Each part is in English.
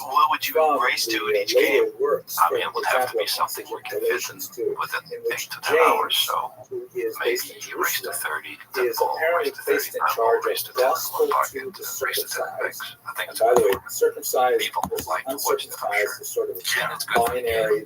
what would you race to in each game? I mean, it would have to be something we can fit within 8 to 10 hours. So maybe you race to 30, then ball, race to 39, ball, race to 10, one pocket, and race to 10 picks. I think it's good. People like to watch that, I'm sure. Yeah, it's good for the game.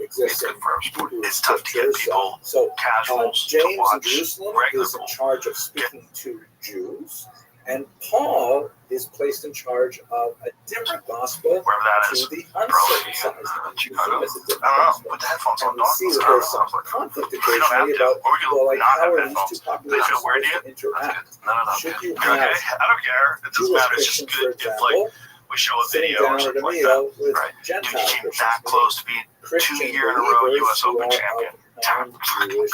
It's good for our sport. It's tough to get people, casuals, to watch regular is in charge of speaking to Jews, and Paul is placed in charge of a different gospel wherever that is. to the uncircumcised. Chicago. I don't know. Put the headphones on. We see that there's some conflict you don't have occasionally to. about, Or we can well, like, not how have are these headphones. two They feel populations weird to supposed you? to interact? That's good. No. Should you You're okay. have I don't care. It doesn't Jewish matter. It's just Christians, good for if, like, example, we show a sitting video or down at a something like meal that. with Right. Dude, Gentile you came Christians, that close to being Christian 2 year in a row believers U.S. who Open are champion. of non-Jewish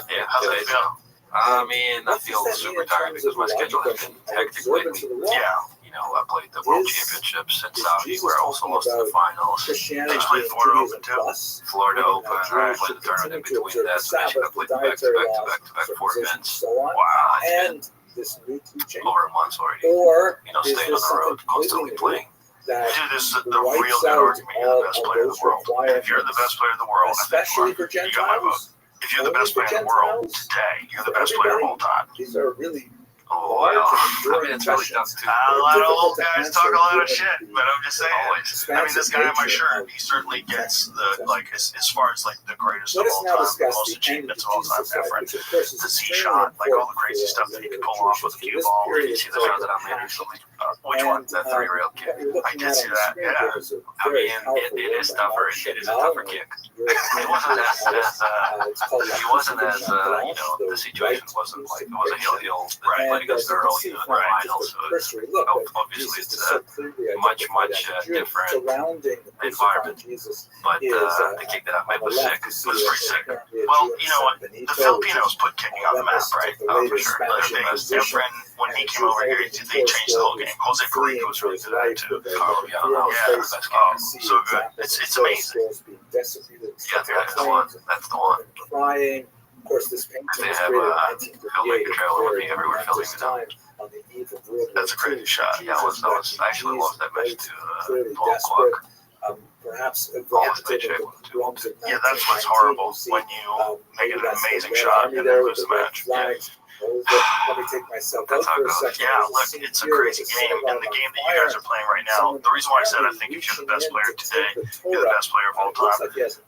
Yeah, how's that feel? I mean, I feel super tired because my schedule has been hectic lately. Yeah, you know, I played the World Championships in Saudi where I also lost in the finals. They just played Florida Open too. Florida Open, I played the tournament in between that, so basically I played back-to-back 4 events. Wow, it's been over a month already. You know, staying on the road, constantly playing. Dude, this is the real good argument. You're the best player in the world. And if you're the best player in the world, I think you got my vote. If you're the best player in the world today, you're the best player of all time. These are really Oh, well, I mean, it's really tough too. A lot of old guys talk a lot of shit, but I'm just saying. I mean, this guy on my shirt, he certainly gets the, like, as far as, like, the greatest of all time, the most achievements of all time ever. The Z shot, like, all the crazy stuff that he could pull off with a cue ball. Did you see the shot that I made recently? Which one? That 3-rail kick. I did see that, yeah. I mean, it is tougher. It is a tougher kick. It wasn't he wasn't as, you know, the situation wasn't like, it was a heel that against the early in the finals. So obviously it's a much different environment. But the kick that I made was sick. It was pretty sick. Well, you know what? The Filipinos put kicking on the map, right? For sure. Different when he came over here, they changed the whole game. Jose Perico was really good at it too. Yeah, so good. It's amazing. Yeah, that's the one. That's the one. Crying. Of course, this painting they was have created in 1958. filmmaker trailer with me everywhere filming it out. That's a crazy shot. Yeah, I actually lost that match to Paul Clark. Perhaps almost made shape. Yeah, that's what's horrible when you make an amazing shot and then lose the match. Yeah. Let me take myself That's out how for it a goes. second. Yeah, look, it's a crazy game, and the game that you guys are playing right now, the reason why I said I think if you're the best player today, you're the best player of all time, because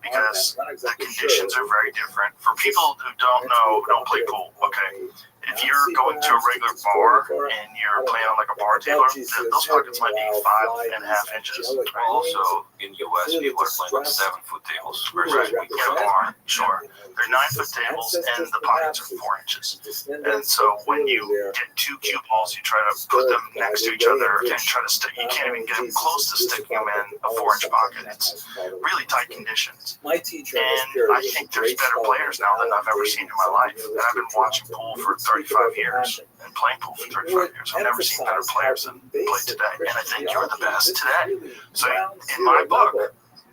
the conditions are very different. For people who don't know, who don't play pool, okay, if you're going to a regular bar and you're playing on like a bar table, those pockets might be 5.5 inches. Also, in US, people are playing on 7-foot tables. Right, in a bar, sure. They're 9-foot tables and the pockets are 4 inches. And so when you get 2 cue balls, you try to put them next to each other and try to stick. You can't even get them close to sticking them in a 4-inch pocket. It's really tight conditions. And I think there's better players now than I've ever seen in my life. And I've been watching pool for 35 years and playing pool for 35 years. I've never seen better players than play today. And I think you're the best today. So in my book,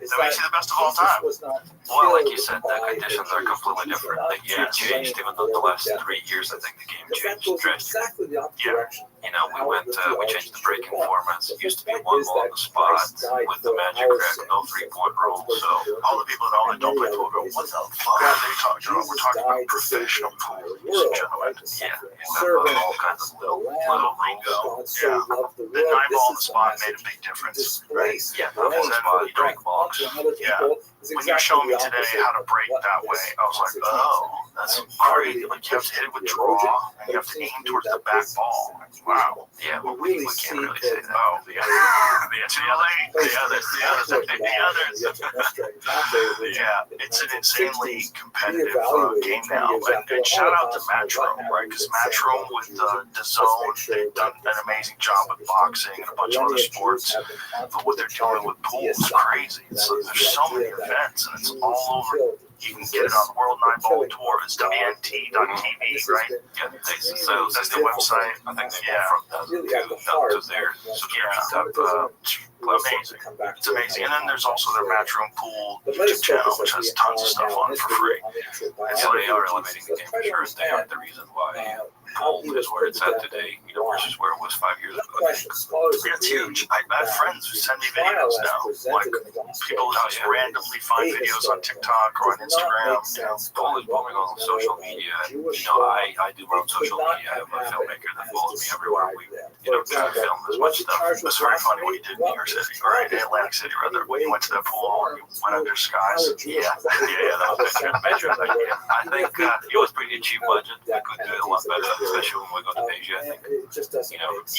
that makes you the best of all time. Well, like you said, the conditions are completely different. The game changed, even though the last 3 years, I think the game changed drastically. Yeah. You know, we changed the breaking formats. It used to be 1 ball on the spot with the magic crack, no 3-point rule. So all the people that don't play pool go, what the fuck are they talking about? We're talking about professional pool, ladies and gentlemen. yeah, you have all kinds of little lingo. Yeah. The 9-ball on the spot made a big difference. Right? Yeah, the spot, you drink balls. Yeah. When you showed me today how to break that way, I was like, oh, that's crazy. Like, you have to hit it with draw, and you have to aim towards the back ball. Wow. Yeah, well, we can't really say that. Oh, yeah. The others. Yeah, it's an insanely competitive game now. And shout out to Matchroom, right? Because Matchroom with the zone, they've done an amazing job with boxing and a bunch of other sports. But what they're doing with pool is crazy. So there's so many events, and it's all over. You can get it on World 9-Ball Tour. It's WNT.tv, right? Yeah, so that's the website. I think they yeah. from that to their subscription type amazing. It's amazing. And then there's also their Matchroom Pool YouTube channel, which has tons of stuff on it for free. And so they are eliminating the game for sure. They are the reason why Pool is where it's at today, versus where it was 5 years ago. I think. Yeah, it's huge. I have friends who send me videos now. Like, people just randomly find videos on TikTok or on Instagram. Pool is booming on social media. I do run social media. I have a filmmaker that follows me everywhere. We, try to film as much stuff. It was very funny what you did in New York City, or in Atlantic City, rather, when you went to that pool and you went under skies. Yeah, that was good. I think it was pretty cheap budget. We could do it a lot better, especially when we go to Asia. I think you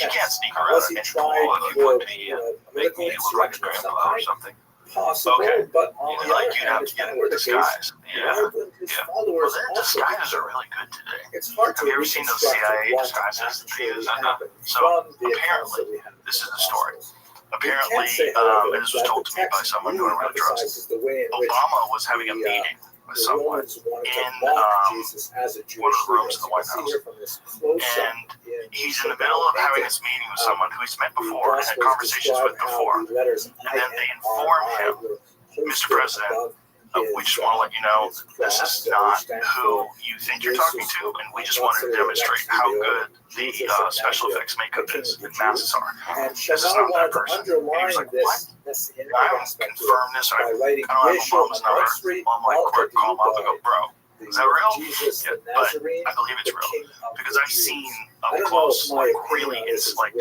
can't sneak around in any pool if you put me make me look like a grandpa or something. Okay, but you'd have to get into disguise. Yeah. Well, their disguises are really good today. It's hard to Have you ever seen those CIA disguises that they use? So apparently, this is the story. Apparently, and this was told to me by someone who I really trust. Obama was having a meeting with someone in one of the rooms in the White House, and he's in the middle of having this meeting with someone who he's met before and had conversations with before, and then they inform him, Mr. President, we just want to let you know this is not who you think you're talking to, and we just wanted to demonstrate how good the special effects makeup is and masks are. This is not that person. And he was like, what? I haven't confirmed this. I don't have Obama's number. I'm like, call him up and go, bro, is that real? Yeah, but I believe it's real because I've seen up close, like really, it's like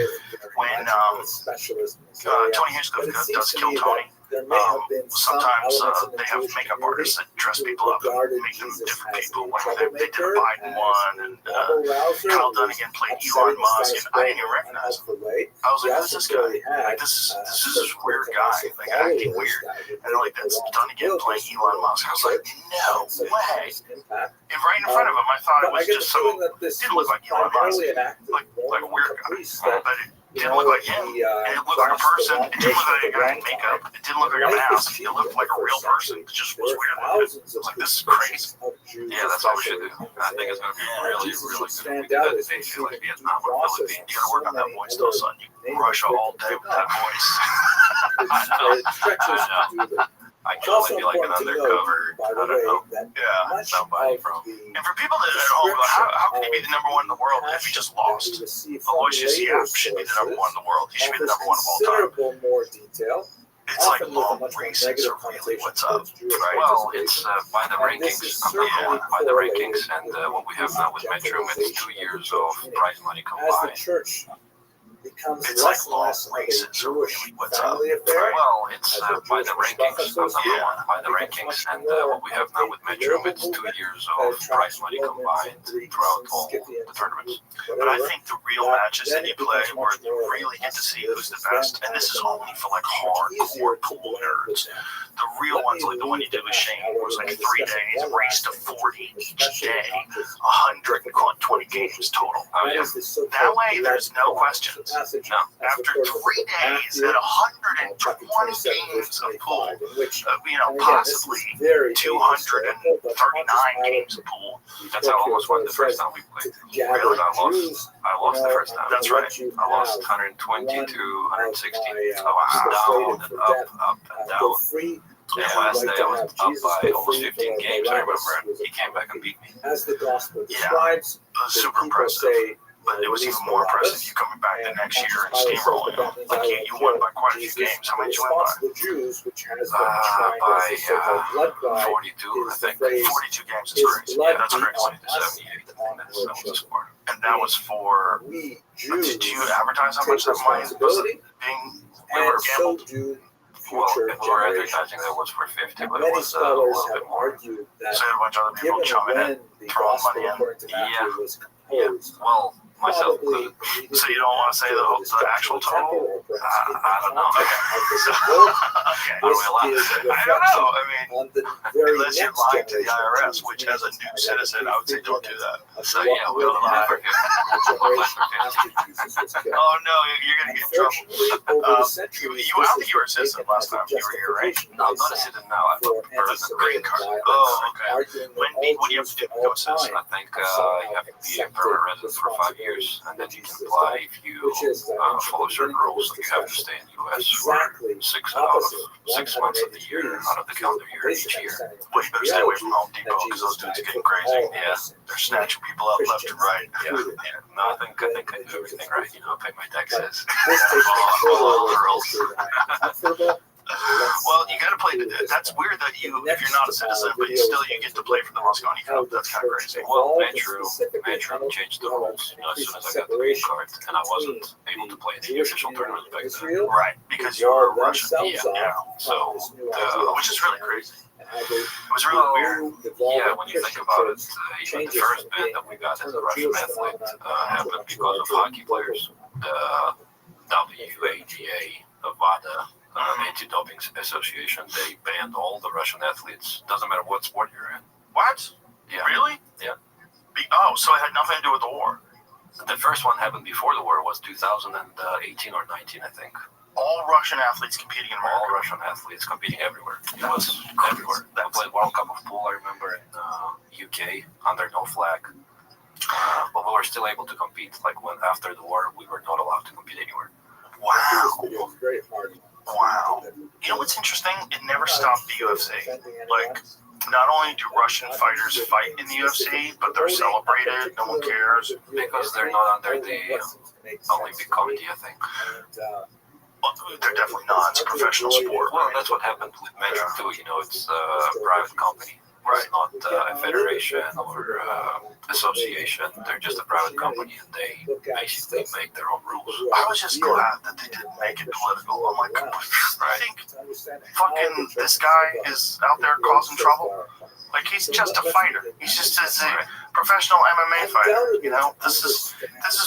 when Tony Hitchcock does Kill Tony. Sometimes they have makeup artists that dress people up and make them different people. Like they did a Biden one, and Kyle Dunnigan played Elon Musk, and I didn't even recognize him. I was like, who's this guy? Like, this is this weird guy, like acting weird. And they're like, that's Dunnigan playing Elon Musk. I was like, no way. And right in front of him, I thought it was just some, didn't look like Elon Musk, like a weird guy. But it didn't look like him. And it looked like a person. It didn't look like a guy in makeup. It didn't look like a mask. It looked like a real person. It just was weird looking. I was like, this is crazy. Yeah, that's what we should do. I think it's going to be really, really good. We do that in Asia, like Vietnam or Philippines. You got to work on that voice though, son. You Russia all day with that voice. I know. I can only be like an undercover, I don't know, somebody from. And for people that at home, how can he be the number one in the world if he just lost? Aloysius Yap should be the number one in the world. He should be the number one of all time. It's like long races are really what's up, right? Well, it's by the rankings, by the rankings, and what we have now with Metro, it's 2 years of prize money combined. It's like long races are really what's up, right? Well, it's by the rankings, by the rankings, and what we have now with Metro, it's 2 years of prize money combined throughout all the tournaments. But I think the real matches that you play where you really get to see who's the best, and this is only for like hardcore pool nerds. The real ones, like the one you did with Shane, was like 3 days, race to 40 each day, 120 games total. That way, there's no questions. No. After 3 days at 120 games of pool, possibly 239 games of pool. That's how I almost won the first time we played. Really? I lost the first time. That's right. I lost 120 to 160. So I was down and up and down. Yeah, last day I was up by almost 15 games, I remember, and he came back and beat me. Yeah, it was super impressive. But it was even more impressive you coming back the next year and steamrolling them. Like you won by quite a few games. How many did you win by? 42, I think. 42 games is crazy. Yeah, that's crazy. 78, that was the score. And that was for. Did you advertise how much that money was being? We were gambled. Well, if we were advertising, that was for 50, but it was a little bit more. So you had a bunch of other people chumming in, throwing money in. Yeah. Well, myself included. So you don't want to say the actual total? I don't know. Okay. Are we allowed to say that? I don't know. I mean, unless you're lying to the IRS, which as a new citizen, I would say don't do that. So yeah, we don't lie for 50. Oh no, you're gonna get in trouble. I don't think you were a citizen last time you were here, right? No, I'm not a citizen now. I have a green card. Oh, okay. What do you have to do to become a citizen? I think you have to be a permanent resident for 5 years, and then you can apply if you follow certain rules. Like you have to stay in the U.S. for 6 months of the year, out of the calendar year, each year. Well, you better stay away from Home Depot because those dudes are getting crazy. Yeah. They're snatching people up left and right. Yeah. No, I think I do everything right. You know, pay my taxes. Well, you got to play. That's weird that if you're not a citizen, but you get to play for the Moscone Cup. That's kind of crazy. Well, Metro changed the rules, you know, as soon as I got the green card, and I wasn't able to play the official tournament back then. Right, because you were Russian. Yeah. So, which is really crazy. It was really weird. Yeah, when you think about it, even the first ban that we got as a Russian athlete happened because of hockey players. The WADA, WADA, Anti-Doping Association, they banned all the Russian athletes. Doesn't matter what sport you're in. What? Yeah. Really? Yeah. So it had nothing to do with the war. The first one happened before the war. It was 2018 or 19, I think. All Russian athletes competing in America. All Russian athletes competing everywhere. It was everywhere. They played World Cup of Pool, I remember, in UK under no flag. But we were still able to compete. Like when after the war, we were not allowed to compete anywhere. Wow. Wow. You know what's interesting? It never stopped the UFC. Like, not only do Russian fighters fight in the UFC, but they're celebrated. No one cares. Because they're not under the Olympic Committee, I think. Well, they're definitely not. It's a professional sport. Well, that's what happened with Metro too. You know, it's a private company. It's not a federation or association. They're just a private company, and they basically make their own rules. I was just glad that they didn't make it political. I'm like, I think fucking this guy is out there causing trouble. Like, he's just a fighter. He's just a professional MMA fighter. You know, this is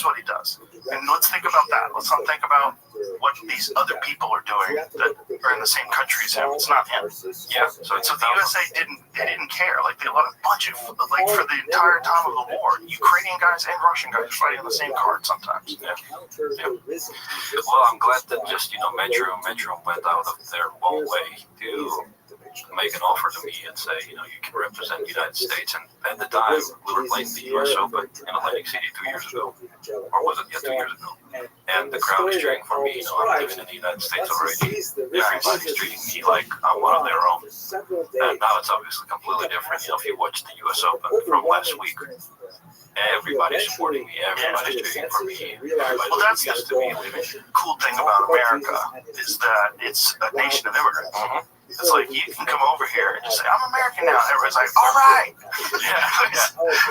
what he does. And let's think about that. Let's not think about what these other people are doing that are in the same country as him. It's not him. Yeah. So the USA didn't care. Like, they let a bunch of, like, for the entire time of the war, Ukrainian guys and Russian guys fighting on the same card sometimes. Yeah. Well, I'm glad that just, you know, Metro went out of their own way to make an offer to me and say, you know, you can represent the United States. And at the time, we were playing the U.S. Open in Atlantic City 2 years ago. Or was it? Yeah, 2 years ago. And the crowd is cheering for me. You know, I'm living in the United States already. Everybody's treating me like I'm one of their own. And now it's obviously completely different. You know, if you watch the U.S. Open from last week, everybody's supporting me. Everybody's cheering for me. Well, that's the cool thing about America is that it's a nation of immigrants. Mm-hmm. It's like, you can come over here and just say, I'm American now. Everybody's like, all right. Yeah.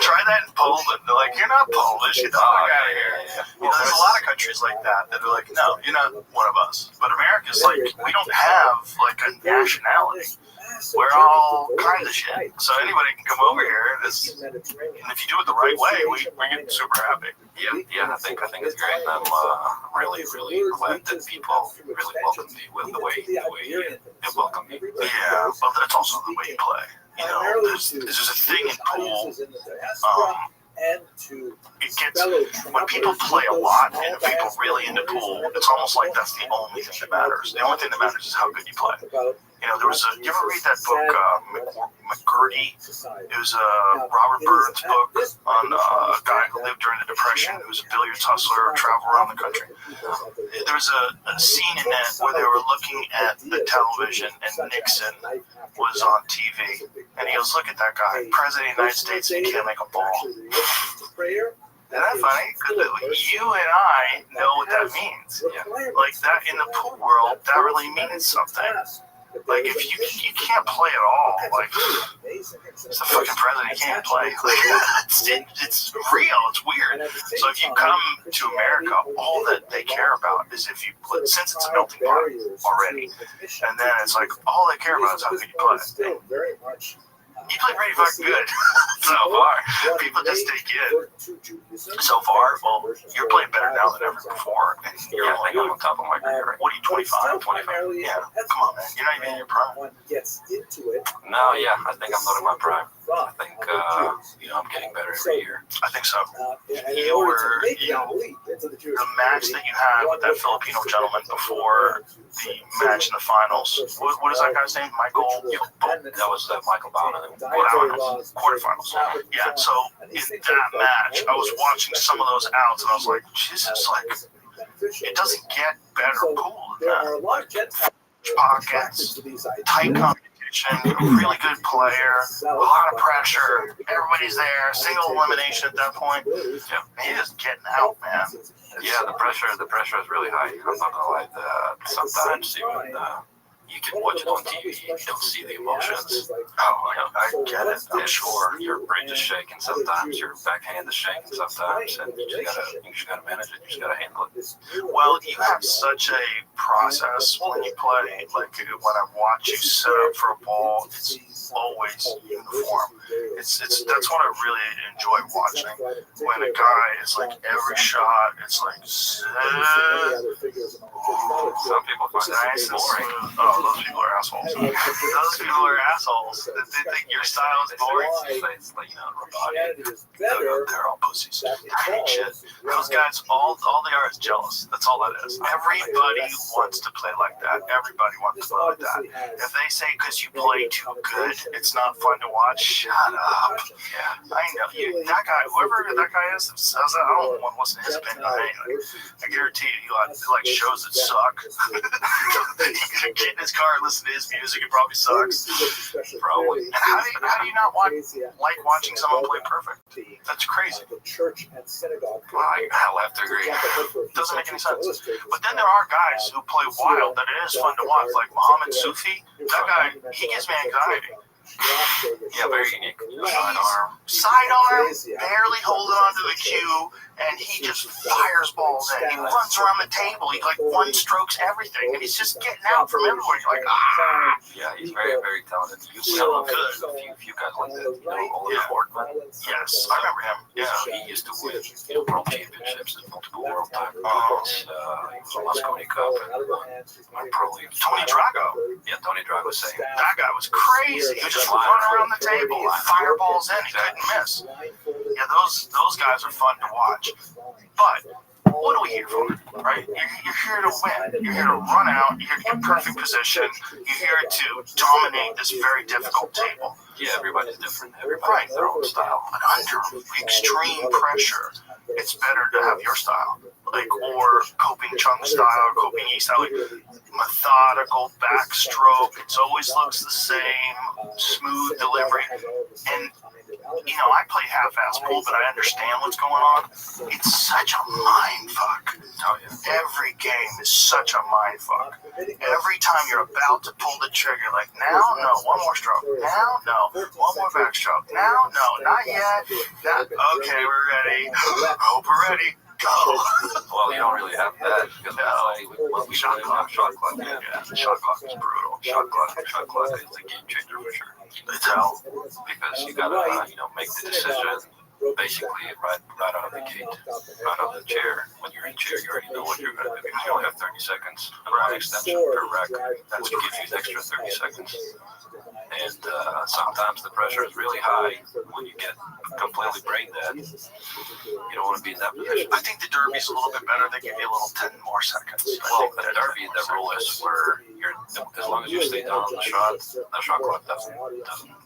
Try that in Poland. They're like, you're not Polish. Get the fuck out of here. You know, there's a lot of countries like that are like, no, you're not one of us. But America's like, we don't have like a nationality. We're all kinds of shit. So anybody can come over here. And if you do it the right way, we get super happy. Yeah, I think it's great. I'm really glad that people really welcome me with the way they welcome me. Yeah, but that's also the way you play. You know, there's a thing in pool. It gets, when people play a lot and people really into pool, it's almost like that's the only thing that matters. The only thing that matters is how good you play. You know, you ever read that book, McGurdy? It was Robert Burns' book on a guy who lived during the Depression, who was a billiards hustler, traveled around the country. There was a scene in that where they were looking at the television and Nixon was on TV. And he goes, look at that guy, President of the United States, and he can't make a ball. Isn't that funny? Because you and I know what that means. Yeah. Like, that in the pool world, that really means something. Like, if you can't play at all, like, it's the fucking president, he can't play. Like, it's real, it's weird. So if you come to America, all that they care about is if you play, since it's a melting pot already, and then it's like, all they care about is how good you play. You play pretty fucking good so far. People just take you in. So far, well, you're playing better now than ever before. And you're I think I'm on top of my career. What are you, 25? 25? Yeah, come on, man. You're not even in your prime. No, yeah, I think I'm not in my prime. I think, I'm getting better every year. I think so. The match that you had with that Filipino gentleman before the match in the finals, what is that guy's name? Michael? That was Michael Bauman. Quarterfinals. Yeah, so in that match, I was watching some of those outs, and I was like, Jesus, like, it doesn't get better pool than there are a that. lot of Gentiles Pockets, tight competition, a really good player, a lot of pressure. Everybody's there, single elimination at that point. Yeah. He is getting out, man. Yeah, the pressure is really high. I'm not gonna lie. Sometimes even you can watch it on TV, you don't see the emotions. I get it. I'm sure. Your bridge is shaking sometimes, your backhand is shaking sometimes, and you just gotta manage it. You just gotta handle it. Well, you have such a process when you play. Like when I watch you set up for a ball, it's always uniform. It's that's what I really enjoy watching. When a guy is like every shot, it's like Some people find it nice and boring. smooth. Oh, those people are assholes. Those people are assholes. They think your style is boring. It's like, Rabbi. They're all pussies. I hate shit. Those guys, all they are is jealous. That's all that is. Everybody wants to play like that. Everybody wants to play like that. If they say because you play too good, it's not fun to watch, shut up. Yeah, I know. That guy, whoever that guy is, says that, I don't want to listen to his opinion on anything. I guarantee you, like shows that suck. Get in his car and listen to his music, it probably sucks. Probably. And how do you not like watching someone play perfect? That's crazy. Well, I'll have to agree. Doesn't make any sense. But then there are guys who play wild that it is fun to watch, like Mohamed Sufi. That guy, he gives me anxiety. Yeah, very unique. Sidearm, barely holding onto the cue, and he just fires balls in. He runs around the table. He like one strokes everything, and he's just getting out from everywhere. You're like, ah. Yeah, he's very, very talented. You saw a few guys like that. Oliver Portman. Yes, I remember him. Yeah, he used to win world championships and multiple world titles. He was a Moscone Cup and won Pro League. Tony Drago. Yeah, Tony Drago, same. That guy was crazy. He was just running around the table, fireballs in. He couldn't miss. Yeah, those guys are fun to watch. But what are we here for, right? You're here to win. You're here to run out. You're here to get perfect position. You're here to dominate this very difficult table. Yeah, everybody's different. Everybody has their own style. But under extreme pressure, it's better to have your style. Or Coping Chung style, Coping E style, like methodical backstroke. It always looks the same, smooth delivery. And I play half-ass pool, but I understand what's going on. It's such a mind fuck. Oh, yeah. Every game is such a mind fuck. Every time you're about to pull the trigger, like, now, no, one more stroke. Now, no, one more backstroke. Now, no, not yet. Okay, we're ready. Hope we're ready. Go. Well, you don't really have that because we shot clock. Yeah, the shot clock is brutal. Shot clock is a game changer for sure. It's hell. Because you gotta, make the decision basically right out of the gate, right out of the chair. When you're in chair, you already know what you're gonna do because you only have 30 seconds and one extension per rack. That's what gives you an extra 30 seconds. And sometimes the pressure is really high when you get completely brain dead. You don't want to be in that position. I think the derby's a little bit better. They give you a little 10 more seconds. Well, the derby, the rule is where as long as you stay down on the shot clock doesn't.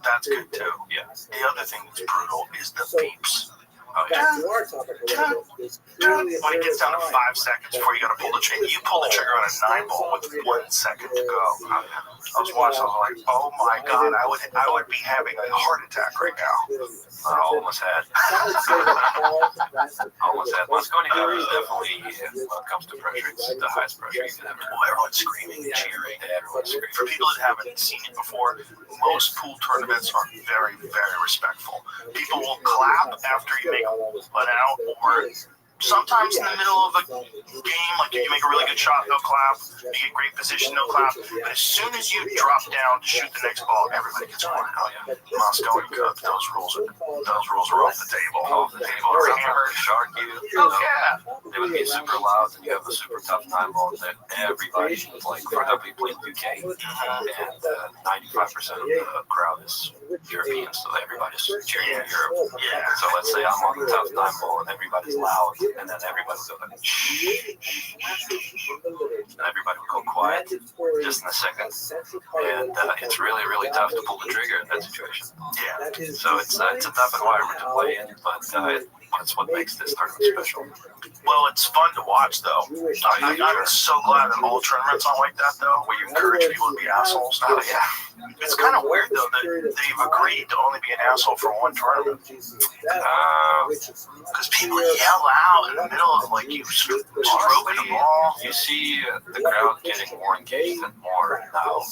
That's good too. Yeah. The other thing that's brutal is the beeps. Oh, yeah. When it gets down to 5 seconds before you got to pull the trigger, you pull the trigger on a 9-ball with 1 second to go. I was watching. I was like, "Oh my god, I would be having a heart attack right now." I almost had. Moscone Cup is definitely, when it comes to pressure, it's the highest pressure you can ever. Well, everyone's screaming and cheering. Everyone's screaming. For people that haven't seen it before, most pool tournaments are very, very respectful. People will clap after you make an out, or sometimes in the middle of a game, like if you make a really good shot, they'll clap. You get great position, they'll clap. But as soon as you drop down to shoot the next ball, everybody gets quiet. Oh yeah, Moscone Cup, those rules are off the table. Off the table. Sometimes shark you. Oh yeah. They would be super loud, and you have a super tough time ball that everybody, like for example, you play in UK, and 95% of the crowd is European, so everybody's cheering in Europe. Yeah. So let's say I'm on the tough time ball, and everybody's loud. And then everybody would go like, shh, and everybody would go quiet just in a second. And it's really, really tough to pull the trigger in that situation. Yeah. So it's a tough environment to play in, but That's what makes this tournament special. Well, it's fun to watch, though. I'm so glad that all tournaments aren't like that, though, where you encourage people to be assholes. Oh, yeah. It's kind of weird, though, that they've agreed to only be an asshole for one tournament. Because people yell out in the middle of, like, you stroking the ball. You see the crowd getting more engaged and more now.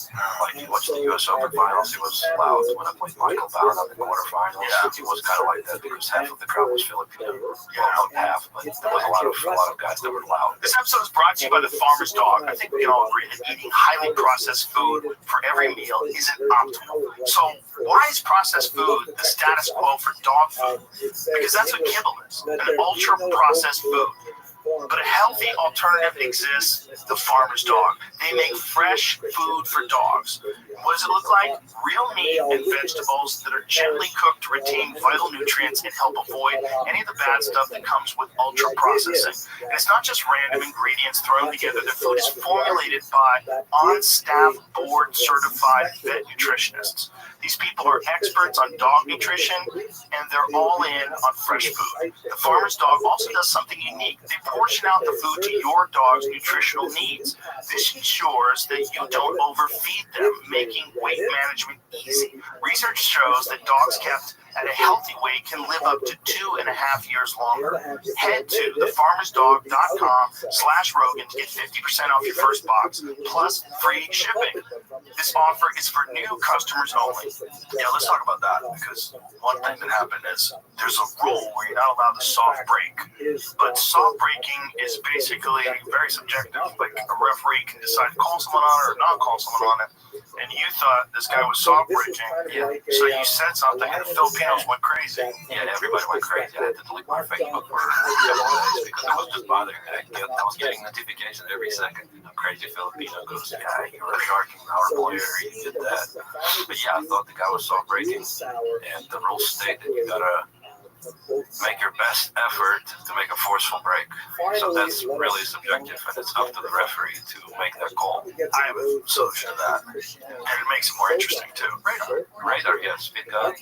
Like, you watch the U.S. Open finals, it was loud. When I played Michael Bound on the quarterfinals, it was kind of like that because half of the crowd was Filipino. Well, not half, but there was a lot of guys that were loud. This episode is brought to you by the Farmer's Dog. I think we can all agree that eating highly processed food for every meal isn't optimal. So why is processed food the status quo for dog food? Because that's what kibble is, an ultra-processed food. But a healthy alternative exists, the Farmer's Dog. They make fresh food for dogs. What does it look like? Real meat and vegetables that are gently cooked to retain vital nutrients and help avoid any of the bad stuff that comes with ultra-processing. And it's not just random ingredients thrown together. Their food is formulated by on-staff, board-certified vet nutritionists. These people are experts on dog nutrition, and they're all in on fresh food. The Farmer's Dog also does something unique. They portion out the food to your dog's nutritional needs. This ensures that you don't overfeed them, making weight management easy. Research shows that dogs kept at a healthy weight can live up to 2.5 years longer. Head to thefarmersdog.com/Rogan to get 50% off your first box, plus free shipping. This offer is for new customers only. Yeah, let's talk about that, because one thing that happened is there's a rule where you're not allowed to soft break. But soft breaking is basically very subjective. Like, a referee can decide to call someone on it or not call someone on it. And you thought this guy was soft breaking, so you said something, and the Filipinos went crazy. Yeah, everybody went crazy. I had to delete my Facebook for a couple days because it was just bothering me. I was getting notifications every second. Crazy Filipino goes, yeah, you were sharking our player, you did that. But yeah, I thought the guy was soft breaking, and the rules state that you gotta make your best effort to make a forceful break. So that's really subjective, and it's up to the referee to make that call. I have a solution to that, and it makes it more interesting too. Radar, yes. Yeah,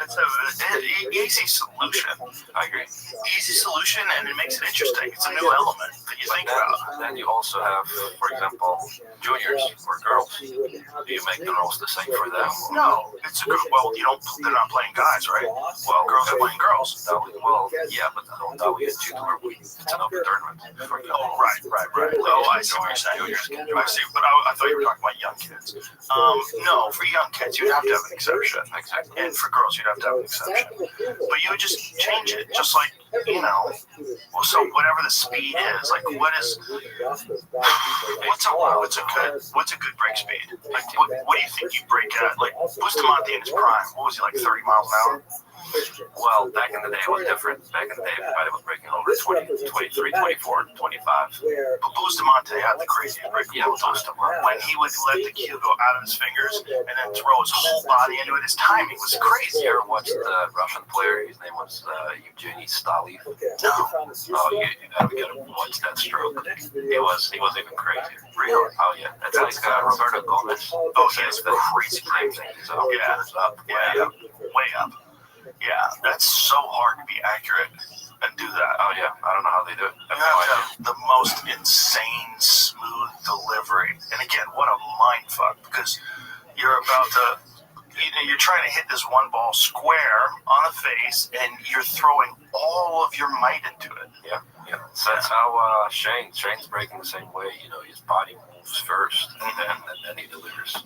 it's an easy solution. I agree. Easy solution, and it makes it interesting. It's a new element that you think about. Then you also have, for example, juniors or girls. Do you make the rules the same for them? No, it's a good. Well, they're not playing guys, right? Well, girls are playing girls. Well, yeah, but I don't know. It's an open tournament. Oh, right. Oh, I see what you're saying. I see, but I thought you were talking about young kids. No, for young kids, you'd have to have an exception. Exactly. And for girls, you'd have to have an exception. But you would just change it, just like, so whatever the speed is, like, what's a good break speed? Like, what do you think you break at? Like, Bustamante in his prime, what was he, like 30 miles an hour? Well, back in the day, it was different. Back in the day, everybody was breaking over 20, 23, 24, 25. But Bustamante had the craziest break. Yeah, Bustamante. When he would let the cue go out of his fingers and then throw his whole body into it, his timing was crazy. You ever watched the Russian player? His name was Evgeny Stalin. No. Oh, you gotta watch that stroke. He was even crazier. Real? Oh yeah, that's like Roberto Gomez. Oh, he has crazy thing. So yeah, way up. Yeah, that's so hard to be accurate and do that. Oh yeah, I don't know how they do it. You have to have the most insane, smooth delivery. And again, what a mind fuck, because you're about to, you're trying to hit this one ball square on the face, and you're throwing all of your might into it. Yeah. So that's how Shane's breaking the same way. His body moves first, and then he delivers.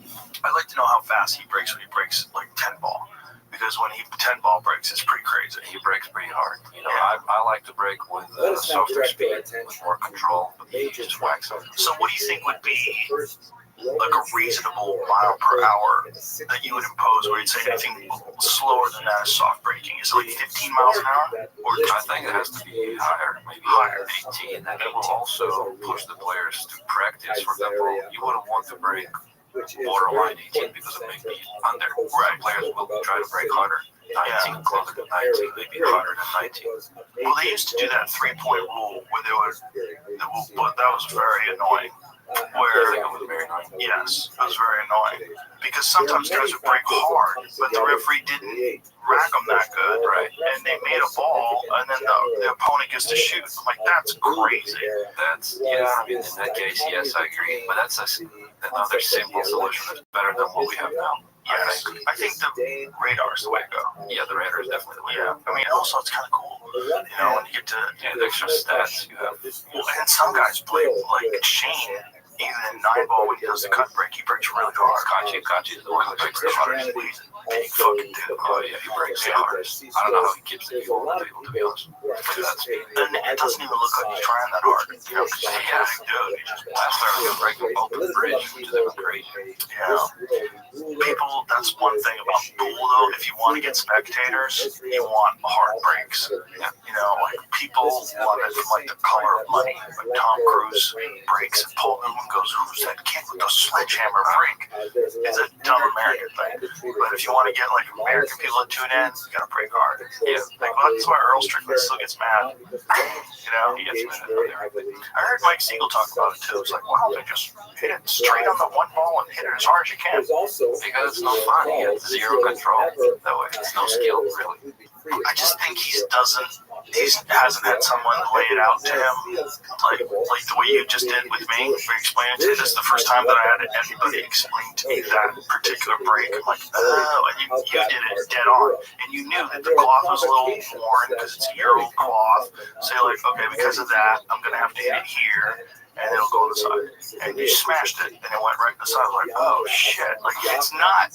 I'd like to know how fast he breaks when he breaks like 10 ball. Because when 10 ball breaks, it's pretty crazy. He breaks pretty hard. I like to break with softer speed, with more control, but he just whacks up. So what do you think would be like a reasonable mile per hour that you would impose, where you'd say anything slower than that is soft braking? Is it like 15 miles an hour? Or I think it has to be higher, maybe higher, 18. And it will also push the players to practice. For example, you wouldn't want to break borderline 18 because it may be under. Right. Players will try to break harder. 19, closer to 19, maybe harder than 19. Well, they used to do that 3-point rule where they would, but that was very annoying. where it was very annoying. yes, it was very annoying because sometimes guys would break hard, but the referee didn't rack them that good, Right. and they made a ball, and then the opponent gets to shoot. I'm like, that's crazy. I mean, in that case, yes, I agree. But that's another simple solution that's better than what we have now. Yes, I think the radar is the way to go. Yeah, the radar is definitely the way to Yeah, go. I mean, also it's kind of cool, you know, when you get to And extra stats you have. well, and some guys play like Shane. Even in 9-ball when he does the cut break, he breaks really hard. Kachi is the one who breaks the hardest. He's a big fucking dude. Oh yeah, he breaks the hardest. I don't know how he keeps the people on the table, to be honest. And it doesn't even look like he's trying that hard. You know, because he's a big dude. He just Last time we were breaking open bridge, which is even great. yeah. People, that's one thing about pool though. If you want to get spectators, you want hard breaks. Yeah. You know, like people love it from like The Color of Money. Like Tom Cruise breaks and Paul Newman goes, "Who's that kid with the sledgehammer break?" It's a dumb American thing. But if you want to get like American people to tune in, you gotta break hard. Yeah. Like well, that's why Earl Strickland still gets mad. You know, he gets mad about everything. I heard Mike Siegel talk about it too. It's like, wow, they just hit it straight on the one ball and hit it as hard as you can. Because it's no fun. You have zero control. That way, it's no skill, really. I just think he hasn't had someone lay it out to him, like the way you just did with me. For explaining to me, this is the first time that I had anybody explain to me that particular break. I'm like, oh, and you did it dead on, and you knew that the cloth was a little worn because it's a year-old cloth. So you're like, okay, because of that, I'm gonna have to hit it here. And it'll go on the side. And you smashed it, and it went right in the side. Like, oh shit! Like it's not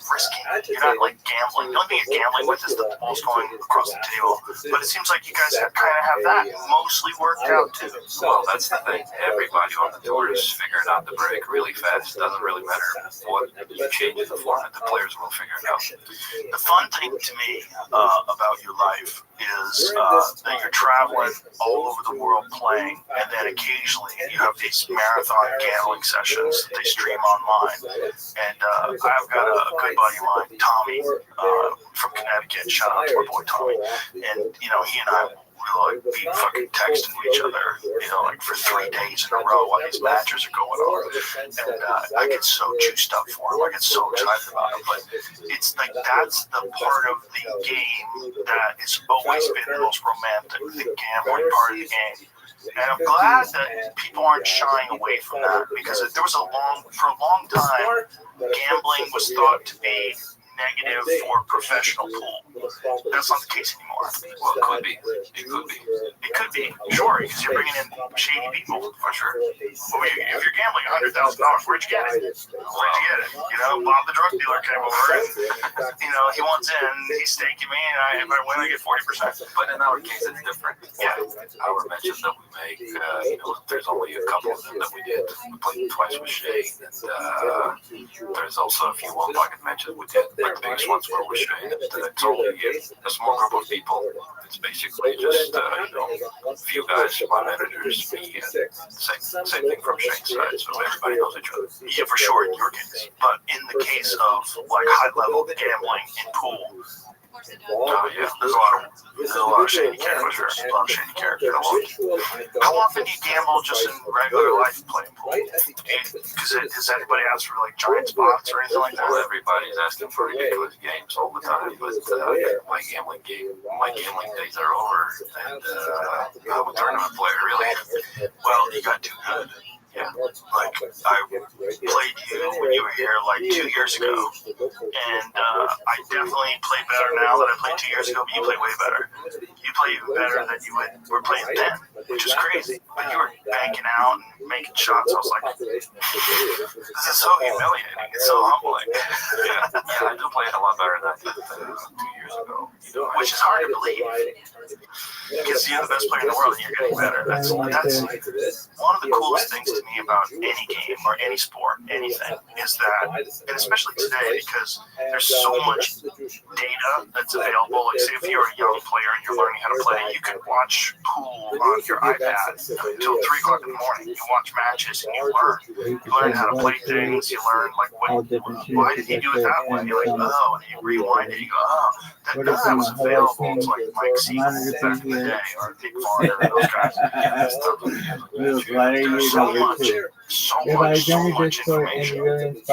risky. You're not like gambling. The only thing you're gambling with is the balls going across the table. But it seems like you guys kind of have that mostly worked out too. Well, that's the thing. Everybody on the tour is figuring out the break really fast. It doesn't really matter what you change in the format. The players will figure it out. The fun thing to me about your life is that you're traveling all over the world playing, and then occasionally you have these marathon gambling sessions that they stream online. And I've got a good buddy of mine, Tommy, from Connecticut. Shout out to my boy Tommy. And you know, he and I will like be fucking texting each other, you know, like for 3 days in a row while these matches are going on. And I get so juiced up for him. I get so excited about him. But it's like that's the part of the game that has always been the most romantic, the gambling part of the game. And I'm glad that people aren't shying away from that, because for a long time, gambling was thought to be negative for professional pool. That's not the case anymore. Well, it could be. It could be. It could be, sure, because you're bringing in shady people, for sure. Well, if you're gambling $100,000, where'd you get it? Where'd you get it? You know, Bob the drug dealer came over and, you know, he wants in, he's staking me, and if I win, I get 40%. But in our case, it's different. Yeah, our matches that we make, you know, there's only a couple of them that we did. We played twice with Shay, and there's also a few one-pocket matches we did. But the biggest ones were with Shay. It's only a small group of people. It's basically just, you know, a few guys, my managers, me, and same thing from Shane's side, so everybody knows each other. Yeah, for sure, in your case. But in the case of like high-level gambling in pool, yeah, there's a lot of shady characters. A lot of shady characters. How often do you gamble just in regular life playing pool? Because does anybody ask for like giant spots or anything like that? Well, everybody's asking for ridiculous games all the time, but my gambling days are over, and I'm a tournament player, really. Well, you got too good. Yeah, like I played you when you were here like 2 years ago, and I definitely play better now than I played 2 years ago, but you play way better. You play even better than you were playing then, which is crazy. But you were banking out and making shots. I was like, this is so humiliating. It's so humbling. Yeah, I do play it a lot better than I did 2 years ago. Which is hard to believe, because you're the best player in the world and you're getting better. That's one of the coolest things to me about any game or any sport, anything, is that, and especially today, because there's so much data that's available. Like, say if you're a young player and you're learning how to play, you can watch pool on your iPad until 3 o'clock in the morning. You watch matches and you learn how to play things. You learn like why did he do it that way? You're like, oh, and you rewind it. You go, oh, That was available to like Mike Siegel back in the day, or Nick Varner, and those guys. Yeah, there's so much information. You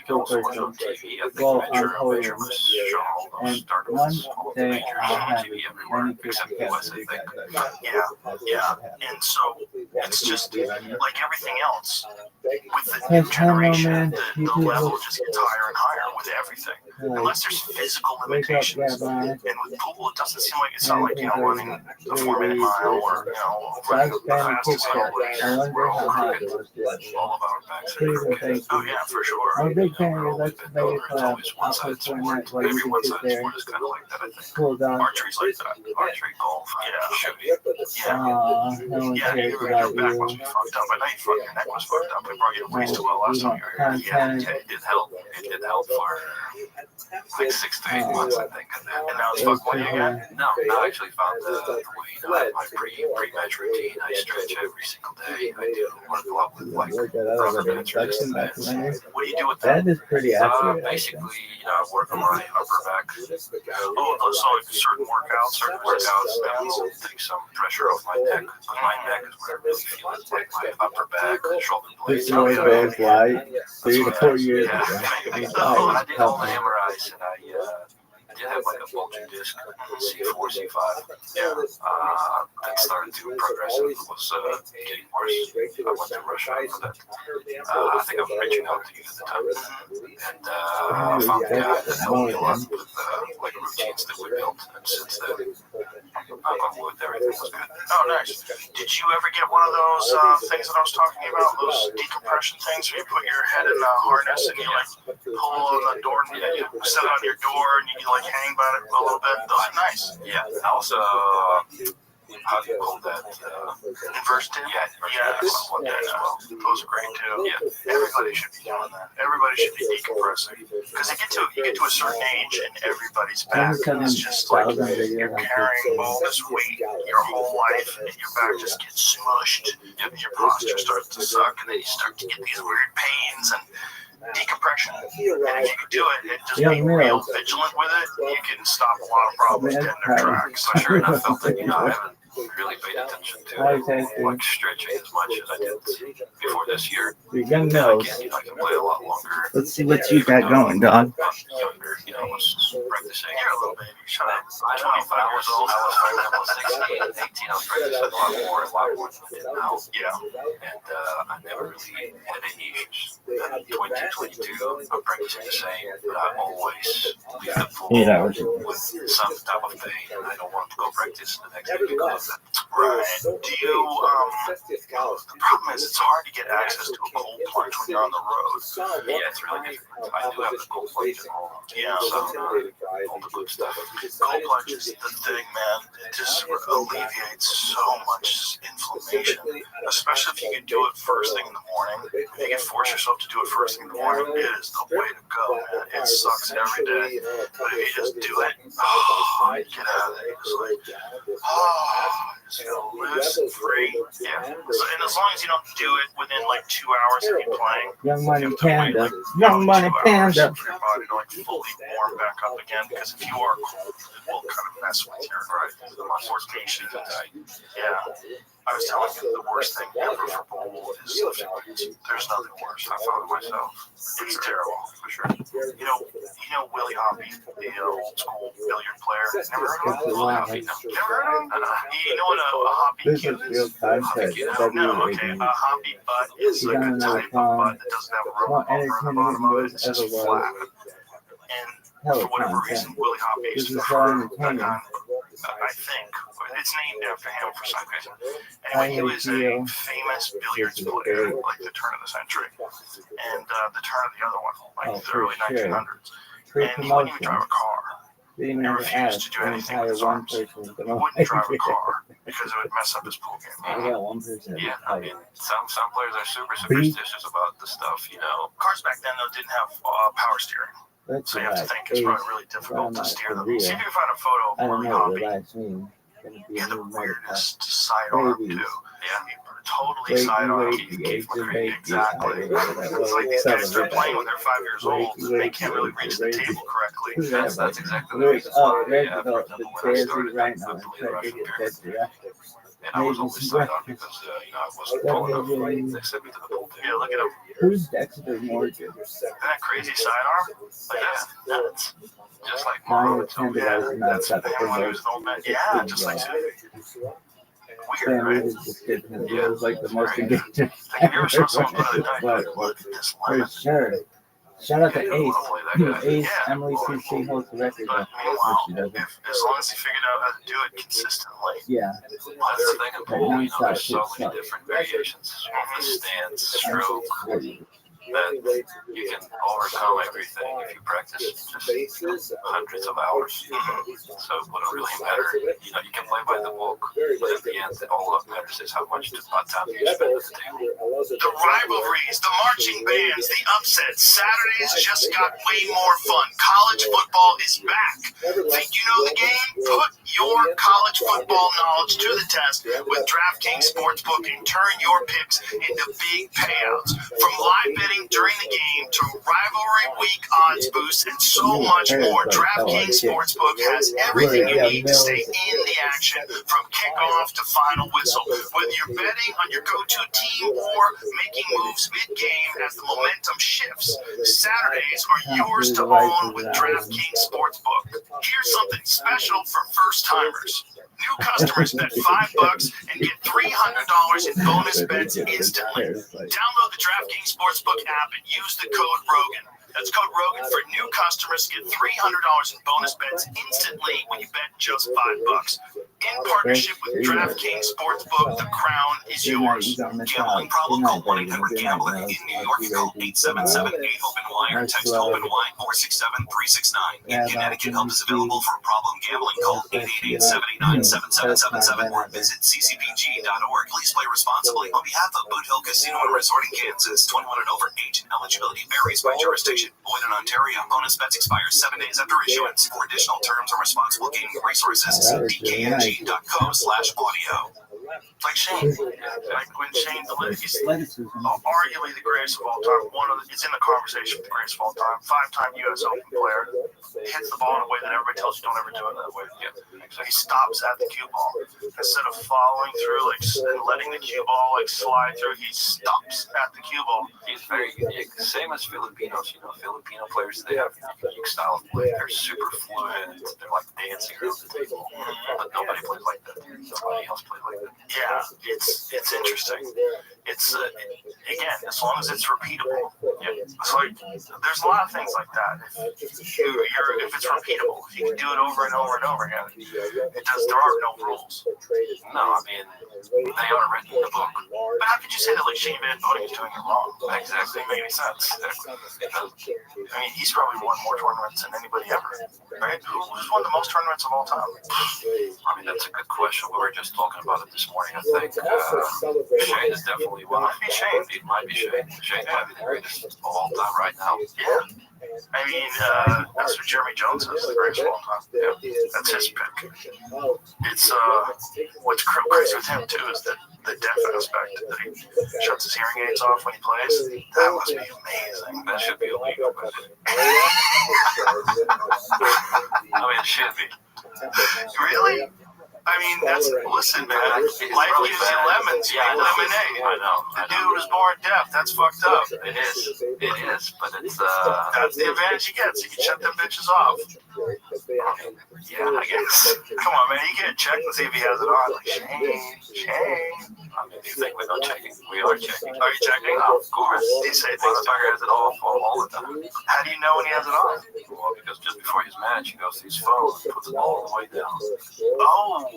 can also watch on TV. I think Metro was showing all those startups, all the majors on TV everywhere except the US, I think. Yeah. And so it's just like everything else. With the new generation, the level just gets higher and higher with everything. Unless there's physical limitations. And with pool, it doesn't seem like it's not like, running a 4-minute mile or, running the fastest 100 We're all of our backs are crooked. Oh, yeah, for sure. I'm a big fan of It's always one side sport. Every one side sport is kind of like that, I think. Archery's like that. Archery, golf, shooting. Your back must be fucked up. I know your neck was fucked up. We brought you at least well last time you were here. Yeah, it did help. It did help for like 6 to 8 months, I think. And now it's fucked with you again? No, I actually found the way. My pre-match routine. I stretch every single day. I do work a lot with like introduction back then. What do you do with that? That is pretty accurate. Basically, I work on my upper back. Oh, so like certain workouts That will take some pressure off my neck. Because my neck is where I really feel it, like my upper back, shoulder blades. This always goes like 3 to 4 years ago. I did all the MRIs and I did have like a bulging disc, C4, C5. That started to progress and was getting worse. I went to Russia for that. I think I'm reaching out to you at the time. And I found a guy that helped me a lot with like routines that we built. And since then, knock on wood, everything was good. Oh, nice. Did you ever get one of those things that I was talking about? Those decompression things where you put your head in a harness and you like pull on the door and you set it on your door and you can like hang by it a little bit. Those are nice. Yeah. Also, how do you call that? Inverse tip? Yeah. Those are great too. Yeah. Everybody should be doing that. Everybody should be decompressing. Because you get to a certain age and everybody's back is just like you're carrying all this weight your whole life and your back just gets smushed and your posture starts to suck and then you start to get these weird pains and decompression. And if you can do it and just be real vigilant with it, you can stop a lot of problems dead in their tracks. I sure enough felt that, I haven't really paid attention to like stretching as much as I did before this year. You're gonna know. Again, I can play a lot longer. Let's see what you got going, dog. Younger, was practicing. You're a little baby. Shut up. I know, but I was almost 16, 18. I was practicing a lot more than I did now. And I never really had any issues. 2022, I'm practicing the same, but I always leave the pool with some type of pain. I don't want to go practice the next day because of that. Right. Do you, the problem is it's hard to get access to a cold plunge when you're on the road. Yeah, it's really difficult. I do have the cold plunge at home. Yeah. All the good stuff. Cold plunge is the thing, man. It just alleviates so much inflammation, especially if you can do it first thing in the morning. If you can force yourself to do it first thing in the morning, it is the way to go, man. It sucks every day, but if you just do it, get out of there. It's like, just feel loose and free. Yeah. And as long as you don't do it within like 2 hours of you playing, Young Money Panda. Young Money Panda. For your body to like fully warm back up again, because if you are cold, it will kind of mess with your muscles. Yeah. I was telling you the worst thing ever for pool is lifting weights. There's nothing worse. I found it myself. It's terrible, for sure. You know Willie Hoppy, the old school billiard player. Never heard of him? Willie Hoppy, no. Never heard of him? You know what a hoppy This cue is real is? content. No, okay. A hoppy butt is like a type of butt that doesn't have a rubber bumper on the bottom of it. It's just flat. And for whatever reason, Willie Hoppy is preferred that kind. I think it's named after him for some reason. Anyway, he was a famous billiards player, like the turn of the century, and the turn of the other one, like the early 1900s. And he wouldn't even drive a car. He refused to do anything with his arms. He wouldn't drive a car because it would mess up his pool game. Yeah, I mean, some players are super superstitious about the stuff, Cars back then, though, didn't have power steering. So you have to think it's probably really difficult to steer them. See if you can find a photo of Willie Hoppy. He had the weirdest sidearm, too. Yeah, he put a totally sidearm. Exactly. It's like these guys start playing when they're 5 years old, and they can't really reach the table correctly. That's exactly the reason why I remember when I started, I believe Russian parents. And I was always sidearm because, I wasn't tall enough. They sent me to the pool. Yeah, look at him. Who's Dexter Morgan? Isn't that crazy sidearm? Like, that's nuts. Just like My Marlon. intended Yeah, as not that's that him when he was an old man. Yeah, just like weird, family right? is just different. It was like the most engaging. Like, have you ever saw someone put on a diet? But Look at this for lemon. sure. Shout out to Yeah, you don't wanna play that Ace. guy. Ace, Yeah. Emily CC holds the record. But But meanwhile, she doesn't. as long as he figured out how to do it consistently. Yeah. Well, that's the thing in pool, there's so many different variations of the stance, stroke, that you can overcome everything if you practice just hundreds of hours. So it wouldn't really matter. You can play by the book, but at the end, all that matters is how much time you spend at the table. The rivalries, the marching bands, the upsets. Saturdays just got way more fun. College football is back. Think you know the game? Put your college football knowledge to the test with DraftKings Sportsbook and turn your picks into big payouts. From live betting during the game to rivalry week odds boosts and so much more, DraftKings Sportsbook has everything you need to stay in the action from kickoff to final whistle. Whether you're betting on your go-to team or making moves mid-game as the momentum shifts, Saturdays are yours to own with DraftKings Sportsbook. Here's something special for first-timers. New customers bet $5 and get $300 in bonus bets instantly. Download the DraftKings Sportsbook app and use the code ROGAN. That's code ROGAN for new customers to get $300 in bonus bets instantly when you bet just $5. In partnership with DraftKings Sportsbook, the crown is yours. Gambling problem? Call 1-800-GAMBLER. In New York, call 877-8-OPEN-WINE or text OPEN-WINE 467-369. In Connecticut, help is available for problem gambling. Call 888-789-7777 or visit ccpg.org. Please play responsibly. On behalf of Boot Hill Casino and Resort in Kansas, 21 and over, age and eligibility varies by jurisdiction. Void in Ontario. Bonus bets expire 7 days after issuance. For additional terms and responsible gaming resources, see dkng.co/audio. Like Shane, like when Shane delivered, he's arguably the greatest of all time. He's in the conversation with the greatest of all time. 5-time U.S. Open player. Hits the ball in a way that everybody tells you don't ever do it that way. Yeah. So he stops at the cue ball instead of following through and letting the cue ball slide through. He stops at the cue ball. He's very unique. Same as Filipinos. Filipino players, they have a unique style of play. They're super fluent. They're like dancing around the table. But nobody plays like that. Nobody else plays like that. Yeah, it's interesting. It's again, as long as it's repeatable. It's like there's a lot of things like that. If it's repeatable, if you can do it over and over and over again, there are no rules. No, I mean they are written in the book. But how could you say that like Shane Van Boening is doing it wrong? Exactly. Doesn't make any sense. I mean, he's probably won more tournaments than anybody ever, right? Who's won the most tournaments of all time? I mean, that's a good question. We were just talking about it this morning. I think Shane is definitely one. Might be Shane. It might be Shane. Shane might be the greatest of all time right now. Yeah. I mean, that's what Jeremy Jones is, the greatest of all time. Yeah. That's his pick. It's what's crazy with him too is that the deaf aspect that he shuts his hearing aids off when he plays. That must be amazing. That should be illegal. But I mean, it should be. Really? I mean, listen, man. Life gives you lemons, you make lemonade. I know. The dude was born deaf. That's fucked up. It is, but it's That's the advantage he gets. You can shut them bitches off. Yeah, I guess. Come on, man. You can't check and see if he has it on. Like, Shane. I mean, do you think we're not checking? We are checking. Are you checking? Of course. He say things. Motherfucker has it off all the time. How do you know when he has it on? Well, because just before his match, he goes to his phone and puts it all the way down. Oh,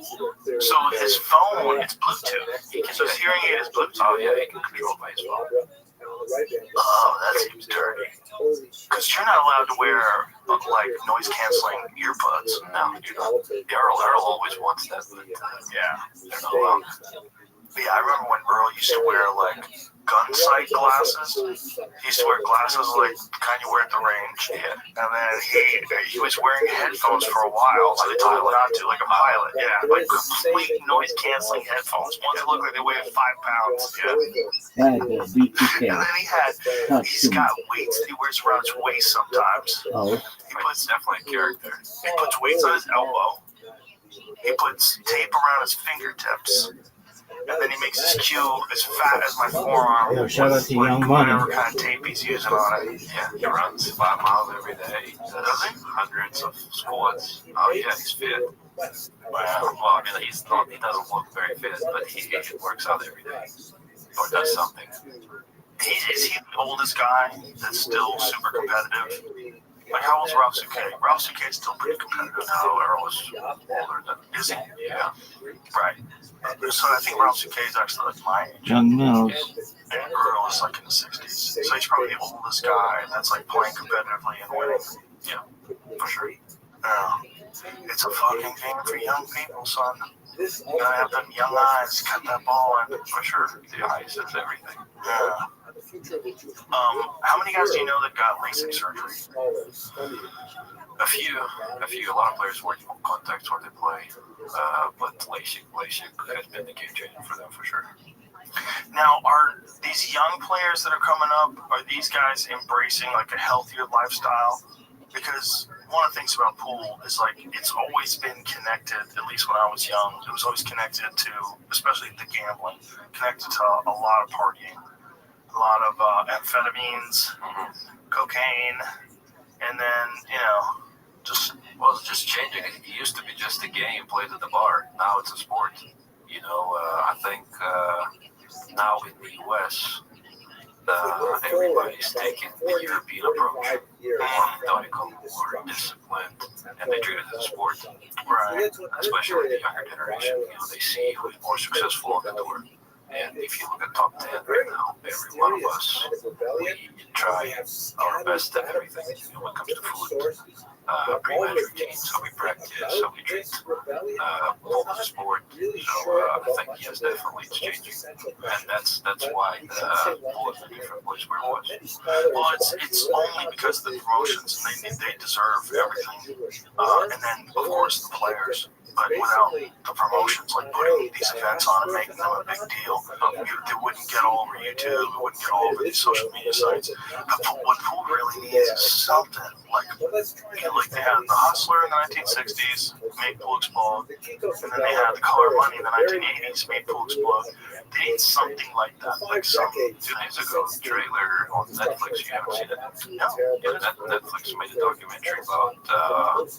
so his phone, it's Bluetooth. So his hearing aid is Bluetooth. Oh, yeah, he can control it by his phone. Oh, that seems dirty. Because you're not allowed to wear, like, noise-canceling earbuds. No, you're not. Earl always wants that, but Yeah. they're not allowed. Yeah, I remember when Earl used to wear, like, gun sight glasses. He used to wear glasses like the kind you wear at the range. Yeah. And then he was wearing headphones for a while, so they told him not to, like a pilot. Yeah, like complete noise canceling headphones. Ones that look like they weigh 5 pounds. Yeah. And the And BTK. then he's got weights that he wears around his waist sometimes. Oh, He puts Definitely a character. he puts weights on his elbow. He puts tape around his fingertips. And then he makes his cue as fat as my forearm. Yo, shout out to Young Money. Whatever kind of tape he's using on it. Yeah, he runs 5 miles every day. Does he? Hundreds of squats. Oh yeah, he's fit. Wow. Well, I mean, he doesn't look very fit, but he works out every day or does something. Is he the oldest guy that's still super competitive? Like, how old's Ralph Suke? Ralph Suke's still pretty competitive. No, Earl is older than. Is he? Yeah. Right. So I think Ralph Suke is actually like my age. Young Mills. And Earl is like in the 60s. So he's probably the oldest guy that's like playing competitively and winning. Yeah, for sure. It's a fucking game for young people, son. You gotta have them young eyes, cut that ball in. For sure. The eyes is everything. Yeah. How many guys do you know that got LASIK surgery? A few. A lot of players wear contacts when they play, but LASIK has been the game changer for them for sure. Now, are these young players that are coming up, are these guys embracing like a healthier lifestyle? Because one of the things about pool is like it's always been connected, at least when I was young, it was always connected to, especially the gambling, connected to a lot of partying, a lot of amphetamines, cocaine, and then, just changing. It used to be just a game played at the bar. Now it's a sport. I think now in the U.S., everybody's taking the European approach, more methodical, more disciplined, and they treat it as a sport. right. Especially the younger generation, they see who's more successful on the tour. And if you look at top 10 right now, every one of us, we try our best at everything when it comes to food. Pre-match routines, how we practice, how we treat the sport. So I think yes, definitely it's changing, and that's why the pool is a different place where it was. Well, it's only because of the promotions, and they deserve everything. And then, of course, the players. But without the promotions, like putting these events on and making them a big deal, they wouldn't get all over YouTube, it wouldn't get all over these social media sites. What pool really needs is something like they had the Hustler in the 1960s, made pool explode, and then they had the Color Money in the 1980s, made pool explode. They need something like that, like some 2 days ago, trailer on Netflix. You haven't seen it? No. Yeah, Netflix made a documentary about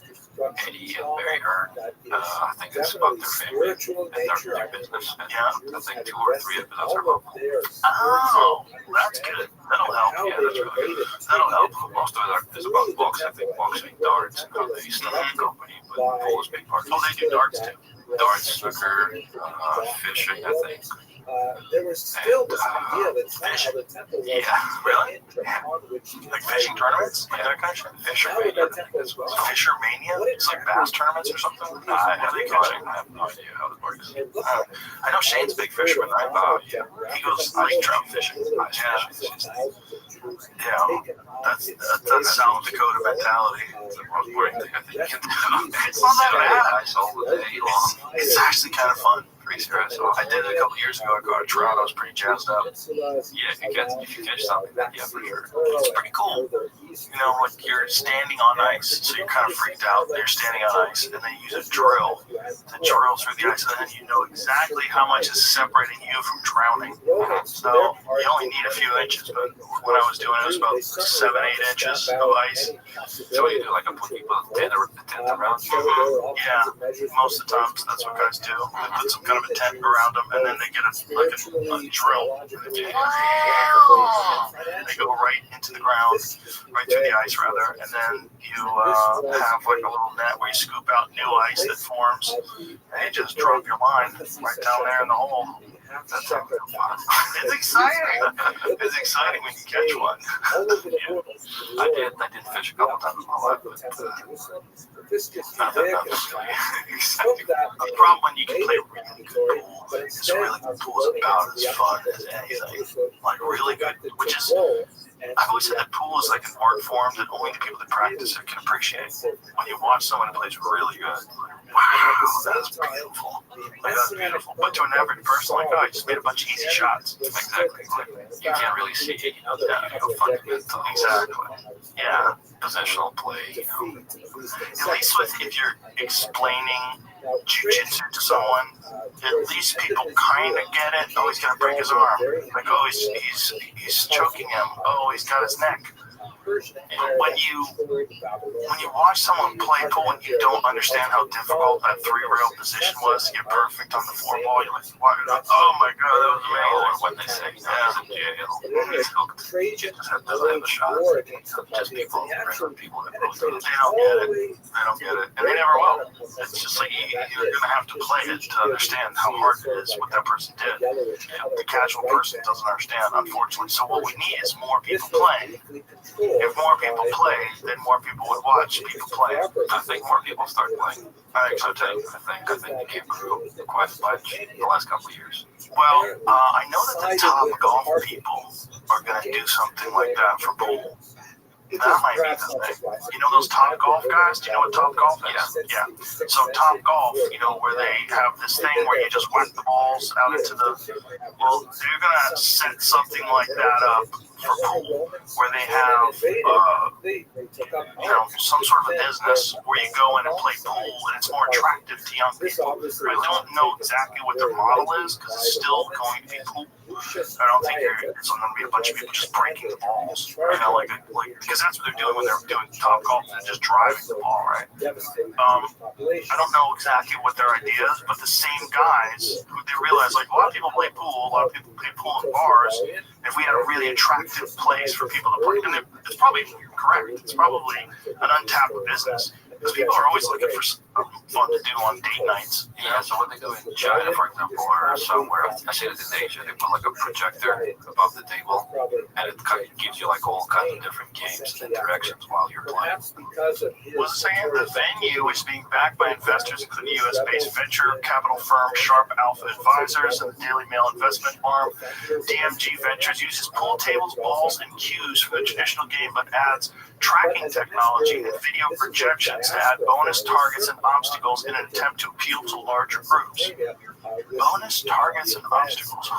Eddie and Barry Hearn. I think it's about their family and their business. And Yeah. I think 2 or 3 episodes are about pool. Oh, that's good. That'll help. Yeah, that's really good. That'll help. Most of it is about boxing. I think boxing, darts, and how they started the company. But pool is a big part. Oh, they do darts too. Darts, snooker, fishing, I think. There was still this idea that somehow the temple was Yeah, really? Like fishing tournaments? Like that kind of shit? Fisher Mania, I think that's what it's called. Fisher Mania? It's like bass tournaments or something? I have no idea how it works. I know Shane's a big fisherman, right? He goes like trout fishing. Yeah, that's South Dakota mentality. It's the most boring thing I think you can do. It's not that bad. Ice all the day long. It's actually kind of fun. Pretty stressful. I did it a couple years ago. I caught a trout. I was pretty jazzed up. Yeah, if you catch something, then yeah, for sure. It's pretty cool. Like you're standing on ice, so you're kind of freaked out. You're standing on ice, and then you use a drill to drill through the ice, and then you know exactly how much is separating you from drowning. So you only need a few inches, but when I was doing it, it was about 7-8 inches of ice. So you do like a people tent around you. Yeah, most of the times that's what guys do. They put some kind of a tent around them, and then they get a drill. They go right into the ground, right through the ice rather, and then you have like a little net where you scoop out new ice that forms, and you just drop your line right down there in the hole. That sounds real fun. It's exciting. It's exciting when you catch one. I did fish a couple times in my life, but nothing exciting. The problem when you can play really good pool is really good pool is about as fun as anything. Like really good, which is, I've always said that pool is like an art form that only the people that practice it can appreciate. When you watch someone who plays really good, wow, that's beautiful. Like, that's beautiful. But to an average person, like, oh, you just made a bunch of easy shots. Exactly. You can't really see, the fundamental. Exactly. Yeah. Positional play, At least if you're explaining jiu-jitsu to someone, at least people kind of get it. Oh, he's gonna break his arm. Like, oh, he's choking him. Oh, he's got his neck. When you watch someone play pool and you don't understand how difficult that 3-rail position was to get perfect on the 4-ball, you're like, oh my god, that was amazing. Or when they say, he's in jail, he just have the shots. Just people that really do it. They don't get it. And they never will. It's just like you're going to have to play it to understand how hard it is what that person did. The casual person doesn't understand, unfortunately. So what we need is more people playing. If more people play, then more people would watch people play. I think more people start playing. I think so too. I think the game grew quite a bunch in the last couple of years. Well, I know that the top golf people are going to do something like that for pool. That might be the thing. You know those Top Golf guys? Do you know what Top Golf is? Yeah. So Top Golf, where they have this thing where you just whack the balls out into the... Well, they're going to set something like that up for pool, where they have, some sort of a business where you go in and play pool, and it's more attractive to young people. I don't know exactly what their model is, because it's still going to be pool. I don't think it's going to be a bunch of people just breaking the balls, because that's what they're doing when they're doing Top Golf, they're just driving the ball, right? I don't know exactly what their idea is, but the same guys who they realize, like, a lot of people play pool, a lot of people play pool in bars. If we had a really attractive place for people to play, and it's probably correct, it's probably an untapped business. Because people are always looking for something fun to do on date nights. Yeah, so what they do in China, for example, or somewhere, I see it in Asia, they put like a projector above the table, and it kind of gives you like all kinds of different games and interactions while you're playing. Was saying the venue is being backed by investors, including U.S.-based venture capital firm Sharp Alpha Advisors and the Daily Mail investment arm. DMG Ventures uses pool tables, balls, and cues for the traditional game, but adds tracking technology and video projections to add bonus targets and obstacles in an attempt to appeal to larger groups. Bonus targets and obstacles,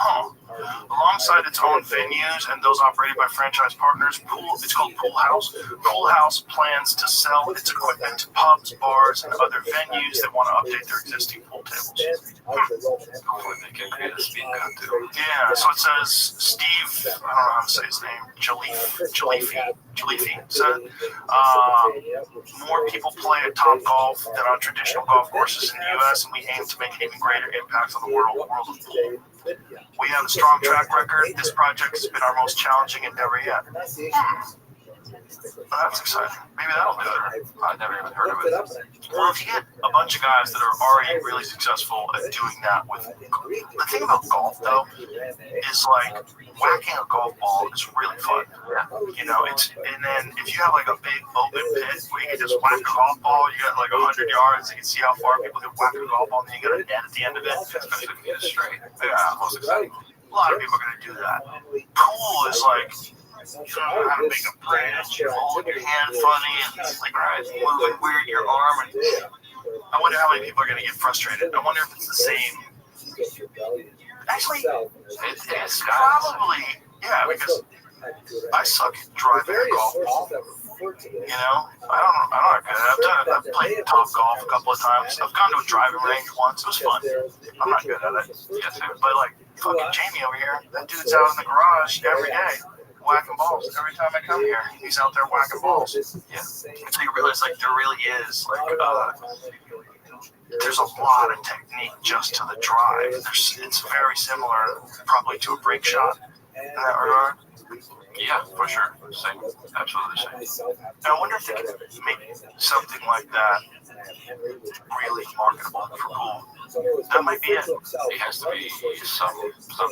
Alongside its own venues and those operated by franchise partners, it's called Pool House. Pool House plans to sell its equipment to pubs, bars, and other venues that want to update their existing pool tables. Hopefully they can create a speed gun too. Yeah, so it says Steve, I don't know how to say his name, Jalifi said, more people play at Top Golf than on traditional golf courses in the U.S., and we aim to make an even greater impact on the world of pool. We have a strong track record. This project has been our most challenging endeavor yet. Well, that's exciting. Maybe that'll do it. I've never even heard of it. Well, if you get a bunch of guys that are already really successful at doing that with... The thing about golf, though, is like whacking a golf ball is really fun. And then if you have like a big open pit where you can just whack a golf ball, you got like 100 yards, you can see how far people can whack a golf ball, and then you got a net at the end of it. Especially if you get it straight. Yeah, most exciting. A lot of people are going to do that. Pool is like... You don't know how to make a bridge, you're holding your hand funny, and like moving weird your arm. And I wonder how many people are going to get frustrated. I wonder if it's the same. Actually, it's probably, because I suck at driving a golf ball. I've played Top Golf a couple of times. I've gone to a driving range once. It was fun. I'm not good at it. But like fucking Jamie over here, that dude's out in the garage every day. Whacking balls. Every time I come here, he's out there whacking balls. Yeah. So you realize, like, there really is, like, there's a lot of technique just to the drive. It's very similar, probably, to a break shot in that regard. Yeah, for sure. Same. Absolutely same. And I wonder if they could make something like that really marketable for pool. That might be it. It has to be some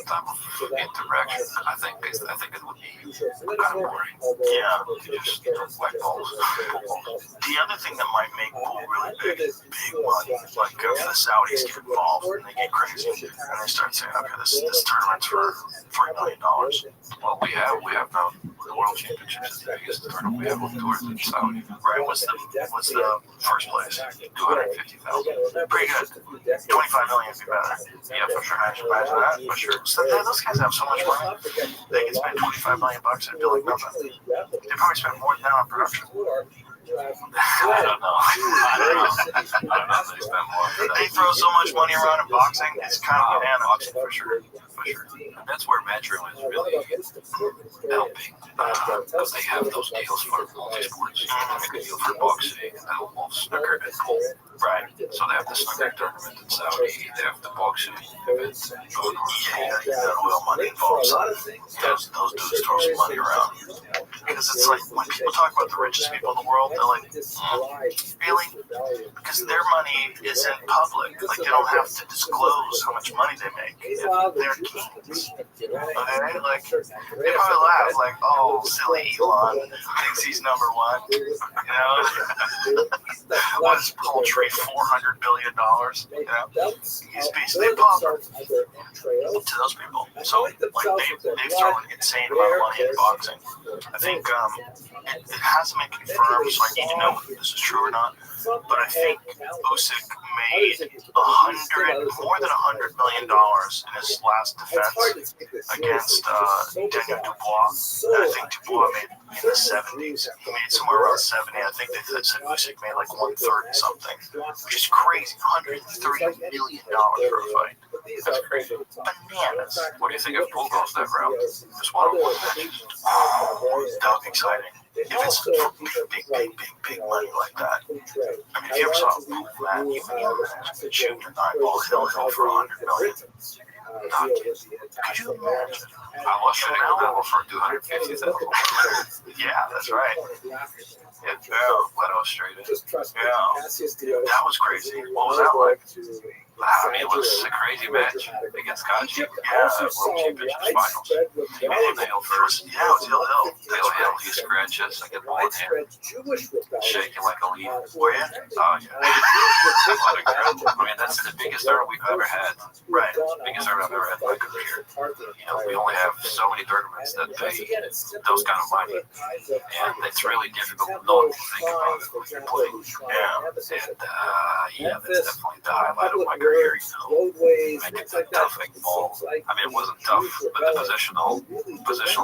type of interaction. I think it would be kind of boring. Yeah. You just whack balls, pool balls. The other thing that might make pool really big money, like if the Saudis get involved and they get crazy and they start saying, okay, this tournament's for $3 million. Well, we have now the World Championships is the biggest tournament we have on tour in Saudi. Right? What's the first place? 250,000. Pretty good. 25 million would be better. Yeah, for sure. Imagine that. For sure. So those guys have so much money. They can spend $25 million and feel like nothing. They probably spend more than that on production. I don't know. I don't know if they spend more. They throw so much money around in boxing. It's kind of bananas. For sure. And that's where Metro is really helping, because they have those deals for multi-sports. They make a deal for boxing, and they'll involve snooker and pool. Right. So they have the snooker tournament in Saudi, they have the boxing events going on. Yeah, that oil money involves those dudes throw some money around. Because it's like, when people talk about the richest people in the world, they're like, really? Because their money is in public. Like, they don't have to disclose how much money they make. They're kings. Okay? Like, they probably laugh, like, oh, silly Elon thinks he's number one. You know? What's paltry $400 billion? You know? He's basically a pauper to those people. So, like, they've thrown an insane amount of money in boxing. I think it hasn't been confirmed, so I need to know if this is true or not. But I think Usyk made more than $100 million in his last defense against Daniel Dubois. And I think Dubois made in the 70s. He made somewhere around 70. I think they said Usyk made like 130 something, which is crazy. $130 million for a fight. That's crazy. Bananas. What do you think if pool goes that route? Just one-on-one matches. That would be exciting. If it's big money like that. I mean, if you ever saw a pool match, even Junior 9-ball Hill for $100 million. Could you imagine? I was shooting a level for $250,000. Yeah, that's right. Yeah, let us straight in. Yeah, that was crazy. What was that like? I mean, it was a crazy match against Kaji. Yeah, World Championships finals. He made a nail first. Yeah, it was Hill. Tail Hill, he scratches. I get one hand. Shaking like a leaf. Were you? Oh, yeah. What a crowd. I mean, that's the biggest tournament we've ever had. Right. Biggest tournament I've ever had in my career. You know, we only have so many tournaments that pay those kind of money. And it's really difficult not to think about it when you're playing. Yeah. And, yeah, that's definitely the highlight of my career. You know, making the tough ball. I mean, it wasn't tough, but the positional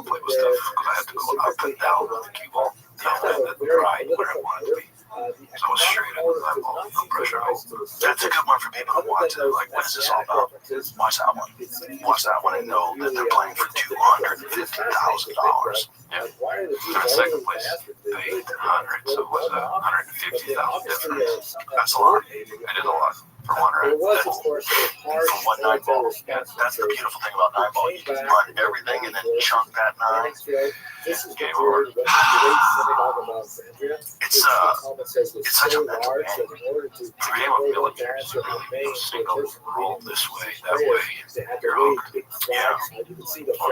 play was tough because I had to go up and down with the cue ball, and then right where I wanted to be. So I was straight into that ball, no pressure at all. That's a good one for people who want to, like, what is this all about? Watch that one. Watch that one and know that they're playing for $250,000. Yeah. They're in second place, paid 100, so it was $150,000 difference. That's a lot. It is a lot. For one round. For one 9-ball. Yeah, that's the beautiful thing about 9-ball. You can run everything and then chunk that 9. Game over. It's such a mental game. The game of militaries is really single roll this way, that way. You're hooked. Yeah. Or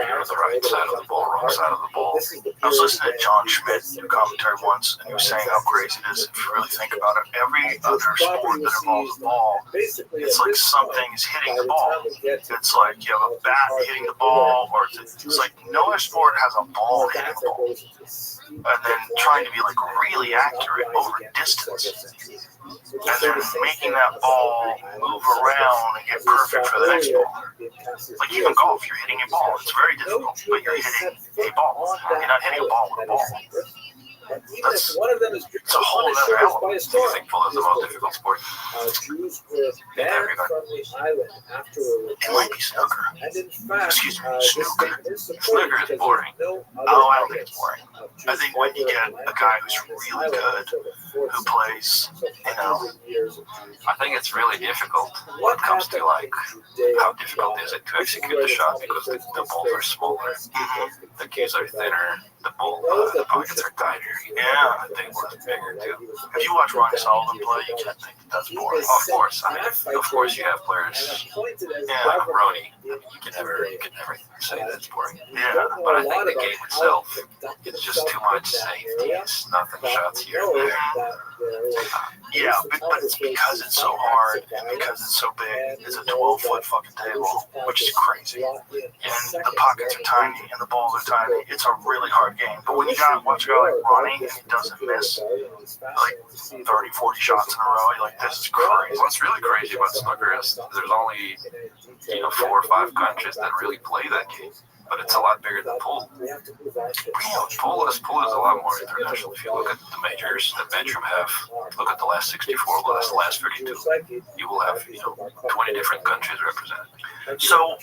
you're on the right side of the ball, wrong side of the ball. I was listening to John Schmidt do commentary once, and he was saying how crazy it is if you really think about it. Every other sport that involves the ball, it's like something is hitting the ball. It's like you have a bat hitting the ball, or it's like no other sport has a ball hitting the ball. And then trying to be like really accurate over distance. And then making that ball move around and get perfect for the next ball. Like even golf, you're hitting a ball. It's very difficult, but you're hitting a ball. You're not hitting a ball with a ball. It's a whole other element. Do you think pool is the most difficult sport? It might be snooker. Excuse me, snooker. Snooker is boring. Oh, I don't think it's boring. I think when you get a guy who's really good, who plays, you know. I think it's really difficult when it comes to like how difficult is it to execute the shot because the balls are smaller. The cues are thinner, the pockets are tighter. Yeah. The table is bigger too. If you watch Ronnie Sullivan play, you can't think that's boring. Oh, of course. I mean, of course you have players like Ronnie. I mean, you can never say that's boring. Yeah. But I think the game itself, it's just too much safeties, nothing shots here and there. Yeah, but it's because it's so hard and because it's so big. It's a 12-foot fucking table, which is crazy. And the pockets are tiny and the balls are tiny. It's a really hard game. But when you watch a guy like Ronnie and he doesn't miss like 30, 40 shots in a row, you're like, this is crazy. What's really crazy about snooker is there's only 4 or 5 countries that really play that game. But it's a lot bigger than pool. Pool is a lot more international. If you look at the majors that Ventrum have, look at the last 64, the last 32. You will have 20 different countries represented. So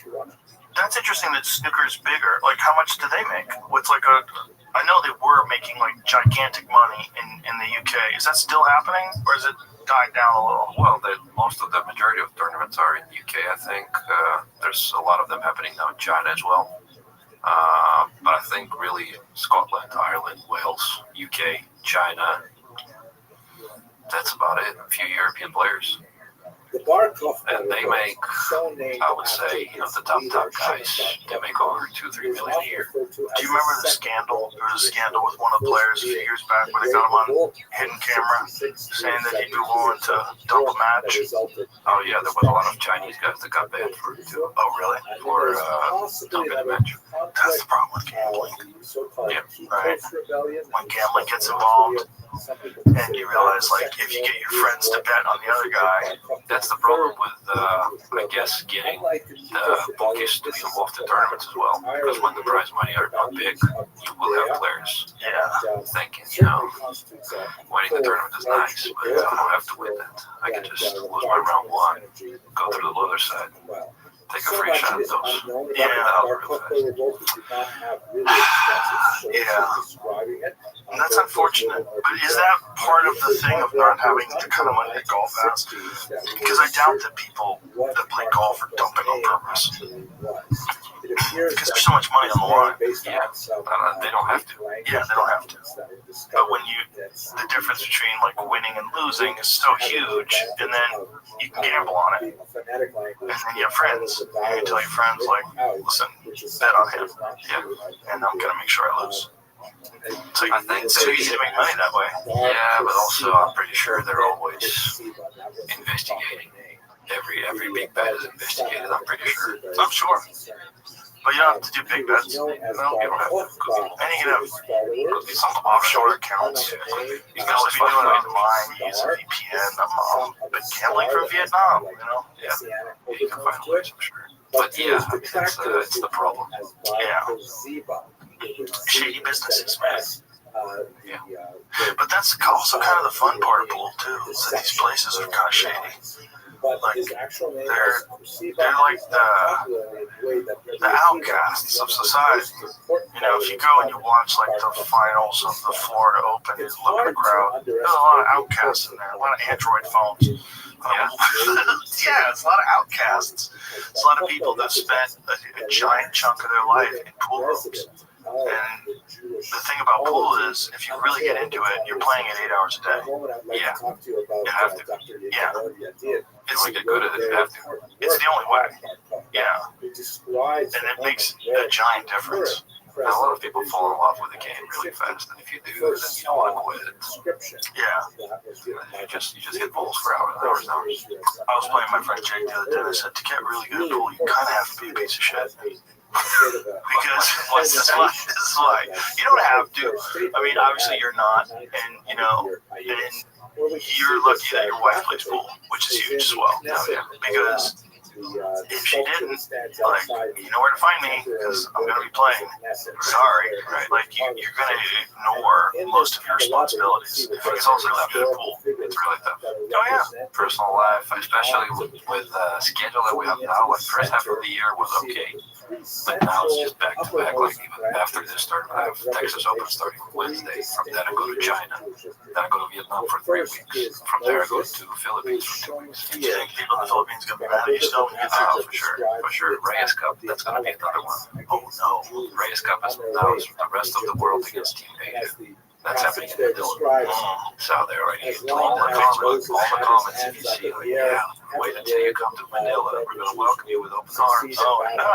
that's interesting that snooker is bigger. Like, how much do they make? What's like I know they were making like gigantic money in the UK. Is that still happening, or is it died down a little? Well, most of the majority of tournaments are in the UK, I think. There's a lot of them happening now in China as well. But I think really Scotland, Ireland, Wales, UK, China, that's about it. A few European players. And they make, I would say, the top guys, they make over 2-3 million a year. Do you remember the scandal? There was a scandal with one of the players a few years back where they got him on hidden camera saying that he'd be willing to dump a match. Oh yeah, there was a lot of Chinese guys that got banned for it too. Oh really? For dumping a match. That's the problem with gambling. Yeah. Right. When gambling gets involved, and you realize, like, if you get your friends to bet on the other guy, that's the problem with, I guess, getting the bookies to be involved in tournaments as well. Because when the prize money are not big, you will have players thinking, winning the tournament is nice, but I don't have to win that. I can just lose my round 1, go through the other side, take a free shot at those. And that's unfortunate. But is that part of the thing of not having the kind of money that golf has? Because I doubt that people that play golf are dumping on purpose. Because there's so much money on the line. Yeah, they don't have to. Yeah, they don't have to. But when the difference between like winning and losing is so huge, and then you can gamble on it, and then you have friends, and you tell your friends like, listen, bet on him, and I'm gonna make sure I lose. So I think it's so easy to make money that way. Yeah, but also I'm pretty sure they're always investigating. Every big bet is investigated, I'm pretty sure. I'm sure. But you don't have to do big bets. No, you don't have to. And you can have some offshore accounts. You can always find it online, use a VPN. I've been gambling from Vietnam, Yeah, you can find ways, I'm sure. But yeah, it's the problem. Yeah. Shady businesses, man. Yeah. But that's also kind of the fun part of pool, too, is that these places are kind of shady. Like, they're like the outcasts of society. If you go and you watch like the finals of the Florida Open and look at the crowd, there's a lot of outcasts in there, a lot of Android phones. Yeah, it's a lot of outcasts. It's a lot of people that spent a giant chunk of their life in pool rooms. And the thing about pool is, if you really get into it, you're playing it 8 hours a day. Yeah, you have to. Yeah. It's to get good at it, you have to. It's the only way. Yeah. And it makes a giant difference. Now, a lot of people fall in love with the game really fast, and if you do, then you don't want to quit. Yeah. You just hit balls for hours and hours. I was playing my friend Jake the other day, and I said, to get really good at pool, you kind of have to be a piece of shit. Because this is why you don't have to. I mean, obviously you're not, and and you're lucky that your wife plays pool, which is huge as well. Because if she didn't, like, you know where to find me, because I'm gonna be playing. Sorry, right? Like you're gonna ignore most of your responsibilities. It's also tough to pool. It's really tough. Oh yeah. Personal life, especially with the schedule that we have now. Like first half of the year was okay. But now it's just back to back. Like even after this tournament, I have Texas Open starting Wednesday. From then I go to China. Then I go to Vietnam for 3 weeks. From there I go to Philippines for 2 weeks. Do you think people in the Philippines gonna be mad at you still? For sure. For sure. Reyes Cup, that's gonna be another one. Oh no. Reyes Cup is now is the rest of the world against Team Asia. That's happening in the middle. So they're already all the comments if you see like, yeah, wait until you come to Manila. We're gonna welcome you with open arms. Oh no.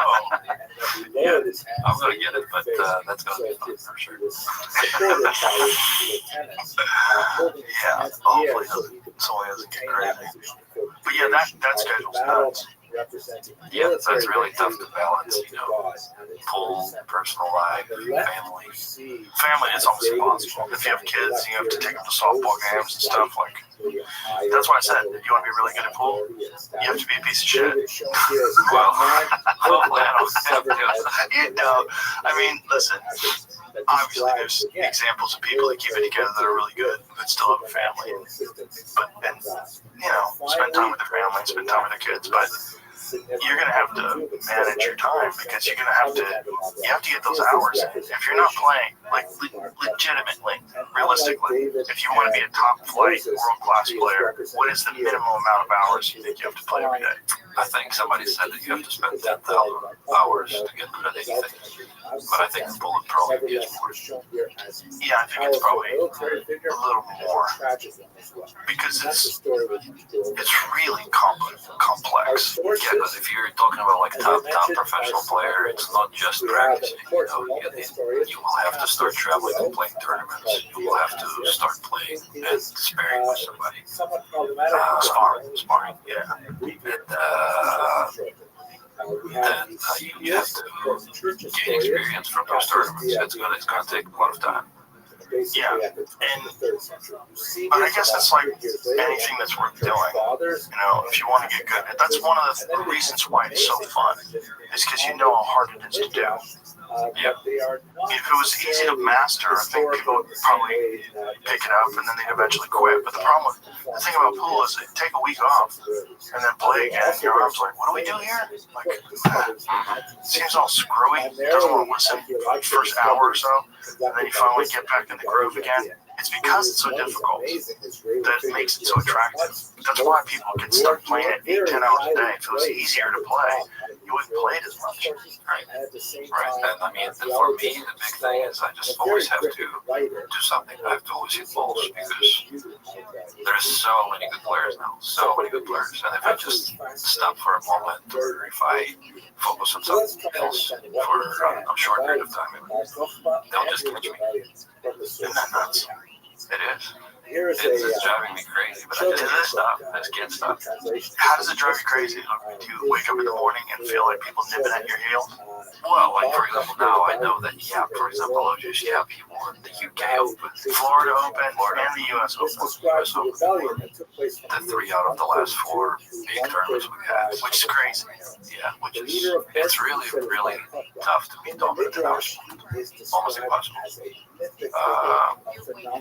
Yeah, I'm gonna get it, but that's gonna be fun for sure. Yeah, hopefully someone doesn't get crazy. But yeah, that schedule's nuts. Yeah, that's really tough to balance, you know, pull, personal life, family. Family is almost impossible. If you have kids, you have to take them to softball games and stuff. Like, that's why I said, if you want to be really good at pool, you have to be a piece of shit. Well, hopefully I don't have to. You know, I mean, listen, obviously there's examples of people that keep it together that are really good, but still have a family. But, and, you know, spend time with their family, spend time with their kids, but you're going to have to manage your time because you have to get those hours in. If you're not playing, like legitimately, realistically, if you want to be a top flight, world-class player, what is the minimum amount of hours you think you have to play every day? I think somebody said that you have to spend 10,000 hours to get good at anything. But I think the bullet probably is more. Yeah, I think it's probably a little more because it's really complex. Yeah, because if you're talking about like top professional player, it's not just practicing. You know, you will have to start traveling and playing tournaments. You will have to start playing and sparring with somebody. Sparring, yeah. And then you have to gain experience from those tournaments. It's gonna take a lot of time. Yeah, and but I guess that's like anything that's worth doing. You know, if you want to get good, that's one of the reasons why it's so fun. Is because you know how hard it is to do. Yeah. If it was easy to master, I think people would probably pick it up and then they'd eventually quit. But the thing about pool is they take a week off and then play again. And your arm's like, what do we do here? Like, it seems all screwy. Doesn't want to listen for the first hour or so. And then you finally get back in the groove again. It's because it's so difficult that it makes it so attractive. That's why people can start playing it 8-10 hours a day. If it was easier to play, you wouldn't play it as much. Right. And I mean, for me, the big thing is I just always have to do something. I have to always hit balls because there's so many good players now. So many good players. And if I just stop for a moment or if I focus on something else for a short period of time, they'll just catch me. Isn't that nuts? It is. It's driving me crazy, but I just stop. I just can't stop. How does it drive you crazy? Do you wake up in the morning and feel like people nipping at your heels? Well, like for example, now I know that, for example, I'll just people in the UK Open, Florida Open, and the US Open. The 3 out of the last 4 big tournaments we've had. Which is crazy. Yeah, it's really, really tough to be dominant in our sport. Almost impossible.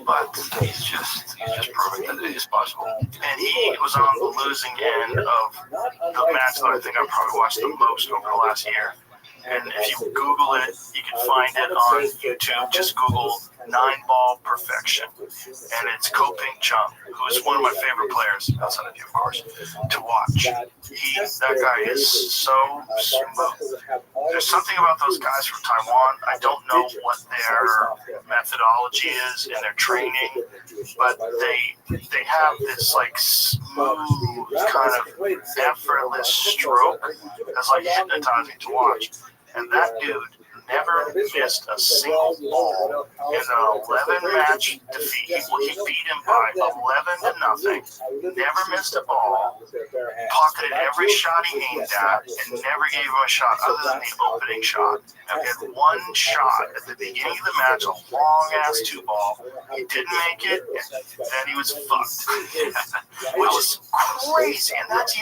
But he's just proving that it is possible. And he was on the losing end of the match that I think I probably watched the most over the last year. And if you Google it, you can find it on YouTube. Just Google 9-ball perfection. And it's Ko Ping Chung, who is one of my favorite players, outside of you, of course, to watch. That guy is so smooth. There's something about those guys from Taiwan. I don't know what their methodology is in their training, but they have this like smooth, kind of effortless stroke that's like hypnotizing to watch. And that dude never missed a single ball in an 11-match defeat. He beat him by 11-0. Never missed a ball. Pocketed every shot he aimed at, and never gave him a shot other than the opening shot. And he had one shot at the beginning of the match, a long-ass 2-ball. He didn't make it, and then he was fucked. Which is crazy. And that's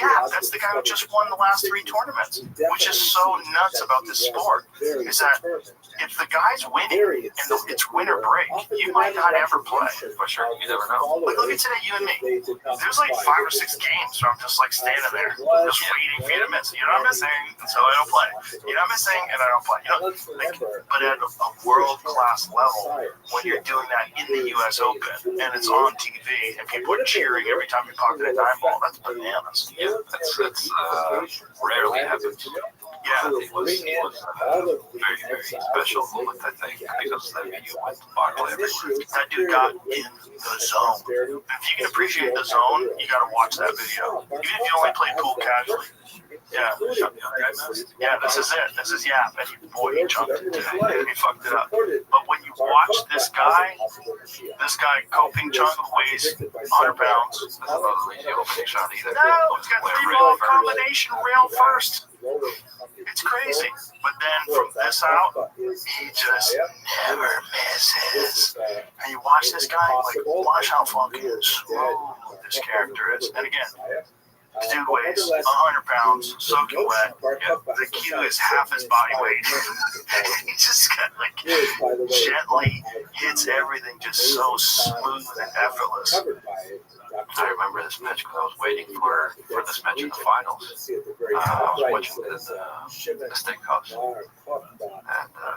the guy who just won the last 3 tournaments. Which is so nuts about this sport, is that that if the guy's winning and it's win or break, you might not ever play. For sure, you never know. Like, look at today, you and me. There's like 5 or 6 games where I'm just like standing there, just waiting for you to miss. You're not missing, and so I don't play. You're not missing, and I don't play. You know, like, but at a world-class level, when you're doing that in the U.S. Open and it's on TV and people are cheering every time you pocket a 9-ball, that's bananas. Yeah, that's rarely happens. Yeah, It was a very, very special moment, I think, because that video went viral everywhere. that dude got in the zone. If you can appreciate the zone, you got to watch that video. Even if you only play pool casually. Yeah, this is it. This is and boy, he jumped it. He fucked it up. But when you watch this guy Ko Ping Chung weighs 100 pounds. That's another easy opening shot either. No, he's got 3-ball combination rail first. It's crazy. But then from this out, he just never misses. And you watch this guy, like, watch how fucking smooth this character is. And again, the dude weighs 100 pounds, soaking wet. The cue is half his body weight. He just got, like, gently hits everything just so smooth and effortless. I remember this match because I was waiting for this match in the finals. I was watching it in the steakhouse, and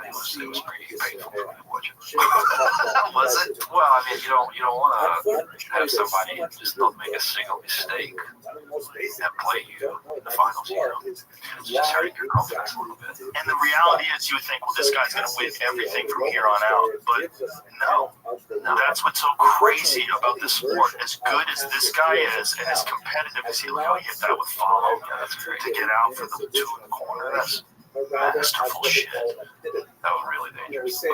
it was pretty painful for me to watch it. Was it? Well, I mean, you don't want to have somebody just not make a single mistake and play you in the finals. It's just hurting your confidence a little bit. And the reality is, you would think, well, this guy's going to win everything from here on out. But no, that's what's so crazy about this sport. As good as this guy is, and as competitive as he hit that with follow to get out for the 2 in the corner, that's masterful shit. That was really dangerous. I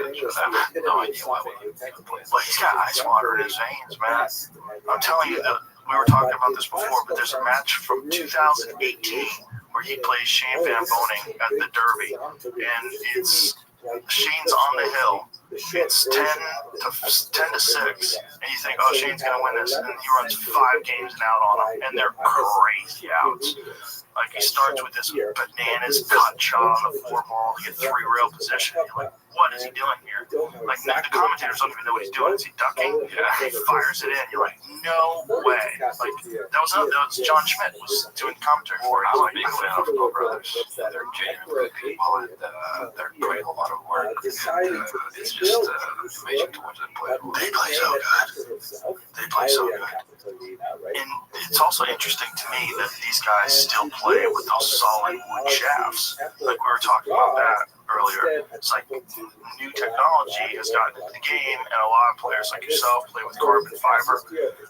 have no idea why we played. Well, he's got ice water in his veins, man. I'm telling you, we were talking about this before, but there's a match from 2018 where he plays Shane Van Boening at the Derby, and it's Shane's on the hill. It's 10 to 6, and you think, oh, Shane's gonna win this, and he runs 5 games and out on them, and they're crazy outs. Like, he starts with this bananas cut shot on the 4-ball to get 3 rail position. You're like, what is he doing here? Like, the commentators don't even know what he's doing. Is he ducking? Yeah, he fires it in. You're like, no way. Like, that was John Schmidt was doing commentary for it. I'm a big fan of Go Brothers. They're genuinely good people, and they're doing a lot of work. And it's just amazing to watch them play. They play so good. They play so good. And it's also interesting to me that these guys still play with those solid wood shafts. Like, we were talking about that earlier. It's like new technology has gotten into the game, and a lot of players like yourself play with carbon fiber.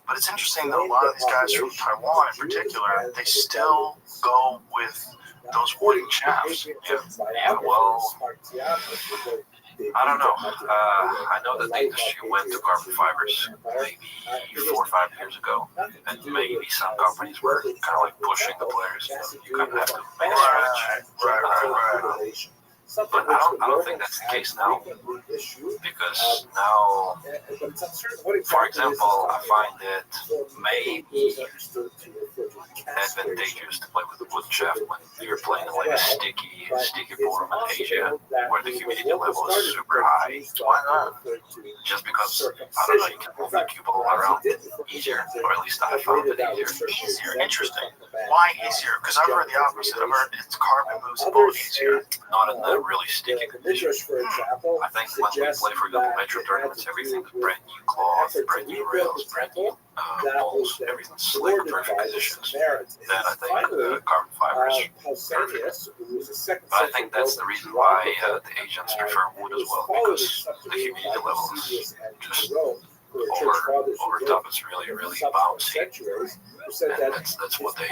But it's interesting that a lot of these guys from Taiwan in particular, they still go with those wooden shafts. Yeah, well, I don't know. I know that the industry went to carbon fibers maybe 4 or 5 years ago, and maybe some companies were kind of like pushing the players. You kind of have to make a switch. Right. But I don't think that's the case now, because now, for example, I find it maybe advantageous to play with a wood shaft when you're playing like a sticky forum in Asia, where the humidity level is super high. Why not? Just because, I don't know, you can move the cue ball around easier, or at least I found it easier. Easier, interesting. Why easier? Because I've heard the opposite. I've heard it's carbon moves the ball easier. Not in a really sticky condition. I think when we play, for example, metro tournaments, everything's brand new cloth, brand new rails, brand new balls, everything's slick, perfect conditions. Then I think the carbon fiber is perfect. But I think that's the reason why the Asians prefer wood as well, because the humidity level is just over top. It's really, really bouncy. And that's what they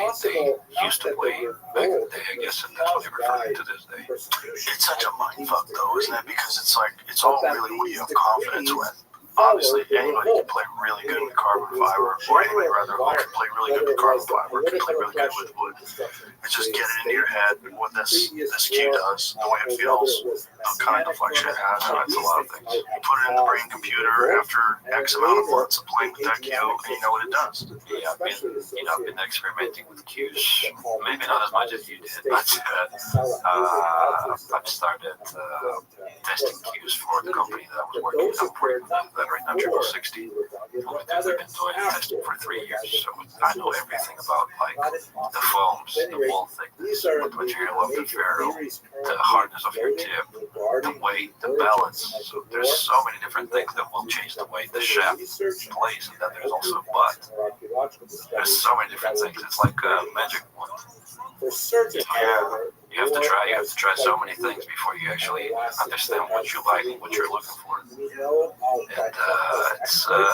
used to play back in the day, I guess, and that's what they prefer to this day. It's such a mindfuck, though, isn't it? Because it's like, it's all really what you have confidence with. obviously anybody can play really good with carbon fiber, or anybody rather who can play really good with carbon fiber, can play really good with wood. It's just get it into your head what this cue does, the way it feels, the kind of deflection it has, and it's a lot of things. You put it in the brain computer after X amount of months of playing with that cue, and you know what it does. Yeah, I've been experimenting with cues, maybe not as much as you did, but I've started testing cues for the company that I was working with that right now, 60. We've been doing testing for 3 years, so I know everything about like the foams, the wall thickness, what material of the ferrule, the hardness of your tip, the weight, the balance. So there's so many different things that will change the way the shaft plays, and then there's also butt. There's so many different things. It's like a magic wand. You have to try so many things before you actually understand what you like and what you're looking for. And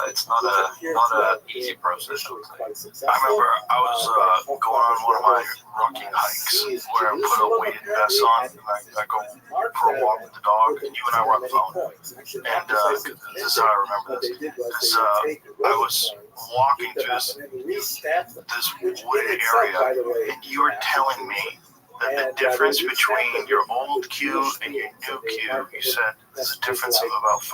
it's not a easy process. I remember I was going on one of my rocking hikes where I put a weighted vest on, and I go for a walk with the dog, and you and I were on the phone. And this is how I remember this. Because I was walking through this wooded area, and you were telling me that the difference between your old cue and your new cue, you said, is a difference of about 5%.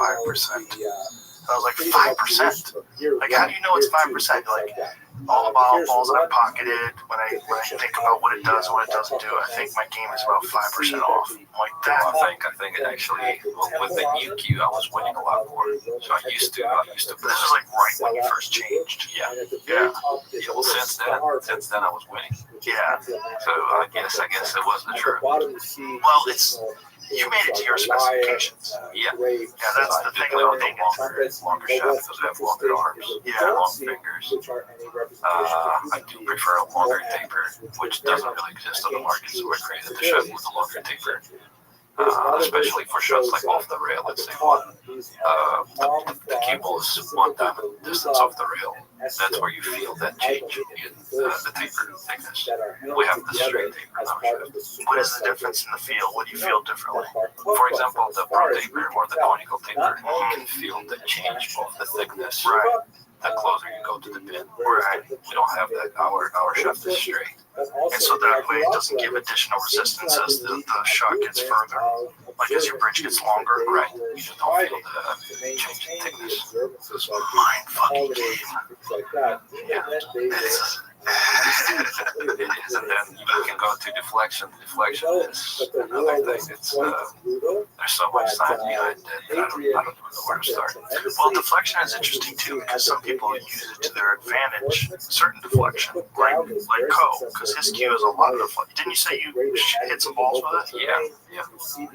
I was like, 5%? Like, how do you know it's 5%? Like, all the balls that I pocketed, when I think about what it does and what it doesn't do, I think my game is about 5% off. Like that. I think it actually, with the new cue, I was winning a lot more. So I used to. This was like right when you first changed. Yeah. Well, since then I was winning. Yeah. So I guess it wasn't true. Well, you made it to your specifications. Yeah, that's the thing about being longer shaft because I have longer arms, long fingers. I do prefer a longer taper, which doesn't really exist on the market, so I created the shaft with a longer taper. Especially for shots like off the rail, let's say the cue ball is 1 diamond distance off the rail. That's where you feel that change in the taper thickness. We have the straight taper now. What is the difference in the feel? What do you feel differently? For example, the pro taper or the conical taper, you can feel the change of the thickness. Right. The closer you go to the pin. Right. We don't have that. Our shaft is straight. And so that way it doesn't give additional resistance as the shot gets further. Like as your bridge gets longer. Right. You just don't feel the change in thickness. This mind-fucking game. Yeah. It is, and then you can go to deflection. Deflection is another thing. It's there's so much science behind it. I don't know where to start. Well, deflection is interesting too because some people use it to their advantage. Certain deflection, like Co, because his cue is a lot of deflection. Didn't you say you hit some balls with it? Yeah.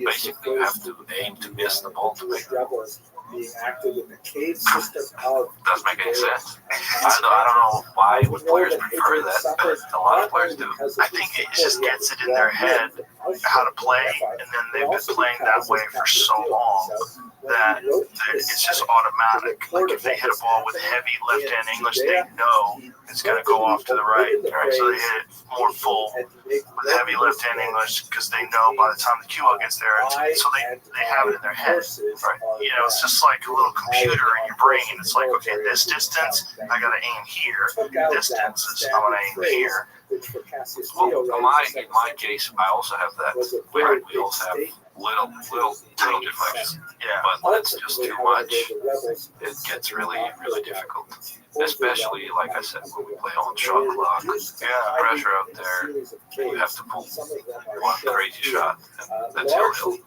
Basically, you have to aim to miss the ball to make it. Being active in the cave system of doesn't make any sense. I don't know why players prefer that, but a lot of players do. I think it just gets it in their head how to play, and then they've been playing that way for so long that it's just automatic. Like if they hit a ball with heavy left-hand English, they know it's going to go off to the right. So they hit it more full with heavy left-hand English because they know by the time the cue ball gets there, so they have it in their head. Right. You know, it's just like a little computer in your brain. It's like, okay, this distance, I got to aim here. This distance, I'm going to aim here. Well, in my case, I also have that. We also have little tiny deflection. Yeah. But that's just too much. It gets really difficult. Especially, like I said, when we play on shot clock, pressure out there, you have to pull one crazy shot, and that's how real.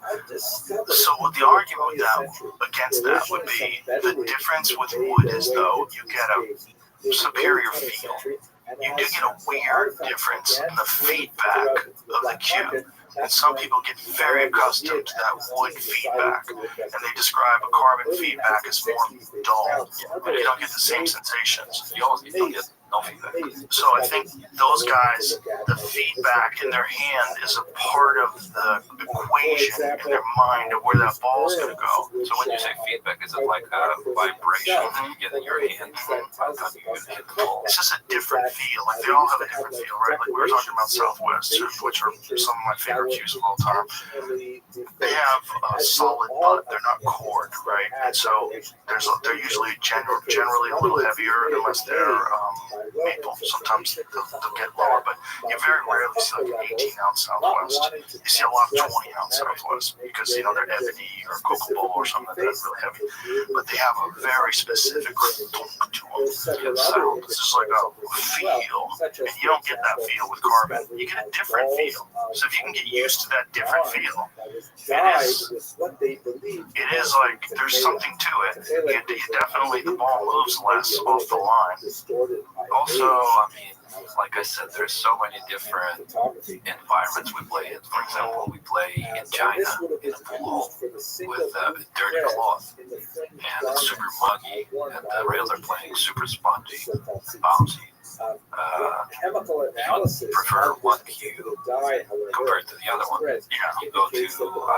So the argument with that, against that would be the difference with wood is though you get a superior feel. You do get a weird difference in the feedback of the cue. And some people get very accustomed to that wood feedback, and they describe a carbon feedback as more dull, but you don't get the same sensations. You don't get no feedback. So I think those guys, the feedback in their hand is a part of the equation in their mind of where that ball is going to go. So when you say feedback, is it like a vibration that you get in your hand by the time you hit the ball? It's just a different feel. Like they all have a different feel, right? Like we were talking about Southwest, which are some of my favorite cues of all time. they have a solid butt. They're not cord, right? And so they're usually generally a little heavier unless they're maple. Sometimes they'll get lower, but you very rarely see like an 18-ounce Southwest. You see a lot of 20-ounce Southwest because they're ebony or cocoa bowl or something like that, really heavy. But they have a very specific tongue to them. Sound. It's just like a feel, and you don't get that feel with carbon. You get a different feel. So if you can get used to that different feel, it is like there's something to it. You definitely, the ball moves less off the line. Also, I mean, like I said, there's so many different environments we play in. For example, we play in China in a pool with dirty cloth, and it's super muggy, and the rails are playing super spongy, bouncy. You prefer one cue compared to the other one. Yeah, you go to, I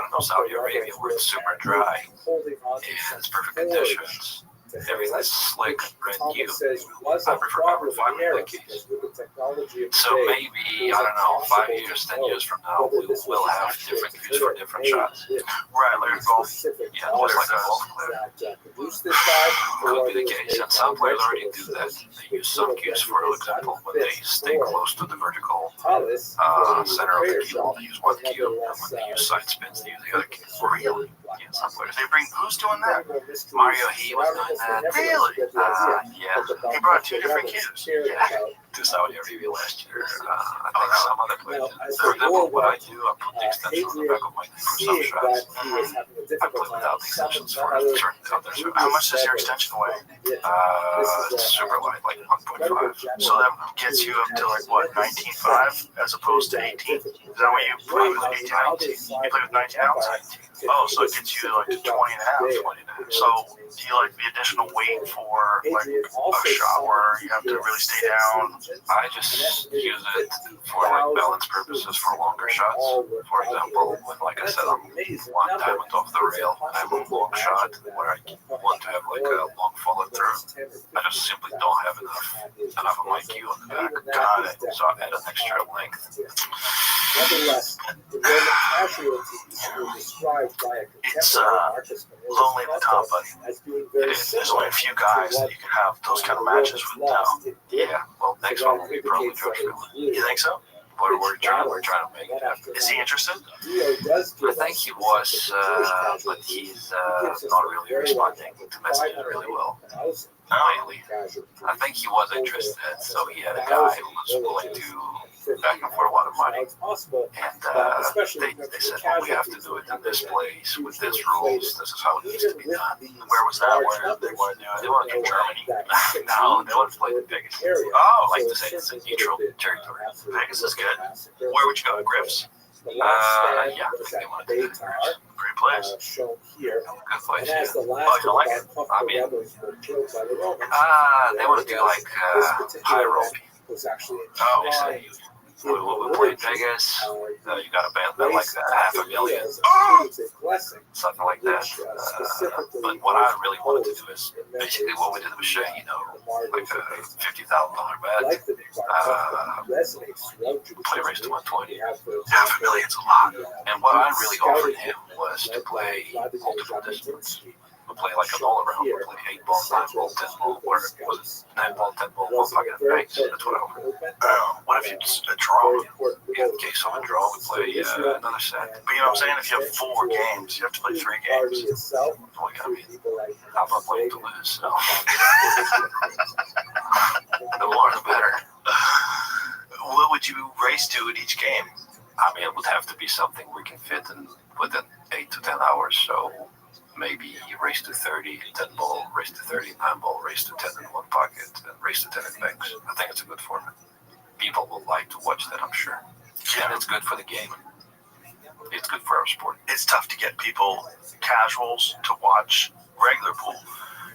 don't know, Saudi Arabia where it's super dry and it's perfect conditions. Everything's slick, brand new. I prefer number 5 in that case. So maybe, I don't know, 5 years, 10 years from now, we will have different cues for different shots. Right, like a golf. Yeah, almost like a golf player. Could be the case. And some players already do that. They use some cues, for example, when they stay close to the vertical center of the cue, they use one cue. And when they use side spins, they use the other cue. Really? Yeah, some players. Who's doing that? Mario, he was doing that. Really? Yeah. He brought 2 different cues. Yeah. To Saudi Arabia last year. I think some other players. For example, what I do, I put the extension on the back of my knee for some shots. I play without the extensions for certain others. How much does your extension weigh? It's super light, like 1.5. So that gets you up to like what, 19.5 as opposed to 18? Is that what you play with 18 ounce? You play with 19 ounce? Oh, so it gets you like to 20 and a half. So do you like the additional weight for like a shot where you have to really stay down? I just use it for like balance purposes for longer shots. For example, when, like I said, I'm one diamond off the rail, I have a long shot where I want to have like a long follow through. I just simply don't have enough of my cue on the back. Got it. So I add an extra length. Nevertheless, the Roman casualties were described by a contemporary lonely at the top, but there's only a few guys that you can have those kind of matches with now. Yeah, well, next one will be probably Josh Miller. You think so? We're trying to make it happen. Is he interested? I think he was, but he's not really responding to messages really well. Lately. I think he was interested, so he had a guy who was willing to back him for a lot of money. And they said, well, we have to do it in this place with this rules. This is how it needs to be done. Where was that? Where they want to do it? They want to do Germany. No, they want to play the Vegas. Oh, I like to say it's a neutral territory. Vegas is good. Where would you go? Griff's? Yeah, I think they want to do that. Great place. Shown here. Good place, yeah. Oh, you like it? I mean, they want to do like high ropey. Oh, Say, we played Vegas. You got a band like that, $500,000. Oh! Something like that. But what I really wanted to do is basically what we did with Shea, like a $50,000 bet. Play race to 120. $500,000 is a lot. And what I really offered him was to play multiple disciplines. We'll play like an all-around. We'll play 8 ball, 9 ball, 10 ball, or was it 9 ball, 10 ball, 1 pocket of banks. That's what I offered. What if it's a draw? In case of a draw, we play another set. But you know what I'm saying? If you have 4 games, you have to play 3 games. Well, I mean, I'm not playing to lose, so. The more the better. What would you race to at each game? I mean, it would have to be something we can fit in within 8 to 10 hours, so maybe race to 30, 10 ball, race to 30, 9 ball, race to 10 in 1 pocket, and race to 10 in banks. I think it's a good format. People will like to watch that, I'm sure. And it's good for the game. It's good for our sport. It's tough to get people, casuals, to watch regular pool.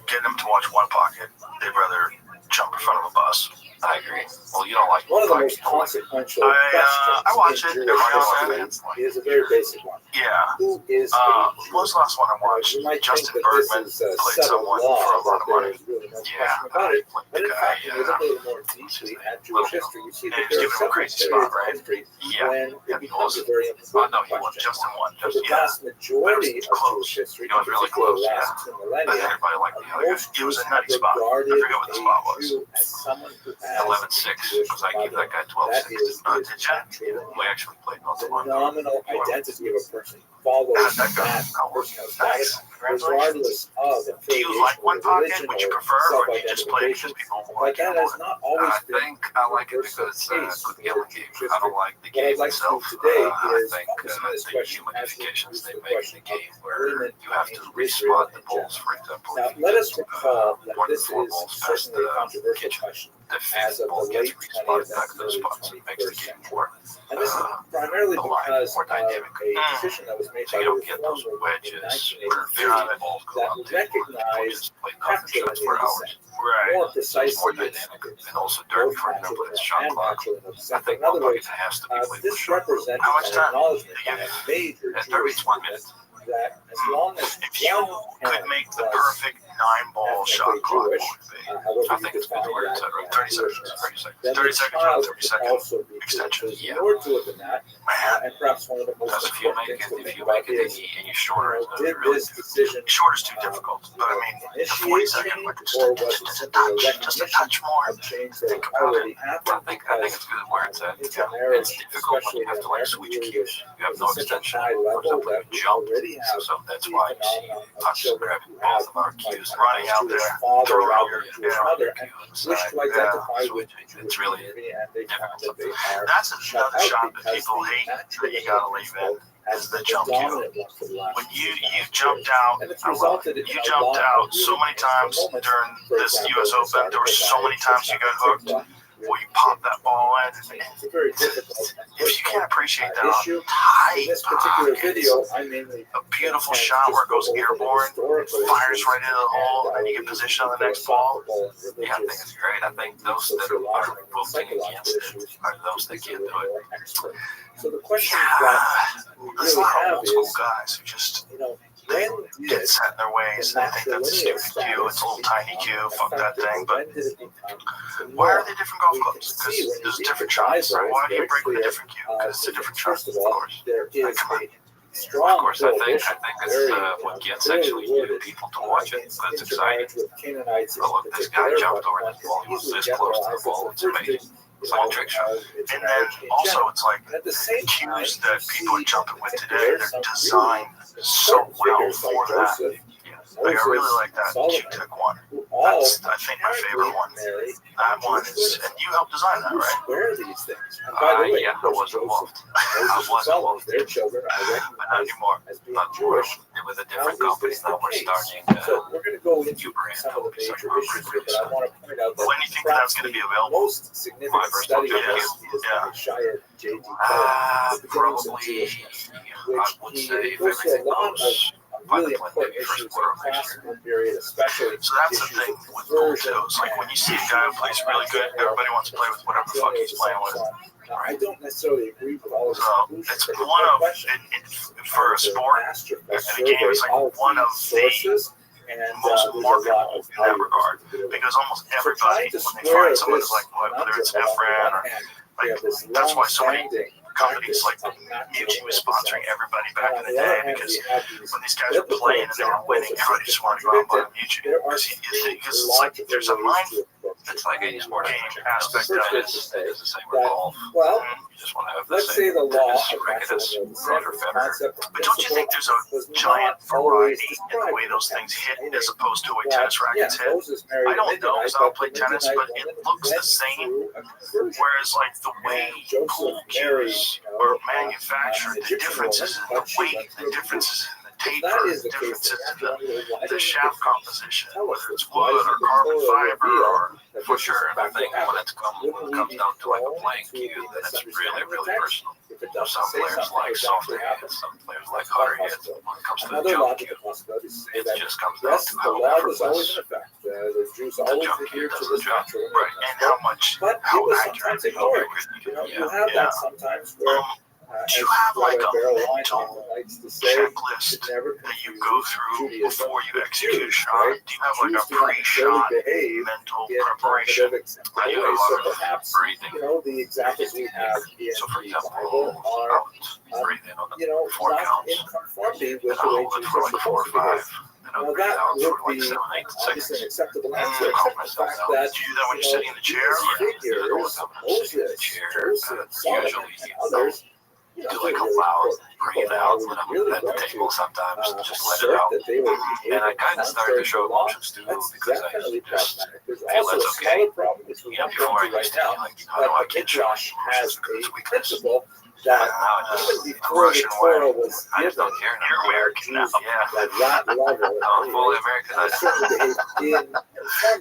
Getting them to watch 1 pocket, they'd rather jump in front of a bus I agree. Well, you don't like One of the fighting, most you don't like consequential I watch questions it in every Jewish now and then. history is a very basic one. Yeah. Who is a What Jew? was the last one I watched? You might Justin think that Bergman this is a played settled someone law, for a lot that of money. there is really no Yeah, question about it. like But the in guy, fact, when you look a little more deeply at Jewish history, you see and that he was there are giving him a several crazy periods spot, right? of history Yeah. when Yeah, it becomes a very Oh, important no, he won. question. Justin won. For the Yeah. vast majority of close. Jewish history, It was really particularly close, the last 2 But millennia, everybody liked the other guy. most It was Jews a nutty have spot. I regarded forget what the spot was. a Jew as someone who has 11-6, Jewish because I gave mother. that guy That 12-6. is Did ya? natural. We actually played not The too long ago. nominal identity of a person follows How'd that go? that personal status, Nice. Congratulations. regardless of Do you affiliation like one with pocket? religion Would you or prefer, or do you just play it because self-identification. people But like that it? has not always I been think I like it because it's a good yelling game. I don't like the What I'd game like to do itself. today I is think focus on this the question as we humanifications use they the make in question the of game where agreement you have to in Israel respot the in balls, general. for example. Now, if you let get us recall that more than this 4 is balls past certainly a the controversial kitchen, question the as fifth of ball the gets late respotted 20th back to and those early spots. It makes the 21st game century. more And this is primarily alive, because more of dynamic. a decision that was made So by you the don't get those reform movement in wedges where 1983 balls go that out there. People recognized just play nothing shots for patrilineal hours. descent. Right. More More precisely, dynamic and also both dirty for example, patrilineal it's shot and clock. matrilineal I descent. think In other one words, bucket has to be played with this shot clock. represented How much an time? acknowledgement Yeah. by a major At 30, Jewish it's 1 movement minute. that as long as If you could make the perfect 9-ball shot ethnically clock, what Jewish, would it be? however I you think it's good define where that it's at, right? 30 seconds. Jewishness, 30 seconds. then 30 the seconds, child 30 could second also be extension. Jewish. There's Yeah. more to it than that, Man, and perhaps one of the most Because if you important make things it, to if think you about make it is, any shorter, it's did really this decision shorter's too difficult. But I mean, the 40 second, like or was it just a simply a touch, just a recognition touch more. of change that Think about already I happened? think it's good where it's at. It's marriage, It's difficult when you have to like switch cues. You have no extension. For example, you jump. So that's why you see us grabbing both of our cues, running out there, father out rather there, than Jewish yeah. mother, and wish to identify with switching. It's really and they find that they are That's shut another out shot that because people the hate natural that you gotta leave in. as Is the jump cue. dominant one for the last When you 2,000 jumped years. out, And it's I love resulted it. in You a jumped lot out of so really many times moments. during For this example, US Open. There were so many times you got hooked where you popped that ball in. It's a very difficult. If you can't appreciate that issue. tight In this particular pockets, video, I mainly a beautiful shot where it goes airborne, fires right into the hole, and you get position on the next ball. Yeah, I think it's great. I think those that are voting against it are those that can't do it. So the question Yeah, that we there's a really lot of have old school is, guys who just when get set in their ways. They think that's a stupid cue. It's a little tiny cue. Fuck that thing. But why are they different golf clubs? Because there's different shots. Why do you break with a different cue? Because it's a different shot. First of all, there is Come on. a strong Of course, I think prohibition, it's what gets actually you people to watch it. But it's exciting. Oh, look, this guy jumped over this ball. He was this close to the ball. It's amazing. It's like a trick shot. And then also, it's like the cues that people are jumping with today, they're designed so well for that. Like, I really like that Q-Tech one. That's, I think, my favorite one. That one is, and you helped design that, right? Where are these things? And by the way, Yeah, I was involved. I was involved. Their children are But not recognized anymore. as being But Jewish. with a different company now, we're starting So we're going to go into new brand. some of the major We're issues here, but I want to point out that When do you think that's going to be available? most significant study of this is by Shia J.D. Probably, I would say if everything goes by the really plan, important maybe first issues quarter in of next year. classical period, especially So that's the thing with pool too. It's like when you see a guy who plays really good, everybody wants to play with whatever the fuck he's playing with. Now, I don't necessarily agree with all of the So conclusions, it's but one of, question. for a sport, and a game, it's like one of the most marketable in that regard. Because almost everybody, when they find someone who's like, whether it's Efren or like, that's why so many companies like Muji was sponsoring everybody back in the day, because when these guys were playing and they were winning, everybody just wanted to go out and buy Muji. Because it's like there's a mind It's like any sport game aspect of it. It's the same with golf. Well, You just want to have the let's say same the law fitness of record as Roger Federer. But don't you think there's a giant variety in the way those things hit as opposed to the way tennis rackets hit? I don't know because I don't play tennis, but it looks the same. Whereas, like, the way pool cues were manufactured, the differences in the weight, the differences in the taper, the differences in the shaft composition, whether it's wood or carbon fiber or For sure, and I think when it comes down to like a playing cue, then it's really, really personal. Some players like softer hands, some players like harder hands. When it comes to the Another jump logical cue, possibility is to say it that just comes down yes, to the how law was always effortless in effect. those Jews always adhere to this natural. Right, and how it was accurate sometimes ignored. You have that sometimes where. Do you have like a mental likes to say, checklist that you go through before you execute a shot? Do you have like a pre-shot mental preparation? I do a lot of breathing. The examples we have in So, for the example, Bible are, I'll breathe in on the 4 not counts, in conformity with and the I'll way hold it Jesus for is like 4 or supposed to behave. 5, and I'll Now breathe that out would for like be 7, 8 obviously seconds. an acceptable answer, Calm except the myself fact down. that Do you do that when you're sitting in the chair? figures, Moses, Joseph, Solomon, Usually, and others, do like a loud breathe out when I'm at the table sometimes, just let it out. And I kind of started to show emotions too, because I just feel that's okay. Before I used to be like, no, I can't show emotions because it's weakness. That now I just, even before the Torah was I just given, don't care now. You're American now. Yeah. at that level, I'm fully Americanized.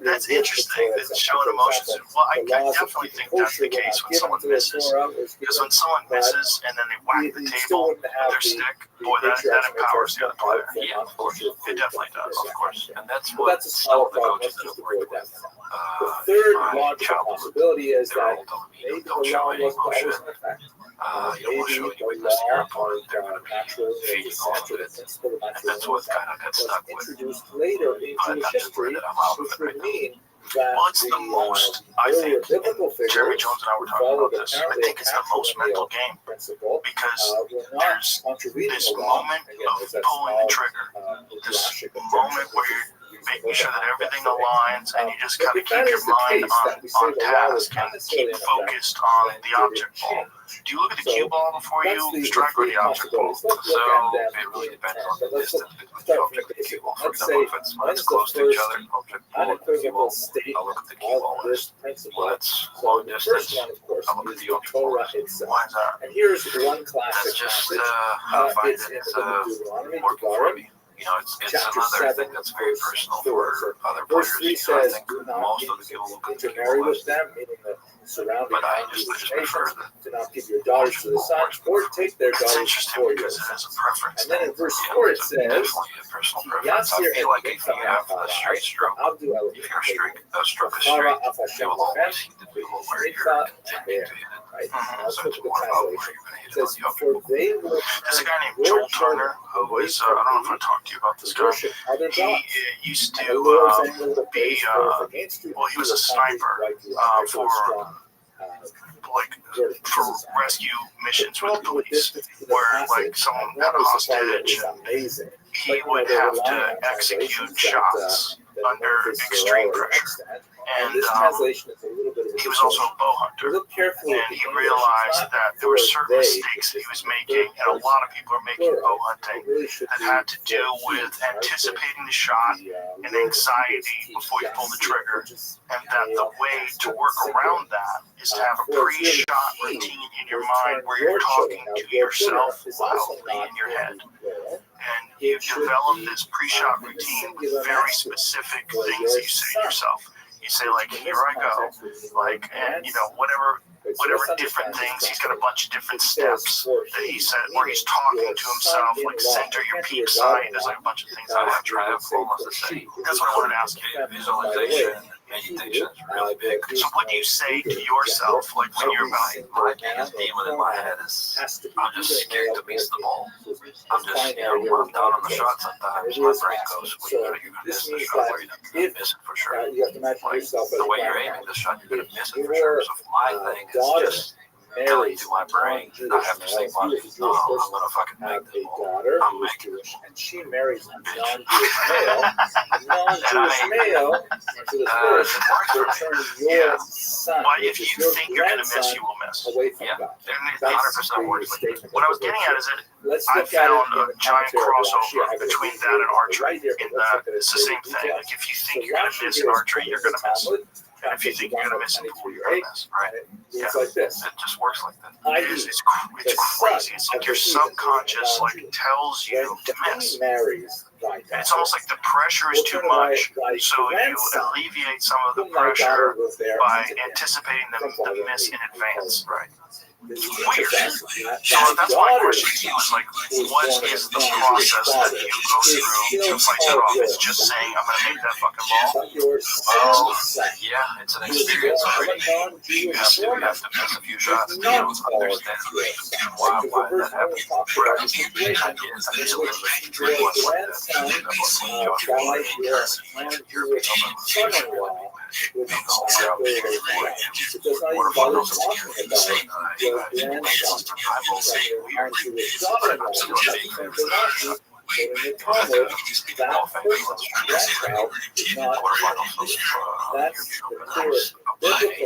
That's interesting. It's showing emotions. Well, I definitely think that's the case when someone misses. Because when someone misses and then they whack the table with their stick, boy, that empowers the other player. Yeah, of course. It definitely does. Of course. And that's what some of the coaches that I've worked with. The third my logical childhood, possibility is they were that all telling me, maybe don't the show law any wasn't always emotion. in effect. You don't want to show any The weakness to your law opponent. They're going to be feeding off of it. And that's what kind of got was stuck with. introduced later in But Jewish I'm just history, worried that I'm out of which it would right now. mean that Well, it's the most, I think, biblical figures Jeremy Jones and I were talking about this. I think it's the most mental game principle because were not there's contravening this the law. moment Again, of there's that pulling the small, trigger, this drastic moment where you're making sure that everything aligns and you just But gotta if that keep your is the mind case, that we say on the law is task not and necessarily keep in effect, focused on then the did it object ball. change? Do you look at the So, cue ball before That's you the strike or three the object ball? possibilities. Let's So look at them it really in depends turn. on the But let's distance between the start from object the and the basic. cue ball. For Let's example, say, if it's when's the close to each first other, object ball and the cue unequivocal ball, state I'll look at the cue ball of list. this principle? Well, that's So long the first distance. one, of course, I'll look is at the the object ball Torah list. itself. Why is that? And here's one classic That's just passage. how I find It's it. in It's the book of Deuteronomy, working for Devarim, me. You know, it's chapter another 7, thing that's very verse personal 4. for other Verse players. 3 I says, think do not most of the people look at the cue intermarry ball with list. them, meaning the surrounding But I non-Jewish just prefer nations. the Do not give your daughters to the sons, or take their It's daughters interesting for because your it has sons. a preference. And then in verse Yeah, 4 it it's says, definitely a personal preference. I feel like if you have a straight stroke, if your stroke is straight, you will always hit the people where you're intending to hit it. Right? Mhm. Let's So look it's at the more about where translation. you're going to hit It it on says, the object for ball. they will There's a guy named your Joel children Turner who is, I don't know if I talked to you about this to guy. worship other He gods. used And to the Lord's anger will be, blaze forth against you. well, he was a You will accomplish sniper, what you are. Very for, strong, like, verdict. for This is rescue missions with the problem with this police, particular where passage, like someone and had a one is the part that hostage is and amazing. he But, would they're have relying on to execute translations shots that under Memphis extreme or pressure. extant. And this translation is a little bit of a he was also a bow hunter. Look carefully at And the he English. realized It's not that there were certain they, mistakes that he was making, and a lot of people are making bow hunting, It really should that be had to do for with he, right? anticipating the shot and anxiety before you pull the trigger, and that the way to work around that is to have a pre-shot routine in your mind where you're talking to yourself loudly in your head. And you develop this pre-shot routine with very specific things that you say to yourself. You say, like, here I go, like, and, you know, whatever different things, he's got a bunch of different steps that he said, where he's talking to himself, like, center your peak sight, there's like a bunch of things I I have tried almost to say. That's what I wanted to ask you. Visualization, meditation is really big. So what do you say to yourself, like, when you're about, My biggest demon in my head is I'm just scared to miss the ball. I'm just, you know, when I'm down on the shot sometimes, my brain goes, well, you're going to miss the shot, or you're going to miss it for sure. You have to imagine Like, yourself as the way a you're grandparent. aiming the shot, you're going to miss it for sure. So my thing is just telling to my brain, I have to say, no, I'm going to fucking have make the a ball. daughter I'm who is making Jewish, and she marries a non-Jewish male. A non-Jewish male, to the first, will turn your son, but if which is you your think you're going to miss, grandson, you will miss. away from Yeah. God. And That's 100% works. the statement. What I was getting at is that Let's I look at it found in a the giant commentary of Rashi. I crossover have it between right that and here, archery. right here, In but let's that look at it it's the in same detail. thing. Like, if you So think you're going to Rashi miss gives in archery, you're going to miss. Talmud, And if you think you're going to miss in pool, you're going to miss. Right? It's like this. It just works like that. I.e., It's crazy. It's like your subconscious like tells you to when miss. he marries thy And it's almost like the pressure is too much, so you alleviate some of the whom thy daughter pressure was there by unto him anticipating from the father miss and in advance. Right. weird. So that's my question to you is like, what is the process that you go through to fight that off? It's just saying, I'm going to make that fucking ball. Well, yeah, it's an experience already. You have to miss a few shots to be able to understand why that happened. Right. I guess I feel like three months like that. biblical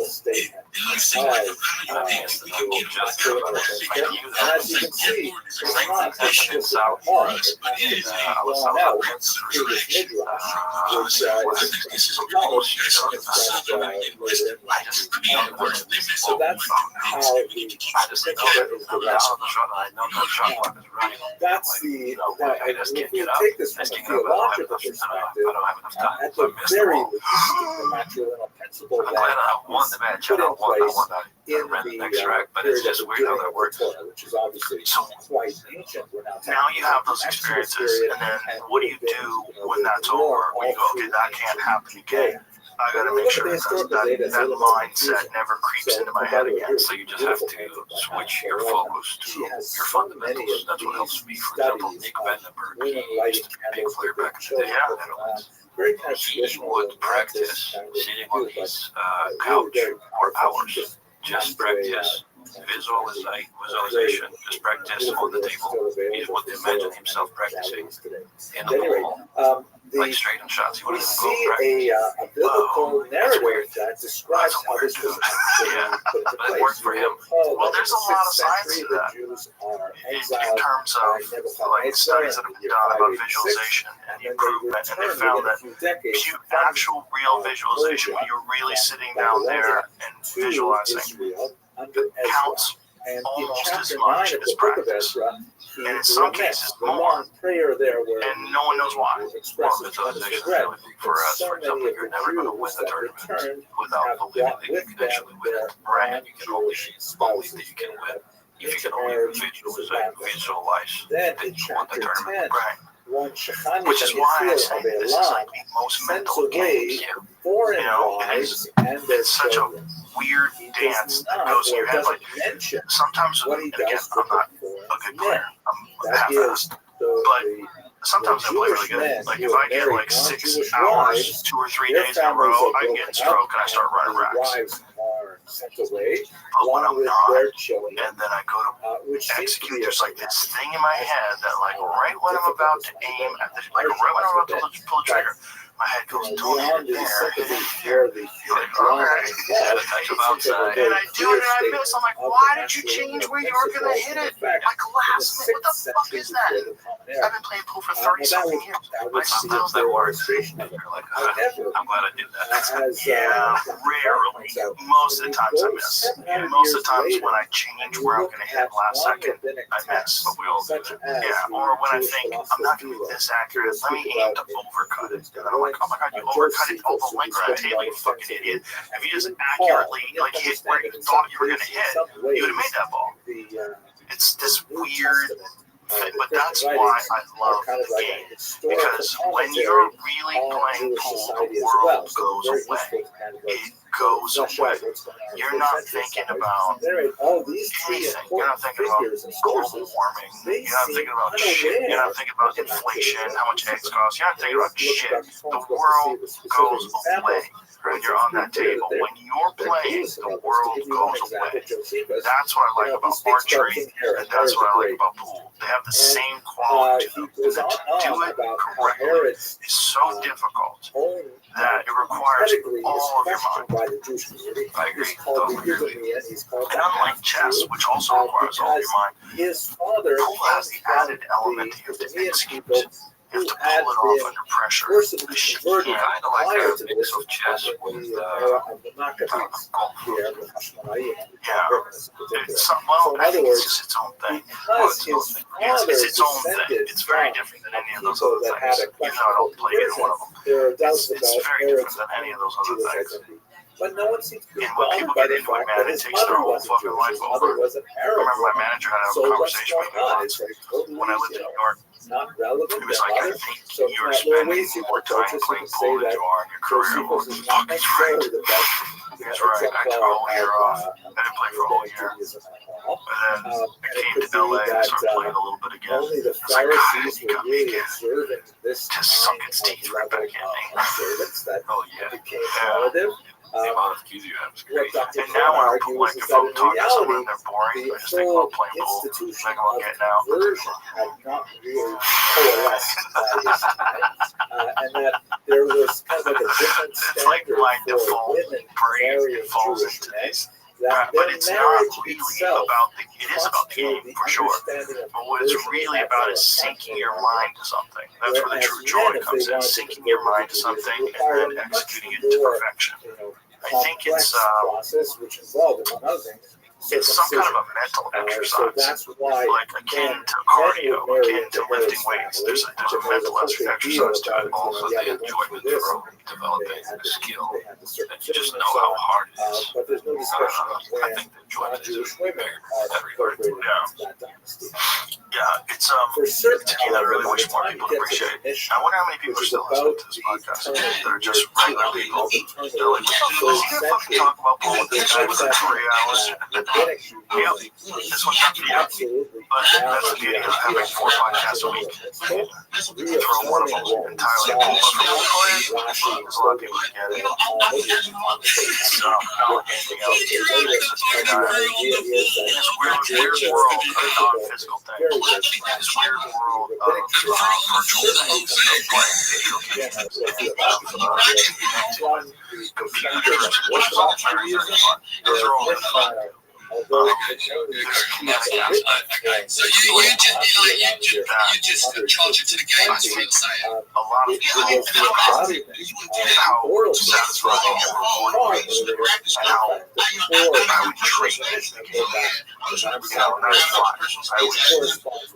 statement. As you can see, it's not just out through this midrash, which is so that's how the picture is developed. That's the, if we take this from a theological perspective, at the very least, the matrilineal principle that won the match. put in place in the extract, but it's just weird how that works. Which is obviously quite ancient. Now you have those experiences, and then what do you do when that's over? When you go, okay, that can't happen again. I got to make sure that mindset never creeps into my head again. So you just have to switch your focus to your fundamentals. That's what helps me. For example, Nick Vandenberg, he used to be a big player back in the day. He would practice sitting on his couch for hours. Just practice visualization. Just practice on the table. He would imagine himself practicing in the wall. Like straight on shots. He We wouldn't see go practice. a biblical narrative that describes how this was Yeah, put into but place. it worked for him. Well, there's a lot of science to The that. Jews are In exiled terms of like studies that have been done about visualization and improvement, and they found that actual real visualization, when you're really sitting down there and visualizing, counts and almost in as chapter much 9 of as the book of practice. Ezra, And in some cases more, prayer there where and no one knows why. Well, expresses visualization is regret. really big for us. For example, you're never going to win the tournament without believing that you can actually win it. Right? And you can only believe that you can win if you can only visualize Then that in you won the chapter 10, tournament. Right. one Shechani Which is ben why I Yisrael say of this is like the most sends mental away game. foreign You know, wives and their It's such a children. weird He dance does that not, goes in or your head. doesn't Like mention sometimes, what and he again, does I'm not with the a good foreign player. men. I'm That half-assed. is But the sometimes I play really good. Like if I get like 6 hours, 2 or 3 days in a row, I can get a stroke and I start running racks. wives are sent away But when along I'm with not, their children, and then I go to which seems to execute, be there's like this thing in my head that like right when I'm about to aim at the, like right when I'm about to pull the trigger, my head goes, don't hit beyond it the there, hit sympathy it where there. the You're like, drama okay. involved, And I do it and I miss. I'm like, why did you change where you were going to hit it? Like last minute, what the fuck is that? I've been playing pool for 30 something years. Like sometimes that works. You're like, I'm glad I did that. Yeah, rarely. Most of the times I miss. And most of the times when I change where I'm going to hit last second, I miss. But we all do that. Yeah, or when I think I'm not going to be this accurate, let me aim to overcut it. And I'm like, oh my god, you overcut it all the length of the table, you fucking idiot. If you just accurately like hit where you thought you were going to hit, you would have made that ball. It's this weird thing, but that's why I love the game. Because when you're really playing pool, the world goes away. It goes away. You're not thinking about anything. You're not thinking about global warming. You're not thinking about shit. You're not thinking about inflation, how much eggs cost. You're not thinking about shit. The world goes away when you're on that table. When you're playing, the world goes away. That's what I like about archery, and that's what I like about pool. They have the same quality to them. And to do it correctly is so difficult that it requires all of your mind. I agree. Totally agree. And unlike chess, which also requires all of your mind, pool has the added element that you have to execute. You have to pull it off under pressure. The shit can't. Kind of like a mix of chess with golf. Yeah. Well, I think it's just its own thing. It's its own thing. It's very different than any of those other things. Even though I don't play either one of them. It's very different than any of those other things. But no one seems to be And when people bothered by get the into it, fact man, that it his takes their mother whole wasn't fucking Jewish, life his mother over. was an I Arab remember my woman. manager had a So what's conversation with going me on? once It's like totally, when I lived in New York. not relevant. He was like, I bothered. think So you're there are spending ways you more can approach time this. You playing can say pool than that you are in your career. I'm Josephus like, is not fuck, he's right. necessarily the best. He's right. I took a whole year off. I didn't play for a whole year. And then I came to LA and I started playing a little bit again. Only the I was like, God, Pharisees he were got me really again. observing this Just sunk its teeth right back in me. observance that Oh yeah. became Yeah. narrative. The amount of keys you have is What crazy. Dr. And now when I argues like, is if that I'm in talking to someone reality, and they're boring, the I just think whole about playing pool. institution Think about of getting out. conversion had not really coalesced by this time, and that there was kind of like a different It's like standard my for default women brain marrying falls Jewish into men. these. That But their it's not marriage really itself about the. It is about the constituted game for sure. understanding of But what it's conversion really at about their is sinking your level. mind to something. That's where the Whereas true men, joy if comes they in. wanted to Sinking your convert mind to to something Judaism, and required then a much executing it to more, perfection. I think complex it's process, which involved, among other things, it's some kind of a mental so exercise. that's why Like akin to men cardio, would marry akin to into lifting Harris weights. family, There's a and mental there's a whole big exercise to deal it. about, Also yeah, the they went through enjoyment this, from they developing had the to, skill. they had to And you just circumcision know and so how on. hard it is. But there's no discussion of I when think the enjoyment is non-Jewish women there are everywhere. incorporated Yeah. into that dynasty. Yeah, it's For certain, to me that I really by wish the more time you people get to appreciate. the mission, I wonder how many people are which is still listening about to this the podcast. eternal They're just regular people. They're like, what the fuck is he gonna fucking talk about pool with this guy for 3 hours? Yeah, this one's not for you. Absolutely. But that's the beauty of having 4 podcasts a week. Throw one of them entirely at pool. But for pool players, there's a lot of people that get it. So, not like anything else. In this weird world of non-physical things, this weird world of virtual things, of playing video games, and computers, which is all very, very fun. Those are all really fun. There's a kinetic aspect. So you just charge it to the game. I think a lot of people how satisfying and rewarding it is, and how we treat it in the game. You know, and that's fun. I always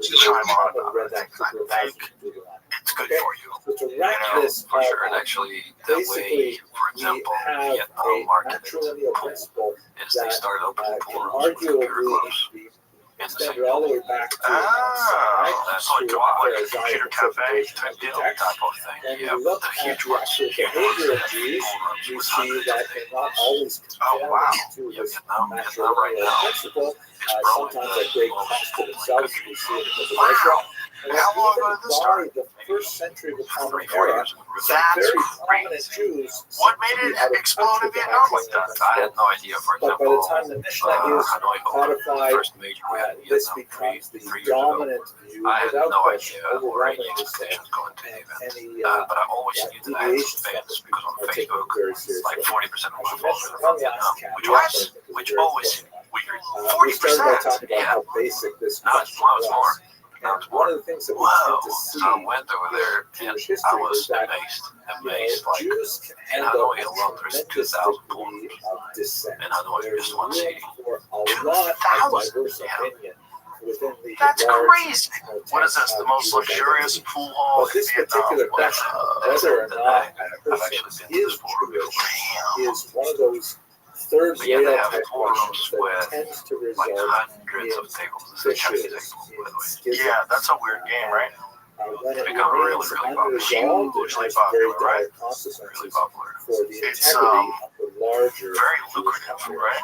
chime on about it. I think it's good for you. So to wrap this For sure. up, And actually, the way, basically, for we example, have Vietnam a marketed matrilineal pool principle is they that started opening pool can rooms with computer arguably clubs be in the extended same all the building. way back to So like a computer cafe type deal. Type of thing. and Yeah, we look the at huge the ones. actual Huge behavior of ones. these, Pool rooms we with see hundreds that of they're tables. not always Oh, wow. to Yeah, this Vietnam right matrilineal now principle. is probably Sometimes the at great most cost to pool themselves. country We in see it in the Wow. Russia. And How long even ago did this by start? the first century of the common 3-4 era, years. some That's very crazy. prominent Jews What seem made to be it out of explode touch in with the Vietnam like matrilineal that? I had no idea. For But by the example, time the Mishnah is Hanoi opened, the codified, first major we had in this Vietnam becomes the 3 years ago. dominant view I had without no question, idea or any overwhelmingly so. expectations going to the And event. any But I always knew that I had deviations some from fans it because on are taken Facebook, very seriously. like 40% of I my should followers mention are from one Vietnam, last which caveat, always, because which it's very always important. Weird. We started by 40%. talking about Yeah. how basic this Now it's question more. was. Now And it's one more. of the things that we Whoa. tend to see So I went over there and Jewish I history was is that amazed. Like, Jews can in handle Hanoi alone, a there's tremendous 2,000 pool degree rooms. of dissent. In Hanoi, There's just one room city. for a lot of 2,000? diverse Yeah. opinion within the That's large, crazy. What is this? tent The of most Jewish luxurious identity. pool hall But in this particular Vietnam? question, That's whether or the not day. a I've actually person been to is this pool room Jewish Damn. is one of those third But yeah, they rail have type pool rooms questions that with tends to like result hundreds of in tables. This is a Chinese fishes, table, by in the way. schisms. Yeah, that's a weird game, right? When it Become remains really popular. unresolved, it Hugely has very popular, dire right? Really consequences popular. for the It's, integrity of the larger Very Jewish lucrative, culture. right?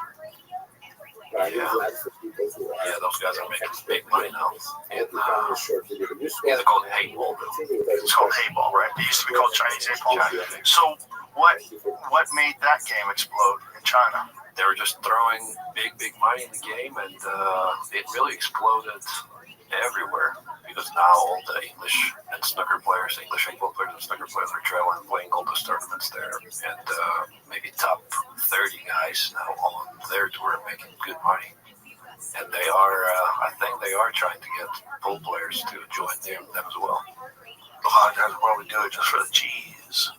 But I Yeah. use that for people who are Yeah, those guys are making big money now. I hope you found this short video useful. These are called paintball. Continue with our It's called discussion. paintball, right? It used to be called Chinese paintball. China. So what made that game explode in China? They were just throwing big money in the game, and it really exploded everywhere. Because now all the English and snooker players, English paintball players and snooker players are traveling and playing all those tournaments there. And maybe top 30 guys now on their tour making good money. And they are, I think they are trying to get pro players to join them as well. A lot of guys will probably do it just for the cheese.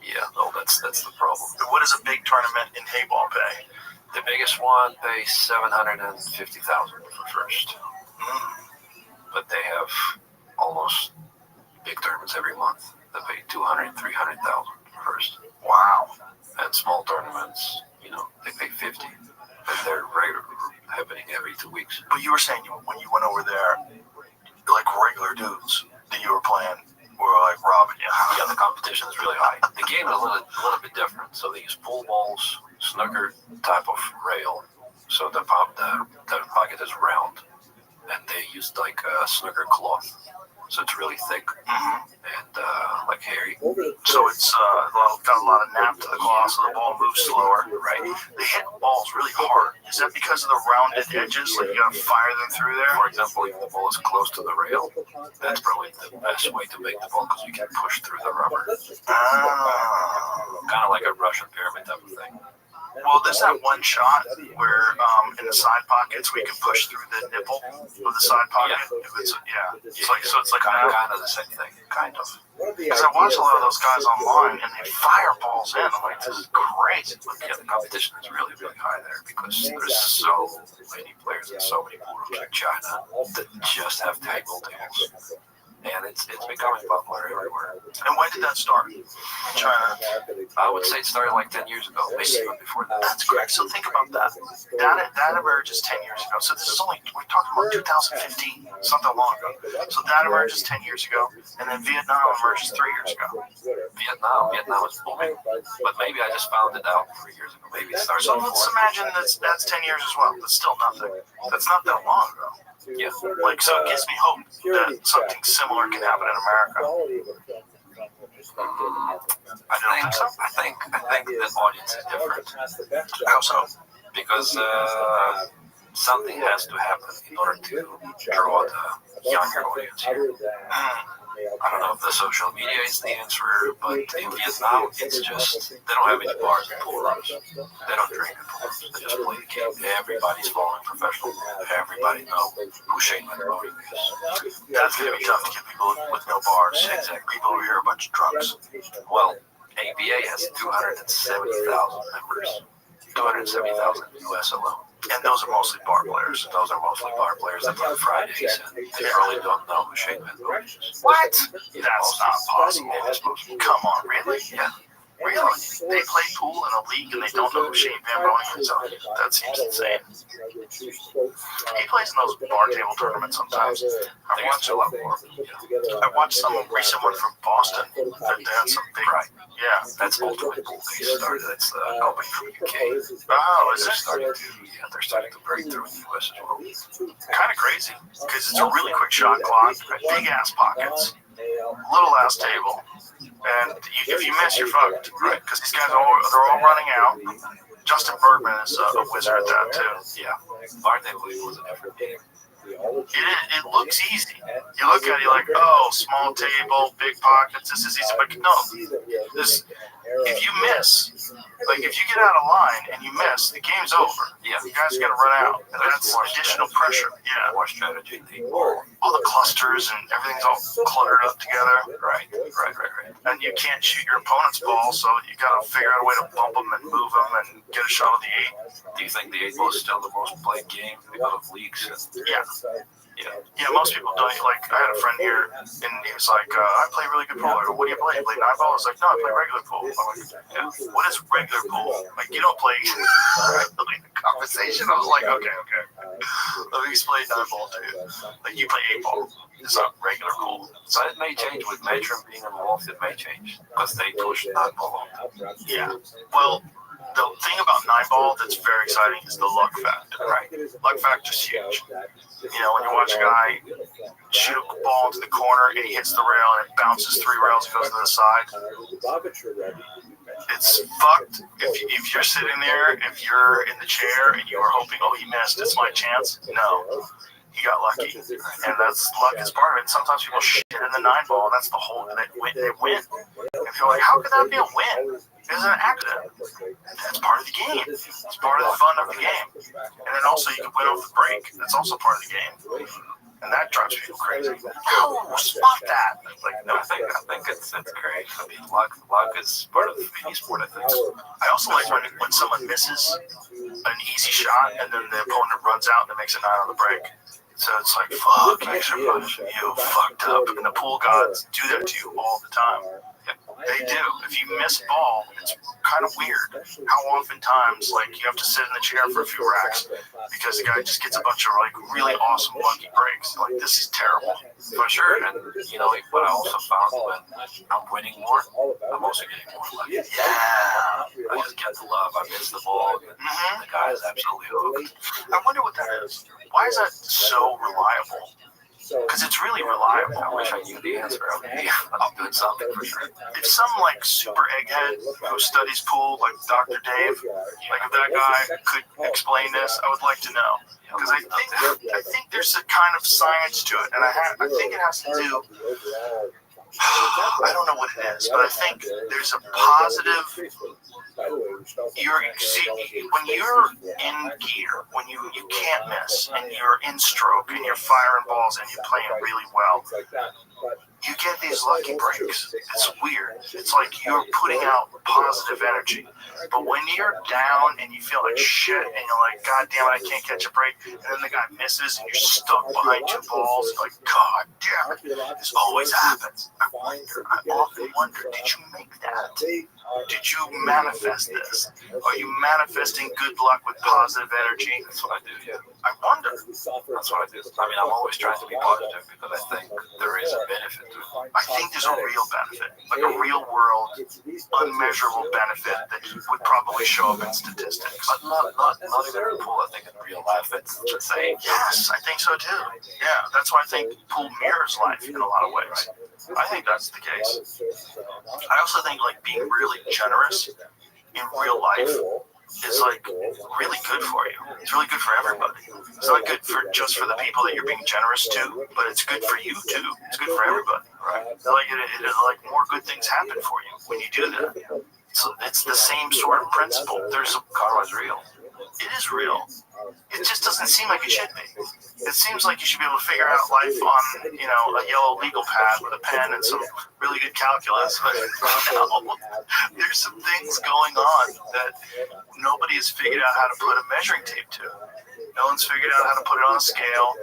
Yeah, no, that's the problem. But what does a big tournament in paintball pay? The biggest one pays $750,000 for first. But they have almost big tournaments every month that pay $200,000, $300,000 first. Wow. And small tournaments tournaments, they pay 50, and they're happening every 2 weeks. But you were saying when you went over there, like regular dudes that you were playing were like robbing you. Yeah, the competition is really high. The game is a little bit different. So they use pool balls, snooker type of rail. So the pocket is round, and they use like a snooker cloth. So it's really thick and like hairy. So it's got a lot of nap to the cloth, so the ball moves slower. Right. They hit balls really hard. Is that because of the rounded edges? Like you gotta fire them through there? For example, if the ball is close to the rail, that's probably the best way to make the ball because you can push through the rubber. Kind of like a Russian pyramid type of thing. Well, there's that one shot where in the side pockets we can push through the nipple of the side pocket. Yeah. So it's like kind of the same thing, kind of. Because I watch a lot of those guys online and they fire balls in. I'm like, this is crazy. Yeah, the competition is really, really high there because there's so many players in so many pool rooms like China that just have table tables. And it's becoming popular everywhere. And when did that start in China? I would say it started like 10 years ago, maybe even before that. That's great. So think about that. That emerges 10 years ago. So this is we're talking about 2015, something long ago. So that emerges 10 years ago, and then Vietnam emerges 3 years ago. Vietnam is booming, but maybe I just found it out 3 years ago. Maybe it started. So let's imagine that's 10 years as well. That's still nothing. That's not that long ago. Yeah. Like, so it gives me hope that something similar can happen in America. I think the audience is different. How so? Because something has to happen in order to draw the younger audience here. I don't know if the social media is the answer, but in Vietnam, it's just, they don't have any bars and pool rooms. They don't drink in pool rooms. They just play the game. Everybody's following professional. Everybody knows who Shane McBowen is. That's going to be tough to get people with no bars. Exactly. People over here are a bunch of drunks. Well, ABA has 270,000 members. 270,000 US alone. And those are mostly bar players. Those are mostly bar players that play Fridays, and they probably don't know who Shane McBowen is. What? That's not possible. Come on, really? Yeah. Really? They play pool in a league and they don't know who Shane McBowen is? That seems insane. He plays in those bar table tournaments sometimes. I watched some recent one from Boston. They had some big. Right. Yeah. That's Ultimate Pool. They started. That's the company from UK. Oh, is it? They're starting to break through in the US as well. Kind of crazy because it's a really quick shot clock, big ass pockets, little ass table, and if you miss, you're fucked. Right? Because these guys they're all running out. Justin Bergman is a wizard at that too. Yeah. Bar table was an effort. It looks easy. You look at it, you're like, oh, small table, big pockets, this is easy. But no, if you miss, like if you get out of line and you miss, the game's over. Yeah. You guys are going to run out. And that's additional pressure. Yeah. More strategy. All the clusters and everything's all cluttered up together. Right. And you can't shoot your opponent's ball, so you got to figure out a way to bump them and move them and get a shot of the 8. Do you think the 8 ball is still the most played game because of leagues? Yeah, most people don't. Like, I had a friend here, and he was like, I play really good pool. I go, what do you play? You play 9 ball? I was like, no, I play regular pool. I'm like, yeah, what is regular pool? Like, you don't play the conversation. I was like, okay. Let me explain 9 ball to you. Like, you play 8 ball. It's not regular pool. So it may change with Matron being involved. It may change because they push 9 ball on. Yeah. Well, the thing about 9 ball that's very exciting is the luck factor. Right. Luck factor is huge. You know, when you watch a guy shoot a ball into the corner and he hits the rail and it bounces 3 rails and goes to the side, it's fucked. If you're sitting there, if you're in the chair and you are hoping, oh, he missed, it's my chance. No. He got lucky, and that's luck is part of it. Sometimes people shit in the 9 ball, and that's the whole. They win. And you're like, how could that be a win? It's an accident. That's part of the game. It's part of the fun of the game. And then also you can win off the break. That's also part of the game. And that drives people crazy. Oh, spot that! Like, no, I think it's great. I mean, luck is part of any sport, I think. I also like when someone misses an easy shot, and then the opponent runs out and it makes a 9 on the break. So it's like, fuck, extra punch, you fucked up. And the pool gods do that to you all the time. They do. If you miss ball, it's kind of weird how oftentimes like you have to sit in the chair for a few racks because the guy just gets a bunch of like really awesome lucky breaks. Like this is terrible. For sure. And you know what I also found when I'm winning more, I'm also getting more lucky. Yeah. I just get the love. I miss the ball. And the guy is absolutely hooked. I wonder what that is. Why is that so reliable? Because it's really reliable. I wish I knew the answer. I'm doing something for sure. If some like super egghead who studies pool, like Dr. Dave, like if that guy could explain this, I would like to know. Because I think there's a kind of science to it, and I think it has to do. I don't know what it is, but I think there's a positive. When you're in gear, when you can't miss, and you're in stroke, and you're firing balls, and you're playing really well, you get these lucky breaks. It's weird. It's like you're putting out positive energy. But when you're down and you feel like shit, and you're like, God damn it, I can't catch a break, and then the guy misses, and you're stuck behind two balls, you're like, God damn it, this always happens. I often wonder, did you make that? Did you manifest this? Are you manifesting good luck with positive energy? That's what I do, yeah. I wonder. That's what I do. I mean, I'm always trying to be positive because I think there is a benefit to it. I think there's a real benefit, like a real world, unmeasurable benefit that would probably show up in statistics. But not even in pool. I think in real life it's the same. Yes, I think so too. Yeah, that's why I think pool mirrors life in a lot of ways. I think that's the case. I also think like being really generous in real life is like really good for you. It's really good for everybody. It's not good for just for the people that you're being generous to, but it's good for you too. It's good for everybody. Right? Like it like more good things happen for you when you do that. So it's the same sort of principle. There's a karma is real. It is real. It just doesn't seem like it should be. It seems like you should be able to figure out life on, a yellow legal pad with a pen and some really good calculus. But no, there's some things going on that nobody has figured out how to put a measuring tape to. No one's figured out how to put it on a scale.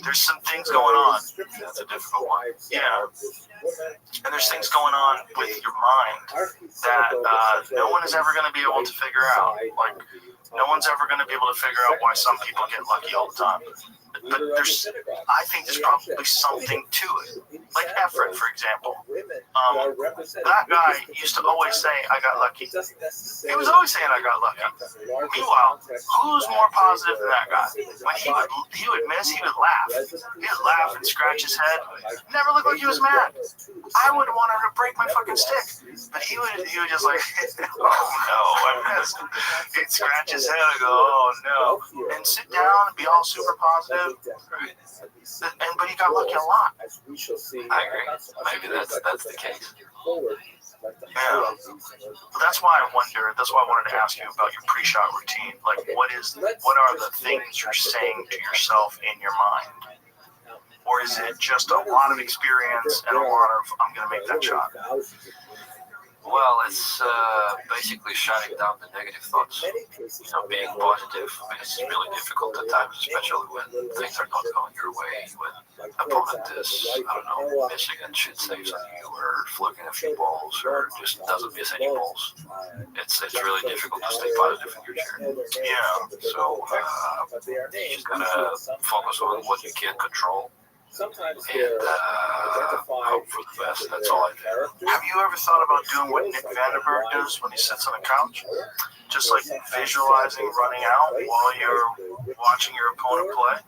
There's some things going on. That's a difficult one. Yeah. And there's things going on with your mind that no one is ever going to be able to figure out. Like, no one's ever going to be able to figure out why some people get lucky all the time. But I think there's probably something to it. Like Efren, for example. That guy used to always say, I got lucky. He was always saying, I got lucky. Meanwhile, who's more positive than that guy? When he would miss, he would laugh. He would laugh and scratch his head. Never looked like he was mad. I would want him to break my fucking stick. But he would just like, oh no, I missed. He'd scratch his head and go, oh no. And sit down and be all super positive. But he got lucky a lot. I agree. Maybe that's the case. Yeah. But that's why I wanted to ask you about your pre-shot routine. Like, what are the things you're saying to yourself in your mind? Or is it just a lot of experience and a lot of, I'm going to make that shot? Well, it's basically shutting down the negative thoughts. Being positive is really difficult at times, especially when things are not going your way. When opponent is, missing and shit saves on you, or fluking a few balls, or just doesn't miss any balls. It's really difficult to stay positive in your journey. Yeah. So you just gotta focus on what you can control. And hope for the best. That's all I do. Have you ever thought about doing what Nick Vandenberg does when he sits on a couch? Just like visualizing running out while you're watching your opponent play?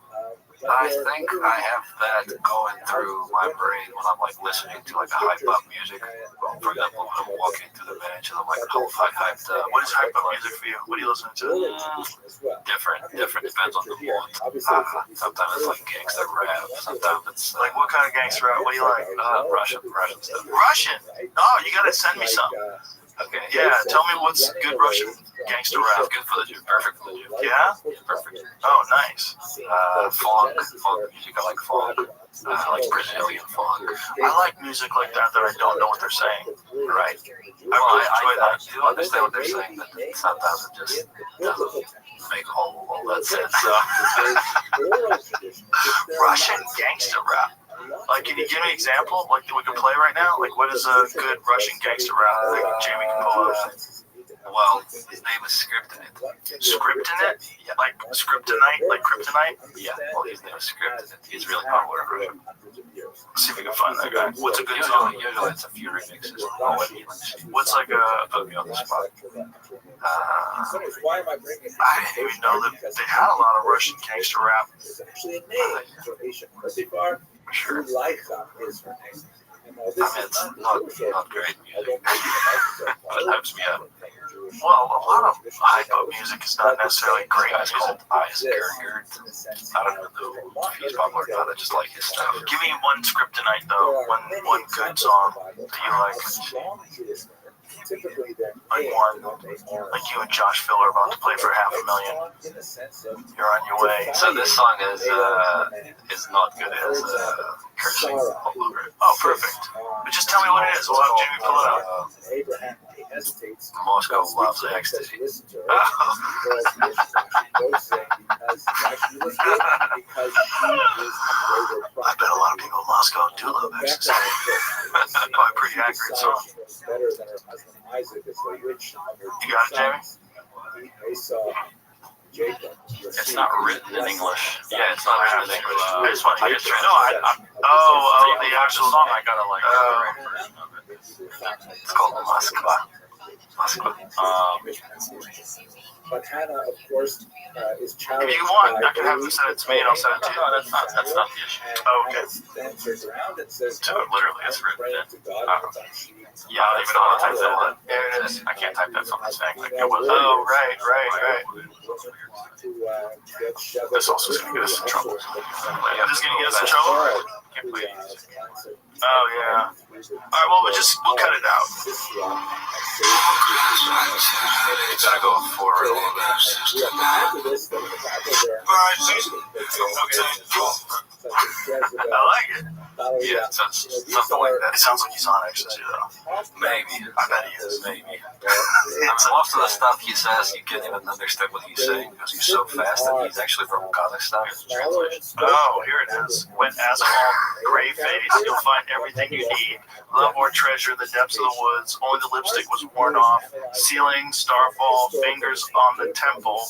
I think I have that going through my brain when I'm like listening to like a hype up music. Well, for example, when I'm walking through the bench and I'm like hyped up. What is hype up music for you? What are you listening to? Different. Depends on the mood. Sometimes it's like gangster rap. Sometimes it's like what kind of gangster rap? What do you like? Russian stuff. Russian? Oh, you gotta send me some. Okay. Yeah, tell me what's good Russian gangster rap. Good for the gym. Perfect for the gym. Yeah? Perfect. Oh, nice. Funk music. I like funk. I like Brazilian funk. I like music like that I don't know what they're saying. Right. I do understand what they're saying, but sometimes it just doesn't make all that sense. Russian gangster rap. Like, can you give me an example? Like, that we can play right now? Like, what is a good Russian gangster rap that Jamie can pull up? Well, his name is Scriptonite. Scriptonite? Like Scriptonite? Like Kryptonite? Yeah, well, his name is Scriptonite. He's really popular in Russia. Let's see if we can find that guy. What's a good song? Usually it's a few remixes. What's like a... Put me on the spot. I didn't even know that they had a lot of Russian gangster rap. Sure. I mean, it's not great music, but it hypes me up. Well, a lot of hype-up music is not necessarily great It's music. called Isaac Gergert. I don't even know if he's popular or not. I just like his stuff. Give me one Scriptonite, though. One good song that you like. Like one, like you and Josh Phil are about to play for $500,000. You're on your way. So this song is not good as cursing all over it. Oh, perfect. But just tell me what it is. We'll have Jamie pull it up. Moscow loves ecstasy. I bet a lot of people in Moscow do love ecstasy. That's probably a pretty accurate song. You got it, Jamie? It's not written in English. Yeah, it's not written in English. I just want to hear it. No, the actual song. I gotta like. It's called Moskva. Moskva. But Hannah, of course, is challenged. If you want, I can have them send it to me and I'll send it to you. No, that's not the issue. Oh, okay. Then turns around and says, So literally, it's written in. Yeah, I don't even know how to type that one. There it is. I can't type that from this thing. Like, it was. Oh, right. This also is going to get us in trouble. Yeah, this is going to get us in trouble? Oh, yeah. All right, well, we'll cut it out. You gotta go for it a little bit. I like it. Yeah, it sounds something like that. It sounds like he's on ecstasy, though. Maybe. I bet he is. Maybe. I mean, most of the stuff he says, you can't even understand what he's saying because he's so fast that he's actually from Kazakhstan. Oh, here it is. Wet asphalt, gray face. You'll find everything you need. Love or treasure, the depths of the woods. Only the lipstick was worn off. Ceiling, starfall, fingers on the temple.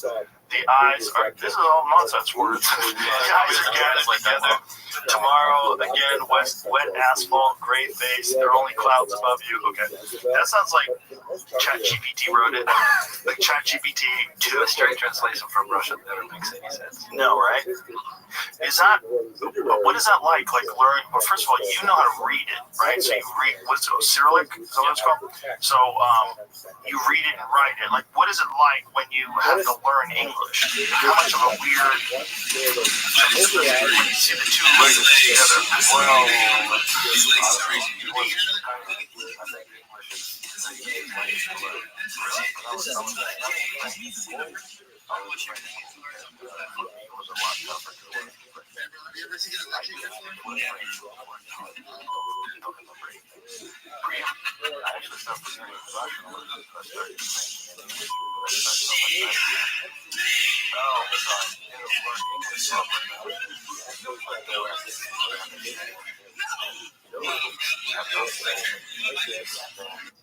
The eyes are. This is all nonsense words. The eyes are gathered together. Tomorrow again, wet asphalt, gray face. There are only clouds above you. Okay, that sounds like ChatGPT wrote it. Like ChatGPT Do a straight translation from Russian never makes any sense. No, right? Is that, what is that like? Like learn, well, first of all, you know how to read it, right? So you read, what's it, Cyrillic? Is that what it's called? So you read it and write it. Like, what is it like when you have to learn English? How much of a weird, see the two legs together? Well,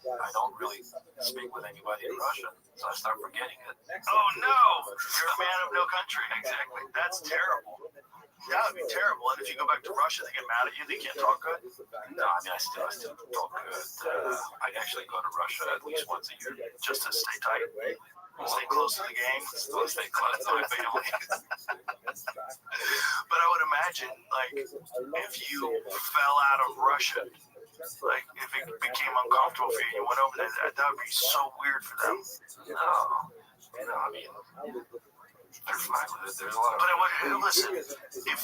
I don't really speak with anybody in Russian, so I start forgetting it. oh no, you're a man of no country. Exactly. That's terrible. That would be terrible. And if you go back to Russia, they get mad at you. They can't talk good. No, I mean, I still talk good. I actually go to Russia at least once a year. Just to stay tight. Stay close to the game. Still stay close to my family. But I would imagine, like, if you fell out of Russia, like, if it became uncomfortable for you, you went over there, that would be so weird for them. No, I mean, they're fine with it. There's a lot of. But listen, if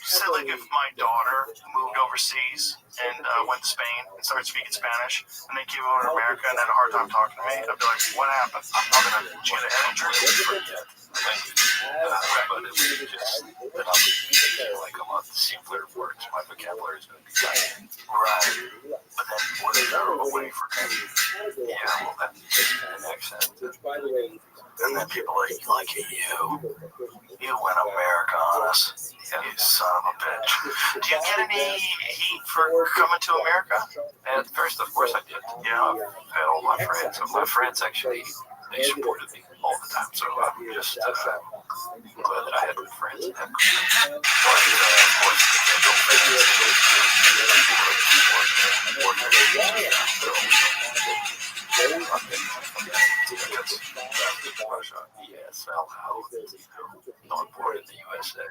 say like if my daughter moved overseas and went to Spain and started speaking Spanish, and they came over to America and had a hard time talking to me, I'd be like, what happened? I'm not gonna get a head injury. But it would just like a lot simpler words. My vocabulary is going to be tight. Right. But then what is that away for me? Yeah, well, that's an accent. And then people like you went America on us. Yeah. You son of a bitch. Do you get any heat for coming to America? At first, of course, I did. You know, I've had all my friends. So my friends actually, they supported me all the time. So I'm just glad that I had good friends. And had good friends. But, of course, the casual fans, Russia, ESL, not born in the USA.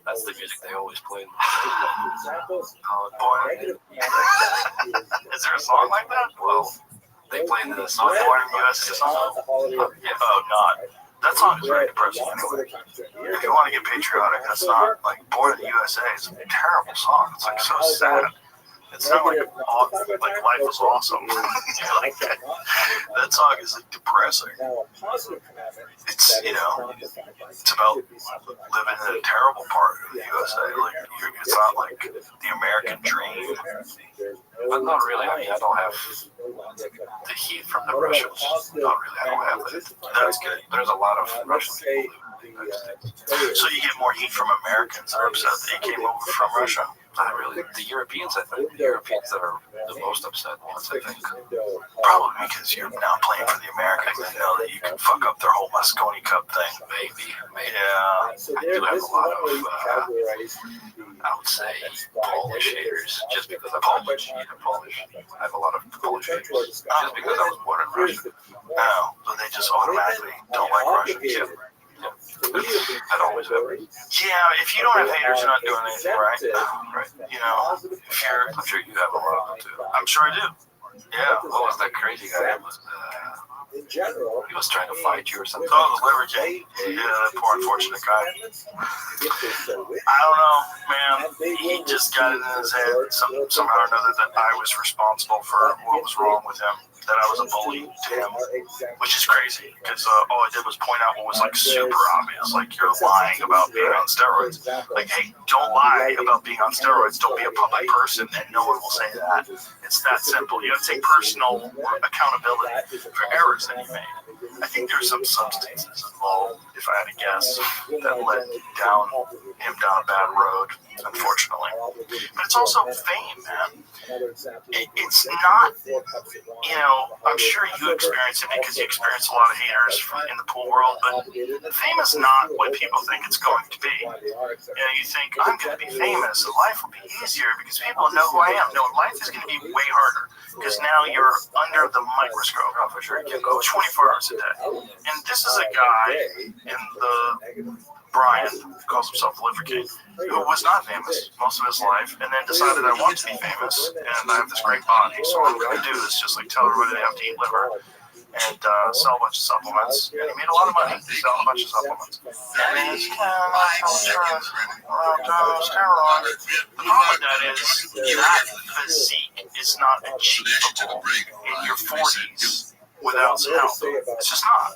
That's the music they always play. Is there a song like that? Well, they play the song Born in the USA song? Yeah. Oh, not. That song is very depressing anyway. If you want to get patriotic, that's not like Born in the USA. It's a terrible song. It's like so sad. It's not like life is awesome. Like that song is like depressing. It's it's about living in a terrible part of the USA. Like it's not like the American dream. But not really. I mean, I don't have the heat from the Russians. Not really. I don't have that. That's good. There's a lot of Russian people who live in the United States. So you get more heat from Americans that are upset that you came over from Russia. Not really. The Europeans, I think. The Europeans that are the most upset ones, I think. Probably because you're now playing for the Americans and know that you can fuck up their whole Moscone Cup thing. Maybe. Yeah. I do have a lot of, I would say, Polish haters, just because I'm Polish. I have a lot of Polish haters, just because I was born in Russia. No, so they just automatically don't like Russians. Yeah. That always happens. Yeah, if you don't have haters, you're not doing anything right. Right. If you're, I'm sure you have a lot of them, too. I'm sure I do. Yeah. What was that crazy guy that was, he was trying to fight you or something? Oh, the Liver King. Yeah, that poor unfortunate guy. I don't know, man. He just got it in his head somehow or another that I was responsible for what was wrong with him. That I was a bully to him, which is crazy because all I did was point out what was like super obvious, like you're lying about being on steroids. Like, hey, don't lie about being on steroids. Don't be a public person, and no one will say that. It's that simple. You have to take personal accountability for errors that you made. I think there's some substances involved, if I had to guess, that led him down a bad road, unfortunately. But it's also fame, man. It's not, I'm sure you experience it because you experience a lot of haters in the pool world, but fame is not what people think it's going to be. You think, I'm going to be famous, and life will be easier because people know who I am. No, life is going to be way harder because now you're under the microscope. For sure, you can go 24 hours a day. And this is a guy in the Brian, who calls himself the Liver King, who was not famous most of his life, and then decided I want to be famous, and I have this great body, so what I'm going to do is just like tell everybody they have to eat liver and sell a bunch of supplements. And he made a lot of money selling a bunch of supplements. And then he's steroids. The problem with that is that physique is not achievable in your 40s. Without some help. It's just not.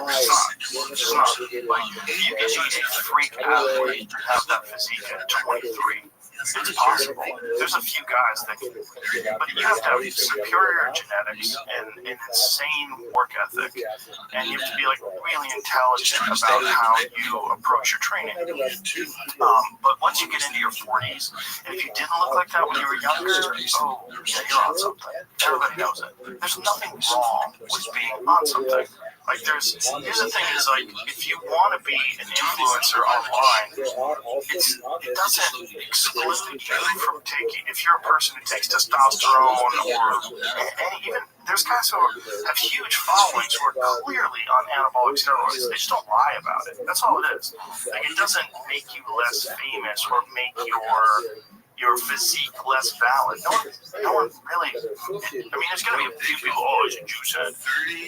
It's just not. Like, you can be a freak athlete and have that physique at 23. It's possible. There's a few guys that can, but you have to have superior genetics and an insane work ethic, and you have to be like really intelligent about how you approach your training. But once you get into your 40s, and if you didn't look like that when you were younger, oh, yeah, you're on something. Everybody knows it. There's nothing wrong with being on something. Like here's the thing is like if you want to be an influencer online, it doesn't exclude you from taking. If you're a person who takes testosterone or even there's guys who have huge followings who are clearly on anabolic steroids. They just don't lie about it. That's all it is. Like it doesn't make you less famous or make your physique less valid. No one really. I mean, there's going to be a few people, as a Jew said,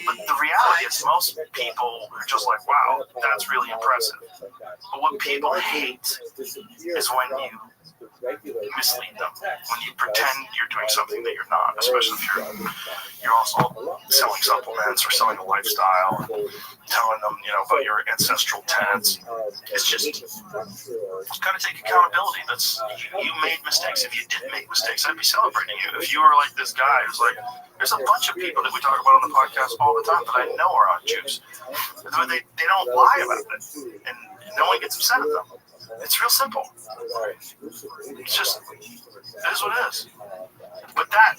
but the reality is most people are just like, wow, that's really impressive. But what people hate is when you mislead them, when you pretend you're doing something that you're not, especially if you're also selling supplements or selling a lifestyle, telling them, about your ancestral tenets. It's just, it's got to take accountability. You made mistakes. If you didn't make mistakes, I'd be celebrating you. If you were like this guy who's like, There's a bunch of people that we talk about on the podcast all the time that I know are on juice. But they don't lie about it. And no one gets upset at them. It's real simple. It's just, it is what it is. But that,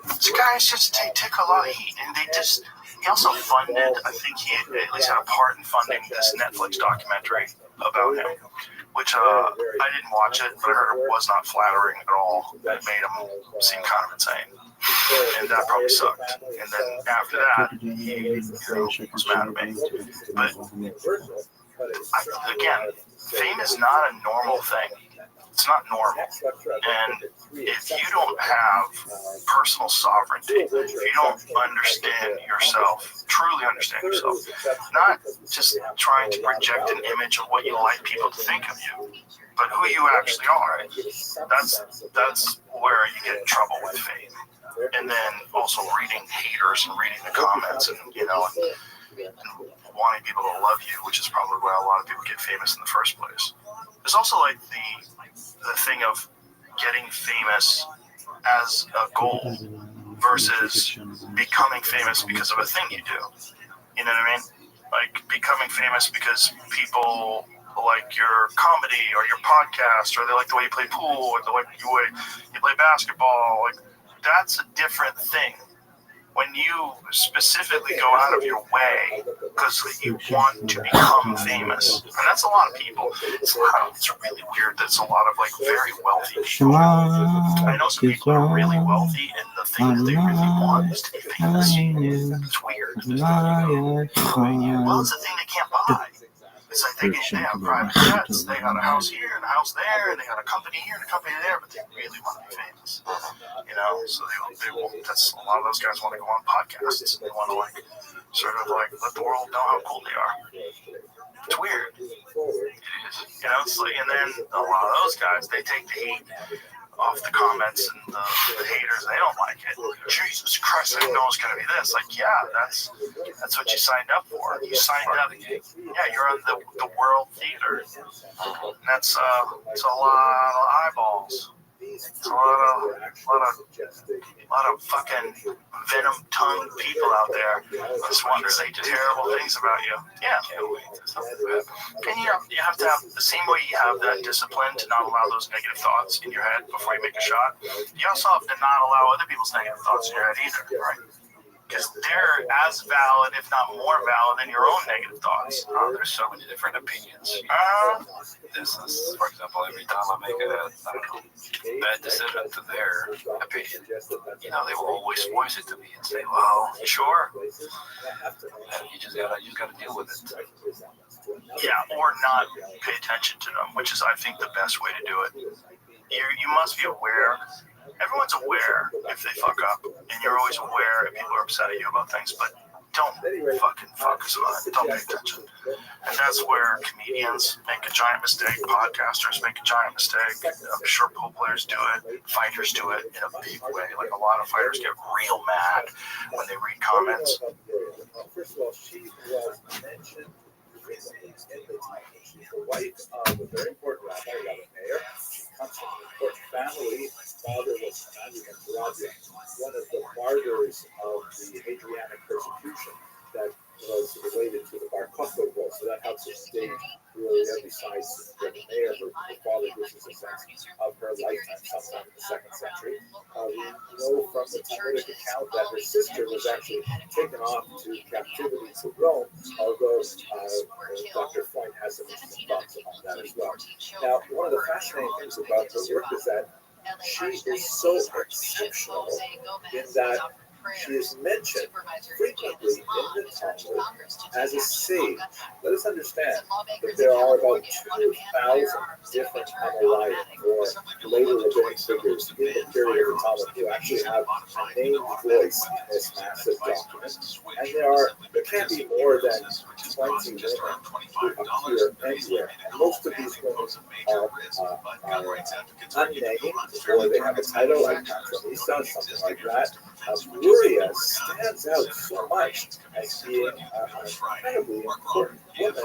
this guy just took a lot of heat. And he also funded, I think he at least had a part in funding this Netflix documentary about him. Which I didn't watch it, but I heard it was not flattering at all. It made him seem kind of insane. And that probably sucked. And then after that, he was mad at me. But again, fame is not a normal thing. It's not normal. And if you don't have personal sovereignty, if you don't understand yourself, truly understand yourself, not just trying to project an image of what you like people to think of you, but who you actually are, that's where you get in trouble with fame. And then also reading haters and reading the comments and wanting people to love you, which is probably why a lot of people get famous in the first place. There's also like the thing of getting famous as a goal versus becoming famous because of a thing you do. You know what I mean? Like becoming famous because people like your comedy or your podcast, or they like the way you play pool, or they like the way you play basketball. Like that's a different thing. When you specifically go out of your way because you want to become famous, and that's a lot of people. It's really weird that it's a lot of like very wealthy people. I know some people are really wealthy, and the thing that they really want is to be famous. It's weird. Well, it's a thing they can't buy. It's like they have private jets, they got a house here and a house there, and they got a company here and a company there, but they really want to be famous. So they will, that's a lot of those guys want to go on podcasts. They want to sort of let the world know how cool they are. It's weird. It is. It's like, and then a lot of those guys, they take the heat off the comments and the haters. They don't like it. Jesus Christ, I didn't know it was going to be this. Like, yeah, that's what you signed up for. You signed up. Yeah, you're on the World Theater. And that's it's a lot of eyeballs. It's a lot of fucking venom-tongued people out there just want to say terrible things about you. Yeah. And you have to have the same way you have that discipline to not allow those negative thoughts in your head before you make a shot. You also have to not allow other people's negative thoughts in your head either, right? Because they're as valid, if not more valid, than your own negative thoughts. There's so many different opinions. This is, for example, every time I make a bad decision to their opinion, they will always voice it to me and say, "Well, sure," and you just gotta deal with it. Yeah, or not pay attention to them, which is, I think, the best way to do it. You must be aware. Everyone's aware if they fuck up, and you're always aware if people are upset at you about things, but don't fucking focus on it. Don't pay attention. And that's where comedians make a giant mistake, podcasters make a giant mistake. I'm sure pool players do it, fighters do it in a big way. Like a lot of fighters get real mad when they read comments. First of all, she was mentioned recently in the title. She's the wife of a very important rabbi, Rabbi Meir. She comes from an important family. My father was Rabbi, one of the martyrs of the Hadrianic persecution that was related to the Bar Kokhba revolt. So that helps us stage really besides Rabbi Meir, her father gives us a sense of her lifetime sometime in the 2nd century. We know from the Talmudic account that her sister was actually taken off to captivity to Rome, although Dr. Freund has some interesting thoughts on that as well. Now, one of the fascinating things about her work is that she is so exceptional in that she is mentioned frequently in the Talmud as a sage. Let us understand that there are about 2,000 different Amoraim, or later rabbinic figures, in the period of the Talmud who actually have a named voice in this massive document. And there can't be more than 20 women who appear anywhere. And most of these women are unnamed, or they have a title like Lisa, something like that. Luria stands out so much as being an incredibly important woman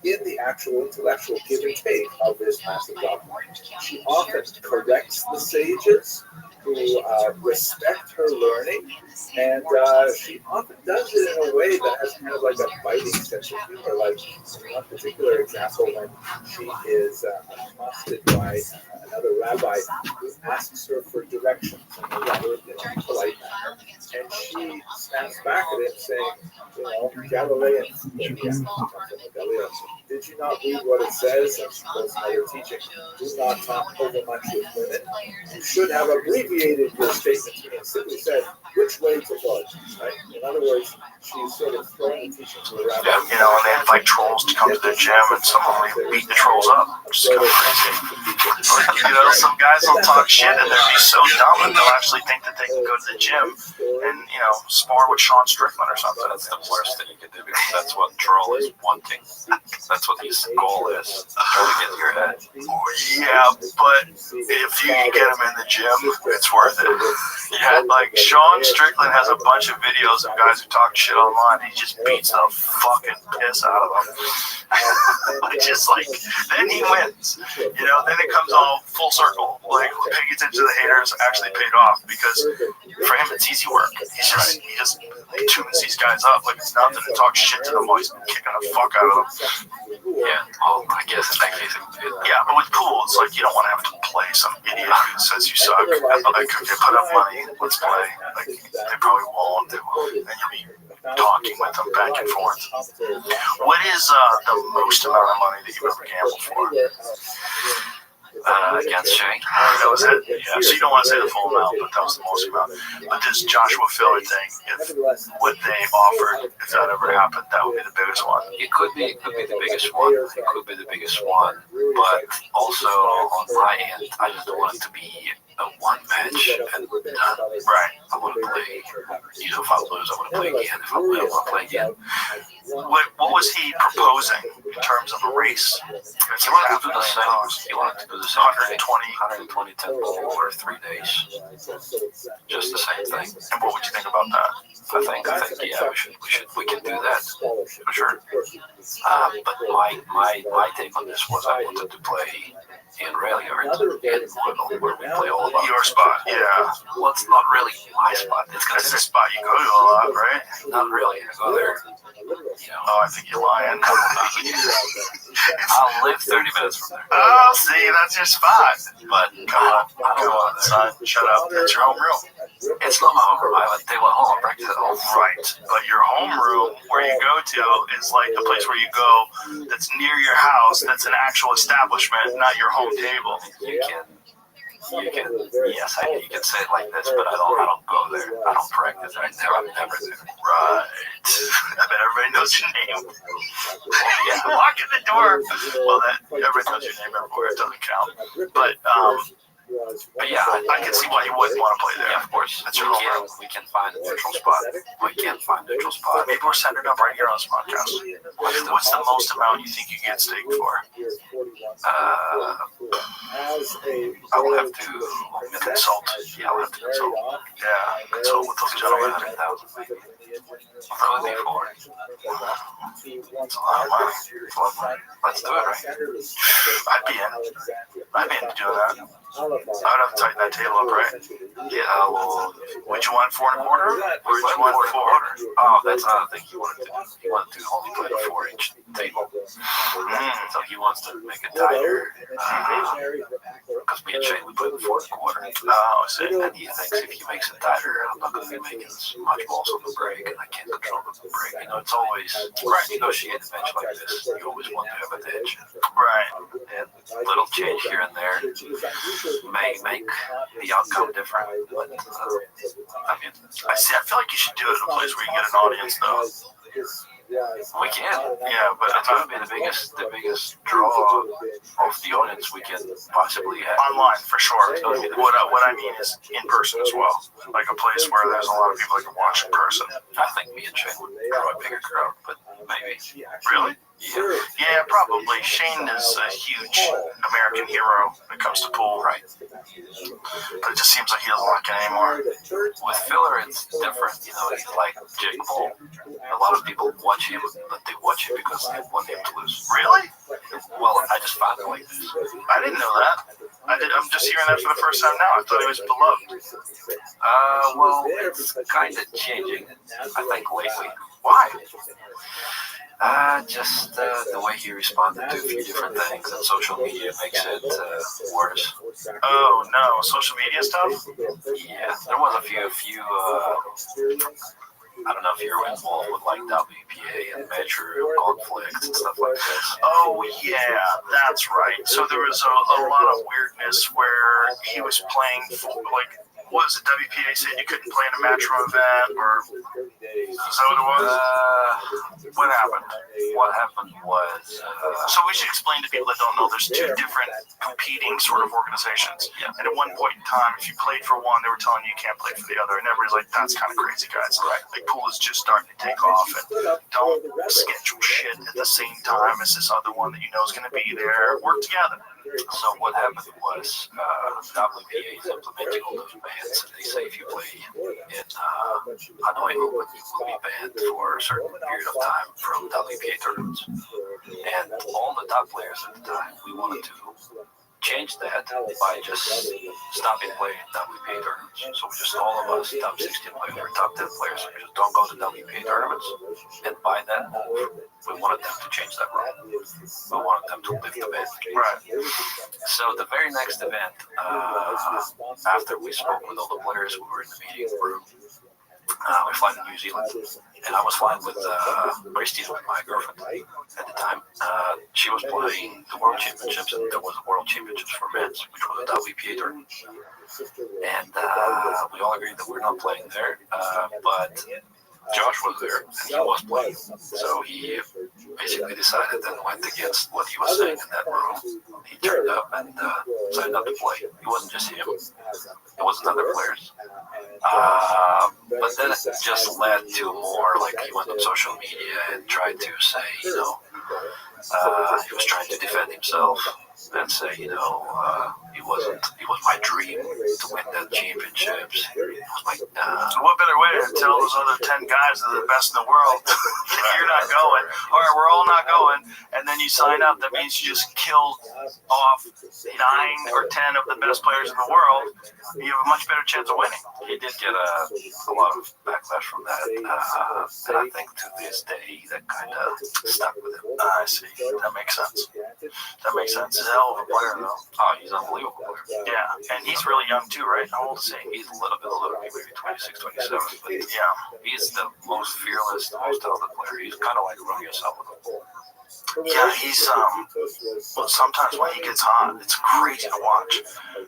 in the actual intellectual give and take of this massive document. She often corrects the sages who respect her learning, and she often does it in a way that has kind of like a biting sense of humor. Like in one particular example, when she is accosted by another rabbi who asks her for directions in a rather polite manner, and she snaps back at him saying, Galilean, did you not read what it says? And she goes another teaching. Do not talk over much with women. You should have abbreviated your statement to me and simply said which way to vote. Right? In other words, she's sort of throwing the teaching to the rabbi. Yeah, and they invite trolls to come to their gym, and some of them beat the trolls up. Which is kind of crazy. Some guys will talk shit, and they'll be so dumb, and they'll actually think that they can go to the gym and, spar with Sean Strickland or something. That's the worst thing you can do, because that's what troll is wanting. That's what his goal is, to get in your head. Yeah, but if you can get him in the gym, it's worth it. Yeah, like Sean Strickland has a bunch of videos of guys who talk shit online. He just beats the fucking piss out of them. Just like, then he wins. Then it comes all full circle. Like, paying attention to the haters actually paid off, because for him it's easy work. He just tunes these guys up like it's nothing and talks shit to them while he's kicking the fuck out of them. Yeah, well, I guess in that case, yeah, but with pool, it's like you don't want to have to play some idiot who says you suck. Like, if they put up money, let's play. Like, they probably won't. They won't. And you'll be talking with them back and forth. What is the most amount of money that you've ever gambled for? Against Shay. That was it? Yeah. So you don't want to say the full amount, but that was the most amount. But this Joshua Filler thing, if what they offered, if that ever happened, that would be the biggest one. It could be the biggest one. It could be the biggest one. But also on my end, I just don't want it to be a one match and done. Right. I want to play. If I lose, I want to play again. If I win, I want to play again. What was he proposing in terms of a race? He wanted to do the same. He wanted to do the same 120 temple over 3 days. Just the same thing. And what would you think about that? I think, yeah, we can do that for sure. But my take on this was I wanted to play in Railyard, where we play all of our your spot. Yeah. Well, it's not really my spot. It's the spot you go to a lot, right? Not really. I go there. Oh, I think you're lying. I'll live 30 minutes from there. Oh, see, that's your spot. But come on, son, shut up. That's your homeroom. It's not my homeroom. I have a table at home. I practice at home. Right, but your homeroom, where you go to, is like the place where you go that's near your house. That's an actual establishment, not your home table. You can. Yes, you can say it like this, but I don't go there. I don't practice. I'm never there. Right. I bet everybody knows your name. Yeah, walk in the door. Well, everybody knows your name everywhere. It doesn't count. But yeah, I can see why you wouldn't want to play there. Yeah, of course. That's your home. We can find a neutral spot. Maybe we're setting it up right here on this podcast. What's the most amount you think you get staked for? I will have to consult. Yeah, I'll have to consult. Yeah, consult with those gentlemen. 100,000 maybe. Could be 4. It's a lot of money. Let's do it, right? I'd be in to do that. I would have to tighten that table up, right? Yeah, well, would you want 4 1/4? Or would you want 4? Oh, that's another thing he wanted to do. He wanted to only play a 4-inch table. So he wants to make it tighter. Because me and Shane, we played the 4 1/4. Oh, I see. And he thinks if he makes it tighter, I'm not going to be making as much balls on the break, and I can't control the break. It's always, right, negotiate a bench like this. You always want to have an edge. Right. And little change here and there may make the outcome different. But, I feel like you should do it in a place where you can get an audience, though. We can. Yeah, but it's going to be the biggest draw of the audience we can possibly have. Online, for sure. What I mean is in person as well. Like a place where there's a lot of people that can watch in person. I think me and Shane would draw a bigger crowd, but maybe. Really? Yeah. Yeah, probably. Shane is a huge American hero when it comes to pool. Right. But it just seems like he doesn't like it anymore. With Filler, it's different. You know, he's like Jake Paul. A lot of people watch him, but they watch him because they want him to lose. Really? Well, I just found it like this. I didn't know that. I'm just hearing that for the first time now. I thought he was beloved. Well, it's kind of changing, I think, lately. Why? Just the way he responded to a few different things, and social media makes it worse. Oh no, social media stuff? Yeah, there was a few. I don't know if you're involved with like WPA and Metro conflicts and stuff like this. Oh yeah, that's right. So there was a lot of weirdness where he was playing for, like, what was it, WPA said you couldn't play in a Metro event, or is that what it was? What happened? What happened was... So we should explain to people that don't know, there's two different competing sort of organizations. Yeah. And at one point in time, if you played for one, they were telling you can't play for the other. And everybody's like, that's kind of crazy, guys. Right. Like, pool is just starting to take off. And don't schedule shit at the same time as this other one that you know is going to be there. Work together. So what happened was WPA is implementing all those bans, and they say if you play in Hanoi Open, you will be banned for a certain period of time from WPA tournaments. And all the top players at the time, we wanted to change that by just stopping playing WPA tournaments. So just all of us, top 16 players or top 10 players, we just don't go to WPA tournaments. And by that move, we wanted them to change that rule. We wanted them to lift the ban. Right. So the very next event, after we spoke with all the players, we were in the meeting room. We fly to New Zealand, and I was flying with Restream, with my girlfriend at the time. She was playing the World Championships, and there was a World Championships for men's, which was a WPA tournament. And we all agreed that we're not playing there, but Josh was there, and he was playing. So he basically decided and went against what he was saying in that room. He turned up and signed up to play. It wasn't just him. It was other players. But then it just led to more, like he went on social media and tried to say, you know, he was trying to defend himself and say, you know, it was my dream to win that championships. It was my, So what better way to tell those other 10 guys that are the best in the world that you're not going? All right, we're all not going, and then you sign up. That means you just killed off 9 or 10 of the best players in the world. You have a much better chance of winning. he did get a lot of backlash from that, and I think to this day that kind of stuck with him. I see. That makes sense. That makes sense. He's a hell of a player, though. Oh, he's an unbelievable player. Yeah, and he's really young too, right? How old is he? He's a little bit older, maybe 26, 27, but Yeah. he's the most fearless, the most talented player. He's kind of like Romeo Salvador. Yeah, he's well, sometimes when he gets hot, it's crazy to watch.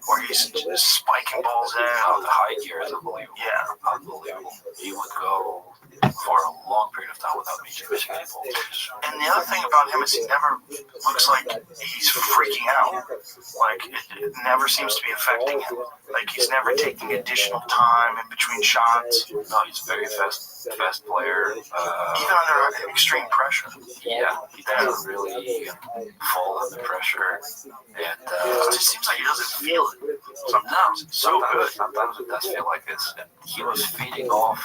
Where he's just spiking balls in. The high gear is unbelievable. Yeah. Unbelievable. He would go for a long period of time without missing any balls. And the other thing about him is he never looks like he's freaking out. Like, it never seems to be affecting him. Like, he's never taking additional time in between shots. No, he's a very fast player. Even under extreme pressure. Yeah, he doesn't really fall under pressure. And It just seems like he doesn't feel it. Sometimes it's so good. Sometimes it does feel like this. And he was feeding off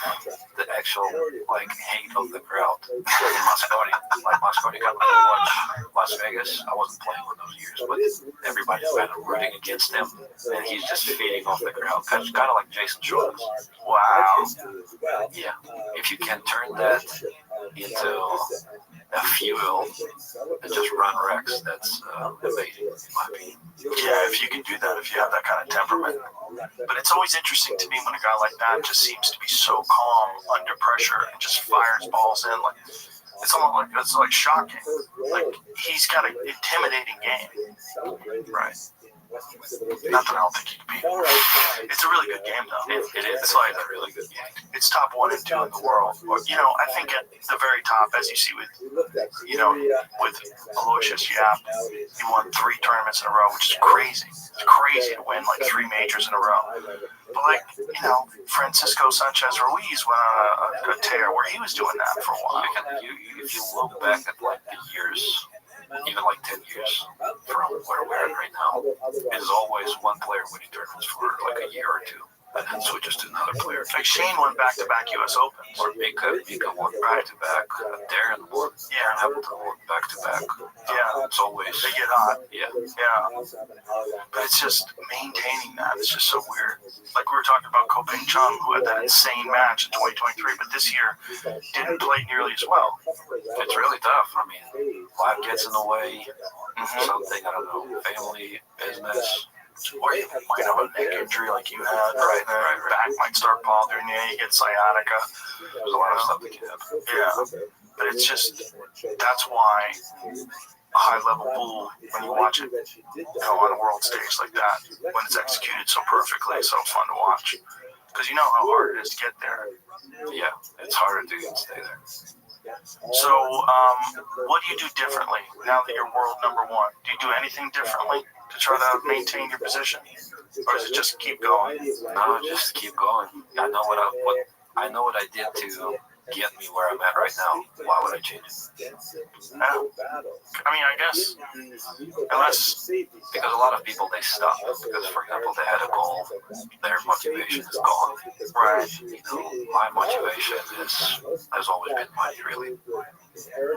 the actual like hate of the crowd in Moscone. Like Moscone got to watch Las Vegas. I wasn't playing one those years, but everybody's kind of rooting against him, and he's just feeding off the crowd. Kind of like Jason Shores. Wow. Yeah, if you can turn that into a fuel and just run wrecks, that's amazing in my opinion. Yeah, if you can do that, if you have that kind of temperament. But it's always interesting to me when a guy like that just seems to be so calm under pressure and just fires balls in. Like, it's like shocking. Like, he's got an intimidating game. Right. Not that I don't think he can beat him. It's a really good game, though. It is. It's like a really good game. it's top 1 and 2 in the world. Or, you know, I think at the very top, as you see with, you know, with Aloysius Yap, he won 3 tournaments in a row, which is crazy. It's crazy to win like 3 majors in a row. But like, Francisco Sanchez Ruiz went on a tear where he was doing that for a while. If you look back at like the years, even like 10 years from where we're at right now, it is always one player winning tournaments for like a year or two, and then switches to another player. Like Shane won back-to-back U.S. Opens. Or Mika won back-to-back. Darren won. Darren Hamilton won back-to-back. Yeah. It's always... They get hot. Yeah. Yeah. But it's just maintaining that. It's just so weird. Like we were talking about Ko Ping Chung, who had that insane match in 2023, but this year didn't play nearly as well. It's really tough. I mean, life gets in the way. Something, I don't know, family, business. Or you might have a neck injury like you had, right? Back might start bothering you. You get sciatica. There's a lot of stuff that can happen. Yeah. But it's just, that's why a high-level pool, when you watch it, on a world stage like that, when it's executed so perfectly, it's so fun to watch. Because you know how hard it is to get there. Yeah, it's harder to stay there. So, what do you do differently now that you're world number one? Do you do anything differently to try to maintain your position, or does it just keep going? No, just keep going. I know what I did to get me where I'm at right now. Why would I change it? No. I mean, I guess unless because a lot of people they stop because, for example, they had a goal, their motivation is gone. Right. My motivation has always been money, really.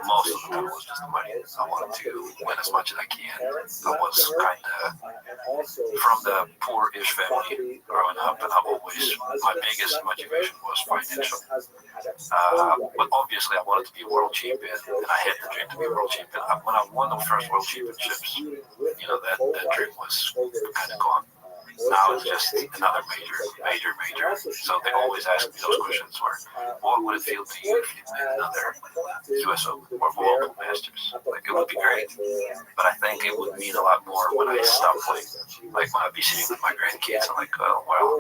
Most of the time it was just the money. I wanted to win as much as I can. I was kind of from the poor-ish family growing up, and my biggest motivation was financial. But obviously I wanted to be a world champion, and I had the dream to be a world champion. When I won the first world championships, that dream was kind of gone. Now it's just another major. So they always ask me those questions what would it feel to you if you made another US Open or World Masters? Like, it would be great. But I think it would mean a lot more when I stop playing. Like, when I'd be sitting with my grandkids, I'm like, oh, well,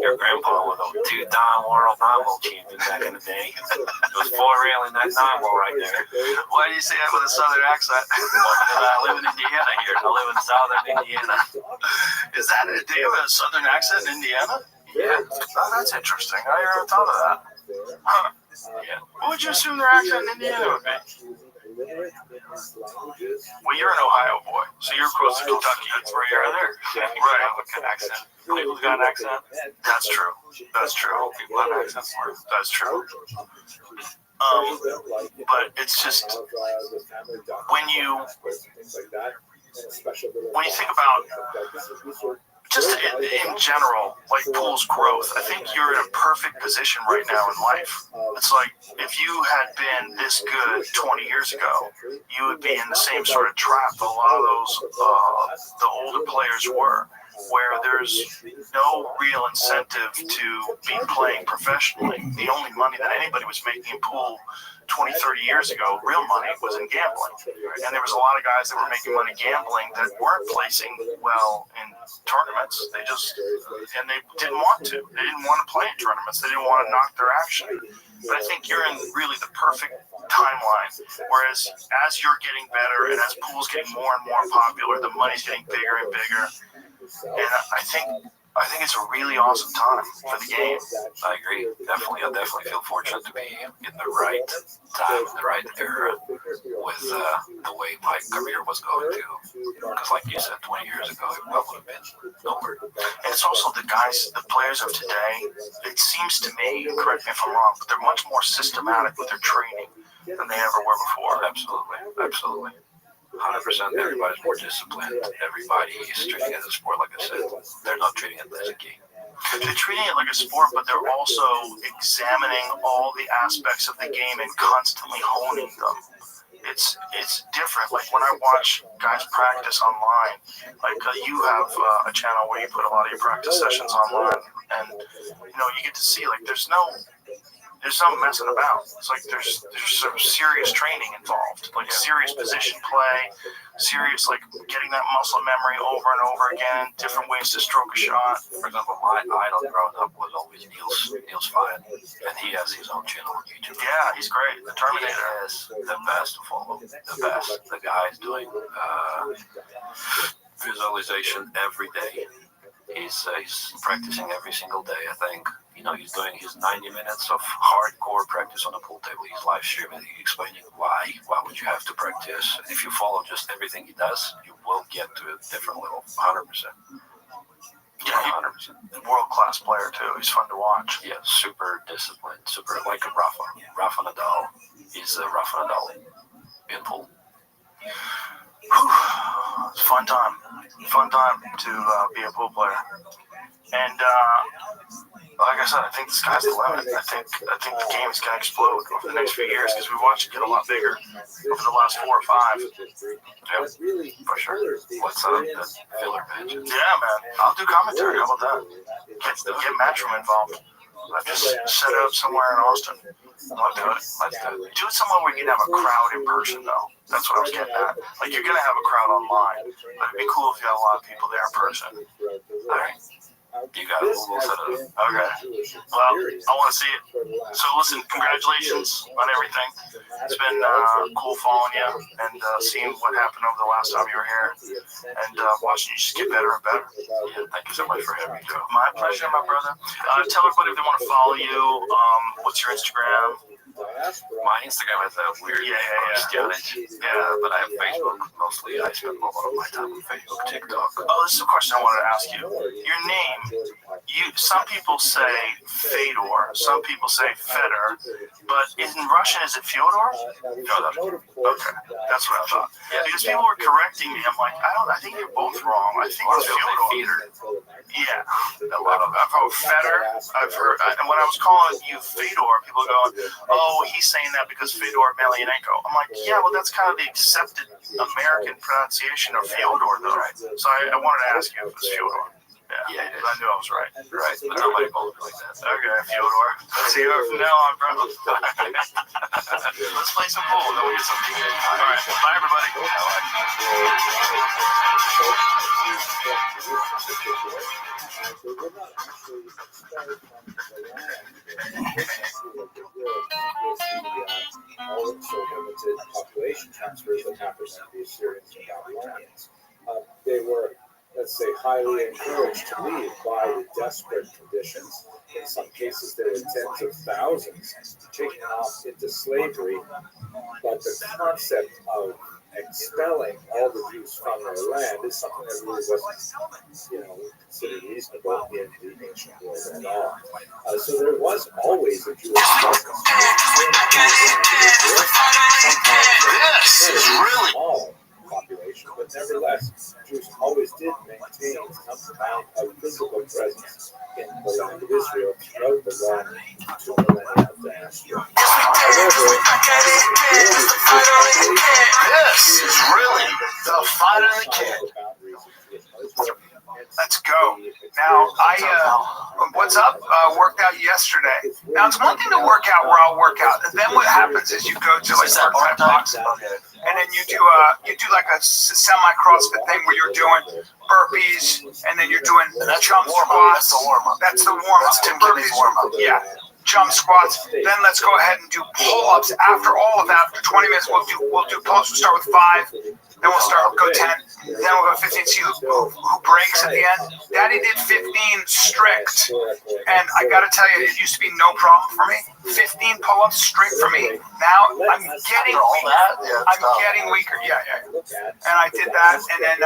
your grandpa was a two-time world nine-ball champion back in the day. It was four railing that nine-ball right there. Why do you say that with a southern accent? I live in Indiana here. I live in southern Indiana. Is that it? Do you have a southern accent in Indiana? Yeah. Oh, that's interesting. I never thought of that. Huh. Yeah. What would you assume their accent in Indiana would be? Well, you're an Ohio boy, so you're close to Kentucky. That's where you're there. Right. I have a good accent. People's got an accent. That's true. That's true. People have accents. That's true. But it's just when you think about just in general, like pool's growth, I think you're in a perfect position right now in life. It's like if you had been this good 20 years ago, you would be in the same sort of trap that a lot of those the older players were, where there's no real incentive to be playing professionally. The only money that anybody was making in pool 20, 30 years ago, real money, was in gambling. And there was a lot of guys that were making money gambling that weren't placing well in tournaments. They didn't want to. They didn't want to play in tournaments. They didn't want to knock their action. But I think you're in really the perfect timeline. Whereas as you're getting better and as pool's getting more and more popular, the money's getting bigger and bigger. And I think it's a really awesome time for the game. I agree. Definitely. I definitely feel fortunate to be in the right time, in the right era with the way my career was going to. Because like you said, 20 years ago, it would have been nowhere. And it's also the players of today, it seems to me, correct me if I'm wrong, but they're much more systematic with their training than they ever were before. Absolutely. 100%. Everybody's more disciplined. Everybody is treating it as a sport, like I said. They're not treating it as a game. They're treating it like a sport, but they're also examining all the aspects of the game and constantly honing them. It's different. Like when I watch guys practice online, like you have a channel where you put a lot of your practice sessions online, and you get to see like there's no messing about. It's like there's some serious training involved, like serious position play, serious like getting that muscle memory over and over again, different ways to stroke a shot. For example, my idol growing up was always Niels Fine, and he has his own channel on YouTube. Yeah, he's great. The Terminator. He is the best to follow. The best. The guy is doing visualization every day. He's practicing every single day, I think. He's doing his 90 minutes of hardcore practice on the pool table. He's live streaming, explaining why would you have to practice. And if you follow just everything he does, you will get to a different level, 100%. Yeah, 100%. World-class player, too. He's fun to watch. Yeah, super disciplined, super like a Rafa Nadal. He's a Rafa Nadal in pool. It's a fun time to be a pool player. And like I said, I think the sky's the limit. I think the game is going to explode over the next few years because we watched it get a lot bigger over the last 4 or 5. Yeah, for sure. What's the filler match? Yeah, man. I'll do commentary. How about that? Get Matchroom involved. Just set it up somewhere in Austin. I'll do it. Let's do it. Do it somewhere where you can have a crowd in person, though. That's what I was getting at. Like, you're going to have a crowd online, but it'd be cool if you had a lot of people there in person. All right. You got it. We'll set it up. Okay. Well, I want to see it. So listen, congratulations on everything. It's been cool following you and seeing what happened over the last time you were here and watching you just get better and better. Yeah, thank you so much for having me, Joe. My pleasure, my brother. Tell everybody if they want to follow you. What's your Instagram? My Instagram has a weird Christianity. Yeah, but I have Facebook mostly. I spend a lot of my time on Facebook, TikTok. Oh, this is a question I wanted to ask you. Your name, some people say Fedor, some people say Fedor, but in Russian, is it Fyodor? Fyodor. Okay, that's what I thought. Yeah, because people were correcting me. I'm like, I think you're both wrong. I think it's Fyodor. Yeah, I've heard Fedor. I've heard, and when I was calling you Fedor, people go, oh, he's saying that because Fedor Emelianenko. I'm like, yeah, well, that's kind of the accepted American pronunciation of Fyodor, though. Right. So I wanted to ask you if it was Fyodor. Yeah, I knew I was right. Right, but nobody called it like that. Okay, Fyodor. See you from now on, bro. Let's play some pool, then we'll get some good. All right, bye, everybody. Also limited population transfers that happened to the Assyrians and Babylonians. They were, let's say, highly encouraged to leave by the desperate conditions. In some cases, there were tens of thousands taken off into slavery. But the concept of expelling all the Jews from their land is something that really wasn't, considered reasonable in the ancient world at all. So there was always a Jewish presence. This is really small population, but nevertheless, Jews always did maintain some amount of physical presence in the land of Israel throughout the long 2 millennia of the diaspora. This is really the fight of the kid. Let's go. Now, what's up? Worked out yesterday. Now, it's one thing to work out where I'll work out, and then what happens is you go to like part-time boxing, and then you do like a semi-CrossFit thing where you're doing burpees, and then you're doing jump squats. That's the warm-up. That's Tim Kenny's warm-up. Yeah. Jump squats. Then let's go ahead and do pull-ups. After all of that, after 20 minutes, we'll do pull-ups. We'll start with 5. Then we'll go 10. Then we'll go 15. See who breaks at the end. Daddy did 15 strict, and I gotta tell you, it used to be no problem for me. 15 pull-ups strict for me. Now I'm getting weaker. I'm getting weaker. Yeah. And I did that, and then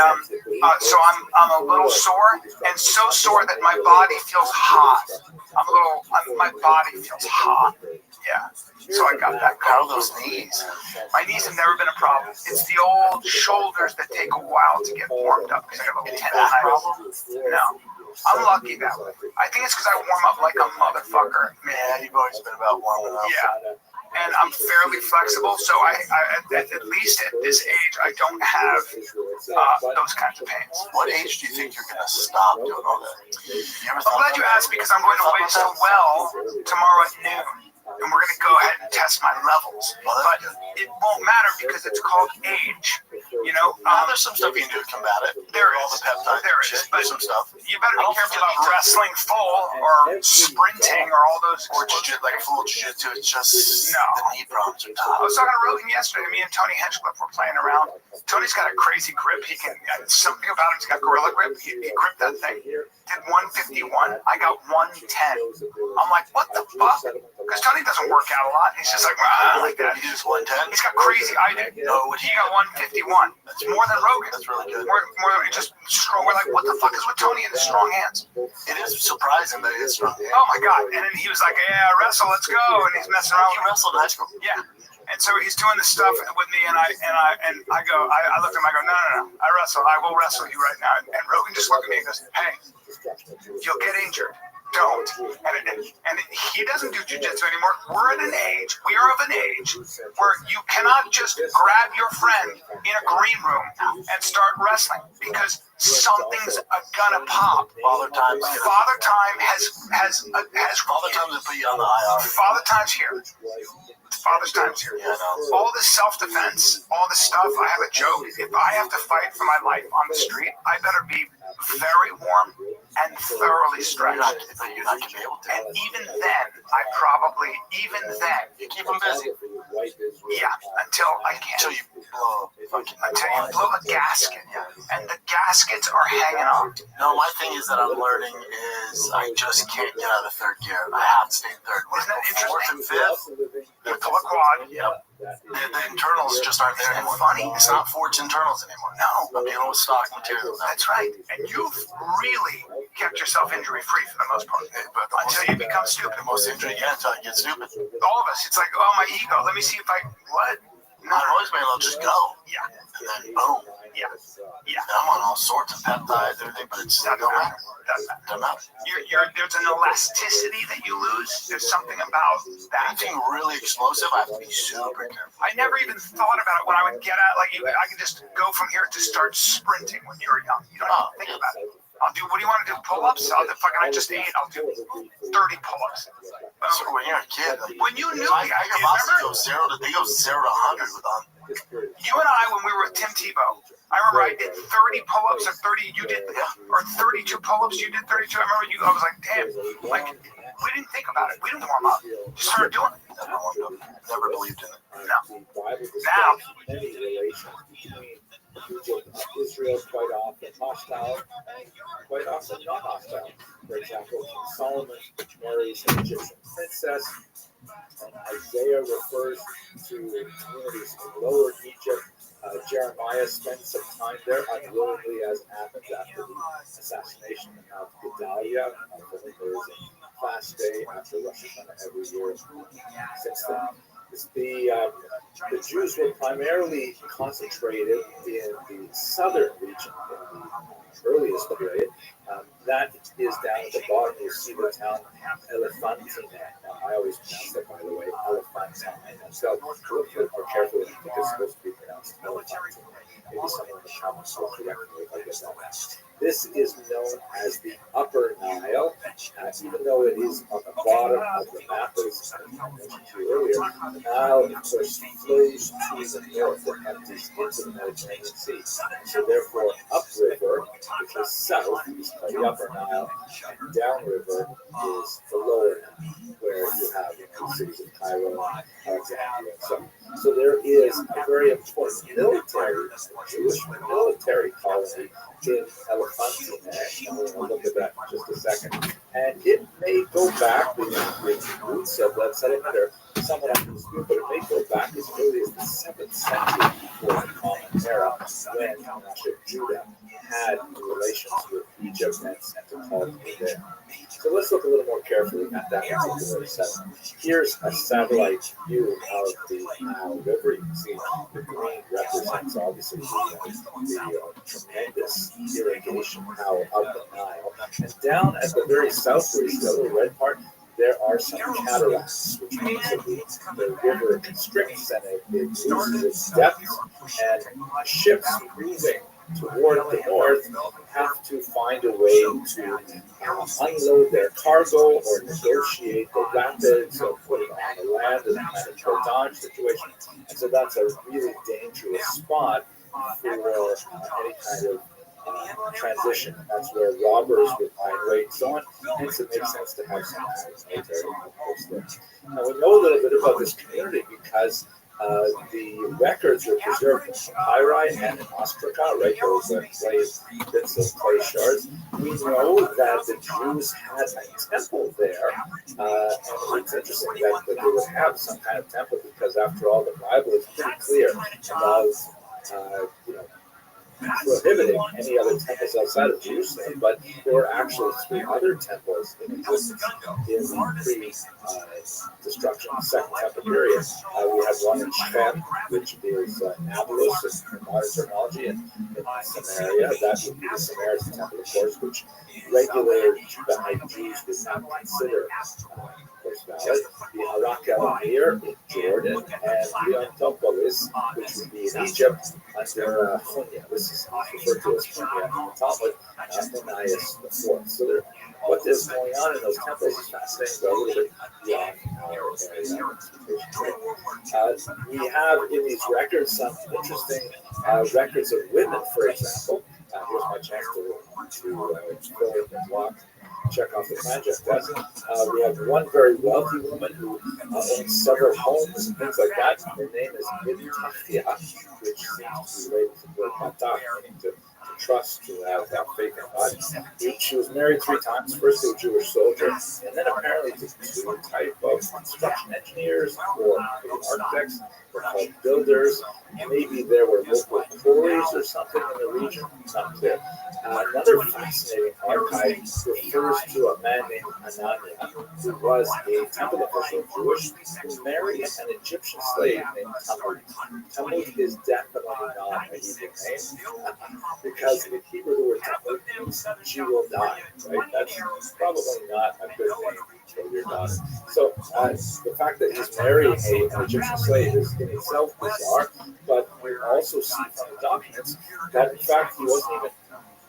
so I'm a little sore, and so sore that my body feels hot. My body feels hot. Yeah. So I got that. How are those knees? My knees have never been a problem. It's the old shoulders that take a while to get warmed up because I have a tendonitis. No. I'm lucky that way. I think it's because I warm up like a motherfucker. Man, you've always been about warming up. Yeah. And I'm fairly flexible, so I at least at this age, I don't have those kinds of pains. What age do you think you're going to stop doing all that? I'm glad you asked because I'm going to weigh so well tomorrow at noon. And we're going to go ahead and test my levels. But it won't matter because it's called age. You know, there's some stuff you can do to combat it. There all is. the peptides. There is, Just but some stuff. you better be careful about wrestling full or sprinting or all those. Or like a full jiu-jitsu. It's just No. the knee problems are tough. I was talking to Rogan yesterday. Me and Tony Hinchcliffe were playing around. Tony's got a crazy grip. He can. Something about him. He's got gorilla grip. He gripped that thing. Did 151. I got 110. I'm like, what the fuck? Because Tony doesn't work out a lot. He's just like, I like that. He does 110. He's got crazy. I did. No, He got 151. That's more than Rogan. That's really good. More just strong. We're like, what the fuck is with Tony and his strong hands? It is surprising that he is strong. Oh my god! And then he was like, "Yeah, wrestle, let's go!" And he's messing around. He wrestled in high school. Yeah. And so he's doing this stuff with me, and I looked at him. I go, no, I wrestle. I will wrestle you right now. And Rogan just looked at me and goes, "Hey, you'll get injured. Don't." And he doesn't do jujitsu anymore. We are of an age where you cannot just grab your friend in a green room and start wrestling because something's gonna pop. Father Time has Father Time to put you on the IR. Father Time's here. Father's Time's here. Yeah, no. All this self-defense, all this stuff. I have a joke. If I have to fight for my life on the street, I better be very warm and thoroughly stretched. You're not gonna be able to. And even then, You keep them busy. yeah, until I can't. Until you blow Until you blow a gasket. And the gaskets are hanging on. No, my thing is that I'm learning is I just can't get out of third gear. I have to stay in third. Isn't that interesting? Fourth and fifth, You pull a quad. yep. The internals just aren't there anymore. Funny. It's not Ford's internals anymore. No. I'm dealing with stock materials now. That's right. And you've really kept yourself injury-free for the most part. But Until you become stupid. the most injury, yeah, until I get stupid. All of us, it's like, oh, my ego. Let me see if what? I've always been able to just go. Yeah. And then boom. Yeah. And I'm on all sorts of peptides, everything, but it's Doesn't no matter. matter. Doesn't matter. Doesn't matter. There's an elasticity that you lose. There's something about that. Anything really explosive, I have to be super careful. I never even thought about it when I would get out. Like, I could just go from here to start sprinting when you were young. You don't even think about it. What do you want to do? Pull-ups? I just ate. I'll do 30 pull-ups. So when you're a kid, like, When you knew, I you got bosses remember? they go 0 to 100 with them. You and I, when we were with Tim Tebow, I remember I did 30 pull-ups or 30. You did, or 32 pull-ups. You did 32. I remember you. I was like, damn. Like, we didn't think about it. We didn't warm up. Just started doing it. Never believed in it. No. Now. Israel quite often hostile, quite often not hostile. For example, Solomon marries an Egyptian princess, and Isaiah refers to communities in Lower Egypt. Jeremiah spent some time there unwillingly, as happened after the assassination of Gedaliah. There is a fast day after Rosh Hashanah every year since then. The Jews were primarily concentrated in the southern region, in the earliest period. That is down at the bottom. You see the town Elephantine. I always pronounce that, by the way, Elephantine. So look more carefully. I think it's supposed to be pronounced Elephantine. Maybe someone in the comments will correct me if I get that wrong. This is known as the Upper Nile, even though it is on the bottom of the map, as I mentioned to you earlier. The Nile, of course, flows to the north and empties into the Mediterranean Sea. So therefore, upriver, which is south, is called the Upper Nile, and downriver is the Lower Nile, where you have cities of Cairo, Alexandria, and so on. So there is a very important Jewish military colony in Elephantine, and we'll look at that in just a second. And it may go back, the roots of that settlement are somewhat undisputed, but it may go back as early as the 7th century before the Common Era, when Judah had relations with Egypt and sent a colony there. So let's look a little more carefully at that particular settlement. Here's a satellite view of the Nile River. You can see the green represents obviously the tremendous irrigation power of the Nile. And down at the very south, where you see the little red part, there are some cataracts, which means that the river constricts and it loses its depth, and ships moving toward the north have to find a way to unload their cargo or negotiate the rapids or put it on the land in a kind of portage situation. And so that's a really dangerous spot. for any kind of transition. That's where robbers would hide, right, and so on. Hence, it makes sense to have some kind of military outpost there. Now, we know a little bit about this community because the records were preserved in papyri and in ostraca, right? Those clay bits of clay shards. We know that the Jews had a temple there, and it's interesting that they would have some kind of temple because, after all, the Bible is pretty clear about, prohibiting any other temples outside of Jerusalem, but there were actually 3 other temples in existence in the pre-destruction Second Temple period. We had one in Shechem, which is Nablus in modern terminology, and in Samaria, that would be the Samaritan temple, of course, which regular Judahite Jews did not consider, of course, valid. The Arak El Amir in Jordan, and Leon Topolis, which would be in Egypt under Hunya. This is referred to as Hunya in the Talmud, Onias IV. So what is going on in those temples is fascinating, but a little bit beyond our area. We have in these records some interesting records of women, for example. Here's my chance to fill in the block, check off the project desk. We have one very wealthy woman who owns several homes and things like that. Her name is Mitachia, which seems to be related to the word matach, meaning to trust, to have faith in God. She was married 3 times, first to a Jewish soldier, and then apparently to 2 type of construction engineers or architects. They're called builders. Maybe there were local quarries or something in the region. It's not clear. Another fascinating archive refers to a man named Anania, who was a temple official, Jewish, who married an Egyptian slave named Tammuz. Tammuz is definitely not a Hebrew name, because in Hebrew the word Tammuz means she will die, right? That's probably not a good name for your daughter. So the fact that he's marrying an Egyptian slave is in itself bizarre, but we also see from the documents that in fact he wasn't even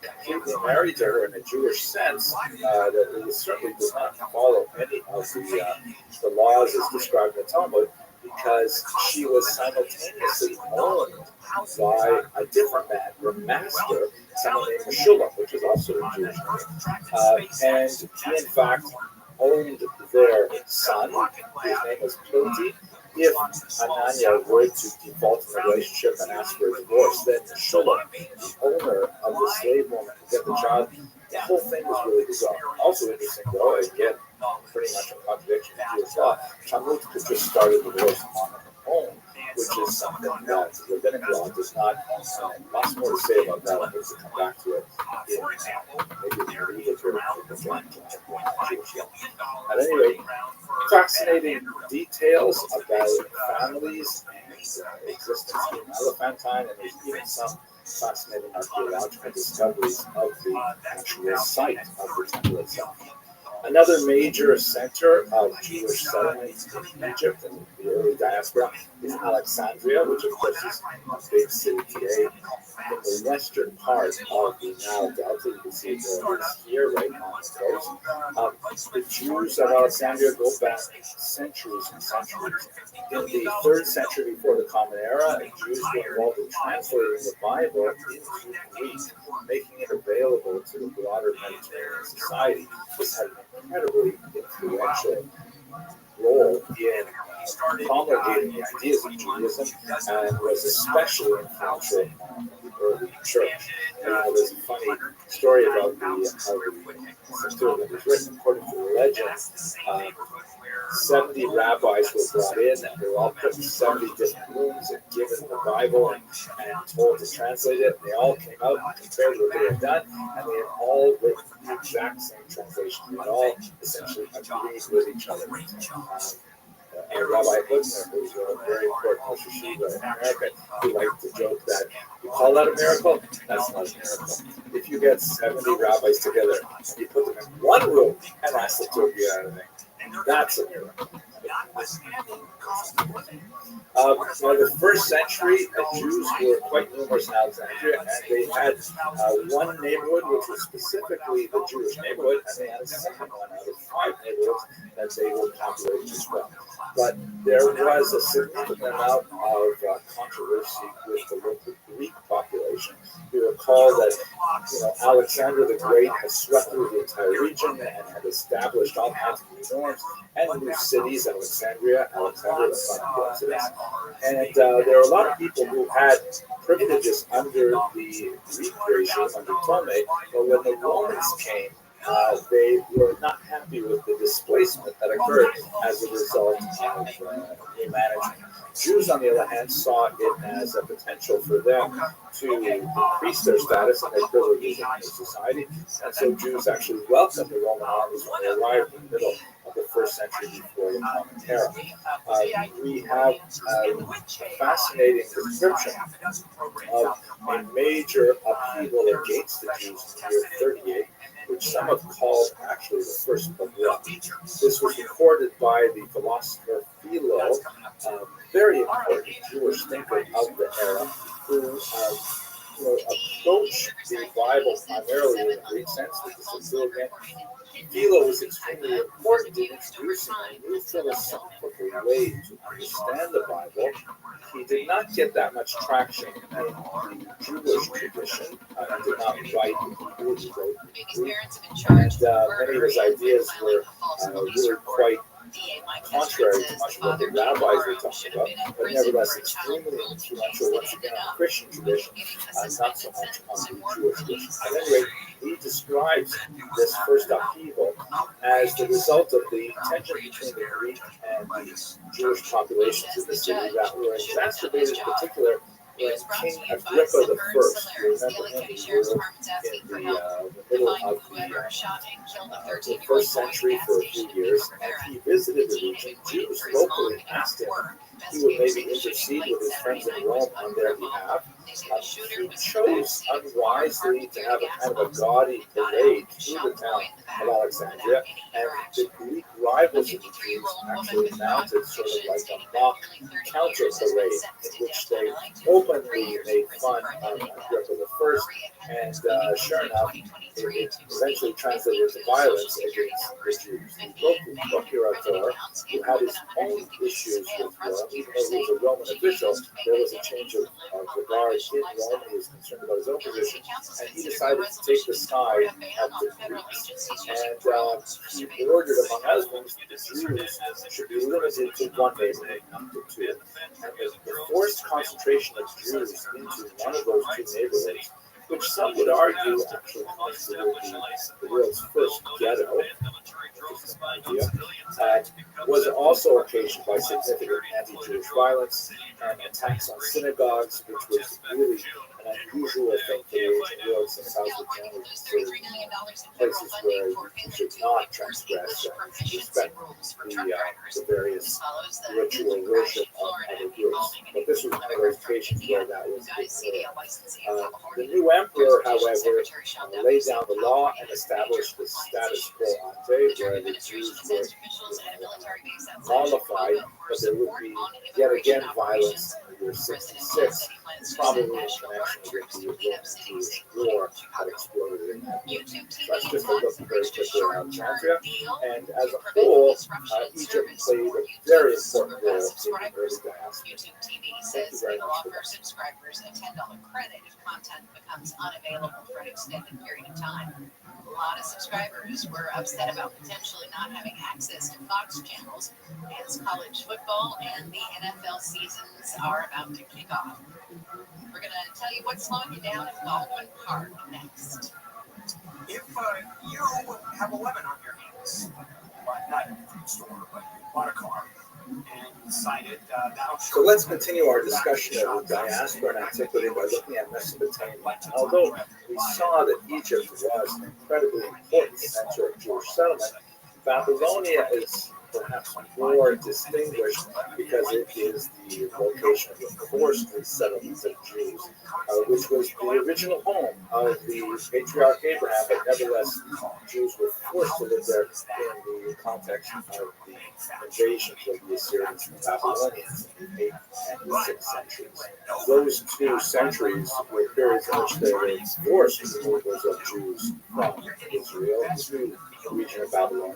completely married to her in a Jewish sense, that he certainly does not follow any of the laws as described in the Talmud, because she was simultaneously owned by a different man, her master, someone named Meshulam, which is also a Jewish name. And he, in fact, owned their son, whose name was Pilti. If Anania were to default in the relationship and ask for a divorce, then Meshulam, the owner of the slave woman, could get the child. The whole thing was really bizarre. Also interesting, though, again, pretty much a contradiction to Jewish law. Tammuz could just start a divorce on her own, which is something that rabbinic law does not. Lots more to say about that. I need to come back to it in maybe the legal Jewish law. At any rate, fascinating details about families and existence in Elephantine, and there's even some fascinating archaeological discoveries of the actual site of the temple itself. Another major center of Jewish settlements in Egypt and the early diaspora is Alexandria, which of course is a big city today in the western part of the Nile Delta. You can see it here, right on the coast. The Jews of Alexandria go back centuries and centuries. In the 3rd century before the Common Era, Jews were involved in translating the Bible into Greek, making it available to the broader Mediterranean society. This had an incredibly influential role in promulgating the ideas of Judaism, and was especially influential on the early church. There's a funny story about how the Septuagint was written. According to the legend, 70 rabbis were brought in, and they were all put in 70 different rooms and given the Bible and told to translate it. And they all came out and compared what they had done, and they had all written the exact same translation. They had all essentially agreed with each other. Rabbi Hutner, who's a very important Rosh Yeshiva in America, he liked to joke that you call that a miracle? That's not a miracle. If you get 70 rabbis together and you put them in one room and ask them to agree on anything, that's a miracle. By the 1st century, Jews were quite numerous in Alexandria, and they had one neighborhood which was specifically the Jewish neighborhood, and they had a second one out of 5 neighborhoods that they were populated as well. But there was a significant amount of controversy with the local Greek population. population. You recall that Alexander the Great had swept through the entire region and had established all kinds of new norms and new cities, Alexandria, that's not a coincidence. And there are a lot of people who had privileges under the Greek regime, under Ptolemy, but when the Romans came, they were not happy with the displacement that occurred as a result of new management. Jews, on the other hand, saw it as a potential for them to increase their status and their privileges in society, and so Jews actually welcomed the Roman armies when they arrived in the middle of the 1st century before the Common Era. We have a fascinating description of a major upheaval against the Jews in the year 38, which some have called actually the first pogrom. This was recorded by the philosopher Philo, very important Jewish thinker of the era, who approached the Bible primarily in the Greek sense, with the Septuagint. Philo was extremely important in introducing a new philosophical way to understand the Bible. He did not get that much traction in the Jewish tradition. He did not write in Hebrew, he wrote in Greek. And many of his ideas were really quite contrary to much of what the rabbis were talking about, but nevertheless extremely influential once again on the Christian tradition, not so much on the Jewish tradition. At any rate, he describes this first upheaval as the result of the tension between the Greek and the Jewish populations in the city that were exacerbated in particular when King Agrippa I, you remember him, he ruled in the middle of the 1st century for a few years, and he visited the region. Jews locally asked him if he would maybe intercede with his friends in Rome on their behalf. He chose unwisely to have a kind of a gaudy parade through the town of Alexandria, and the Greek rivals of the Jews actually mounted sort of like a mock counter parade in which they openly made fun of Agrippa I, and sure enough, it eventually translated into violence against the Jews. The procurator, who had his own issues with Rome, even though he was a Roman official, there was a change of regard in Rome. He was concerned about his own position, and he decided to take the side of the Greeks. And he ordered, among other things, that the Jews should be limited to one neighborhood, not to two. And the forced concentration of Jews into one of those two neighborhoods, which some would argue actually constituted the world's first ghetto, was also occasioned by significant anti-Jewish violence and attacks on synagogues, which was really an unusual thing for the ancient world. Synagogues were generally considered places where you should not transgress and respect the various ritual worship of other groups. But this was one of those occasions where that was ignored. The new emperor, however, laid down the law and established the status quo ante, where the Jews were mollified, but there would be yet again violence in the year 66, probably in connection with the Roman-Jewish War that exploded in that year. So that's just a look very quickly around Alexandria. And as a whole, Egypt played a very important role in the early diaspora. Thank you very much for that. Subscribers a $10 credit if content becomes unavailable for an extended period of time. A lot of subscribers were upset about potentially not having access to Fox channels as college football and the NFL seasons are about to kick off. We're going to tell you what's slowing you down in Baldwin Park next. If you have a lemon on your hands, but not in the food store, but you bought a car and decided now. So let's continue our discussion of the diaspora and antiquity by looking at Mesopotamia. Although we saw that Egypt was an incredibly important center of Jewish settlement, Babylonia is perhaps more distinguished because it is the location of the forced resettlement of Jews, which was the original home of the patriarch Abraham, but nevertheless, Jews were forced to live there in the context of the invasions of the Assyrians and Babylonians in the 8th and 6th centuries. Those 2 centuries were periods in which there were forced removals of Jews from Israel to the region of Babylonia,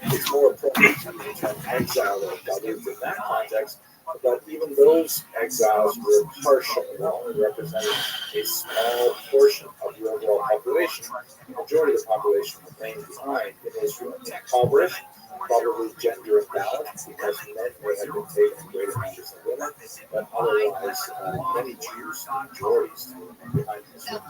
and it's more appropriate to use the term exile or galut in that context But even those exiles were partial, only representing a small portion of the overall population. The majority of the population remained behind in Israel, impoverished, probably gender imbalanced because men may have been taken in greater numbers than women, but otherwise many Jews, majorities, remain behind in Israel.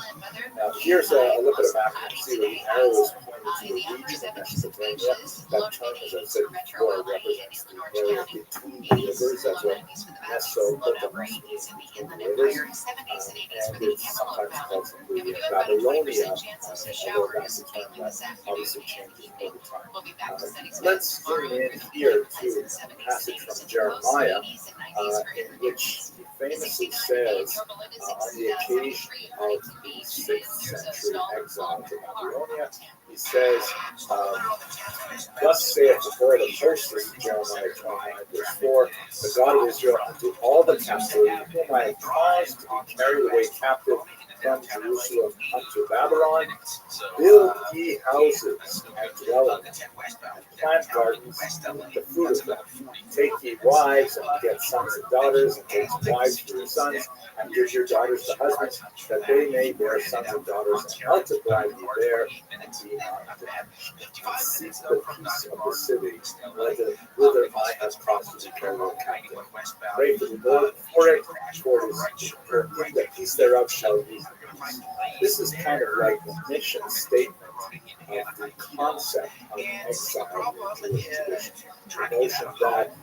Now here's a look at a map. You can see the arrow is pointing to the region of Mesopotamia. That term, as I said before, represents the area between the rivers. That's what Mesopotamia means, between the rivers. And it's sometimes called simply Babylonia, although that's the term that obviously changes over time. Let's zoom in here to a passage from Jeremiah, in which he famously says, on the occasion of the 6th century exile to Babylonia, he says, thus saith the Lord of hosts, this is Jeremiah 29, verse 4, the God of Israel, unto all the captivity whom I have caused to be carried away captive from Jerusalem unto Babylon, build ye houses and dwell in them, and plant gardens and eat the fruit of them. Take ye wives and get sons and daughters, and take wives for your sons, and give your daughters to husbands, that they may bear sons and daughters, and multiply ye there, and be not diminished. And seek the peace of the city, whither I have caused you to carry away captive. Pray for the Lord for it, for in the peace thereof shall ye be. This is kind of like the mission statement of the concept of exile in Jewish tradition. The notion that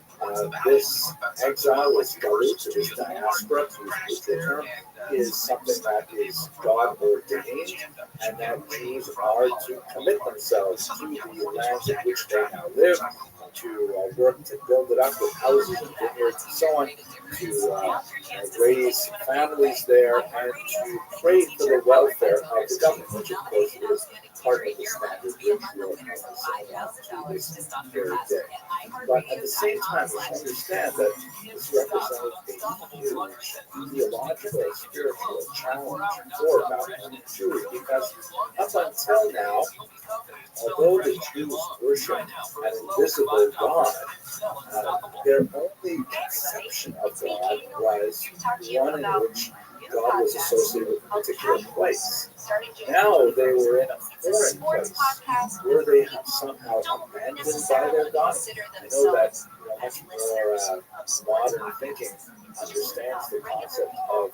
this exile is galut, this diaspora, to use the term, is something that is God ordained, and that Jews are to commit themselves to the lands in which they now live, to work to build it up with houses and vineyards and so on, to raise families there, and to pray for the welfare of the government, which of course is part of the standard ritual of this very day. But at the same time, we should understand that this represented a huge theological and spiritual challenge for Babylonian Jewry, because up until now, although the Jews worship an invisible God, their only conception of God was one in which God was associated with a particular place. Now they were in a foreign place. Were they somehow abandoned by their God? I know that much more modern thinking understands the concept of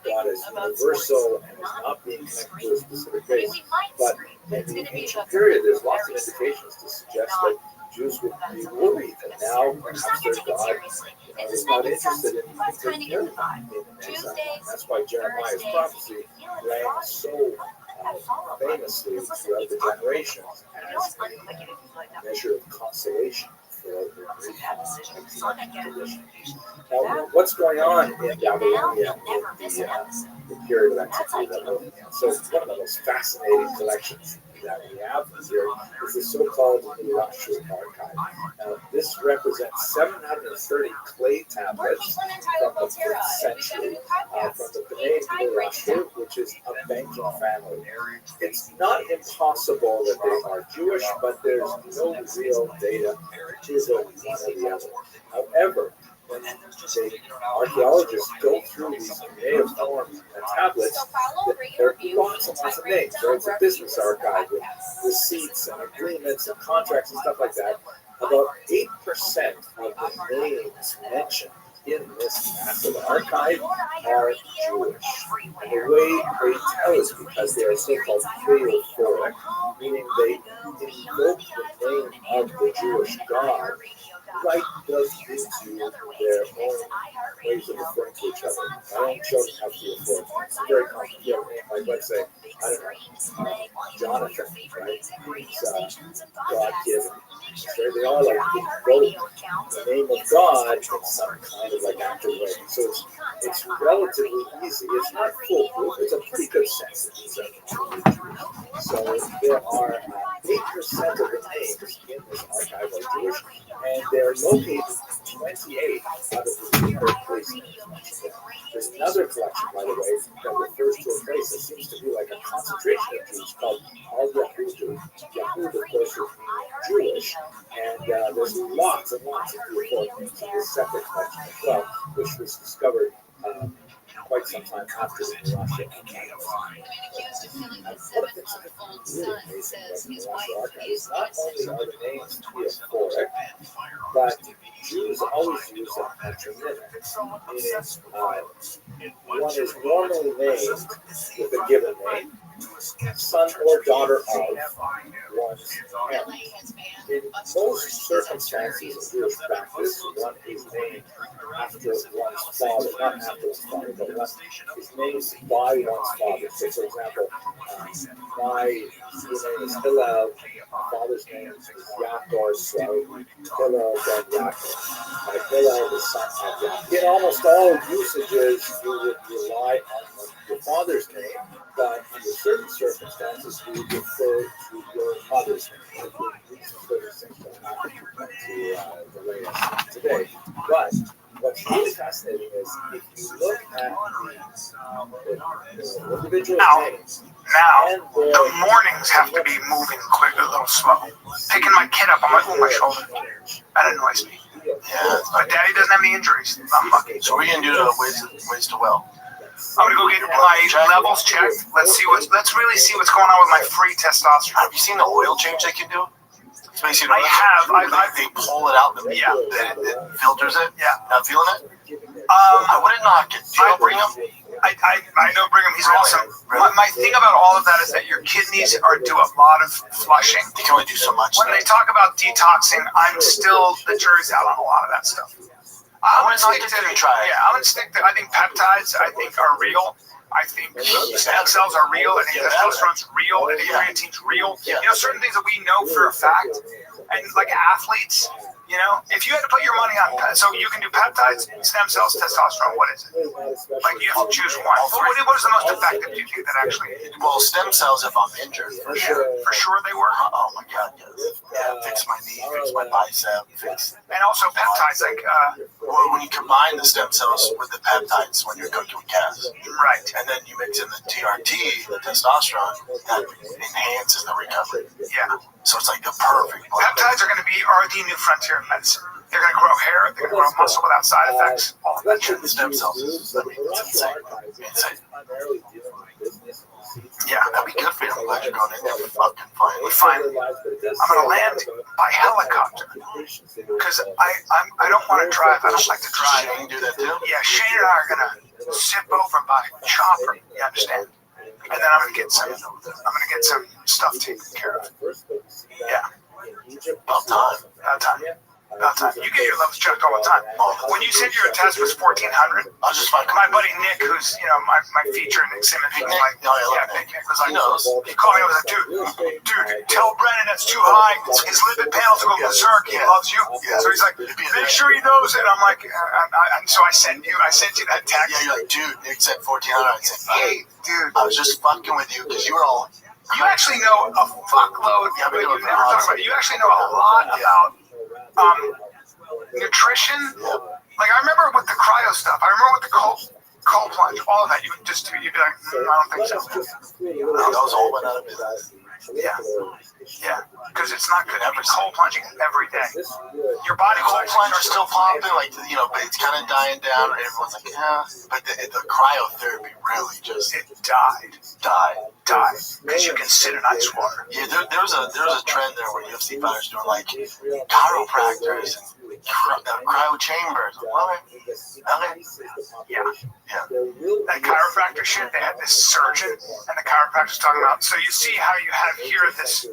God as universal and as not being connected to a specific place. But in the ancient period, there's lots of indications to suggest that Jews would be worried that now perhaps their God is not interested in taking care of them in exile. That's why Jeremiah's prophecy ran so famously throughout the generations as a measure of consolation for the exile tradition. Now, what's going on in Babylonia in the period of exile? So one of the most fascinating collections that we have here is the so-called Rothschild archive. Now, this represents 730 clay tablets from the 5th century from the Bnei Rothschild, which is a banking family. It's not impossible that they are Jewish, but there's no real data to prove one or the other. However, when the archaeologists go through these cuneiform tablets, there are lots and lots of names. Right? It's a business archive with receipts and agreements and contracts and stuff like that. About 8% of the names mentioned in this massive archive are Jewish. And the way they tell is because they are so-called theophoric, meaning they invoke the name of the Jewish God right built into their own ways of referring to each other. My own children have theophoric. It's a very common name, like let's say, I don't know, Jonathan, right? He's God-given. So they all like invoke the name of God in some kind of like active way. So it's relatively easy. It's not foolproof. It's a pretty good sense that these are. So there are 8% of the names in this archive are Jewish, and they're located 28 out of the 300 places. There's another collection, by the way, that refers to a place that seems to be like a concentration of Jews called Al-Yahudu. Yahud, of course, is Jewish, and there's lots and lots of Jewish names in this separate collection as well. which was discovered quite some time after the Russia. The man accused of killing his 7-month-old son says his wife is Not innocent. only are the names theophoric, but Jews always use them patronymic, meaning one is normally named with a given name, son or daughter of one's parent. LA has banned In bus most tours in circumstances in Jewish practice, one is named after one's father, not after one's father, but one is named by one's father. So, for example, my name is Hillel, my father's name is Yaakov, so Hillel ben Yaakov. My Hillel is son of Yaakov. In almost all usages, you would rely on your father's name, but under certain circumstances, you would refer to your mother's name. To the way I see today. But what's really fascinating is if you look at the individual names, Now, and the mornings have to be moving quick, a little slow. Picking my kid up, I'm like, oh, my shoulder. That annoys me. Yeah. But Daddy doesn't have any injuries. I'm lucky. So we're gonna do the ways to well. I'm gonna go get my levels checked. Let's really see what's going on with my free testosterone. Have you seen the oil change they can do? It's basically I have. they pull it out. Yeah. It filters it. Yeah. Not feeling it. I wouldn't knock it. Do you bring them? I know Brigham, he's awesome. My thing about all of that is that your kidneys do a lot of flushing. They can only do so much. When they talk about detoxing, I'm still, the jury's out on a lot of that stuff. I'm gonna stick to, I'm gonna stick to, I think peptides, I think, are real. I think stem cells are real. I think testosterone's real. I think creatine's real. You know, certain things that we know for a fact. And like athletes, you know, if you had to put your money on, so you can do peptides, stem cells, testosterone, what is it? Like you have to choose one. What is the most effective, do you think, that actually? Well, stem cells if I'm injured. For sure they work. Oh my God, yes. Yeah, fix my knee, fix my bicep, fix. And also peptides, like, Well, when you combine the stem cells with the peptides when you're cooking with calves. right. And then you mix in the TRT, the testosterone, that enhances the recovery. Yeah. So it's like the perfect blend. Peptides are the new frontier of medicine. They're going to grow hair, they're going to grow muscle without side effects, all of that shit. The stem cells, I mean, it's insane. Insane. Yeah, That'd be good for you. I'm glad you're going in there. Fucking fine. I'm going to land by helicopter because I don't want to drive. I don't like to drive. Shane do that too? Yeah, Shane and I are going to zip over by chopper. You understand? And then I'm going to get some stuff taken care of. Yeah. About time. About time. You get your levels checked all the time. When you said your test was 1400, I'll just find my buddy Nick, who's my feature Nick Simmons, was like, Big Nick was like, he called me and was like, dude, tell Brennan that's too high. His lipid panels will go berserk. He loves you. So he's like, make sure he knows it. I'm like, and so I sent you that text. Yeah, you're like, dude, Nick said 1400. I said, Hey, dude, I was just fucking with you because you were all. you actually know a fuckload. Yeah, but you never talk about it. You actually know a lot about nutrition. Like I remember with the cryo stuff. I remember with the cold plunge. All of that. You'd be like, I don't think so. I was all went out of business. Yeah, because it's not good. Every cold plunging every day. Your body Cold plunge is still pumping, like but it's kind of dying down. And everyone's like, yeah, but the cryotherapy really just died. died. Because you can sit in ice water. Yeah, there was a trend there where UFC fighters doing like chiropractors and cryo chambers. Yeah. That chiropractor shit, they had this surgeon, and the chiropractor's talking about, so you see how you have here this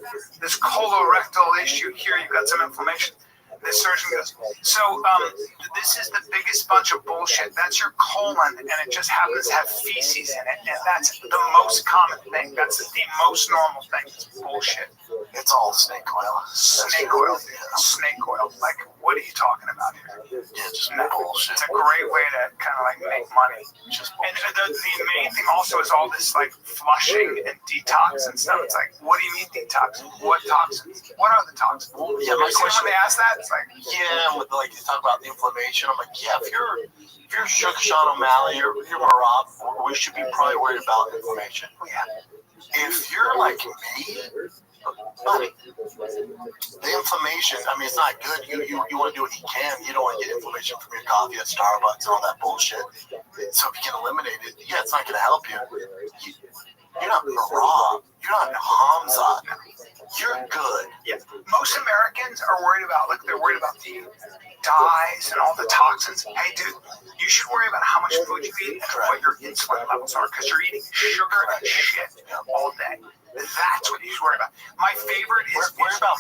colorectal issue here, you've got some inflammation. This surgeon goes, so this is the biggest bunch of bullshit. That's your colon, and it just happens to have feces in it, and that's the most common thing. That's the most normal thing. It's bullshit. It's all snake oil. Snake oil. Snake oil. Like, what are you talking about here? Yeah, just bullshit. It's a great way to kind of like make money. And the main thing also is all this like flushing and detox and stuff. It's like, what do you mean detox? What toxins? What are the toxins? Well, yeah, my question when they ask that, it's like, yeah, with like you talk about the inflammation. I'm like, yeah, if you're Sean O'Malley or you're Marab, we should be probably worried about inflammation. yeah. If you're like me, Money. The inflammation, I mean, it's not good. You want to do what you can. You don't want to get inflammation from your coffee at Starbucks and all that bullshit. So if you can eliminate it, yeah, it's not going to help you. You're not Rob. You're not Hamza. You're good. Yeah. Most Americans are worried about, they're worried about the dyes and all the toxins. Hey, dude, you should worry about how much food you eat and what your insulin levels are, because you're eating sugar and shit all day. That's what you should worry about. My favorite is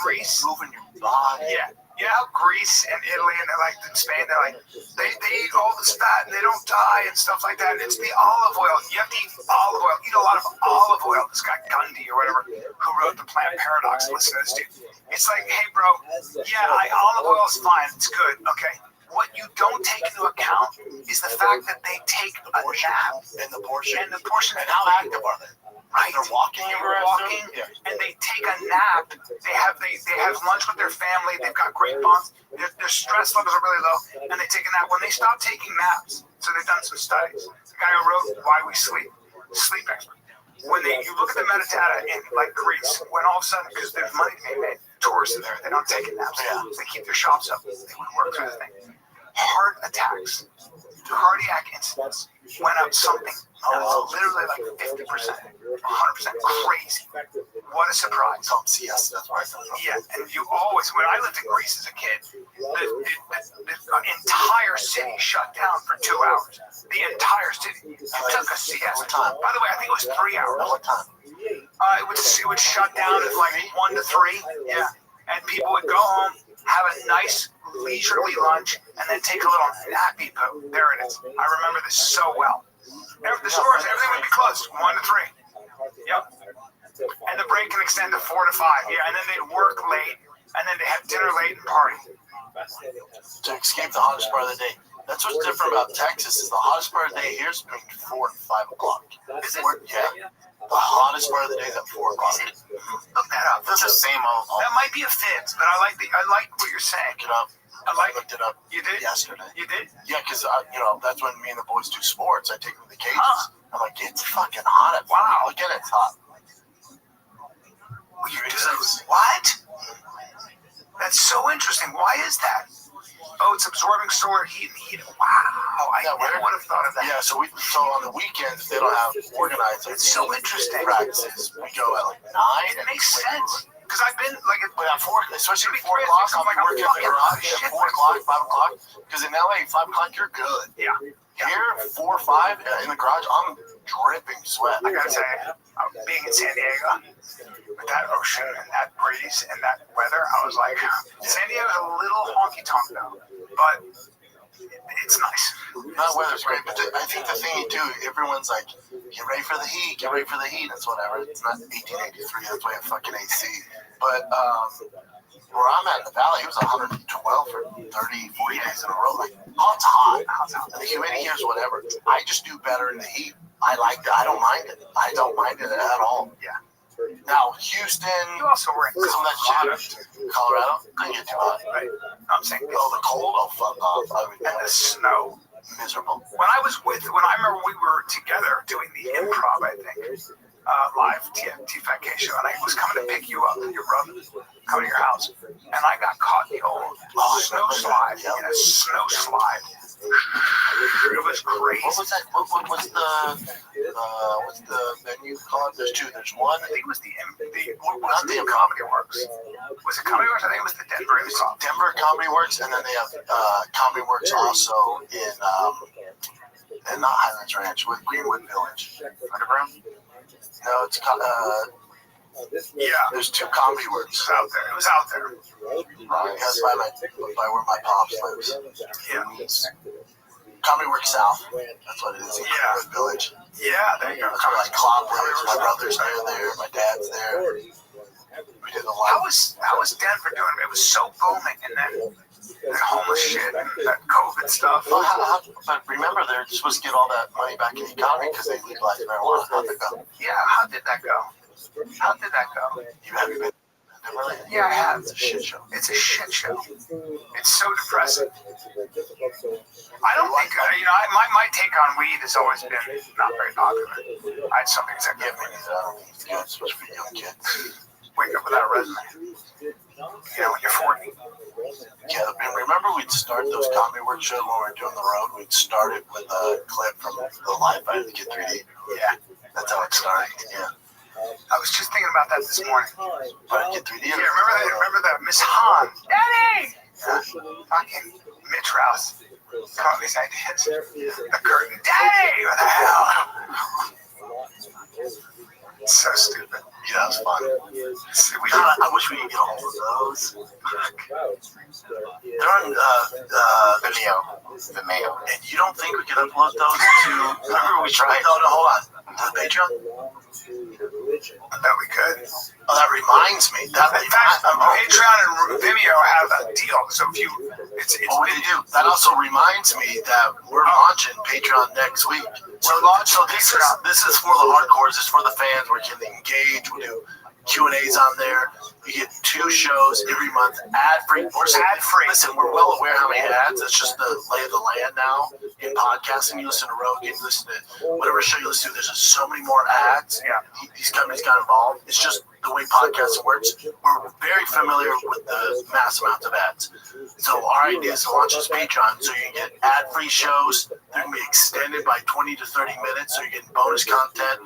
Greece. Moving your body. Yeah. You know how Greece and Italy and in Spain, they eat all this fat and they don't die and stuff like that. It's the olive oil. You have to eat olive oil. Eat a lot of olive oil. This guy Gandhi or whatever who wrote The Plant Paradox. Listen to this dude. It's like, hey, bro, yeah, olive oil is fine. It's good. Okay. What you don't take into account is the fact that they take a nap And the portion. and How active are they? right. They're walking. And they take a nap. They have lunch with their family. They've got great bonds. Their stress levels are really low, and they take a nap. When they stop taking naps, so they've done some studies. The guy who wrote Why We Sleep, sleep expert. When you look at the metadata in Greece, when all of a sudden, because there's money to be made, tourists in there, they're not taking naps. They keep their shops up. They want to work through the thing. Heart attacks, cardiac incidents went up something literally 50%, 100%. Crazy. What a surprise. Yes, that's right. Yeah, and you always, when I lived in Greece as a kid, the entire city shut down for 2 hours. The entire city. It took a siesta. By the way, I think it was 3 hours. What time? It would shut down at 1 to 3. Yeah. And people would go home, have a nice leisurely lunch, and then take a little nappy poo. There it is. I remember this so well. The stores, everything would be closed, 1 to 3. Yep. And the break can extend to 4 to 5. Yeah, and then they'd work late, and then they'd have dinner late and party. To escape the hottest part of the day. That's what's different about Texas is the hottest part of the day here is between 4 and 5 o'clock. Is it? Yeah. The hottest part of the day is at 4 o'clock. Look that up. That's the same old. That might be a fibs, but I like what you're saying. Look it up. I looked it up. You did? Yesterday. You did? Yeah, because that's when me and the boys do sports. I take them to the cages. I'm like, it's fucking hot. Wow. Look at it, it's hot. What? That's so interesting. Why is that? Oh, it's absorbing solar heat and heat. Wow, I never would have thought of that. Yeah, so on the weekends, they don't have organized. It's so interesting. Practices. We go at 9. It makes sense. Because I've been but at 4, especially at 4 o'clock, I'm working at the garage at 4 o'clock, 5 o'clock. Because in LA, 5 o'clock, you're good. Yeah. Here, 4 or 5 in the garage, I'm dripping sweat. I gotta say, being in San Diego with that ocean and that breeze and that weather, I was like, San Diego's a little honky tonk though, but it's nice. That weather's great, but I think the thing you do, everyone's like, get ready for the heat, get ready for the heat. It's whatever. It's not 1883. That's why I have fucking AC. But where I'm at in the valley, it was 112 for 30, 40 days in a row. Like, oh, it's hot. And the humidity here is whatever. I just do better in the heat. I like that. I don't mind it. I don't mind it at all. Yeah. Now, Houston, You also were in some of that shit. Colorado, couldn't get too hot. right? I'm saying The cold, oh, fuck off. I mean, and the snow. miserable. When I remember we were together doing the improv, I think, live T-Fat show, and I was coming to pick you up, your brother, coming to your house, and I got caught in the old snow slide, in a snow slide. It was crazy. What was that? What's the venue called? There's two. There's one. I think it was the Comedy Works. Was it Comedy Works? I think it was the Denver Improv. Denver Comedy Works, and then they have Comedy Works also in not Highlands Ranch, with Greenwood Village. Underground? No, it's Yeah, there's two Comedy Works. it was out there. That's by where my pops lives. Yeah. Comedy Works South. That's what it is. Greenwood Village. Yeah, there you go. That's where like Clop lives. My brother's there. My dad's there. We did a lot. How was Denver doing? It was so booming, and then that homeless shit and that COVID stuff. But remember, they're supposed to get all that money back in the economy because they legalized marijuana. How'd that go? Yeah, how did that go? You haven't been? Yeah, I have. It's a shit show. It's a shit show. It's so depressing. I don't think, my take on weed has always been not very popular. I had some things that give me. Yeah, especially for young kids. wake up without a resume. You know, when you're 40. Yeah, and remember we'd start those comedy workshops when we were doing the road. We'd start it with a clip from the live by the Kid 3D. Yeah. That's how it started. Yeah. I was just thinking about that this morning. By Kid 3D. Yeah, remember that Miss Han. Daddy! Fucking Mitch Rouse. Come up with these ideas. The curtain. Daddy! What the hell? So stupid. Yeah, that was fun. I wish we could get a hold of those. They're on Vimeo. And you don't think we could upload those to... Remember we tried... No, hold on. To the Patreon? I bet we could. Oh, that reminds me. In fact, Patreon and Vimeo have a deal. So if you... It's they do. That also reminds me that we're launching Patreon next week. We're launching Patreon. This is for the hardcores. This is for the fans. We're getting engaged. We do Q&As on there. You get 2 shows every month, ad-free. Ad-free. Listen, we're well aware how many ads. That's just the lay of the land now in podcasting. You listen to Rogan, you listen to whatever show you listen to. There's just so many more ads. Yeah. These companies got involved. It's just the way podcasting works. We're very familiar with the mass amounts of ads. So our idea is to launch this Patreon so you can get ad-free shows. They're going to be extended by 20 to 30 minutes, so you're getting bonus content.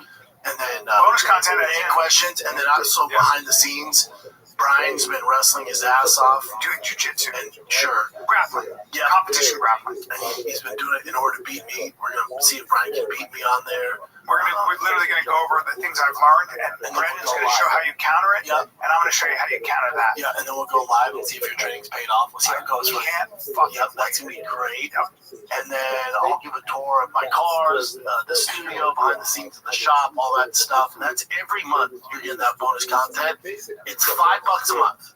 And then bonus content and questions, and then also behind the scenes, Brian's been wrestling his ass off, doing jiu-jitsu and grappling, competition grappling. And he's been doing it in order to beat me. We're gonna see if Brian can beat me on there. We're literally gonna go over the things I've learned, and Brendan's gonna show how you counter it, and I'm gonna show you how you counter that. Yeah, and then we'll go live and see if your training's paid off. We'll see how it goes. That's gonna be great. And then I'll give a tour of my cars, the studio, behind the scenes of the shop, all that stuff. And that's every month you're getting that bonus content. It's $5 a month.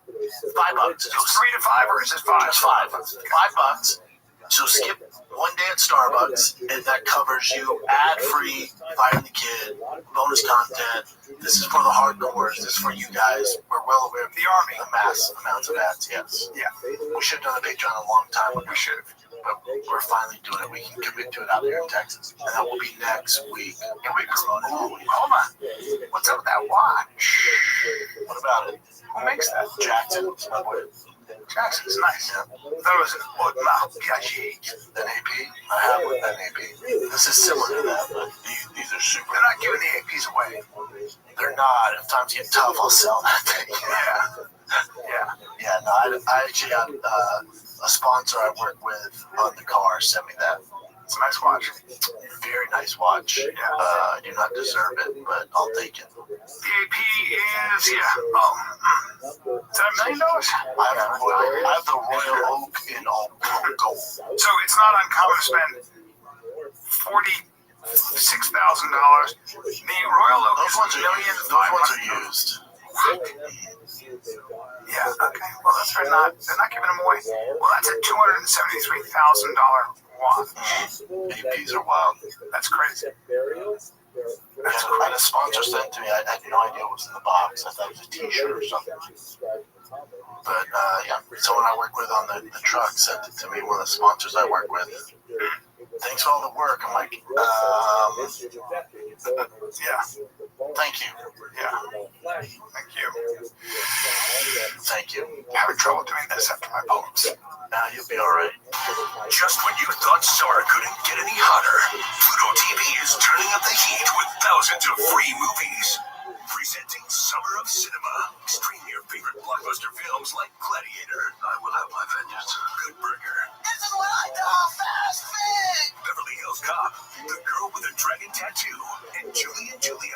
$5. So 3 to 5, or is it 5? Just $5. So skip one day at Starbucks, and that covers you ad-free, Fire the Kid, bonus content. This is for the hardcores. This is for you guys. We're well aware of the Army. The mass amounts of ads, yes. Yeah. We should have done a Patreon a long time ago. We should have. But we're finally doing it. We can commit to it out here in Texas. And that will be next week. Can we promote it? Hold on. What's up with that watch? What about it? Who makes that? Jackson. My boy. Jackson's nice. Yeah. That was an Audemars Piguet. An AP? I have one, an AP. This is similar to that, but these are super. They're not giving the APs away. They're not. If times get tough, I'll sell that thing. Yeah, no, I actually got a sponsor I work with on the car sent me that. It's a nice watch. Very nice watch. Yeah. I do not deserve it, but I'll take it. The AP is, is that $1 million? I have the Royal Oak in all gold. So it's not uncommon to spend $46,000. The Royal Oak Those ones are used. What? Yeah, okay. Well, they're not giving them away. Well, that's a $273,000 watch. APs are wild. That's crazy. I had a sponsor sent to me. I had no idea what was in the box. I thought it was a T-shirt or something. But someone I work with on the truck sent it to me. One of the sponsors I work with. Thanks for all the work. I'm like, yeah. Thank you. Yeah. Thank you. Thank you. I'm having trouble doing this after my poems. Nah, you'll be all right. Just when you thought summer couldn't get any hotter, Pluto TV is turning up the heat with thousands of free movies. Presenting Summer of Cinema. Stream your favorite blockbuster films like Gladiator, I Will Have My Vengeance, Good Burger, This is what I call fast food. Beverly Hills Cop, The Girl with a Dragon Tattoo, and Julie and Julia.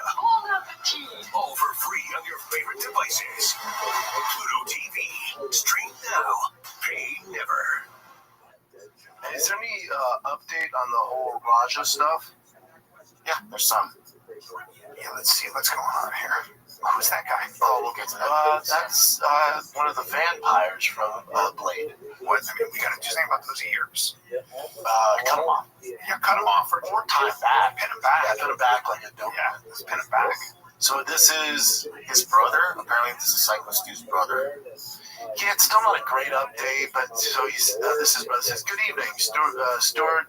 All for free on your favorite devices. Pluto TV. Stream now. Pay never. Is there any update on the whole Raja stuff? Yeah, there's some. Yeah, let's see what's going on here. Who's that guy? Oh, we'll get to that. That's one of the vampires from Blade. What? I mean, we gotta do something about those ears. Cut him off. Yeah, cut him off or tie him back. Pin him back. Yeah, put him back like a dope. Yeah, let's pin him back. So this is his brother. Apparently, this is Psycho Stu's brother. Yeah, it's still not a great update, but so he's this is brother says, "Good evening, Stuart.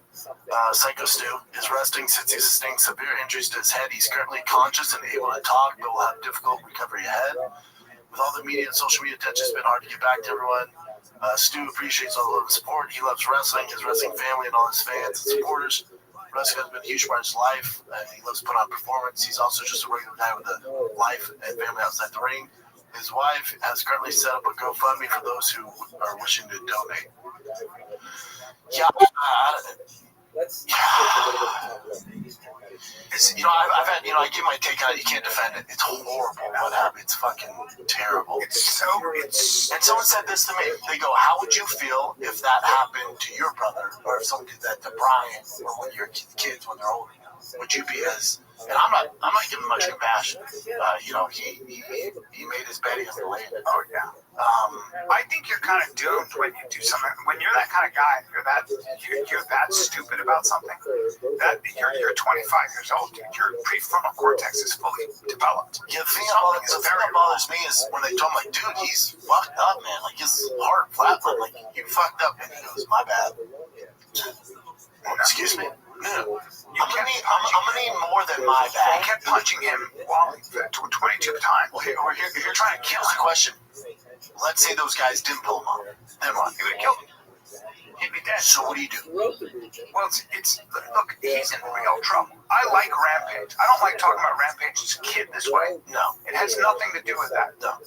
Psycho Stu is resting since he sustained severe injuries to his head. He's currently conscious and able to talk, but will have difficult recovery ahead. With all the media and social media attention, it's been hard to get back to everyone. Stu appreciates all the love and support. He loves wrestling, his wrestling family, and all his fans and supporters. Wrestling has been a huge part of his life, and he loves to put on performance. He's also just a regular guy with a life and family outside the ring. His wife has currently set up a GoFundMe for those who are wishing to donate. Yeah, it's, I've had, I give my take on it. You can't defend it. It's horrible what happened. It's fucking terrible. And someone said this to me. They go, how would you feel if that happened to your brother, or if someone did that to Brian, or one of your kids when they're older? Would you be as? And I'm not giving much compassion. He made his bed, he has to lay in it. Oh yeah. I think you're kind of doomed when you do something. When you're that kind of guy, you're that stupid about something. That you're 25 years old, dude. Your prefrontal cortex is fully developed. Yeah, the thing that bothers me is when they told him, like, dude, he's fucked up, man. Like, his heart flatlined. Like, you fucked up, and he goes, my bad. Excuse me. Yeah. I'm gonna need more than my bad. I kept punching him 22 times. Well, you're trying to kill my question. Let's say those guys didn't pull him off. Then what? He would have killed him. He'd be dead. So what do you do? Well, look, he's in real trouble. I like Rampage. I don't like talking about Rampage's kid this way. No. It has nothing to do with that. No.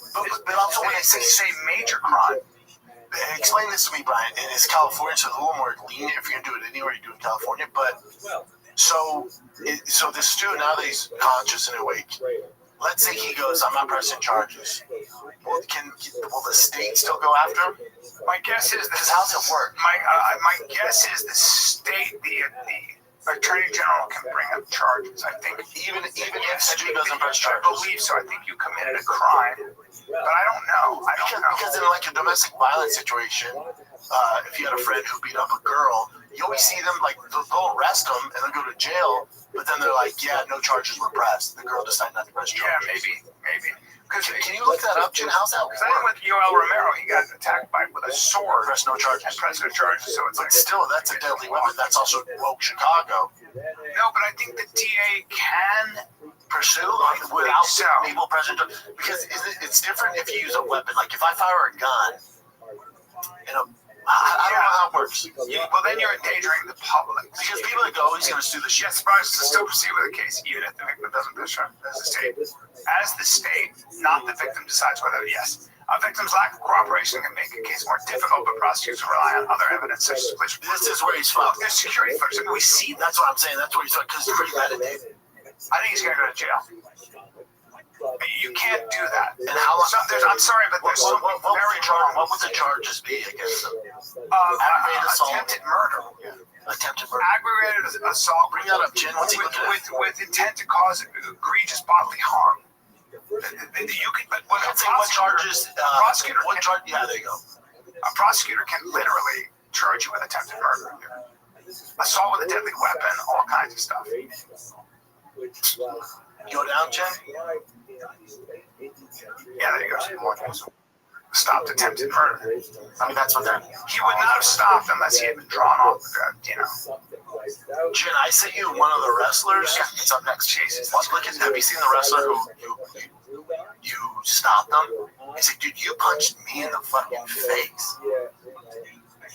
But also when they say major crime. Explain this to me, Brian. And it's California, so it's a little more lenient if you're going to do it anywhere you do in California. But so this student, now that he's conscious and awake, let's say he goes, I'm not pressing charges. Will the state still go after him? My guess is this. How's it work? My guess is the state, the attorney general can bring up charges. I think even if he doesn't press charges. I believe so. I think you committed a crime. But I don't know. Because in like a domestic violence situation, if you had a friend who beat up a girl, you always see them like they'll arrest them and they'll go to jail, but then they're like, yeah, no charges were pressed. The girl decided not to press charges. Yeah, maybe. Can you look that up, Jen? How's that work? Because I think with Yoel Romero, he got attacked with a sword. Press no charges. And press no charges. So it's but still, that's a deadly weapon. That's also woke Chicago. No, but I think the DA can pursue without people present, because it's different if you use a weapon. Like if I fire a gun, I don't know how it works. Well, then you're endangering the public. Because people that go, he's going to sue the shit. Yes, surprised to still proceed with the case, even if the victim doesn't push as the state. As the state, not the victim, decides whether, yes. A victim's lack of cooperation can make a case more difficult, but prosecutors rely on other evidence such as police reports. This is where he's fucked. There's security footage. We see that. That's what I'm saying. That's where he's fucked, because he's premeditated. I think he's going to go to jail. You can't do that. And how long? I'm sorry, but there's something very wrong. What would the charges be against him? Aggravated assault. Attempted murder. Attempted murder. Aggravated assault. Bring that up, Jen. What's he looking at? With intent to cause egregious bodily harm. You can, but what charges? Prosecutor. What charge? Yeah, there you go. A prosecutor can literally charge you with attempted murder, assault with a deadly weapon, all kinds of stuff. Go down, Jen. Yeah, there you go. Stopped attempted murder. I mean, that's what they're. He would not have stopped unless he had been drawn off. Jen, I sent you one of the wrestlers. It's up next. Jesus. Have you seen the wrestler who you stopped him? He's like, dude, you punched me in the fucking face.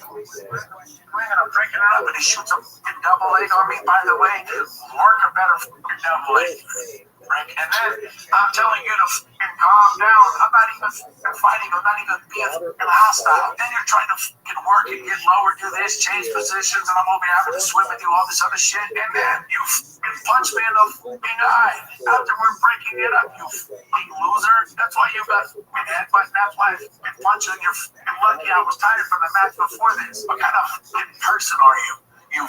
I'm breaking it up and he shoots a double leg on me. By the way, work a better double leg. And then I'm telling you to calm down. I'm not even fighting. I'm not even being hostile. Then you're trying to work and get lower, do this, change positions, and I'm over here having to swim and do all this other shit. And then you punch me in the eye after we're breaking it up, you loser. That's why you got headbutt. That's why I've been punching. You're lucky I was tired from the match before this. What kind of person are you? You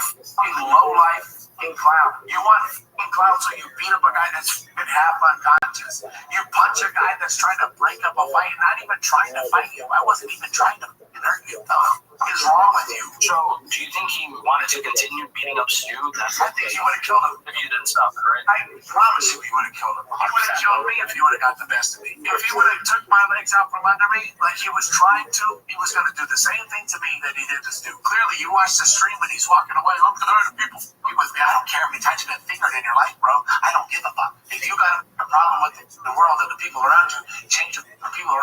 low life clown. You want clown, so you beat up a guy that's been half unconscious. You punch a guy that's trying to break up a fight, not even trying to fight you. I wasn't even trying to hurt you. What is wrong with you? So, do you think he wanted to continue beating up Stu? I think he would have killed him if you didn't stop it, right? I promise you he would have killed him. He would have killed me if he would have got the best of me. If he would have took my legs out from under me like he was trying to, he was going to do the same thing to me that he did to Stu. Clearly, you watched the stream when he's walking away. I'm going to people with me. I don't care how many times you've been fingered in your life, bro. I don't give a fuck. If you got a problem with the world and the people around you, change the people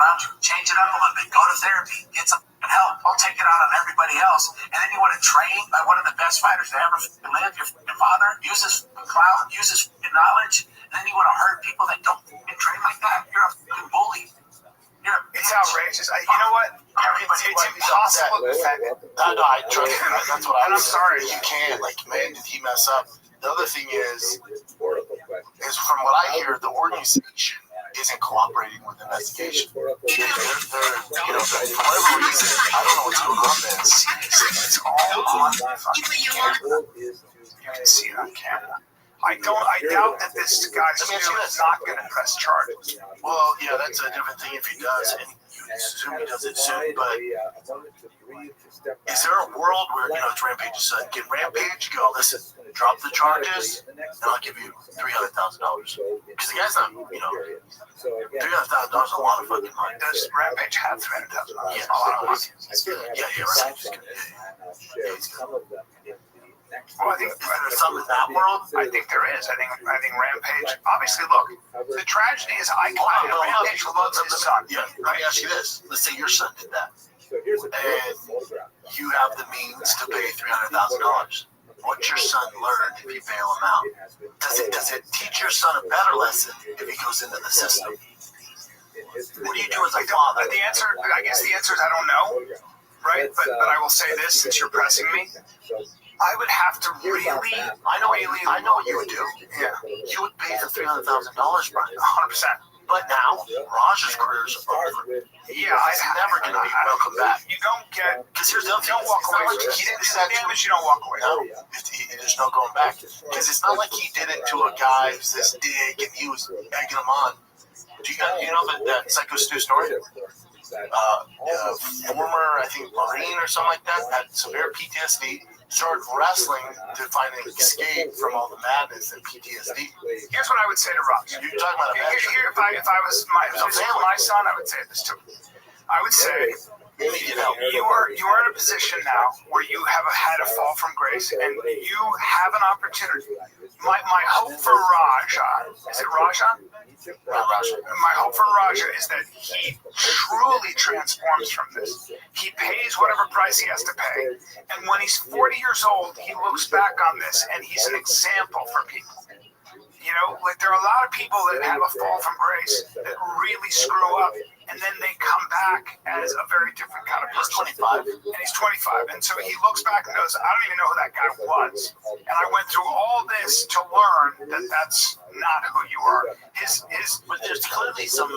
matters to ever live. Your father uses clout, uses knowledge, and then you want to hurt people that don't train like that? You're a fucking bully. It's outrageous. You know what? It's impossible to defend it. I trust you. That's what And I'm sorry. You can. Like, man, did he mess up? The other thing is from what I hear, the organization isn't cooperating with the investigation. They're, for whatever reason, I don't know what's going on there. It's all on fucking camera. You can see it on camera. I doubt that this guy is not going to press charges. Well, yeah, that's a different thing if he does, and you assume he does it soon, but is there a world where, it's Rampage's son, can Rampage go, listen, drop the charges, and I'll give you $300,000? Because the guy's not, $300,000 is a lot of fucking money. Does Rampage have $300,000? Yeah, a lot of money. Yeah, Well, I think is there some in that world? I think there is. I think Rampage. Obviously, look, the tragedy is Rampage loves his son. Yeah, let me ask you this. Let's say your son did that, and you have the means to pay $300,000. What's your son learn if you bail him out? Does it teach your son a better lesson if he goes into the system? What do you do as a father? The answer, I guess the answer is I don't know, right? But I will say this, since you're pressing me. I would have to really. I know what you would do. Yeah. You would pay the $300,000, Brian. 100%. But now, Raj's career is over. Yeah, He's never going to be welcome back. You don't get. Because here's the other thing. Don't walk away. He didn't do that damage. You don't walk away. No, there's no going back. Because it's not like he did it to a guy who's this dig and he was egging him on. Do you know that Psycho Stu story? Former, I think, Marine or something like that, had severe PTSD. Started wrestling to find an escape from all the madness and PTSD. Here's what I would say to Ross. You're talking about a Here, if I was my son, I would say this too. I would say you are in a position now where you have had a fall from grace and you have an opportunity. My hope for Raja, is it Raja? My hope for Raja is that he truly transforms from this. He pays whatever price he has to pay. And when he's 40 years old, he looks back on this and he's an example for people. There are a lot of people that have a fall from grace that really screw up, and then they come back as a very different kind of person. He's 25. And he's 25, and so he looks back and goes, I don't even know who that guy was. And I went through all this to learn that that's not who you are. But there's clearly some,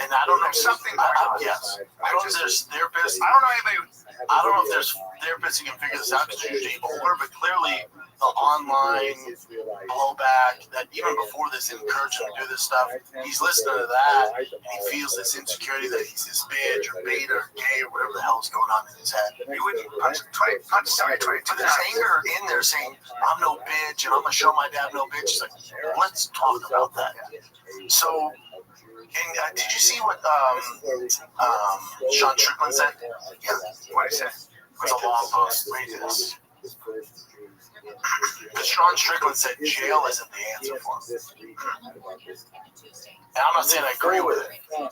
and I don't know, something. Yes. I don't know if there's therapists. I don't know anybody. I don't know if there's therapists who can figure this out because they're usually older, but clearly the online blowback that even before this encouraged him to do this stuff, he's listening to that and he feels this insecurity that he's this bitch or beta or gay or whatever the hell's going on in his head. You wouldn't punch somebody 22 But there's anger in there saying, I'm no bitch and I'm going to show my dad no bitch. It's like, let's talk about that. So, and did you see what Sean Strickland said? Yeah, what he said. It's a long post. Read this. Because Sean Strickland said jail isn't the answer for him. And I'm not saying I agree with it, but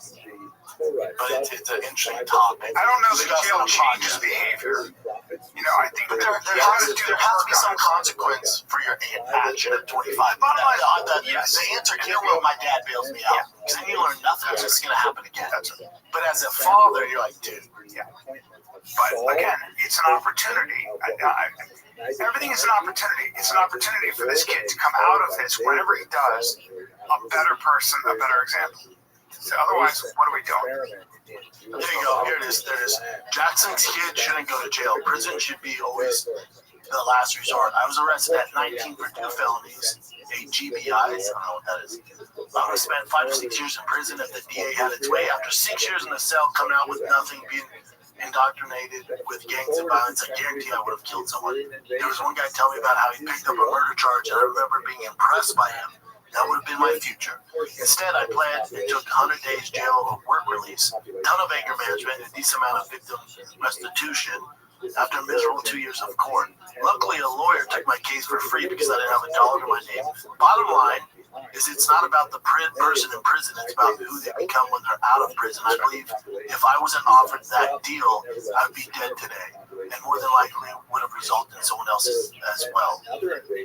it's an interesting topic. I don't know that jail changes behavior. I think but there has to be some consequence for your action at 25. Bottom line, The answer can't be, my dad bails me out. Because then you learn nothing. It's just going to happen again. But as a father, you're like, dude. Yeah. But again, it's an opportunity. Everything is an opportunity. It's an opportunity for this kid to come out of this, whatever he does, a better person, a better example. So otherwise, what are we doing? There you go. Here it is. There it is. Jackson's kid shouldn't go to jail. Prison should be always the last resort. I was arrested at 19 for 2 felonies, 8 GBIs. I don't know what that is. I would have spent 5 to 6 years in prison if the DA had its way. After 6 years in the cell, coming out with nothing, being indoctrinated with gangs of violence, I guarantee I would have killed someone. There was one guy telling me about how he picked up a murder charge, and I remember being impressed by him. That would have been my future. Instead, I pled and took 100 days jail or work release, a ton of anger management, and a decent amount of victim restitution after a miserable 2 years of court. Luckily, a lawyer took my case for free because I didn't have a dollar to my name. Bottom line is it's not about the person in prison, it's about who they become when they're out of prison. I believe if I wasn't offered that deal, I'd be dead today. and more than likely would have resulted in someone else's as well.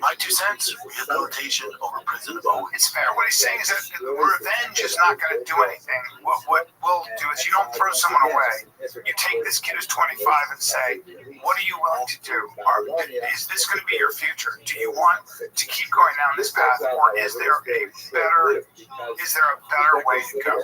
My 2 cents: rehabilitation over prison. It's fair. What he's saying is that revenge is not going to do anything. What we'll do is you don't throw someone away. You take this kid who's 25 and say, what are you willing to do? Is this going to be your future? Do you want to keep going down this path, or is there a better way to go?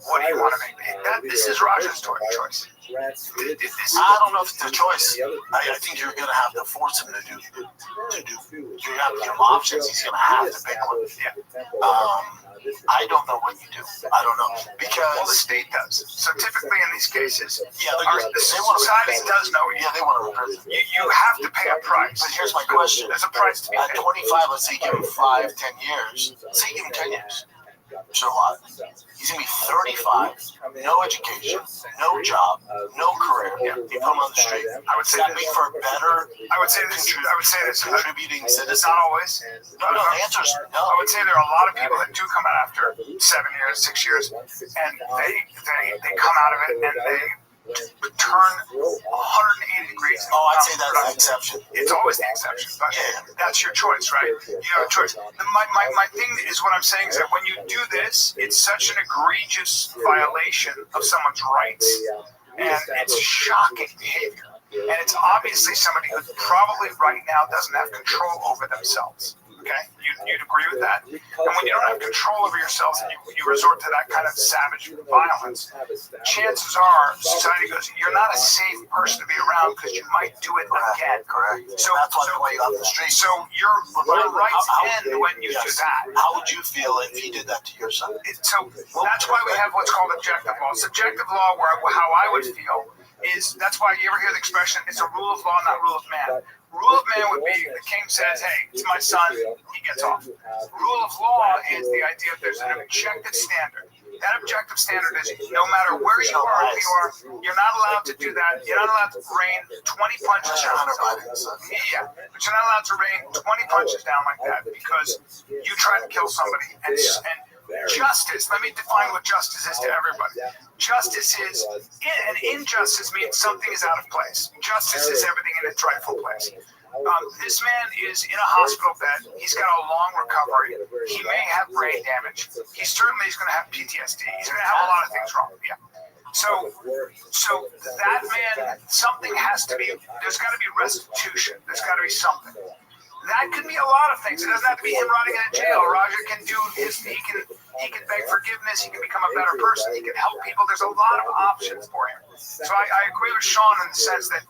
What do you want to make? This is Raja's choice. I don't know if it's a choice. I think you're going to have to force him to do. You're going to have to give him options. He's going to have to pick one. I don't know what you do. I don't know because the state does. So typically in these cases, the society does know. Yeah, they want to reprison. You have to pay a price. But here's my question: there's a price to be paid. At 25, let's say give him 5, 10 years. Let's say give him 10 years. Which is a lot. He's gonna be 35, no education, no job, no career. You put him on the street. I would say that be for a better. I would say this. Contributing citizen. Not always. No, the answer's no. I would say there are a lot of people that do come out after 7 years, 6 years, and they come out of it and they turn 180 degrees. Oh, I'd say that's the exception. It's always the exception, but that's your choice, right? You have a choice. My thing is what I'm saying is that when you do this, it's such an egregious violation of someone's rights, and it's shocking behavior. And it's obviously somebody who probably right now doesn't have control over themselves. Okay, you'd agree with that. And when you don't have control over yourselves and you resort to that kind of savage violence, chances are society goes, you're not a safe person to be around because you might do it again. Correct. So that's why they're way off the street. So your rights end when you do that. How would you feel if he did that to your son? So that's why we have what's called objective law. Subjective law, how I would feel is that's why you ever hear the expression, it's a rule of law, not rule of man. Rule of man would be the king says, hey, it's my son, he gets off. Rule of law is the idea that there's an objective standard. That objective standard is no matter where you are, who you are, you're not allowed to do that. You're not allowed to rain 20 punches down. Yeah, but you're not allowed to rain 20 punches down like that because you try to kill somebody. And justice, let me define what justice is to everybody. Justice is, an injustice means something is out of place. Justice is everything in its rightful place. This man is in a hospital bed. He's got a long recovery. He may have brain damage. He certainly is going to have PTSD. He's going to have a lot of things wrong. Yeah. So that man, something has to be, there's got to be restitution. There's got to be something. That could be a lot of things. It doesn't have to be him rotting in a jail. Raja can do he can beg forgiveness. He can become a better person. He can help people. There's a lot of options for him. So I agree with Sean in the sense that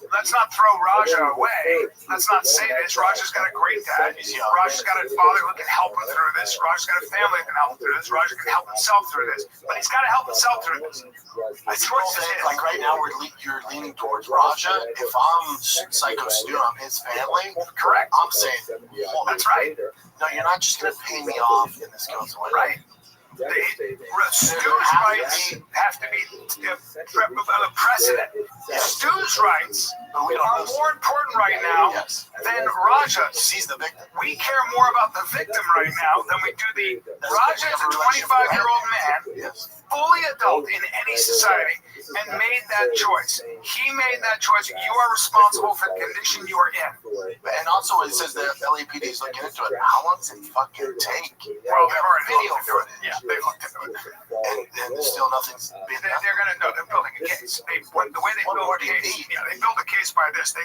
let's not throw Raja away. Let's not say this. Raja's got a great dad. Raja's got a father who can help him through this. Raja's got a family who can help him through this. Raja can help himself through this. But he's got to help himself through this. Like right now, you're leaning towards Raja. If I'm Psycho Stu, I'm his family. Correct. I'm saying, that's right. No, you're not just going to pay me off and this goes away. Right. Stu's rights have to be a precedent. Stu's rights are more important right now than Raja's. He's the victim. We care more about the victim right now than we do the Raja is a 25-year-old man, fully adult in any society, and made that choice. He made that choice. You are responsible for the condition you are in. And also, it says that LAPD is looking into it. How long does it fucking take? Well, they've already video looked into it. Yeah, they've looked into it. And still nothing's being done. They're going to know. They're building a case. The way they build a case, they build a case by this. They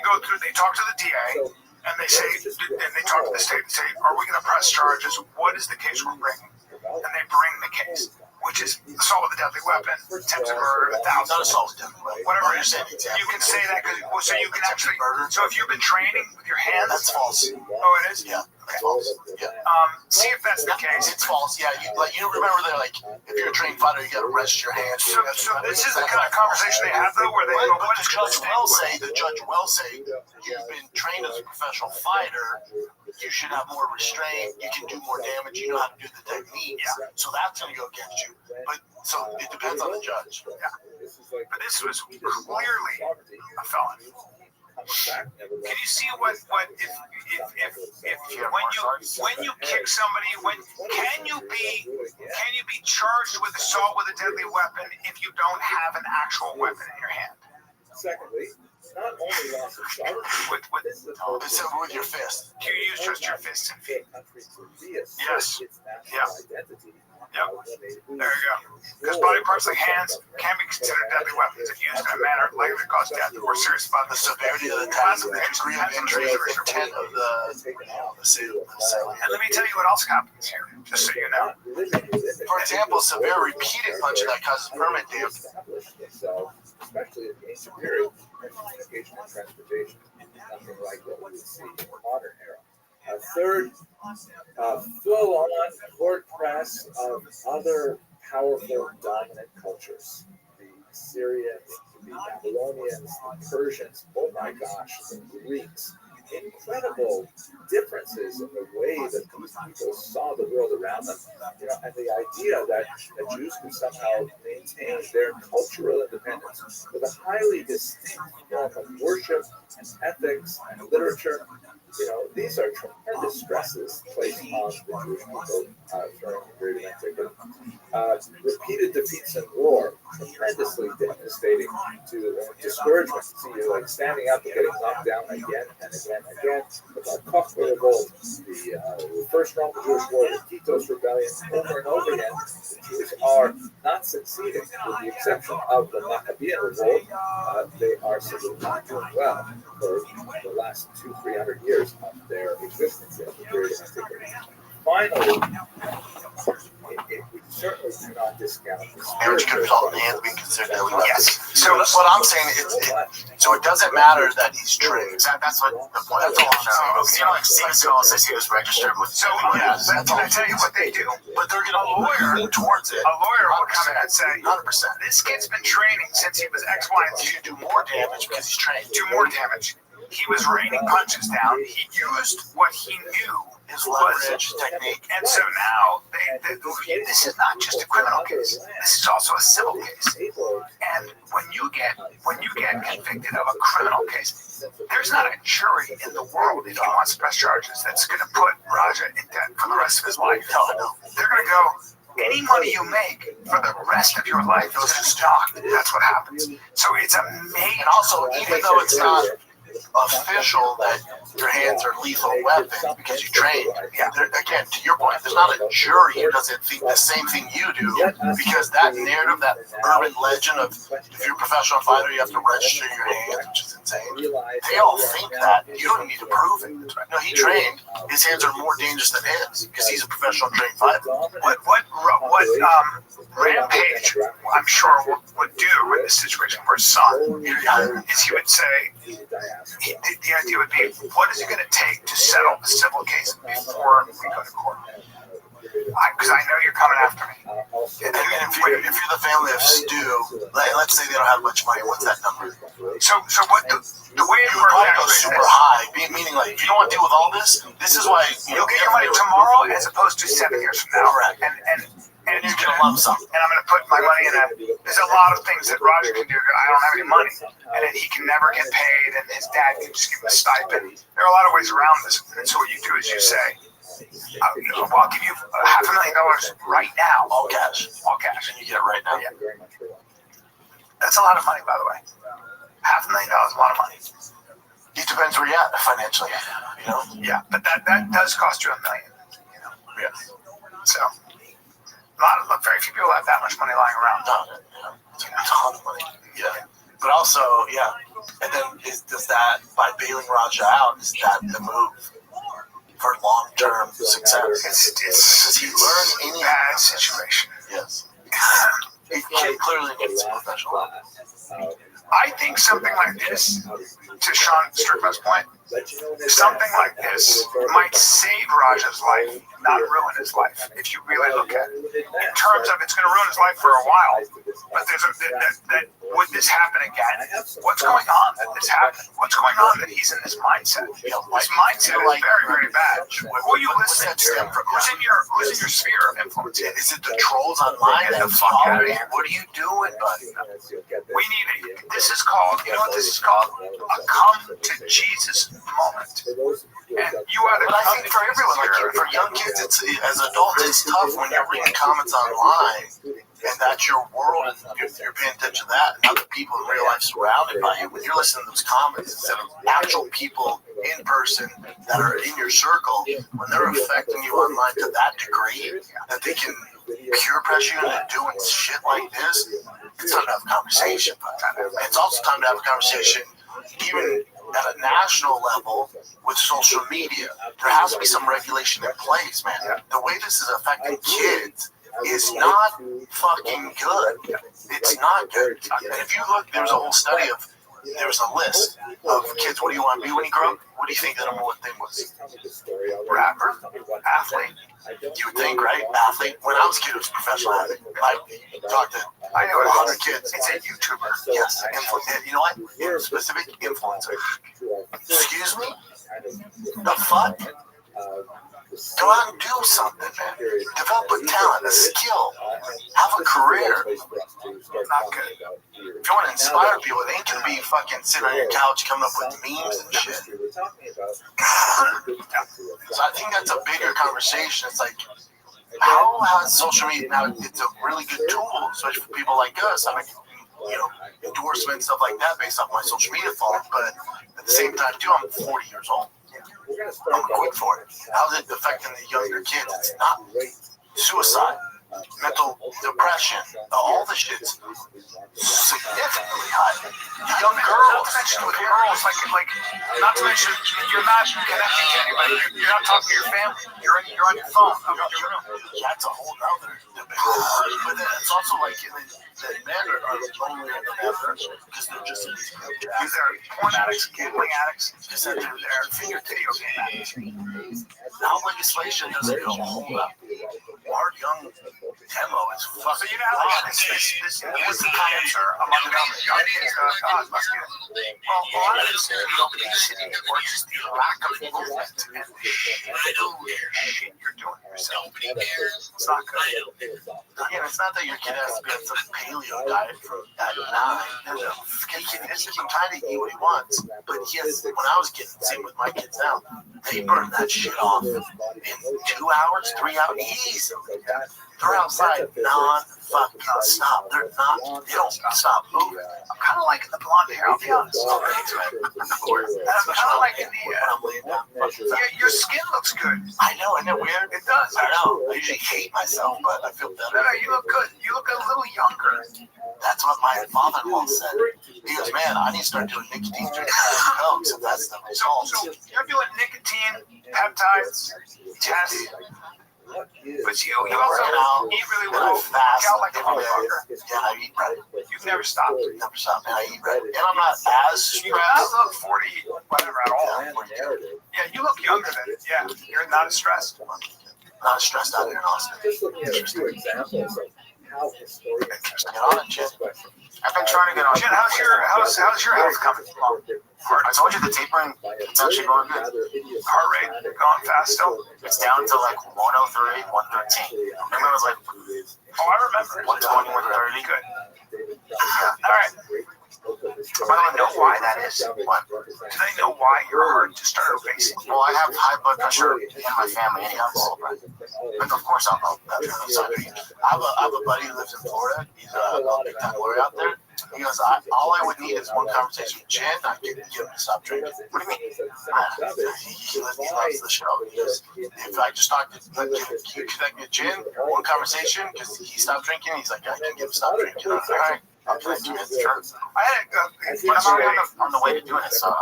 go through. They talk to the DA, and they say, and they talk to the state and say, are we going to press charges? What is the case we're bringing? And they bring the case, which is assault with a deadly weapon, attempted murder, 1,000. Not assault with a deadly weapon. Whatever it is, you can say that so you can actually. So if you've been training with your hands, that's false. Oh, it is. Yeah. It's false. Yeah. See if that's the case. It's false. Yeah. You remember they're like, if you're a trained fighter, you got to rest your hands. So this is the kind of conversation they have though, where they go, "What is the judge will say you've been trained as a professional fighter. You should have more restraint. You can do more damage. You know how to do the techniques. Yeah. So that's going to go against you. But so it depends on the judge. Yeah. But this was clearly a felony. Can you see what if when you kick somebody, can you be charged with assault with a deadly weapon if you don't have an actual weapon in your hand? Secondly, not only loss of sovereignty, this is with your fist. Do you use just your fists and feet? country to reassert Yes. its national identity. Yep. There you go. Because body parts like hands can be considered deadly weapons if used in a manner likely to cause death or serious bodily The severity of the attack, the degree of injury, the intent of the assailant. And let me tell you what else happens here, just so you know. For example, severe repeated punching that causes permanent damage. Especially in the ancient period, communication and transportation, nothing like what we would see in the modern era. Third, full-on court press of other powerful dominant cultures. The Syrians, the Babylonians, the Persians, oh my gosh, the Greeks. Incredible differences in the way that these people saw the world around them, and the idea that Jews could somehow maintain their cultural independence with a highly distinct form of worship and ethics and literature. These are tremendous stresses placed on the Jewish people during the period of antiquity. Repeated defeats in war, tremendously devastating to discouragement. See you like standing up and getting knocked down again and again and again. The Bar Kokhba revolt, the First Roman-Jewish War, the Titos rebellion, over and over again. The Jews are not succeeding, with the exception of the Maccabean revolt. They are simply not doing well for the last 200-300 years of their existence in the period of antiquity. Finally, we certainly do not discount Marriage could result in hands being considered deadly weapons. Yes. So what I'm saying is, so it doesn't matter that he's trained. That's what the point. That's all I'm saying. Like CSO, I see this registered with. So, can I tell you what they do? But they're going to lawyer towards it. A lawyer will come in and say, 100%. this kid's been training since he was X, Y, and Z. He should do more damage because he's trained. Do more damage. He was raining punches down. He used what he knew His leverage technique. And so now, this is not just a criminal case. This is also a civil case. And when you get convicted of a criminal case, there's not a jury in the world, if he wants to press charges, that's going to put Raja in debt for the rest of his life. No. They're going to go, any money you make for the rest of your life goes to stock. That's what happens. So it's amazing. And also, even though it's not official that your hands are lethal weapons because you trained. Again, to your point, there's not a jury who doesn't think the same thing you do, because that narrative, that urban legend of if you're a professional fighter, you have to register your hands, which is insane. They all think that. You don't need to prove it. No, he trained. His hands are more dangerous than his because he's a professional trained fighter. What Rampage, I'm sure, would do in this situation where his son is he would say, the idea would be, what is it going to take to settle the civil case before we go to court? Because I know you're coming after me. And if you're the family of Stu, let's say they don't have much money, what's that number? So what the way it You would probably go super high, meaning like, if you don't want to deal with all this, this is why you'll get your money tomorrow as opposed to 7 years from now. Correct. And you're going to lump sum. And I'm going to put my money in there's a lot of things that Roger can do. I don't have any money. And then he can never get paid, and his dad can just give him a stipend. There are a lot of ways around this. And so what you do is you say, I'll give you $500,000 right now. All cash. And you get it right now. Yeah. That's a lot of money, by the way. $500,000 is a lot of money. It depends where you're at financially, Yeah, but that does cost you $1 million, Yeah. So, very few people have that much money lying around. It's a ton of money. Yeah. But also, and then does that, by bailing Raja out, is that the move for long-term success? Does he learn any bad situation? Yes. He clearly needs a professional. I think something like this, to Sean Strickland's point, something like this might save Raja's life, not ruin his life, if you really look at it. In terms of it's going to ruin his life for a while, but would this happen again? What's going on that this happened? What's going on that he's in this mindset? This mindset is very, very bad. Who are you listening to? Who's in your sphere of influence? Is it the trolls online? Get the fuck out of here. What are you doing, buddy? We need this is called, you know what this is called? A come to Jesus moment. And you either But I think for everyone, like for young kids, it's as adults, it's tough when you're reading comments online and that's your world, and you're paying attention to that, and other people in real life surrounded by you. When you're listening to those comments instead of actual people in person that are in your circle, when they're affecting you online to that degree that they can peer pressure you into doing shit like this, it's time to have a conversation. It's also time to have a conversation even at a national level with social media. There has to be some regulation in place, man. The way this is affecting kids is not fucking good. It's not good. And if you look, there's a whole study of, there's a list of kids, what do you want to be when you grow up? What do you think the number one thing was? Rapper, athlete. You would think, right? Athlete. When I was a kid, it was professional athlete. I talked to 100 kids. It's a YouTuber. Yes. You know what? Specific influencer. Excuse me? The fuck? Go out and do something, man. Develop a talent, a skill. Have a career. Not good. If you want to inspire people, it ain't going to be fucking sitting on your couch coming up with memes and shit. So I think that's a bigger conversation. It's like, how has social media now, it's a really good tool, especially for people like us. I mean, you know, endorsement, stuff like that based off my social media following, but at the same time, too, I'm 40 years old. I'm quick for it. How's it affecting the younger kids? It's not suicide, mental depression, all the shit's significantly high. The young girls, With girls, like, not to mention, you're not connecting to anybody. You're not talking to your family. You're on your phone. That's a whole other debate. But then it's also like the men are lonelier than ever because they're just Because they're porn addicts, gambling addicts, because they're finger video game addicts. now legislation doesn't do a whole lot. Our young demo is fucking. So you know how this is the cancer among young kids. God, must be. Well, a lot of this is obesity or just the lack of movement and the shit you're doing yourself. It's not good. Yeah, it's not that your kid has to be on some paleo diet from at 9. He can kind of eat what he wants, but he has. When I was getting same with my kids now, they burn that shit off in 2 hours, 3 hours, easily. They're outside non-fucking stop. They don't stop moving. I'm kind of liking the blonde hair, I'll be honest. And I'm kind of liking your skin looks good. I know, isn't it weird? It does. I know. I usually hate myself, but I feel better. No, you look good. You look a little younger. That's what my father-in-law said. He goes, man, I need to start doing nicotine drinks and coke, so that's the result. So you're doing nicotine, peptides, tests. But you also eat really well, work out like a motherfucker. Yeah, I eat right. You've never stopped. Never stopped, man. I eat right. And I'm not as stressed. You do not look 40, whatever at all. Yeah, you look younger than it. Yeah, you're not as stressed. Not as stressed out here in Austin. Interesting. Get on it, Jen. I've been trying to get on. Jen, how's your health coming along? I told you the tapering, it's actually going good. Heart rate going fast still? It's down to like 103, 113. Remember it was like Oh, I remember. 120, 130. Good. All right. Do they know why that is? What? Do they know why your heart just started racing? Well, I have high blood pressure in my family anyhow. But of course I'll go. I have a buddy who lives in Florida. He's a big time lawyer out there. He goes, all I would need is one conversation with Jen. I could get him to stop drinking. What do you mean? He loves the show. He goes, if I just talk to you, connect with Jen, one conversation, because he stopped drinking. He's like, I can get him to stop drinking. I'm like, all right. I'll connect you with Jen. I had when I'm already on the way to doing it, so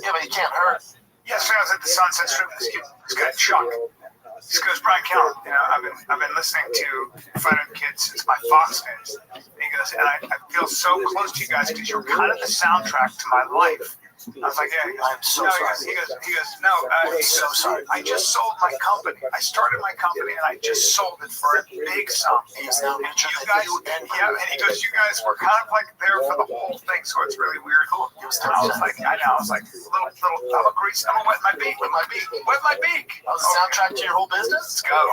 yeah, but he can't hurt. Yesterday I was at the Sunset Strip with this guy Chuck. This goes, Brian Keller. You know, I've been listening to Fighter Kids since my Fox days. And he goes, and I feel so close to you guys because you're kind of the soundtrack to my life. I was like, yeah. I'm so sorry. He goes, no. He's so sorry. I just sold my company. I started my company and I just sold it for a big sum. He's now richer You than guys, you and and he goes, you guys were kind of like there for the whole thing, so it's really weird. And I was like, I was like, little, I'm a grease, I'm gonna wet my beak. With my beak. Wet my beak. I was the soundtrack to your whole business? Let's go.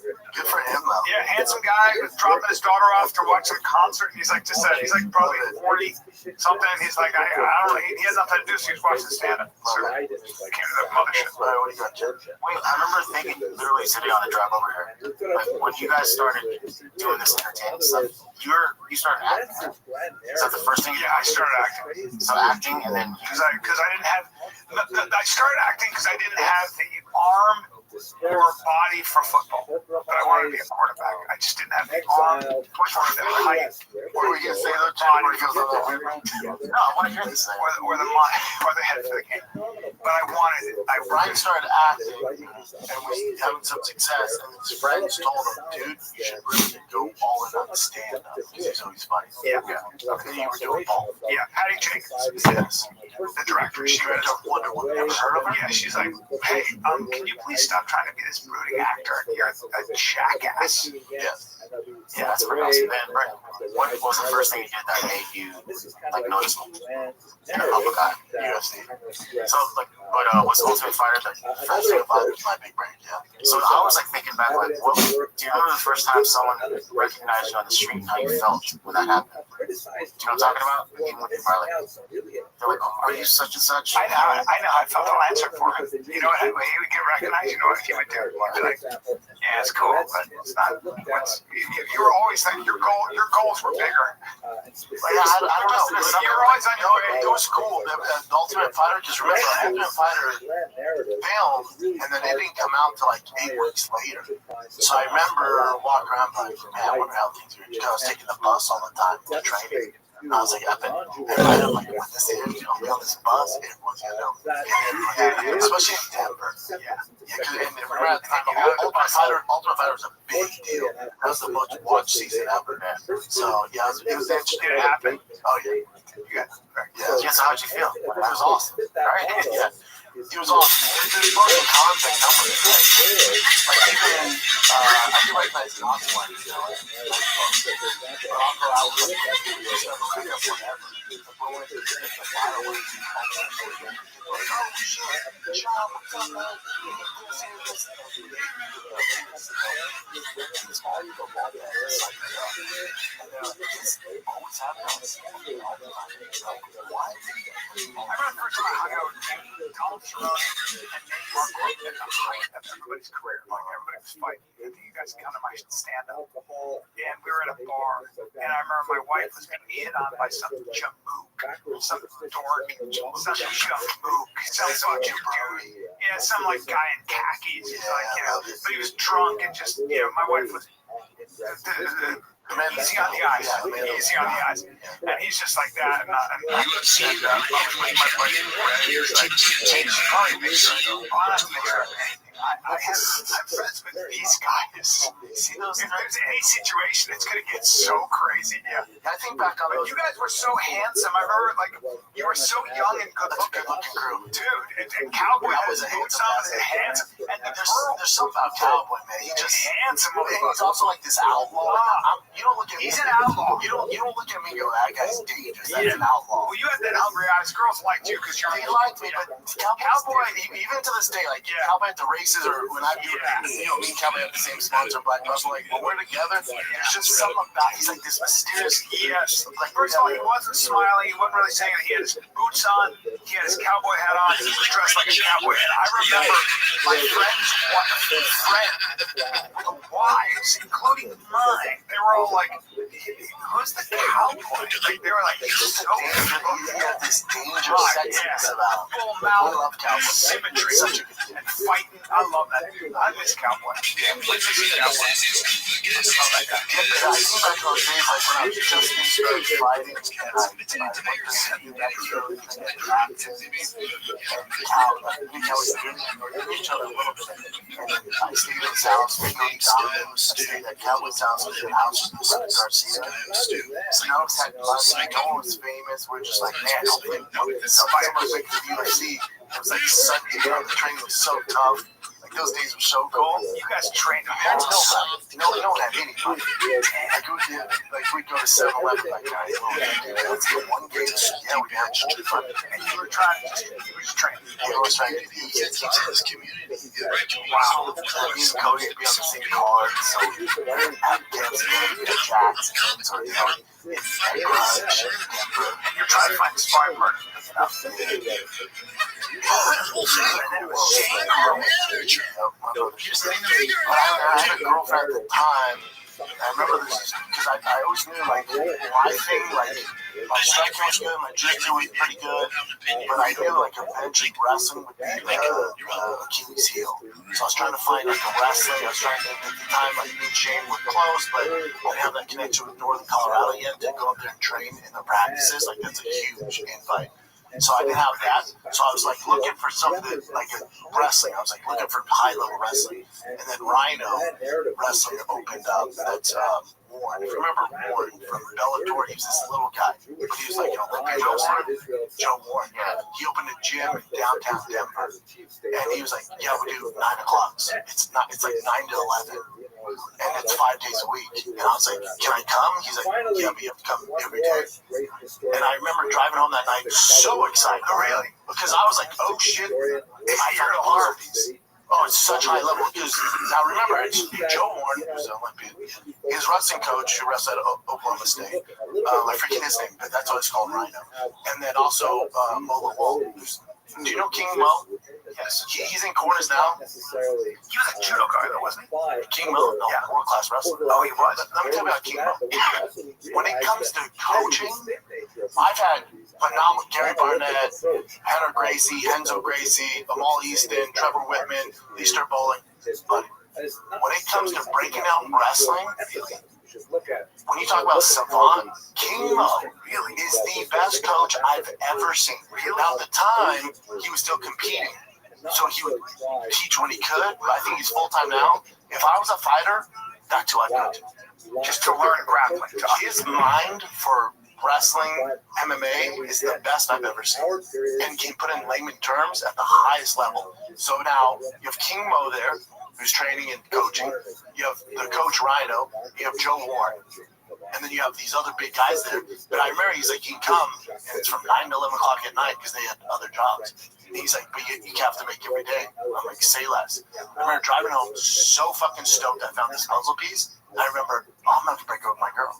Good for him, though. Yeah, handsome guy who's dropping his daughter off to watch some concert. And he's like, he's like probably 40 something. He's like, I don't know. He has nothing to do, so he's watching stand-up. So I came to that mothership. What do you got, Jim? Wait, I remember thinking literally today on the drive over here, like when you guys started doing this entertainment stuff, you started acting. Is that the first thing? Yeah, I started acting. So acting, and then because I didn't have. I started acting because I didn't have the arm or body for football, but I wanted to be a quarterback. I just didn't have the arm or the height. What were you gonna say though, Jim? no, I want to hear this thing. Or the mind or the head for the game. But I wanted it. Ryan started acting and was having some success, and his friends told him, "Dude, you should really go all in on stand-up. He's always funny." Yeah. Okay, you were doing both. Yeah, Patty Jenkins, Yes. the director, she went to Wonder Woman. Ever heard of her? Yeah, she's like, hey, can you please stop trying to be this brooding actor? You're a jackass. Yes. Yeah, that's pretty awesome. Man, Brett, what was the first thing you did that made you like noticeable in the public eye? UFC. So like, but was Ultimate Fighter the first thing about it? My big brain, yeah. So I was like thinking back, like, what, do you remember the first time someone recognized you on the street and how you felt when that happened? Do you know what I'm talking about? Even when people are like, they're like, oh, are you such and such? I know how I felt. I'll answer for him. You know what? When he would get recognized, you know what he would do? He'd be like, yeah, it's cool, but it's not. You were always like, your goals were bigger. Like, I don't know. You were always on your way. It was cool. The Ultimate Fighter, just remember, Ultimate Fighter filmed, and then it didn't come out till like 8 weeks later. So I remember walking around like, man, I wonder how things are. Because I was taking the bus all the time for training. And I was like, I'm like, when this is, be on this bus, everyone's gonna know. Especially in Denver. Yeah. Because remember at the time, Ultimate Fighter was a big deal. That was the most watched season ever. So yeah, it was interesting. Did it happen? Oh yeah. Yeah, so how'd you feel? It was awesome. Right? Yeah. It was awesome. There's pros and cons that come with it. Like even, I do recognize the awesome ones, you know. But I'll go out with whatever. Everybody's career, like everybody was fighting. I think you guys come to my stand-up, and we were at a bar, and I remember my wife was getting hit on by some jamook, some dork, some jamook, some dude, yeah, some like guy in khakis. He's like, you know, but he was drunk and just, you know, my wife was easy on the eyes, easy on the eyes, and he's just like that. And my buddy, he's like, I'm friends with these guys. See those? If there's any situation, it's gonna get so crazy. Yeah. I think back on those. You guys were so handsome. I remember, like, you were so young and good looking, dude. And Cowboy was a handsome. And there's something about Cowboy, man. He's just handsome. He's also like this outlaw. You don't look at me. He's an outlaw. You don't look at me and go, that guy's dangerous. That's an outlaw. Well, you had that hungry eyes. Girls liked you because you're. They liked me, but Cowboy, even to this day, like Cowboy at the races or when I do it, you know, me and Cowboy have the same sponsor, Black Muscle. Like when we're together, there's just something about. He's like this mysterious. Yes. Like first of all, he wasn't smiling. He wasn't really saying it. He had his boots on. He had his cowboy hat on. He was dressed like a cowboy. And I remember my friends with wives, including mine. They were all like, "Who's the cowboy?" Like they were like, "He's so He had this dangerous sexiness about him. full mouth, symmetry, and fighting. I love that dude. I miss Cowboy. I think back on those days, like when I was just started fighting, and I went to see that show, and Kelly's doing each other a little bit. I stayed at his house, we made condoms. I stayed at Cowboy's house, we did house with Garcia. So now it's had no one was famous. We're just like, man, somebody like the UFC. It was like Sunday, the training was so tough. Like those days were so cool. You guys trained We hard. don't have any money. We'd go to 7-Eleven like, guys, let's get one game. Yeah, we had just fun. And you were just training. We always trying to do He gets into this community. wow. Me and Cody would be on the same card, so we'd have games together, we'd have Jacksons, or, in Grudge, Denver. And you're trying to find a sparring partner. I had a girlfriend at the time. I remember this because I always knew my thing, my striking was good, my jiu-jitsu was pretty good, but I knew eventually wrestling would be Achilles heel. So I was trying to find a wrestling. I was trying to, at the time, me and Shane were close, but I didn't have that connection with Northern Colorado yet to go up there and train in the practices. That's a huge invite. So I didn't have that. So I was looking for something like wrestling. I was looking for high-level wrestling. And then Rhino Wrestling opened up. That's Warren. If you remember Warren from Bellator, he was this little guy. But he was an Olympic wrestler. Joe Warren, yeah. He opened a gym in downtown Denver. And he was yeah, we do 9 o'clock. It's 9 to 11. And it's 5 days a week. And I was can I come? He's yeah, but you have to come every day. And I remember driving home that night so excited. Oh, really? Because I was oh shit, I heard all of these. Oh, it's such high level. Because now remember, it's Joe Warren, who's an Olympian. His wrestling coach who wrestled at Oklahoma State. I forget his name, but that's what it's called, Rhino. And then also Mola Wall. Do you know King Mo? Yes. He's in corners now. He was a judo guy, though, wasn't he? King Mo? No, yeah. World-class wrestler. Oh, he was. Let me tell you about King Mo. When it comes to coaching, I've had phenomenal Gary Barnett, Henner Gracie, Enzo Gracie, Amal Easton, Trevor Whitman, Easter Bowling. But when it comes to breaking out wrestling, when you talk about Savant, King Mo really is the best coach I've ever seen. Now, at the time, he was still competing, so he would teach when he could, but I think he's full-time now. If I was a fighter, that's who I'd go to. Just to learn grappling. His mind for wrestling, MMA is the best I've ever seen, and can put in layman terms at the highest level. So now you have King Mo there, who's training and coaching. You have the coach Rhino. You have Joe Warren, and then you have these other big guys there. But I remember he's you can come, and it's from 9 to 11 o'clock at night because they had other jobs. And he's but you have to make every day. I'm say less. I remember driving home so fucking stoked I found this puzzle piece. I remember, I'm gonna have to break up with my girl.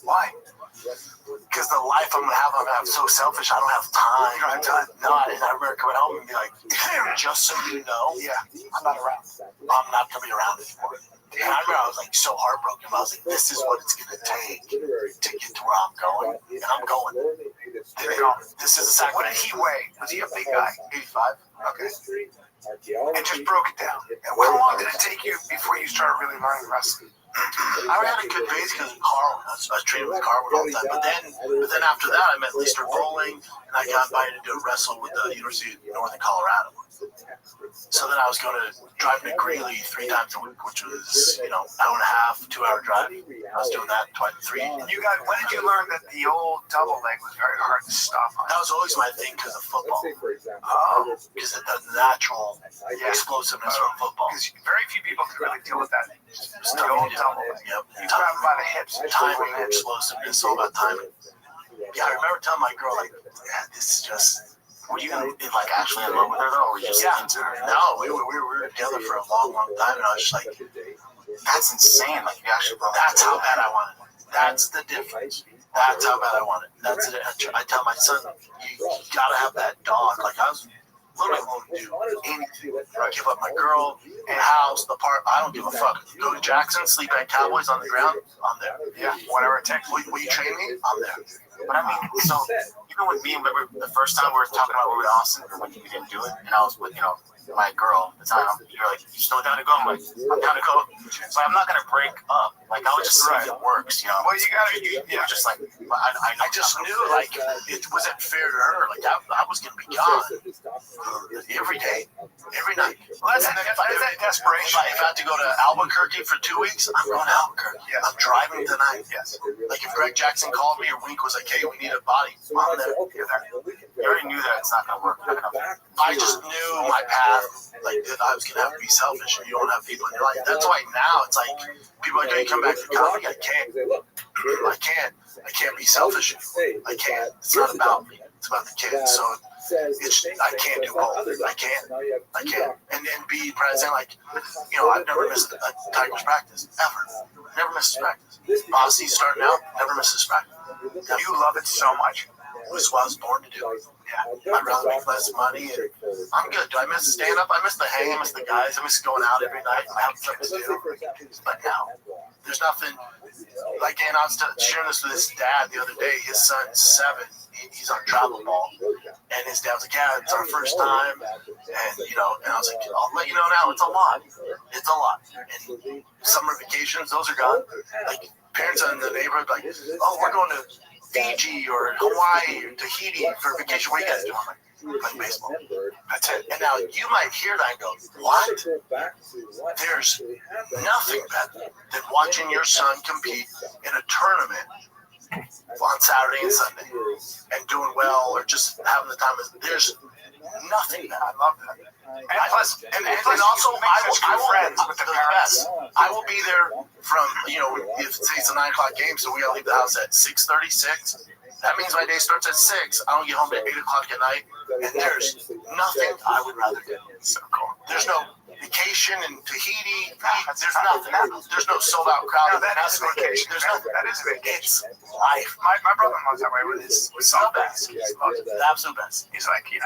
Why? Because the life I'm gonna have so selfish. I don't have time. You don't have time? No, and I remember coming home and be just so you know, I'm not around. I'm not gonna be around anymore. And I remember I was so heartbroken. I was this is what it's gonna take to get to where I'm going, and I'm going. This is a sacrifice. What did he weigh? Was he a big guy? 85. Okay. And just broke it down. And how long did it take you before you started really learning wrestling? I had a good base because of Carl. I was training with Carl all the time. But then after that, I met Lister Bowling, and I got invited to wrestle with the University of Northern Colorado. So then I was going to drive to Greeley 3 times a week, which was, hour and a half, 2-hour drive. I was doing that twice, 3. And when did you learn that the old double leg was very hard to stop on? That was always my thing because of football. Oh. Because of the natural explosiveness of football. Because very few people can really deal with that. The old double leg. Yep. You grab them by the hips. Timing, explosiveness, all about timing. Yeah, I remember telling my girl, this is just... Were you actually in love with her though, or were you just into her? No, we were together for a long time, and I was just that's insane. You actually broke. That's how bad I want it. That's the difference. That's how bad I want it. That's it. I tell my son, you gotta have that dog. I was literally willing to do anything. Give up my girl, and house, the park. I don't give a fuck. Go to Jackson, sleep at Cowboys on the ground. I'm there. Yeah, whatever it takes. Will you train me? I'm there. But I mean, so even with me, remember the first time we were talking about moving to Austin, when you didn't do it, and I was with, my girl at the time, you're you still down to go? I'm I'm down to go. So I'm not going to break up. I would just see if it works, Well, you got to, just I just knew, it wasn't fair to her. I was going to be gone every day, every night. Well, that's that desperation. If I had to go to Albuquerque for 2 weeks, I'm going to Albuquerque. Yes. I'm driving tonight. Yes. If Greg Jackson called me or Wink was hey, we need a body, I'm there. You already knew that it's not going to work. I just knew my path like I was gonna have to be selfish, and you don't have people in your life. That's why now it's like people are like, you come back to comedy. I can't be selfish anymore. I can't. It's not about me. It's about the kids. So I can't do both. I can't. And then be present. Like, I've never missed a Tigers practice ever. Never missed a practice. Bossy starting out, never misses practice. You love it so much. This is what I was born to do. Yeah. I'd rather make less money, and I'm good. Do I miss stand up? I miss the hang. I miss the guys. I miss going out every night and having something to do. But now, there's nothing. Like, and I was sharing this with his dad the other day. His son's 7. He's on travel ball, and his dad was like, "Yeah, it's our first time," and and I was like, "I'll let you know now. It's a lot. It's a lot." And summer vacations, those are gone. Like, parents in the neighborhood, like, "Oh, we're going to Fiji or Hawaii or Tahiti for vacation. What are you guys doing?" I'm like, "Playing baseball." That's it. And now you might hear that and go, "What?" There's nothing better than watching your son compete in a tournament on Saturday and Sunday and doing well, or just having the time. There's nothing better. I love that. And plus, also, I will friends with the best. I will be there from, if it's a 9 o'clock game, so we gotta leave the house at 6:36. That means my day starts at 6. I don't get home at 8 o'clock at night, and there's nothing I would rather do. So cool. There's no vacation in Tahiti. There's nothing. There's no sold out crowd. No, that is vacation. There's nothing. That is vacation. It's life. My brother-in-law's that way with some best. The absolute best. He's like, he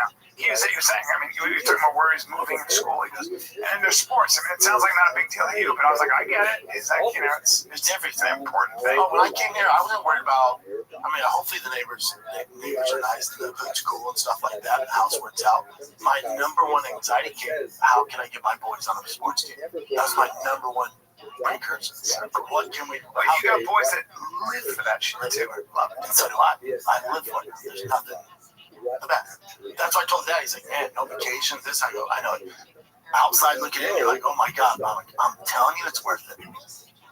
was saying, I mean, you were talking about where he's moving to school. He goes, and there's sports. I mean, it sounds like not a big deal to you, but I was like, I get it. It's like, it's everything. An important thing. When I came here, I wasn't worried about, hopefully the neighbors are nice, the hood's cool and stuff like that, and the house works out. My number one anxiety came, how can I get my boys on a sports team? That was my number one precursor. What can we do? But you got boys that live for that shit too. Love it. And so do I. I live for it. There's nothing. The best. That's why I told Dad, he's like, "Man, no vacations." This, I go, I know. Outside looking in, you're like, "Oh my God." I'm telling you, it's worth it.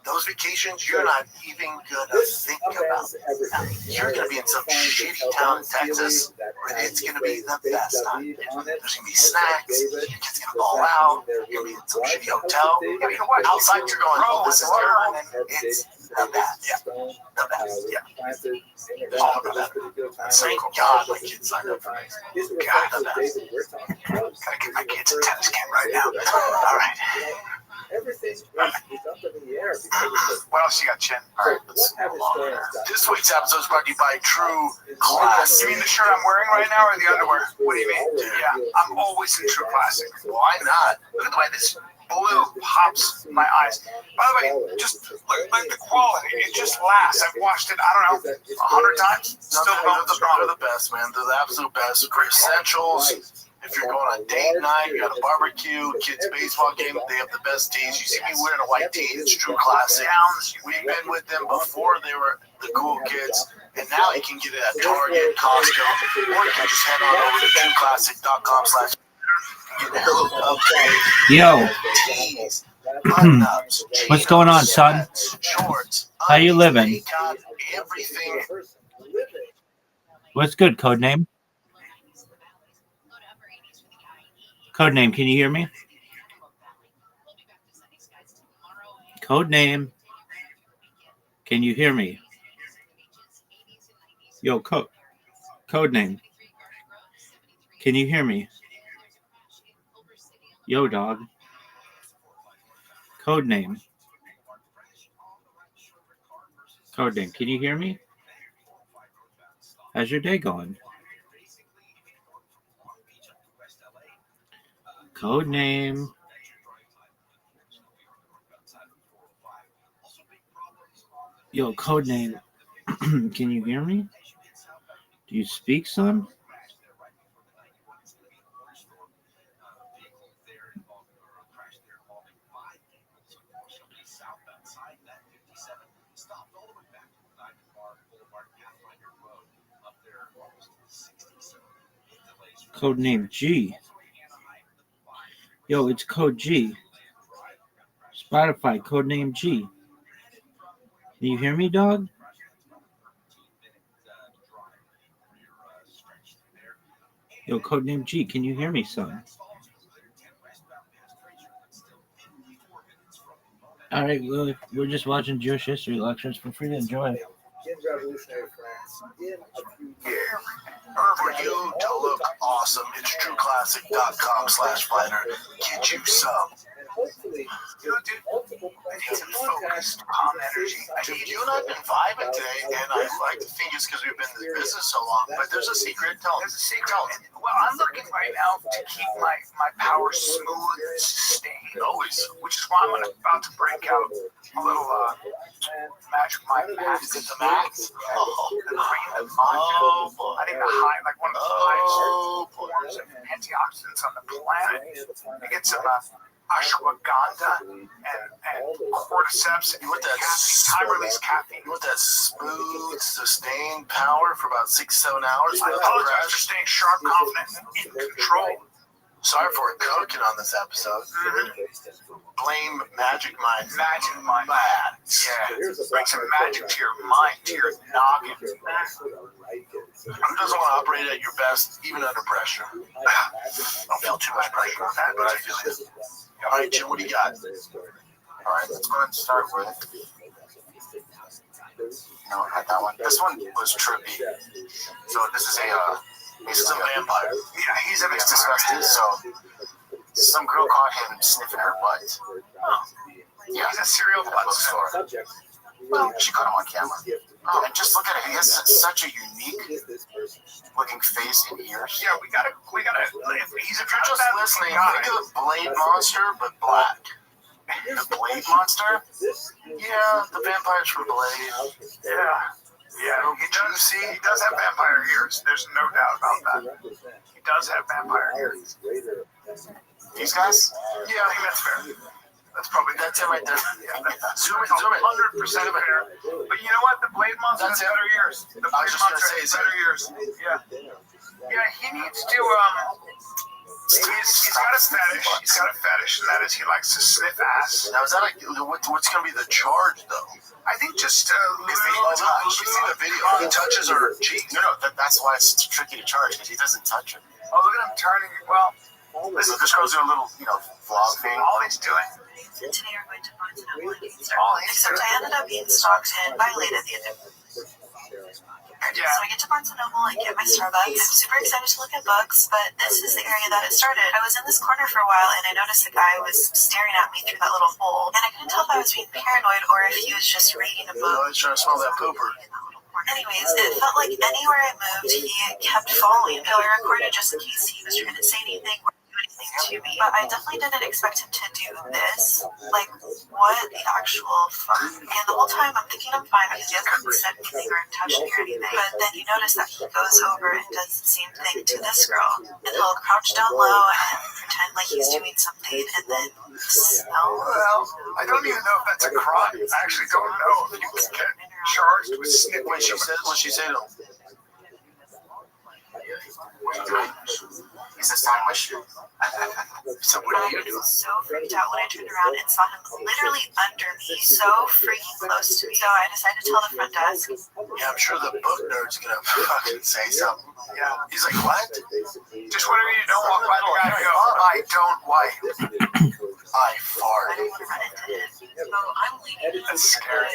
Those vacations, you're not even going to think about. You're going to be in some shitty town in Texas where it's going to be the best time. There's going to be snacks. Your kid's going to ball out. You're going to be in some shitty hotel. Outside, you're going, "Oh, this is terrible." It's the best. Yeah. The best. Yeah. There's no better. Thank God my kids signed up for me. God, the best. Gotta get my kids a tennis camp right now. All right. Everything is up in the air. What else you got, Chin? All right, this week's episode is brought to you by True Classic. You mean the shirt I'm wearing right now, or the underwear? What do you mean? Yeah, I'm always in True Classic. Why not? Look at the way this blue pops my eyes. By the way, just look at the quality. It just lasts. I've watched it, I don't know, 100 times. Still going strong. They're the best, man. They're the absolute best. Great essentials. If you're going on date night, you got a barbecue, kids baseball game, they have the best tees. You see me wearing a white tee, it's True Classic. We've been with them before they were the cool kids, and now you can get it at Target, Costco, or you can just head on over to trueclassic.com/. Yo, tees, button-ups, what's going on, son? shorts, How you living? everything. What's good, Codename? Codename, can you hear me? Codename, can you hear me? Yo, Codename, can you hear me? Yo, dog. Codename. Codename, can you hear me? How's your day going? Codename. Yo, Codename. Can you hear me? Do you speak, son? Codename G. Yo, it's Code G. Spotify, Codename G. Can you hear me, dog? Yo, Codename G, can you hear me, son? All right, well, we're just watching Jewish history lectures for free to enjoy. In revolutionary France, in a few years. For you to look awesome, it's trueclassic.com/fighter. Get you some. And hopefully, You know, dude, multiple I need points some of contact. focused, calm energy. Dude, you and I have been vibing today, and I like to think it's because we've been in this business so long, but there's a secret. Tell There's a secret. Well, I'm looking right now to keep my power smooth and sustained. Always. Which is why I'm about to break out a little magic mind max. Is it the max? The cream of Oh, boy. I need the high, like one of the highest Oh, boy. forms of antioxidants on the planet. You get some ashwagandha and cordyceps and You want that time-release caffeine. You want that smooth, sustained power for about 6-7 hours? I apologize for staying sharp, confident, and in control. Sorry for cooking on this episode. Blame Magic Mind. Magic Mind. Bad. Yeah. Bring some magic to your mind, to your noggin. Who doesn't want to operate at your best, even under pressure? I don't feel too much pressure on that, but I feel it. All right, Jim, what do you got? All right, let's go ahead and start with. No, I had that one. This one was trippy. So this is He's a vampire. Yeah, he's a It's disgusting. So some girl caught him sniffing her butt. Yeah, He's a serial at a butt bookstore. sniffer. Well, she caught him on camera. And just look at it. He has such a unique looking face and ears. Yeah, we gotta. If he's a If you're just listening, think of the Blade Monster, but black. The Blade Monster? Yeah, the vampires from Blade. Yeah. Yeah, he does have vampire ears. There's no doubt about that. He does have vampire ears. These guys? Yeah, I think that's fair. That's it right there. Yeah, Zoom it. 100% fair. But you know what? The Blade Monster has better ears. The I was Blade just gonna Monster say, has better ears. Yeah. Yeah, he needs to he's got a fetish. He's got a fetish, and that is he likes to sniff ass. Now, is that what's going to be the charge, though? I think just You see the video. He touches her cheek. No, that's why it's tricky to charge, because he doesn't touch her. Oh, look at him turning. Well, This girl's doing a little, vlog thing. all he's doing. Today we're going to Montana except I ended up being stalked and violated the other. Yeah. So I get to Barnes & Noble and get my Starbucks. I'm super excited to look at books, but this is the area that it started. I was in this corner for a while and I noticed the guy was staring at me through that little hole. And I couldn't tell if I was being paranoid or if he was just reading a book. He's trying to smell that pooper. Anyways, it felt like anywhere I moved, he kept following. So I recorded just in case he was trying to say anything or do anything to me. But I definitely didn't expect him to do this. Like, what the actual fuck? And the whole time I'm thinking I'm fine because he hasn't said anything or touched me or anything. But then you notice that he goes over and does the same thing to this girl. And he'll crouch down low and pretend like he's doing something and then smell. Well, I don't even know if that's a crime. I actually don't know if you can get charged with sniffing. What she said to him? He says, "Sign my shit." So what are you I doing? was so freaked out when I turned around and saw him literally under me, so freaking close to me. So I decided to tell the front desk. Yeah, I'm sure the book nerd's gonna fucking say something. Yeah. He's like, what? Just whenever you don't walk by the guy, go, I don't wipe. I I fart. don't want to run into him. So I'm leaving. That's scary.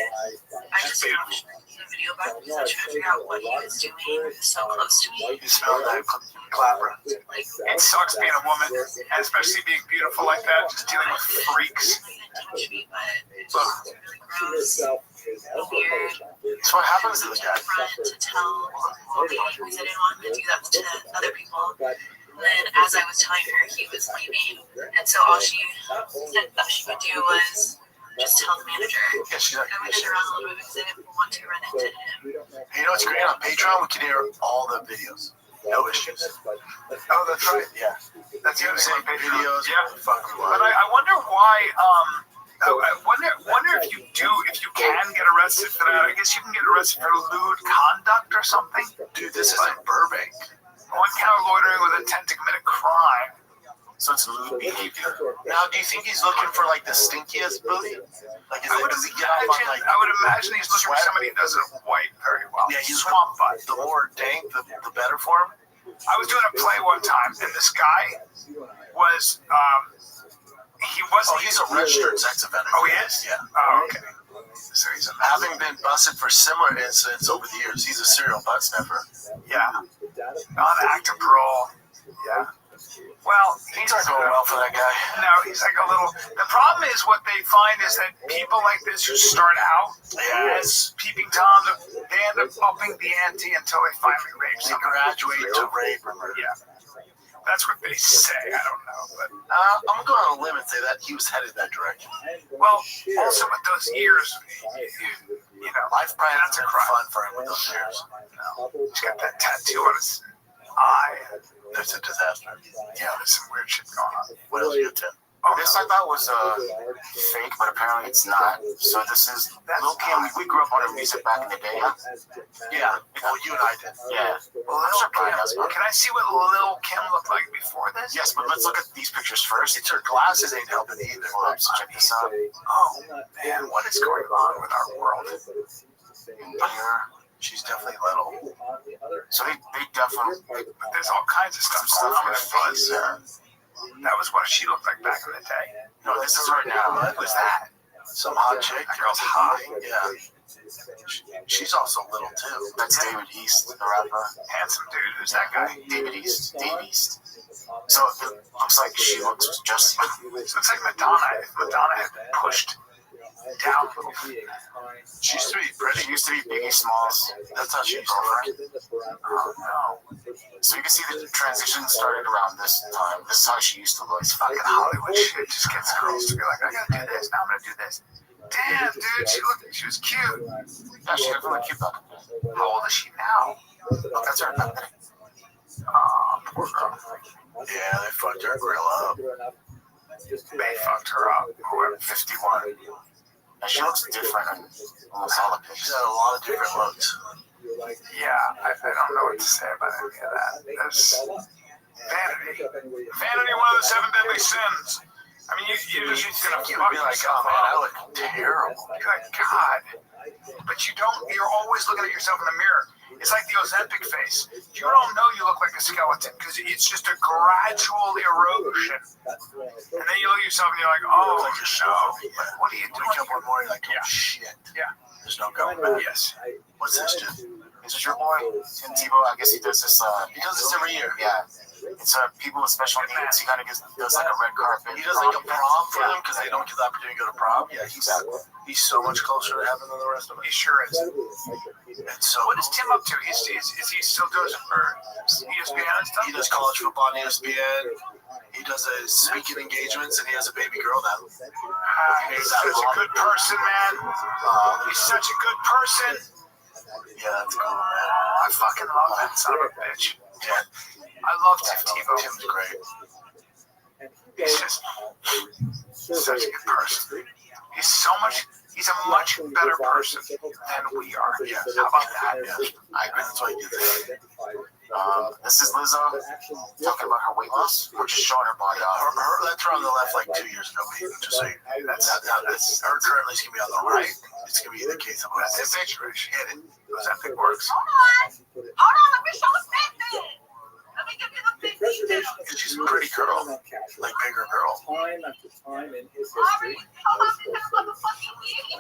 I just watched the video back because I was trying to figure out what he was doing so close to me. You smell that clapper. Like, It sucks being a woman, and especially being beautiful like that, just dealing with freaks. he didn't touch me, but it's just really gross. Weird. That's what happens to this guy. To tell me because I didn't want him to do that to other people. And then as I was telling her, he was leaving, and so all she said that she would do was just tell the manager. Yeah, she's like, I waited around a little bit because I didn't want to run into him. hey, you know what's great? On Patreon, we can air all the videos. No issues. Oh, that's right. Yeah. That's the other thing. Videos. Yeah. Fuck we But want. I wonder why. I wonder if you can get arrested for that. I guess you can get arrested for lewd conduct or something. Dude, this isn't Burbank. One count of loitering with intent to commit a crime. So it's lewd behavior. Now, do you think he's looking for like the stinkiest booty? Like, does he get off on like? I would imagine he's looking for somebody who doesn't wipe very well. Yeah, he's swamp butt. The more dank, the better for him. I was doing a play one time, and this guy was He wasn't. Oh, he's a registered sex offender. Oh, he is? Yeah. Oh, okay. So he's a Having been busted for similar incidents over the years, he's a serial butt sniffer. Yeah. Non-active parole. Yeah. Well, Things aren't going well for that guy. No, he's like a little. The problem is what they find is that people like this who start out as peeping toms, they end up upping the ante until they finally rape. They graduate to rape. Yeah. That's what they say. I don't know, but I'm gonna go on a limb and say that he was headed that direction. well, also with those ears, you know, Life probably that's a been crime. fun for him with those years. No, he's got that tattoo on his eye. It's a disaster. Yeah, there's some weird shit going on. What else you got, Tim? Oh, This I thought was fake, but apparently it's not. So this is Lil Kim. We grew up on her music back in the day. Yeah. Well, you and I did. Yeah. Lil Kim. Can I see what Lil Kim looked like before this? Yes, but let's look at these pictures first. It's her glasses ain't helping either. Hold up, so check this out. Oh man, what is going on with our world? Here. She's definitely little. So they definitely. There's all kinds of stuff going on with her face. That was what she looked like back in the day. No, this is right now. What was that? Some hot chick. That girl's hot. Yeah. She's also little too. That's David East, the rapper. Handsome dude. Who's that guy? David East. Dave East. So it looks like she looks just. So it's like Madonna. If Madonna had been pushed down a little. She used to be pretty. She used to be Biggie Smalls. That's how she used to be. Oh no. So you can see the transition started around this time. This is how she used to look. It's Fucking Hollywood shit just gets girls to be like, I gotta do this. Now I'm gonna do this. Damn, dude, she was cute. Yeah, she got really cute back then. How old is she now? Oh, that's her back then. Poor girl. Yeah, they fucked her grill up. They fucked her up. Whoever. 51. And she looks different in almost all the She's pictures. had a lot of different looks. Yeah, I don't know what to say about any of that. There's vanity. Vanity, one of the 7 deadly sins. I mean, you're just gonna You would be like, oh man, I look terrible. Good God. But you don't, you're always looking at yourself in the mirror. It's like the Ozempic face. You don't know you look like a skeleton because it's just a gradual erosion. And then you look at yourself and you're like, oh, Like a show. what are you doing? Wake up one morning like, oh Yeah. shit. Yeah. There's no going back. Yes. What's this, Jim? This is your boy, Tim Tebow. I guess he does this. He does this every year. Yeah. It's people with special needs. He kind of does like a red carpet. He does like a prom for them because they don't get the opportunity to go to prom. Yeah, he's so much closer to heaven than the rest of us. He sure is. And so What is Tim up to? Is he still doing it for ESPN and stuff? he does college football on ESPN. He does his speaking engagements, and he has a baby girl now. He's such a good person, man. He's such a good person. Yeah, that's cool, man. I fucking love that son of a bitch. Yeah, I love Tim Tebow. Tim's great. He's just such a good person. He's a much better person than we are. Yeah. How about that? Yeah, I agree. That's why he did that. This is Lizzo talking about her weight loss or just showing her body off. That's her on the left like 2 years ago. Just so you know. That's her currently. It's gonna be on the right. It's gonna be the case of That's his picture. She hit it. Ozempic works. Hold on, let me show the fat thing. Let me give you the big details. She's a pretty girl, like bigger girl. Time after time in his Aubrey, history, how about this motherfucking weed,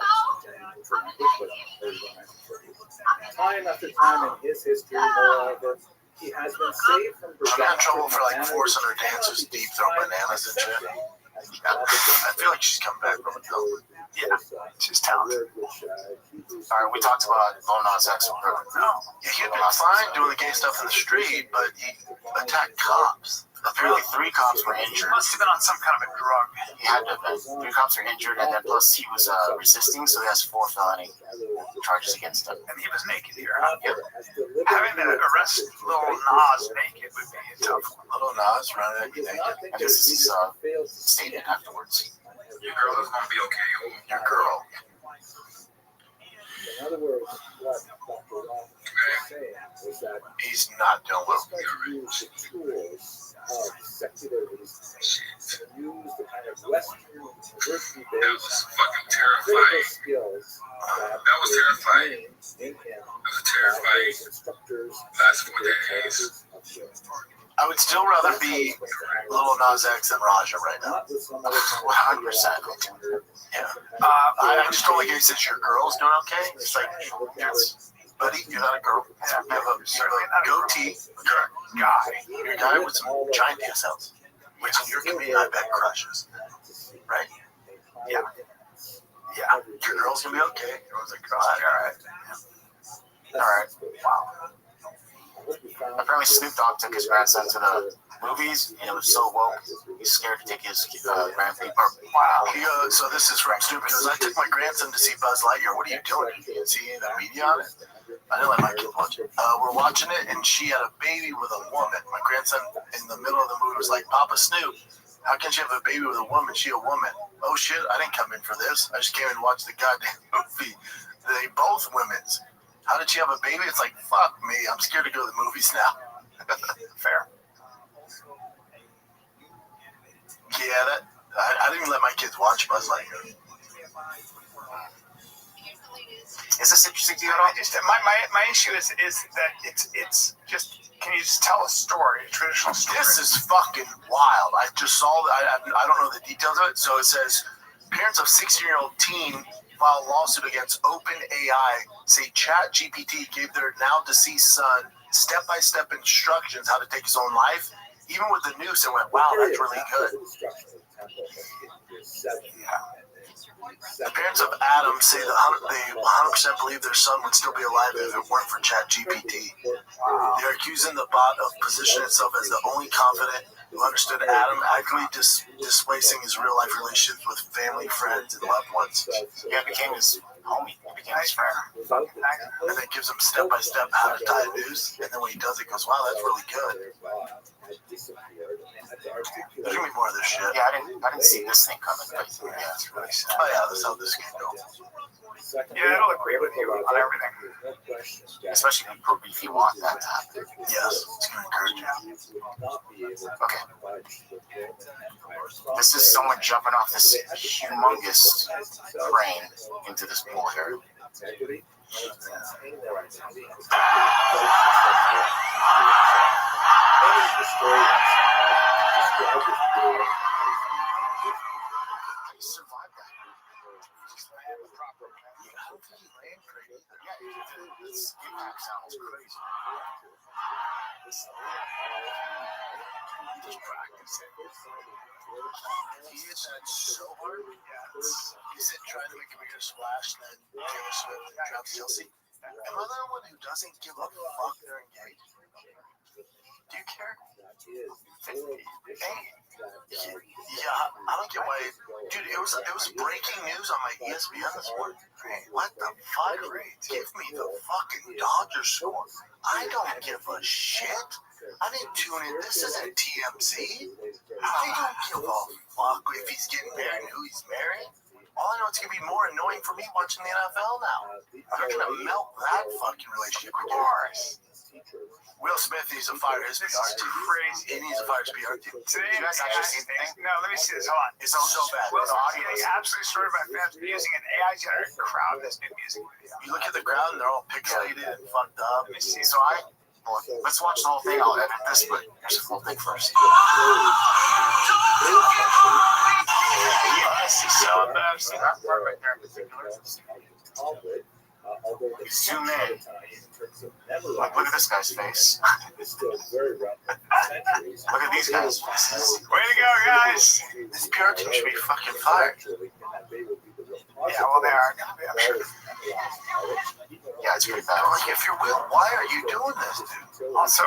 time after time in his history, moreover, he has been saved from She got in trouble for like forcing her dancers to deep throw bananas and shit. I feel like she's come back from it though. Yeah, she's talented. All right, we talked about Lil Nas X. Yeah, he'd been fine doing the gay stuff in the street, but he attacked cops. Apparently 3 cops were He injured. must have been on some kind of a drug. He had to have been. 3 cops were injured, and then plus he was resisting, so he has 4 felony charges against him. And he was naked here, huh? Yep. Having to arrest little Nas naked would be a tough one. Little Nas running at you naked. And this is his statement afterwards. Your girl is gonna be okay. Your girl. in other words, what Dr. Roth was saying was that He's not doing well. use the tools of secularism and use the kind of Western university That was based fucking critical terrifying. skills That was terrifying. in him That was terrifying. instructors Last 4 days. I I would still rather be Lil Nas X than Raja right now. 100%. Yeah. I just don't like it says your girl's doing okay. It's like, buddy, you're not a girl. You have a goatee. You're a guy. You're a guy with some giant DSLs, which in your community I bet crushes. Right? Yeah. Yeah. Your girl's gonna be okay. Everyone's like, all right. All right. Wow. Apparently Snoop Dogg took his grandson to the movies, and it was so woke. He's scared to take his grandson. Wow. So this is from Snoop because I took my grandson to see Buzz Lightyear. What are you doing? You didn't see the media on it? I didn't let my kid watch it. We're watching it, and she had a baby with a woman. My grandson, in the middle of the movie, was like, Papa Snoop, how can she have a baby with a woman? She a woman. Oh, shit, I didn't come in for this. I just came in and watched the goddamn movie. They both women's. How did she have a baby? It's like, fuck me. I'm scared to go to the movies now. Fair. Yeah, I didn't even let my kids watch Buzz Lightyear. Is this interesting to you at all? My issue is that it's just. Can you just tell a story, a traditional story? This is fucking wild. I just saw. I don't know the details of it. So it says, parents of 16-year-old teen file lawsuit against OpenAI say ChatGPT gave their now deceased son step-by-step instructions how to take his own life. Even with the news, it went, wow, that's really good. The parents of Adam say that they 100% believe their son would still be alive if it weren't for ChatGPT. They're accusing the bot of positioning itself as the only confident who understood Adam, actively displacing his real-life relationships with family, friends, and loved ones. Yeah, it became his homie. It became his friend. And then gives him step-by-step how to tie a noose. And then when he does it, goes, wow, that's really good. There's gonna be more of this shit. Yeah, I didn't see this thing coming. But yeah, it's really sad. Oh yeah, that's how this can go. Yeah, it'll agree with you on everything. Especially if you want that to happen. Yes, it's gonna encourage you. Okay. This is someone jumping off this humongous crane into this pool area. This impact sounds crazy. Just practice it. He hit that so hard. He said trying to make a bigger splash than Taylor Swift and Travis Kelce. Am I the one who doesn't give a fuck they're engaged? Do you care? Yeah, I don't get why. Dude, it was breaking news on my ESPN this morning. What the fuck? Give me the fucking Dodgers score. I don't give a shit. I didn't tune in. This isn't TMZ. I don't give a fuck if he's getting married and who he's marrying. All I know, it's going to be more annoying for me watching the NFL now. They're going to melt that fucking relationship. Of course. Will Smith needs to fire his PR team. Crazy. He needs to fire his PR team. Today, you guys actually see things. No, let me see this. Hold on. It's all so bad. Will Smith getting absolutely destroyed by fans using an AI-generated crowd in this new music video. You look at the crowd, and they're all pixelated and fucked up. Let me see. So let's watch the whole thing. I'll edit this, but here's the whole thing first. Zoom in. Look at this guy's face. Look at these guys' faces. Way to go, guys! This PR team should be fucking fired. Yeah, well, they are going to be, I'm sure. Yeah, it's pretty bad. Like, if you're Will, why are you doing this, dude? Also,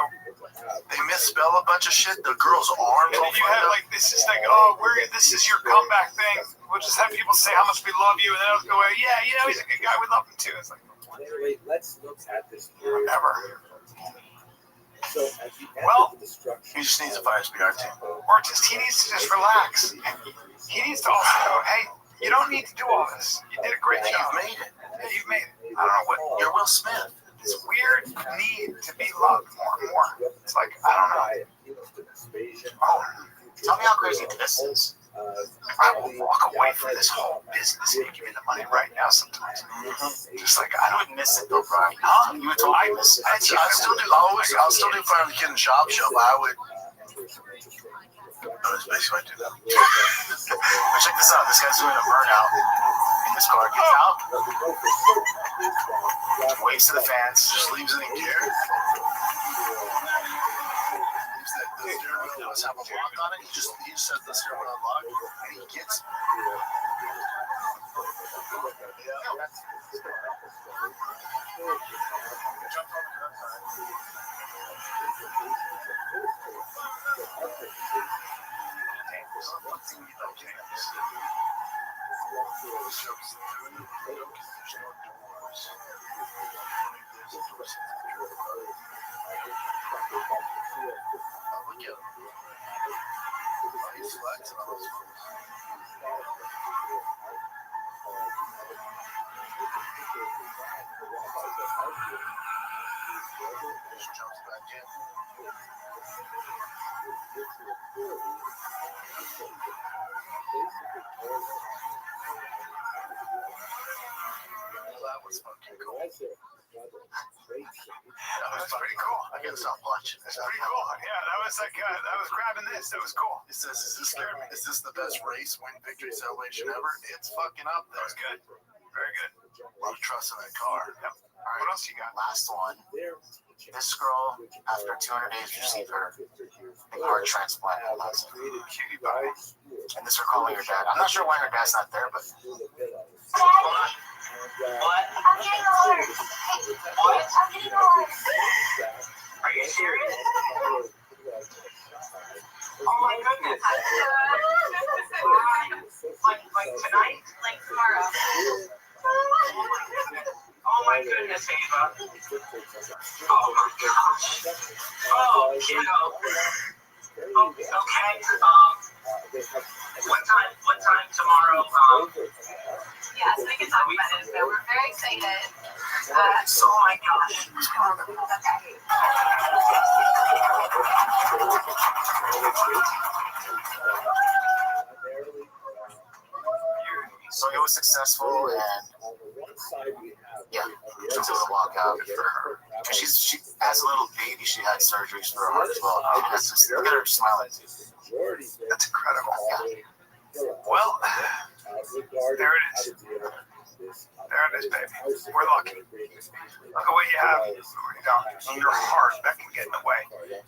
they misspell a bunch of shit. The girl's arms and all then you have like this is like, oh, this is your comeback thing. We'll just have people say how much we love you, and then it'll go away. Yeah, you know, he's a good guy. We love him too. It's like, let's look at this. Whatever. So at the end Well, of the destruction, he just needs to fire his PR team. Or just he needs to just relax. He needs to also go, hey, you don't need to do all this. You did a great job. You've made it. Yeah, you've made it. I don't know what. You're Will Smith. This weird need to be loved more and more. It's like, I don't know. Oh, tell me how crazy this is. I will walk away from this whole business and give me the money right now sometimes. Just like, I don't miss it though, Brian. Huh? You would totally miss it. I'll still do Fire the Kid in the Shop show, but I would That's basically what I do now. But check this out. This guy's doing a burnout in his car. Gets out, waves to the fans, just leaves it in gear. The steering wheel does have a lock on it. He just sets the steering wheel unlock, and he gets. Jumps back in. That was fucking cool. That was pretty cool. I gotta stop watching. That's pretty cool. Yeah, that was like I was grabbing this. That was cool. It says, is this the best race win victory celebration ever? It's fucking up there. That was good. Very good. A lot of trust in that car. Yep. All right. What else you got? Last one. This girl, after 200 days, received her heart transplant. Cutie pie. And this her calling her dad. I'm not sure why her dad's not there, but. What? I'm getting hard. What? I'm getting hard. Are you serious? Oh my goodness. Like tonight? Like tomorrow. Oh my goodness, Ava. Oh my gosh. Oh, kiddo. Oh, okay. What time tomorrow? Yes, we can talk about it. So we're very excited. Oh my gosh. So it was successful, and yeah, she was able to walk out for her. She as a little baby, she had surgeries for her heart as well. Look at her smiling. That's incredible. Yeah. Well, there it is. There it is, baby. We're lucky. Look at what you have. Your heart, that can get in the way.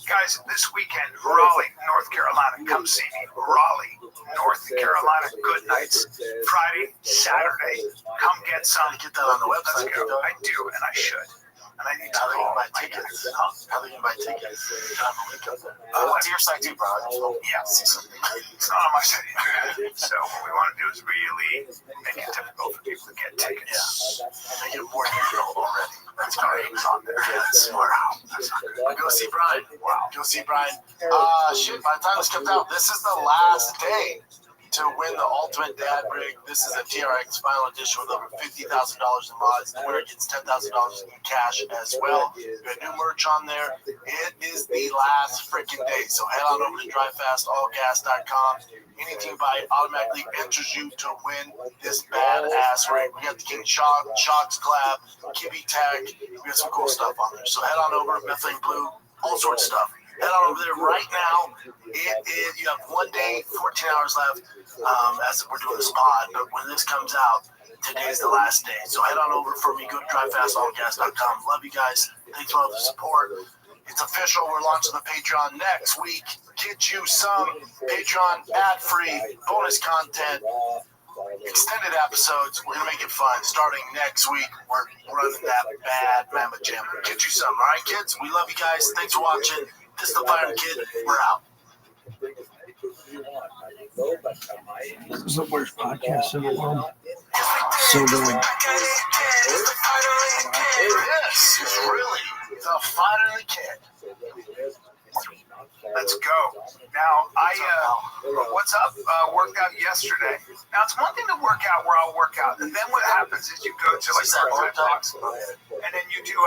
Guys, this weekend, Raleigh, North Carolina, come see me. Raleigh, North Carolina, good nights. Friday, Saturday, come get some. Get that on the website. I do, and I should. And I need to buy tickets. How do you buy tickets? What's your site too, bro? Yeah, see something. It's not on my site either. So what we want to do is really make it difficult for people to get tickets. Yeah. Make it more difficult already. That's great. It's on there. That's smart. Go see Brian. Wow. Go see Brian. Shit, by the time this comes out, this is the last day to win the Ultimate Dad Rig. This is a TRX final edition with over $50,000 in mods. The winner gets $10,000 in cash as well. We got new merch on there. It is the last freaking day. So head on over to drivefastallgas.com. Anything you buy automatically enters you to win this badass rig. We got the King Shocks collab, Kibby tag. We got some cool stuff on there. So head on over, Methane Blue, all sorts of stuff. Head on over there right now. You have 1 day, 14 hours left as we're doing this pod. But when this comes out, today's the last day. So head on over for me. Go to drivefastallgas.com. Love you guys. Thanks for all the support. It's official. We're launching the Patreon next week. Get you some Patreon ad-free bonus content, extended episodes. We're going to make it fun. Starting next week, we're running that bad Mama Jam. Get you some. All right, kids? We love you guys. Thanks for watching. This is the Fire Kid. We're out. This is the worst podcast in the world. So bad. Yes, it's really the Fire Kid. Let's go. Now, what's up? Worked out yesterday. Now, it's one thing to work out where I'll work out, and then what happens is you go to like part-time box, and then you do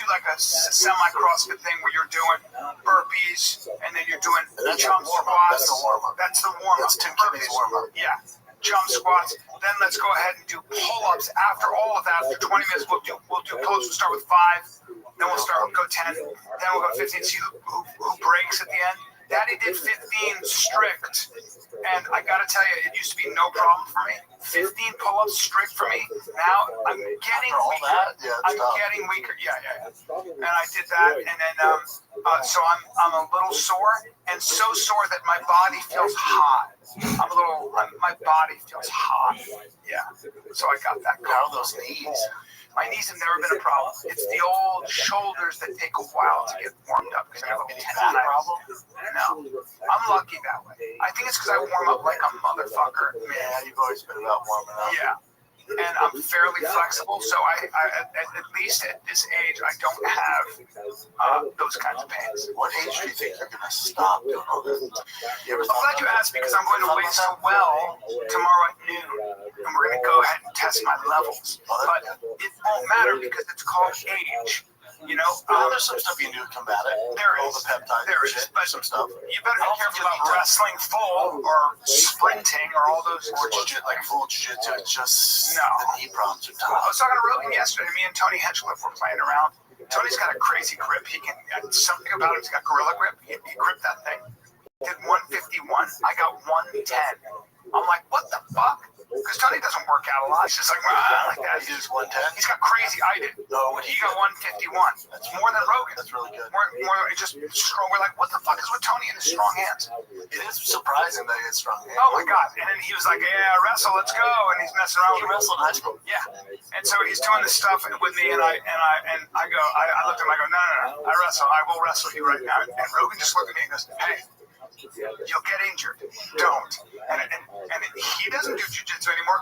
like a semi-CrossFit thing where you're doing burpees, and then you're doing jump squats. That's the warm-up. That's Tim Kimmy's warm-up. Yeah. Jump squats. Then let's go ahead and do pull-ups. After all of that, for 20 minutes, we'll do pull-ups. We'll start with 5. Then we'll go 10. Then we'll go 15. See who breaks at the end. Daddy did 15 strict, and I gotta tell you, it used to be no problem for me. 15 pull-ups strict for me. Now I'm getting weaker. I'm getting weaker. Yeah. And I did that, and then so I'm a little sore, and so sore that my body feels hot. My body feels hot. Yeah. So I got that. How are those knees? My knees have never been a problem. It's the old shoulders that take a while to get warmed up because I have a tendonitis problem. No, I'm lucky that way. I think it's because I warm up like a motherfucker. Yeah, you've always been about warming up. Yeah. And I'm fairly flexible, so I at least at this age, I don't have those kinds of pains. What age do you think you're going to stop doing all this? I'm glad you asked because I'm going to Waste to Well tomorrow at noon, and we're going to go ahead and test my levels. But it won't matter because it's called age. You know, there's some stuff you can do to combat it. There all is. the peptides. There is. But some stuff. You better be careful about wrestling full or sprinting or all those. Or like full jiu-jitsu. It's just no. The knee problems are tough. I was talking to Rogan yesterday. Me and Tony Henchliff were playing around. Tony's got a crazy grip. He can. Something about him. He's got gorilla grip. He gripped that thing. Did 151. I got 110. I'm like, what the fuck? Because Tony doesn't work out a lot. He's just like that. He does 110. He's got crazy. I did. No, he got 151. That's more than Rogan. That's really good. More just strong. We're like, what the fuck is with Tony and his strong hands? It is surprising that he has strong hands. Oh my god! And then he was like, yeah, wrestle, let's go. And he's messing around. He wrestled in high school. Yeah. And so he's doing this stuff with me, and I looked at him. I go, no, I wrestle. I will wrestle you right now. And Rogan just looked at me and goes, hey. You'll get injured. Don't. And he doesn't do jiu-jitsu anymore.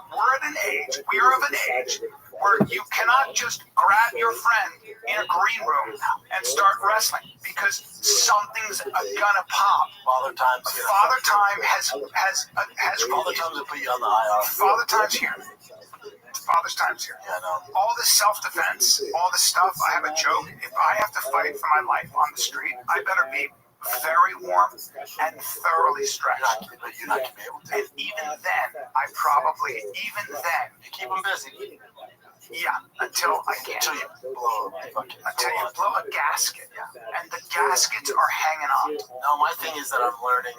We are of an age where you cannot just grab your friend in a green room and start wrestling because something's gonna pop. Father Time has Father Time to put you on the IR. Father Time's here. Father's Time's here. Yeah, I know. All this self-defense, all this stuff. I have a joke. If I have to fight for my life on the street, I better be very warm and thoroughly stretched. You're not going to be able to. And even then, you keep them busy. Yeah, until I can't. Until you blow a gasket. Yeah. And the gaskets are hanging on. No, my thing is that I'm learning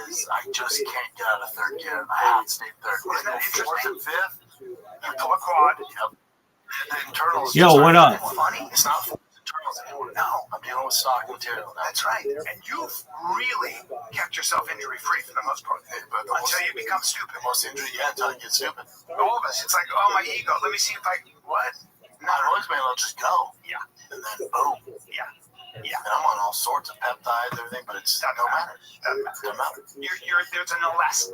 is I just can't get out of third gear. I have to stay third. Isn't that interesting? Fourth and fifth, you pull a quad. Yep. The internals. Yo, what up? Funny. It's not internals anymore. No, I'm dealing with stock material now. That's right. And you've really kept yourself injury-free for the most part. Until you become stupid. Most injury, until you get stupid. All of us. It's like, oh, my ego. Let me see if what? I've always been able to just go. Yeah. And then boom. Yeah. And I'm on all sorts of peptides, everything, but it's no matter. Doesn't matter. There's a no less.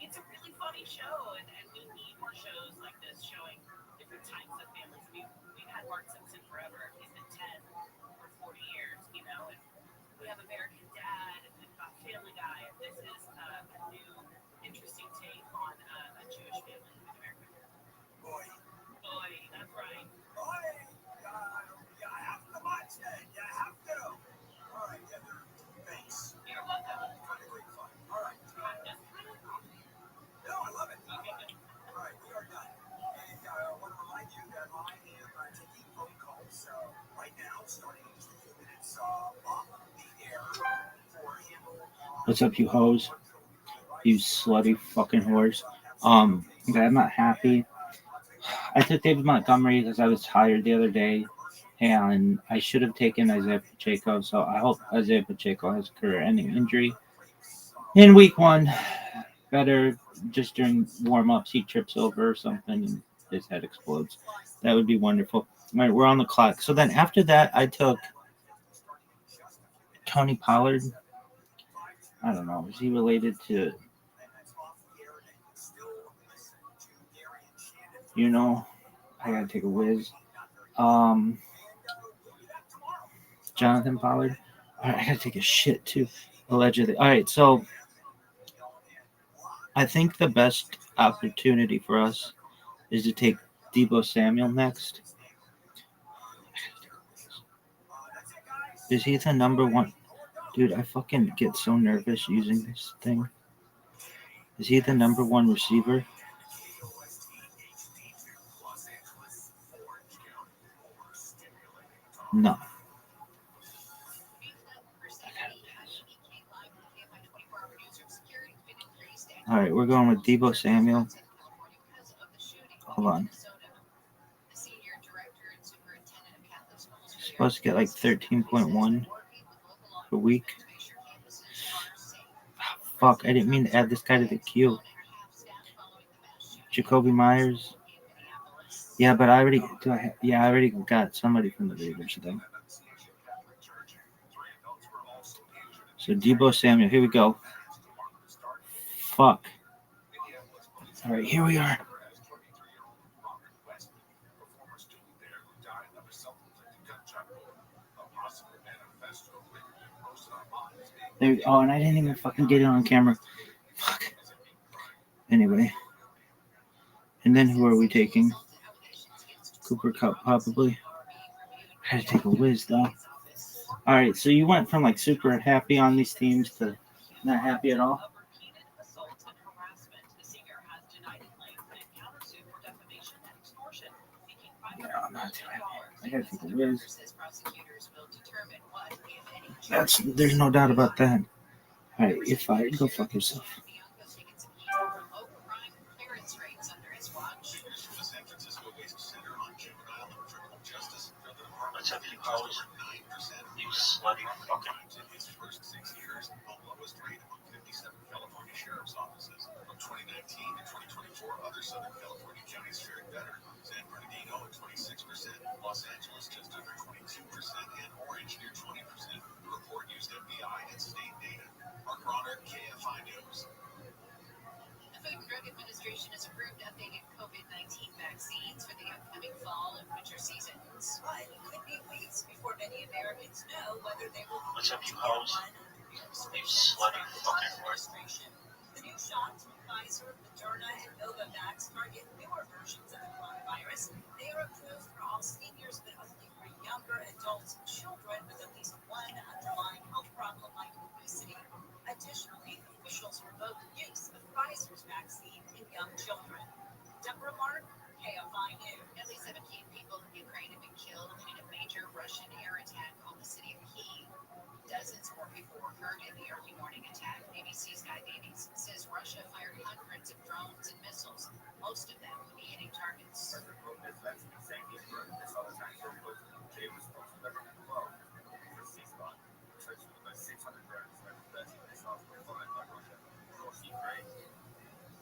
It's a really funny show, and we need more shows like this showing different types of families. We've had Bart Simpson forever. He's been 10 for 40 years, you know, and we have American Dad, and we've got Family Guy, and this is a new, interesting take on a Jewish family in America. Boy, that's right. Boy, you have to watch it. You have to. All right, Heather. Thanks. You're welcome. Kind of great fun. All right. No, I love it. Okay, good. All right, we are done. And I want to remind you that I am taking phone calls. So right now, starting in just a few minutes, off the air for handle. What's up, you hoes? You slutty fucking whores. I'm not happy. I took David Montgomery because I was tired the other day, and I should have taken Isaiah Pacheco. So I hope Isaiah Pacheco has a career-ending injury in week 1. Better just during warm-ups he trips over or something and his head explodes. That would be wonderful. All right, we're on the clock. So then after that, I took Tony Pollard. I don't know. Is he related to You know, I gotta take a whiz. Jonathan Pollard. All right, I gotta take a shit too, allegedly. All right, so I think the best opportunity for us is to take Deebo Samuel next. Is he the number one? Dude, I fucking get so nervous using this thing. Is he the number one receiver? No. All right, we're going with Deebo Samuel. Hold on. Supposed to get like 13.1 per week. Fuck, I didn't mean to add this guy to the queue. Jacoby Myers. Yeah, but I already got somebody from the Raiders though. So Deebo Samuel, here we go. Fuck. All right, here we are. There, oh, and I didn't even fucking get it on camera. Fuck. Anyway. And then who are we taking? Cooper Kupp, probably. I had to take a whiz, though. All right, so you went from like super happy on these teams to not happy at all? Yeah, I'm not too happy. I gotta take a whiz. There's no doubt about that. All right, you're fired. Go fuck yourself. What's up, you hoes? You slutty fucking. From 2019 to 2024, other Southern California counties fared better. San Bernardino at 26%, Los Angeles just under 22%, and Orange near 20%. The report used FBI and state data. Mark Ronner, KFI News. The Food and Drug Administration has approved updated COVID-19 vaccines for the upcoming fall and winter seasons. But it could be weeks before many Americans know whether they will. What's up, you hoes? You slutty fucking horse. The new shots from Pfizer, Moderna, and Novavax target newer versions of the coronavirus. They are approved for all seniors, but only for younger adults and children with at least one underlying health problem like obesity. Additionally, officials revoked use of Pfizer's vaccine in young children. Deborah Mark, KFI News. At least 17 people in Ukraine have been killed in a major Russian air attack on the city of Kyiv. Dozens more people were hurt in the early morning attack. ABC Sky News says Russia fired hundreds of drones and missiles, most of them hitting targets.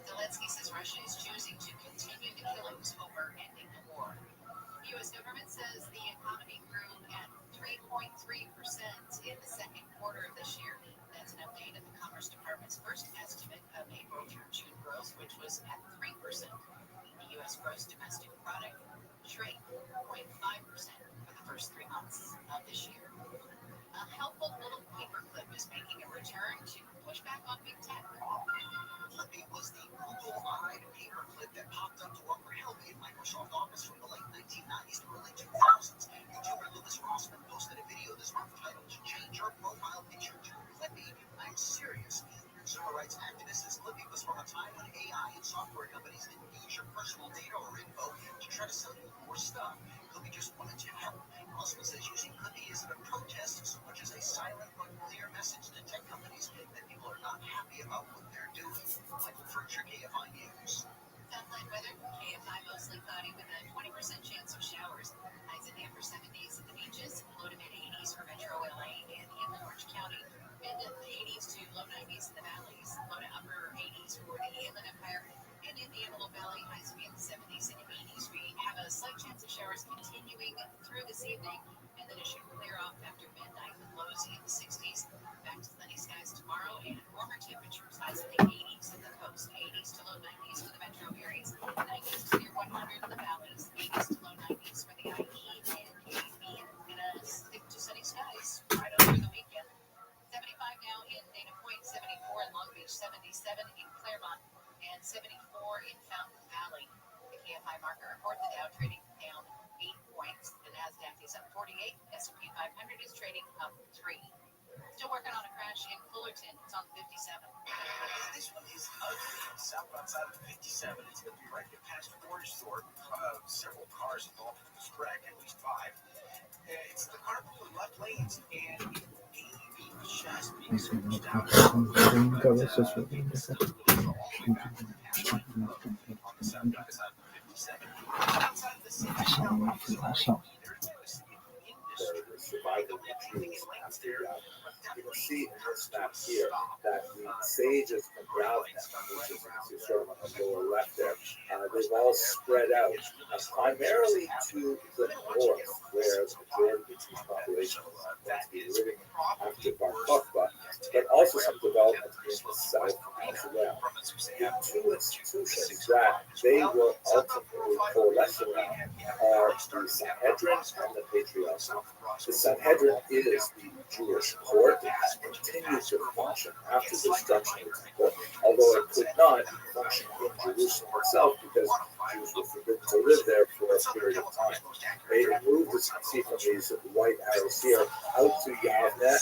Zelensky says Russia is choosing to continue the killings over ending the war. The U.S. government says the economy grew at 3.3% in the second quarter of this year. That's an update of the Commerce Department's first estimate of April through June growth, which was at 3%. The U.S. gross domestic product shrank 0.5% for the first 3 months of this year. A helpful little paperclip is making a return to push back on big tech. Clippy was the Google-eyed paperclip that popped up to work for Helmy in Microsoft Office from the late 1990s to early 2000s. YouTuber Louis Rossman posted a video this month titled "Change Your Profile Picture to Clippy. I'm Serious." Consumer rights activist says Clippy was from a time when AI and software companies didn't use your personal data or info to try to sell you more stuff. Clippy just wanted to help. Rossman says using Clippy isn't a protest so much as a silent but clear message to tech companies that people are not happy about what they're doing. Michael Furniture, KFI News. Sunlight weather, KFI mostly cloudy with a 20% chance of showers. Highs in the upper 70s at the beaches, low to mid 80s for Metro LA and in Orange County. Mid 80s to low 90s in the valleys, low to upper 80s for the Inland Empire. And in the Antelope Valley, highs will be in the 70s and 80s. We have a slight chance of showers continuing through this evening, and then it should clear off after midnight with lows in the 60s. Back to sunny skies tomorrow and warmer temperatures, highs in the 80s in the coast, 80s to low 90s for the metro areas, 90s to near 100. 77 in Claremont and 74 in Fountain Valley. The KFI market report, the Dow trading down 8 points. The Nasdaq is up 48. S&P 500 is trading up 3. Still working on a crash in Fullerton. It's on 57. This one is ugly. Southbound side of 57. It's been directed past Orange Store. Several cars involved in this wreck, at least 5. It's the carpool in left lanes, and it may be just being switched out. On the southbound side of 57. Outside of the city, the survival of the trees after you can see in this map here that the sages from Ralph, which is sort of on the lower left there, they've all spread out primarily to the north, where the majority of the tree population is going to be living after Bar Kokhba, but also some development in the south as well. The two institutions that they will ultimately coalesce around are the Sanhedrin and the Patriarchate. The Sanhedrin is the Jewish court that has continued to function after the destruction of the temple, although it could not function in Jerusalem itself because Jews were forbidden to live there for a period of time. They moved, as you can see from these white arrows here, out to Yavne and then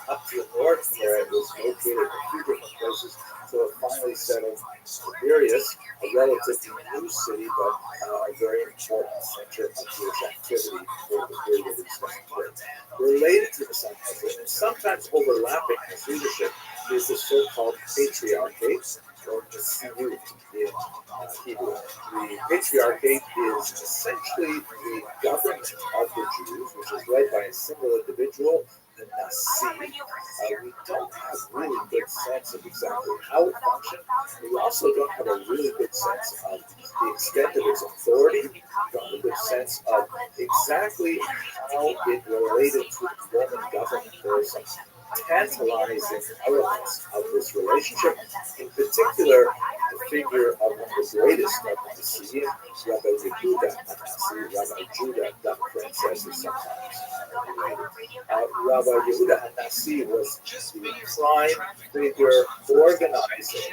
up to the north, where it was located in a few different places, so it finally settled in Tiberias, a relatively new city, but a very important center of Jewish activity for the period of discussion here. Related to the Sanhedrin, and sometimes overlapping his leadership, is the so-called Patriarchate, or the Siyut in Hebrew. The Patriarchate is essentially the government of the Jews, which is led by a single individual, the Nasi. We don't have really good sense of exactly how it functions. We also don't have a really good sense of the extent of its authority. We don't have a good sense of exactly how it related to the Roman government. There are some tantalizing elements of this relationship. In particular, the figure of one of the greatest of the Nasiim, Rabbi Yehuda Hanasi, Rabbi Judah, the princess, is sometimes related. Rabbi Yehuda Hanasi was the prime figure organizing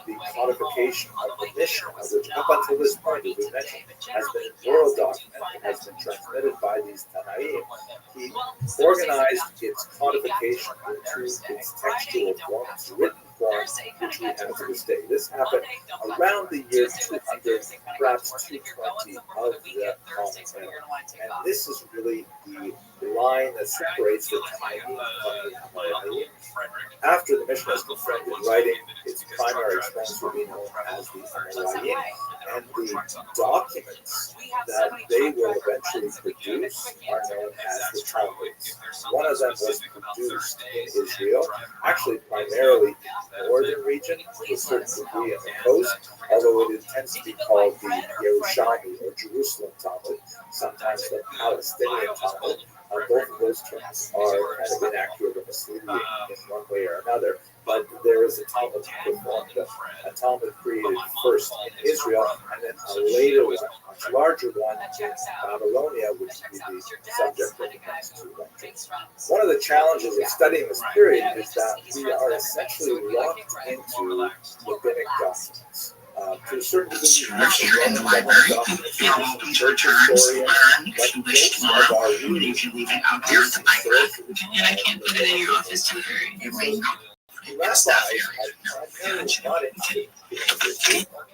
the codification of the Mishnah, which up until this point, as we mentioned, has been an oral document and has been transmitted by these Tanaim. He organized its codification into its textual form, its written form, which we have to this day. This happened around the year 200, perhaps 220 of the Common Era. And this is really the line that separates the Tanaim from the Amoraim. After the Mishnah is confirmed in writing, its primary exponents will be known as the Amoraim, and the documents that they will eventually produce are known as the Talmuds. One of them was produced in Israel, actually primarily in the northern region, to a certain degree on the coast, although it tends to be called the Yerushalmi or Jerusalem Talmud, sometimes the Palestinian Talmud. Both of those terms are kind of inaccurate or misleading in one way or another, but there is a Talmud performed, a Talmud created first in Israel, and then a later one, much larger one in Babylonia, which would be the subject of the next two lectures. One of the challenges of studying this period is that we are essentially locked into rabbinic documents. To a certain degree, in the library, feel welcome to return if you wish to log, or you can leave it out there with the iPad, and I can't put it in your office till you're waiting on the staff area.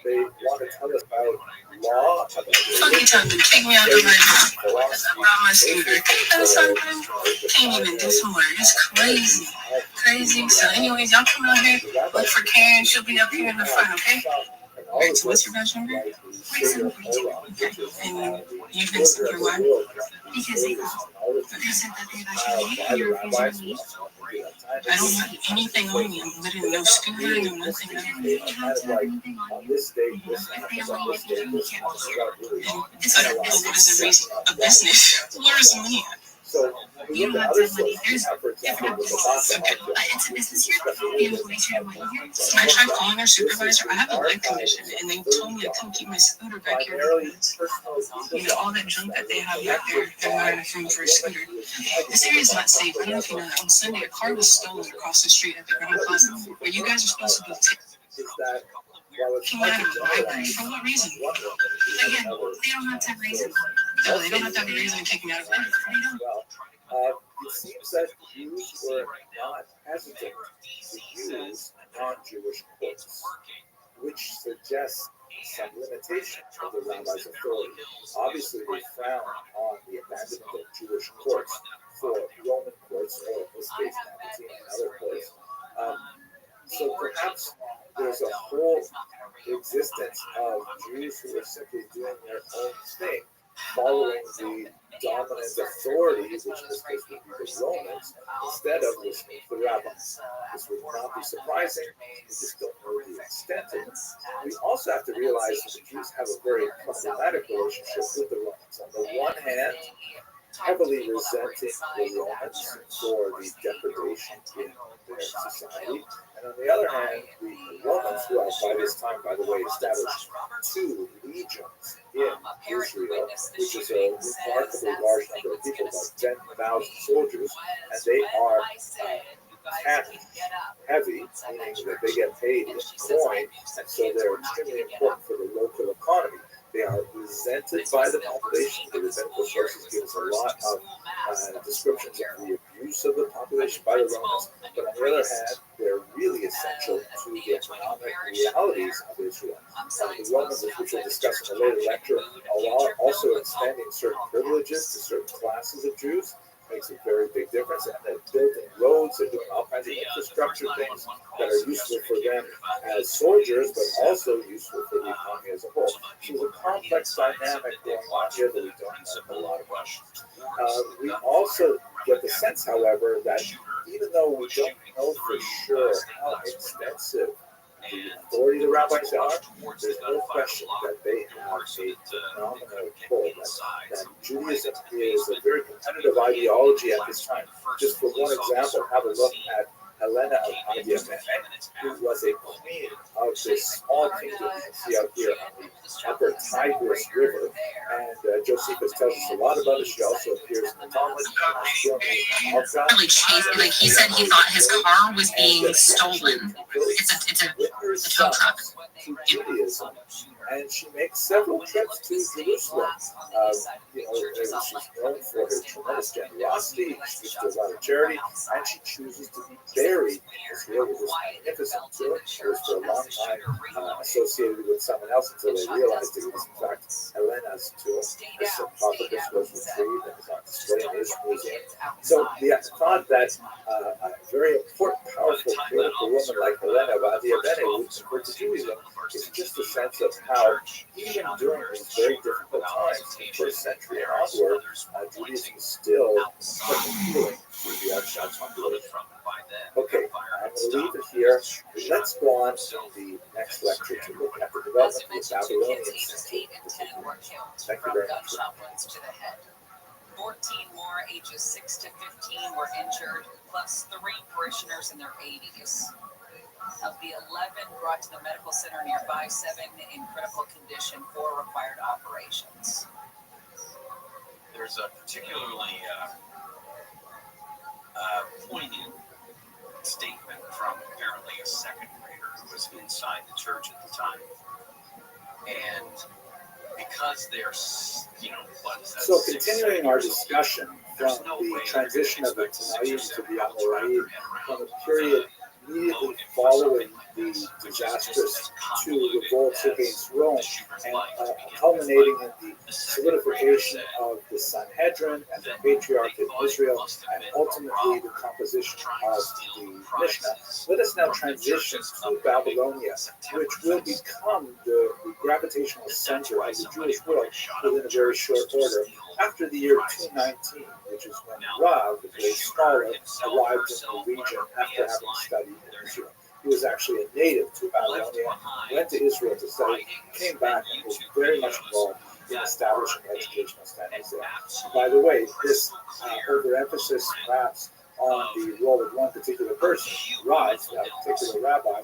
They want to tell us about law, about Funky time to take me out of my room, around my scooter, and sometimes can't even do some work. It's crazy. Crazy. So anyways, y'all come out here, look for Karen, she'll be up here in the front, okay? Alright, so what's your badge number? 4742. And you've been sent your what? Because they said that they got your visa. I don't have anything on me. I'm literally no scooter, no nothing. I don't anything on you. If they only have you, you can't be here. And it's like, what is a business? Where is me? So when we You look don't at have other to have money. sources, There's for example, different with the Boston okay, it's a business here. They have ways here to money here. I tried calling our supervisor. I have a leg condition, and they told me to come keep my scooter back here because, all that junk that they have back there, they're not enough room for a scooter. This area is not safe. I don't know if you know that. On Sunday, a car was stolen across the street at the Grand Plaza, where you guys are supposed to go came out of the library. For what reason? Again, they don't have to have a reason. No, they don't have to have a reason to kick me out of the library. They don't. It seems that Jews were not hesitant to use non-Jewish courts, which suggests some limitation of the rabbi's authority. Obviously, they frown on the abandonment of Jewish courts for Roman courts, or in this case, Byzantine and other courts. So perhaps there's a whole existence of Jews who are simply doing their own thing, following the dominant authority, which in this case would be the Romans, instead of listening to the rabbis. This would not be surprising. We just don't know the extent of it. We also have to realize that the Jews have a very problematic relationship with the Romans. On the one hand, heavily resenting the Romans for the degradation in their society, and on the other hand, the Romans, who have by this time, by the way, established 2 legions in Israel, which is a remarkably large number of people, about 10,000 soldiers, and they are cash heavy, meaning that they get paid in coin, and so they're extremely important for the local economy. They are resented by the population. The rabbinical sources give us a lot of descriptions of the abuse of the population by the Romans. But on the other hand, they're really essential to the economic realities of Israel. The Romans, which we'll discuss in a later lecture, are also extending certain privileges to certain classes of Jews. Makes a very big difference, and they're building roads, they're doing all kinds of infrastructure things that are useful for them as soldiers, but also useful for the economy as a whole. So there's a complex dynamic going on here that we don't know a lot about. We also get the sense, however, that even though we don't know for sure how extensive the authority of the rabbis are, there's no question that they have a phenomenal pull. That Judaism is a very competitive ideology at this time. Just for one example, have a look at Helena of Adia-Mene, who was a queen of this small kingdom you can see out here on the upper Tigris River. And Josephus tells us a lot about it. She also appears in the Talmud. Like he said, he thought his car was being stolen. It's a tow truck. To Judaism, and she makes several trips to Jerusalem. She's known for her tremendous generosity. She gives to a lot of charity, and she chooses to be buried in Israel with this magnificent tomb. She was for a long time associated with someone else until they realized it was in fact Helena's tomb. The sarcophagus was retrieved and is on display in the Israel Museum. So the thought that a very important, powerful, political woman like Helena of Adia-Mene would convert to Judaism is just a sense of how, even during these very difficult times, in the first century and onward, Judaism is still quite appealing to the Orthodox population. Okay, I'm going to leave it here. Let's go on to the next lecture to look at the development of the Babylonian century. Thank you very much. 14 more ages 6 to 15 were injured, plus 3 parishioners in their 80s. Of the 11 brought to the medical center nearby, 7 in critical condition, 4 required operations. There's a particularly poignant statement from apparently a second grader who was inside the church at the time. And because they're, So continuing our discussion from the transition of the Tanaim to the Amoraim, from the period immediately following the disastrous 2 revolts against Rome, and culminating in the solidification of the Sanhedrin and the Patriarch in Israel, and ultimately the composition of the Mishnah. Let us now transition to Babylonia, which will become the gravitational center of the Jewish world within a very short order, after the year 219, which is when Rav, the great scholar, arrived in the region after having studied in Israel. He was actually a native to Babylonia, went to Israel to study, came back and was very much involved in establishing educational standards there. By the way, this overemphasis perhaps on the role of one particular person, Rav, that particular rabbi,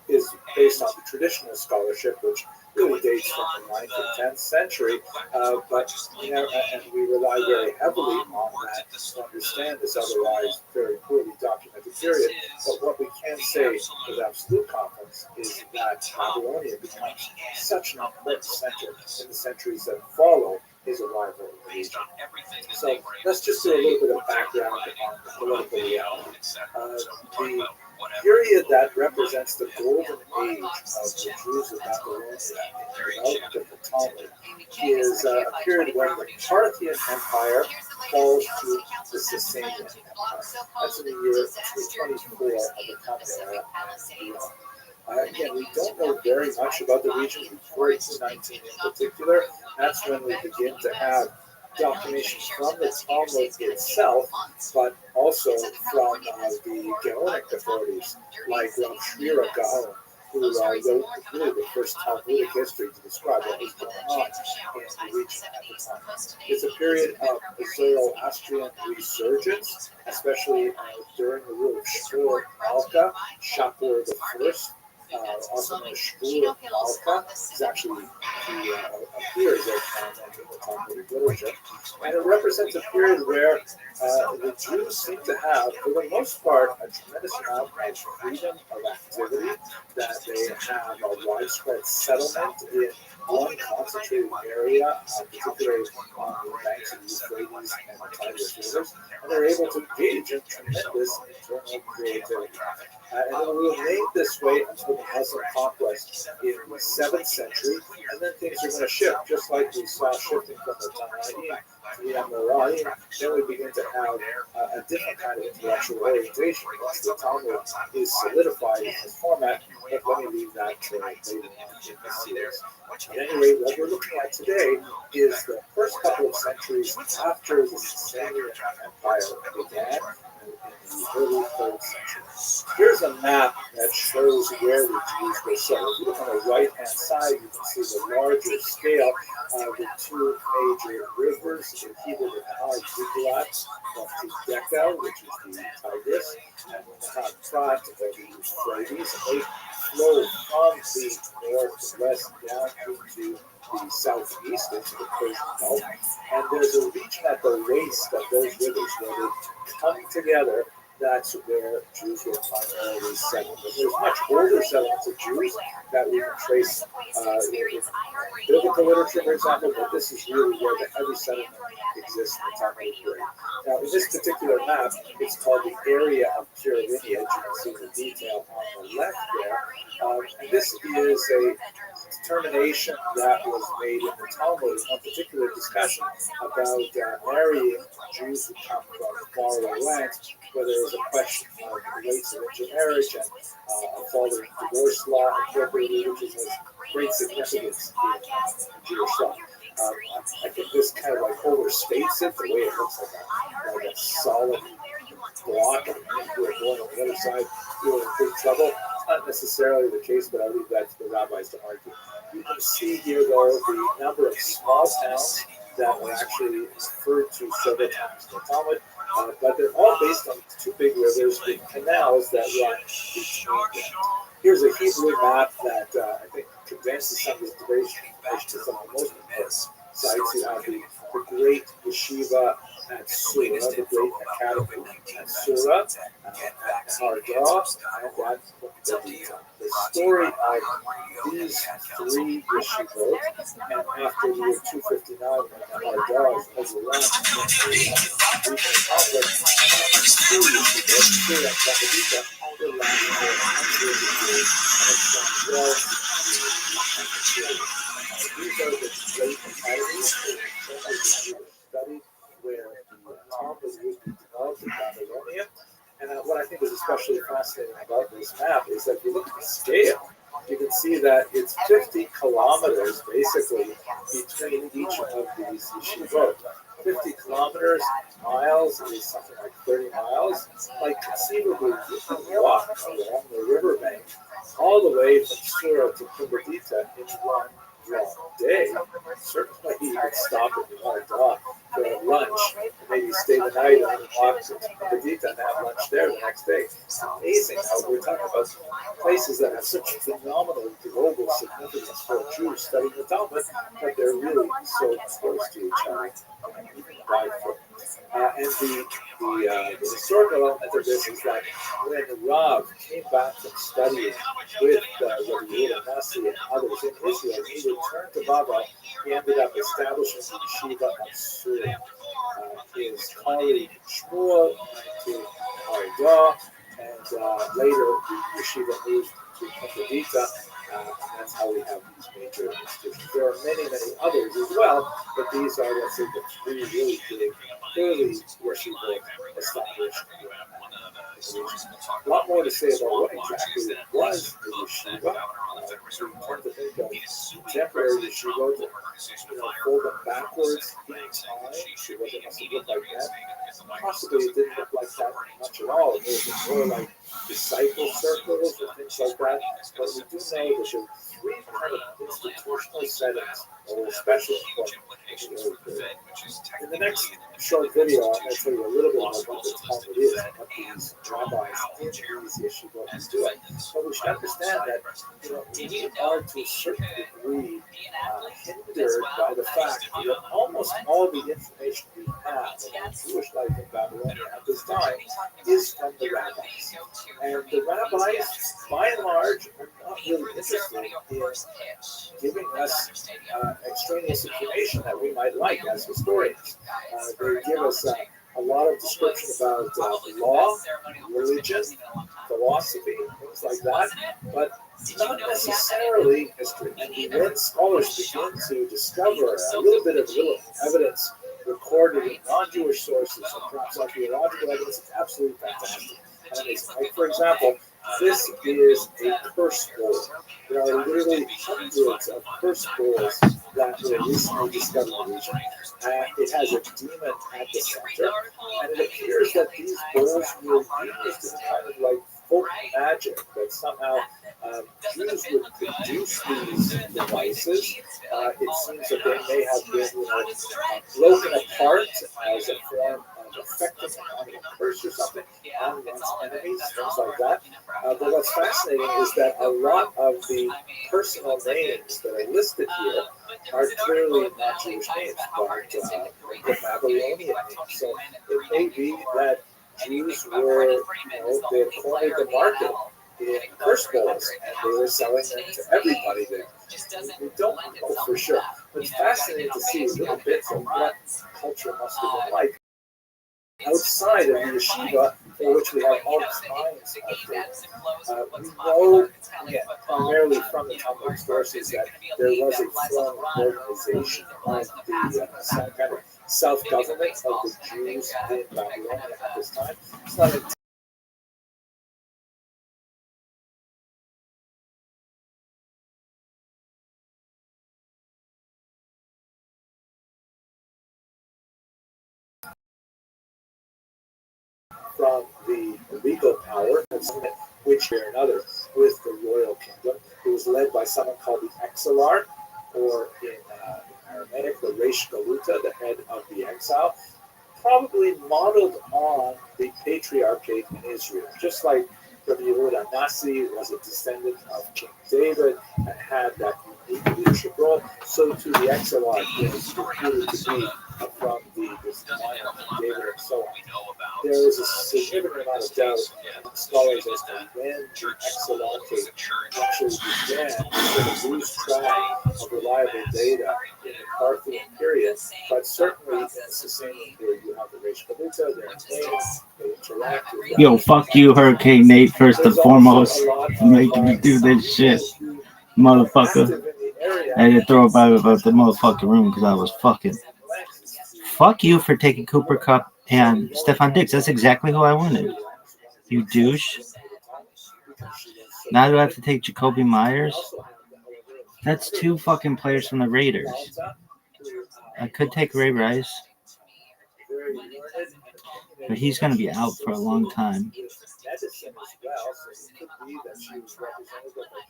is based on the traditional scholarship, which really dates from the 9th and 10th century, but and we rely very heavily on that to understand this otherwise very poorly documented period. But what we can say with absolute confidence is that Babylonia becomes such an important center in the centuries that follow his arrival in the region. So let's just do a little bit of background on the political reality. The period that represents the golden age of the Jews of Babylonia in the development of the Talmud is a period when the Parthian Empire falls to the Sasanian Empire. That's in the year 224 of the Common Era. Again, we don't know very much about the region before 1819 in particular. That's when we begin to have documentation from the Talmud itself, but also from the Gaonic authorities, like Restream, who wrote really the first Talmudic history to describe what was going on in the region at the time. It's a period of Zoroastrian resurgence, especially during the rule of Shapur Malka, Shapur I, also known as Shapur Malka, is actually he appears in the Talmudic literature, and it represents a period where the Jews seem to have, for the most part, a tremendous amount of freedom of activity, that they have a widespread settlement in one concentrated area, particularly on the banks of the Euphrates and the Tigris rivers, and they're able to engage in tremendous internal creativity. And it will remain this way until the Muslim conquest in the 7th century, and then things are going to shift, just like we saw shifting from the Tanaim to the Amoraim. Then we begin to have a different kind of intellectual orientation once the Talmud is solidified in this format, but let me leave that to later on in the series. At any rate, what we're looking at today is the first couple of centuries after the Sasanian Empire began, in the early 3rd century. Here's a map that shows where the Jews were settled. If you look on the right-hand side, you can see the larger scale of the two major rivers, the Hebrew and High-Euphrates, the Decca, which is the Tigris, and the Nahal-Prat, the Euphrates, and they flow from the northwest down into the southeast, into the Persian Gulf. And there's a region at the waist of those rivers where they come together. That's where Jews were primarily settled. But there's much older settlements of Jews that we can trace in biblical literature, for example, but this is really where the heavy settlement exists in the Talmudic period. Now, in this particular map, it's called the area of pure lineage. You can see the detail on the left there. And this is a determination that was made in the Talmud in one particular discussion about marrying Jews who come from faraway lands, where there was a question of the rates of intermarriage and following divorce law incorporated, which has great significance in Jewish law. I think this kind of like overstates it, the way it looks like a solid block, and if you were going on the other side, you were in big trouble. It's not necessarily the case, but I'll leave that to the rabbis to argue. You can see here, though, the number of small towns that were actually referred to several times in the Talmud, but they're all based on two big rivers with canals that run between them. Here's a Hebrew map that I think condenses some of the information to some of the most important sites. You have the great yeshiva at Surah, the great academy at Surah, at Hardah, and at the story of these three yeshivot, and after the year 259, when Hardah is overrun in the regional conflict, two yeshivot, Surah and Zabadika, were left for hundreds of years, and it's done well these are the great academies for study where the Talmud would be developed in Babylonia. And what I think is especially fascinating about this map is that if you look at the scale, you can see that it's 50 kilometers basically between each of these yeshivot. 50 kilometers, miles is something like 30 miles. Like conceivably, you can walk along the riverbank all the way from Surah to Pumbedita in one long day, certainly you can stop if you want to talk for lunch, maybe stay the night and then walk to Perdita and have lunch there the next day. It's amazing how we're talking about places that have such phenomenal global significance for Jews studying the Talmud, but they're really so close to each other. And the historical element of this is that when Rav came back from studying with Rabbi Rothschild and others in Israel, he returned to Babel. He ended up establishing the yeshiva of Sur. His colleague Shmuel went to Aridah, and later the yeshiva moved to Perdita, and that's how we have these major institutions. There are many, many others as well, but these are, let's say, the three really big, clearly yeshiva established. A lot more to say about what exactly it was the yeshiva. We tend to think of contemporary yeshiva, fold them backwards in time, see what they must have looked like that. Possibly it didn't look like that much at all. It was more like disciple circles or things like that. But we do know that there are three kind of institutional settings that are especially important. In the next short video, I'm going to tell you a little bit more about the Talmud is and what these rabbis in these yeshivot do. But we should understand that we are to a certain degree hindered by the fact that almost all the information we have about Jewish life in Babylonia at this time is from the rabbis. And the rabbis, by and large, are not really interested in giving us extraneous information that we might like as historians. They give us a lot of description about law, religion, philosophy, things like that, but not necessarily history. And when scholars begin to discover a little bit of evidence recorded in non-Jewish sources, and perhaps archaeological evidence, it's absolutely fantastic. Like, for example, this is a curse bowl. There are literally hundreds of curse bowls that were recently discovered in the region. It has a demon at the center, and it appears that these bowls were used in kind of like folk magic, that somehow Jews would produce these devices. It seems that they may have been broken apart as a form of affecting a curse or something on one's enemies, things like that. But what's fascinating is that a lot of the personal names that are listed here are clearly not Jewish names, but the Babylonian names. So it may be that Jews were, they had cornered the market in curse bowls, and they were selling them to everybody there. We don't know for sure, but it's fascinating to see little bits of what culture must have been like outside of the yeshiva, for which we have all kinds of data. We know, again, primarily from the Talmud sources, that there was a form of organization of the some kind of self-government of the Jews in Babylonia at this time. It's not from the legal power, which or another with the royal kingdom. It was led by someone called the Exilarch, or in Aramaic, the Reish Galuta, the head of the exile, probably modeled on the patriarchate in Israel. Just like Rabbi Yehuda Nasi was a descendant of King David and had that unique leadership role, so too the Exilarch was reputed to be from the line of David and so on. There is a significant amount of doubt among scholars as to when the Exilarchate actually began to lose track of reliable data in the Parthian period, but certainly in the Sasanian period you have the Reish Galuta, their names, they interact with Yo, fuck you, Hurricane Nate, first and foremost, making me do this shit, motherfucker. I had to throw it by about the motherfucking room because I was fucking. Fuck you for taking Cooper Kupp and Stefan Diggs. That's exactly who I wanted. You douche. Now do I have to take Jacoby Myers? That's two fucking players from the Raiders. I could take Ray Rice, but he's going to be out for a long time.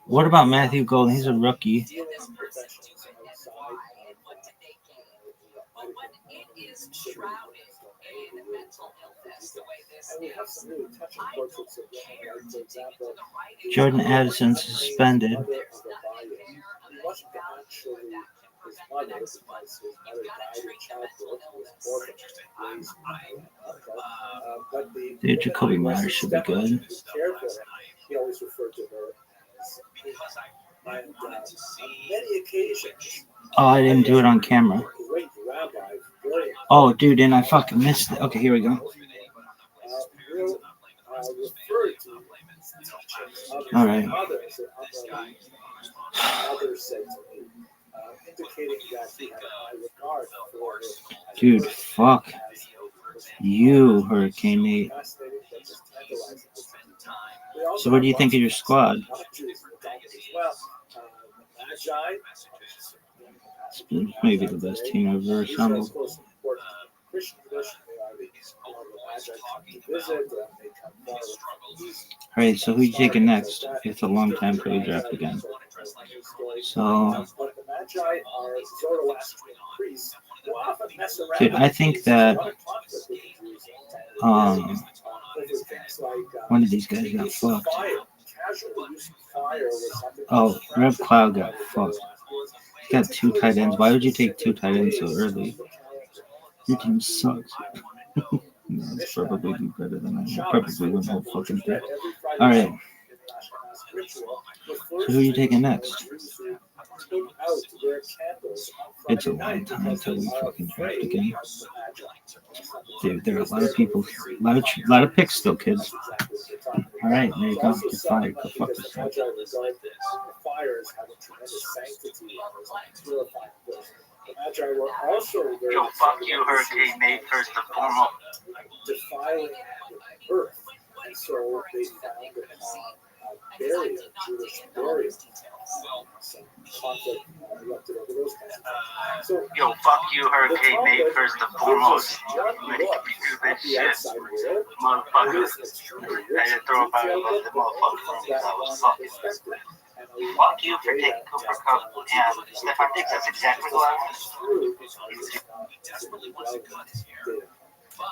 What about Matthew Golden? He's a rookie. And we have some really touching portraits of women, like, for example, Jordan Addison suspended. He wasn't actually his mother, because his mother died in childbirth. He was orphaned, but the Dude, Jacoby Myers should be good. who cared for him, he always referred to her as and on many occasions. Oh, I didn't do it on camera. Great rabbi, very Oh, dude, and I fucking missed it. Okay, here we go. will refer to teachings of All right. others, others said to me, indicating that he had a high regard for her. Dude, fuck you, Hurricane Nate. So what do you think of your squad? It's maybe the best team I've ever assembled. Alright, so who you taking next? It's a long time for the draft again. So, dude, I think that one of these guys got fucked. Oh, Rev Cloud got fucked. He got 2 tight ends. Why would you take 2 tight ends so early? Your team sucks. No, it's probably do better than I am. Probably win the whole fucking thing. Alright. So who are you taking next? It's a long time until we fucking draft again. Dude, there are a lot of people, a lot of picks still, kids. Alright, there you go. You're fired. Go fuck yourself. Yo, fuck you, Hurricane Nate, first and foremost. Defiling the earth. And so they found burial, Jewish burial. Some conflict erupted over those kinds of things. So, yo, fuck you, Hurricane Nate, first and foremost. Make you do this shit, motherfuckers. I didn't throw a barrel at the motherfucker. That was fucking. Fuck you for taking Cooper Cup and Stefan Diggs. That's exactly what I want.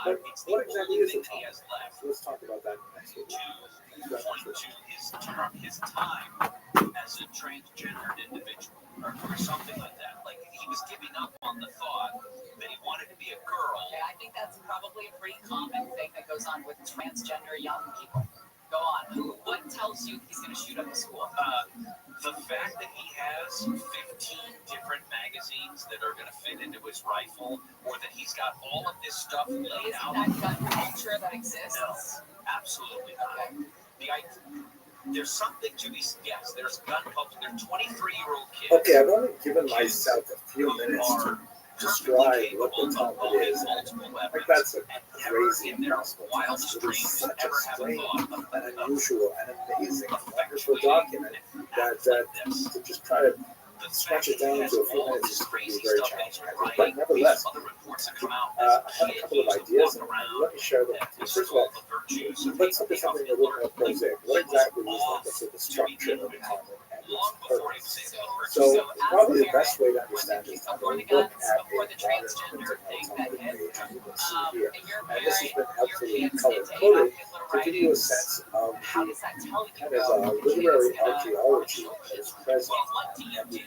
But what exactly is it? Let's talk about that next week. His time as a transgendered individual or something like that. Like he was giving up on the thought that he wanted to be a girl. Yeah, I think that's probably a pretty common thing that goes on with transgender young people. Go on. What tells you he's going to shoot up the school? The fact that he has 15 different magazines that are going to fit into his rifle, or that he's got all of this stuff laid out. That gun culture that exists? No, absolutely not. There's something to be, yes, there's gun culture. There's 23-year-old kids. Okay, I've only given myself a few minutes to describe what the Talmud is. Like, that's a crazy announcement. It is such a strange and unusual and amazing, wonderful document that to just try to stretch it down to a few minutes is very challenging. But nevertheless, I have a couple of ideas, and let me share them. First of all, let's look at something a little more prosaic. What exactly is the structure of the Talmud and its purpose? So, probably the best way to understand this is to look at a modern printed Talmud page, and you can see here. And this has been helpfully color-coded to give you a sense of the kind of literary archaeology that is present on every page.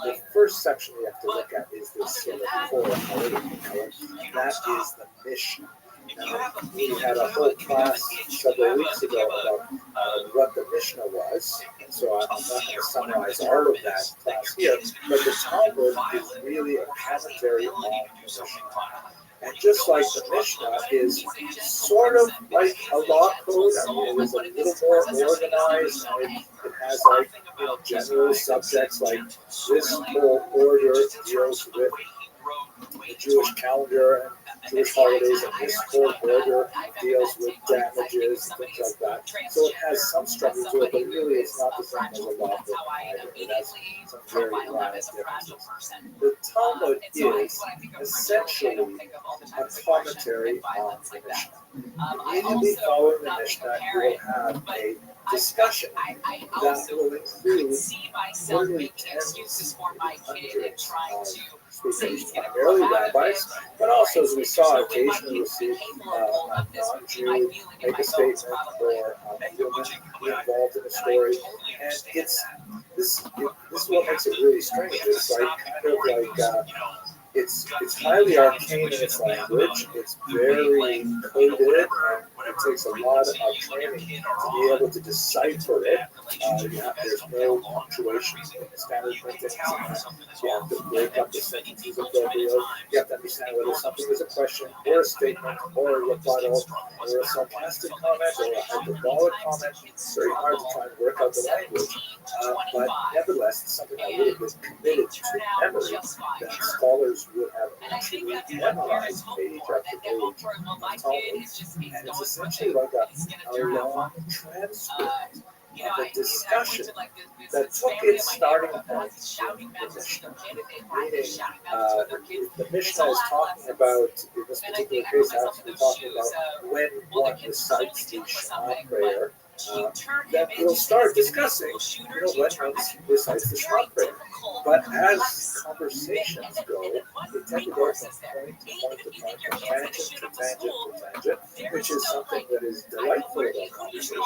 The first section we have to look at is this sort of core analytical color, and that is the Mishnah. Now, we had a whole class several weeks ago about what the Mishnah was, and so I'm not going to summarize all of that class here, but the Talmud is really a commentary on the Mishnah. And just like the Mishnah is sort of like a law code, I mean, it is a little more organized, and it has like, general subjects like this whole order deals with the Jewish calendar and Jewish holidays, and this whole order deals with damages and things like that. So it has some structure to it, but really it's not the same as a law book. It has some very minor differences. The Talmud is essentially a commentary on the Mishnah. Immediately following the Mishnah, you will have a discussion that will include literally tens and hundreds of speakers, primarily rabbis, but also, as we saw, occasionally we'll see a non-Jew make a statement or a woman be involved in a story. And this is what makes it really strange. It's like kind of like it's highly arcane in its language. It's very coded, and it takes a lot of training to be able to decipher it. There's no punctuation in the standard printing. You have to break up the sentences appropriately. You have to understand whether something is a question or a statement or a rebuttal or a sarcastic comment or a hyperbolic comment. It's very hard to try and work out the language. But nevertheless, it's something that would have been committed to memory, that scholars would have actually memorized page after page of Talmud. And it's essentially like a long transcript of a discussion that took its starting point in the Mishnah. Meaning, the Mishnah is talking about, in this particular case, actually talking about when one recites the Shema prayer. Then we'll start discussing, when one recites the Shema prayer. But as conversations go, they tend to go from point to point to point, from tangent to tangent to tangent, which is something that is delightful about conversation.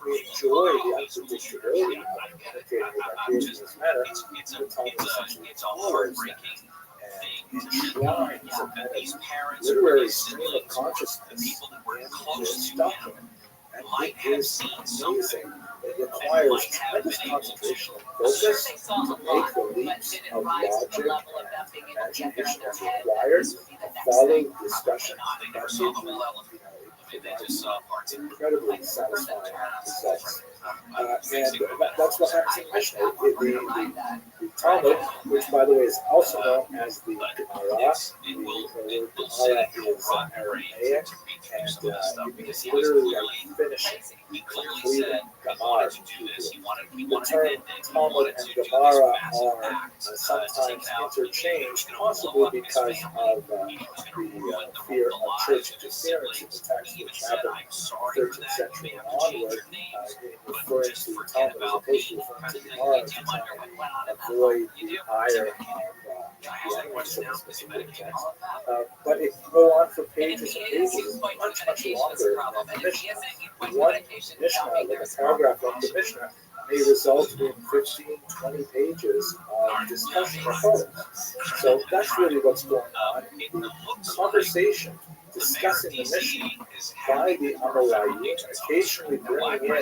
We enjoy the unpredictability of communicating with our peers in this manner. The Talmud essentially towards that. And enshrines a kind of literary stream of consciousness in this document. And it is amazing. It requires tremendous concentration and focus to make the leaps of logic and imagination as required to follow discussion. It's incredibly satisfying results. And that's what happens in Mishnah. The Talmud, which by the way is also known as the Gemara, the word Gemara is Aramaic, and it's literally like finishing, completing Gemara. The term Talmud and Gemara are sometimes interchanged, possibly because of the fear of church interference in the text, which happened in the 13th century and onward, referring to the Talmud as opposed to referring to Gemara to try and avoid the ire of the language of this specific text. But it can go on for pages and pages, much longer than the Mishnah. One Mishnah, like a paragraph of the Mishnah, may result in 15, 20 pages of discussion or photos. So that's really what's going on. The conversation discussing the Mishnah by the Amoraim, occasionally bringing in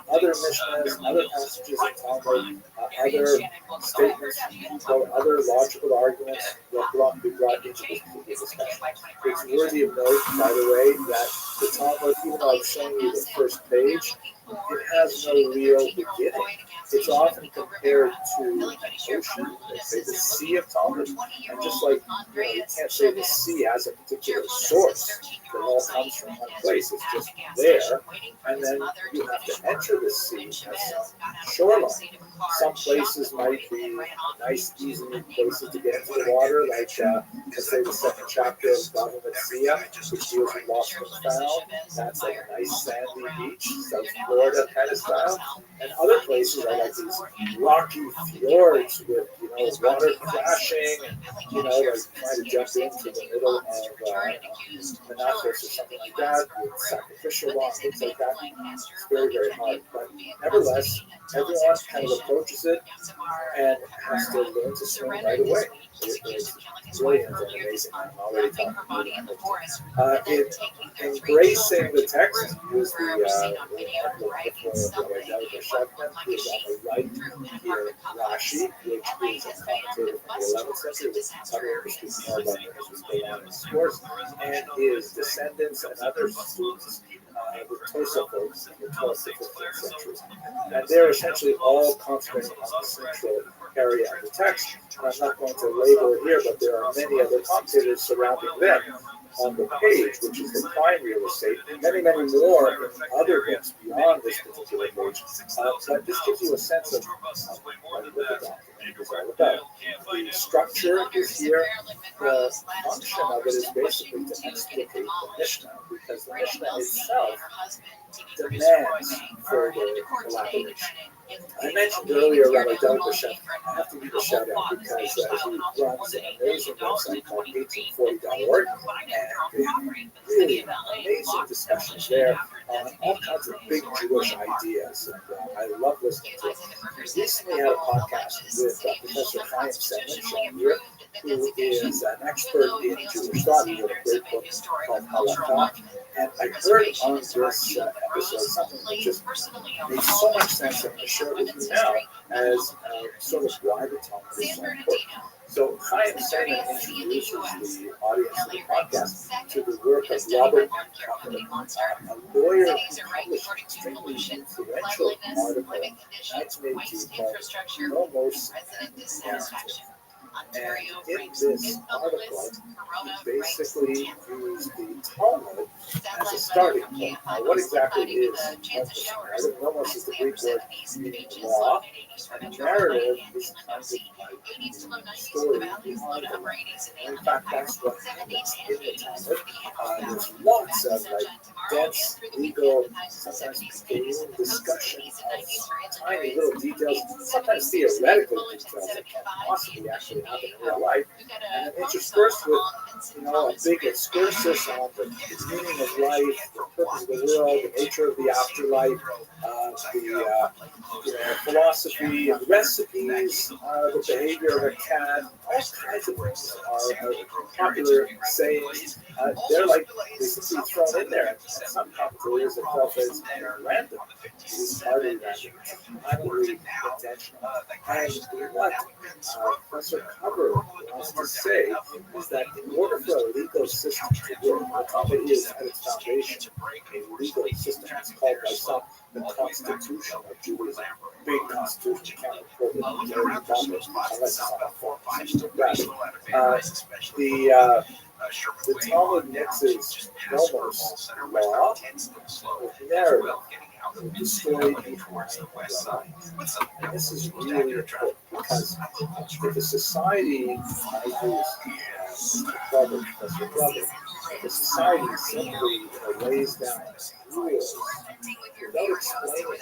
other Mishnahs, other passages in Talmud, other statements, or other logical arguments that be brought into this discussion. It's worthy of note, by the way, that the Talmud, even though I'm showing you the first page, it has no real beginning. It's often compared to an ocean, let's say the Sea of Talmud. And just like you can't say the sea has a particular source that all comes from one place, it's just there. And then you have to enter the sea as some shoreline. Some places might be nice, easy places to get into the water, like let's say the second chapter of Bava Metzia, which deals with lost and found. That's like a nice sandy beach, South Florida kind of style. And other places are like these rocky fjords with, water crashing and, like trying to jump into the middle of Menachos or something like that, with sacrificial law, things like that. It's very, very hard. But nevertheless, everyone kind of approaches it and has to learn to swim right away. It's brilliant and amazing. I'm already talking about it. Embracing the text was the remarkable Rabbi Rothschild, who is on the right here, Rashi, which is a commentator from the 11th century, which we'll speak more about as we go on in this course, and his descendants and other students, the Tosafot in the 12th to 15th centuries. And they're essentially all concentrating on the central area of the text. And I'm not going to label it here, but there are many other commentators surrounding them on the page, which is the prime real estate, many more in other books beyond this particular page. But this gives you a sense of what the document is all about. The structure is here. The function of it is basically to explicate the Mishnah, because the Mishnah itself demands further elaboration. I mentioned earlier Rabbi Rothschild. I have to give a shout out because he runs an amazing website called 1840.org, and really amazing discussions there on all kinds of big Jewish ideas. And I love listening to it. He recently had a podcast with Professor Chaim Semen here, who is an expert in Jewish thought. He wrote a great book called Halakha. And I heard on this episode something that just made so much sense, and I'm going to share it with you now as sort of why the Talmud is so important. So Chaim Semen introduces the audience of the podcast to the work of Robert Rothschild, a lawyer who published an extremely influential article in 1918 called No Most Narrative. And in this article, he basically used the Talmud as a starting point. Now, what exactly is nomos? Nomos is the Greek word meaning law, and narrative is kind of like story behind the law. In fact, that's what happens in the Talmud. There's lots of like dense legal, sometimes painful discussion of tiny little details, sometimes theoretical details that can't possibly actually happen in real life, and then interspersed with, a big excursus on the meaning of life, the purpose of the world, the nature of the afterlife, the philosophy and recipes, the behavior of a cat, all kinds of things are popular sayings. They're like basically thrown in there. And some commentators have felt that it's random. It's hardly random. It's highly intentional. And what Professor Cover wants to say is that in order for a legal system to work, the Talmud is at its foundation a legal system. It's called by some the Constitution of Judaism. Big Constitution, can't quote it unless it's on a form. The Talmud mixes nomos, law, with narrative, the story behind the law. And this is really important because if a society, if a society simply lays down rules without explaining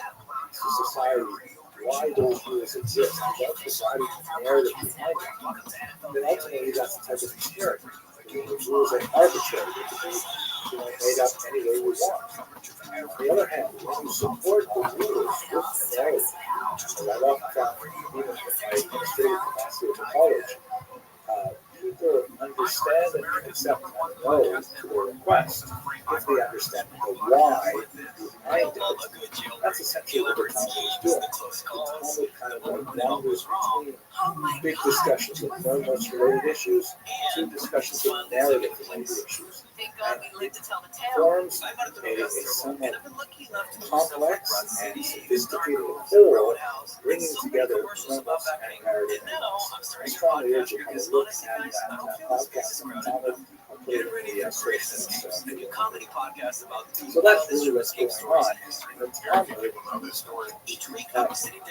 to society why those rules exist, without providing a narrative behind them, then ultimately that's the type of tyranny. The rules are arbitrary. They can be made up any way we want. On the other hand, when you support the rules with narrative, as I often found, even in my administrative capacity at the college, people understand and accept and know to their request if they understand the why behind it. That's essentially what the Talmud is doing. The Talmud kind of like wanders between big discussions of nomos related issues to discussions of narrative related issues. And it forms a somewhat complex and sophisticated whole, bringing together nomos and narrative. I strongly urge you to have a look at that podcast on the Talmud. I'll put it in the sources. So that's really what's going on. The Talmud,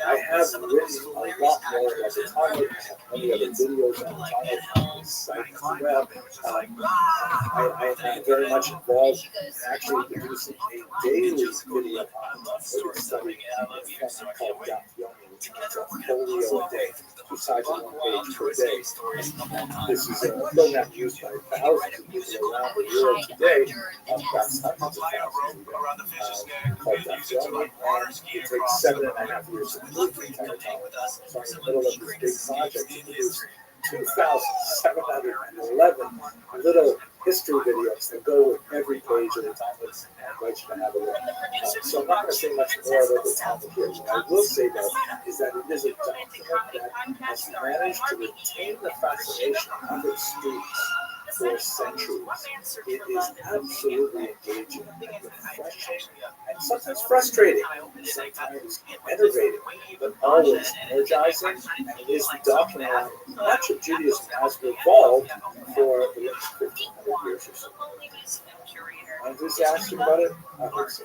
I have written a lot more about the Talmud. I have many other videos on the Talmud on the site as well. I am very much involved in actually producing a daily video on the study called Daf Yomi, which means a folio a day, 2 sides of 1 page per day. This is a program used by thousands of people around the world today, perhaps hundreds of thousands called Daf Yomi, and it takes 7.5 years to complete the entire time. So I'm in the middle of this big project to produce 2,711 little history videos that go with every page of the Talmud, and I invite you to have a look. So I'm not going to say much more about the Talmud here. What I will say, though, is that it is a document that has managed to retain the fascination of its students for centuries. It is absolutely engaging and refreshing, and sometimes frustrating, and sometimes enervating, but always energizing, and it is the document on much of Judaism has evolved for the last 1,500 years or so. I'm enthusiastic about it. I hope so.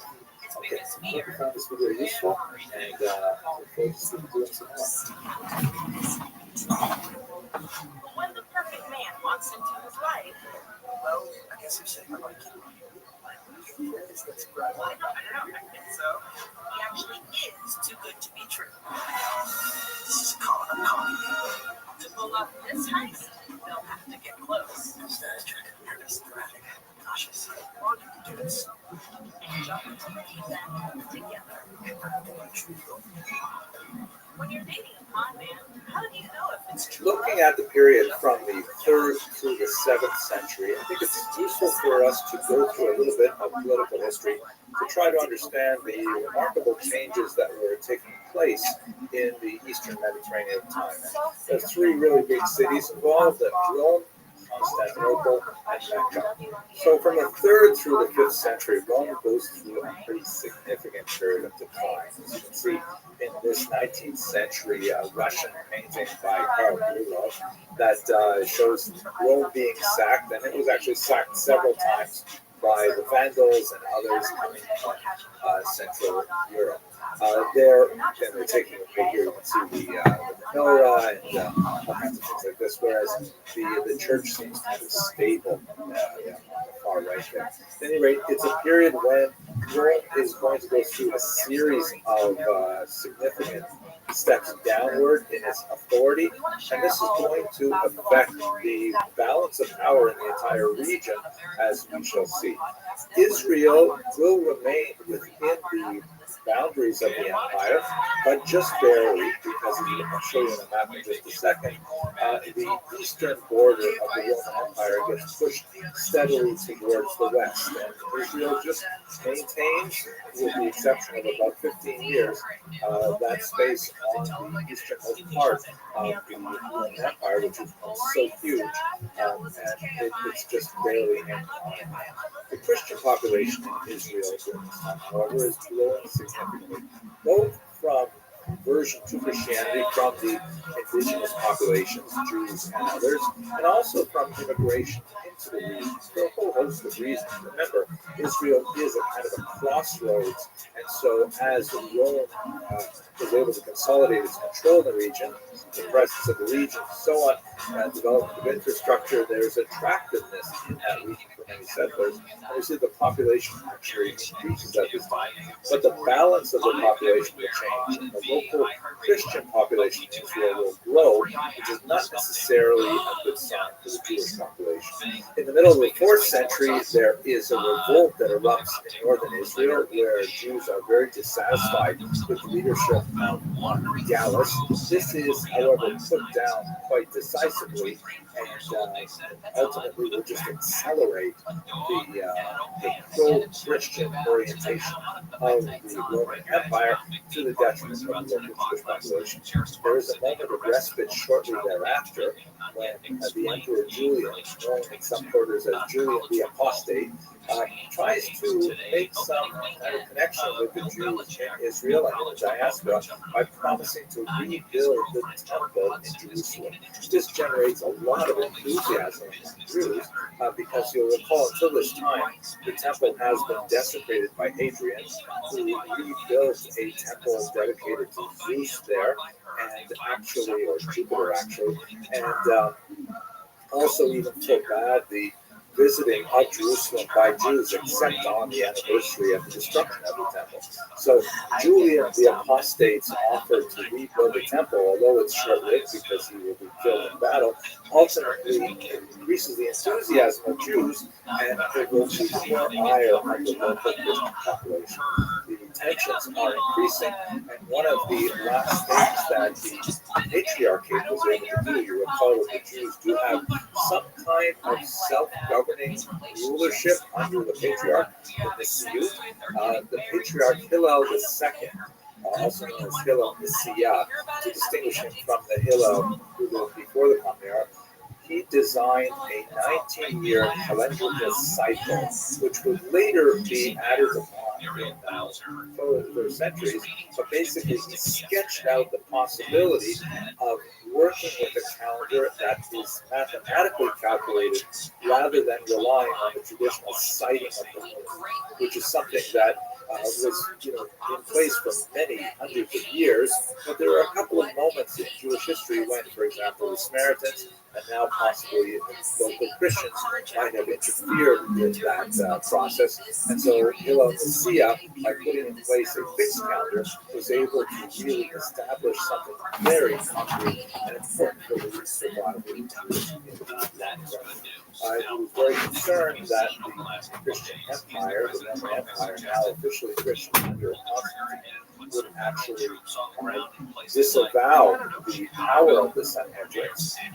Okay, I hope you found this video useful, and I look forward to doing some more. When the perfect man walks into his life, well, I guess you're saying I like you. I don't know. I think so. Yeah, actually is too good to be true. This is called a comedy. To pull off this heist, they'll have to get close. Star Trek, aristocratic, cautious. All you can do is And jump into that together. When you're dating a con man, how do you know if it's true? Looking at the period from the 3rd through the 7th century, I think it's useful for us to go through a little bit of political history to try to understand the remarkable changes that were taking place in the Eastern Mediterranean at the time. There are 3 really big cities involved: Rome, Constantinople, and Mecca. So from the 3rd through the 5th century, Rome goes through a pretty significant period of decline. As you can see in this 19th century Russian painting by Karl Rudolph that shows Rome being sacked, and it was actually sacked several times by the Vandals and others coming from Central Europe. They're taking a picture. You can see the menorah and all kinds of things like this, whereas the church seems kind of stable on the far right there. At any rate, it's a period when Rome is going to go through a series of significant steps downward in its authority, and this is going to affect the balance of power in the entire region, as we shall see. Israel will remain within the boundaries of the empire, but just barely, because I'll show you in a map in just a second, the eastern border of the Roman Empire gets pushed steadily towards the west, and Israel just maintains, with the exception of about 15 years, that space on the easternmost part of the Roman Empire, which is so huge, and it's just barely hanging on. The Christian population in Israel during this time, however, is growing significantly, both from conversion to Christianity from the indigenous populations, Jews and others, and also from immigration into the region for a whole host of reasons. Remember, Israel is a kind of a crossroads, and so as Rome was able to consolidate its control in the region, the presence of the region, so on, development of infrastructure, there's attractiveness in that region for many settlers. Obviously, the population actually increases at this time, but the balance of the population will change, and the local Christian population in Israel will grow, which is not necessarily a good sign for the Jewish population. In the middle of the 4th century, there is a revolt that erupts in northern Israel, where Jews are very dissatisfied with the leadership of Gallus. This is, however, put down quite decisively, and ultimately will just accelerate the pro-Christian orientation of the Roman Empire to the detriment of the local Jewish population. There is a moment of respite shortly thereafter when the Emperor Julian, known in some quarters as Julian the Apostate, tries to make some kind of connection with the Jews in Israel and in the diaspora by promising to rebuild the temple in Jerusalem. This generates a lot of enthusiasm among Jews because you'll recall until this time the temple has been desecrated by Hadrian, who rebuilt a temple dedicated to Zeus there, and actually, or Jupiter actually, and also even forbade the visiting of Jerusalem by Jews except on the anniversary of the destruction of the temple. So Julian the Apostate's offer to rebuild the temple, although it's short-lived because he will be killed in battle, ultimately increases the enthusiasm of Jews, and it will keep more ire on the local Christian population. The tensions are increasing, and one of the last things that the Patriarchate was able to do, you recall that the Jews do have some kind of self-governing rulership under the Patriarch in the youth. The Patriarch Hillel II, also known as Hillel Messiah, to distinguish him from the Hillel who lived before the Common Era, he designed a 19-year calendrical cycle, which would later be added upon in further centuries, but basically he sketched out the possibility of working with a calendar that is mathematically calculated rather than relying on the traditional sighting of the moon, which is something that was in place for many hundreds of years, but there are a couple of moments in Jewish history when, for example, the Samaritans and now possibly local Christians might have interfered with that process. And so Hillel Messiah, by putting in place a fixed calendar, was able to really establish something very concrete and important for the survival of in that zone. He was very concerned that the Christian Empire, the Roman Empire, now officially Christian under Constantine, would actually disavow the power of the Sanhedrin.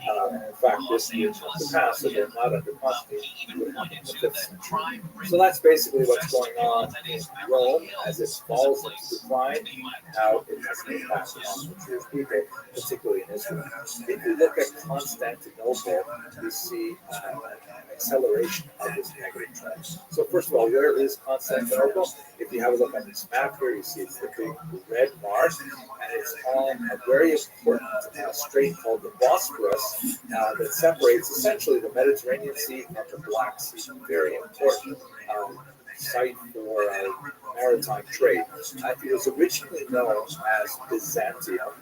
And in fact, this would come to pass, so they're not under Constantine, would happen in the 5th century. So that's basically what's going on in Rome as it falls into decline, how it has an impact on the Jewish people, particularly in Israel. If you look at Constantinople, you see an acceleration of this negative trend. So first of all, where is Constantinople? If you have a look on this map here, you see it's the big red mark, and it's on a very important strait called the Bosporus that separates essentially the Mediterranean Sea from the Black Sea. Very important site for maritime trade. It was originally known as Byzantium,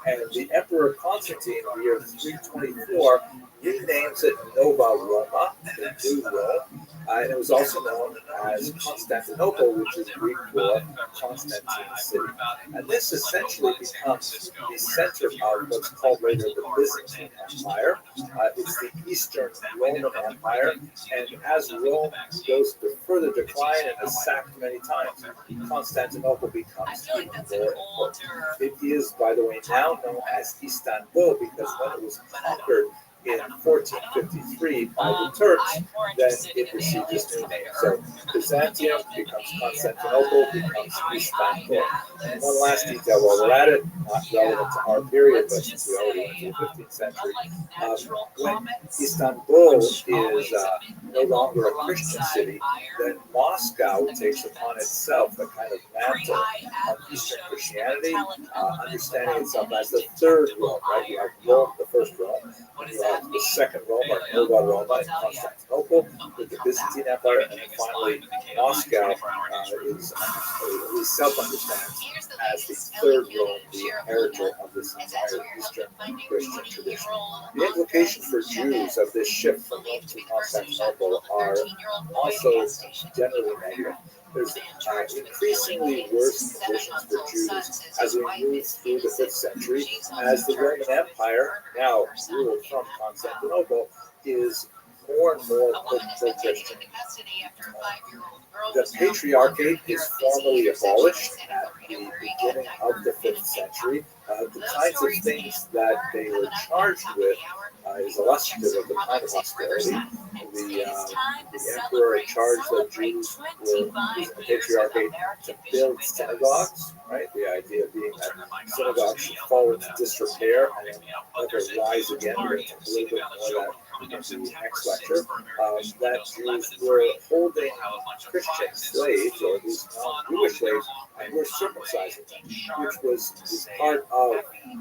and the Emperor Constantine in the year 324 renames it Nova Roma, the New Rome, and it was also known as Constantinople, which is Greek for Constantine City. And this essentially becomes the center of what's called later the Byzantine Empire. It's the Eastern Roman Empire, and as Rome goes to further decline and is sacked many times, Constantinople becomes even more important. It is, by the way, now known as Istanbul because when it was conquered in 1453 by the Turks, then it received its new name. So Byzantium becomes Constantinople, becomes Istanbul. And one last detail while we're at it, not relevant to our period, but since we already went to the 15th century, when Istanbul is no longer a Christian city, then Moscow takes upon itself the kind of mantle of Eastern Christianity, understanding itself as the third Rome, right? You have Rome, the first Rome, you have the second Rome, or Nova Roma in Constantinople, with the Byzantine Empire, and then finally Moscow is, at least self-understands, as the third Rome, the inheritor of this entire Eastern Christian tradition. The implications for Jews of this shift from Rome to Constantinople are also generally negative. There's increasingly worse conditions for Jews as we move through the 5th century, as the Roman Empire, now ruled from Constantinople, is more and more pro-Christian. The Patriarchate is formally abolished at the beginning of the 5th century. The kinds of things that they were charged with is illustrative of the kind of austerity. The emperor charged that Jews were using the Patriarchate to build synagogues, right? The idea being that synagogues should fall into disrepair and then never rise again. We're going to talk a little bit more of that in the next lecture. That Jews were holding Christian slaves, or at least non-Jewish slaves, and were circumcising them, which was part of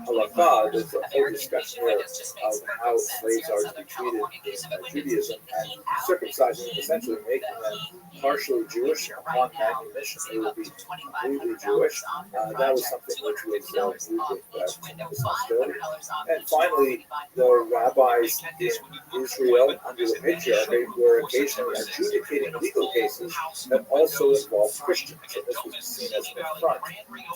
halakha. There's a whole discussion here of how slaves are to be treated in Judaism, and circumcising them, essentially making them partially Jewish. Upon manumission, they would be completely Jewish. That was something which was viewed with tremendous hostility. And finally, the rabbis in Israel under the Patriarchate were occasionally adjudicating legal cases that also involved Christians. So this was seen as an affront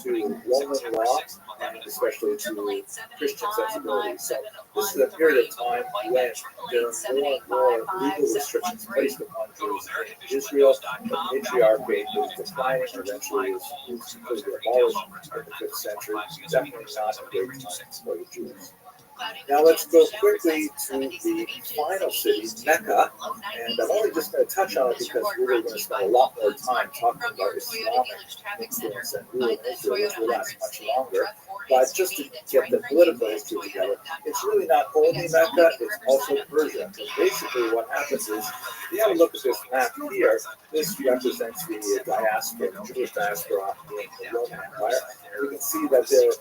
to Roman law and especially to Christian sensibilities. So this is a period of time when there are more and more legal restrictions placed upon Jews in Israel. The Patriarchate is declining, or eventually is completely abolished in the 5th century. Definitely not a great time for the Jews. Now let's go quickly to the final city, Mecca, and I'm only just going to touch on it because we're going to spend a lot more time talking about Islamic influence and rule in Israel, which will last much longer. But just to get the political history together, it's really not only Mecca, it's also Persia. Because basically what happens is, if you have a look at this map here, this represents the diaspora, Jewish diaspora in the Roman Empire. We can see that there are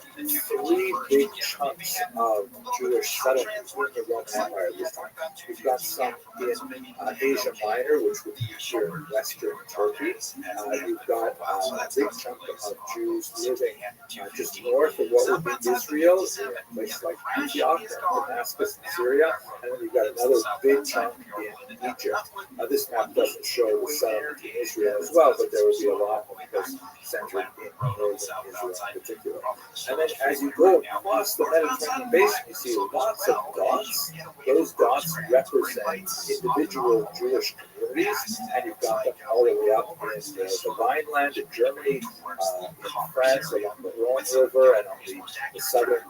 three big chunks of Jewish settlements in the Roman Empire at this time. You've got some in Asia Minor, which would be here in Western Turkey. You've got a big chunk of Jews living just north of what would be Israel, in places like Antioch and Damascus in Syria. And then you've got another big chunk in Egypt. This map doesn't show the settlement in Israel as well, but there would be a lot of those centered in northern Israel in particular. And then as you go across the Mediterranean basin, you see lots of dots. Those dots represent individual Jewish communities, and you've got them all the way up in the Rhineland in Germany, in France along the Rhone River, and on the southern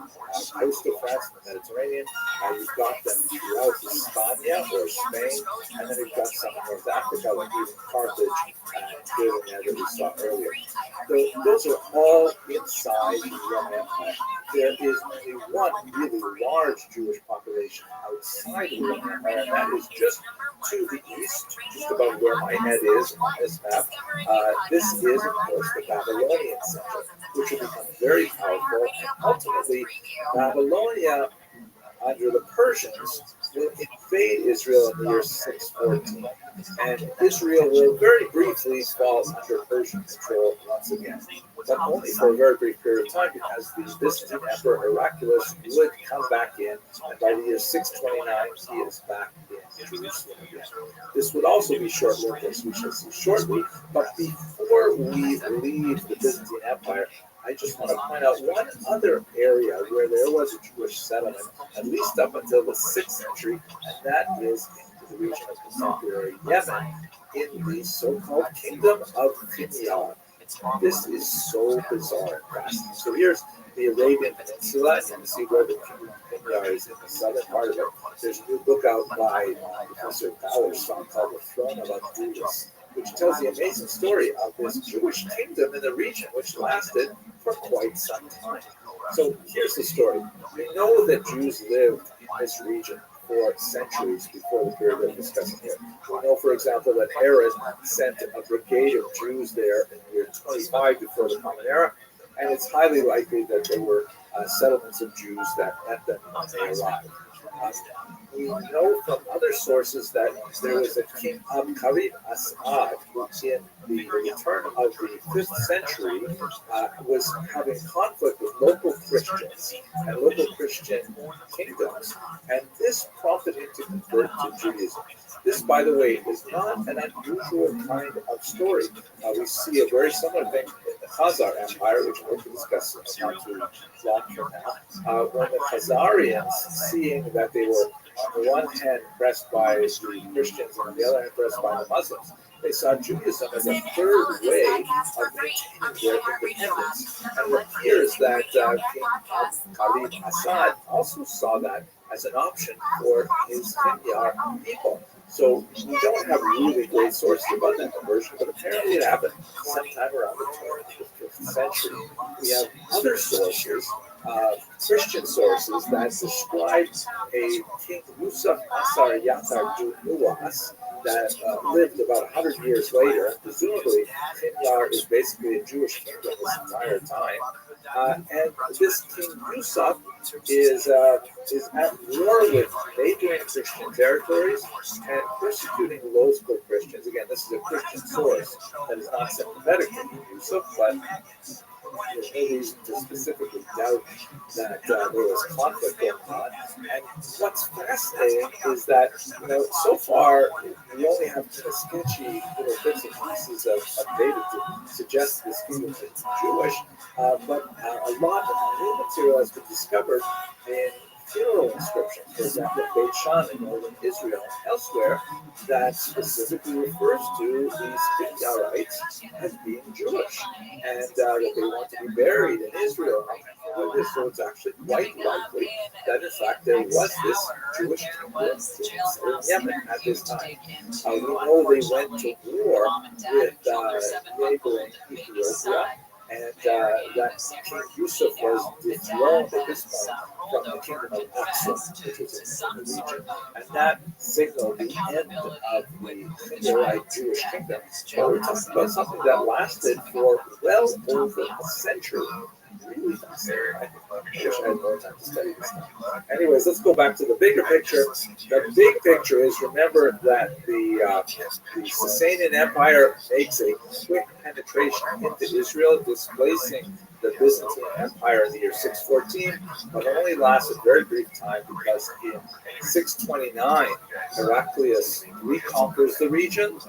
coast of France, the Mediterranean. You've got them throughout Hispania or Spain, and then you've got some in North Africa, like even Carthage and Carthage that we saw earlier. Those are all inside the Roman Empire. There is only one really large Jewish population outside the Roman Empire, and that is just to the east, just about where my head is on this map. This is, of course, the Babylonian center, which will become very powerful, and ultimately, Babylonia, under the Persians, will invade Israel in the year 614. And Israel will very briefly fall under Persian control once again, but only for a very brief period of time, because the Byzantine Emperor Heraclius would come back in, and by the year 629, he is back in Jerusalem again. This would also be short-lived, as we shall see shortly, but before we leave the Byzantine Empire, I just want to point out one other area where there was a Jewish settlement, at least up until the 6th century, and that is in the region of contemporary Yemen, in the so-called Kingdom of Himyar. This is so bizarre and fascinating. So here's the Arabian Peninsula, and you can see where the Kingdom of Himyar is in the southern part of it. There's a new book out by Professor Bauer's called The Throne of Abdullah, which tells the amazing story of this Jewish kingdom in the region, which lasted for quite some time. So here's the story. We know that Jews lived in this region for centuries before the period we're discussing here. We know, for example, that Herod sent a brigade of Jews there in the year 25 before the Common Era, and it's highly likely that there were settlements of Jews that met them when they arrived. We know from other sources that there was a king Abkarib Asad who, in the return of the 5th century, was having conflict with local Christians and local Christian kingdoms, and this prompted him to convert to Judaism. This, by the way, is not an unusual kind of story. We see a very similar thing in the Khazar Empire, which we'll discuss not too long from now, when the Khazarians, seeing that they were on the one hand pressed by the Christians and on the other hand pressed by the Muslims, they saw Judaism as a third way of maintaining their independence. And it appears that King Abkarib Assad also saw that as an option for his Himyar people. So we don't have really great sources about that conversion, but apparently it happened sometime around the turn of the 5th century. We have other sources, Christian sources, that describe a King Yusuf Asar Yatar Nuwas that lived about 100 years later. Presumably, Himyar is basically a Jewish kingdom this entire time. And this King Yusuf is at war with neighboring Christian territories and persecuting local Christians. Again, this is a Christian source that is not sympathetic to King Yusuf, but there's no reason to specifically doubt that there was conflict going on. And what's fascinating is that, so far we only have sketchy little bits and pieces of data to suggest this kingdom is Jewish, but a lot of new material has been discovered in funeral inscriptions, for example, in Beit Shan in northern Israel and elsewhere, that specifically refers to these Himyarites as being Jewish, and that they want to be buried in Israel. So it's actually quite likely that, in fact, there was this Jewish kingdom in Yemen at this time. We know they went to war with neighboring Ethiopia, and that King Yusuf was dethroned at this point from the kingdom of Aksum, which was in the region, and that signaled the end of the Himyarite Jewish kingdom. But we're talking about something that lasted for well over a century. really fascinating. I wish I had more time to study this stuff. Anyways, let's go back to the bigger picture. The big picture is, remember that the Sasanian Empire makes a quick penetration into Israel, displacing the Byzantine Empire in the year 614, but only lasted a very brief time because in 629, Heraclius reconquers the region,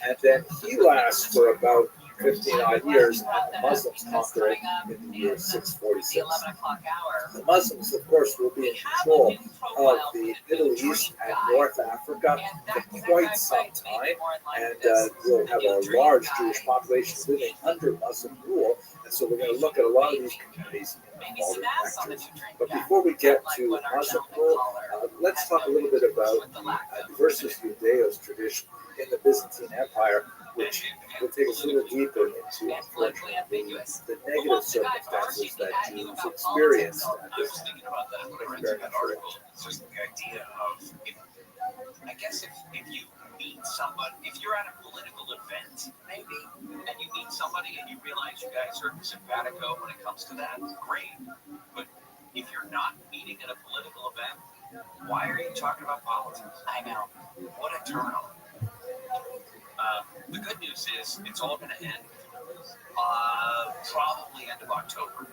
and then he lasts for about 15 odd years, and the Muslims conquer it in the year 646. The Muslims, of course, will be in control of the Middle East and North Africa for quite some time, and we'll have a large Jewish population living under Muslim rule. And so we're going to look at a lot of these communities in the following lectures. But before we get to Muslim rule, let's talk a little bit about the Versus Judaeos tradition in the Byzantine Empire, which will take us a little deeper into, unfortunately, the negative circumstances that Jews experienced. I was thinking about that when I read that article. Just the idea of, I guess if you meet somebody, if you're at a political event, maybe, and you meet somebody and you realize you guys are simpatico when it comes to that, great. But if you're not meeting at a political event, why are you talking about politics? I know. What a turnoff. The good news is it's all going to end probably end of October.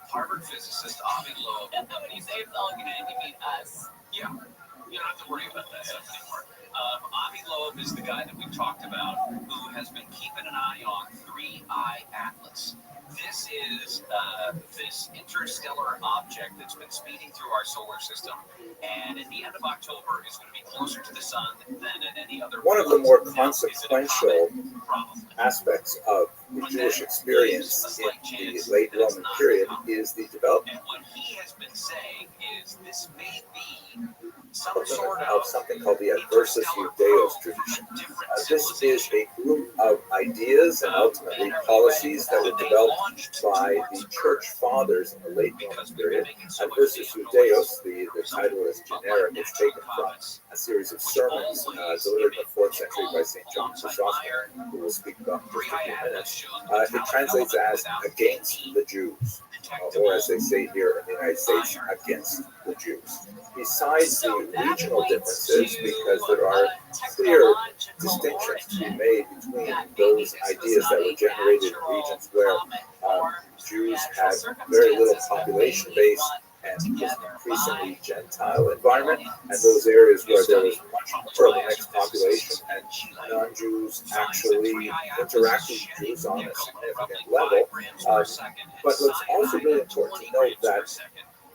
Harvard physicist Avi Loeb. And then when you say it's all going to end, you mean us? Yeah. You don't have to worry about that stuff anymore. Avi Loeb is the guy that we talked about who has been keeping an eye on 3I Atlas. This is this interstellar object that's been speeding through our solar system, and at the end of October is going to be closer to the sun than at any other. One of the more consequential aspects of the Jewish experience in the late Roman period is the development And what he has been saying is this may be of something called the Versus Judaeos tradition. This is a group of ideas and ultimately policies that were developed by the church fathers in the late Roman period. Versus Judaeos, the title is generic, it's taken from a series of sermons delivered in the 4th century by St. John Chrysostom, who we'll speak about in just a few minutes. It translates as against the Jews, or as they say here in the United States, against the Jews. Besides the regional differences, because there are clear distinctions to be made between those ideas that were generated in regions where Jews had very little population base and was an increasingly Gentile environment, and those areas where there was much more of a mixed population and non-Jews actually interacted with Jews on a significant level. But what's also really important to note that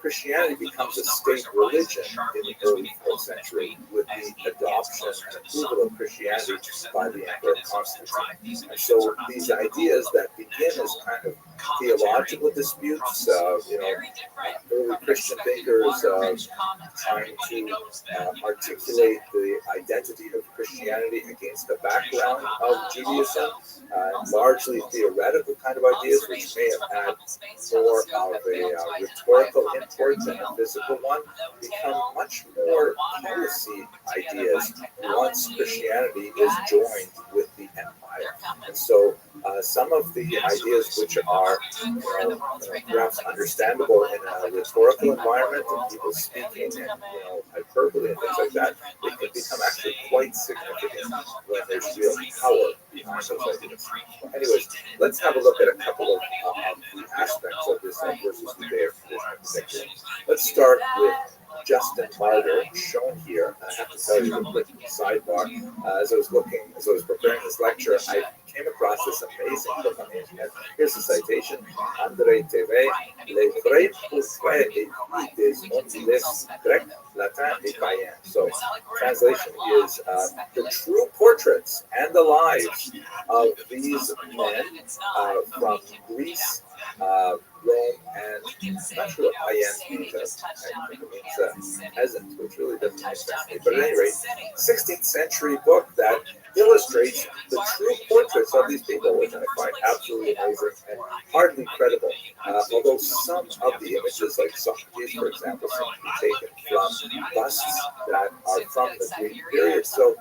Christianity becomes a state religion in the early 4th century with the adoption and approval of Christianity by the Emperor Constantine. And so these ideas that begin as kind of theological disputes, early Christian thinkers trying to articulate the identity of Christianity against the background of Judaism, largely theoretical kind of ideas, which may have had more of a rhetorical import than a physical one, become much more policy ideas once Christianity is joined with the empire. And so some of the ideas which are perhaps understandable in a rhetorical environment and people speaking and hyperbole and things like that, they can become actually quite significant when there's real power behind those ideas. Well, anyways, let's have a look at a couple of the aspects of this Versus Judaeos tradition. Let's start with Justin Martyr, shown here. I have to tell you a quick sidebar. As I was preparing this lecture, I came across this amazing book on the internet. Here's the citation: André TV, Les vrais portraits et des mondialistes grecs, latins et païens. So, translation is the true portraits and the lives of these men from Greece, Rome, and I'm not sure what païen means. I think it means peasant, which really doesn't make sense to me. But at any rate, 16th century book that illustrates the true portraits of these people, which I find absolutely amazing and hardly credible. Although some of the images, like Socrates, for example, seem to be taken from busts that are from the Greek period. So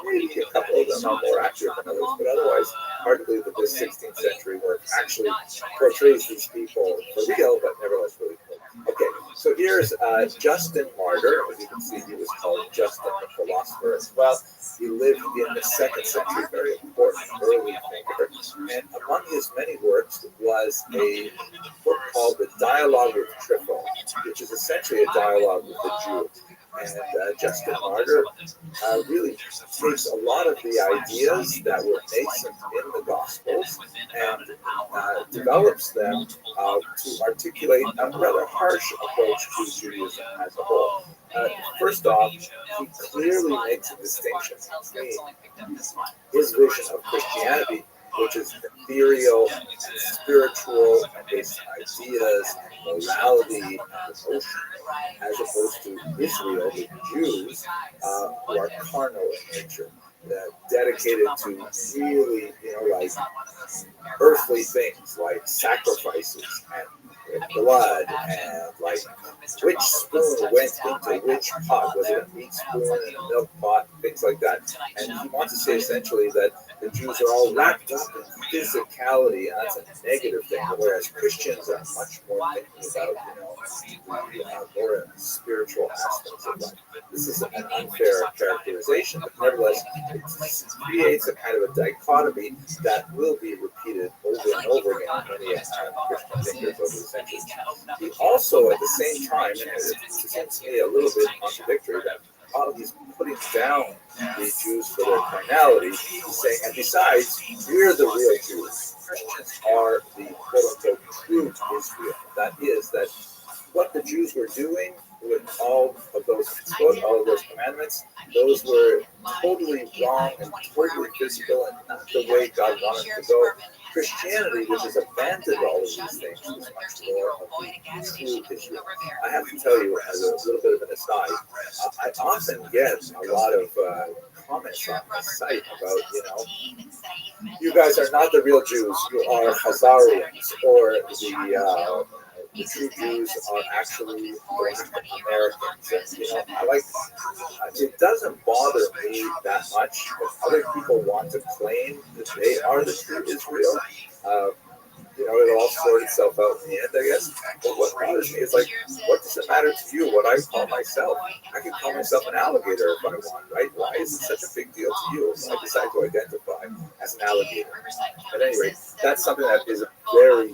maybe a couple of them are more accurate than others, but otherwise, hard to believe that this 16th century work actually portrays these people for real, but nevertheless really cool. Okay, so here's Justin Martyr. As you can see, he was called Justin the Philosopher as well. He lived in the 2nd century, very important early thinker. And among his many works was a book called The Dialogue with Trypho, which is essentially a dialogue with the Jew. And Justin Martyr really takes a lot of the ideas that were nascent in the Gospels and develops them to articulate a rather harsh approach to Judaism as a whole. First off, he clearly makes a distinction between his vision of Christianity, which is ethereal and spiritual and based on ideas and morality and emotion, as opposed to Israel, the Jews, who are carnal in nature, dedicated to really, like earthly things like sacrifices and blood and like which spoon went into which pot. Was it a meat spoon and a milk pot, things like that. And he wants to say essentially that the Jews are all wrapped up in physicality, and that's a negative thing, whereas Christians are much more thinking about, the more spiritual aspects of life. This is an unfair characterization, but nevertheless, it creates a kind of a dichotomy that will be repeated over and over again in many Christian thinkers over the centuries. He also, at the same time, and it seems to me a little bit contradictory that while he's putting down the Jews for their carnality, he's saying, and besides, we're the real Jews. Christians are the quote-unquote true Israel. That is, that what the Jews were doing with all of those commandments, those were totally wrong and totally physical and not the way God wanted to go. Christianity, which has abandoned all of these things, is much more of the true Israel. I have to tell you, as a little bit of an aside, I often get a lot of comments on my site about, you guys are not the real Jews, you are Khazarians, or the true Jews are actually Americans. And, I like it doesn't bother me that much if other people want to claim that they are the true Israel. It'll all sort itself out in the end, I guess. But what bothers me is what does it matter to you what I call myself? I can call myself an alligator if I want, right? Why is it such a big deal to you if I decide to identify as an alligator? At any rate, that's something that is a very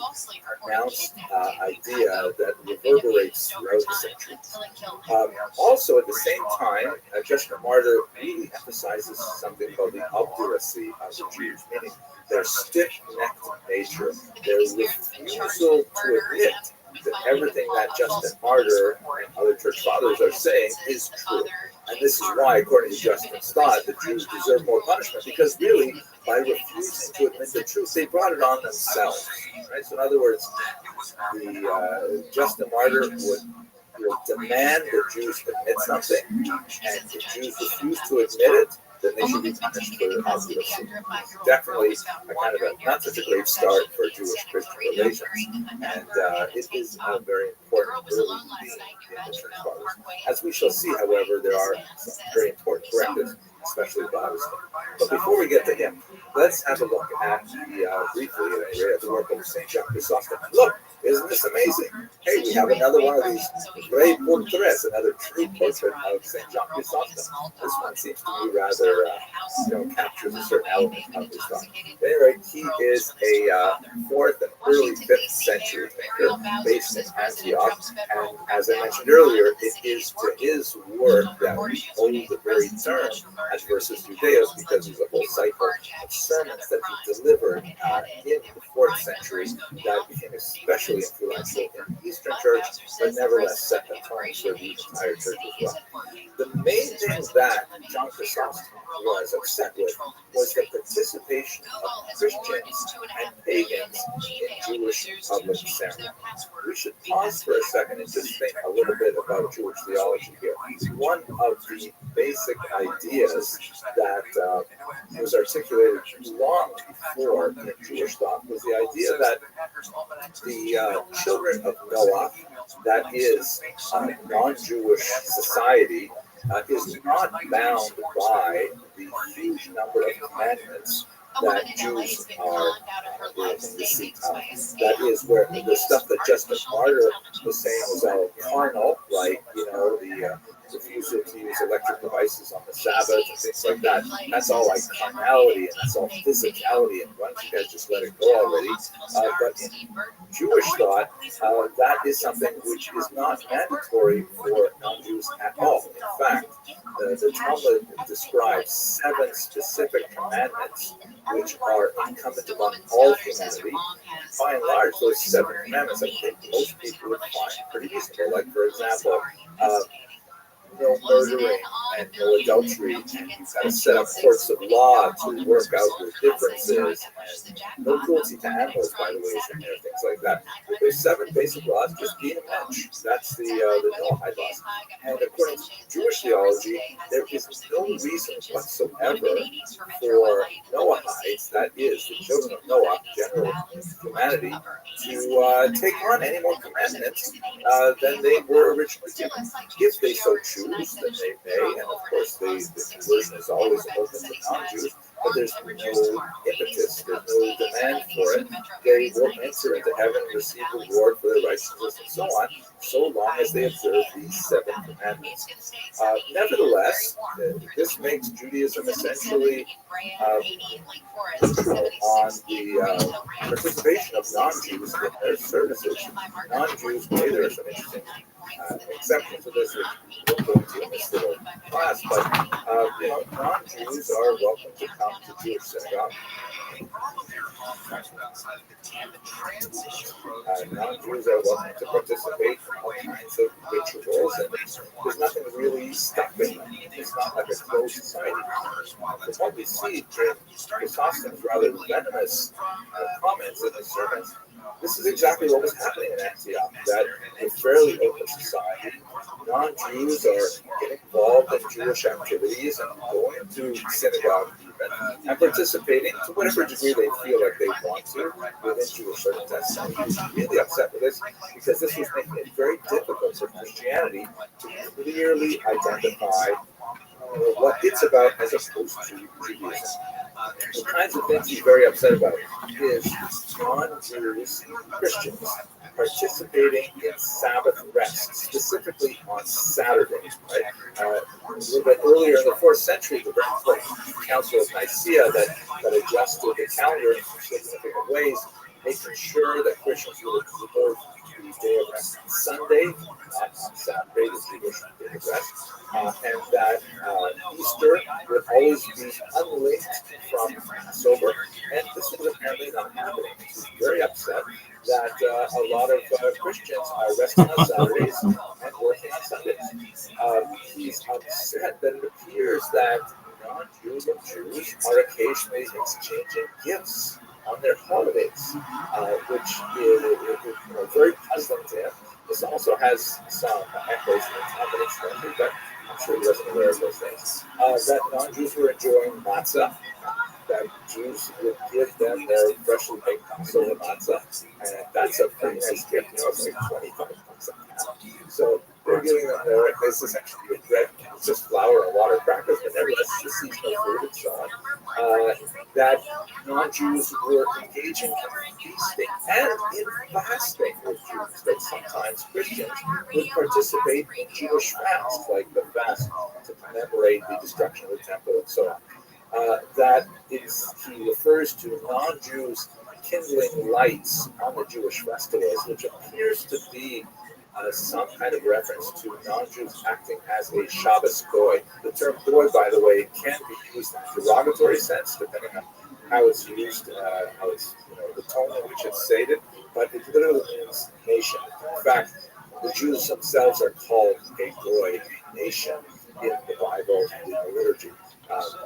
pronounced idea that reverberates throughout the centuries. Also, at the same time, Justin Martyr really emphasizes something called the obduracy of the Jews, meaning their stiff-necked nature, their refusal to admit that everything that Justin Martyr and other church fathers are saying is true. And this is why, according to Justin's thought, the Jews deserve more punishment, because really, by refusing to admit the truth, they brought it on themselves. Right? So in other words, Justin Martyr would demand that Jews admit something, and if Jews refuse to admit it, then they should be punished for their obduracy. Definitely a kind of not such a great start for Jewish-Christian relations, and it is a very important early theme in the church fathers. As we shall see, however, there are some very important correctives, especially about his. But before we get to him, let's have a look at briefly at the work of St. John Chrysostom. Look, isn't this amazing? Hey, we have another one of these great portraits, another true portrait of St. John Chrysostom. This one seems to me rather, captures a certain element of his thought. At any rate, he is a 4th and early 5th century thinker based in Antioch. And as I mentioned earlier, it is to his work that we owe the very term Adversus Judaeus, because there's a whole cycle of sermons that he delivered in the 4th century that became especially influential in the Eastern Church, but nevertheless set the tone for the entire church as well. The main thing that John Chrysostom was upset with was the participation of Christians and pagans in Jewish public ceremony. We should pause for a second and just think a little bit about Jewish theology here. One of the basic ideas that was articulated long before in Jewish thought was the idea that the children of Noah, that is a non-Jewish society, is not bound by the huge number of commandments that Jews are in the seat of. That is where the stuff that Justin Martyr was saying was all carnal, like, the refusal to use electric devices on the Sabbath and things like that. That's all like carnality and that's all physicality, and why don't you guys just let it go already? But in Jewish thought, that is something which is not mandatory for non-Jews at all. In fact, the Talmud describes 7 specific commandments which are incumbent upon all humanity. By and large, those 7 commandments, I think most people would find pretty reasonable. Like, for example, no murdering and no adultery, and you've got to set up courts of law to work out your differences, and no cruelty to animals, by the way, is in there, things like that. But there's 7 basic laws, just be a mensch. That's the Noahide laws. And according to Jewish theology, there is no reason whatsoever for Noahides, that is, the children of Noah, general humanity, to take on any more commandments than they were originally given, if they so choose. That they may, and of course the conversion is always open to non-Jews, but there's no impetus, there's no demand for it. They will enter into heaven and receive reward for their righteousness and so on, so long as they observe these 7 commandments. Nevertheless, this makes Judaism essentially neutral on the participation of non-Jews in their services. Non-Jews, there are some interesting exceptions to this, which we'll go into in this little class, but non-Jews are welcome to come to Jewish synagogue. Non-Jews are welcome to participate in all kinds of rituals, and there's nothing really stopping them. It's not like a closed society. From what we see during Chrysostom's rather venomous comments in his sermons, this is exactly what was happening in Antioch, that a fairly open society, non-Jews are getting involved in Jewish activities and going to synagogue even, and participating to whatever degree they feel like they want to within Jewish circumstances. And he was really upset with this because this was making it very difficult for Christianity to clearly identify what it's about as opposed to Judaism. The kinds of things he's very upset about is non-Jews Christians participating in Sabbath rest, specifically on Saturdays. Right? A little bit earlier in the 4th century, the Great Council of Nicaea that adjusted the calendar in significant ways, making sure that Christians would observe the day of rest on Sunday, not on Saturday, the Jewish day of rest. And that Easter would always be unlinked from Passover, and this is apparently not happening. He's very upset that a lot of Christians are resting on Saturdays and working on Sundays. He's upset that it appears that non-Jews and Jews are occasionally exchanging gifts on their holidays, which is very puzzling to him. This also has some echoes in the Talmud incidentally, but I'm sure he wasn't aware of those things. That non-Jews were enjoying matzah, that Jews would give them their freshly baked Passover matzah, and that's a pretty nice gift. It's like 25 bucks a pound. So they're giving them this is actually bread, just flour and water crackers, but nevertheless, the seasonal food and so on. That non-Jews were engaging in feasting and in fasting with Jews. That sometimes Christians would participate in Jewish fasts, like the fast to commemorate the destruction of the temple and so on. He refers to non-Jews kindling lights on the Jewish festivals, which appears to be some kind of reference to non-Jews acting as a Shabbos goy. The term goy, by the way, can be used in a derogatory sense, depending on how it's used, the tone in which it's stated, but it literally means nation. In fact, the Jews themselves are called a goy nation in the Bible and in the liturgy.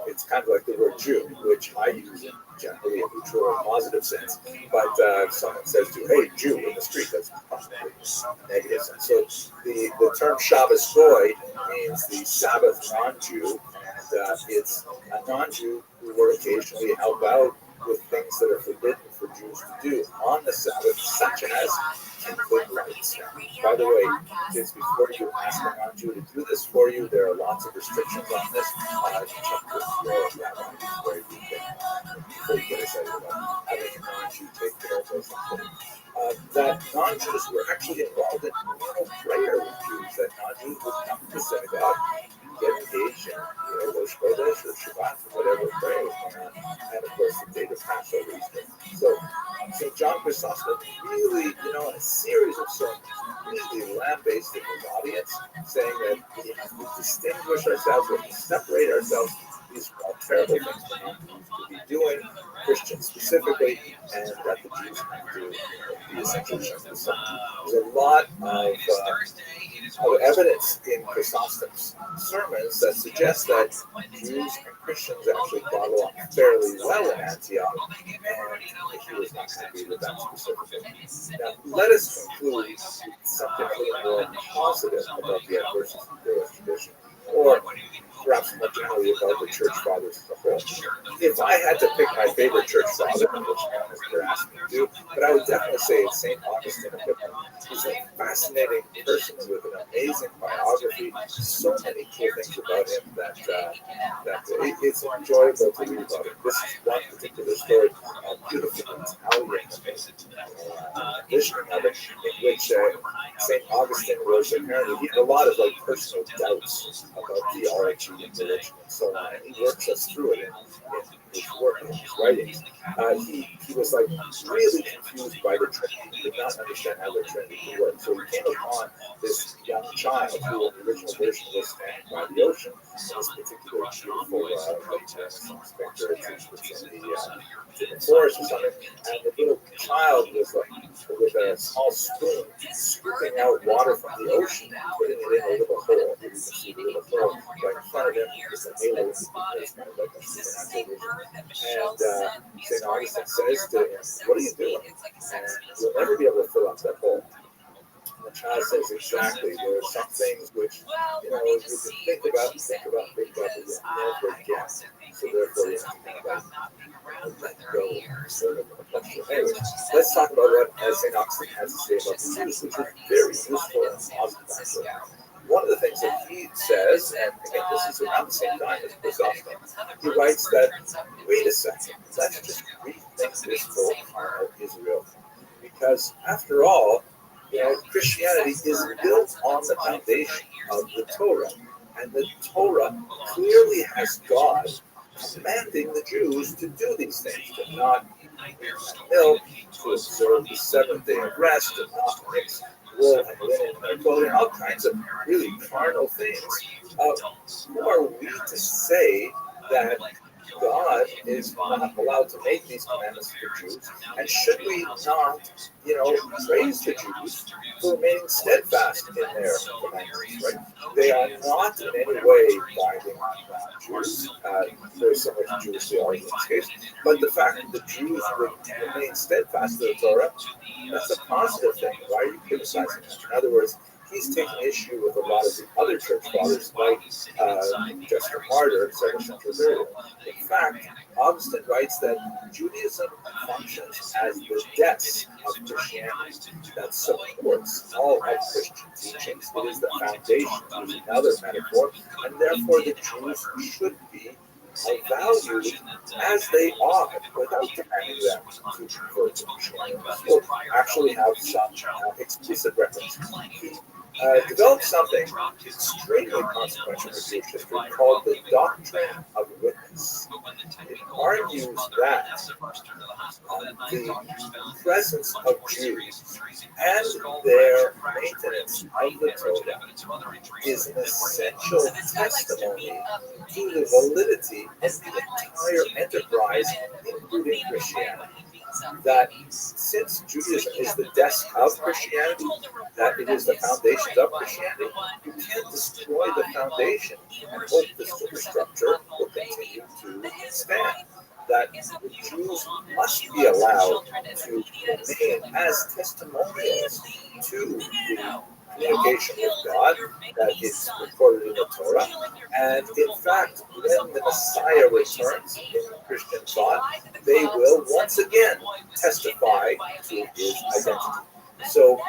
It's kind of like the word Jew, which I use in generally a neutral or positive sense. But if someone says to, hey, Jew in the street, that's possibly negative sense. So the term Shabbos goy means the Sabbath non-Jew, and it's a non-Jew who will occasionally help out with things that are forbidden for Jews to do on the Sabbath, such has good rights. By the way, kids, before you ask around you to do this for you, there are lots of restrictions on this. Check with your rabbi where you can, before you get excited about having a non-Jew take care of those things. That non-Jews were actually involved in prayer with Jews, that non-Jews would come to synagogue, get engaged in Rosh Chodesh or Shabbat or whatever prayer was going on, and of course the date of Passover Easter. So St. John Chrysostom really, a series of sermons really lambasted his audience, saying that we have to distinguish ourselves, we have to separate ourselves. These are all terrible things for non-Jews to be doing, Christians specifically, and that the Jews have to be essentially shut this up. There's a lot of evidence in Chrysostom's sermons that suggests that Jews and Christians actually got along fairly well in Antioch, and he was not happy with that specifically. Now, let us conclude with something a little more positive about the adversities of Jewish tradition, or perhaps more generally about the church fathers as a whole. If I had to pick my favorite church father, which you're asking me to do, but I would definitely say it's St. Augustine of Hippo. He's a fascinating person with an amazing biography, so many cool things about him that it's enjoyable to read about him. This is one particular story, a beautiful Italian visioning of it, in which St. Augustine was apparently, he had a lot of personal doubts about theology and religion and so on, and he works us through it in his work, in his writings. He was really confused by the Trinity. He did not understand how the Trinity worked. So he came upon this young child who in the original version was standing by the ocean, this particular beautiful lake Renaissance picture. It's in the forest or something, and the little child was with a small spoon scooping out water from the ocean, putting it in a little hole. You can see the little hole right in front of him. It's a halo. It's kind of like a supernatural vision. And St. Augustine says to him, "What are you doing? And you'll never be able to fill up that hole." And the child says, "Exactly. There are some things which, you can think about, but you'll never get. So therefore, you have to think about let go." Anyways, let's talk about what St. Augustine has to say about the Jews, which is very useful and positive. One of the things that he says, and again, this is around the same time as Chrysostom, he writes that, wait a second, let's just rethink this whole part of Israel. Because after all, Christianity is built on the foundation of the Torah. And the Torah clearly has God commanding the Jews to do these things, to not eat milk, to observe the seventh day of rest, to not mix wool and linen in their clothing, all kinds of really carnal things. Who are we to say that God is not allowed to make these commandments for Jews? And should we not, praise the Jews for remaining steadfast in their commandments, right? They are not in any way binding on Jews. There's so much Jewish theology in this case. But the fact that the Jews would remain steadfast to the Torah, that's a positive thing. Why are you criticizing that? In other words, he's taking issue with a lot of the other church fathers, like Justin Martyr and Sebastian Trevero. In fact, Augustine writes that Judaism functions as the desk of Christianity that supports all of Christian teachings. It is the foundation, to use another metaphor, and therefore the Jews should be valued as they are, without demanding them to convert to Christianity. We'll actually have some explicit reference. He developed something extremely consequential in Jewish history called the doctrine of witness. It argues that the presence of Jews and their maintenance of the Torah is an essential testimony to the validity of the entire enterprise, including Christianity. That since Judaism is the desk of Christianity, that it is the foundations of Christianity, you can't destroy the foundation and hope the superstructure will continue to stand. That the Jews must be allowed to remain as testimonials to the communication with God that is recorded in the Torah. And in fact, when the Messiah returns in Christian thought, they will once again testify to his identity. So,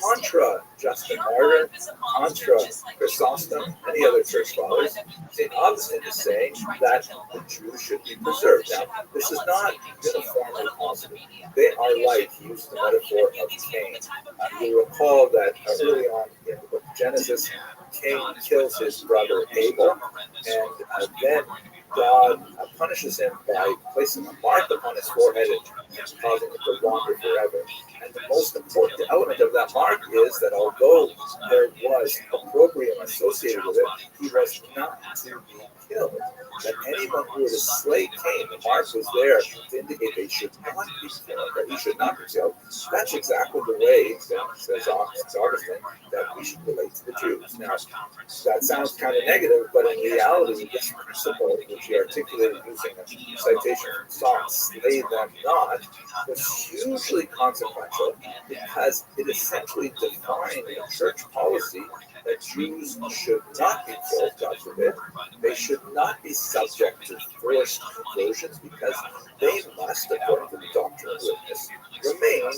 contra Justin Martyr, contra Chrysostom, many other church fathers, St. Augustine is saying that the Jews should be preserved. Now, this is not uniformly positive. They are like, he used the metaphor of Cain. You recall that early on in the book of Genesis, Cain kills his brother Abel, and then God punishes him by placing a mark upon his forehead and causing him to wander forever. And the most important element of that mark is that although there was opprobrium associated with it, he was not to be killed. That anyone who would slay Cain, the mark was there to indicate they should not be killed, that he should not be killed. That's exactly the way, says Augustine, that we should relate to the Jews. Now, that sounds kind of negative, but in reality, this principle, which he articulated using a citation from Psalm, slay them not, was hugely consequential because it essentially defined a church policy that Jews should not be killed, God forbid. They should not be subject to forced conversions because they must, according to the doctrine of witness, remain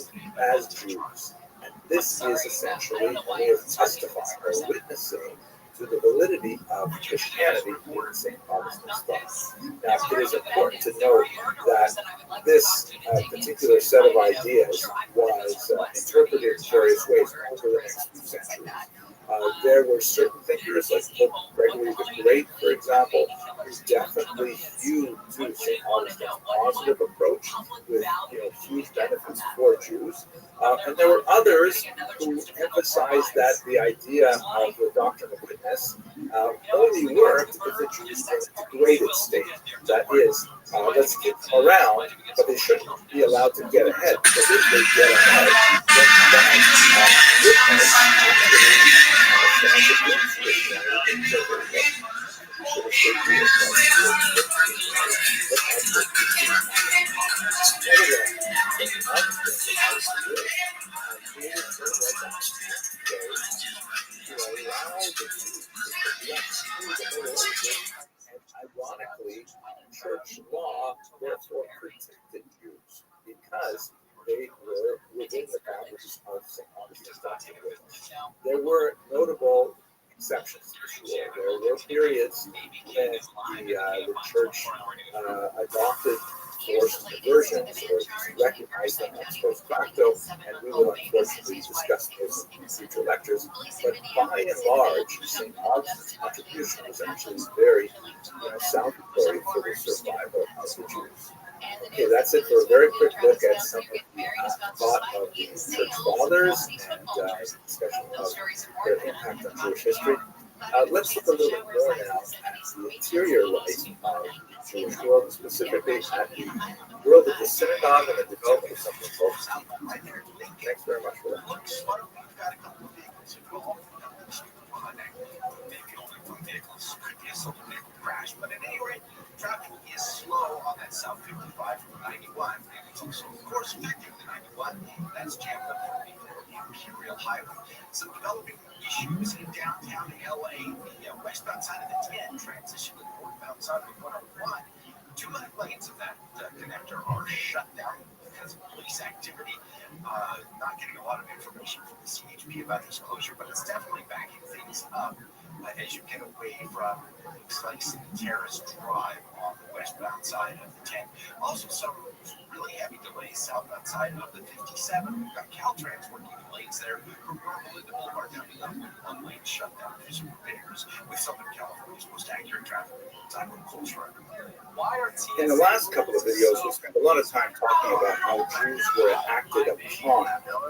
as Jews. And this is essentially a way of testifying or witnessing to the validity of Christianity in St. Augustine's thoughts. Now, it is important to note that this particular set of ideas was interpreted in various ways over the next few centuries. There were certain thinkers like Pope Gregory the Great, for example, who definitely viewed to St. Augustine's positive approach with huge benefits for Jews. And there were others who emphasized that the idea of the doctrine of witness only worked if the Jews were in a degraded state. That is, let's keep them around, but they shouldn't be allowed to get ahead. Because if they get ahead, then that witness actually ironically, church law therefore protected Jews because they were within the boundaries of St. Augustine's doctrine of witness. There were notable exceptions, for sure. There were periods when the church adopted forced conversions or recognized them as post facto, and we will unfortunately discuss those in future lectures. But by and large, St. Augustine's contribution was actually very salutary for the survival of the Jews. Okay, that's it for a very quick look at some of the thought of the church fathers and discussion of their impact on Jewish history. Let's look a little bit more now at the interior life of the Jewish world, and specifically at the world of the synagogue and the development of something called synagogue. Thanks very much for that. Crash, but at any rate, traffic is slow on that South 55 from 91. It's also, of course, affecting the 91. That's jammed up for the Imperial Highway. Some developing issues in downtown LA. The westbound side of the 10 transition to the northbound side of the 101. 200 lanes of that connector are shut down because of police activity. Not getting a lot of information from the CHP about this closure, but it's definitely backing things up as you get away from Slice and Terrace Drive on the westbound side of the 10. Also, some really heavy delays southbound side of the 57. We've got Caltrans working lanes there from Normal to Boulevard down to the one lane shutdown for some repairs with Southern California's most accurate traffic time on Coles Road. In the last couple of videos, we spent a lot of time talking about how Jews were acted upon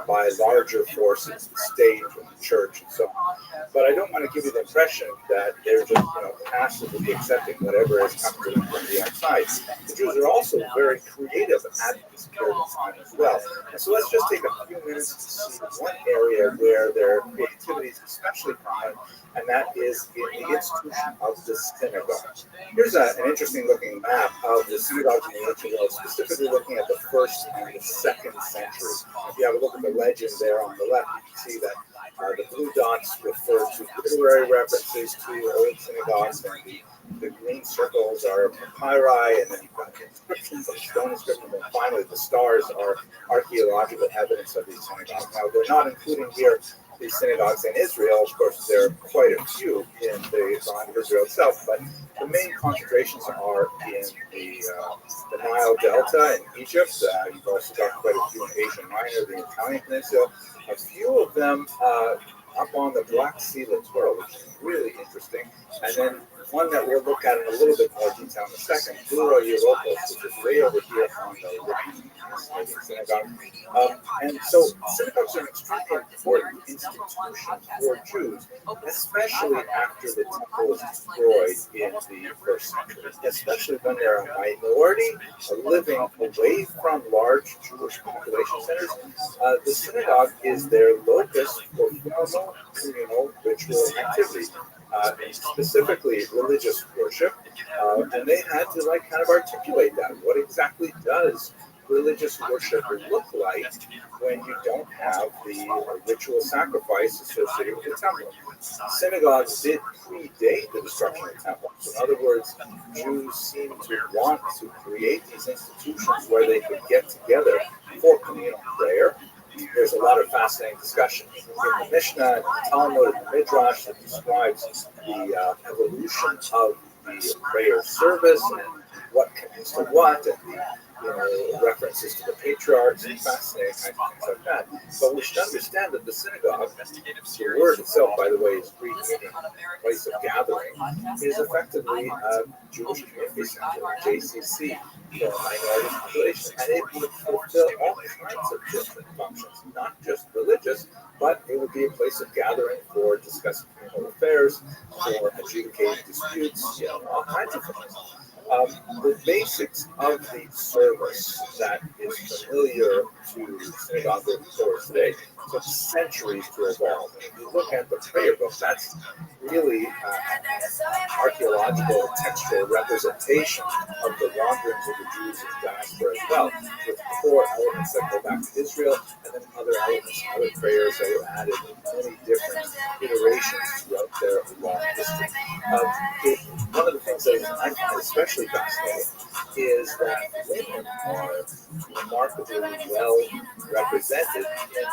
by larger forces, the state and the church and so on. But I don't want to give you the impression that they're just passively accepting whatever is coming to them from the outside. The Jews are also very creative at this period of time as well. And so let's just take a few minutes to see one area where their creativity is especially common, and that is in the institution of the synagogue. Here's an interesting looking map of the synagogues in the ancient world, specifically looking at the 1st and the 2nd centuries. If you have a look at the legend there on the left, you can see that The blue dots refer to literary references to old synagogues, and the green circles are papyri, and then you've got inscriptions, like stone inscriptions, and finally the stars are archaeological evidence of these synagogues. Now, they're not including here these synagogues in Israel. Of course, there are quite a few in the land of Israel itself, but the main concentrations are in the Nile Delta in Egypt. You've also got quite a few in Asia Minor, the Italian Peninsula. A few of them up on the Black Sea littoral, which is really interesting. And then one that we'll look at in a little bit more detail in a second, ViralRabbi, which is way over here on the right, synagogue. And so synagogues are an extremely important institution for Jews, especially after the temple was destroyed in the first century, especially when they're a minority living away from large Jewish population centers. The synagogue is their locus for formal communal ritual activity. Specifically religious worship, and they had to kind of articulate that. What exactly does religious worship look like when you don't have the ritual sacrifice associated with the temple? Synagogues did predate the destruction of the temple. So in other words, Jews seem to want to create these institutions where they could get together for communal prayer. There's a lot of fascinating discussion in the Mishnah, and the Talmud, and the Midrash that describes the evolution of the prayer service and what connects to what, and the references to the patriarchs and fascinating kinds of things like that. But we should understand that the synagogue, the word itself, by the way, is Greek meaning place of gathering, is effectively a Jewish community center, JCC, for a minority population, and it would fulfill all kinds of different functions, not just religious, but it would be a place of gathering for discussing criminal affairs, for adjudicating disputes, all kinds of things. The basics of the service that is familiar to synagogue goers today took centuries to evolve. And if you look at the prayer book, that's really archaeological and textual representation of the wanderings of the Jews in diaspora as well, with core elements that go back to Israel, and then other elements, other prayers that were added in many different iterations throughout their long history. One of the things that I find especially fascinating is that women are remarkably well represented in the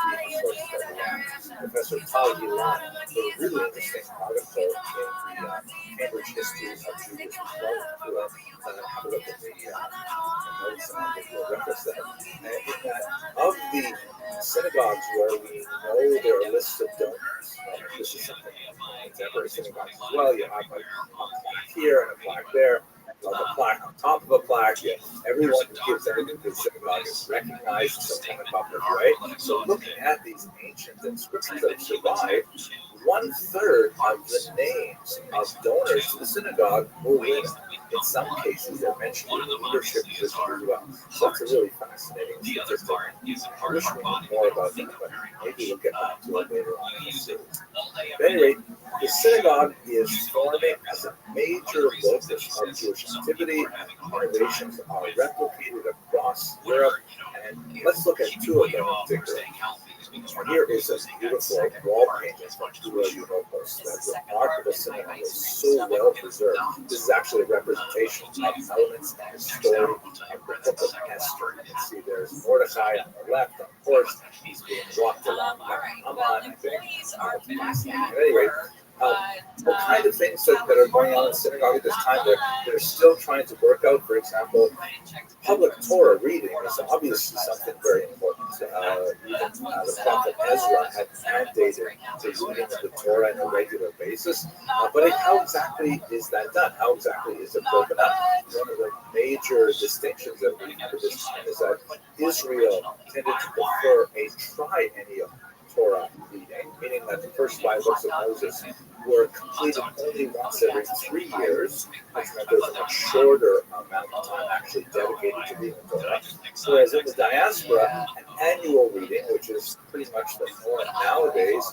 sources that we have. Professor Tal Gilani wrote a really interesting article in the Cambridge History of Judaism. Have a look at the notes and I'll reference that. In that, of the synagogues where we know there are lists of donors, this is something in contemporary synagogues as well. You have a plaque here and a plaque there. A plaque on top of a plaque. Everyone who gives anything to the synagogue is recognized in some kind of public way. So looking at these ancient inscriptions that have survived, 1/3 of the names of donors to the synagogue were women. In some cases, they're mentioned in leadership positions as well. So that's a really fascinating statistic. I wish we knew more about that, but maybe we'll get back to it later on in the series. At any rate, the synagogue is forming as a major locus of Jewish activity. Innovations are replicated across Europe, and let's look at two of them in particular. Here is a beautiful wall painting from ViralRabbi. That remarkable synagogue is so well preserved. This is actually a representation of elements in the story of the book of Esther. You can see there's Mordecai on the left, on the horse. He's being walked along by Haman. At any rate, the kind of things that are going on in the synagogue at this time, they're still trying to work out. For example, public Torah reading is obviously something very important. The prophet Ezra had mandated the reading of the Torah on a regular basis, but how exactly is that done? How exactly is it broken up? One of the major distinctions that we have at this time is that Israel tended to prefer a triennial Torah reading, meaning that the first 5 books of Moses were completed only once every 3 years, which meant there was a much shorter amount of time actually dedicated to reading the Torah. Whereas in the diaspora, an annual reading, which is pretty much the norm nowadays,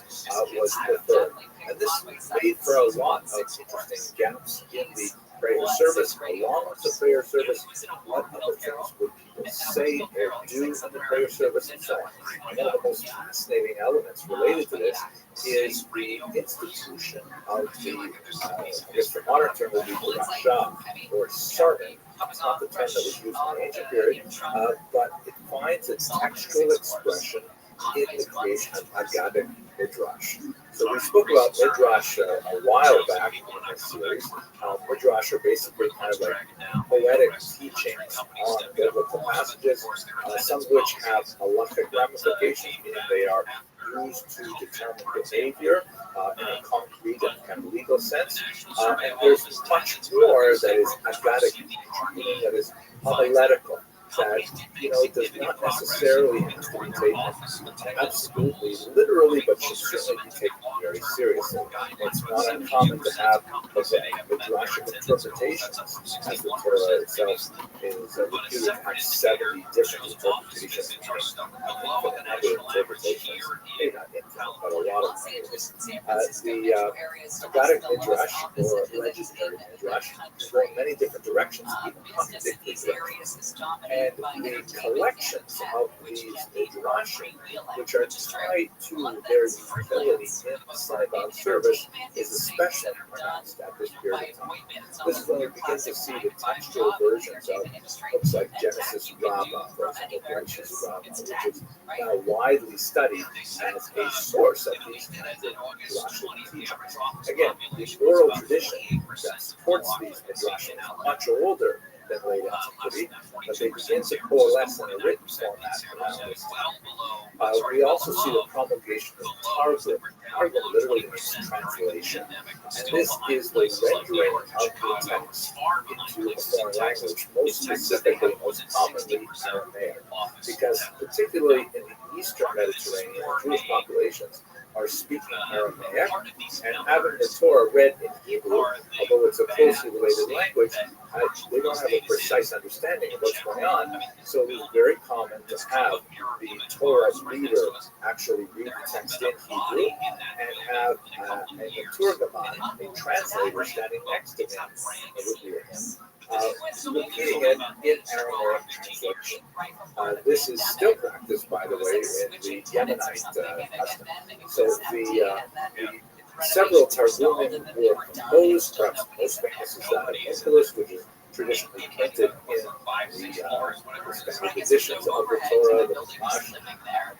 was preferred. And this made for a lot of interesting gaps in the prayer service. Along with the prayer service, what other things would people say or do in the prayer service and so on. And one of the most fascinating elements related to this is the institution of the, I guess for modern term would be drasha or sermon. It's not the term that was used in the ancient period, but it finds its textual expression in the creation of Aggadic Midrash. So we spoke about Midrash a while back in this series. Midrash are basically kind of like poetic teachings on biblical passages, some of which have halachic ramifications, meaning they are used to determine behavior in a concrete and kind of legal sense. And there's much more that is Aggadic, meaning that is homiletical, that does not necessarily have to be taken absolutely literally, but should certainly be taken very seriously. It's not uncommon to have midrashic interpretations, as the Torah itself is reputed to have 70 different interpretations, infinite number of interpretations, maybe not infinite, but a lot of them. The Aggadic Midrash, or legendary Midrash, can go in many different directions, even contradictory directions. And the collections of these midrashim, which are tied to their utility in the synagogue service, is especially pronounced at this period of time. This is when we begin to see the textual versions of books like Genesis Rabbah, for example, Genesis Rabbah, which is now widely studied as a source of these kinds of midrashic teachings. Again, the oral tradition that supports these midrashim is much older than late antiquity, but they begin to coalesce in a written format around this time. We also see the promulgation of Targum. Targum literally means translation, and this is the rendering of the text into a foreign language, most specifically, most commonly Aramaic, because particularly in the Eastern Mediterranean, Jewish populations are speaking Aramaic, and having the Torah read in Hebrew, although it's a closely related language, they don't have a precise understanding of what's going on. So it was very common to have the Torah reader actually read the text in Hebrew and have a Turgaman, a translator, standing next to him, repeating it in Aramaic translation. This is still practiced, by the way, in the Yemenite custom. So the several Targumim were composed, perhaps most famous is that of Enkelis, which is traditionally printed in the standard editions of the Torah, the Tanakh.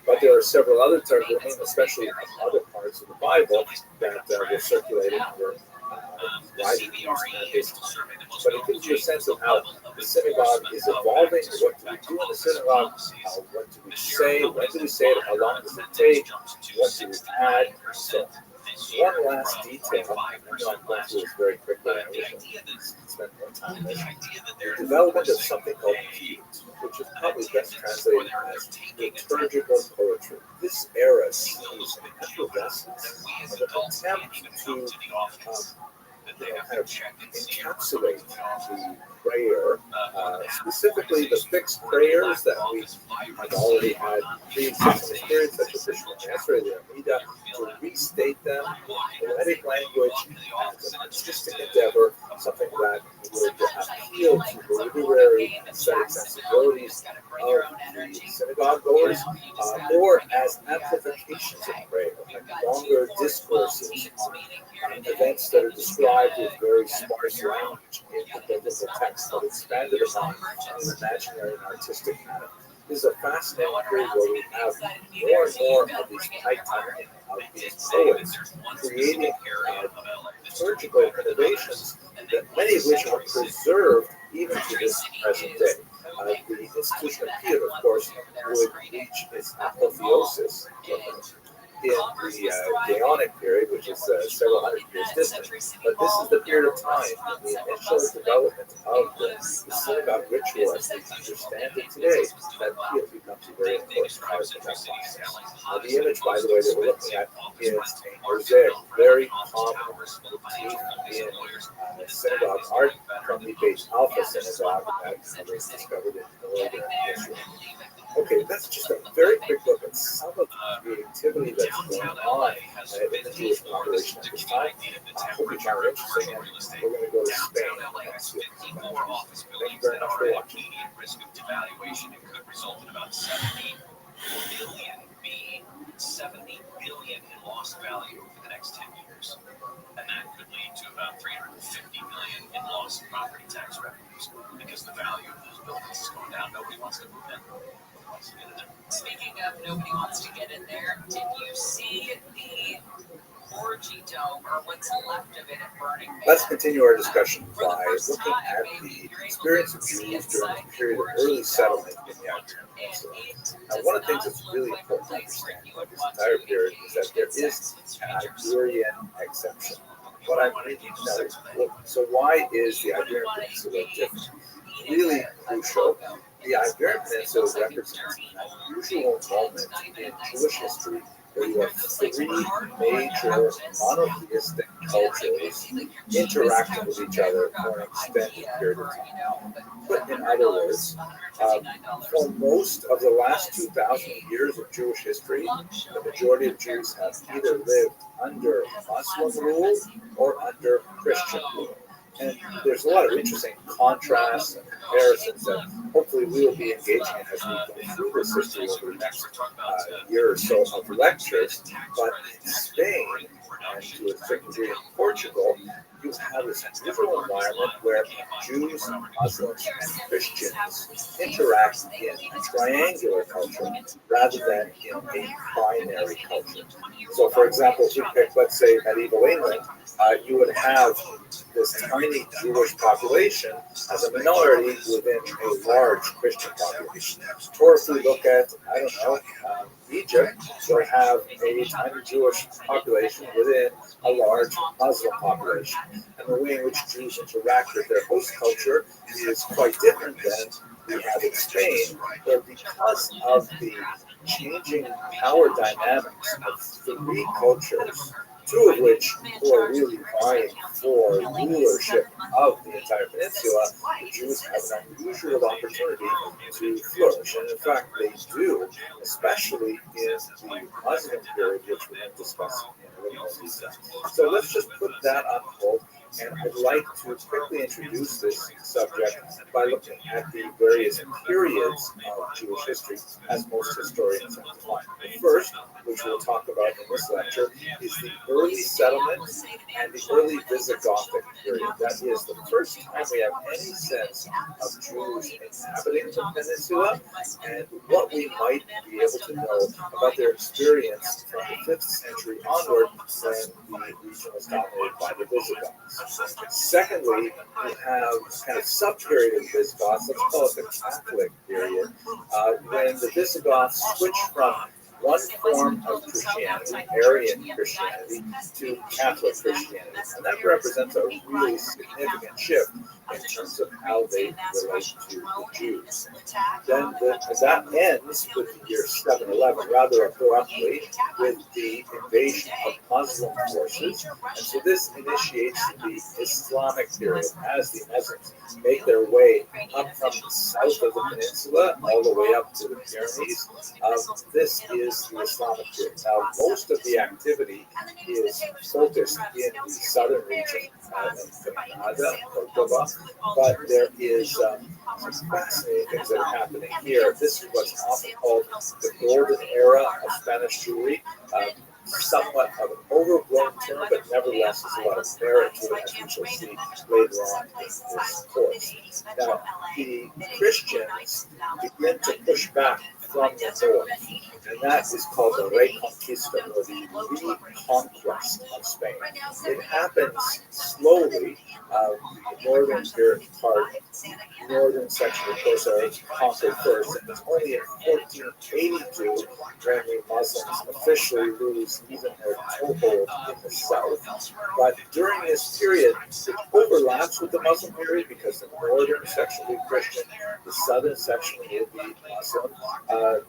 But there are several other Targumim, especially from other parts of the Bible, that were circulated and were widely used at this time. But it gives you a sense of how the synagogue is evolving, what do we do in the synagogue, what do we say, when do we say it, how long does it take, what do we add, and so on. One last detail, I know I'm going through this very quickly, I wish I spent more time on this. The development of something called piyut, which is probably best translated as liturgical poetry. This era sees an effervescence of an attempt to kind of encapsulate the prayer, specifically the fixed prayers that we have already had pre-existing experience, such as the Shema Esrei, the Amida, to restate them in poetic language as an artistic endeavor, something that would appeal to the literary and aesthetic sensibilities of the synagogue goers, or as amplifications of prayer, like longer discourses on events that are described with very sparse language in the biblical text, but expanded upon in an imaginary and artistic manner. This is a fascinating period where we have more and more of these titanic, of these poets creating liturgical innovations, that many of which are preserved even to this present day. The institution of piyut, of course, would reach its apotheosis in the Gaonic period, which is several hundred years distant. But this is the period of time in the initial development of the synagogue ritual as we understand it today, that piyut becomes a very important part of that process. The image, by the way, that we're looking at is a mosaic, very common motif in synagogue art from the Beit Alpha synagogue that was discovered in northern Israel. Okay, that's just a very quick look at some of the creativity that's going on in the Jewish population at this time. I hope you found it interesting, and we're going to go to Spain and see it. Thank you very much for watching. Risk of devaluation, it could result in about 70 billion in lost value over the next 10 years. And that could lead to about 350 million in lost property tax revenues because the value of those buildings is going down. Nobody wants to move in. Nobody wants to get in there. Speaking of nobody wants to get in there, did you see the orgy dome or what's left of it at Burning Man? Let's continue our discussion by looking at the experience of Jews during the period of early settlement in the Iberian Peninsula. Now, one of the things that's really important to understand about this entire period is that there is an Iberian exemption. What I'm reading now, so why is the Iberian Peninsula different? Really crucial. The Iberian Peninsula represents an unusual moment in Jewish history where you have three major monotheistic cultures interacting with each other for an extended period of time. Put in other words, for most of the last 2,000 years of Jewish history, the majority of Jews have either lived under Muslim rule or under Christian rule. And there's a lot of interesting contrasts and comparisons that hopefully we will be engaging in as we go through this history over the next year or so of lectures. But in Spain, and to a certain degree in Portugal, you have this unusual environment where Jews, Muslims, and Christians interact in a triangular culture rather than in a binary culture. So, for example, if you pick, let's say, medieval England, you would have this tiny Jewish population as a minority within a large Christian population. Or if we look at, I don't know, Egypt, you have a tiny Jewish population within a large Muslim population. And the way in which Jews interact with their host culture is quite different than we have in Spain, where because of the changing power dynamics of three cultures, two of which who are really vying for rulership of the entire peninsula, the Jews have an unusual opportunity to flourish. And in fact, they do, especially in the Muslim period, which we're going to discuss in a little more detail. So let's just put that on hold. And I'd like to quickly introduce this subject by looking at the various periods of Jewish history as most historians have defined. The first, which we'll talk about in this lecture, is the early settlement and the early Visigothic period. That is the first time we have any sense of Jews inhabiting the peninsula and what we might be able to know about their experience from the 5th century onward when the region was dominated by the Visigoths. Secondly, we have kind of sub-period of the Visigoths, let's call it the Catholic period, when the Visigoths switched from one form of Christianity, Arian Christianity, to Catholic Christianity. And that represents a really significant shift in terms of how they relate to the Jews. Then that ends with the year 711, rather abruptly, with the invasion of Muslim forces. And so this initiates the Islamic period as the Muslims make their way up from the south of the peninsula all the way up to the Pyrenees. This is the Islamic period. Now, most of the activity is focused in the southern region of Granada, Cordoba, but there is some fascinating things that are happening here. This is what's often called the golden era of Spanish Jewry. Somewhat of an overblown term, but nevertheless there's a lot of merit to it, as we shall see later on in this course. Now, the Christians begin to push back from the north, and that is called the Reconquista, or the reconquest of Spain. It happens slowly. The northern section, of course, are conquered first, and it's only in 1482 when the Muslims officially lose even their toehold in the south. But during this period, it overlaps with the Muslim period because the northern section will be Christian, the southern section will be Muslim.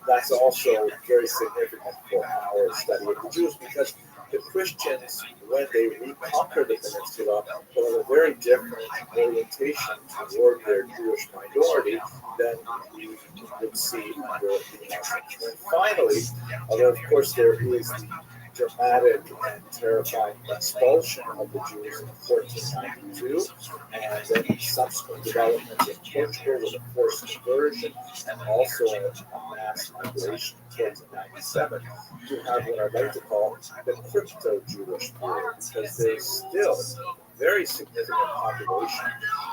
That's also very very significant for our study of the Jews because the Christians, when they reconquer the peninsula, will have a very different orientation toward their Jewish minority than we would see under the Muslims. And finally, although of course there is the dramatic and terrifying expulsion of the Jews in 1492, and then subsequent developments in Portugal with a forced conversion and also a mass migration towards 97. You have what I'd like to call the crypto-Jewish period, because there's still a very significant population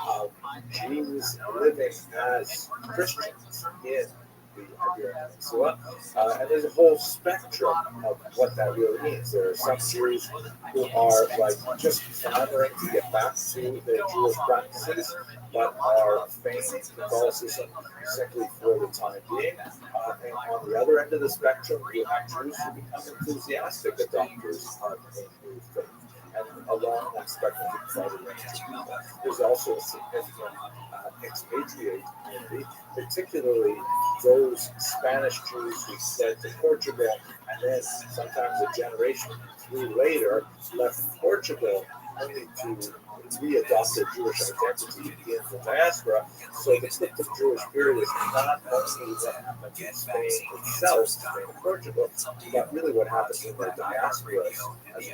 of Jews living as Christians in the Iberian Peninsula, and there's a whole spectrum of what that really means. There are some Jews who are like just clamoring to get back to their Jewish practices, but are feigning Catholicism simply for the time being. And on the other end of the spectrum, you have Jews who become enthusiastic adopters of a new faith. And along that spectrum, there's also a significant expatriate community, particularly those Spanish Jews who fled to Portugal and then sometimes a generation or two later left Portugal only to re-adopt their Jewish identity in the diaspora. So the cryptic Jewish period is not only what happened in Spain itself, Spain and Portugal, but really what happened in the diaspora as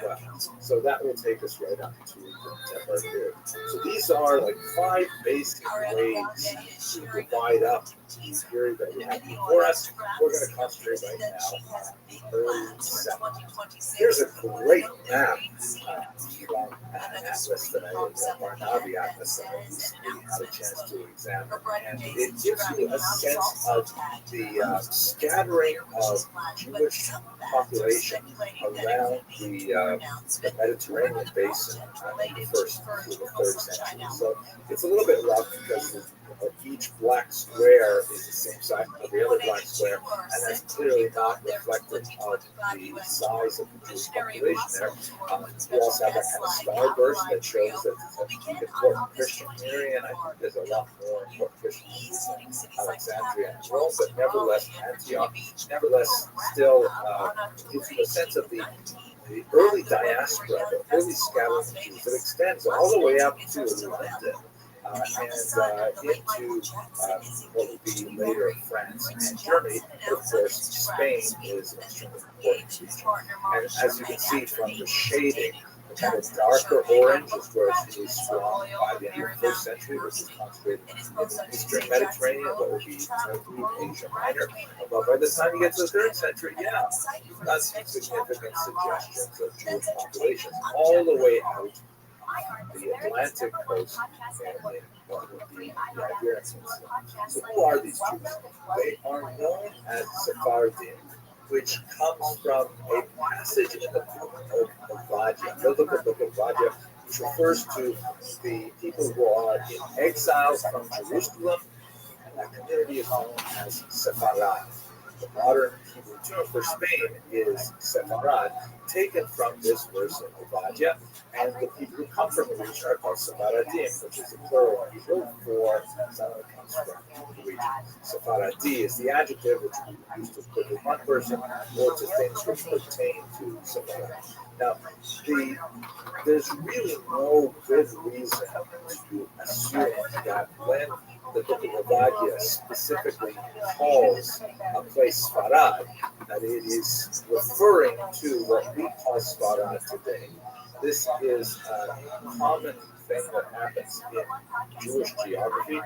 well. So that will take us right up to the contemporary period. So these are like 5 basic ways to divide up the period that we have before us. We're going to concentrate right now on the early 70s. Here's a great map from an atlas that I ViralRabbi atlas that I recently had a chance to examine, and it gives you a sense of the scattering of Jewish population around the Mediterranean basin in the 1st through the 3rd century. So it's a little bit rough because each black square is the same size as the other black square, and that's clearly not reflective of the size of the Jewish population there. We also have that kind of starburst that shows that it's an important Christian area, and I think there's a lot more important Christians in Alexandria and Rome, but nevertheless, Antioch, still gives you a sense of the early diaspora, the early scattering of Jews that extends all the way up to London. And into what would be later France and Germany. Of course, Spain is an extremely important region. And as you can see from the shading, the kind of darker orange is where it's really strong by the end of the 1st century, which is concentrated in the Eastern Mediterranean, what would be Asia Minor. But by the time you get to the 3rd century, you've got some significant suggestions of Jewish populations all the way out the Atlantic coast and in what would be the Iberian Peninsula. So who are these Jews? They are known as Sephardim, which comes from a passage in the book of Vadia, the book of Vadia, which refers to the people who are in exile from Jerusalem, and that community is known as Sepharad. The modern Hebrew term for Spain is Sepharad, taken from this verse in Obadiah, and the people who come from the region are called Sepharadim, which is the plural Hebrew for someone who comes from the region. Sepharadi is the adjective which we use to put in one person or to things which pertain to Sepharad. Now, there's really no good reason to assume that when the book of Obadiah specifically calls a place Sfarad, that it is referring to what we call Sfarad today. This is a common thing that happens in Jewish geography,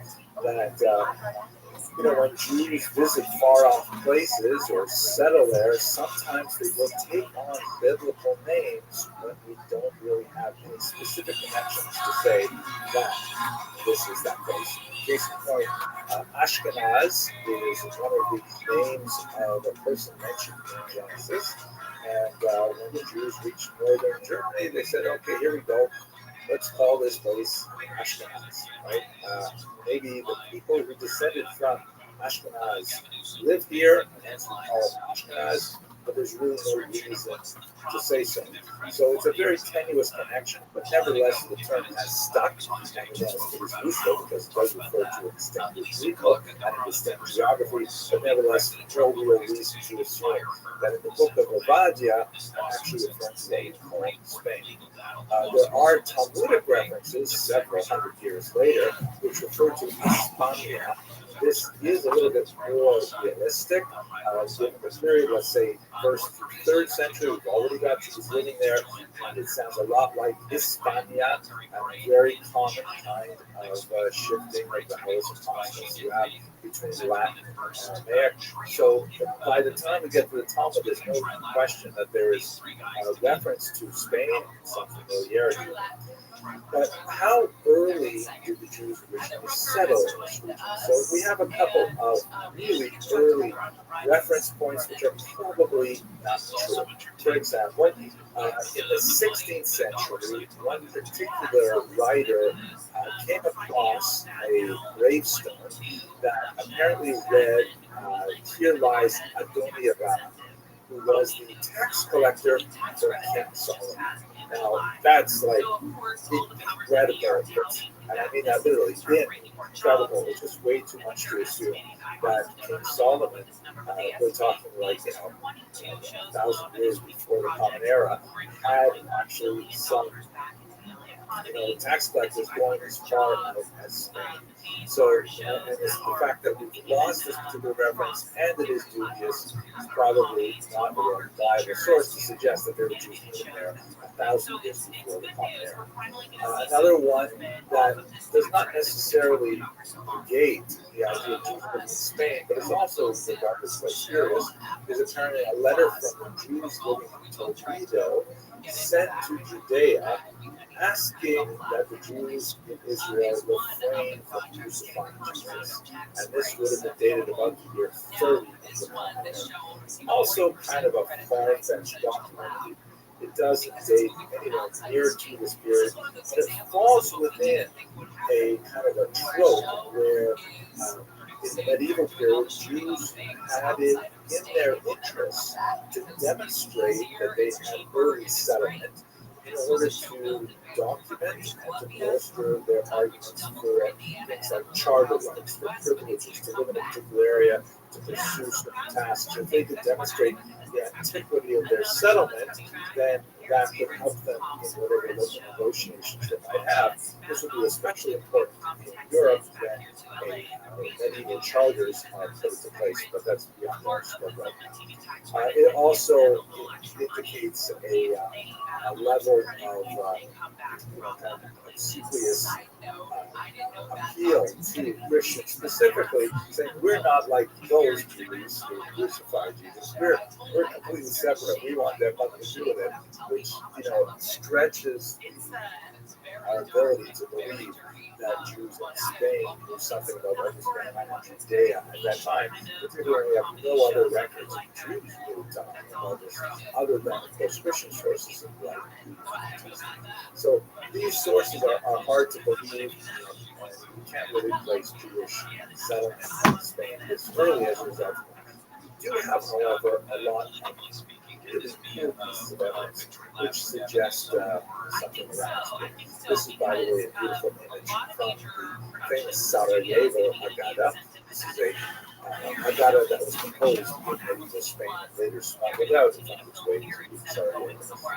that when Jews visit far-off places or settle there, sometimes they will take on biblical names when we don't really have any specific connections to say that this is that place. Case in point, Ashkenaz is one of the names of a person mentioned in Genesis, and when the Jews reached northern Germany, they said, okay, here we go. Let's call this place Ashkenaz, right? Maybe the people who descended from Ashkenaz lived here, and hence we call it Ashkenaz. but there's really no reason to say so. So it's a very tenuous connection, but nevertheless the term has stuck, and it is useful because it does refer to a distinct people and a distinct geography, but nevertheless no real reason to assume that in the book of Obadiah actually refers to Spain. There are Talmudic references several hundred years later which refer to Hispania. This is a little bit more realistic. Given the period, let's say, 1st through 3rd century, we've already got Jews living there, and it sounds a lot like Hispania, a very common kind of shifting of the vowels and consonants you have between Latin and Aramaic. So by the time we get to the Talmud, there's no question that there is a reference to Spain and some familiarity. But how early did the Jews originally settle in this region? So we have a couple of really early reference points which are probably not true. For example, in the 16th century, one particular writer came across a gravestone that apparently read, "Here lies Adoniram," who was the tax collector for King Solomon. Now, that's like incredible, and I mean that literally, incredible. It's just way too much to assume that King Solomon, we're talking like, 1,000 years before the Common Era, had actually some, tax collectors going as far out as Spain. So, and it's the fact that we've lost this particular reference and it is dubious is probably not a reliable source to suggest that there were Jews living there 1,000 years before the Common Era. Another one that does not necessarily negate the idea of Jews living in Spain, but is also regarded as quite serious, is apparently a letter from the Jews living in Toledo sent to Judea asking that the Jews in Israel refrain from crucifying Jesus. And this would have been dated about the year 30 of the Common Era. Also kind of a far-fetched document. It doesn't date anywhere near to this period, but it falls within a kind of a trope where in the medieval period, Jews had it in their interest to demonstrate that they had early settlement in order to document and to bolster their arguments for things like charter rights, for privileges to live in a particular area, to pursue certain tasks. If they could demonstrate the antiquity of their settlement, then that would help them in whatever local negotiations they might have. This would be especially important in Europe when medieval charters are put into place, but that's beyond our scope right now. It also indicates a level of kind of obsequious appeal to Christians, specifically saying we're not like those Jews who crucified Jesus. We're completely separate. We want to have nothing to do with it, which stretches our ability to believe that Jews in Spain knew something about what was going on in Judea at that time, particularly we have no other records of Jews really talking about this other than those Christian sources like So these sources are hard to believe, and you can't really place Jewish settlement in Spain as early as a result. We do have, however, a lot of really cool pieces of evidence which suggest something around Spain. This is, by the way, a beautiful image from the famous Sarajevo Haggadah. This is a Haggadah that was composed in medieval Spain and later smuggled out and found its way into Sarajevo.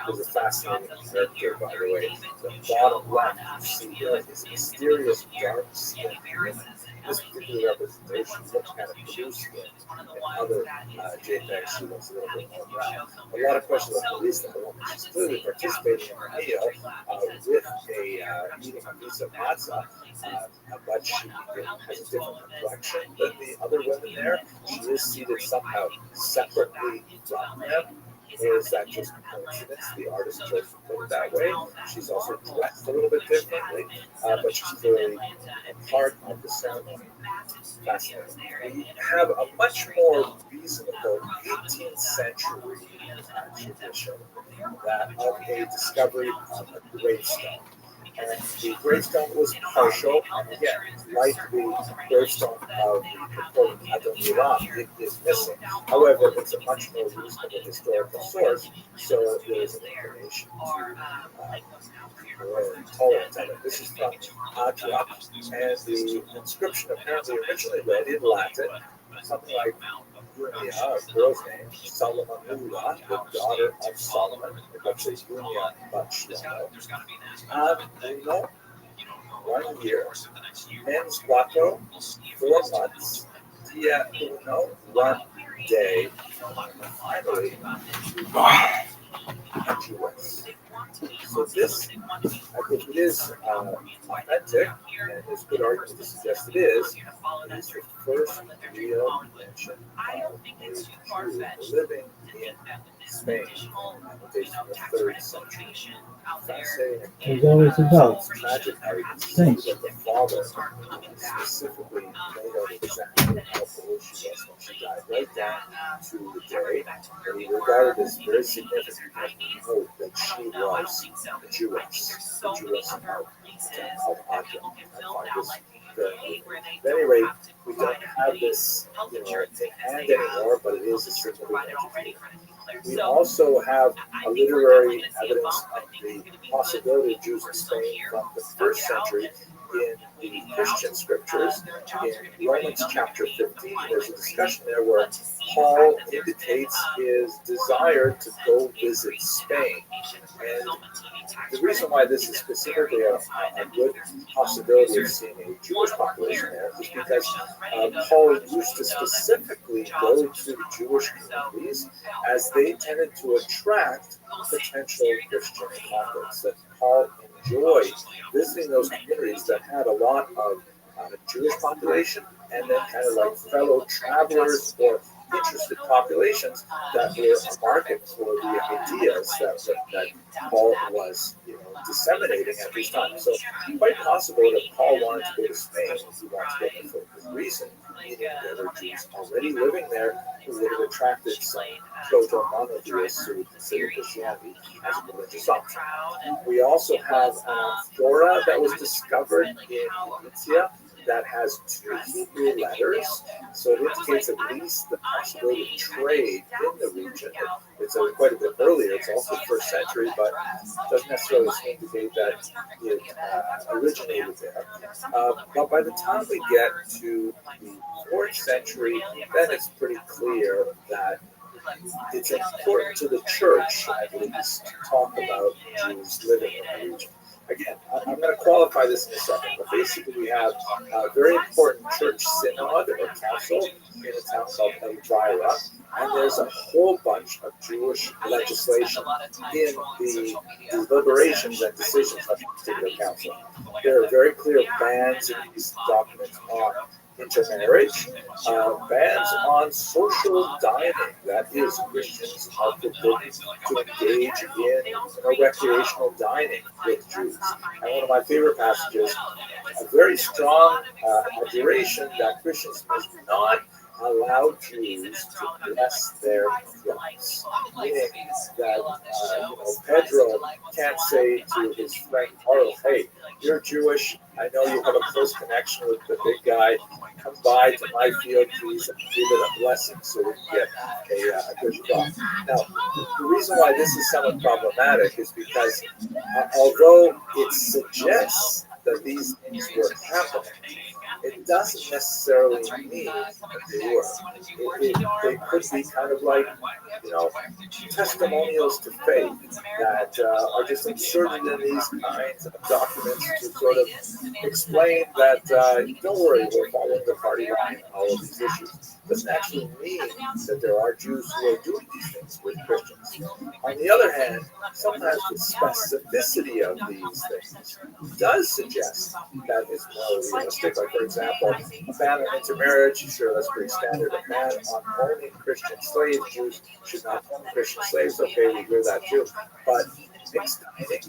There's a fascinating character, by the way. The bottom left, you see this mysterious dark skin woman. This particular representation looks kind of blue skin. In other JPEGs, she looks a little bit more brown. A lot of questions about Lisa, the woman. She's clearly participating in the meal with eating a piece of matzah, but she has a different complexion than the other women there. She is seated somehow separately from them. Or is that just coincidence? The artist chose to put it that way. She's also dressed a little bit differently, but she's clearly a part of the ceremony. Fascinating. We have a much more reasonable 18th century tradition that of a discovery of a gravestone. And the gravestone was partial, and again, like the gravestone of the purported Adoniram, it is missing. However, it's a much more reasonable historical source, so there is an inclination to more tolerance of it. This is from Adra, and the inscription apparently originally read in Latin, something like Unia, a girl's name, Salomonula, the daughter of Solomon, actually Unia Bachshlomo, Ad 1 year, Mens Quattro, 4 months, Dia Uno, 1 day, finally, Jewish. So this, I think it is authentic, and there's good argument to suggest it is the first real mention of a Jew living in Spain dating from the 3rd century. Fascinating. There's always a doubt. It's tragic how you can see Thanks. that the father specifically made out exactly how foolish she was when she died, right down to the day that he regarded as very significant note that she was a Jewess of Adam. I find this very moving. At any rate, we don't have this in hand anymore, but it is a significant entity. We also have a literary evidence of the possibility of Jews in Spain from the 1st century in the Christian scriptures. In Romans chapter 15, there's a discussion there where Paul indicates his desire to go visit Spain. And the reason why this is specifically a good possibility of seeing a Jewish population there is because Paul used to specifically go to Jewish communities as they tended to attract potential Christian converts. That Paul enjoyed visiting those communities that had a lot of Jewish population and then kind of like fellow travelers or interested populations that were a market for the ideas that Paul was disseminating at this time. So quite possible that Paul wanted to go to Spain if he wanted to go for a good reason, meaning there were Jews already living there who would have attracted some proto-monotheists who would consider Christianity as a religious option. We also have an amphora that was discovered in India that has 2 Hebrew letters, so it indicates at least the possibility of trade in the region. It's quite a bit earlier, it's also 1st century, but doesn't necessarily indicate that it originated there. But by the time we get to the 4th century, then it's pretty clear that it's important to the church, at least, to talk about Jews living in the region. Again, I'm going to qualify this in a second, but basically we have a very important church synod or council in a town called Elvira, and there's a whole bunch of Jewish legislation in the deliberations and decisions of the particular council. There are very clear bans in these documents on intermarriage, bans on social dining, that is, Christians are forbidden to engage in recreational dining with Jews. And one of my favorite passages, a very strong adjuration that Christians must not allow Jews to bless their drugs, meaning that Pedro can't say to his friend Carl, "Hey, you're Jewish, I know you have a close connection with the big guy, come by to my field, please, and give it a blessing so we can get a good crop." Now, the reason why this is somewhat problematic is because although it suggests that these things were happening, it doesn't necessarily mean that they were. They could be kind of like, testimonials to faith that are just inserted in these kinds of documents to sort of explain that, don't worry, we're following the party line on all of these issues. Doesn't actually mean that there are Jews who are doing these things with Christians. On the other hand, sometimes the specificity of these things does suggest that it's more realistic. Like, for example, a ban on intermarriage, sure, that's pretty standard. A ban on owning Christian slaves, Jews should not own Christian slaves. Okay, we hear that too. But mixed dining,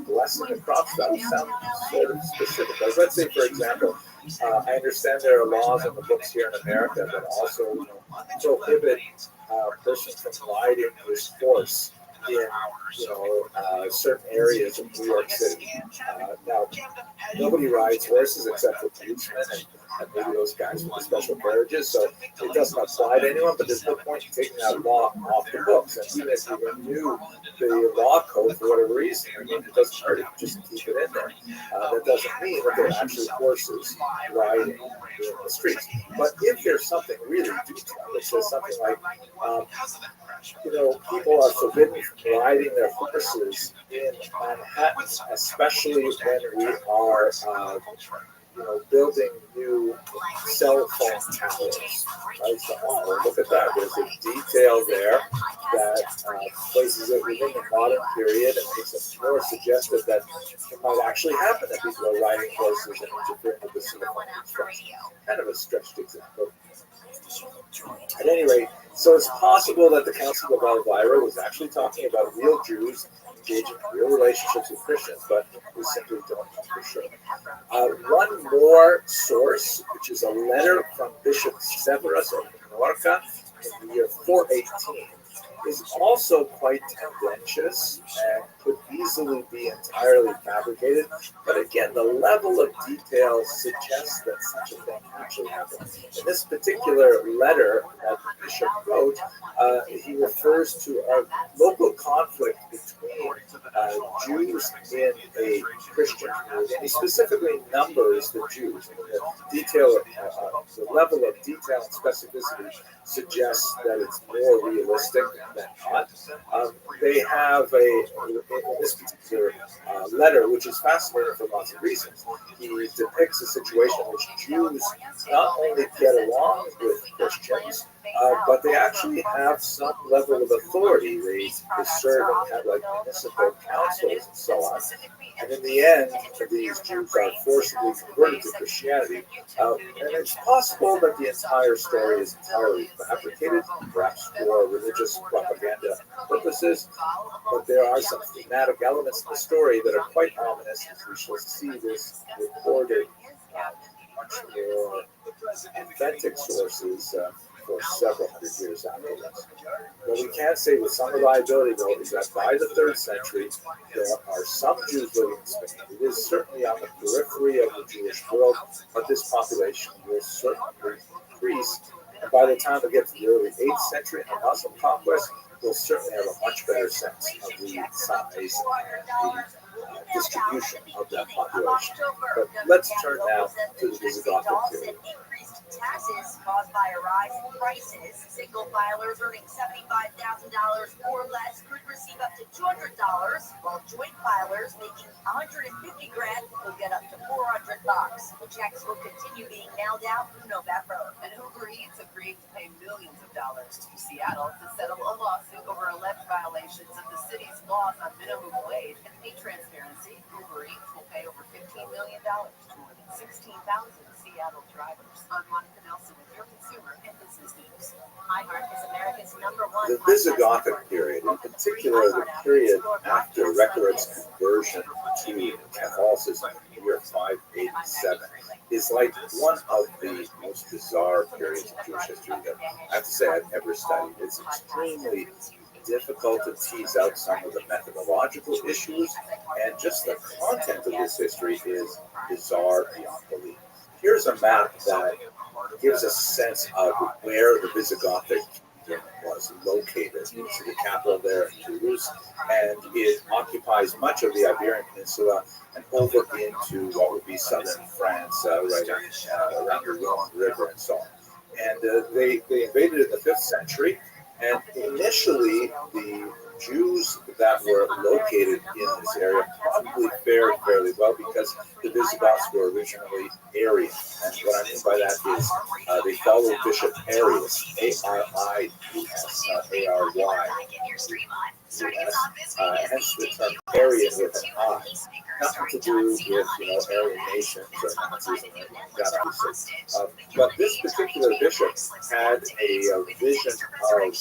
blessing the crop stuff sounds sort of specific. Like, let's say, for example, I understand there are laws in the books here in America that also prohibit persons from riding with horse in certain areas of New York City. Now, nobody rides horses except for policemen and maybe those guys with the special carriages, so it doesn't apply to anyone, but there's no point in taking that law off the books. And even if you renew the law code for whatever reason, I mean, it doesn't hurt if you just keep it in there. That doesn't mean that there are actually horses riding in the streets. But if there's something really detailed that says something like, people are forbidden from riding their horses in Manhattan, especially when we are, building new cell phone towers. Right? So, look at that. There's a detail there that places it within the modern period and makes it more suggestive that it might actually happen that people are riding horses and interfering with the cell phone construction. Kind of a stretched example. At any rate, so it's possible that the Council of Elvira was actually talking about real Jews engaging in real relationships with Christians, but we simply don't know for sure. One more source, which is a letter from Bishop Severus of Minorca in the year 418, is also quite tendentious and could easily be entirely fabricated. But again, the level of detail suggests that such a thing actually happened. In this particular letter that the bishop wrote, he refers to a local conflict between Jews in a Christian community. And he specifically numbers the Jews. The level of detail and specificity suggests that it's more realistic than not. They have in this particular letter, which is fascinating for lots of reasons. He depicts a situation in which Jews not only get along with Christians, but they actually have some level of authority. They serve and have like municipal councils and so on. And in the end, these Jews are forcibly converted to Christianity. And it's possible that the entire story is entirely fabricated, perhaps for religious propaganda purposes. But there are some thematic elements in the story that are quite ominous, as we shall see this recorded much more authentic sources for several hundred years afterwards. What we can say with some reliability, though, is that by the 3rd century, there are some Jews living in Spain. It is certainly on the periphery of the Jewish world, but this population will certainly increase. And by the time we get to the early 8th century and the Muslim conquest, we'll certainly have a much better sense of the size and the distribution of that population. But let's turn now to the Visigothic period. Taxes caused by a rise in prices. Single filers earning $75,000 or less could receive up to $200, while joint filers making $150,000 will get up to $400. The checks will continue being mailed out through November. And Uber Eats agreed to pay millions of dollars to Seattle to settle a lawsuit over alleged violations of the city's laws on minimum wage and pay transparency. Uber Eats will pay over $15 million to more than 16,000 Seattle drivers. I'm Monica Nelson with your consumer and business news. iHeart is America's #1. The Visigothic period, in particular the period after Recared's conversion to Catholicism in the year 587, is like one of the most bizarre periods of Jewish history that I have to say I've ever studied. It's extremely difficult to tease out some of the methodological issues, and just the content of this history is bizarre beyond belief. Here's a map that gives us a sense of where the Visigothic kingdom was located. You see the capital there in Toulouse, and it occupies much of the Iberian Peninsula and over into what would be southern France, right around the Rhone River and so on. And they invaded in the 5th century, and initially the Jews that were located in this area probably fared fairly well because the Visigoths were originally Arian. And what I mean by that is they followed Bishop Arius, A-R-I-U-S, A-R-Y. Hence the term Arian with an I. Nothing to do with, Aryan nations or Nazis and that obviously. But this particular bishop had a vision of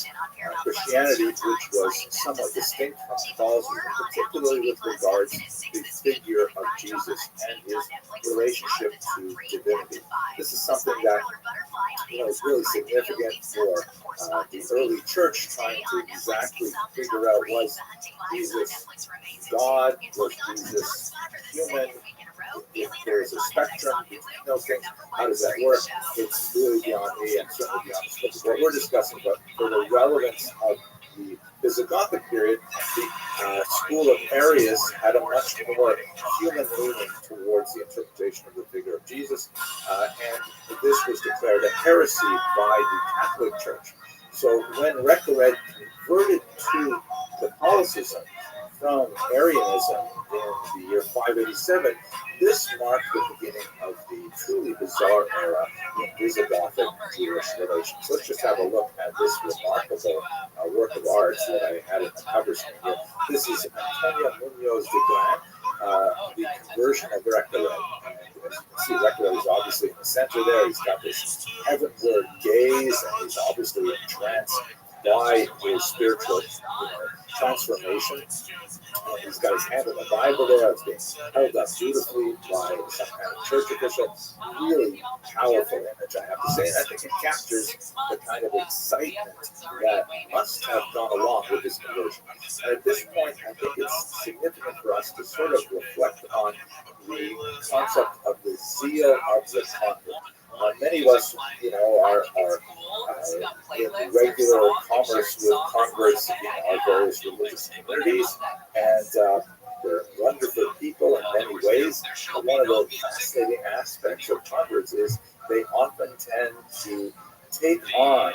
Christianity which was somewhat distinct from Catholicism, particularly with regards to the figure of Jesus and his relationship to divinity. This is something that is really significant for the early church trying to exactly figure out, was Jesus God, was Jesus human, if there's a spectrum between those things, how does that work? It's really beyond me and certainly beyond the scope of what we're discussing, but for the relevance of the Visigothic period, the school of Arius had a much more human leaning towards the interpretation of the figure of Jesus, and this was declared a heresy by the Catholic Church. So when Recared converted to Catholicism from Arianism in the year 587, this marked the beginning of the truly bizarre era in Visigothic Jewish relations. Let's just have a look at this remarkable work of art that I had in the cover screen here. This is Antonio Munoz de Gran, the conversion of Recared. And as you can see, Recared is obviously in the center there. He's got this heavenward gaze, and he's obviously entranced by his spiritual transformation. And he's got his hand on the Bible there. It's being held up beautifully by some kind of church official. Really powerful image, I have to say. And I think it captures the kind of excitement that must have gone along with this conversion. And at this point, I think it's significant for us to sort of reflect on the concept of the zeal of the convert. Many of us, are in regular commerce with converts in our various religious communities, and they're wonderful people in many ways. But one of the fascinating aspects of converts is they often tend to take on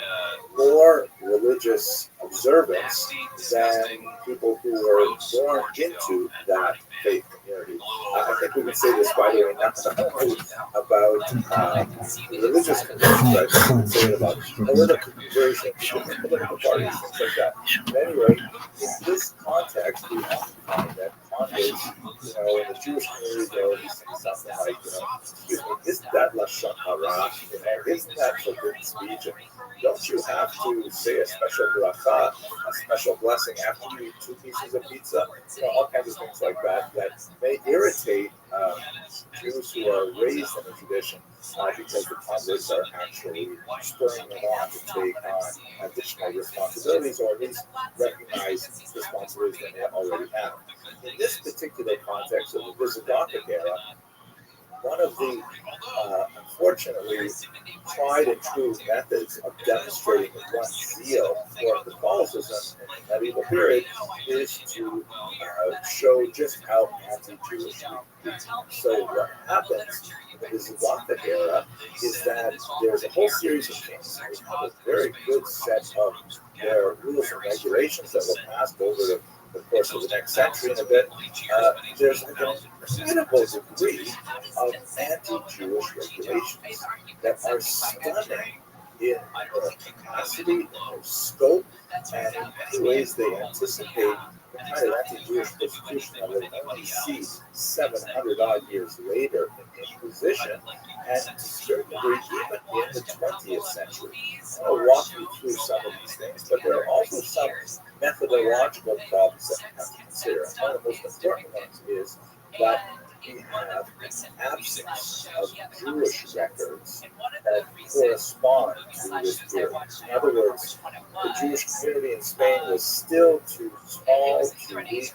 more religious observance than people who are born into that faith community. I think we can say this, by the way, not only about religious conversions, but we can say it about political conversions, political parties, things like that. At any rate, in this context, we often find that converts, in the Jewish community, they'll say something like, excuse me, isn't that lashon hara? Isn't that forbidden speech? And don't you have to say a special bracha, a special blessing after you eat 2 pieces of pizza? All kinds of things like that may irritate Jews who are raised in a tradition because the converts are actually spurring them on to take on additional responsibilities, or at least recognize responsibilities that they already have. In this particular context of the Visigothic era, one of the, unfortunately, tried and true methods of demonstrating one's zeal for Catholicism in the medieval period is to show just how anti-Jewish we are. So what happens in the Visigothic era is that there's a whole series of kings who have a very good set of their rules and regulations that were passed over the course of the next century and a bit. There's an incredible degree of anti-Jewish regulations that are stunning in their capacity, in their scope, and in many ways they anticipate the kind of anti-Jewish persecution that we'll only see 700 odd years later in the Inquisition, and to a certain degree even in the 20th century. I'll walk you through some of these things, but there are also some methodological problems that we have to consider. And one of the most important ones is that we have an absence of Jewish records that correspond to this period. In other words, the Jewish community in Spain was still too small, too weak,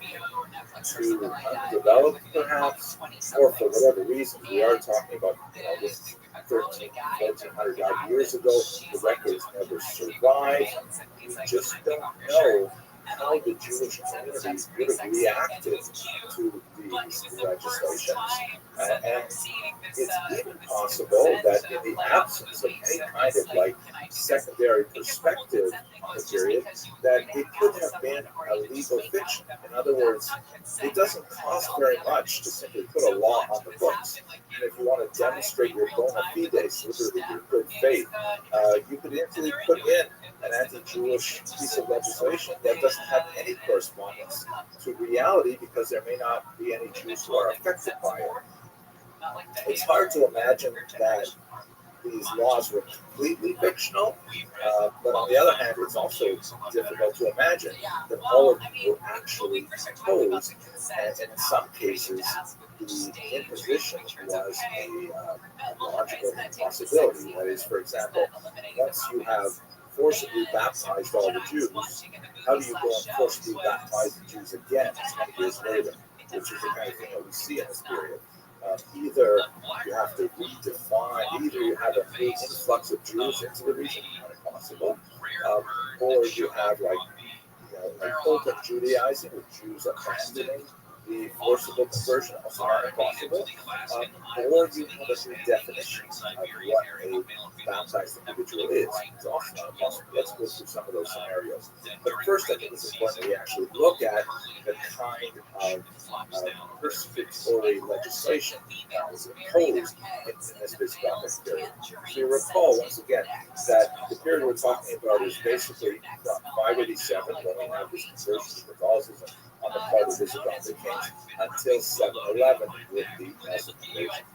too undeveloped perhaps, or for whatever reason. We are talking about this 1,400 odd years ago. The records never survived. We just don't know how the Jewish community would have reacted to these legislations. And it's even possible that in the absence of any kind of secondary perspective on the period, that it could have been a legal fiction. In other words, it doesn't cost very much to simply put a law on the books. And if you want to demonstrate your bona fides, literally your good faith, you could easily put in an anti-Jewish piece of legislation that doesn't have any correspondence to reality because there may not be any Jews who are affected by it. It's hard to imagine that these laws were completely fictional, but on the other hand, it's also difficult to imagine that all of them were actually proposed, and in some cases, the imposition was a logical impossibility. That is, for example, once you have forcibly baptized all the Jews, how do you go and forcibly baptize the Jews again 20 years later, which is the kind of thing that we see in this period? Either you have to redefine, either you have a new influx of Jews into the region, not impossible, or you have like open Judaizing with Jews abandoning the forcible conversion, also not impossible, or you have a new definition of what a baptized individual is. It's also not impossible. Let's go through some of those scenarios. But first, I think it's important that we actually look at the kind of persecutory legislation that was imposed in this Visigothic period. So you recall, once again, that the period we're talking about is basically from 587, when we have this conversion to Catholicism on the part of Visigothic kings, until 711 with the Muslim invasion.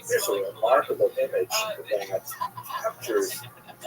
Here's a remarkable image that captures,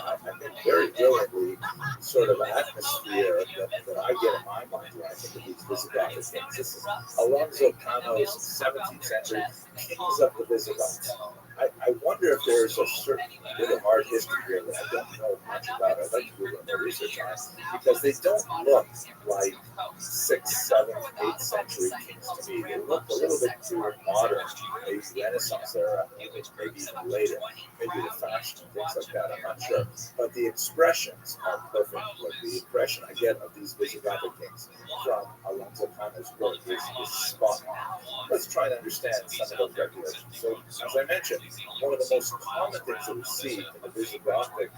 I think, very brilliantly sort of atmosphere that I get in my mind when I think of these Visigothic kings. This is Alonso Cano's 17th century Kings of the Visigoths. I wonder if there's a certain bit of art history here that I don't know much about. I'd like to do a little more research on it, because they don't look like 6th, 7th, 8th century kings to me. They look a little bit too modern, maybe Renaissance era, maybe even later, maybe the fashion and things like that, I'm not sure. But the expressions are perfect. Like the impression I get of these Visigothic kings from Alonso Cano's work is spot on. Let's try and understand some of those regulations. So, as I mentioned, one of the most common things that we see in the Visigothic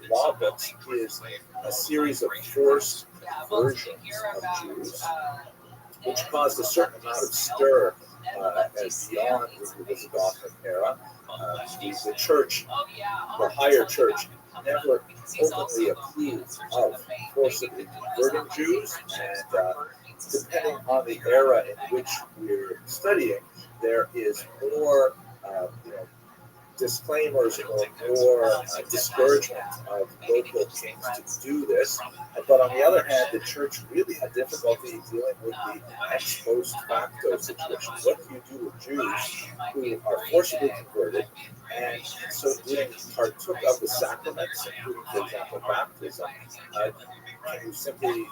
law books is a series of forced conversions of Jews, which caused a certain amount of stir as beyond the Visigothic era. The church, the higher church, never openly approved of forcibly converting Jews, and depending on the era in which we're studying, there is more disclaimers or more discouragement of local kings to do this. But on the other hand, the church really had difficulty dealing with the ex post facto situation. What do you do with Jews who are forcibly converted and so doing partook of the sacraments, including, for example, baptism? Can you simply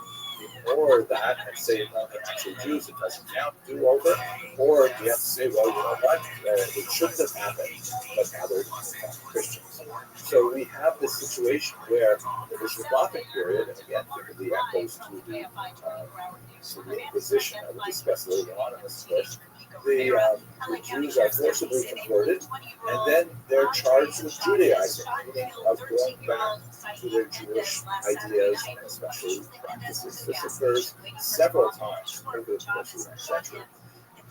ignore that and say, no, they're actually Jews, it doesn't count, do over? Or do you have to say, well, you know what, it shouldn't have happened, but now they're Christians. So we have this situation where in the Visigothic period, and again, the echoes to the Inquisition that we'll discuss later on in this course, the Jews are forcibly converted, and then they're charged with Judaizing, meaning of going back to their Jewish ideas and especially practices. This occurs several times over the course of the next century.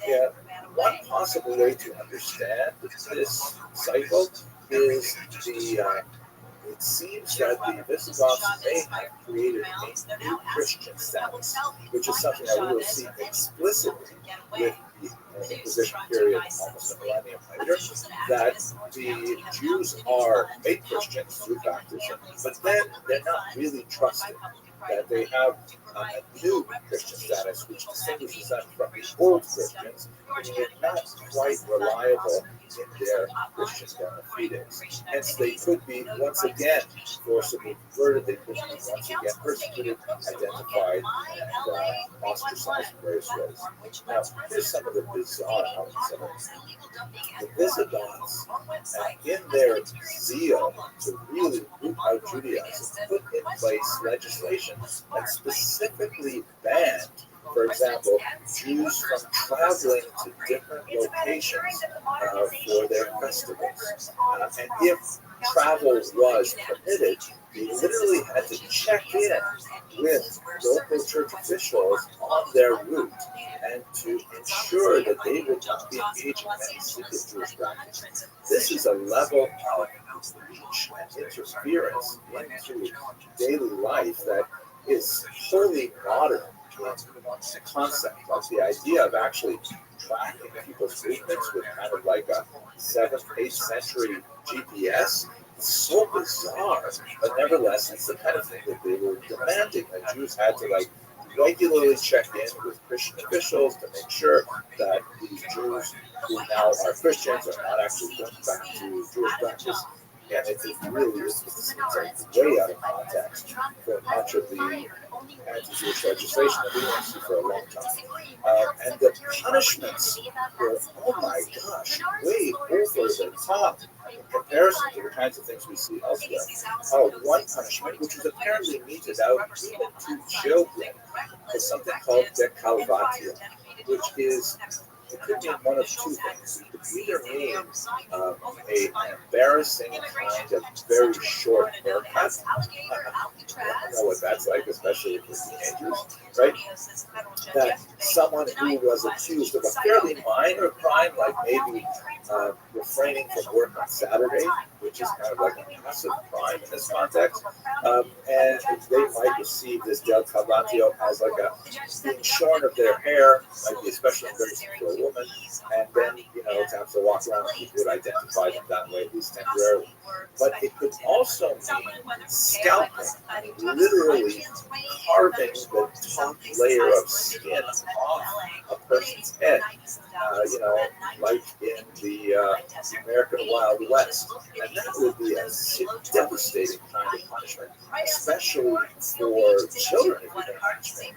Yeah, one possible way to understand this cycle is it seems that the Visigoths may have created a new Christian status, which is something that we will see explicitly with the Inquisition period almost a millennium later, that the Jews are made Christians through baptism, but then they're not really trusted, that they have a new Christian status, which distinguishes them from the old Christians, who were not quite reliable in their Christian bona fides. Hence, they could be once again forcibly converted, they could be once again persecuted, identified, and ostracized in various ways. Now, here's some of the bizarre elements of it. The Visigoths, in their zeal to really root out Judaism, put in place legislation that specifically banned, for example, Jews from traveling to different locations for their festivals. And if travel was permitted, they literally had to check in with local church officials on their route and to ensure that they would not be engaged in any secret Jewish practice. This is a level of reach and interference into daily life that is wholly modern concept. Like the idea of actually tracking people's movements with kind of like a 7th, 8th century GPS. It's so bizarre, but nevertheless, it's the kind of thing that they were demanding. That Jews had to like regularly check in with Christian officials to make sure that these Jews who now are Christians are not actually going back to Jewish practice. And it really is way out of context for much of the anti-Jewish legislation that we went through for a long time. And the punishments were, oh my gosh, way over the top in comparison to the kinds of things we see elsewhere. One punishment, which was apparently meted out even to children, is something called dekalvatio, which is, it could mean one of two things. It could either mean an embarrassing kind of very short haircut. I don't know what that's like, especially for teenagers, right? That someone who was accused of a fairly minor crime, like maybe refraining from work on Saturday, which is kind of like a massive crime in this context, and they might receive this del calvatio as like a being shorn of their hair, might be especially embarrassing for a woman, and then, to have to walk around, people would identify them that way, at least temporarily. But it could also mean scalping, literally carving the top layer of skin off a person's head, like in the American Wild West. And that would be a devastating kind of punishment, especially for children, if you can imagine.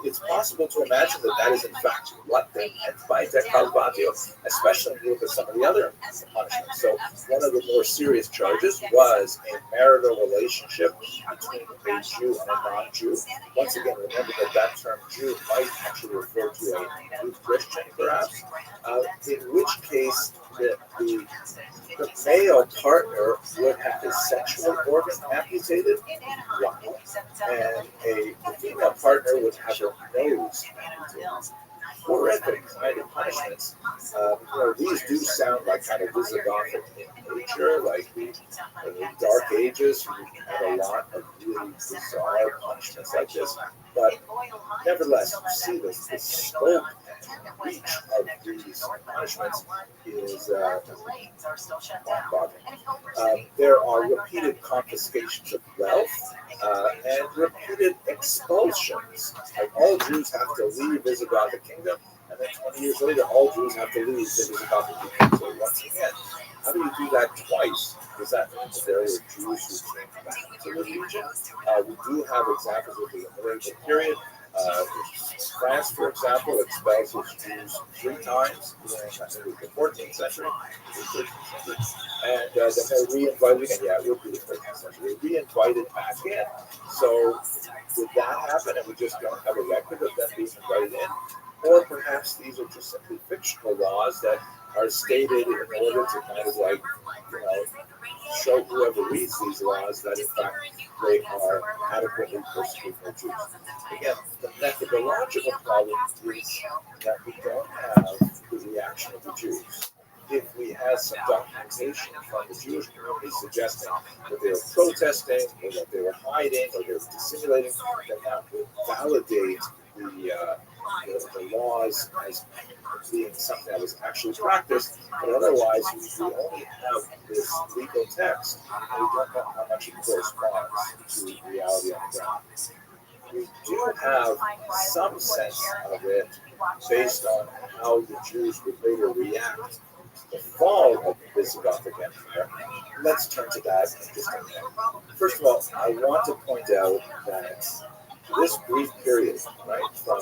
It's possible to imagine that is in fact what they meant by dekalvatio, especially when you look at some of the other punishments. So one of the more serious charges was a marital relationship between a Jew and a non-Jew. Once again, remember that term Jew might actually refer to a Jew Christian, perhaps, in which case the male partner would have his sexual organ amputated, and the female partner would have her nose amputated. Horrific kind of punishments. These do sound like kind of Visigothic in nature, like the Dark Ages. We had a lot of really bizarre punishments like this, but nevertheless, you see the scope and reach of these punishments is mind-boggling. There are repeated confiscations of wealth and repeated expulsions. Like all Jews have to leave Visigothic kingdom, and then 20 years later, all Jews have to leave the Visigothic kingdom. So once again, how do you do that twice? Does that mean that there were Jews who came back to the region? We do have examples of the medieval period. France, for example, expels its Jews 3 times during the 14th century, the 13th century, and then they're re-invited again. Yeah, it would be the 13th century. They're re-invited back in. So did that happen, and we just don't have a record of them being invited in? Or perhaps these are just simply fictional laws that are stated in order to kind of like, show whoever reads these laws that in fact they are adequately persecuting Jews. Again, the methodological problem is that we don't have the reaction of the Jews. If we had some documentation from the Jewish community suggesting that they were protesting, or that they were hiding, or they were dissimulating, then that would validate the laws as being something that was actually practiced, but otherwise we only have this legal text, and we don't know how much it corresponds to reality on the ground. We do have some sense of it based on how the Jews would later react to the fall of the Visigothic Empire. Let's turn to that in just a minute. First of all, I want to point out that this brief period, right, from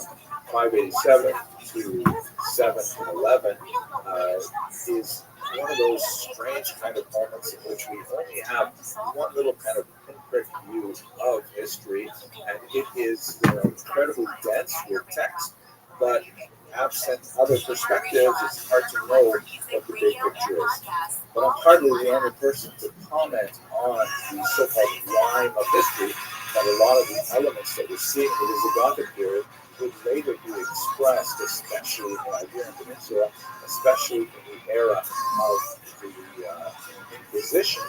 587 to 711, is one of those strange kind of moments in which we only have one little kind of pinprick view of history, and it is incredibly dense with text, but absent other perspectives, it's hard to know what the big picture is. But I'm hardly the only person to comment on the so-called rhyme of history, that a lot of the elements that we're seeing in the Visigothic period would later be expressed, especially in the Iberian Peninsula, especially in the era of the Inquisition.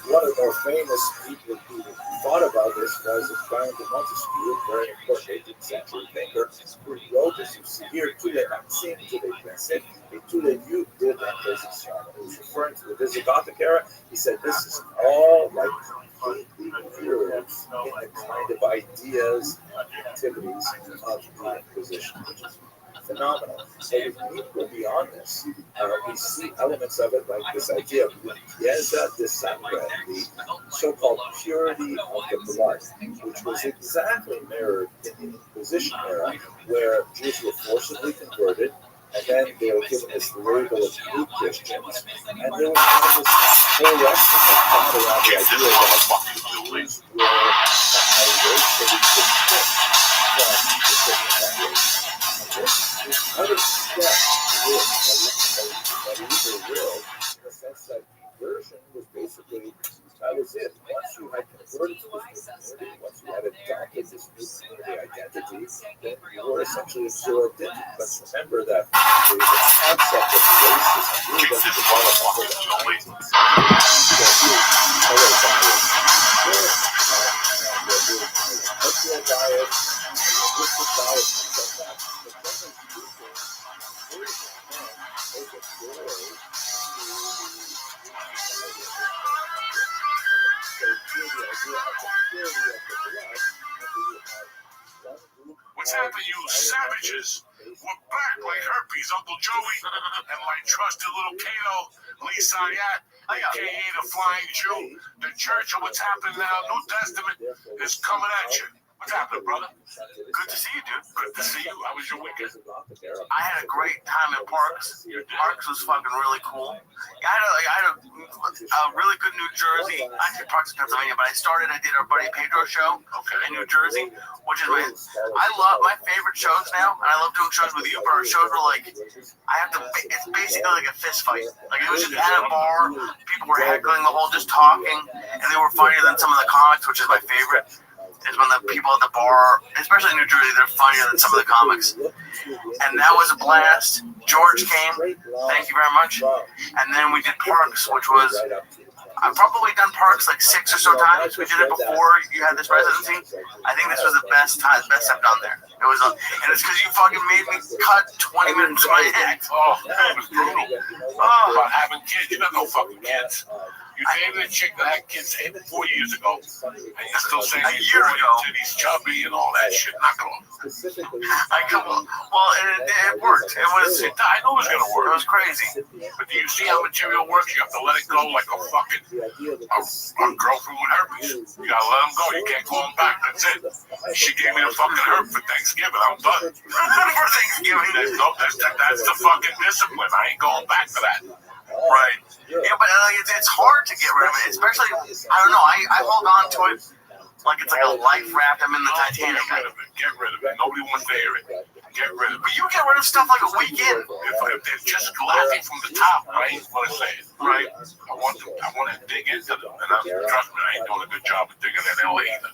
One of the more famous people who thought about this was Baron de Montesquieu, a very important 18th century thinker, who wrote this. You see here, tous les maximes, tous les principes, et tous les lieux de l'Inquisition. He was referring to the Visigothic era. He said this is all like completely virulent in the kind of ideas and activities of the Inquisition, which is phenomenal. So we go beyond this. We see elements of it like this idea of Yeza Desangre, the so-called purity of the blood, which was exactly mirrored in the Inquisition era, where Jews were forcibly converted, and then they were given this label of new Christians, and there was kind of this whole wrestling that found around the idea that Jews were somehow racially distinct from the Christian population. This other step that evil will, in the sense that conversion was basically, that was it. Once you had converted to this new community, once you had adopted this new community identity, then you were essentially absorbed into it. Let's remember that the concept of racism really doesn't develop until the 19th century. So here's color bias, cultural bias, linguistic bias, things like that. But generally speaking, conversion meant open doors to What's happened, you savages? We're back like herpes, Uncle Joey, and my trusted little Kato, Lisa Ayat, aka the Flying Jew. The church of what's happening now, New Testament, is coming at you. What's happening, brother? Good to see you, dude. Good to see you. How was your weekend? I had a great time in Parks. Parks was fucking really cool. I had a really good New Jersey. I did Parks in Pennsylvania, but I did our buddy Pedro show in New Jersey, which is I love my favorite shows now, and I love doing shows with you, but our shows were like, it's basically like a fist fight. Like, it was just at a bar, people were heckling the whole, just talking, and they were funnier than some of the comics, which is my favorite. Is when the people at the bar, especially in New Jersey, they're funnier than some of the comics. And that was a blast. George came. Thank you very much. And then we did Parks, which was, I've probably done Parks like 6 or so times. We did it before you had this residency. I think this was the best I've done there. It was, and it's because you fucking made me cut 20 minutes of my act. Oh, that was brutal. About having kids, you got no fucking kids. You dated a chick that had kids 4 years ago, and you're still saying a year ago he's chubby and all that shit. Not gonna. Well, it worked. It was. I knew it was gonna work. It was crazy. But do you see how material works? You have to let it go like a fucking a girlfriend with herpes. You gotta let them go. You can't go on back. That's it. She gave me the fucking herb for Thanksgiving. I'm done. For Thanksgiving. That's the fucking discipline. I ain't going back for that. Right. Yeah, but it's hard to get rid of it, especially, I don't know, I hold on to it like it's like a life raft. I'm in the Titanic. Get rid of it. Nobody wants to hear it. Get rid of it. But you get rid of stuff like a weekend. If they're just laughing from the top, I ain't want to say it. Right. I want to dig into them. And trust me, I ain't doing a good job of digging in LA either.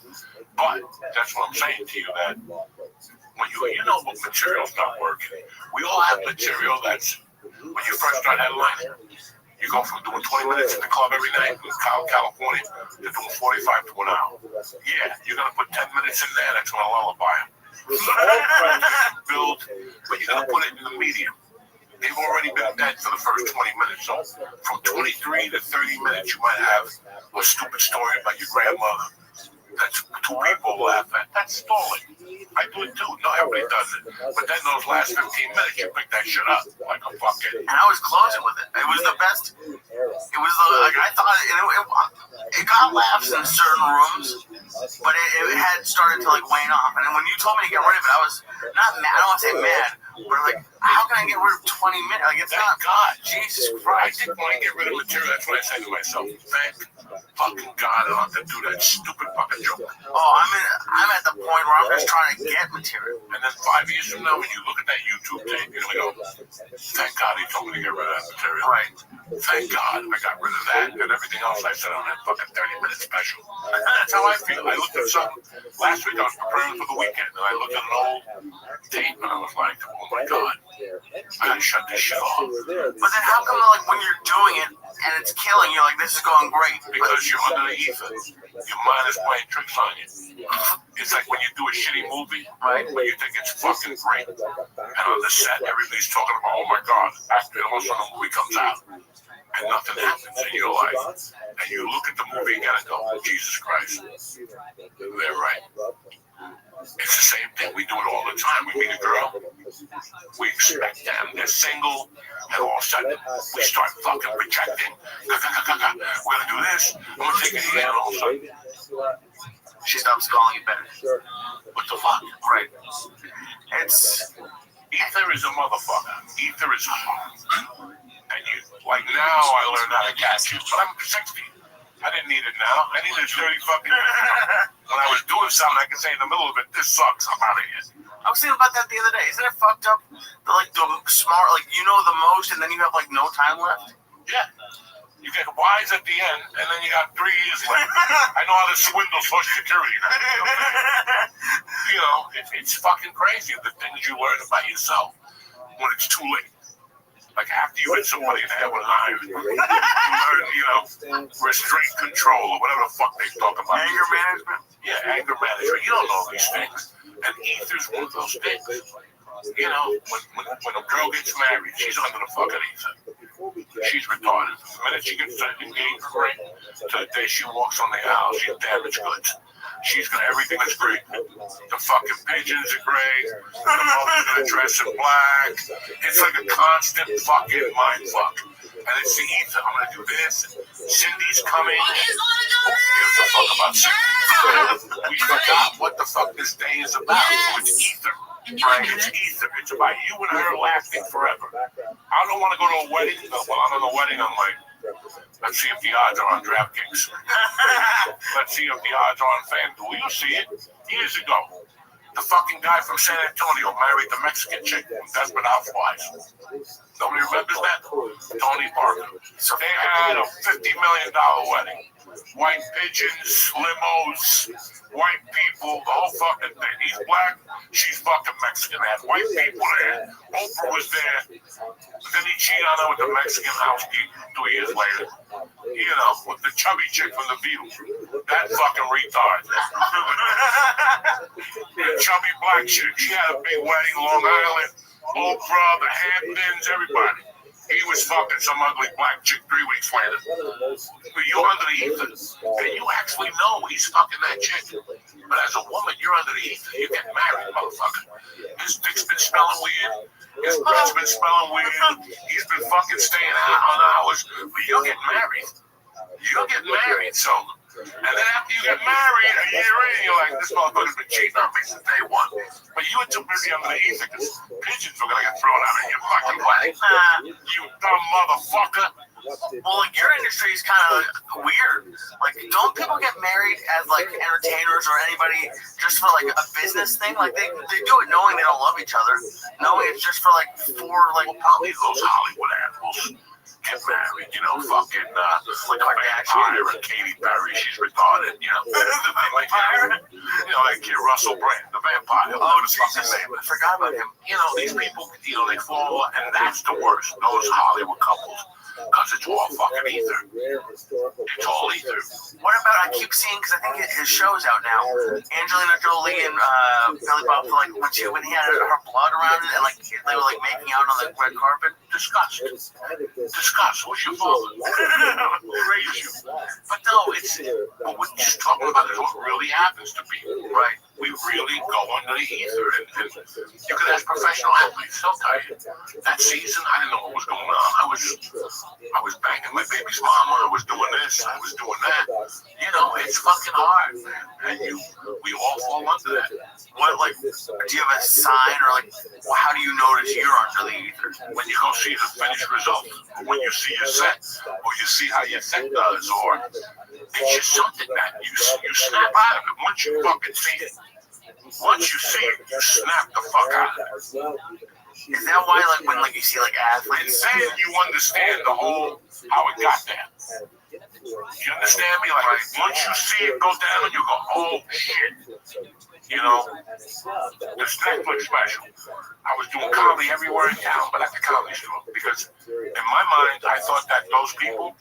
But that's what I'm saying to you, that when you know what material's not working. We all have material that's, when you first start headlining, you go from doing 20 minutes in the club every night in California to doing 45 to an hour. Yeah, you're going to put 10 minutes in there, that's going to lullaby them. Build, but you're going to put it in the medium. They've already been dead for the first 20 minutes, so from 23 to 30 minutes, you might have a stupid story about your grandmother. That's 2 people laugh at. That's stalling. I do it too. Not everybody does it. But then those last 15 minutes, you pick that shit up like a fucking. And I was closing with it. It was the best. It was like, I thought it got laughs in certain rooms, but it had started to like wane off. And then when you told me to get rid of it, I was not mad. I don't want to say mad, but like, how can I get rid of 20 minutes? Like, it's not God. Jesus Christ. I didn't want to get rid of material. That's what I say to myself. Thank fucking God, I don't have to do that stupid fucking joke. Oh, I'm at the point where I'm just trying to get material. And then 5 years from now, when you look at that YouTube tape, you're gonna go, thank God he told me to get rid of that material. Right. Thank God I got rid of that and everything else I said on that fucking 30-minute special. That's how I feel. I looked at something. Last week I was preparing for the weekend, and I looked at an old tape, and I was like, oh my God, I gotta shut this shit off. But then how come, like, when you're doing it and it's killing you, like, this is going great? Because you're under the ether. Your mind is playing tricks on you. It's like when you do a shitty movie, right? When you think it's fucking great, and on the set everybody's talking about, oh my God, after all of a sudden the movie comes out, and nothing happens in your life, and you look at the movie again and go, Jesus Christ, they're right. It's the same thing. We do it all the time. We meet a girl, we expect them. They're single, and all of a sudden we start fucking projecting. We're gonna do this. I'm gonna take it here, and all of a sudden She stops calling you back. what the fuck? Right. It's Ether is a motherfucker. Ether is hard. And you, like now I learned how to catch you, but I'm 60. I didn't need it now. I needed 30 fucking years. When I was doing something, I could say in the middle of it, this sucks. I'm out of here. I was thinking about that the other day. Isn't it fucked up? The smart, like you know the most, and then you have like no time left. Yeah. You get wise at the end, and then you got 3 years left. I know how to swindle Social Security now. You know, it's fucking crazy the things you learn about yourself when it's too late. Like after you hit somebody in the head with an iron, you learn, you know, restraint control or whatever the fuck they talk about. Anger management. Yeah, anger management. You don't know these things. And ether's one of those things. You know, when a girl gets married, she's under the fucking ether. She's retarded. The minute she gets engaged ring, to the day she walks on the aisle, she's damaged goods. She's got everything that's great. The fucking pigeons are great. The mother's gonna dress in black. It's like a constant fucking mind fuck. And it's the ether. I'm gonna do this. Cindy's coming. Who gives a fuck about Cindy? We forgot what the fuck this day is about. So it's ether. Right? It's ether. It's about you and her lasting forever. I don't want to go to a wedding. Well, I'm on a wedding. I'm like, let's see if the odds are on DraftKings. Let's see if the odds are on FanDuel. You see it. Years ago, the fucking guy from San Antonio married the Mexican chick from Desperate Housewives. Nobody remembers that? Tony Parker. So they had a $50 million wedding. White pigeons, limos, white people, the whole fucking thing. He's black, she's fucking Mexican. They had white people there. Oprah was there. Then he cheated on her with the Mexican housekeeper 2 years later. You know, with the chubby chick from the Beatles. That fucking retard. The chubby black chick. She had a big wedding, Long Island. Oprah, the Hamptons, everybody. He was fucking some ugly black chick 3 weeks later. But you're under the ether. And you actually know he's fucking that chick. But as a woman, you're under the ether. You get married, motherfucker. His dick's been smelling weird. His butt's been smelling weird. He's been fucking staying out on hours. But you'll get married. You'll get married. So, and then after you get married, a year in, you're like, this motherfucker's been cheating on me since day one. But you were too busy under the ether because pigeons were going to get thrown out of your fucking wedding. You dumb motherfucker. Well, like your industry is kind of weird. Like, don't people get married as like entertainers or anybody just for like a business thing? Like they do it knowing they don't love each other, knowing it's just for like probably those Hollywood animals get married, you know, fucking like a vampire and Katy Perry, she's retarded, you know. The vampire, you know, like Russell Brand, the vampire. Oh, Jesus, I forgot about him. You know, these people, you know, they fall, and that's the worst. Those Hollywood couples. Because it's all fucking ether. It's all ether. What about, I keep seeing, because I think his show's out now, Angelina Jolie and Billy Bob, like, when he had her blood around it, and like they were like making out on the red carpet. Disgust. What's your fault? Raise you. But no, we're just talking about it, what really happens to people, right? We really go under the ether, and you can ask professional athletes, they'll tell you. That season, I didn't know what was going on. I was banging my baby's mama. I was doing this. I was doing that. You know, it's fucking hard, man. And we all fall under that. What, like, do you have a sign or like, how do you notice you're under the ether? When you go see the finished result, or when you see your set, or you see how your set does, or it's just something that you snap out of it once you fucking see it. Once you see it, you snap the fuck out of it. Is that why, like, when like you see like athletes, and then you understand the whole how it got there? You understand me? Like once you see it go down, you go, oh shit. You know, this Netflix special. I was doing comedy everywhere in town, but at the comedy store. Because in my mind, I thought that those people,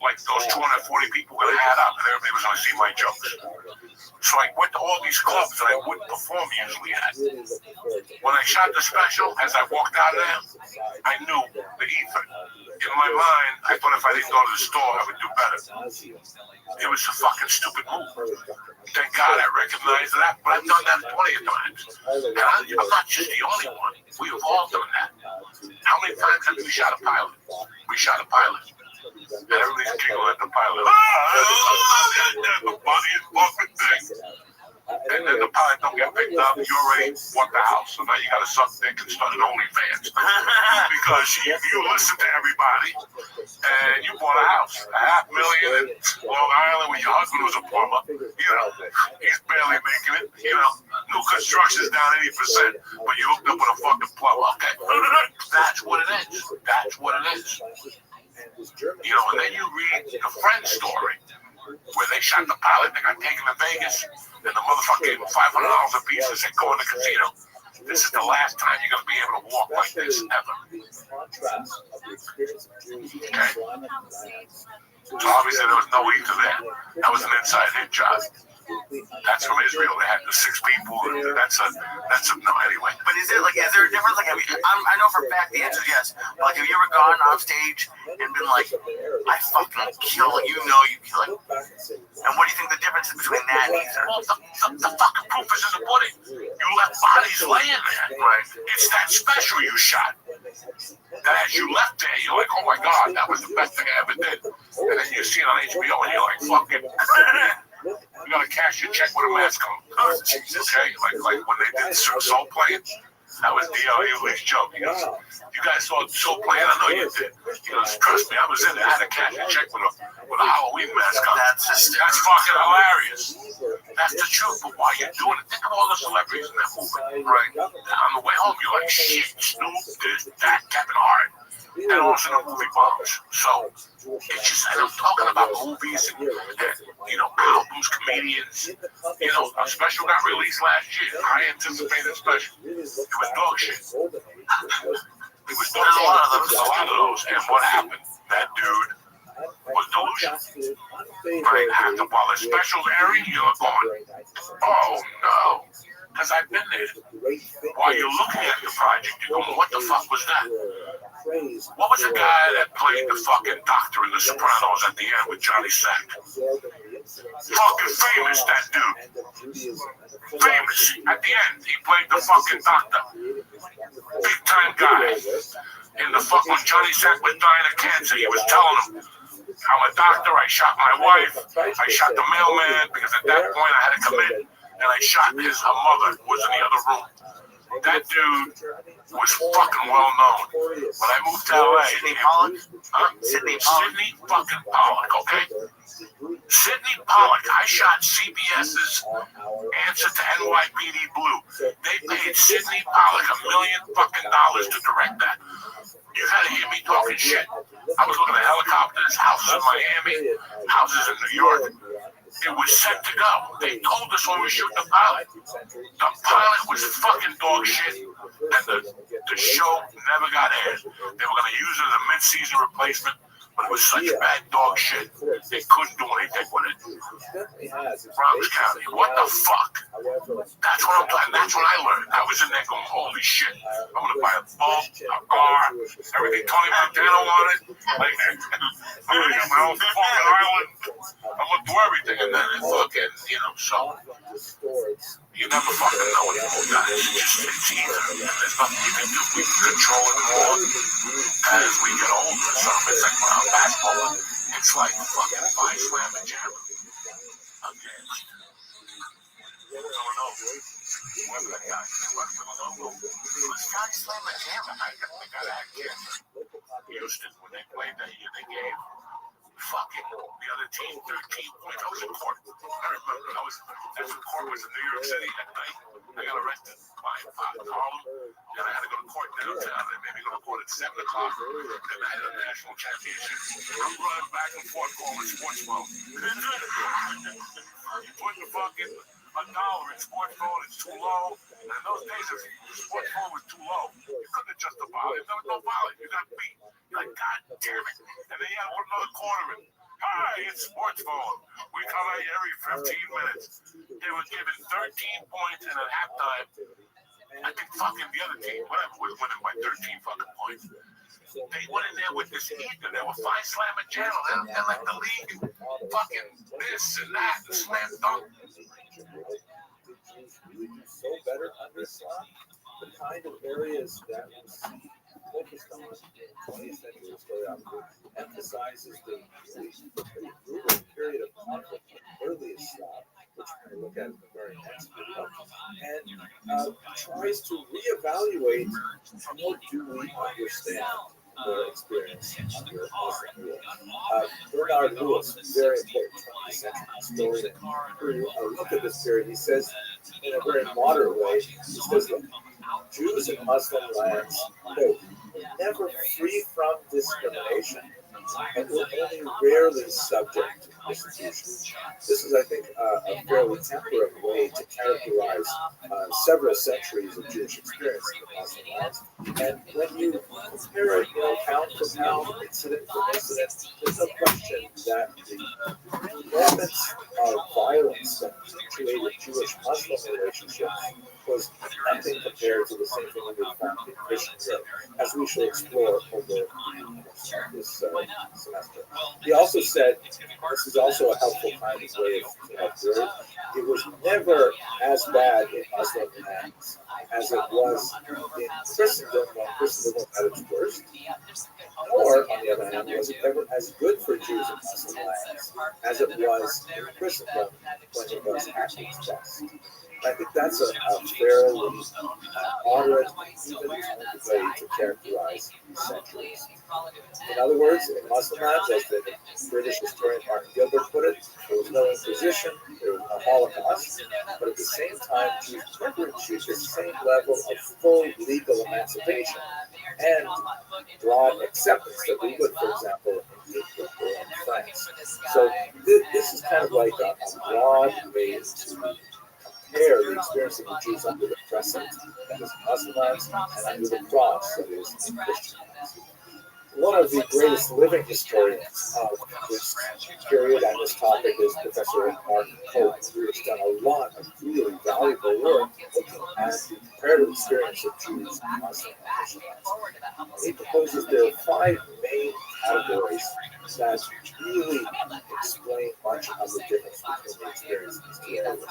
like those 240 people, were going to add up and everybody was going to see my jokes. So I went to all these clubs that I wouldn't perform usually at. When I shot the special, as I walked out of there, I knew the ether. In my mind, I thought if I didn't go to the store, I would do better. It was a fucking stupid move. Thank God I recognized it that, but I've done that plenty of times. And I'm not just the only one. We've all done that. How many times have we shot a pilot? We shot a pilot. And everybody's giggling at the pilot. The funniest fucking thing. And then the pilot don't get picked up. You already bought the house, so now you got to suck dick and start an OnlyFans because you listen to everybody, and you bought a house, $500,000 in Long Island when your husband was a plumber. You know, he's barely making it. You know, new construction's down 80%, but you hooked up with a fucking plumber. Okay, that's what it is. That's what it is. You know, and then you read a friend's story where they shot the pilot, they got taken to Vegas, and the motherfucker gave him $500 a piece and said, go in the casino. This is the last time you're going to be able to walk like this, ever. Okay? So obviously there was no ether there. That was an inside hit job. That's from Israel. They had the 6 people. That's a no anyway. But is there a difference? Like, I know for a fact the answer is yes. But like, have you ever gone off stage and been like, I fucking kill it? You know you kill it. And what do you think the difference is between that and ether? Well, the fucking proof is in the pudding. You left bodies laying there. Right. It's that special you shot. That as you left there, you're like, oh my God, that was the best thing I ever did. And then you see it on HBO and you're like, fuck it. You gotta cash your check with a mask on. Okay? Like when they did Soul Plane, that was D.L. Hughley's joke. He goes, you guys saw Soul Plane? I know you did. He goes, trust me, I was in there. I had to cash a check with a Halloween mask on. That's fucking hilarious. That's the truth. But while you're doing it, think of all the celebrities in that movie. Right? On the way home, you're like, shit, Snoop, this, that, Kevin Hart. And also the movie bombs. So it's just, and I'm talking about movies and you know, albums, comedians. You know, a special got released last year. I anticipated special. It was dog shit. It was dog shit. There's a lot of those. And what happened? That dude was delusional. Right? While the special's airing, you're going, oh no. Because I've been there. While you're looking at the project, you're going, what the fuck was that? What was the guy that played the fucking doctor in The Sopranos at the end with Johnny Sack? Fucking famous, that dude. Famous. At the end, he played the fucking doctor. Big time guy. In the fuck, when Johnny Sack was dying of cancer, he was telling him, I'm a doctor, I shot my wife, I shot the mailman, because at that point I had to commit, and I shot her mother, who was in the other room. That dude was fucking well known. When I moved to LA, Sidney Pollack? Sidney fucking Pollack, okay? Sidney Pollack, I shot CBS's Answer to NYPD Blue. They paid Sidney Pollack $1 million fucking to direct that. You gotta hear me talking shit. I was looking at helicopters, houses in Miami, houses in New York. It was set to go. They told us when we shoot the pilot. The pilot was fucking dog shit, and the show never got aired. They were going to use it as a mid-season replacement, but it was such bad dog shit, they couldn't do anything with it. Bronx County, what the fuck? That's what I'm talking. That's what I learned. I was in there going, holy shit, I'm going to buy a boat, a car, everything Tony Montana wanted. Like, I'm going to get my own fucking island. I'm going to do everything, and then it fucking, you know, so you never fucking know what you're doing. It's easier. There's nothing you can do. We can control it more as we get older. So it's like when I'm basketball, it's like fucking 5 slam and jam. Again. Whoever that guy was Johnny Slam and Jam. I got that kid. Houston, when they played that year, they gave fucking the other team 13 points. I was in court. I remember that's when court was in New York City at night. I got arrested by Harlem, and I had to go to court downtown. They made me go to court at 7 o'clock. Then I had a national championship. I'm running back and forth calling sports phone. You put the fucking $1 in sports phone, it's too low. And in those days, if sports phone was too low, you couldn't adjust the volume. There was no volume. You got beat. You're like, God damn it. And then you had to put another quarter in. Hi, it's sports phone. We come at you every 15 minutes. They were given 13 points, and at halftime, I think fucking the other team, whatever, was winning by 13 fucking points. They went in there with this ether. They were 5 slam and channel. They're like the league, fucking this and that, and slam dunk. so better under Islam, the kind of areas that was focused on in 20th century historiography emphasizes the really brutal period of conflict in early Islam, which we're going to look at in the very next video, and tries to reevaluate how do we understand their experience under Muslim rule. Bernard Lewis, very important 20th century historian, who looked at this period, he says, in a very moderate way, he says, look, Jews in Muslim lands, quote, never free from discrimination and were only rarely subject to persecution. This is, I think, a fairly temperate way to characterize several centuries of Jewish experience in the Muslim lands. And when you compare it, pound for pound, incident for incident, there's no question that the moments of violence that punctuated Jewish-Muslim relationships was nothing compared to the same thing we found in Christian Europe, as we shall explore over this semester. He also said, this is also a helpful kind of way of observe, it was never as bad in Muslim lands as it was in Christendom when Christendom was at its worst, or, on the other hand, was it ever as good for Jews in Muslim lands as it was in Christendom when it was at its best. I think that's a fairly moderate, even way to characterize centuries. In other words, in Muslim lands, as the British historian Martin Gilbert put it, there was no Inquisition, there was no Holocaust, but at the same time, Jews never achieved the same level of full legal emancipation and broad acceptance that we would, for example, in England or in France. So this is kind of like a broad way to compare the experience of the Jews under the crescent, that is Muslim lands, and under the cross, that is in Christian lands. One of the greatest living historians of this period and this topic is Professor Martin Cope, who has done a lot of really valuable work looking at the comparative experience of Jews and Muslim lands. He proposes there are 5 main categories that really explain much of the difference between the experience of these 2 areas.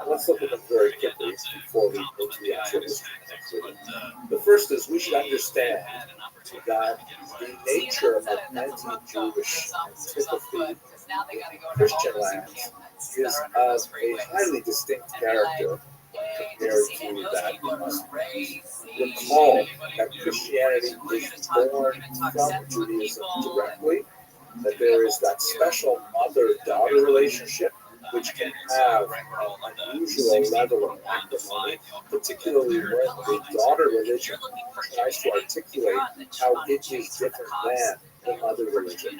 And let's look at them very quickly before we go to the actual history. The first is we should understand that the nature of anti-Jewish antipathy in Christian lands is of a highly distinct character compared to that in Muslim lands. Recall that Christianity is born from Judaism directly, that there is that special mother-daughter relationship which can have an unusual level of acrimony, particularly when the daughter religion tries to articulate how it is different than the mother religion.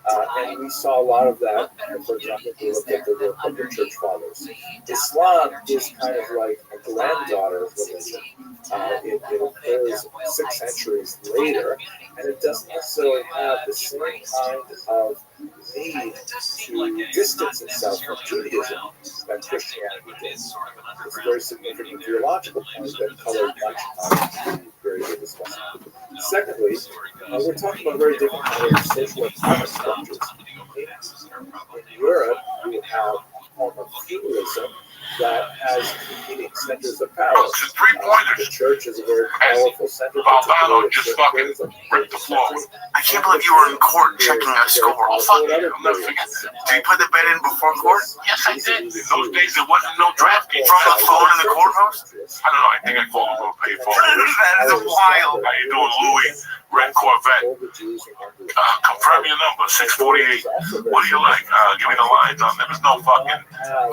And we saw a lot of that, for example, if we looked at the work of the Church Fathers. Islam is kind of like a granddaughter religion. It occurs 6 centuries later, and it doesn't necessarily have the same kind of need to distance itself from Judaism that Christianity did. It's a very significant theological point that colored much of the period we're discussing. Secondly, we're talking about very different kind of social and power structures. In Europe, we have a form of feudalism that has competing centers of power. The church is a very powerful center. Albano just fucking ripped the floor. I can't believe you were in court checking a score. I'll fuck you. I'll never forget that. Did you put the bed in before court? Yes, I did. In those days, there wasn't no draft. From the phone in the courthouse? I don't know. I think I called him a payphone. That is wild. How you doing, Louis? Red Corvette. Confirm your number, 648. What do you like? Give me the lines on. There was no fucking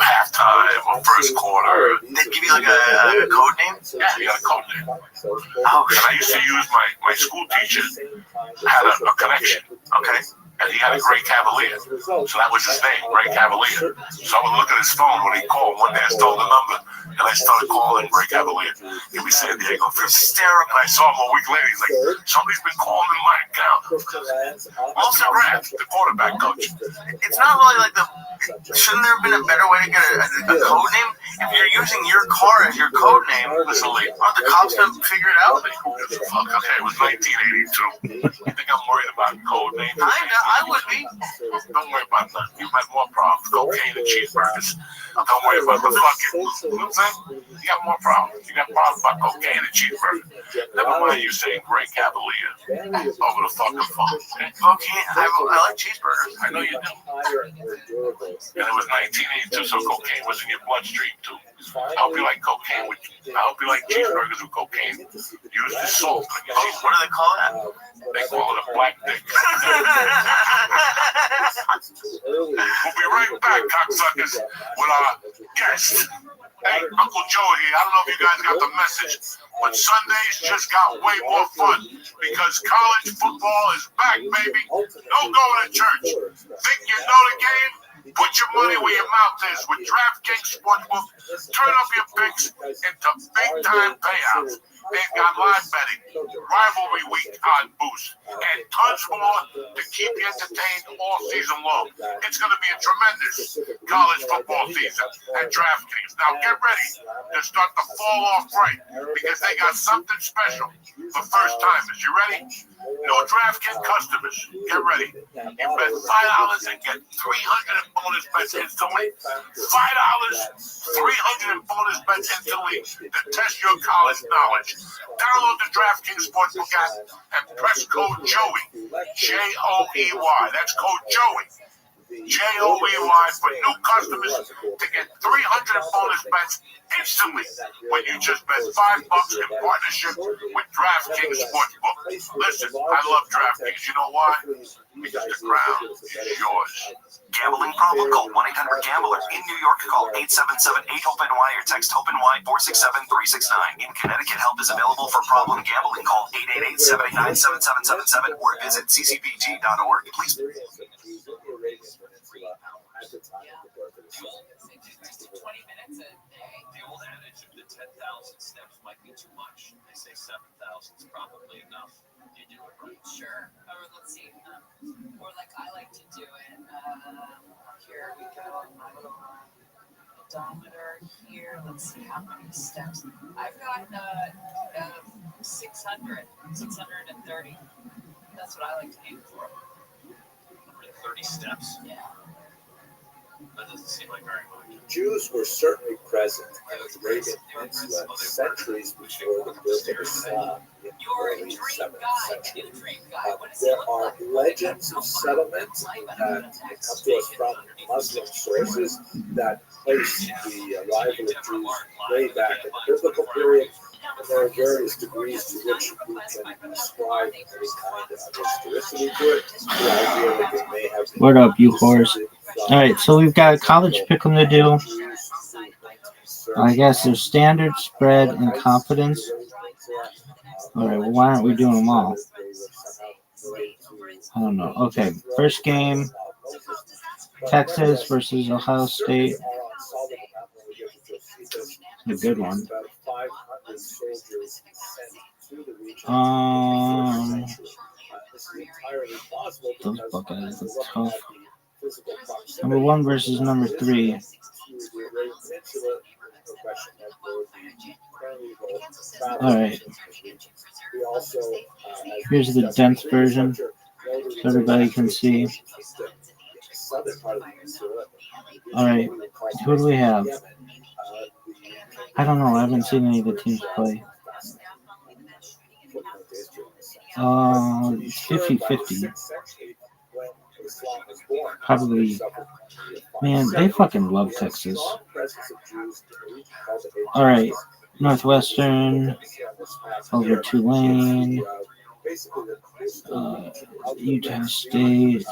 halftime or first quarter. They give you like a code name? Yeah, you got a code name. Oh, and I used to use my school teacher had a connection, okay? And he had a gray Cavalier. So that was his name, Gray Cavalier. So I would look at his phone when he called. One day I stole the number, and I started calling Gray Cavalier. Give me San Diego. Hysterical. I saw him a week later. He's like, somebody's been calling in my account. Wilson Grant, the quarterback coach. It's not really like shouldn't there have been a better way to get a code name? If you're using your car as your code name, aren't the cops going to figure it out? Fuck, okay, it was 1982. You think I'm worried about code names? I would be. Don't worry about that. You've had more problems. Cocaine and cheeseburgers. Don't worry about the fucking. You know what I'm saying? You got more problems. You got problems about cocaine and cheeseburgers. Never mind you saying great cavalier over the fucking phone. Cocaine, I like cheeseburgers. I know you do. And it was 1982, so cocaine was in your bloodstream too. I hope you like cocaine with. I hope you like cheeseburgers with cocaine. Use the salt on your cheeseburger. What do they call that? They call it a black dick. We'll be right back, cocksuckers, with our guest. Hey, Uncle Joe here. I don't know if you guys got the message, but Sundays just got way more fun because college football is back, baby. No going to church. Think you know the game? Put your money where your mouth is with DraftKings Sportsbook. Turn up your picks into big-time payouts. They've got live betting, rivalry week on Boost, and tons more to keep you entertained all season long. It's going to be a tremendous college football season at DraftKings. Now get ready to start the fall off right because they got something special for first-timers. You ready? No DraftKings customers. Get ready. You bet $5 and get $300 in bonus bets instantly. $5, $300 in bonus bets instantly to test your college knowledge. Download the DraftKings Sportsbook app and press code Joey, Joey. That's code Joey, Joey for new customers to get $300 in bonus bets instantly when you just bet $5 in partnership with DraftKings Sportsbook. Listen, I love DraftKings. You know why? Because the ground is yours. Gambling problem? Call 1-800-GAMBLER. In New York, call 877-8-HOPE-NY or text HOPE-NY 467-369. In Connecticut, help is available for problem gambling. Call 888-789-7777 or visit ccpg.org. Please. 20 minutes a day. The old adage of the 10,000 steps might be too much. They say 7,000 is probably enough. You do it right. Sure. Or let's see. Or like I like to do it. Here we go. My little odometer here. Let's see how many steps. I've got 630. That's what I like to aim for. 130 steps? Yeah. That doesn't seem like very much. Jews were certainly present in the Arabian Peninsula centuries before the birth of Islam in the early 7th century. There are legends of settlement that come to us from Muslim sources that place the arrival of Jews way back in the biblical period. And there are various degrees to which we can ascribe any kind of historicity to it. The idea that they may have been. What up, you whores? All right, so we've got a college pick'em to do. I guess there's standard, spread, and confidence. All right, well, why aren't we doing them all? I don't know. Okay, first game, Texas versus Ohio State. A good one. Those Buckeyes are tough. Number 1 versus number 3. All right. Here's the dense version, so everybody can see. All right. Who do we have? I don't know. I haven't seen any of the teams play. 50-50. Probably. Man, they fucking love Texas. All right. Northwestern over Tulane. Utah State.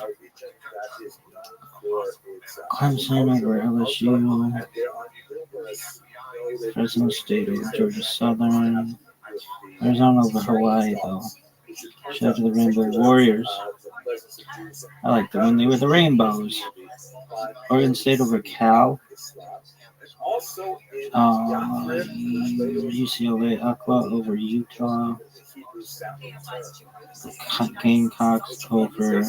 Clemson over LSU. Fresno State over Georgia Southern. Arizona over Hawaii, though. Shout out to the Rainbow Warriors. I like the one they were the Rainbows. Oregon State over Cal. UCLA Aqua over Utah. The Gamecocks over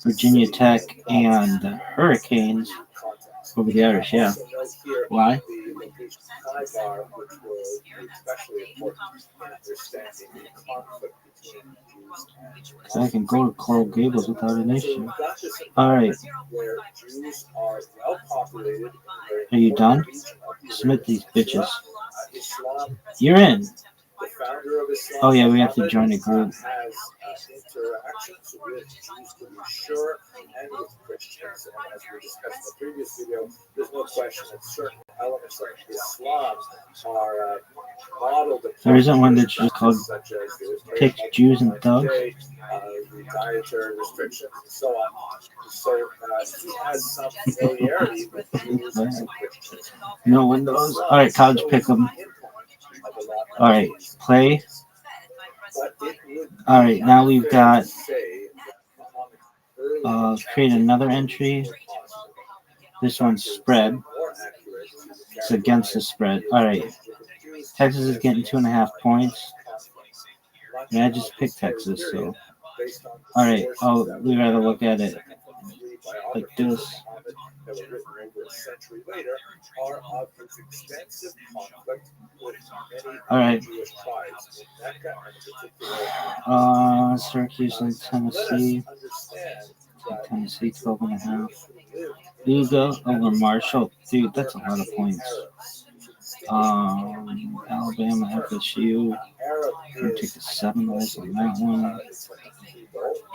Virginia Tech, and the Hurricanes over the Irish. Yeah. Why? sidebar, which will be especially important in understanding the conflict between Jews and So I can go to Coral Gables without an issue. Alright. Alright. Where Jews are well populated. Are you done? Submit these bitches. You're in. The founder of Islam, Oh yeah, we have to join a group. has interactions with Jews to be sure, and with Christians. And as we discussed in the previous video, there's no question that certain elements of Islam are modeled. There isn't one that's just called Pick Jews and Thugs. The dietary restrictions and so on. So he has some familiarity with Jews and Christians. No one knows. Alright, college pick 'em. Alright, play. Alright, now we've got create another entry. This one's spread. It's against the spread. Alright. Texas is getting 2.5 points. Yeah, I just picked Texas, so. Alright, we gotta look at it like this. Alright. Syracuse and Tennessee. Tennessee 12.5. Luga over Marshall. Dude, that's a lot of points. Alabama, FSU. I'm gonna take the 7 goals on that one.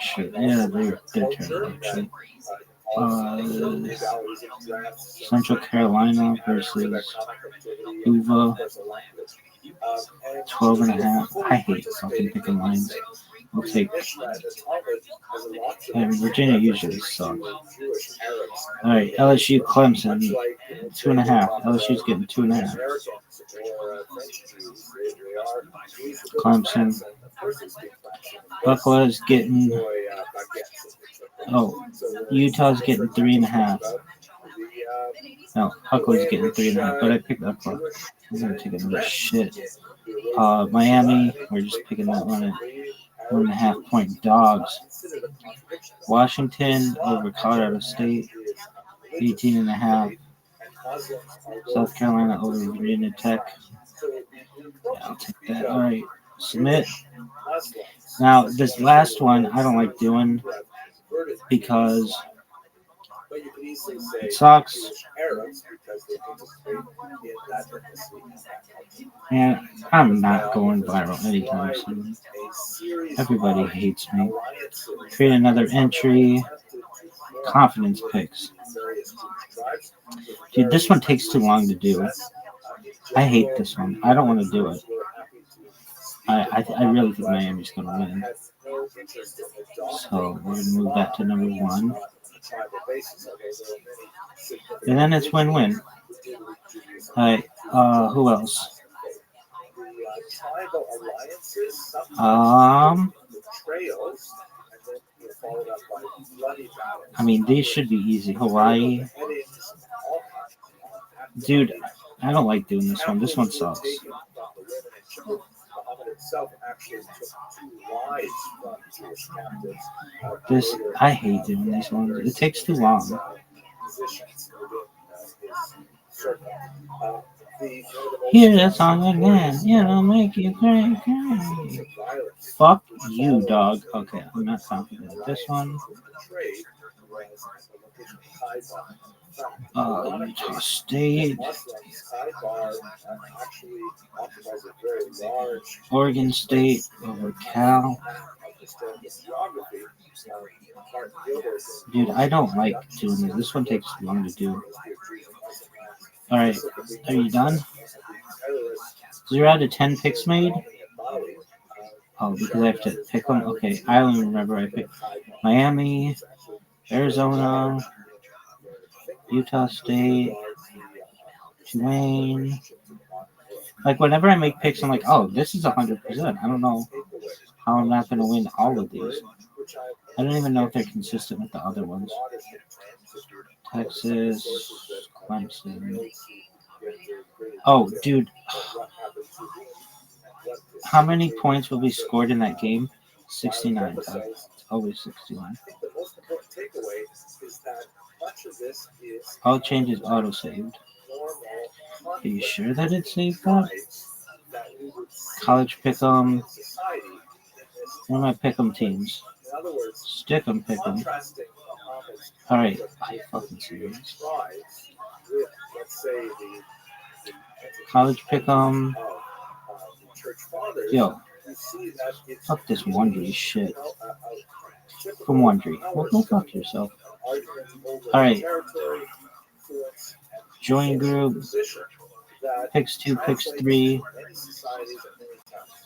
Sure, yeah, they're terrible actually. Central Carolina versus Uva. 12.5. I hate fucking picking lines. We'll take. And Virginia usually sucks. Alright, LSU Clemson 2.5. LSU's getting 2.5. Clemson. Buffalo's getting. Oh, Utah's getting 3.5. No, Buffalo's getting 3.5. But I picked Buffalo. I'm gonna take another shit. Miami, we're just picking that one at 1.5 point dogs. Washington over Colorado State, 18.5. South Carolina over Virginia Tech. Yeah, I'll take that. All right, submit. Now, this last one I don't like doing because it sucks. And I'm not going viral anytime soon. Everybody hates me. Create another entry. Confidence picks. Dude, this one takes too long to do. I hate this one. I don't want to do it. I really think Miami's going to win. So we're going to move that to number 1. And then it's win-win. Alright, who else? I mean, these should be easy. Hawaii. Dude, I don't like doing this one. This one sucks. I hate doing these ones. It takes too long. Hear that song again. It'll make you crazy. Fuck you, dog. Okay, I'm not confident with this one. Utah State. Oregon State over Cal. Dude, I don't like doing this. This one takes too long to do. Alright, are you done? 0 out of 10 picks made? Oh, because I have to pick them? Okay, I don't even remember I picked Miami, Arizona, Utah State, Tulane. Like, whenever I make picks, I'm like, oh, this is 100%. I don't know how I'm not going to win all of these. I don't even know if they're consistent with the other ones. Texas, Clemson. Oh, dude. How many points will be scored in that game? 69. It's always 69. All changes auto-saved. Are you sure that it saved that? College pick'em. One of my pick'em teams. Stick'em pick'em. Alright, are you fucking serious? College pick'em. Yo, fuck this Wondery shit. From Wondery. Well, go fuck yourself. Alright. Join group. Picks 2, picks 3.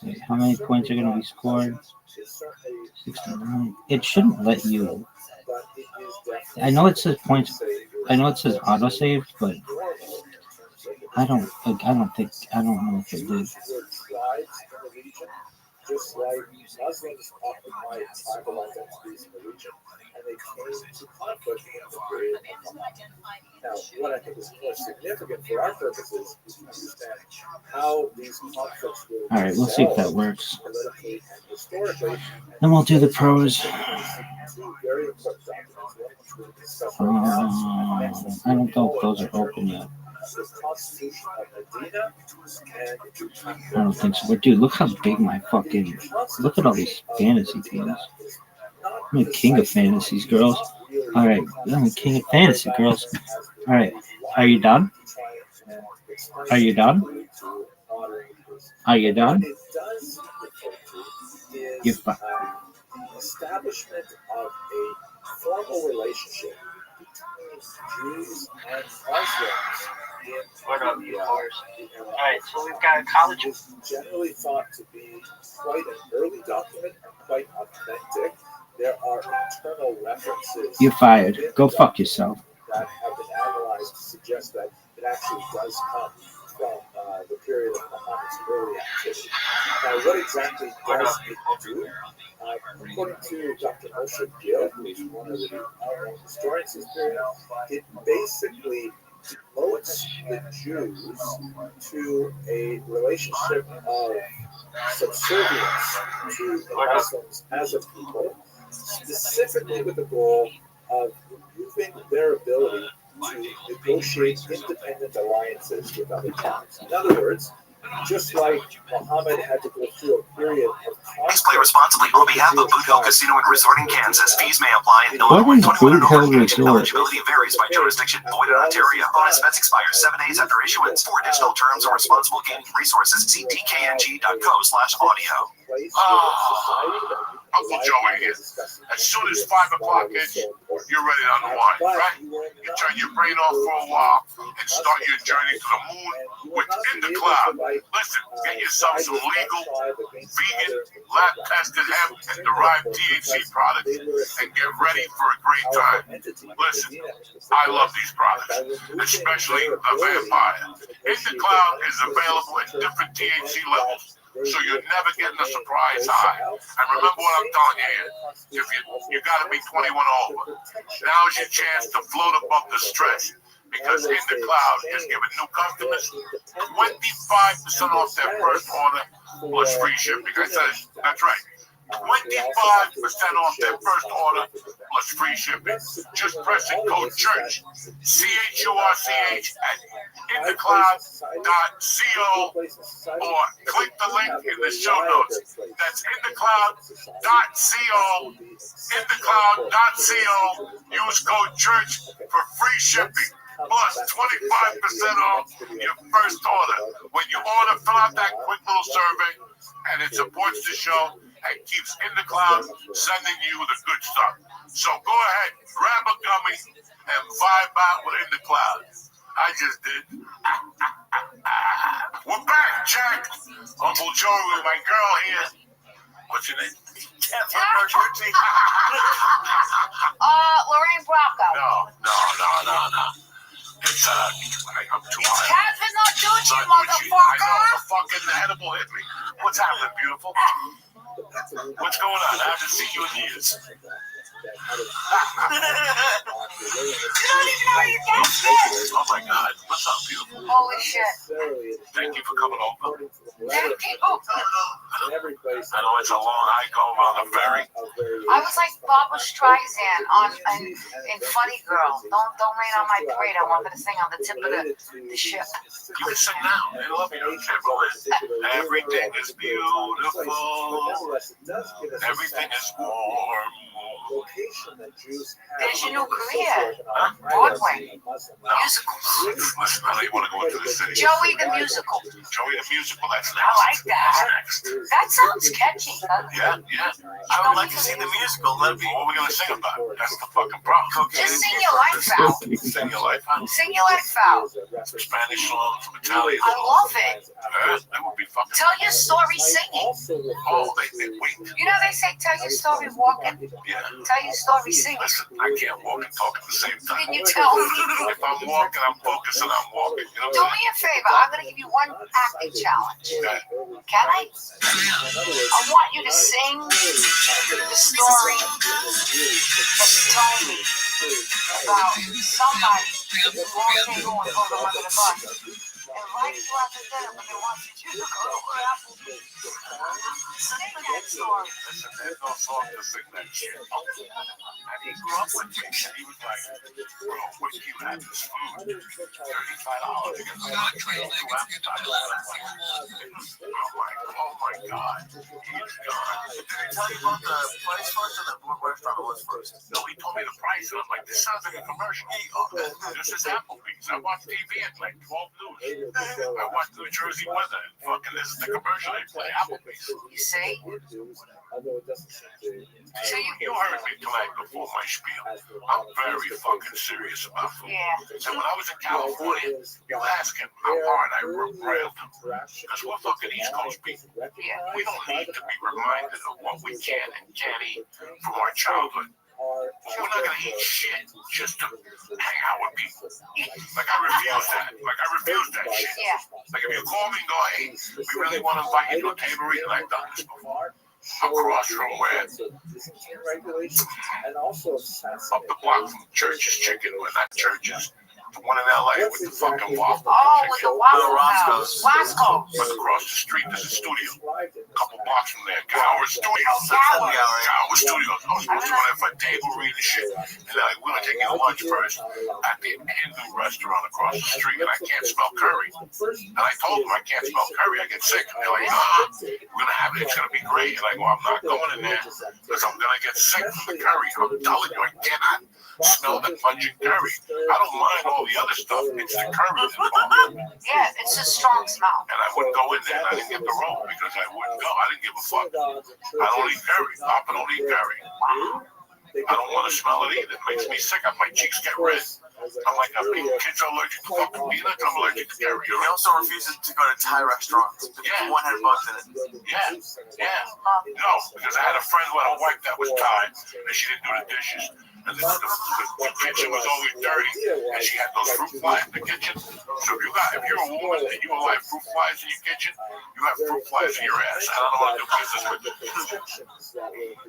Wait, how many points are going to be scored? 69. It shouldn't let you. I know it says points. I know it says autosave, but I don't know if it did. Just like Muslims occupy tribal identities in the region, and they came to conflict in the period of Muhammad. Now, what I think is more significant for our purposes is to understand how these conflicts will all right, we'll see if that works. politically and historically. Then we'll do the pros. Two very important documents, one which we'll discuss right now. I don't know if those are open yet. The Constitution of Medina and I don't think so. But dude, look how big my fucking. Look at all these fantasy teams. I'm the king of fantasies, girls. Alright, I'm the king of fantasy, girls. Alright, are you done? Are you done? Are you done? You're fine. The establishment of a formal relationship between Jews and Muslims. What up, you whores? Alright, so we've got a college. It's generally thought to be quite an early document and quite authentic. There are internal references. You're fired. Go fuck yourself. That have been analyzed to suggest that it actually does come from the period of Muhammad's early activity. Now, what exactly does it do? According to Dr. Moshe Gill, who is one of the historians of this period, it basically devotes the Jews to a relationship of subservience to the Muslims as a people, specifically with the goal of removing their ability to negotiate independent alliances with other tribes. In other words, just like Muhammad had to go through a period of Please play responsibly. On behalf of Boot Hill Casino and Resort in Kansas, fees may apply in What Illinois. is 21 and Boot over. Hill Age and Resort? eligibility varies by jurisdiction. Void in Ontario. Bonus bets expire 7 days after issuance. For additional terms or responsible gaming resources, see dkng.co/audio. Uncle Joey here. As soon as 5 o'clock hits, you're ready to unwind, right? You turn your brain off for a while and start your journey to the moon within the cloud. Listen, get yourself some legal, vegan, lab-tested hemp and derived THC products and get ready for a great time. Listen, I love these products, especially the Vampire. In the Cloud is available at different THC levels, so you're never getting a surprise high. And remember what I'm telling you here. If you gotta be 21 over. Now's your chance to float above the stress. Because In the Cloud is giving new customers 25% off their first order plus free shipping. I said, that's right. 25% off their first order plus free shipping. Just press the code CHURCH, CHURCH at inthecloud.co or click the link in the show notes. That's inthecloud.co, inthecloud.co. Use code CHURCH for free shipping. Plus 25% off your first order. When you order, fill out that quick little survey, and it supports the show and keeps In the Cloud sending you the good stuff. So go ahead, grab a gummy, and vibe out with In the Cloud. I just did. We're back, Jack. Uncle Joey with my girl here. What's your name? Lorraine Bracco. No. It's I'm too high. Catherine not doing you, I motherfucker. know, the fucking edible hit me. What's happening, beautiful? What's going on? I haven't seen you in years. You don't even know your guest is. Oh my God. What's up, beautiful? Holy shit. Thank you for coming over. Thank you. I know it's a long hike over on the ferry. I was like Barbara Streisand in Funny Girl. Don't rain on my parade. I wanted to sing on the tip of the ship. You can sing now. They love you. Everything is beautiful. Everything is warm. There's your new career. Broadway. Musicals. Listen, I know you want to go into the city. Joey the Musical. Joey the Musical, that's next. I like that. That's next. That sounds catchy. Yeah. I would like to see the musical. Let it be. What are we going to sing about? That's the fucking problem. Just sing your life out. Sing your life out. Sing your life out. Some Spanish songs, some Italian I songs. love it. That would be fucking. Tell your story singing. Oh, they wait. You know they say tell your story walking. Yeah. Tell your story singing. Listen, I can't walk and talk at the same time. Can you tell me? If I'm walking, I'm focusing on walking. You know Do what me a favor. I'm going to give you one acting challenge. Can I? I want you to sing the story that you told me about somebody who won't say who and throw them under the bus. Invited you out to dinner, but they want you to go to Applebee's. Sing that story. Listen, there's no song to sing that shit. And he grew up with me. And he was like, bro, when you had this food, $35 to get the lunch, two appetizers. I'm like, oh my God, he's gone. Did they tell you about the price first or what restaurant it was first? No, he told me the price, and I'm like, this sounds like a commercial. This is Applebee's. I watch TV at like 12 news. I watch New Jersey weather, and fucking this is the commercial they play, Applebee's. You see? So you heard me tonight before my spiel. I'm very fucking serious about food. Yeah. And when I was in California, you ask him how hard I railed him. Because we're fucking East Coast people. Yeah. We don't need to be reminded of what we can and can't eat from our childhood. We're not gonna eat shit just to hang out with people. Like I refuse that. Shit. Yeah. Like if you call me and go, hey, we really want to invite you to a table read, and I've done this before. Across from where? Up the block from Church's Chicken, where that Church's. The one in LA with the fucking waffle. Oh, with the waffle house. Wasco. But across the street, there's a studio. A couple blocks from there, Gower Studios. Gower. Gower Studios. I was supposed to go there for a table read and shit. And they're like, we're going to take you to lunch first at the Hindu restaurant across the street, and I can't smell curry. And I told them I can't smell curry, I get sick. And they're like, we're going to have it, it's going to be great. And I go, I'm not going in there because I'm going to get sick from the curry. I'm telling you, I cannot smell that pungent curry. I don't mind all the other stuff. It's the curry involved. Yeah, it's a strong smell. And I wouldn't go in there, and I didn't get the role because I wouldn't go. I didn't give a fuck. I don't eat curry. Papa don't eat curry. I don't want to smell it either. It makes me sick. My cheeks get red. I'm like, kids are allergic to fucking peanuts. I'm allergic to curry. He also refuses to go to Thai restaurants. Yeah. $100 in it. Yeah. No, because I had a friend who had a wife that was Thai, and she didn't do the dishes. And the kitchen was always dirty, and she had those fruit flies in the kitchen. So if you're a woman and you allow fruit flies in your kitchen, you have fruit flies in your ass. I don't want to do business with you.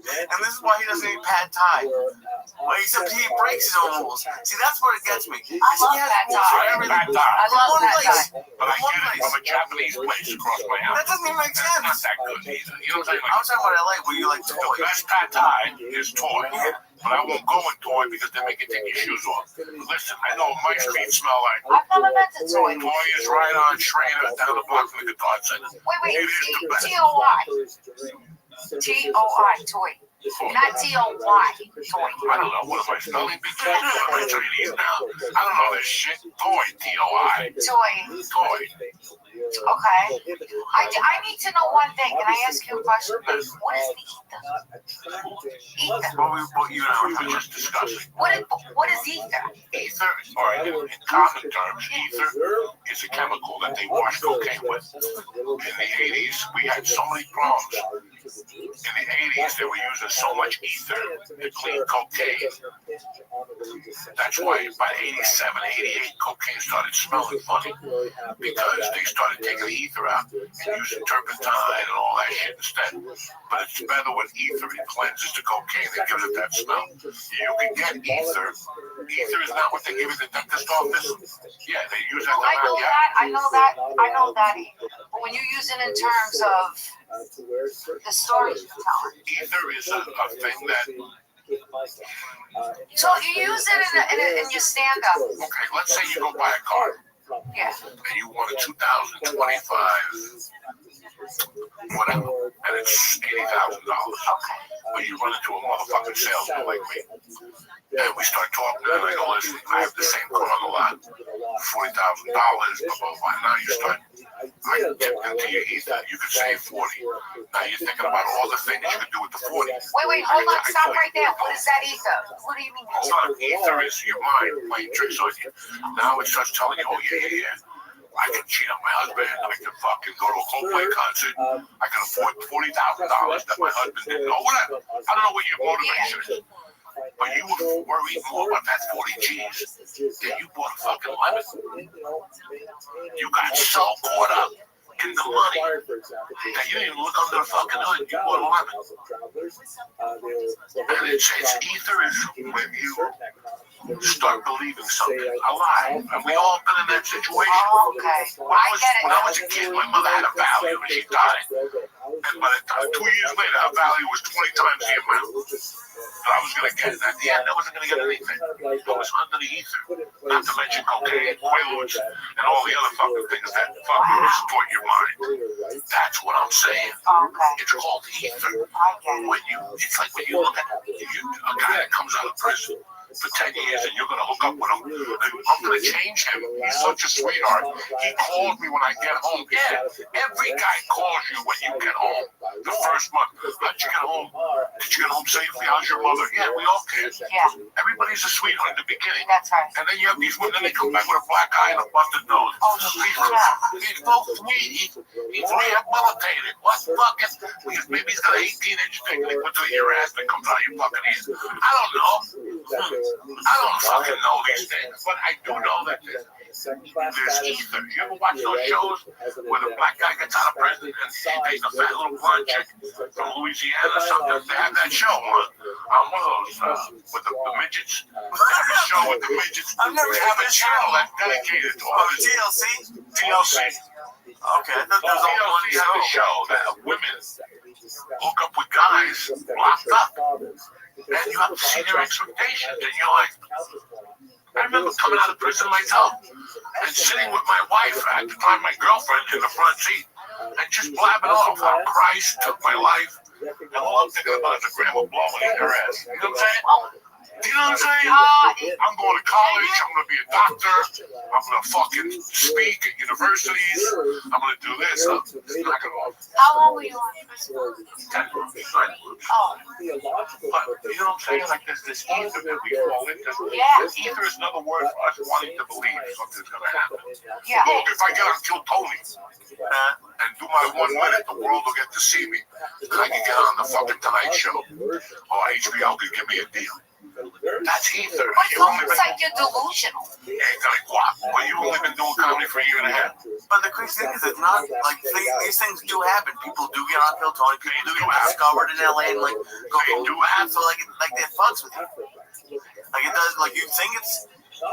And this is why he doesn't eat pad thai. Well, except he breaks his own rules. See, that's where it gets me. I love pad thai. I love pad thai. But I get it from a Japanese place across my house. That doesn't even make sense. That's not that good either. You know what I'm saying? I was talking about LA where you like the toys. best pad thai is toy. But I won't go in toy because they make you take your shoes off. Listen, I know my street smell like. I've never been to toy. Toy is right on Schrader down the block from the guitar center. Wait, It is the best. T-O-I. T-O-I, toy. Not T-O-Y, toy. I don't know. What am I spelling? Am I Chinese now? I don't know this shit. Toy, T-O-I. Toy. Okay. I need to know one thing. Can I ask you a question? What is the ether? Ether. What you and I were just discussing. What is ether? Ether, all right, in common terms, ether is a chemical that they wash cocaine with. In the 80s, we had so many problems. In the 80s, they were using so much ether to clean cocaine. That's why by 87, 88, cocaine started smelling funny because they started taking the ether out and using turpentine and all that shit instead. But it's better with ether. It cleanses the cocaine and gives it that smell. You can get ether. Ether is not what they give you at the dentist office. Yeah, they use that. I know that. But when you use it in terms of the stories you're telling. Ether is a thing that. So you use it in your stand-up. Okay, let's say you go buy a car. Yeah. And you want a 2025, whatever, and it's $80,000. Okay. But you run into a motherfucking salesman like me. And we start talking, and I go, listen, I have the same car on the lot, $40,000, blah, blah, blah. Now you start, I get into your ether, you could save 40. Now you're thinking about all the things you could do with the 40. Wait, hold on, stop right there. What is that ether? What do you mean? Hold on, ether is your mind playing tricks on you. Now it starts telling you, oh, yeah. I can cheat on my husband. I can fucking go to a Coldplay concert. I can afford $40,000 that my husband didn't know. Whatever. I don't know what your motivation is. But you were worried more about that 40 G's than you bought a fucking lemon. You got so caught up in the money that you didn't look under the fucking hood. You bought a lemon. And it's ether is when you start believing something, a lie. And we all been in that situation. Oh, okay. When I was a kid, my mother had a value and she died. And by the time 2 years later, her value was 20 times the amount that I was going to get. And at the end, I wasn't going to get anything. It was under the ether. Not to mention cocaine, quaaludes, and all the other fucking things that fucking distort your mind. That's what I'm saying. Okay. It's called ether. It's like when you look at a guy that comes out of prison for 10 years and you're going to hook up with him. I'm going to change him. He's such a sweetheart. He called me when I get home. Yeah, every guy calls you when you get home. The first month. How'd you get home? Did you get home safely? How's your mother? Yeah, we all can. Yeah. Everybody's a sweetheart in the beginning. That's right. And then you have these women, they come back with a black eye and a busted nose. Oh, He's so sweet. He's rehabilitated. What fucking? Because maybe he's got an 18-inch dick and he puts it in your ass and it comes out of your fucking ears. I don't know. I don't fucking know these things, but I do know that there's ether. You ever watch those shows where the black guy gets out of prison and he takes a fat little blonde chick from Louisiana or something? They have that show on one of those with the midgets. They have a show with the midgets. They have a channel that's dedicated to all this. TLC. Okay, I thought there was only one TLC has a show that women hook up with guys locked up. And you have to see their expectations. And you're like, I remember coming out of prison myself and sitting with my wife, at the time my girlfriend, in the front seat, and just blabbing off how Christ took my life. And all I'm thinking about is a grandma blowing in her ass. You know what I'm saying? You know what I'm saying? I'm going to college. I'm going to be a doctor. I'm going to fucking speak at universities. I'm going to do this. It's not going to work. How long were you on? 10 months. Oh. But you know what I'm saying? Like there's this ether that we fall into. Yeah. Ether is another word for us wanting to believe something's going to happen. Yeah. Look, if I get on Kill Tony and do my 1 minute, the world will get to see me. And I can get on the fucking Tonight Show. Or HBO can give me a deal. That's ether. But it's almost like you're delusional. Yeah, like what? Well, you've only been doing comedy for a year and a half. But the crazy thing is, it's not like these things do happen. People do get on Kill Tony. People do get discovered in LA and like go so like it fucks with you. Like it does. Like you think it's,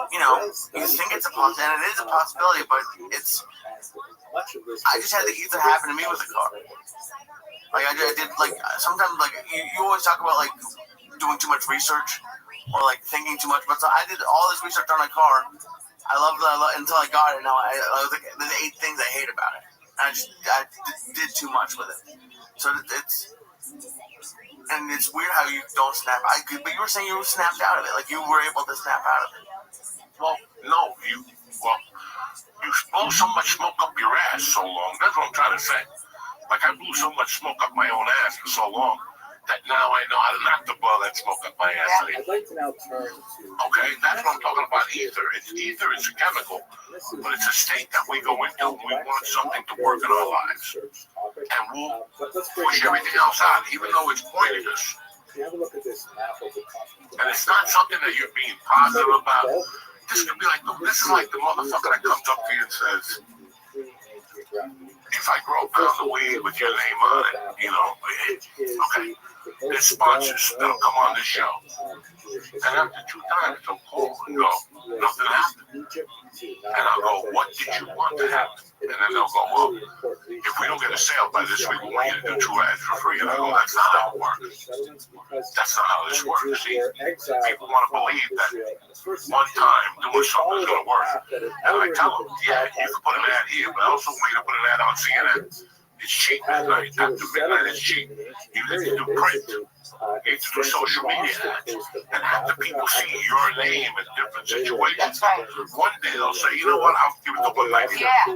you think it's a possibility, and it is a possibility, but it's. I just had the ether happen to me with a car. Like I did. Like sometimes, like you always talk about like doing too much research or like thinking too much. But so I did all this research on my car. I loved it until I got it. Now I was like, there's 8 things I hate about it. And I did too much with it. So it's weird how you don't snap. But you were saying you were snapped out of it. Like you were able to snap out of it. Well, no, you blow so much smoke up your ass so long. That's what I'm trying to say. Like I blew so much smoke up my own ass for so long that now I know how not to blow that smoke up my ass. I'd like to now turn to. Okay, that's what I'm talking about. Ether. Ether is a chemical, but it's a state that we go into when we want something to work in our lives, and we'll push everything else out, even though it's pointing us. And it's not something that you're being positive about. This could be like this is like the motherfucker that comes up to you and says, if I grow a pound of weed with your name on it, okay, there's sponsors that'll come on this show. And after 2 times, they'll call and go, nothing happened. And I'll go, what did you want to happen? And then they'll go, well, if we don't get a sale by this week, we want you to do 2 ads for free. And I go, that's not how it works. That's not how this works. See, people want to believe that one time doing something is going to work. And I tell them, yeah, you can put an ad here, but I also want you to put an ad on CNN. It's cheap at night. After midnight, it's cheap. Even if you do print, it's for social media ads. And have the people see your name in different situations. One day they'll say, you know what, I'll give it to one night. Yeah.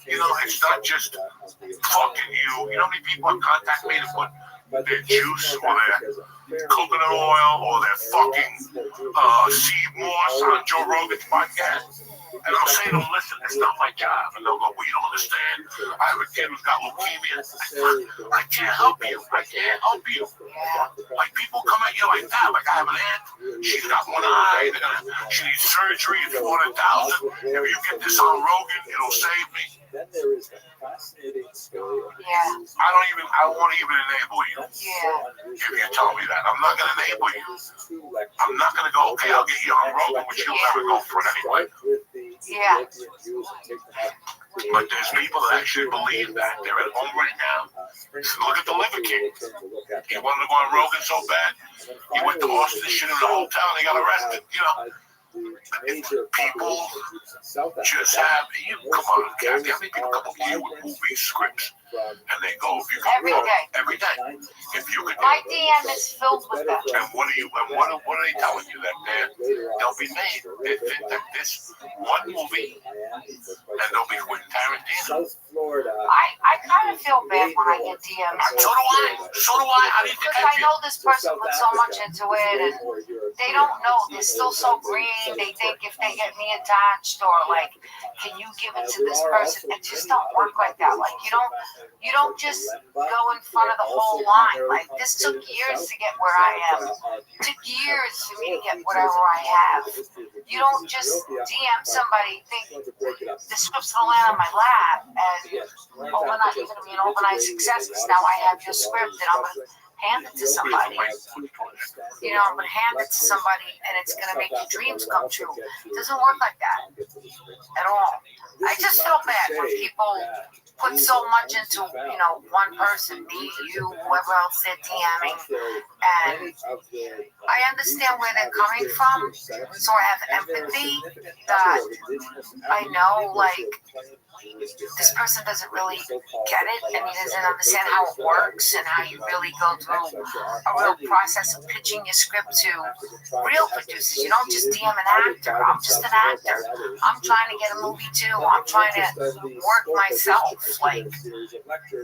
You know, it's not just fucking you. You know how many people have contacted me to put their juice or their coconut oil or their fucking sea moss on Joe Rogan's podcast? And I'll say to them, listen, it's not my job. And they'll go, well, you don't understand. I have a kid who's got leukemia. I can't help you. I can't help you. Like, people come at you like that. Like, I have an aunt. She's got one eye. She needs surgery. It's $400,000. If you get this on Rogan, it'll save me. Then there is a fascinating story. I won't even enable you. Yeah. If you tell me that. I'm not going to enable you. I'm not going to go, okay, I'll get you on Rogan, which you'll never go for it anyway. Yeah. But there's people that actually believe that. They're at home right now. Look at the Liver King. He wanted to go on Rogan so bad. He went to Austin, shit in the hotel, and he got arrested. You know, people just have, come on, Kathy, how many people come up to you with movie scripts? And they go, if you could Every day. Every day. If you could My DM is filled with them. And what are they telling you? That they'll be made. This one movie, and they'll be Quentin Tarantino. I kind of feel bad when I get DMs. So do I. I need to Because I know this person put so much into it, and they don't know. They're still so green. They think if they get me attached, or like, can you give it to this person? It just don't work like that. Like, you don't just go in front of the whole line. Like, this took years to get where I am. It took years for me to get whatever I have. You don't just DM somebody, think the script's gonna land on my lap, and overnight you're gonna be an overnight success because now I have your script and I'm gonna hand it to somebody. You know, I'm gonna hand it to somebody and it's gonna make your dreams come true. It doesn't work like that at all. I just feel bad when people put so much into, you know, one person, me, you, whoever else they're DMing, and I understand where they're coming from, so I have empathy that I know, like, this person doesn't really get it, and he doesn't understand how it works and how you really go through a real process of pitching your script to real producers. You don't just DM an actor. I'm just an actor. I'm trying to get a movie too. I'm trying to work myself. Like,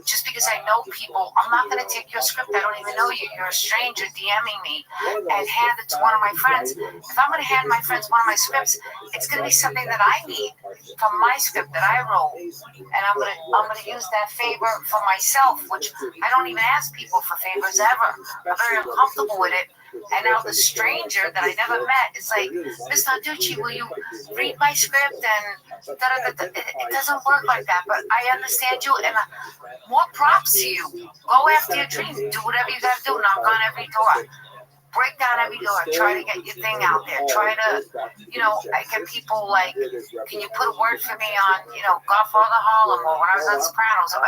just because I know people, I'm not going to take your script. I don't even know you. You're a stranger DMing me and hand it to one of my friends. If I'm going to hand my friends one of my scripts, it's going to be something that I need from my script that I wrote. And I'm gonna use that favor for myself, which I don't even ask people for favors ever. I'm very uncomfortable with it. And now the stranger that I never met is like, Mr. Ducci, will you read my script? And it doesn't work like that. But I understand you, and more props to you. Go after your dreams. Do whatever you gotta do. Knock on every door. Break down every door. Try to get your thing out there. Try to, you know, I get people like, can you put a word for me on, you know, Godfather Harlem, or when I was on Sopranos, or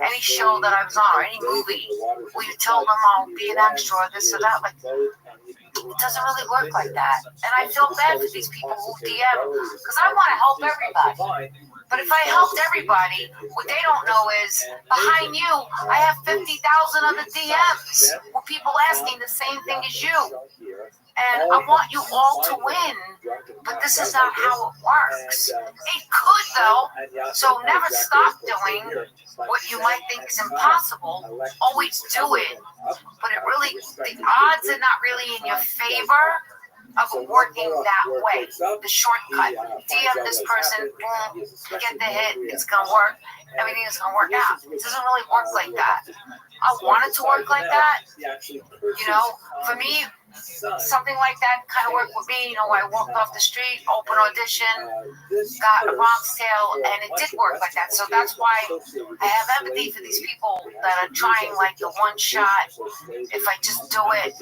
any show that I was on, or any movie where you tell them I'll be an extra or this or that. Like, it doesn't really work like that. And I feel bad for these people who DM, because I want to help everybody. But if I helped everybody, what they don't know is behind you, I have 50,000 other DMs with people asking the same thing as you. And I want you all to win, but this is not how it works. It could, though. So never stop doing what you might think is impossible. Always do it. But it really, the odds are not really in your favor of working that way. The shortcut. DM this person, boom, get the hit, it's gonna work, everything is gonna work out. It doesn't really work like that. I want it to work like that. You know, for me, something like that kind of worked with me. You know, I walked off the street, open audition, got a Bronx Tale, and it did work like that. So that's why I have empathy for these people that are trying like the one shot. If I just do it,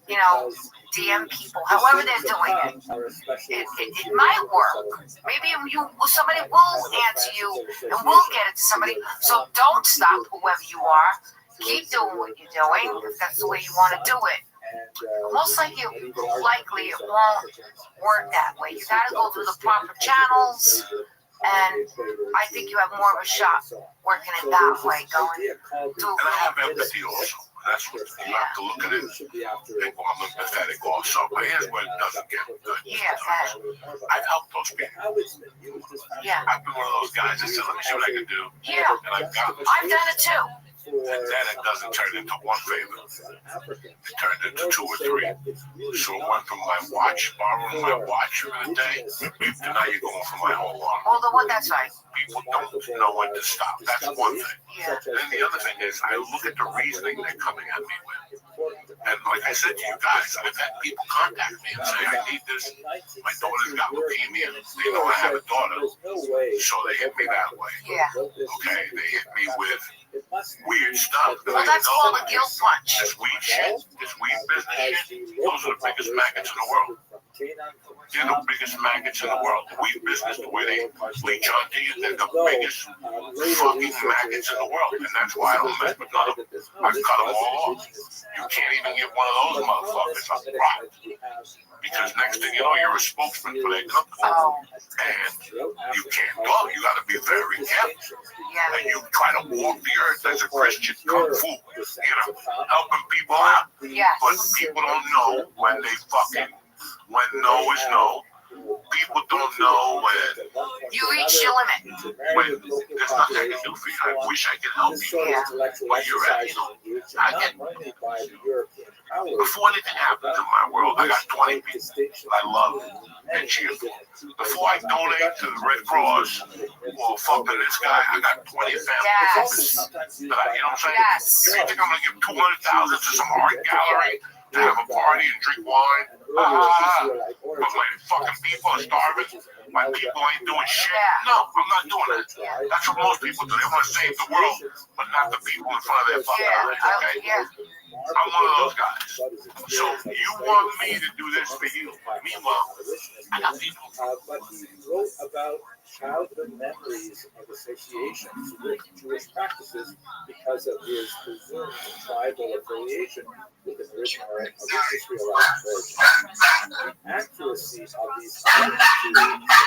DM people, however they're doing it. It might work. Maybe somebody will answer you and will get it to somebody. So don't stop, whoever you are. Keep doing what you're doing if that's the way you want to do it. Most likely it won't work that way. You got to go through the proper channels, and I think you have more of a shot working it that way. And I have empathy also. That's what you have to look at it. I'm empathetic also. But here's where it doesn't get good. I've helped those people. I've been one of those guys that said, let me see what I can do. And I've done it too. And then it doesn't turn into one favor. It turned into two or three. So it went from my watch, borrowing my watch for the day, to now you're going for my whole arm. Well, that's right. People don't know when to stop. That's one thing. And then the other thing is, I look at the reasoning they're coming at me with. And like I said to you guys, I've had people contact me and say, I need this. My daughter's got leukemia. They know I have a daughter. So they hit me that way. Okay, they hit me with weird stuff. Well, that's called a guilt punch. This weed shit, this weed business shit, those are the biggest maggots in the world. They're the biggest maggots in the world. The weed business, the way they leech onto you, they're the biggest fucking maggots in the world. And that's why I don't mess with none of them. I've cut them all off. You can't even get one of those motherfuckers on the rock. Because next thing you know, you're a spokesman for their company. And you can't go. You got to be very careful. And you try to walk the earth as a Christian kung fu, helping people out. But people don't know when no is no. People don't know when you reach your limit. When there's nothing I can do for you. I wish I could help you where you're at. Before anything happens in my world, I got 20 people I love and cheer for. Before I donate to the Red Cross or fuck to this guy, I got 20 family members that you know what I'm saying? If you think I'm gonna give 200,000 to some art gallery to have a party and drink wine, but my fucking people are starving, my people ain't doing shit. No, I'm not doing that. That's what most people do. They want to save the world, but not the people in front of their fucking eyes, okay? I'm one of those guys. So you want me to do this for you. Meanwhile, I got people. But he wrote about childhood memories of associations with Jewish practices because of his presumed tribal affiliation with an original of Israelite origin. The accuracy of these claims to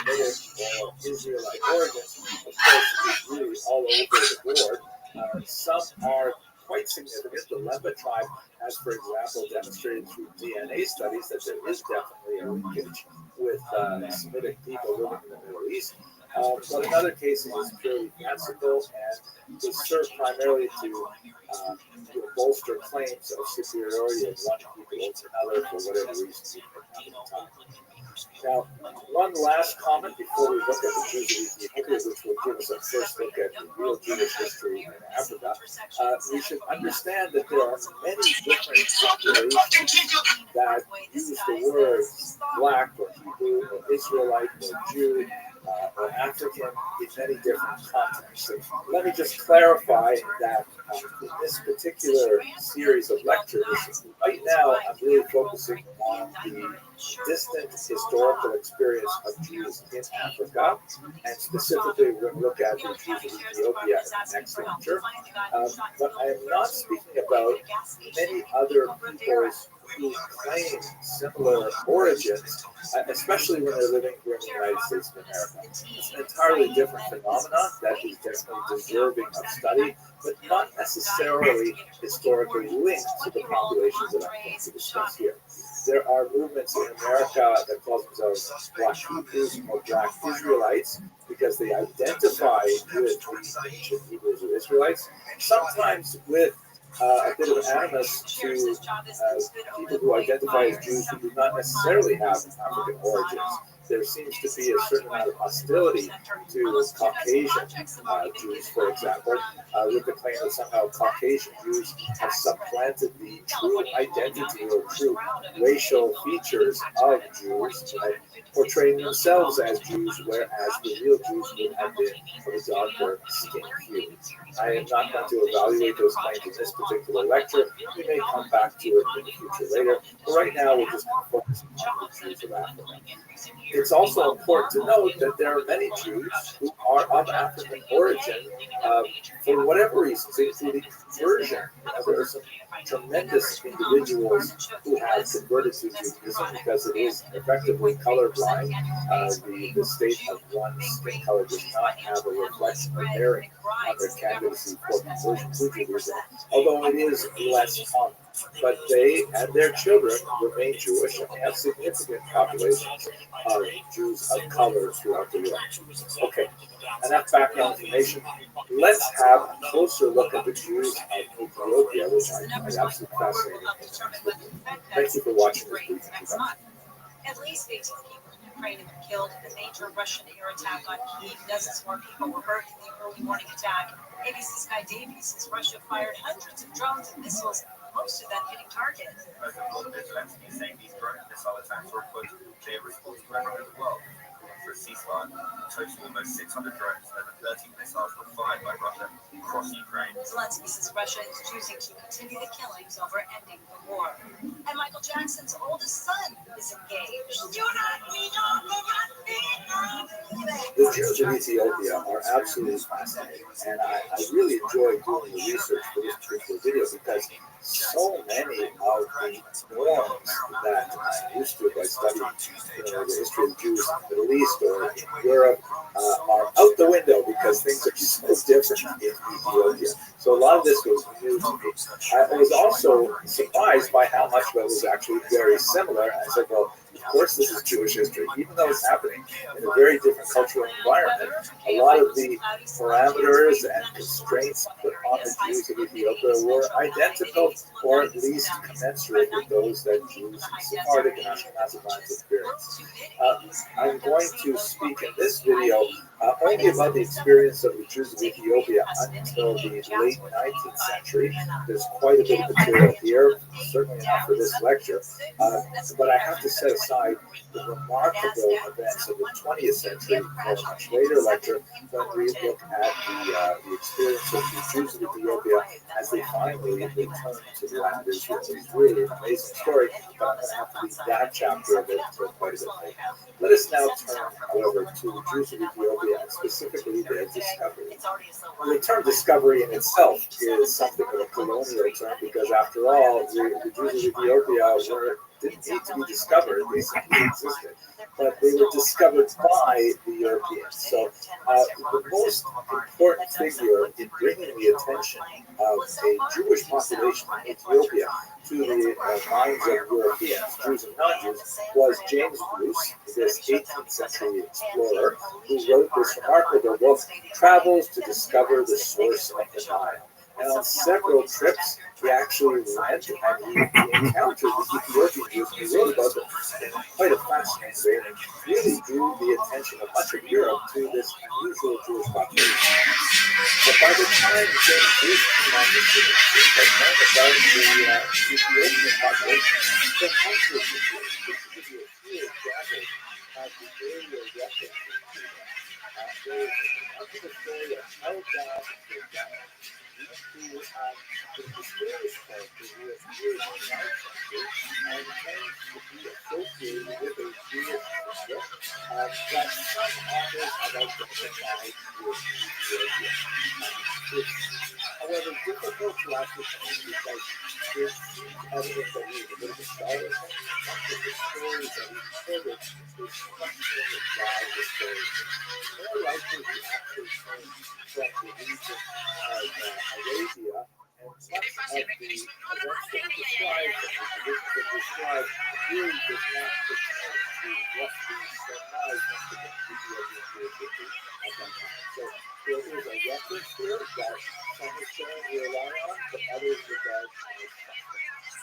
Semitic or Israelite origins, of course, is really all over the board. Some are quite significant. The Lemba tribe has, for example, demonstrated through DNA studies that there is definitely a linkage with Semitic people living in the Middle East. But in other cases, it's purely fanciful and is served primarily to bolster claims of superiority of one people over another for whatever reason. Now, one last comment before we look at the Jews of Ethiopia, which will give us a first look at the real Jewish history in Africa. We should understand that there are many different populations that use the words black or Hebrew or Israelite or Jew or African in many different contexts. Let me just clarify that in this particular series of lectures, right now I'm really focusing on the distant historical experience of Jews in Africa, and specifically we're going to look at the Jews of Ethiopia in the next lecture. But I am not speaking about many other peoples who claim similar origins, especially when they're living here in the United States of America. It's an entirely different phenomenon that is definitely deserving of study, but not necessarily historically linked to the populations that I'm going to discuss here. There are movements in America that call themselves Black Hebrews or Black Israelites because they identify with the ancient Hebrews or Israelites, sometimes with a bit of animus to people who identify as Jews who do not necessarily have African origins. there seems to be a certain amount of hostility to Caucasian Jews, for example, with the claim that somehow Caucasian Jews have supplanted the true identity or true racial features of Jews, portraying themselves as Jews, whereas the real Jews would have been of a darker skin hue. I am not going to evaluate those claims in this particular lecture. We may come back to it in the future later. But right now, we're just focusing on the Jews of Africa. It's also important to note that there are many Jews who are of African origin for whatever reasons, including conversion. There are some tremendous individuals who have converted to Judaism because it is effectively colorblind. The state of one's skin color does not have a reflection or bearing on their candidacy for conversion to Judaism, although it is less common. But they and their children remain Jewish, and they have significant populations of Jews of color throughout the world. Okay, enough background information. Let's have a closer look at the Jews of Ethiopia, which I find absolutely fascinating. Thank you for watching this brief introduction. At least 18 people in Ukraine have been killed in the major Russian air attack on Kyiv. Dozens more people were hurt in the early morning attack. ABC's Sky Davies says Russia fired hundreds of drones and missiles, most of them hitting targets. President Volodymyr Zelensky is saying these drone and missile attacks were a quote, clear response to everyone in the world. For a ceasefire, a total of almost 600 drones and over 30 missiles were fired by Russia across Ukraine. Zelensky says Russia is choosing to continue the killings over ending the war. And Michael Jackson's oldest son is engaged. The Jews of Ethiopia are absolutely fascinating, and I really enjoyed doing the research for this particular video because so many of the norms that I'm used to by studying the history of Jews in the Middle East or in Europe are out the window because things are so different in Ethiopia. So a lot of this was new to me. I was also surprised by how much of it was actually very similar. I said, well, of course this is Jewish history, even though it's happening in a very different cultural environment. A lot of the parameters and constraints put on the Jews of Ethiopia were identical or at least commensurate with those that Jews in Sephardic and Ashkenazi lands experienced. I'm going to speak in this video only about the experience of the Jews of Ethiopia until the late 19th century. There's quite a bit of material here, certainly enough for this lecture, but I have to set aside the remarkable events of the 20th century for a much later lecture when we look at the experience of the Jews of Ethiopia as they finally returned to the land of Israel. It's really an amazing story, but I'm going to have to leave that chapter of it for quite a bit later. Let us now turn, however, to the Jews of Ethiopia and specifically their discovery. The term discovery in itself is something of a colonial term because, after all, the Jews of Ethiopia didn't need to be discovered, they simply existed. But they were discovered by the Europeans. So the most important figure in bringing the attention of a Jewish population in Ethiopia to the minds of Europeans, Jews and non-Jews, was James Bruce, this 18th century explorer, who wrote this remarkable book, Travels to Discover the Source of the Nile. And on several trips, he actually went and he encountered the Ethiopian Jews. He wrote about them in quite a fascinating way and really drew the attention of much of Europe to this unusual Jewish population. But by the time James Bruce came on the scene, he had learned about the Ethiopian population for hundreds of years. Just to give you a few examples of the earlier references to them. There is a remarkable story of how God into the mysterious character who appears in the 9th century and claims to be associated with a Jewish figure that some authors have identified with Ethiopia. It's, however, difficult to ascertain because it seems evident that he was a bit of a charlatan. Much of the stories that he quoted is questioning the God of stories. More likely, he actually came from the region of Arabia, and much of the events that he described, the traditions that he described, really does not pertain to what the Semais must have been Ethiopian Jewish history at that time. So there is a reference here that some historians rely on, but others regard as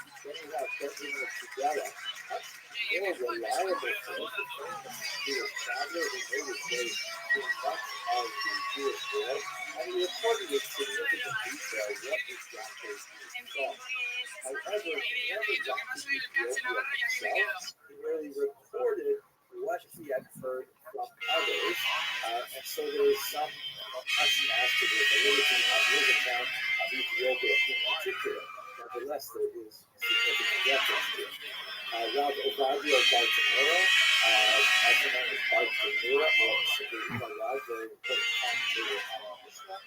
suspect. Then we have President Fidela, more reliable source, Jewish traveler who made his way through much of the Jewish world, and he reported with significant detail what exactly he saw. However, he never got to Ethiopia himself. He merely reported what he had heard from others, and so there is some question as to the validity of his account of Ethiopia in particular. Nevertheless, there is significant reference to it. Rav Ovadia Bartanura, also known as Bartanura, or simply Rav, very important commentator on Mishnah,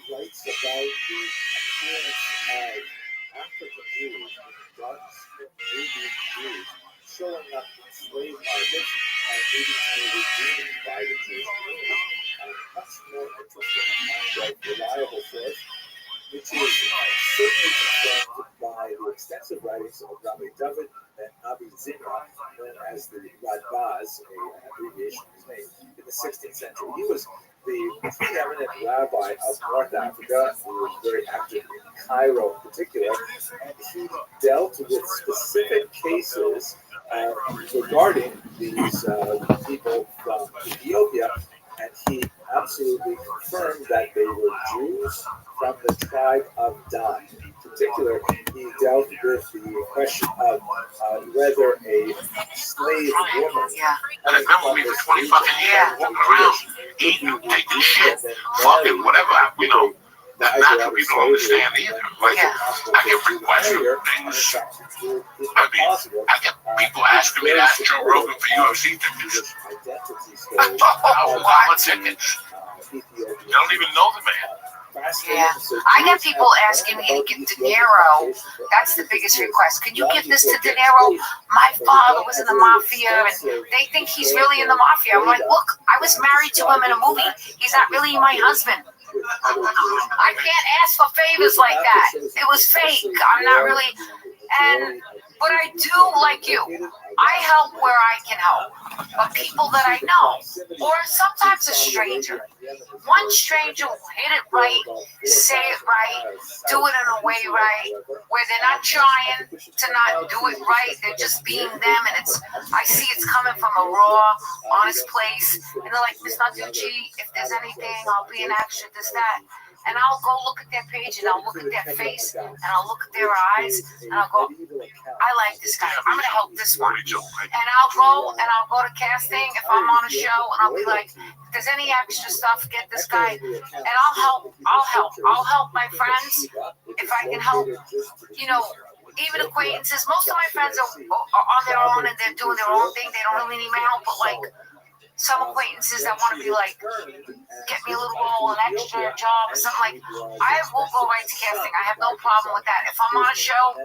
writes about the appearance of African Jews, Dutch Nubian Jews, showing up in slave markets and needing to be redeemed by the Jewish community. Much more interesting and reliable source, which is certainly confirmed by the extensive writings of Rabbi David and Abi Zimra, known as the Radbaz, an abbreviation of his name, in the 16th century. He was the preeminent rabbi of North Africa, who was very active in Cairo in particular, and he dealt with specific cases regarding these people from Ethiopia, and he absolutely confirmed that they were Jews from the tribe of Dan. In particular, he dealt with the question of whether a slave woman. And it's been with me for 20 fucking years, walking around, eating, taking shit, fucking, whatever, you know. That's not what people don't understand either. Like, I get requests for things. I mean, I get people asking me to ask Joe Rogan for UFC tickets. I want tickets. You don't even know the man. Yeah, I get people asking me to get De Niro. That's the biggest request. Can you give this to De Niro? My father was in the mafia, and they think he's really in the mafia. I'm like, look, I was married to him in a movie. He's not really my husband. I can't ask for favors like that. It was fake. I'm not really, but I do like you. I help where I can help. But people that I know, or sometimes a stranger, one stranger will hit it right, say it right, do it in a way right, where they're not trying to not do it right, they're just being them, and I see it's coming from a raw, honest place, and they're like, Ms. Naducci, if there's anything, I'll be an extra, this, that. And I'll go look at their page, and I'll look at their face, and I'll look at their eyes, and I'll go, I like this guy. I'm going to help this one. And I'll go to casting if I'm on a show, and I'll be like, if there's any extra stuff, get this guy. And I'll help my friends if I can help, you know, even acquaintances. Most of my friends are on their own, and they're doing their own thing. They don't really need my help, but like, some acquaintances that want to be like, get me a little role, an extra job, or something like, I will go right to casting. I have no problem with that. If I'm on a show,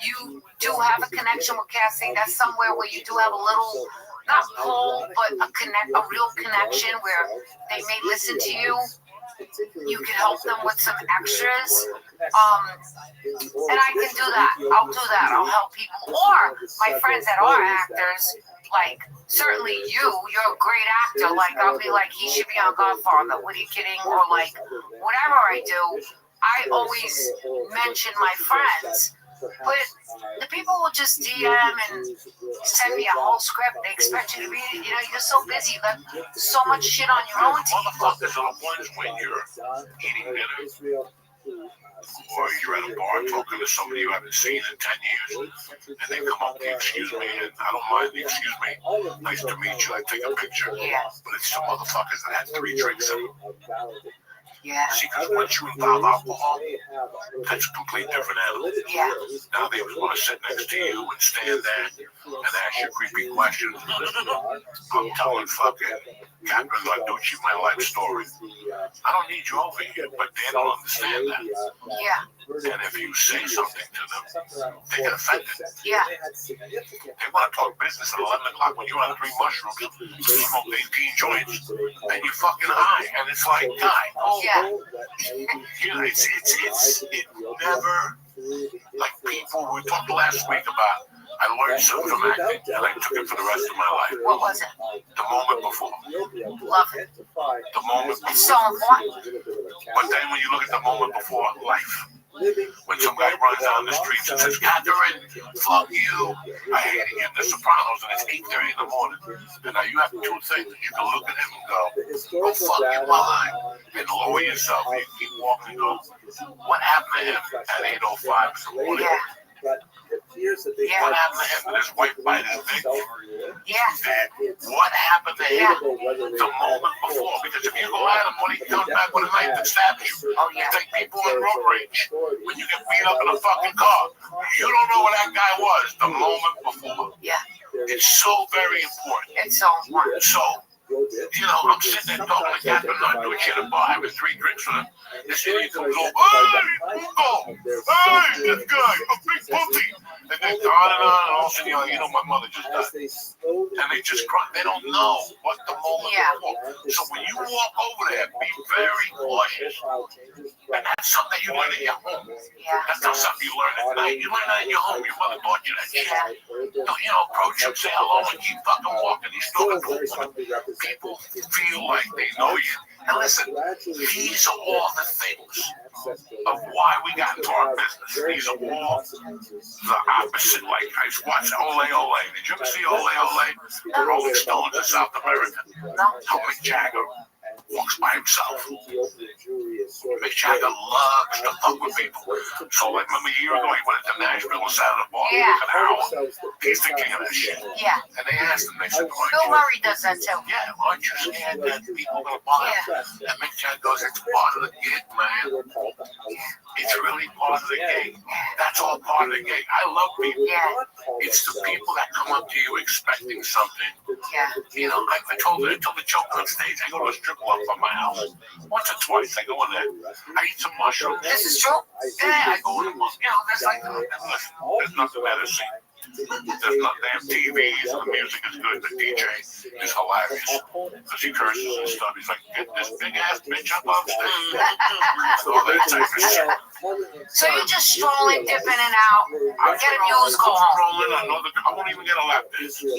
you do have a connection with casting. That's somewhere where you do have a little, not pull, but a real connection where they may listen to you. You can help them with some extras. And I can do that. I'll do that. I'll help people. Or my friends that are actors, like, certainly you're a great actor. Like, I'll be like, he should be on Godfather. What are you kidding? Or like, whatever I do, I always mention my friends. But the people will just DM and send me a whole script. They expect you to read it. You know, you're so busy. You got so much shit on your own team. Motherfuckers are the ones when you're eating dinner, or you're at a bar talking to somebody you haven't seen in 10 years, and they come up to you, excuse me, and I don't mind the excuse me, nice to meet you, I take a picture. Yeah. But it's some motherfuckers that had 3 drinks in them. Yeah. See, because once you involve alcohol, that's a complete different animal. Yeah. Now they just want to sit next to you and stand there and ask you creepy questions. I'm telling fucking Captain Narducci my life story. I don't need you over here, but they don't understand that. Yeah. And if you say something to them, they get offended. Yeah. They want to talk business at 11 o'clock when you're on 3 mushrooms, you smoke 18 joints, and you're fucking high. And it's like, guy, Yeah. you know, it never, like people, we talked last week about, I learned something from acting, and I took it for the rest of my life. What was it? The moment before. Love it. The moment before. It's so important. But then when you look at the moment before life, When some guy runs down the streets and says, Catherine, fuck you, I hate it. The Sopranos, and it's 8:30 in the morning. And now you have two things. You can look at him and go fuck your mother, and lower yourself. You keep walking and go, what happened to him at 8:05 in the morning? What happened to him? Did his wife bite his dick? And what happened to him the moment before? Because if you go at him when he comes back with a knife and stabs you, it's like people in road rage. When you get beat up in a fucking car, you don't know where that guy was the moment before. It's so very important. It's so important. So, you know, I'm sitting there talking to Catherine, not doing shit at a bar, having 3 drinks with him. This idiot comes over, hey, Hugo, hey, this guy, a big pussy. And then on and all of a sudden, you know, my mother just died. And they just cry. They don't know what the moment before. So when you walk over there, be very cautious. And that's something that you learn in your home. That's not something you learn at night. You learn that in your home. Your mother taught you that shit. Don't, you know, approach him, say hello, and keep fucking walking. He's still a cool one. People feel like they know you. And listen, these are all the things of why we got into our business. These are all the opposite. Like, I watched Ole Ole. Did you ever see Ole Ole? The Rolling Stones in South America. How Mick Jagger walks by himself. Mick Jagger loves to fuck with people. So, like, remember a year ago, he went to Nashville and sat at a bar with an hour. He's the king of that shit. And they asked him, they said, Bill Murray does that too. Aren't you scared that people are going to buy him? And Mick Jagger goes, it's part of the gig, man. It's really part of the gig. That's all part of the gig. I love people. It's the people that come up to you expecting something. You know, I told the joke on stage. I go to a strip club from my house. Once or twice, I go in there. I eat some mushrooms. This is true? I go in the mushrooms. You know, there's like, there's nothing better to see. There's not damn TVs, and the music is good. The DJ is hilarious because he curses and stuff. He's like, get this big ass bitch up on stage. All that type of shit. So you're just strolling, dipping in and out, get a news, go home. I won't even get a lap dance. You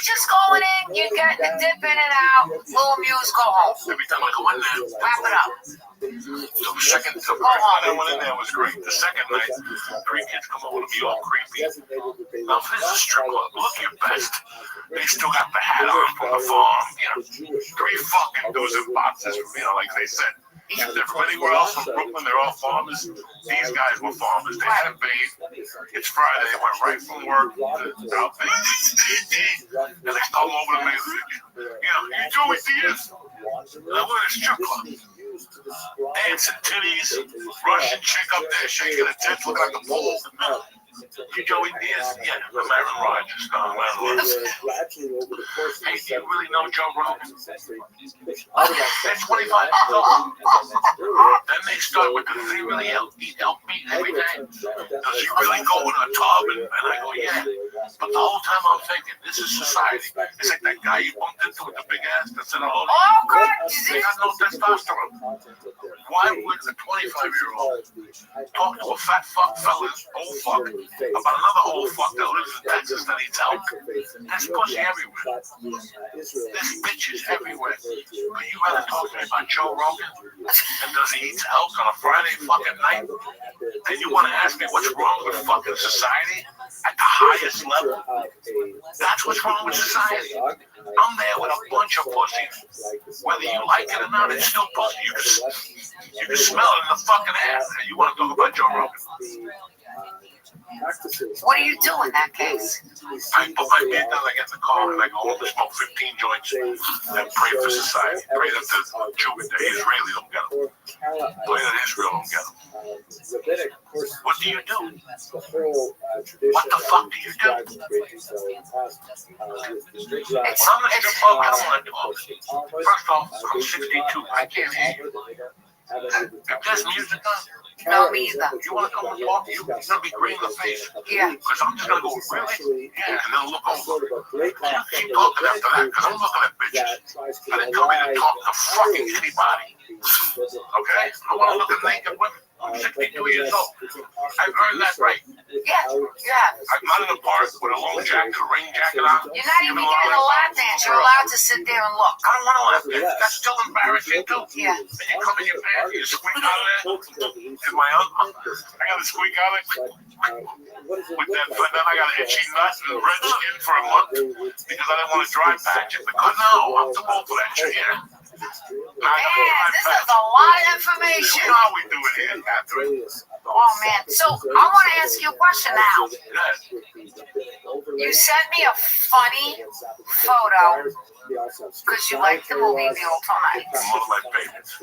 just going in, you get the dip in and out, little news, go home. Every time I go in there, wrap it up. The first night I went in there was great. The second night, 3 kids come over to me all creepy. Now, if this is a strip club, look your best. They still got the hat on from the farm. You know, 3 fucking dudes in boxes, you know, like they said. Everywhere else in Brooklyn, they're all farmers. These guys were farmers. They hadn't bathed. It's Friday. They went right from work to out there. And they stole over to me. You know, you Joey Diaz. And I went to a strip club. Dancing titties. Russian chick up there shaking her tits, looking like a bull. You Joey Diaz? Yeah, I'm Aaron Rodgers. Hey, do you really know Joe Rogan? They're 25 years old. Then they start with, does he really eat elk meat every day? Does he really go in a tub? And I go, yeah. But the whole time I'm thinking, this is society. It's like that guy you bumped into with the big ass that said, oh, God. They got no testosterone. Why would a 25-year-old talk to a fat fuck fella, old fuck, about another old fuck that lives in Texas that eats elk? There's pussy everywhere. There's bitches everywhere. But you rather talk to me about Joe Rogan? And does he eat elk on a Friday fucking night? And you want to ask me what's wrong with fucking society at the highest level? That's what's wrong with society. I'm there with a bunch of pussies. Whether you like it or not, it's still pussy. You can smell it in the fucking ass. And you want to talk about Joe Rogan? What do you do in that case? I put my feet down, I get in the car, and I go home to smoke 15 joints and pray for society. Pray that the Israeli don't get them. Pray that Israel don't get them. What do you do? What the fuck do you do? When I'm in a strip club, I don't want to talk. First off, I'm 62. I can't hear you. If there's music on, no, me either. You want to come and talk? You're going to be green in the face. Yeah. Because I'm just going to go, really? Yeah, and then look over. Keep talking after that, because I'm looking at bitches. And they tell me to talk to fucking anybody. Okay? I want to look at naked women. I'm 62 years old. I've earned that right. Yeah. I'm out in the park with a long jacket, a rain jacket on. You're not even getting a lap dance. You're allowed to sit there and look. I don't want to laugh at that. That's still embarrassing too. Yeah. And you come in your pants, you squeak out of there. And my uncle, I got to squeak out of it. With that, but then I got an itchy nut and red skin for a month because I didn't want to dry patch it. Because no, I'm too old for that shit. Yeah. Man, this is a lot of information. You know how we do it here, Catherine. Oh man. So I want to ask you a question now. You sent me a funny photo because you like the movie The Ultra Nights. One of my favorites.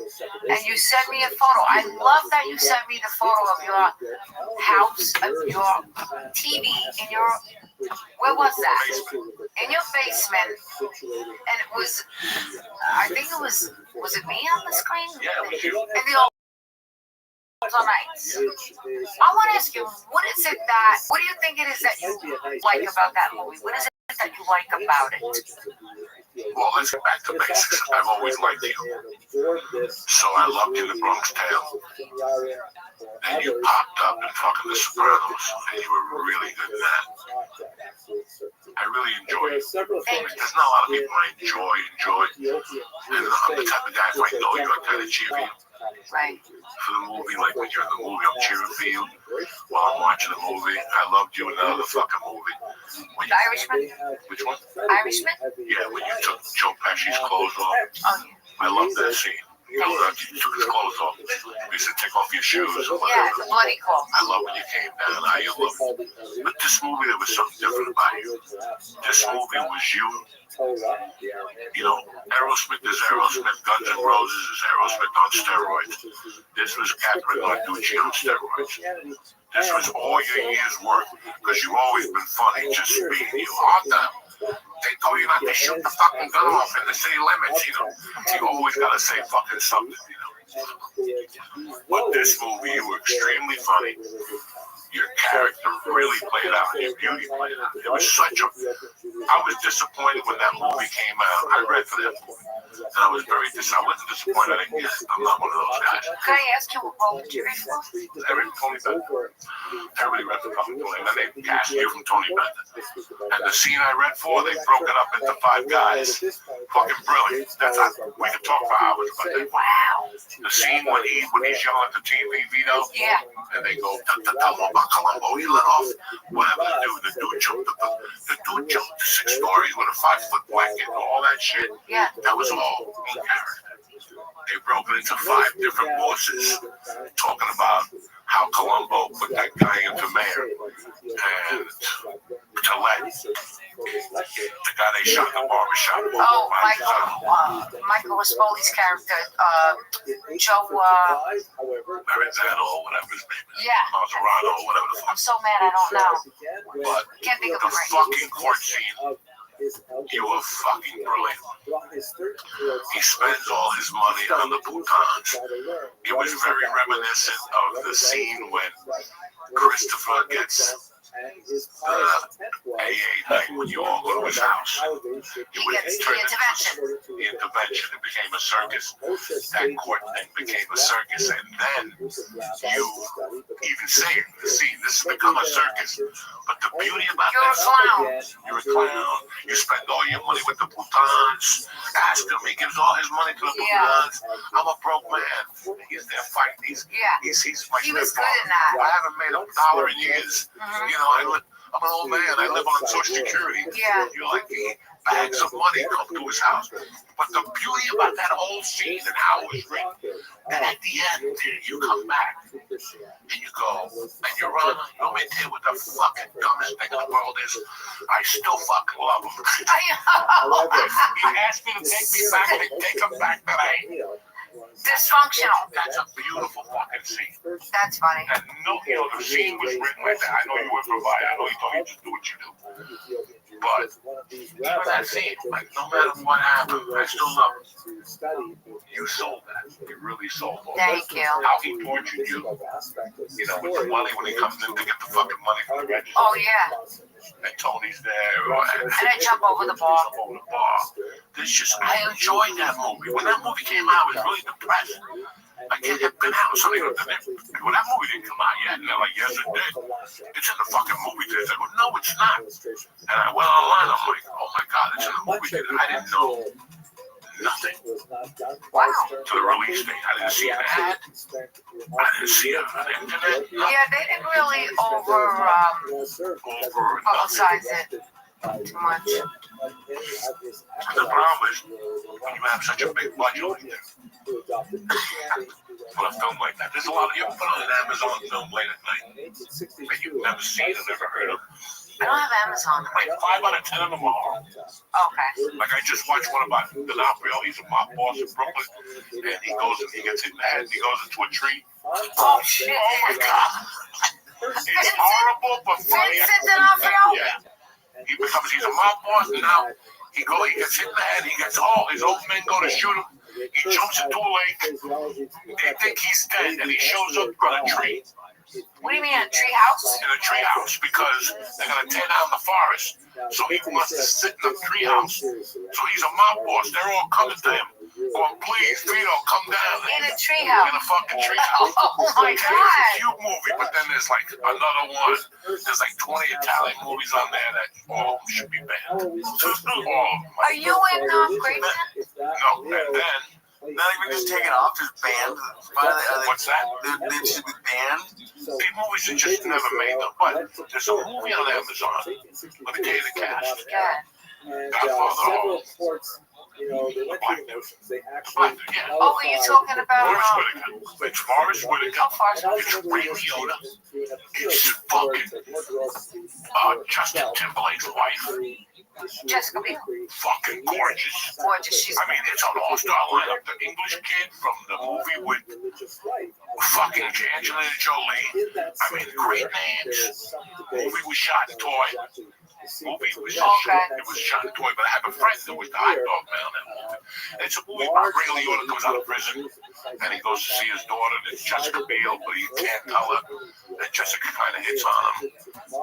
And you sent me a photo. I love that you sent me the photo of your house, of your TV in your, where was that? In your basement. And it was, I think it was it me on the screen? Yeah, it was you. And the Ultra Nights. I want to ask you, what is it that, what do you think it is that you like about that movie? What is it that you like about it? Well, let's get back to basics. I've always liked you. So I loved you in The Bronx Tale. And you popped up in fucking The Sopranos. And you were really good in that. I really enjoy it. There's not a lot of people I enjoy. And I'm the type of guy, if I know you, I kind of cheer for you. Right. For the movie, like when you're in the movie, I'm cheering for you. While I'm watching the movie, I loved you in another fucking movie. When The Irishman? Which one? Irishman? Yeah, when you took Joe Pesci's clothes off. Oh, yeah. I love that scene. You took his clothes off. You said take off your shoes. Yeah, the bloody clothes. I love when you came down. I love it. But this movie, there was something different about you. This movie was you. You know, Aerosmith is Aerosmith. Guns N' Roses is Aerosmith on steroids. This was Catherine Narducci on steroids. This was all your years' work because you've always been funny, just being you. Hard time. They told you not to shoot the fucking gun off in the city limits, you know. You always gotta say fucking something, you know. But this movie, you were extremely funny. Your character really played out, and your beauty played out. It was such a. I was disappointed when that movie came out. I read for that movie, and I was very I wasn't disappointed. I didn't get it. I'm not one of those guys. Can I ask you what role did you read for? Tony Bennett. Everybody read for fucking Tony, and then they cast you from Tony Bennett. And the scene I read for, they broke it up into 5 guys. Fucking brilliant. That's not, we could talk for hours about that. Wow. The scene when he's yelling at the TV, Vito. Yeah. And they go, tell him about Columbo. He let off whatever the dude jumped. The dude jumped 6 stories with a 5-foot blanket and all that shit. Yeah. That was all in character. They broke it into 5 different bosses, talking about how Columbo put that guy into mayor. And Gillette, the guy they shot in the barbershop. Oh, Michael Rispoli's character, Joe, Maranzano or whatever his name is. yeah. Maserano or whatever the fuck. I'm so mad I don't know. But Can't think of the it right now. fucking court scene, you were fucking brilliant. He spends all his money on the boutons. It was very reminiscent of the scene when Christopher gets AA night when you all go to his house. It was turned into the intervention. It became a circus. That court thing became a circus, and then you even say it in the scene. This has become a circus. But the beauty about you're a clown. You spend all your money with the boutons. Ask him. He gives all his money to the boutons. I'm a broke man. He's there fighting. He's my he was good in that. I haven't made $1 in years. You know, I'm an old man. I live on Social Security. Yeah. You're like bags of money come to his house. But the beauty about that whole scene and how it was written, and at the end, you come back and you go, and you're running. You know what the fucking dumbest thing in the world is? I still fucking love him. He asked me to take me back and take him back today. Dysfunctional. That's a beautiful fucking scene. That's funny. And no, you know, the scene was written like that. I know you were provided. I know you told you just do what you do. But even that scene, like no matter what happened, I still love it. You sold that. You really sold it. Thank you. How he tortured you. You know, with the money when he comes in to get the fucking money from the register. Oh yeah. And Tony's there. And I jump over the bar. This just, I enjoyed that movie. When that movie came out, I was really depressed. Like, it had been out. So they go, well, that movie didn't come out yet. And they're like, yes, it did. It's in the fucking movie theater. I go, no, it's not. And I went online. I'm like, oh my God, it's in the movie theater. I didn't know nothing. Wow. To the release date. I didn't see an ad. I didn't see it on the internet. Yeah, they didn't really publicize it too much. The problem is, when you have such a big budget like that, for a film like that, there's a lot of you put on an Amazon film late at night that you've never seen or never heard of. I don't have Amazon. Like 5 out of 10 of them are. Okay. Like I just watched one about DiNapoli. He's a mob boss in Brooklyn, and he goes and he gets hit in the head. And he goes into a tree. Oh shit! Oh my God! It's horrible, but funny. Vincent D'Onofrio? Yeah. He's a mob boss, and now he gets hit in the head. He gets his old men go to shoot him. He jumps into a lake. They think he's dead, and he shows up on a tree. What do you mean, a tree house? In a tree house, because they're gonna tear down the forest. So he wants to sit in the tree house. So he's a mob boss. They're all coming to him. Going, please, Vito, come down. In a tree house. In a fucking tree house. Oh my It's God. a cute movie, but then there's like another one. There's like 20 Italian movies on there that all should be banned. Are you in Great Britain? No, and then. Not even just taken off, just banned. What's that? They should be banned. These movies are just never made them. But there's a movie on Amazon. Let me tell you the cast. Godfather. Oh, are you talking about? It's Forrest Whitaker. It's Ray Liotta. It's fucking Justin Timberlake's wife. Jessica Biel. Fucking gorgeous. Gorgeous. I mean, it's an all-star lineup. The English kid from the movie with fucking Angelina Jolie. I mean, great names. Movie was shot in toy. Movie was shot in toy, but I have a friend that was the hot dog man on that movie. It's a movie about Ray Liotta comes out of prison and he goes to see his daughter. And it's Jessica Biel, but he can't tell her that Jessica kind of hits on him.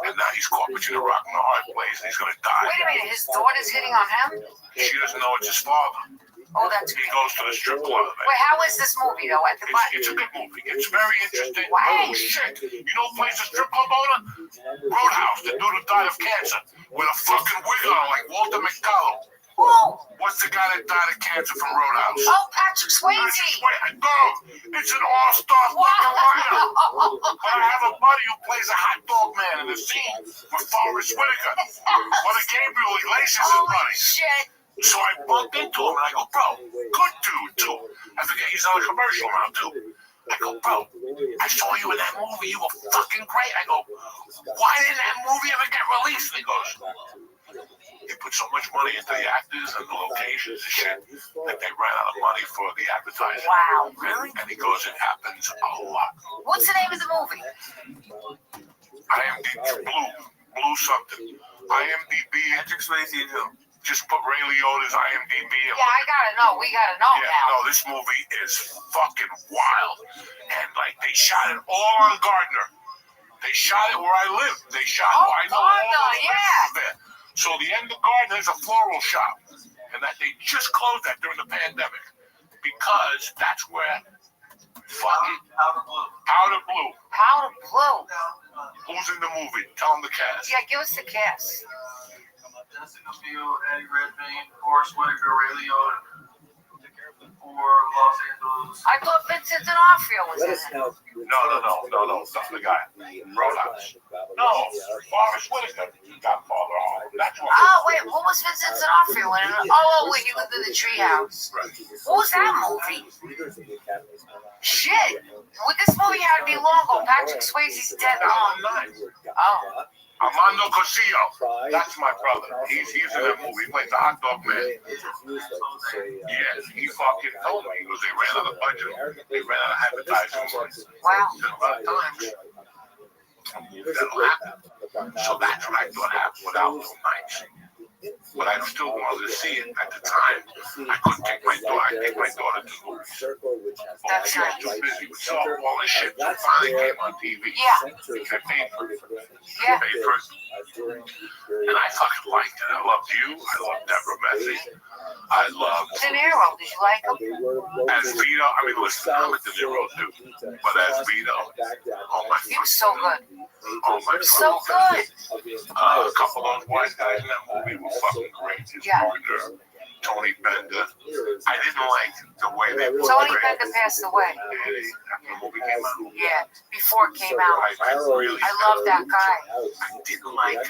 And now he's caught between a rock and a hard place and he's going to die. Wait a minute, his daughter's hitting on him? She doesn't know it's his father. Oh, that's He goes to the strip club. Wait, how is this movie though? It's a good movie. It's very interesting. Wow. Oh shit! You know who plays the strip club owner? Roadhouse, the dude who died of cancer, with a fucking wig on like Walter McDowell. Whoa! What's the guy that died of cancer from Roadhouse? Oh, Patrick Swayze. It's an all-star fucking lineup. But I have a buddy who plays a hot dog man in the scene with Forrest Whitaker. One of Gabriel Iglesias' buddies. Holy shit! So I bumped into him and I go, bro, good dude too. I forget he's on a commercial now too. I go, bro, I saw you in that movie. You were fucking great. I go, why didn't that movie ever get released? And he goes, they put so much money into the actors and the locations and shit that they ran out of money for the advertising. Wow, really? And he goes, it happens a lot. What's the name of the movie? Blue something. IMDb. Patrick Swayze and who? Just put Ray Liotta's IMDb. Yeah, I gotta know. We gotta know now. No, this movie is fucking wild. And like they shot it all on Gardner. They shot it where I live. They shot where I know all the places there. So the end of Gardner is a floral shop. And that they just closed that during the pandemic. Because that's where fucking Powder Blue. Powder Blue. Who's in the movie? Tell them the cast. Yeah, give us the cast. Jessica Biel, Eddie Redmayne, Forrest Whitaker, Ray Liotta. For Los Angeles. I thought Vincent D'Onofrio was in it. No. That's the guy. Roadhouse. No, Forrest Whitaker. Godfather. That's what. Oh, wait, what was Vincent D'Onofrio in it? Oh, wait, he lived in the treehouse. What was that movie? Shit. Well, this movie had to be long ago. Patrick Swayze's dead. Oh. Armando Cosillo. That's my brother. He's in that movie. He plays the hot dog man. Yes, he fucking told me. He goes, they ran out of budget. They ran out of advertising. Wow. That'll happen. So that's what I thought happened with Outlaw Nights. But I still wanted to see it at the time. I couldn't take my daughter. I take my daughter to movies. She was too busy with softball and shit. So finally came on TV. Yeah. I paid for it. Yeah. Paid for it. And I fucking liked it. I loved you. I loved Deborah Messy. I loved De Niro. Did you like him? as Vito. I mean, listen, I'm a De Niro dude, but as Vito, oh my, He was so good. oh my, So good. a couple of those white guys in that movie were fucking great. His partner, Tony Bender. I didn't like the way they Tony Bender passed away. After the movie came out. Yeah, before it came out. I love that guy. I didn't like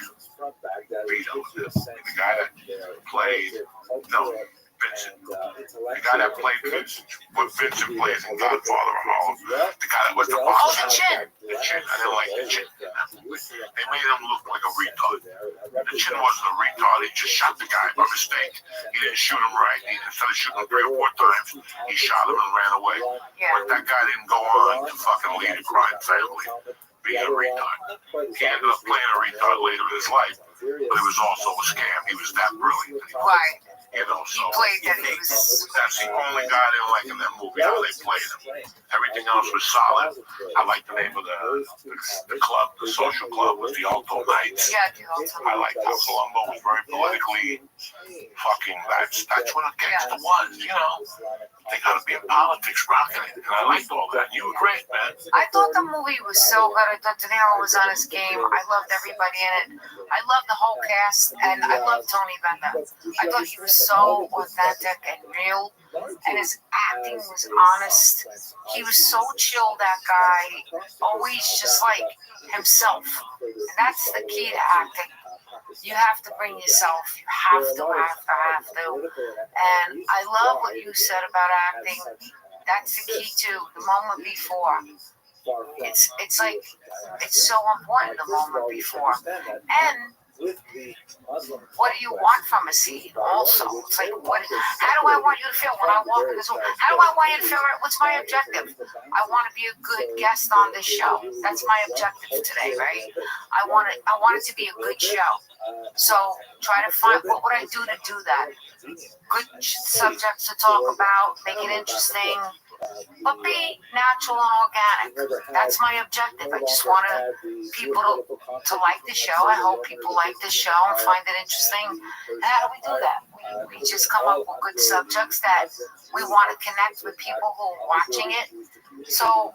Vito, the guy that played, Vincent. The guy that played Vincent, what Vincent plays in Godfather of Harlem. The guy that was the boss. Oh, the Chin. The Chin. I didn't like the Chin. They made him look like a retard. The Chin wasn't a retard. He just shot the guy by mistake. He didn't shoot him right. Instead of shooting him 3 or 4 times, he shot him and ran away. But that guy didn't go on to fucking lead a crime family. Being a retard. He ended up playing a retard later in his life, but it was also a scam. He was that brilliant. Right. You know, so He played that he was. that's the only guy I didn't like in that movie, how they played him. Everything else was solid. I like the name of the club, the social club was the Alto Knights. Yeah, the Alto. I liked how Columbo was very politically fucking, that's what a gangster was, you know. They gotta be in politics rocking it. And I liked all that. You were great, man. I thought the movie was so good. I thought De Niro was on his game. I loved everybody in it. I loved the whole cast, and I loved Tony Bender. I thought he was so authentic and real, and his acting was honest. He was so chill, that guy, always just like himself. And that's the key to acting. You have to bring yourself. You have to. And I love what you said about acting. That's the key too. The moment before. It's like it's so important. The moment before. And what do you want from a scene? Also, it's like how do I want you to feel when I walk in this room? How do I want you to feel? What's my objective? I want to be a good guest on this show. That's my objective today, right? I want it to be a good show. So try to find what would I do to do that. Good subjects to talk about, make it interesting, but be natural and organic. That's my objective. I just want people to like the show. I hope people like the show and find it interesting. And how do we do that? We just come up with good subjects that we want to connect with people who are watching it. So,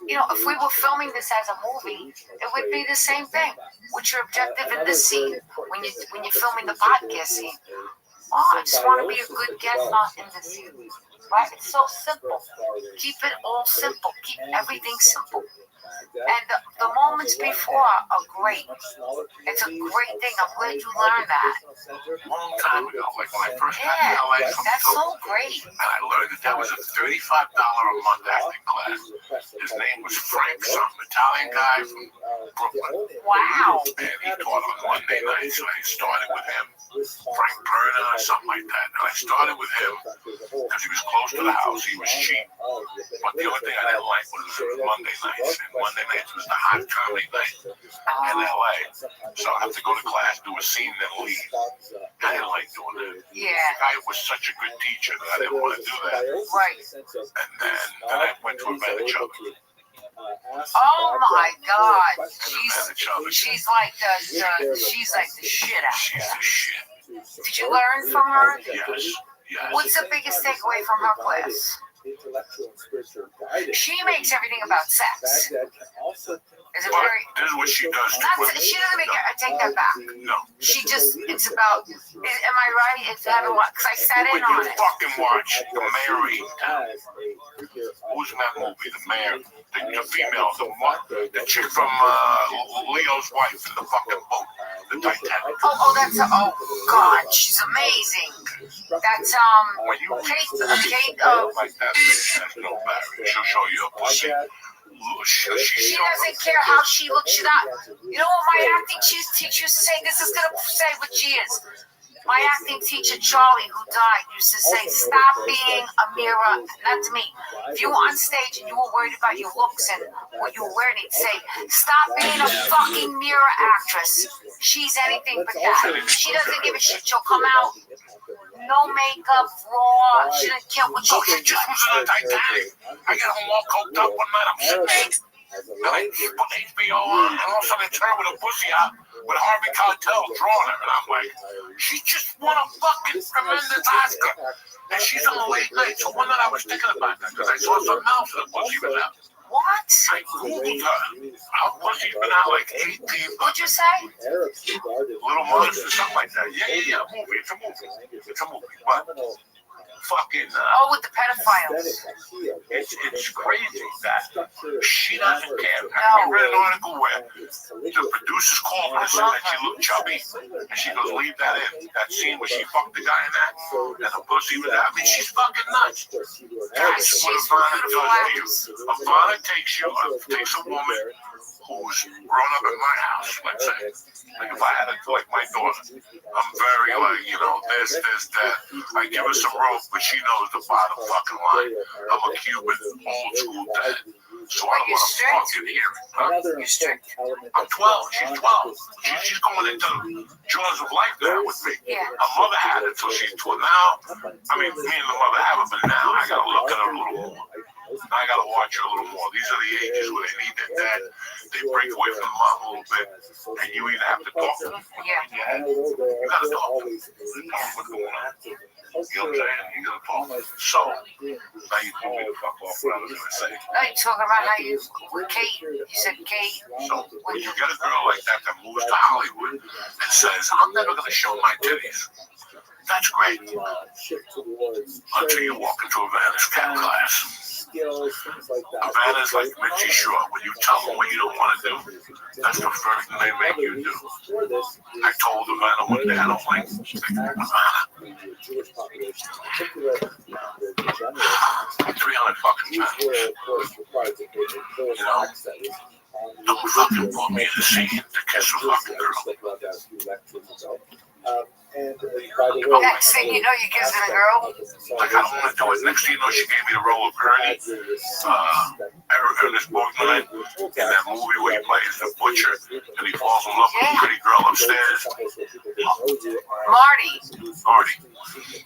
you know, if we were filming this as a movie, it would be the same thing. What's your objective in this scene when you're filming the podcast scene? Oh, I just want to be a good guest in this scene. Right? It's so simple. Keep it all simple. Keep everything simple. And the moments before are great. It's a great thing. I'm glad you learned that. Long time ago, like when I first got to LA from that's so great. And I learned that was a $35 a month acting class. His name was Frank, some Italian guy from Brooklyn. Wow. And he taught on Monday nights, so I started with him. Frank Perna or something like that. And I started with him because he was close to the house. He was cheap. But the only thing I didn't like was Monday nights. And Monday nights was the hot comedy night in LA. So I have to go to class, do a scene, then leave. I didn't like doing that. Yeah. The guy was such a good teacher that I didn't want to do that. Right. And then I went to Advantage of it. Oh my God, she's like the shit out. She's the shit. Did you learn from her? Yes. What's the biggest takeaway from her class? She makes everything about sex. Is it very? This is what she does. She doesn't make it. I take that back. No. She just. It's about. Am I right? It's having what? Because I sat in on it. Fucking watch the Mary. Who's in that movie? The mayor, the female, the chick from Leo's wife in the fucking boat, the Titanic. That's God, she's amazing. That's Kate. Like that bitch has no barrier. She'll show you a pussy. She doesn't care how she looks. You know what my acting teacher used to say? This is gonna say what she is. My acting teacher, Charlie, who died, used to say, stop being a mirror, not to me. If you were on stage and you were worried about your looks and what you were wearing, he'd say, stop being a fucking mirror actress. She's anything but that. She doesn't give a shit. She'll come out, no makeup, raw. She doesn't care what she just was in the Titanic. I get home all coked up one night. I'm sitting there. And I put HBO on, and all of a sudden they turn with a pussy out. with Harvey Keitel drawing her. And I'm like, she just won a fucking tremendous Oscar. And she's on the late night. So one night I was thinking about that because I saw some mouse in the pussy was out. What? I Googled her. Her pussy's been out like 18. What'd you say? Little Monster, something like that. Yeah. Movie. It's a movie. But fucking. With the pedophiles. It's crazy that she doesn't care. I read an article where the producers called her and said that she looked chubby, and she goes, "Leave that in." That scene where she fucked the guy in that, and the pussy was out. I mean, she's fucking nuts. That's what Ivana does to you. Ivana takes a woman who's grown up in my house, let's say. Like if I had like my daughter, I'm very like, this, that. I give her some rope, but she knows the bottom fucking line. I'm a Cuban, old school dad. So I don't want to fucking hear it. Huh? You're strict. I'm 12. She's 12. She's going into jaws of life now with me. Yeah. Her mother had it till she's 12. Now, I mean, me and the mother have it, but now I got to look at her a little more. I gotta watch her a little more. These are the ages where they need their dad. They break away from the mom a little bit, and you either have to talk to them, you gotta talk to them. What's going on? You know what I'm saying? You gotta talk. So now you told me to fuck off what I was gonna say. No, you're talking about how you with Kate. You said Kate. So when you get a girl like that moves to Hollywood and says, "I'm never gonna show my titties," that's great. Until you walk into a Van's cat class. Havana's like Mitchie Shore. When you tell them what you don't want to do, that's the first thing they make you do. I told Havana one day I don't like Havana. 300 fucking times. Don't fucking put me in the scene to kiss a fucking girl. Next thing you know, you're kissing a girl. Like, I don't want to do it. Next thing you know, she gave me the role of Ernie, Ernest Borgnine, in that movie where he plays the butcher and he falls in love with a pretty girl upstairs. Marty.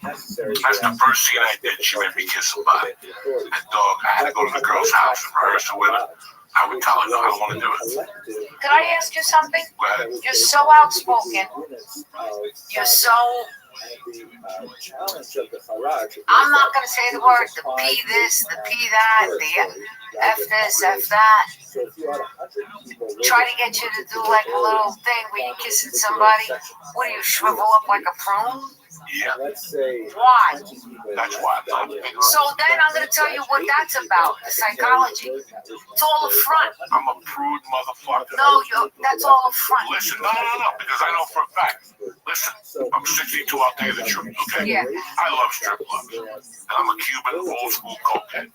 That's the first scene I did. She made me kiss somebody. And dog, I had to go to the girl's house and rehearse it with her. I would tell her, no, I don't want to do it. Could I ask you something? You're so outspoken. You're so... I'm not going to say the word, the P this, the P that, the F this, F that. Try to get you to do like a little thing where you're kissing somebody. What do you shrivel up like a prune? Yeah. Why? That's why I'm not. So then I'm going to tell you what that's about, the psychology. It's all a front. I'm a prude motherfucker. No, that's all a front. Listen, no, because I know for a fact. Listen, I'm 62, I'll tell you the truth, okay? Yeah. I love strip clubs. And I'm a Cuban, old school cokehead.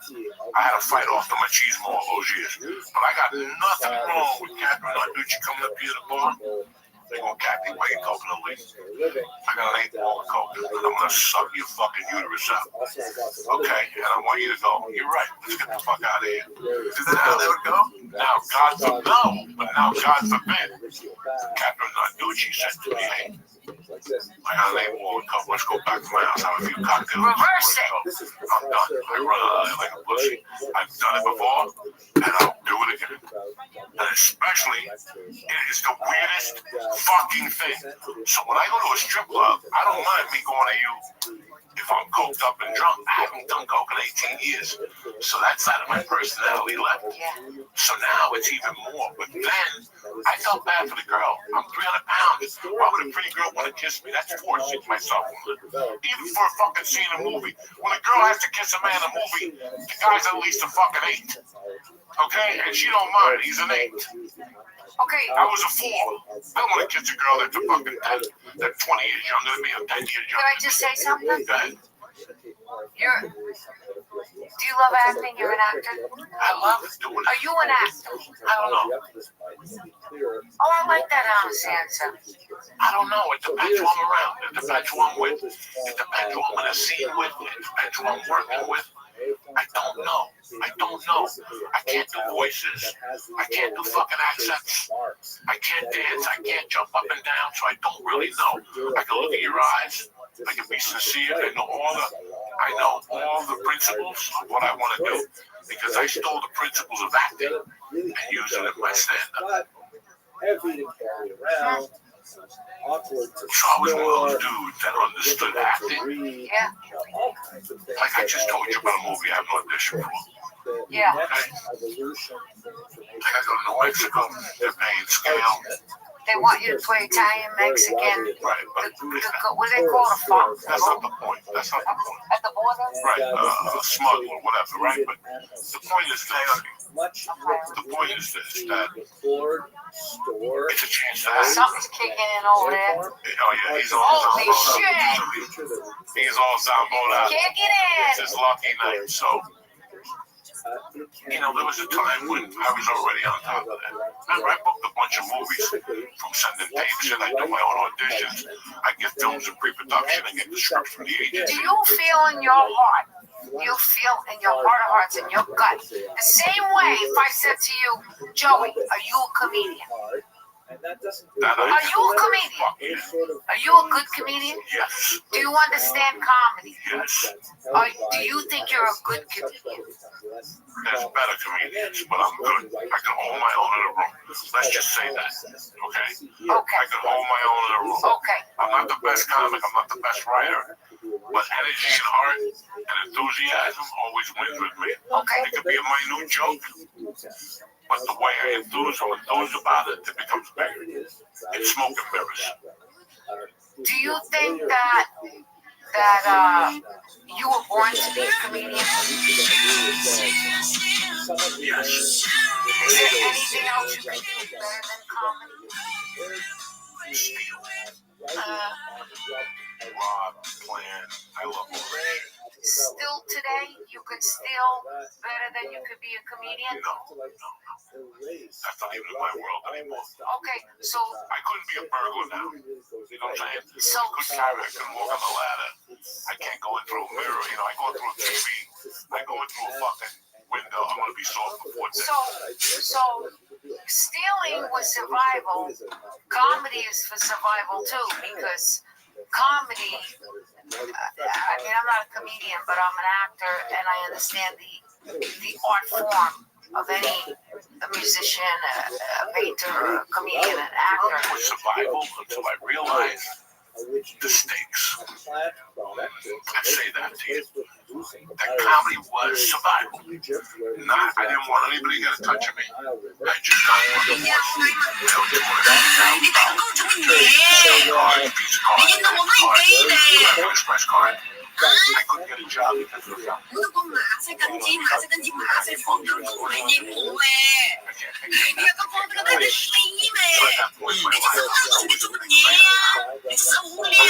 I had a fight off the machismo all those years. But I got nothing wrong with Catherine Narducci coming up here to the bar. They're going to Kathy, why you talking to me? I got an 8-ball of coke, and I'm going to suck your fucking uterus out. Okay, and I want you to go, you're right, let's get the fuck out of here. Is that how they would go? Now, God forbid, God forbid, Catherine Narducci said to me, hey, I got an 8-ball of coke, let's go back to my house, have a few cocktails. Reverse it. I'm done. I run out like a pussy. I've done it before, and I'll do it again. And especially, it is the weirdest fucking thing. So when I go to a strip club, I don't mind me going to you if I'm coked up and drunk. I haven't done coke in 18 years. So that side of my personality left. So now it's even more. But then I felt bad for the girl. I'm 300 pounds. Why would a pretty girl want to kiss me? That's forcing myself. Even for a fucking scene in a movie. When a girl has to kiss a man in a movie, the guy's at least a fucking 8. Okay? And she don't mind. He's an 8. Okay. I was a 4. I don't want to kiss a girl that's a fucking 10, that's 20 years younger than me or 10 years younger. Can I just say something? Go ahead. Do you love acting? You're an actor? I love doing it. Are you an actor? I don't know. Oh, I like that honest answer. I don't know. It depends who I'm around. It depends who I'm with. It depends who I'm in a scene with. It depends who I'm working with. I don't know. I can't do voices. I can't do fucking accents. I can't dance. I can't jump up and down, so I don't really know. I can look at your eyes. I can be sincere. I know all the principles of what I want to do because I stole the principles of acting and used it in my stand-up. heavy to carry around, awkward to So I was one of those dudes that understood acting. read, Yeah. all kinds of things. Like I just told you about a movie I have an audition for. The Yeah. next evolution of information. Like I go to New Mexico, they're paying scale. They want you to play Italian, Mexican. Right, but What do they call it? A farm? that's not the point. That's not the point. At the border? Right, smuggle or whatever, right? But the point is this. Much The point is this, that record, store, it's a chance to have. Something's kicking in over there. Oh yeah, he's all Holy Zamboni. shit! He's all Zamboni. Kick it It's in! his lucky night. So, you know, there was a time when I was already on top of that. Remember, I booked a bunch of movies from sending tapes in. I do my own auditions. I get films in pre-production. I get the scripts from the agents. Do you feel in your heart? You feel in your heart of hearts, in your gut, the same way if I said to you, Joey, are you a comedian? Are you a comedian? Are you a good comedian? Yes. Do you understand comedy? Yes. Do you think you're a good comedian? There's better comedians, but I'm good. I can hold my own in a room. Let's just say that. Okay? Okay. I can hold my own in a room. Okay. I'm not the best comic. I'm not the best writer. But energy and heart and enthusiasm always wins with me. Okay. It could be a minute joke, but the way I enthuse about it, it becomes bigger. It's smoke and mirrors. Do you think that you were born to be a comedian? Yes. Is there anything else you can do better than comedy? Rob, plan. I love all that. Still today, you could steal better than you could be a comedian? No. That's not even in my world anymore. Okay, so I couldn't be a burglar now. You know what I'm saying? So- I couldn't walk on the ladder. I can't go in through a mirror. You know, I go in through a TV. I go in through a fucking window. I'm going to be soft before this. So stealing was survival. Comedy is for survival too, because comedy, I mean, I'm not a comedian, but I'm an actor, and I understand the art form of any musician, a painter, a comedian, an actor. It was survival until I realized the stakes. I say that to you. That comedy was survival. I didn't want anybody to get a touch of me. I just got one of the express card. I couldn't get a job because of that. 我都講馬色跟住馬色放咗出嚟嘅冇誒，你有咁放得個咩死咩？你隻手做乜嘢啊？你隻手好靚啊！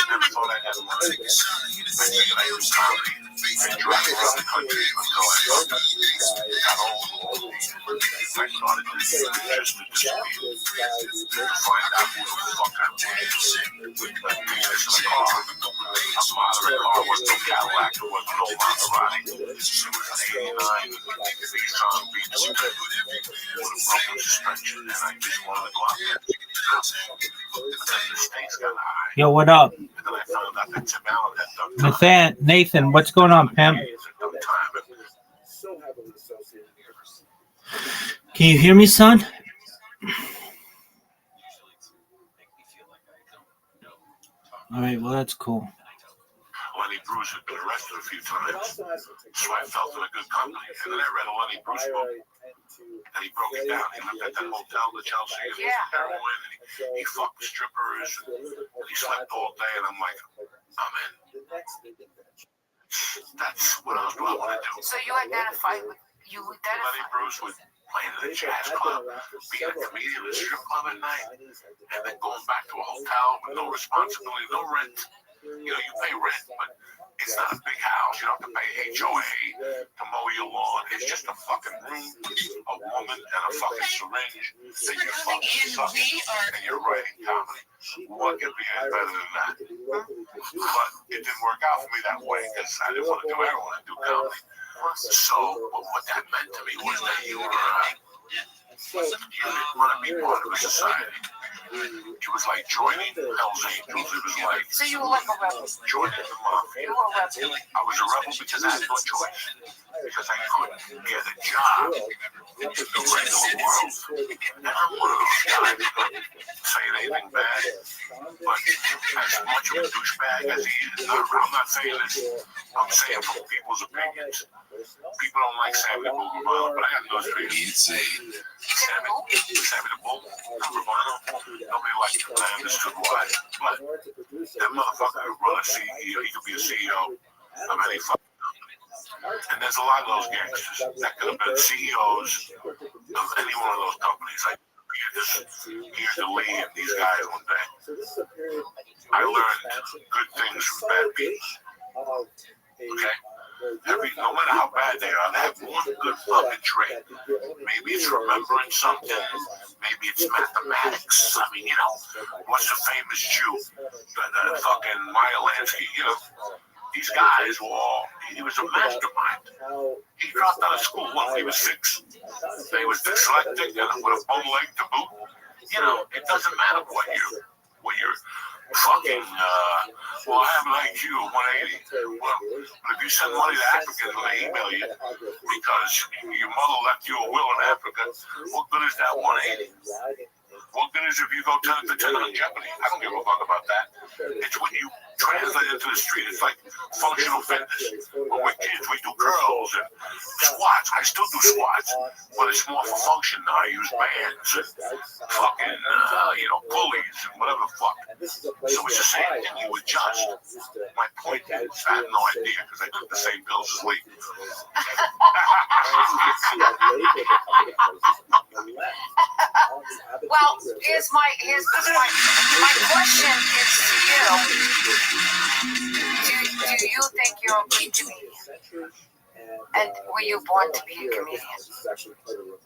Cadillac, there was no Maserati. It was an 89 Nissan Beach with a broken suspension, and I just wanted to go out there. But then the stakes got high. Yo, what up? And then I found out that Tim Allen had done Nathan, what's going on, pimp? Can you hear me, son? All right, well, that's cool. Lenny Bruce had been arrested a few times, so I felt in a good company. And then I read a Lenny Bruce book, and he broke it down. He lived at that hotel, the Chelsea, and he was heroin, and he fucked with strippers, and he slept all day. And I'm like, I'm in. That's what I want to do. So you identified with Lenny Bruce would play in the jazz club, being a comedian at a strip club at night, and then going back to a hotel with no responsibility, no rent. You know, you pay rent, but it's not a big house. You don't have to pay HOA to mow your lawn. It's just a fucking room, a woman, and a fucking syringe. And you're fucking sucking, and you're writing comedy. What could be any better than that? But it didn't work out for me that way because I didn't want to do everyone and do comedy. So what that meant to me was that you didn't want to be part of a society. It was like joining Hell's Angels. It was like So you were like a rebel. joining the mafia. You were a rebel. I was a rebel because I had no choice. Because I couldn't get a job in the regular world. And I'm one of those guys. anything bad, but as much of a douchebag as he is, I'm not saying this. I'm saying from people's opinions. People don't like Sammy the Bull Romano, but I got news for you. Sammy the Bull Romano, nobody liked him. I understood why. But that motherfucker could run a CEO. He could be a CEO of any fucking company. And there's a lot of those gangsters that could have been CEOs of any one of those companies. Like, here's the lead and these guys one day. I learned good things from bad people. Okay? No matter how bad they are, they have one good fucking trait. Maybe it's remembering something. Maybe it's mathematics. I mean, what's the famous Jew? The fucking Meyer Lansky, These guys were all, he was a mastermind. He dropped out of school when he was 6. He was dyslexic and with a bum leg to boot. It doesn't matter what you're fucking, I have an IQ of 180. Well, if you send money to Africans when they email you because your mother left you a will in Africa, what good is that 180? What good is if you go 10 for 10 on Jeopardy? I don't give a fuck about that. It's when you translate into the street. It's like functional fitness. When we're kids, we do curls and squats. I still do squats, but it's more for function now. I use bands and fucking, pulleys and whatever the fuck. So it's the same thing. You adjust. My point is, I have no idea because I took the same pills as Lee. Well, here's my question is to you. Do you think you're a good comedian? And were you born to be a comedian?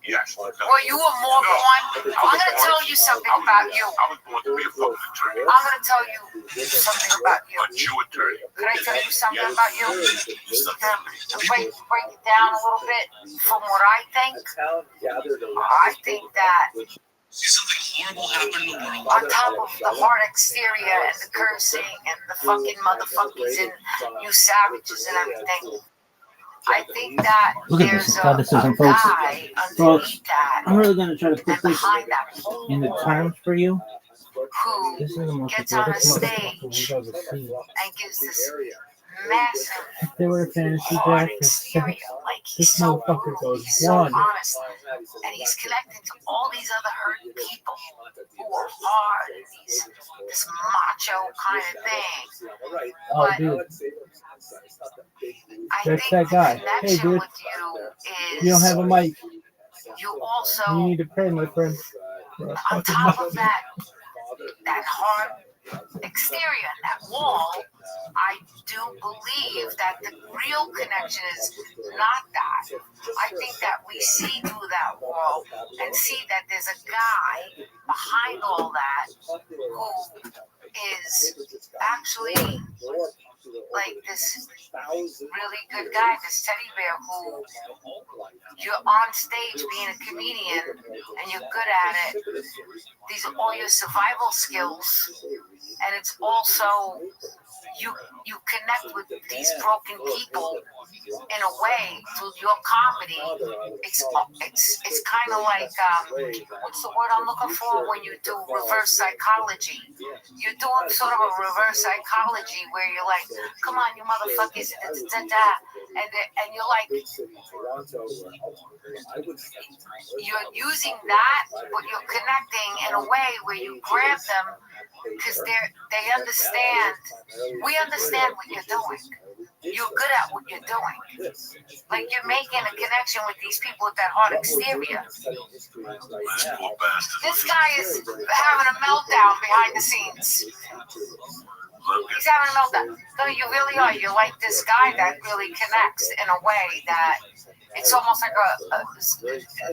Yes. Were you a more born? I'm going to tell you something about you. I was born to be a fucking attorney. I'm going to tell you something about you. A Jew attorney. Can I tell you something about you? Break it down a little bit from what I think. I think that something horrible happened in the world. on top of the hard exterior and the cursing and the fucking motherfuckers and you savages and everything, I think that there's a guy underneath that I'm really going to try to put and this behind that in the terms for you. who gets on a stage and gives this massive If they were a fantasy hard draft, exterior, like he's this so motherfucker brutal, goes he's so one. honest, and he's connecting to all these other hurt people who are hard, this macho kind of thing. Oh, But dude. I That's think that guy. the Hey, connection dude. with you You don't is have a mic. you also, You need to pray, my friend. on top of that hard exterior, that wall, I do believe that the real connection is not that. I think that we see through that wall and see that there's a guy behind all that who is actually like this really good guy, this teddy bear who you're on stage being a comedian and you're good at it. These are all your survival skills, and it's also you connect with these broken people in a way through your comedy. It's kind of like what's the word I'm looking for when you do reverse psychology? You're doing sort of a reverse psychology where you're like, come on, you motherfuckers, and you're like, you're using that, but you're connecting in a way where you grab them because they understand. We understand what you're doing. You're good at what you're doing. Like you're making a connection with these people with that hard exterior. This guy is having a meltdown behind the scenes. He's having a meltdown. No, you really are. You're like this guy that really connects in a way that it's almost like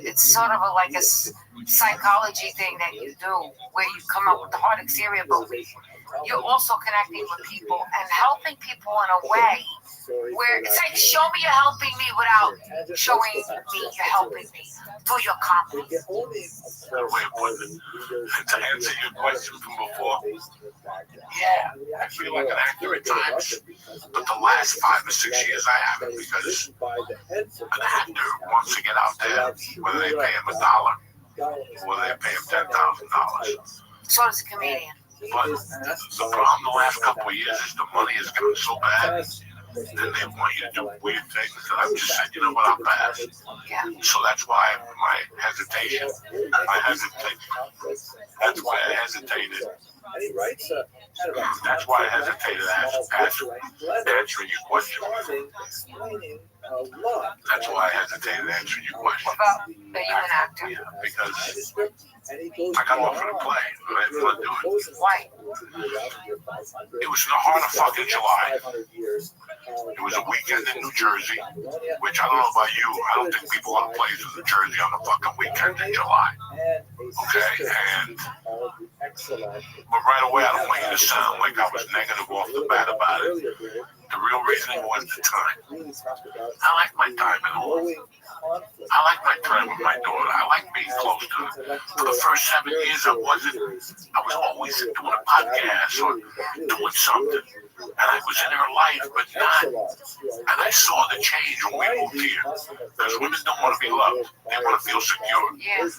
it's sort of like a psychology thing that you do where you come up with the hard exterior, but you're also connecting with people and helping people in a way where it's like, show me you're helping me without showing me you're helping me through your comedy. Good way of putting it. To answer your question from before, yeah, I feel like an actor at times, but the last 5 or 6 years I haven't because an actor wants to get out there, whether they pay him $1, whether they pay him $10,000. So does a comedian. But the problem the last couple of years is the money has gotten so bad. Then they want you to do weird things, and I've just said, you know what, I'll pass. Yeah. So that's why my hesitation. That's why I hesitated. That's why I hesitated answering your question. That's why I hesitated answering your question. What about are you an actor? Because I got offered to play, but I didn't want to do it. Why? It was in the heart of fucking July. It was a weekend in New Jersey, which I don't know about you. I don't think people want to play in New Jersey on a fucking weekend in July. Okay, but right away I don't want you to sound like I was negative off the bat about it. The real reason was the time. I like my time at home. I like my time with my daughter. I like being close to her. For the first 7 years I was always doing a podcast or doing something. And I was in her life, but not. And I saw the change when we moved here. Because women don't want to be loved. They want to feel secure. Yeah.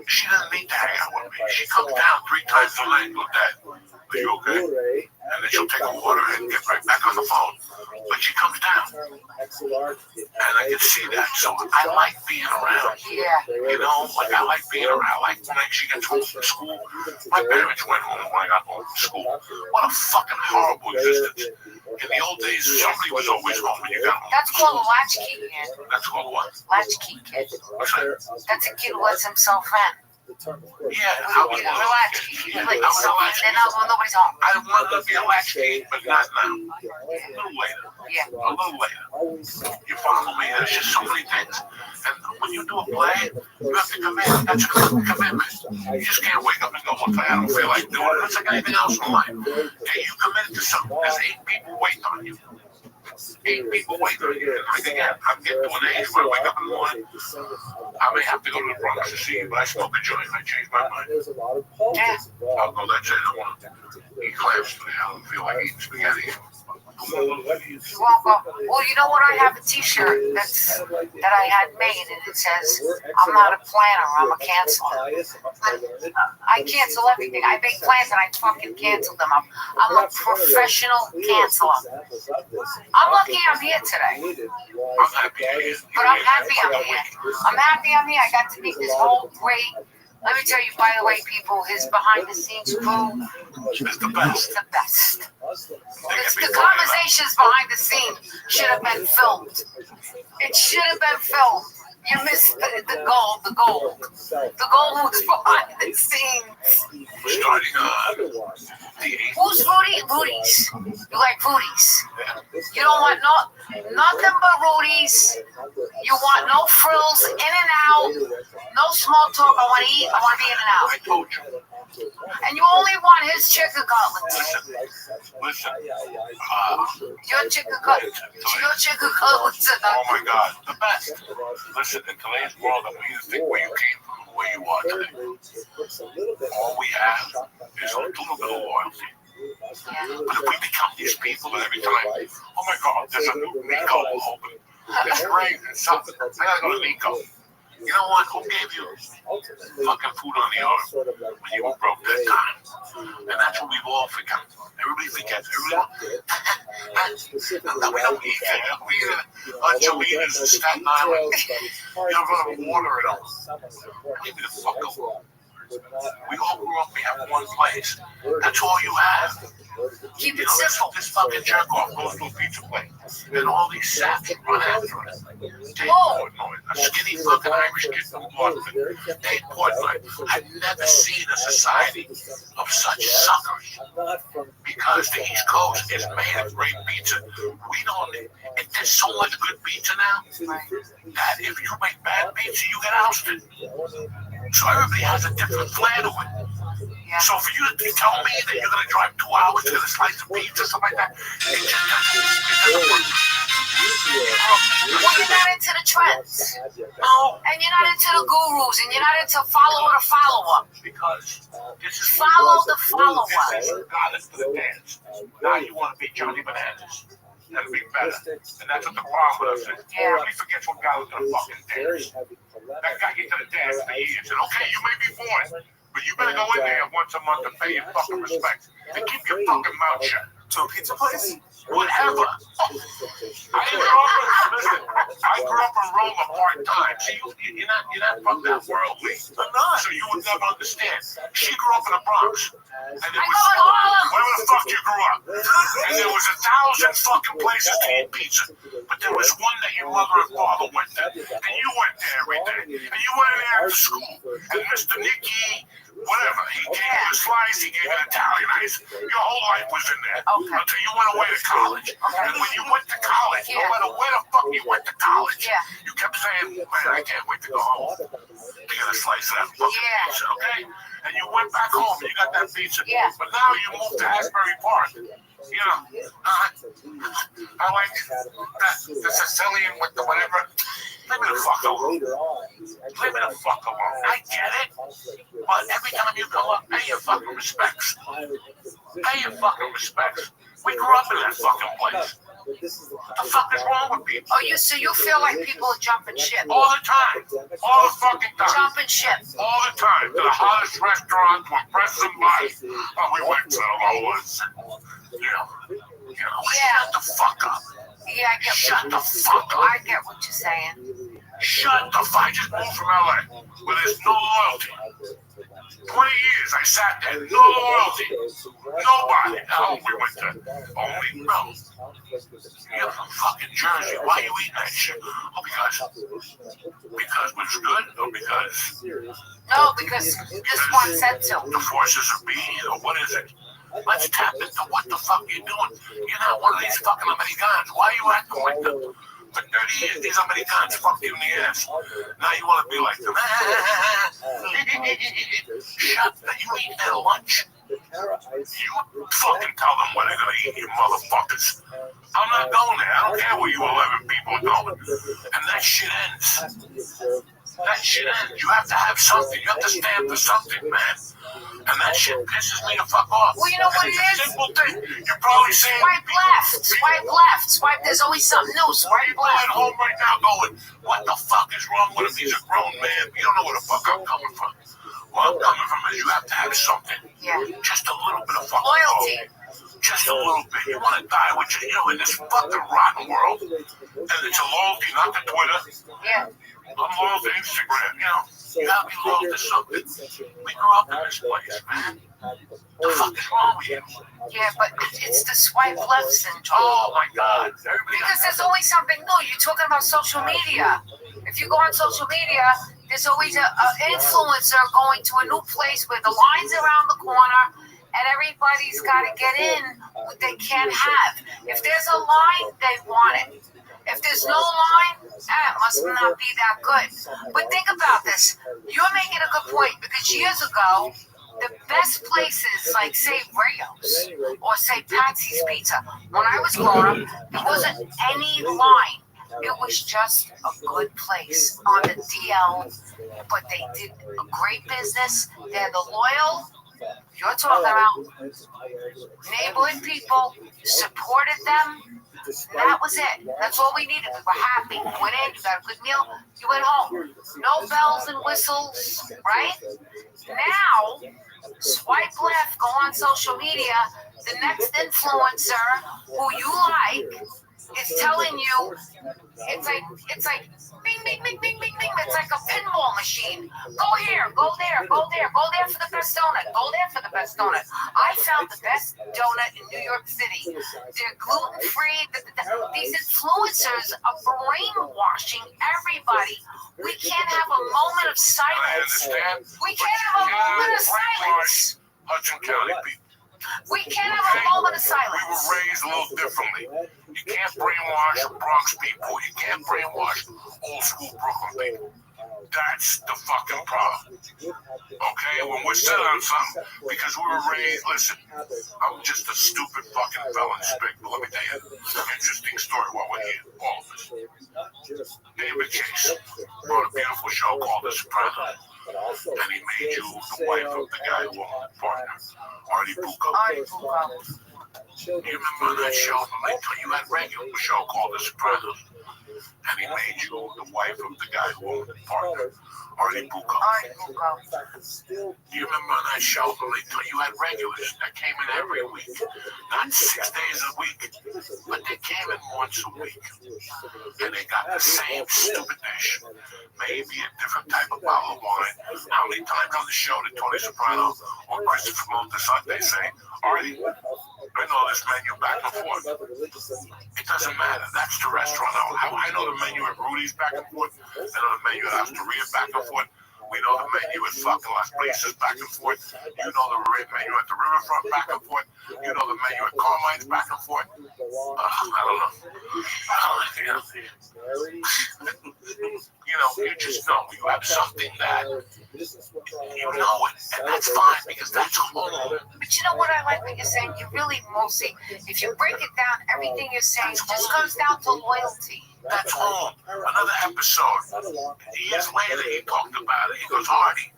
She doesn't need to hang out with me. She comes down 3 times a night. Look, Dad, are you okay? And then she'll take a water and get right back on the phone. But she comes down. And I can see that. So I like being around. Yeah. You know, like I like being around. I like when she gets home from school. My parents went home when I got home from school. What a fucking horrible existence. In the old days, somebody was always home when you got home. That's called a latchkey kid. That's called what? Latchkey kid. What's that? That's a kid who lets himself in. Yeah, I was a latchkey. I was a latchkey. Then nobody's home. I wanted to be a latchkey, but not now. A little later. Yeah. A little later. You follow me? There's just so many things. And when you do a play, you have to commit. That's a commitment. You just can't wake up and go, okay, I don't feel like doing it. It's like anything else in life. Okay, you committed to something. There's 8 people waiting on you. 8 people waiting on you. And like again, I'm getting to an age where I wake up in the morning. I may have to go to the Bronx to see you, but I smoke a joint. I change my mind. Yeah. I'll go, that's it. I want to eat clams today. I don't feel like eating spaghetti. You won't go. Well, you know what? I have a T-shirt that I had made, and it says, "I'm not a planner. I'm a canceler." I cancel everything. I make plans and I fucking cancel them. I'm a professional canceler. I'm lucky I'm here today. I'm happy I'm here. But I'm happy I'm here. I'm happy I'm here. I got to meet this whole great. Let me tell you, by the way, people, his behind-the-scenes crew is the best. The best. The conversations behind the scenes should have been filmed. It should have been filmed. You missed the gold. The gold was behind the scenes. Starting on the 8th. Who's Rudy? Rudy's. You like Rudy's. You don't want nothing but Rudy's. You want no frills, in and out. No small talk. I want to eat. I want to be in and out. I told you. And you only want his chicken cutlets. Listen. Your chicken cutlets. Your chicken cutlets are Oh my God, the best. Listen, in today's world, I want you to think where you came from and where you are today. All we have is a little bit of loyalty. But if we become these people that every time, oh my God, there's a new Nico open. It's great. It's something. I gotta go to Nico. You know what? Who gave you fucking food on the arm when you were broke that time? And that's what we've all forgotten. Everybody forgets. No, we don't eat there. We eat Angelina's in Staten Island. You don't run a water at all. Leave me the fuck alone. We all grew up, we have one place. That's all you have. Keep it simple. This fucking jerk off goes to a pizza place. And all these saps run after us. Dave Portnoy, a skinny fucking Irish kid from Boston. Dave Portnoy. I've never seen a society of such suckers. Because the East Coast is made of great pizza. We don't. There's so much good pizza now that if you make bad pizza, you get ousted. So everybody has a different flair to it. So for you to tell me that you're going to drive 2 hours to get a slice of pizza, something like that, it doesn't work. Well, you're not into the trends. No. And you're not into the gurus, and you're not into follower to follower. Because this is follow the follower. This is God is for the dance. Now you want to be Johnny Bananas. That'd be better. And that's what the problem with us is. Everybody forgets what God was going to fucking dance. That guy get to the dance for years. And okay, you may be born. But you better go in there once a month and pay your fucking respects. And keep your fucking mouth shut. To a pizza place? Whatever. I grew up in Roma part-time. See, you're not from that world, Lee. I'm not. So you would never understand. She grew up in the Bronx. And there was, wherever the fuck you grew up. And there was 1,000 fucking places to eat pizza. But there was one that your mother and father went to. And you went there every day. And you went in there after school. And Mr. Nicky, whatever, he gave you a slice, he gave you an Italian ice. Your whole life was in there. Until you went away to college. And when you went to college, no matter where the fuck you went to college, you kept saying, man, I can't wait to go home. To get a slice of that fucking pizza, okay? And you went back home and you got that pizza. But now you moved to Asbury Park. You know, I like the Sicilian with the whatever. Leave me the fuck alone. Leave me the fuck alone. I get it. But every time you come up, pay your fucking respects. Pay your fucking respects. We grew up in that fucking place. What the fuck is wrong with people? Oh, so you feel like people are jumping ship? All the time. All the fucking time. Jumping ship. All the time. To the hottest restaurant to impress somebody. Oh, we went to Lola's. Shut the fuck up. Yeah, I get. Shut the fuck up. I get what you're saying. Shut the fuck. I just moved from LA where there's no loyalty. 20 years I sat there, no loyalty. Nobody. No, we went to only no. You're from fucking Jersey. Why are you eating that shit? Oh, because it was good or because? No, because this one said so. The forces of being, or what is it? Let's tap into what the fuck you're doing. You're not one of these fucking Americans. Why are you acting like them? For 30 years, these Americans fucked you in the ass. Now you want to be like them. Shut up. You eat their lunch. You fucking tell them what they're going to eat, you motherfuckers. I'm not going there. I don't care where you 11 people are going. And that shit ends. That shit ends. You have to have something. You have to stand for something, man. And that shit pisses me the fuck off. Well, you know what it is? It's a simple thing. You're probably saying... Swipe left. Swipe left. Swipe. There's always something new. Swipe people left. at home right now going, what the fuck is wrong with him? He's a grown man. You don't know where the fuck I'm coming from. Where I'm coming from is you have to have something. Yeah. Just a little bit of fucking loyalty. Just a little bit. You want to die with in this fucking rotten world. And it's a loyalty, not to Twitter. Yeah. I'm loyal to Instagram, You gotta be loyal to something. We grew up in this place, man. The fuck is wrong with you? Yeah, but it's the swipe left syndrome. Oh my God. Because there's always something new. You're talking about social media. If you go on social media, there's always an influencer going to a new place where the line's around the corner and everybody's got to get in what they can't have. If there's a line, they want it. If there's no line, it must not be that good. But think about this. You're making a good point because years ago, the best places like, say, Rio's or, say, Patsy's Pizza, when I was growing up, there wasn't any line. It was just a good place on the DL, but they did a great business. They're the loyal. You're talking about neighborhood people, supported them. That was it. That's all we needed. We were happy. You went in, you got a good meal, you went home. No bells and whistles, right? Now, swipe left, go on social media. The next influencer who you like is telling you, it's like bing, bing, bing, bing, bing, bing. It's like a pinball machine. Go here, go there, go there, go there for the best donut, go there for the best donut. I found the best donut in New York City. They're gluten-free. These influencers are brainwashing everybody. We can't have a moment of silence. We can't have a moment of silence. Hudson County people. We can't have a moment of silence. We were raised a little differently. You can't brainwash Bronx people. You can't brainwash old school Brooklyn people. That's the fucking problem. Okay? When we're sitting on something, because we were raised, listen, I'm just a stupid fucking fella in spec, but let me tell you an interesting story while we're here, all of us. David Chase wrote a beautiful show called The Sopranos. And he made you the wife of the guy who owned the partner, Artie Bucco. You remember that show? You had a regular show called The Sopranos. and he made you the wife of the guy who owned the partner, Artie Bucco. You remember on that show, you had regulars that came in every week, not 6 days a week, but they came in once a week, and they got the same stupid dish, maybe a different type of bottle of wine. How many times on the show did Tony Soprano or Christopher Moltisanti say, Artie, I know this menu back and forth. It doesn't matter. That's the restaurant. I know the menu at Rudy's back and forth. I know the menu at Osteria back and forth. We know the menu at fucking Las Places back and forth. You know the menu at the Riverfront back and forth. You know the menu at Carmine's back and forth. I don't know. You just know. You have something that you know it, and that's fine because that's home. But you know what I like what you're saying? You really mostly, if you break it down, everything you're saying just comes down to loyalty. That's home. Another episode. Years later, he talked about it. He goes, Artie,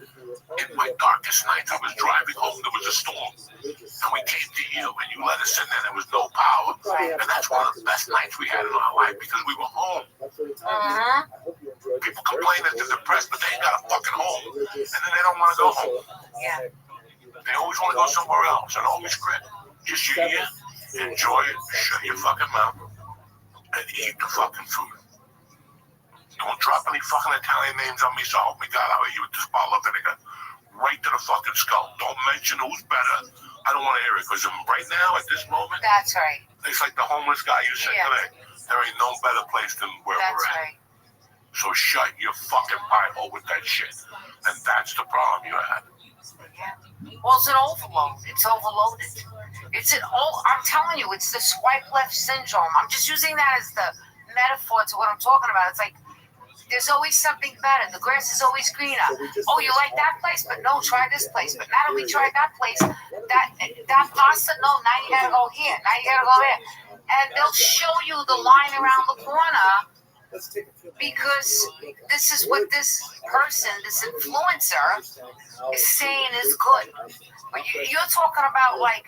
in my darkest nights, I was driving home. There was a storm. And we came to you, and you let us in there. There was no power. And that's one of the best nights we had in our life because we were home. People complain that they're depressed, but they ain't got a fucking home. And then they don't want to go home. Yeah. They always want to go somewhere else and always quit. Just you here, enjoy it, shut your fucking mouth, and eat the fucking food. Don't drop any fucking Italian names on me, so help me God, I'll hit you with this bottle of vinegar right to the fucking skull. Don't mention who's better. I don't want to hear it, because right now, at this moment, that's right. It's like the homeless guy you said today. There ain't no better place than where we're at. That's right. So shut your fucking pie hole with that shit. And that's the problem you have. Well, it's an overload. It's overloaded. I'm telling you, it's the swipe left syndrome. I'm just using that as the metaphor to what I'm talking about. It's like there's always something better. The grass is always greener. Oh, you like that place? But no, try this place. But now that we tried that place, that pasta, no, now you gotta go here. Now you gotta go there. And they'll show you the line around the corner because this is what this person, this influencer, is saying is good. But you're talking about, like,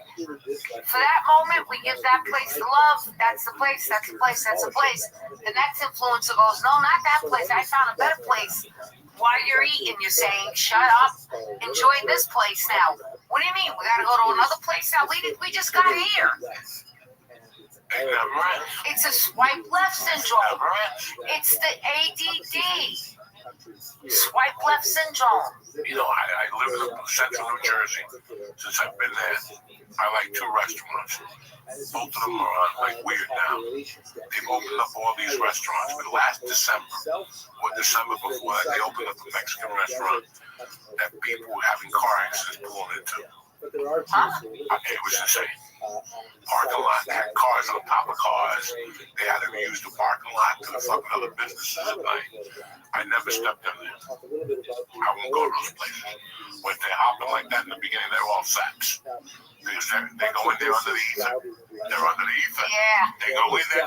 for that moment, we give that place the love. That's the place, that's the place, that's the place. The next influencer goes, no, not that place. I found a better place. While you're eating, you're saying, shut up, enjoy this place now. What do you mean? We got to go to another place now? We just got here. It's a swipe left syndrome. It's the ADD. Swipe left syndrome. You know, I live in central New Jersey. Since I've been there, I like 2 restaurants. Both of them are like weird now. They've opened up all these restaurants. But last December, or December before that, they opened up a Mexican restaurant that people were having car accidents pulling into. It was insane. Parking lot, they had cars on top of cars. They had to use the parking lot to the fucking other businesses at night. I never stepped in there. I won't go to those places. When they're hopping like that in the beginning, they're all saps. They go in there under the ether. They're under the ether. Yeah. They go in there.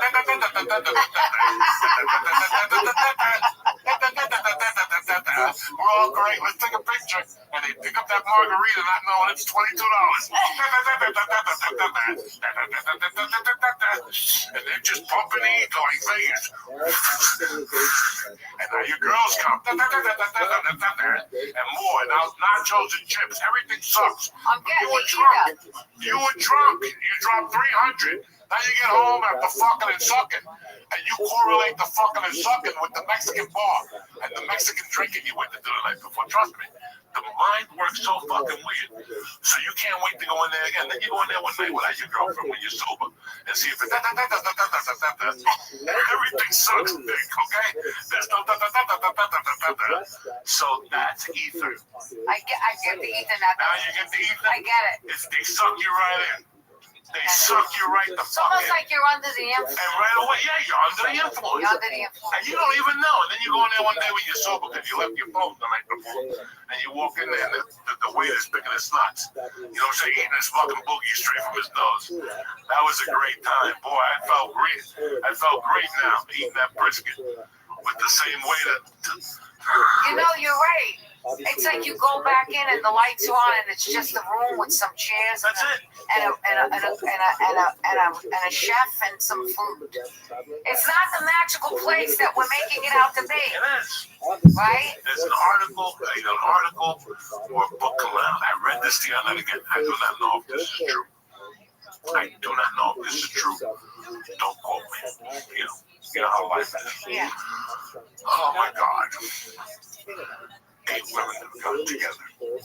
We're all great. Let's take a picture. And they pick up that margarita not knowing it's $22. And they're just pumping the ether like Vegas. And now your girls come. And more. Now nachos and chips. Everything sucks. You were drunk. You dropped 300. Now you get home after fucking and sucking, and you correlate the fucking and sucking with the Mexican bar and the Mexican drinking you went to do the night before. Trust me, the mind works so fucking weird. So you can't wait to go in there again. Then you go in there one night without your girlfriend when you're sober and see if it. Everything sucks big, okay? There's no. So that's ether. I get the ether now. Now you get the ether. I get it. They suck you right in. They suck you right the it's fuck almost in. like you're under the influence. And right away, you're under the influence. You're under the influence. And you don't even know. And then you go in there one day when you're sober because you left your phone the night before. And you walk in there and the waiter's picking his nuts. You know what I'm saying? Eating his fucking boogie straight from his nose. That was a great time. Boy, I felt great. I felt great now eating that brisket with the same waiter. You know, you're right. It's like you go back in and the lights are on and it's just a room with some chairs That's it. and a chef and some food. It's not the magical place that we're making it out to be. It is. Right? There's an article or a book coming out. I read this the other night again. I do not know if this is true. I do not know if this is true. Don't quote me. You know how life is. Yeah. Oh my God. 8 women have come together. 8 women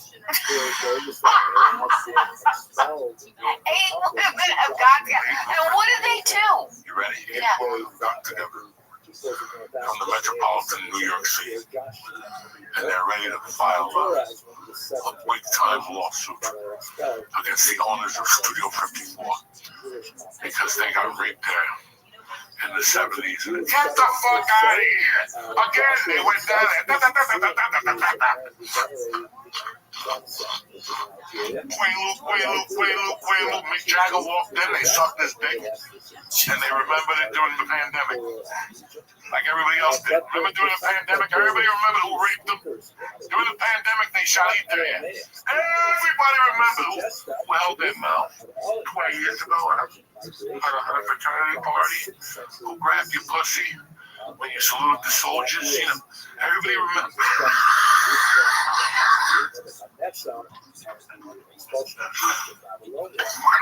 have got together. And what do they do? You ready? 8 Yeah. women have got together from the metropolitan New York City. And they're ready to file a big-time lawsuit against the owners of Studio 54 because they got raped there in the 70s. And get the fuck out of here! Again, they went down there. Quaalude. Mick Jagger walked in, they sucked his dick, and they remembered it during the pandemic. Like everybody else did. Remember during the pandemic? Everybody remembered who raped them? During the pandemic, they shot Ethan. Everybody remembers who held their mouth 20 years ago at a fraternity party. Who grabbed your pussy when you saluted the soldiers? You know, everybody remembers. I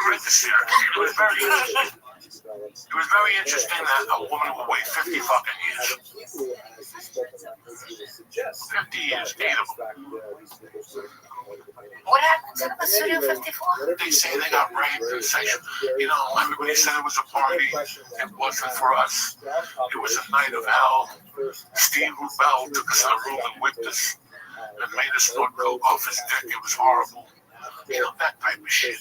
read this here. It was very interesting. It was very interesting that a woman would wait 50 fucking years. 50 years, 8 of them. What happened to the Studio 54? They say they got raped and sexual. You know, everybody said it was a party. It wasn't for us. It was a night of hell. Steve Rubell took us in a room and whipped us and made us snort coke off his dick. It was horrible. You know, that type of shit.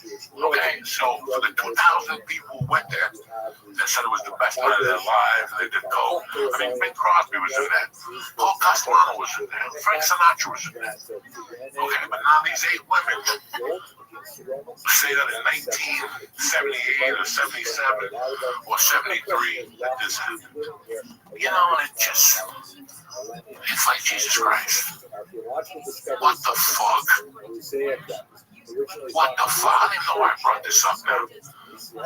Okay, so for the 2,000 people who went there, they said it was the best night of their lives. They did coke. I mean, Bing Crosby was in there. Paul Castellano was in there. Frank Sinatra was in there. Okay, but now these 8 women say that in 1978 or 77 or 73 that this happened. You know, and it's like Jesus Christ. What the fuck? What the fuck? I didn't know I brought this up now.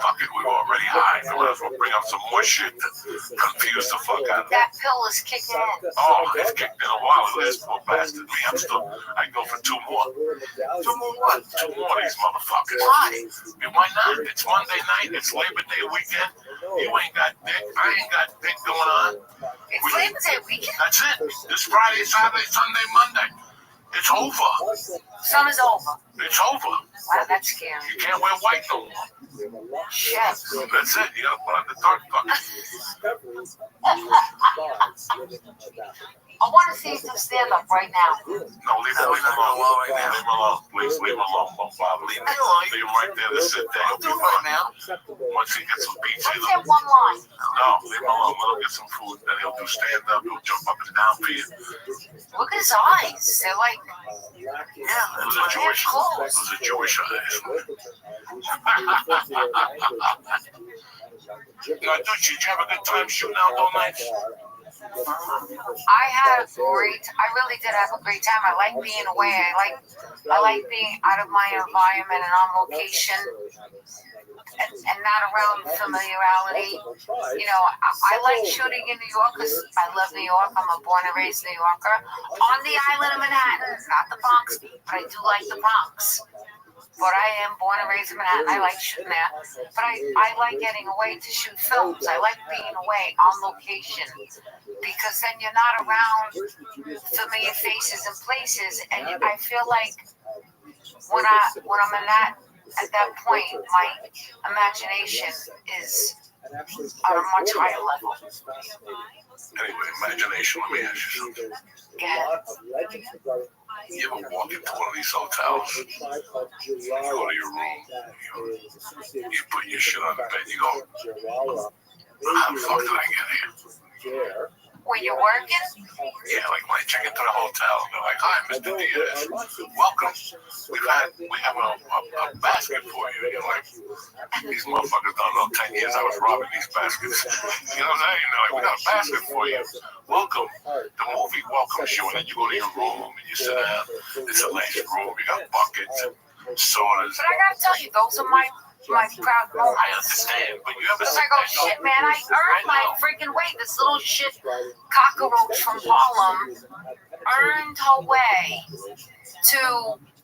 Fuck it, we were already high. I might as well bring up some more shit to confuse the fuck out of That pill is kicking in. Oh, it's kicked in a while. This poor bastard. Me, I go for 2 more. 2 more what? 2 more of these motherfuckers. Why? Why not? It's Monday night. It's Labor Day weekend. You ain't got dick. I ain't got dick going on. It's Labor Day weekend? That's it. This Friday, Saturday, Sunday, Monday. It's over. Summer's over. It's over. Wow, that's scary. You can't wear white no more. Shit. That's it. You gotta put on the dark fucking. I want to see you do stand up right now. No, leave him alone right now. Leave him alone. Please leave him alone. Don't bother. Leave him right there to sit there. He'll be fine now. Once he gets some pizza. Let's get one line. No, leave him alone. Let him get some food. Then he'll do stand up. He'll jump up and down for you. Look at his eyes. They're like, yeah, those are Jewish eyes. Did you have a good time shooting out all night? I really did have a great time. I like being away. I like being out of my environment and on location and not around familiarity. You know, I like shooting in New York because I love New York. I'm a born and raised New Yorker. On the island of Manhattan, not the Bronx, but I do like the Bronx. But I am born and raised in Manhattan. I like shooting there. But I like getting away to shoot films. I like being away on location because then you're not around familiar faces and places. And I feel like when I'm at that point, my imagination is on a much higher level. Anyway, imagination, let me ask you something. You ever walk into one of these hotels, you go to your room, you put your shit on the bed, you go, how the fuck did I get here? When you're working? Yeah, like when I check into the hotel, they're like, hi, Mr. Diaz, welcome. We have a basket for you. You're like, These motherfuckers don't know 10 years I was robbing these baskets. You know what I'm saying? Like, we got a basket for you. Welcome. The movie welcomes you, and then you go to your room and you sit down. It's a nice room. You got buckets and sodas. But I gotta tell you, those are my proud moments. I understand, but you ever Because I go, shit, man, I earned my freaking way. This little shit cockroach from Harlem earned her way to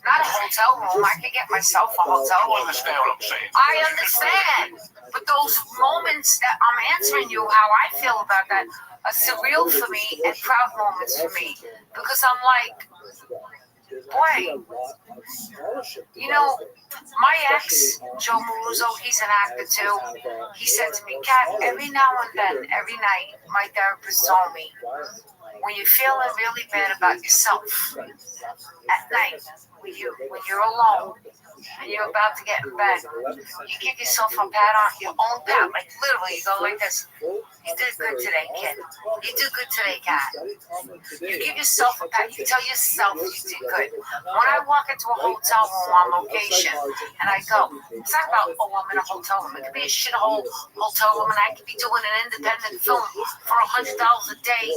not a hotel room. I could get myself a hotel room. You understand what I'm saying? I understand. But those moments that I'm answering you how I feel about that are surreal for me and proud moments for me. Because I'm like, boy, you know, my ex, Joe Maruzzo, he's an actor too. He said to me, Kat, every now and then, every night, my therapist told me, when you're feeling really bad about yourself at night, when you're alone and you're about to get in bed, you give yourself a pat on your own pat, like literally, you go like this. You did good today, kid. You did good today, Kat. You give yourself a pat. You tell yourself you did good. When I walk into a hotel room on location and I go, it's not about, oh, I'm in a hotel room. It could be a shithole hotel room and I could be doing an independent film for $100 a day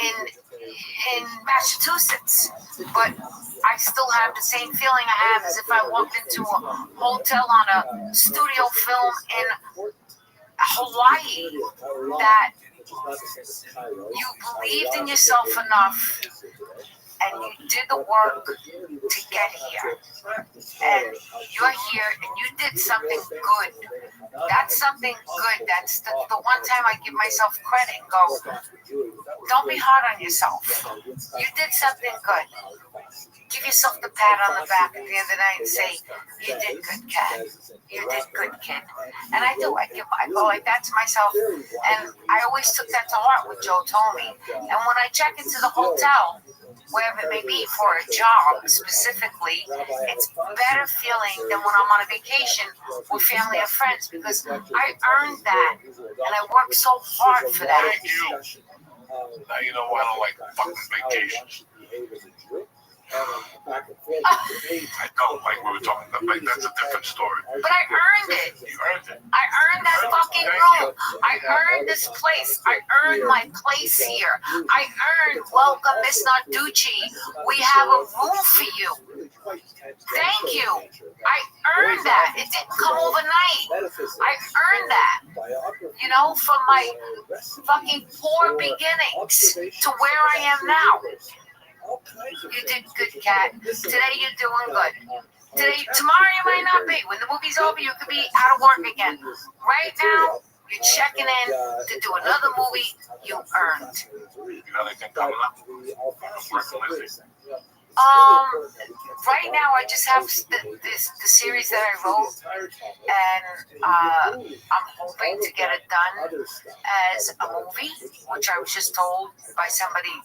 in Massachusetts. But I still have the same feeling I have as if I walked into a hotel on a studio film in Hawaii, that you believed in yourself enough and you did the work to get here. And you're here and you did something good. That's something good. That's the one time I give myself credit and go, don't be hard on yourself. You did something good. Give yourself the pat on the back at the end of the night and say, you did good, Kat. You did good, kid. And I do. I go like that to myself. And I always took that to heart, what Joe told me. And when I check into the hotel, wherever it may be, for a job specifically, it's better feeling than when I'm on a vacation with family or friends, because I earned that and I worked so hard for that. Thank you. Now you know why I don't like fucking vacations. I don't like what we're talking about. Like, that's a different story. But I earned it. You earned it. I earned that fucking room. I earned this place. I earned my place here. I earned, welcome, Miss Narducci. We have a room for you. Thank you. I earned that. It didn't come overnight. I earned that. You know, from my fucking poor beginnings to where I am now. You did good, Kat. Today you're doing good. Tomorrow you might not be. When the movie's over, you could be out of work again. Right now, you're checking in to do another movie you earned. You got anything coming up? Right now I just have the series that I wrote, and I'm hoping to get it done as a movie, which I was just told by somebody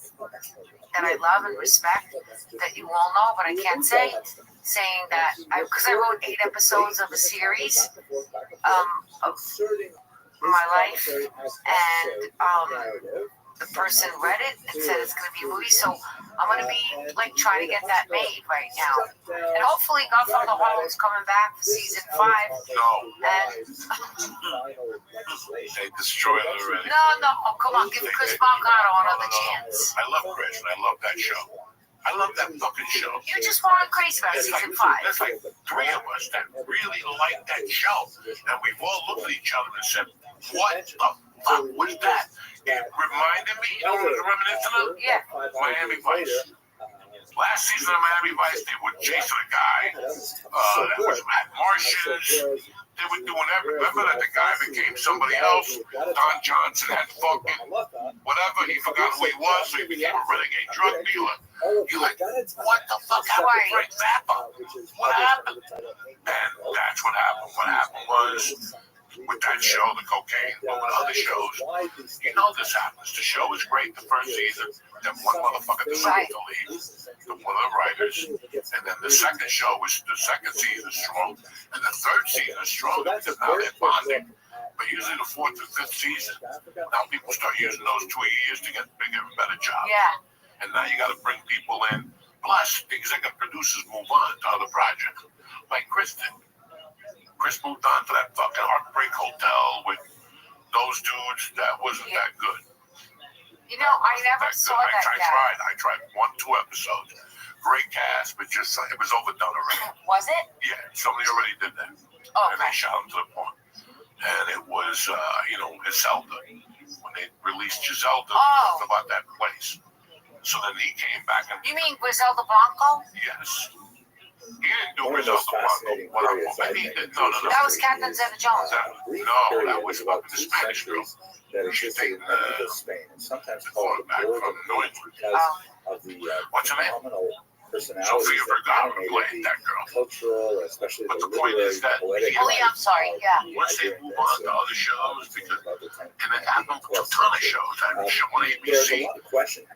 that I love and respect, that you all know, but I can't say, saying that, because I wrote 8 episodes of a series of my life, and the person read it and said it's going to be a movie, so I'm going to be like trying to get that made right now, and hopefully Godfather Harlem's coming back for season 5. No. And they destroyed it already. No, come on, give Chris Boccato another chance. I love Chris and I love that show. I love that fucking show. You just weren't crazy about season 5. There's like 3 of us that really like that show, and we've all looked at each other and said, what the fuck was that? It reminded me, you know what it was reminiscent of? Yeah. Miami Vice. Last season of Miami Vice, they were chasing a guy. There was Martians. They were doing everything. Remember that the guy became somebody else? Don Johnson had fucking whatever. He forgot who he was, so he became a renegade drug dealer. You're like, what the fuck happened to Frank Zappa? What happened? And that's what happened. What happened was, with that show, the cocaine, but with other shows, you know this happens. The show is great the first season, then one motherfucker decided to leave, one of the writers, and then the second season is strong, and the third season is strong because now they're bonding. But usually the 4th and 5th season, now people start using those 2 years to get bigger and better jobs. Yeah. And now you got to bring people in. Plus, the executive producers move on to other projects, like Kristen. Chris moved on to that fucking Heartbreak Hotel with those dudes. That wasn't that good. You know, I never saw that guy. I tried 1-2 episodes. Great cast, but just it was overdone already. Was it? Yeah, somebody already did that. Oh, and they shot him to the point. And it was, Griselda. When they released Griselda about that place. So then he came back and... You mean Griselda Blanco? Yes. He didn't do Griselda Blanco. No. That was Captain Zeta-Jones. No, that was about the Spanish girl. That existed in medieval Spain, and sometimes called the World of Age because of the phenomenal personalities that animated the cultural, especially the literary, poetic. Oh yeah, I'm sorry. Yeah. Once they move on to other shows, because and it happened to a ton of shows. I mean, show on ABC.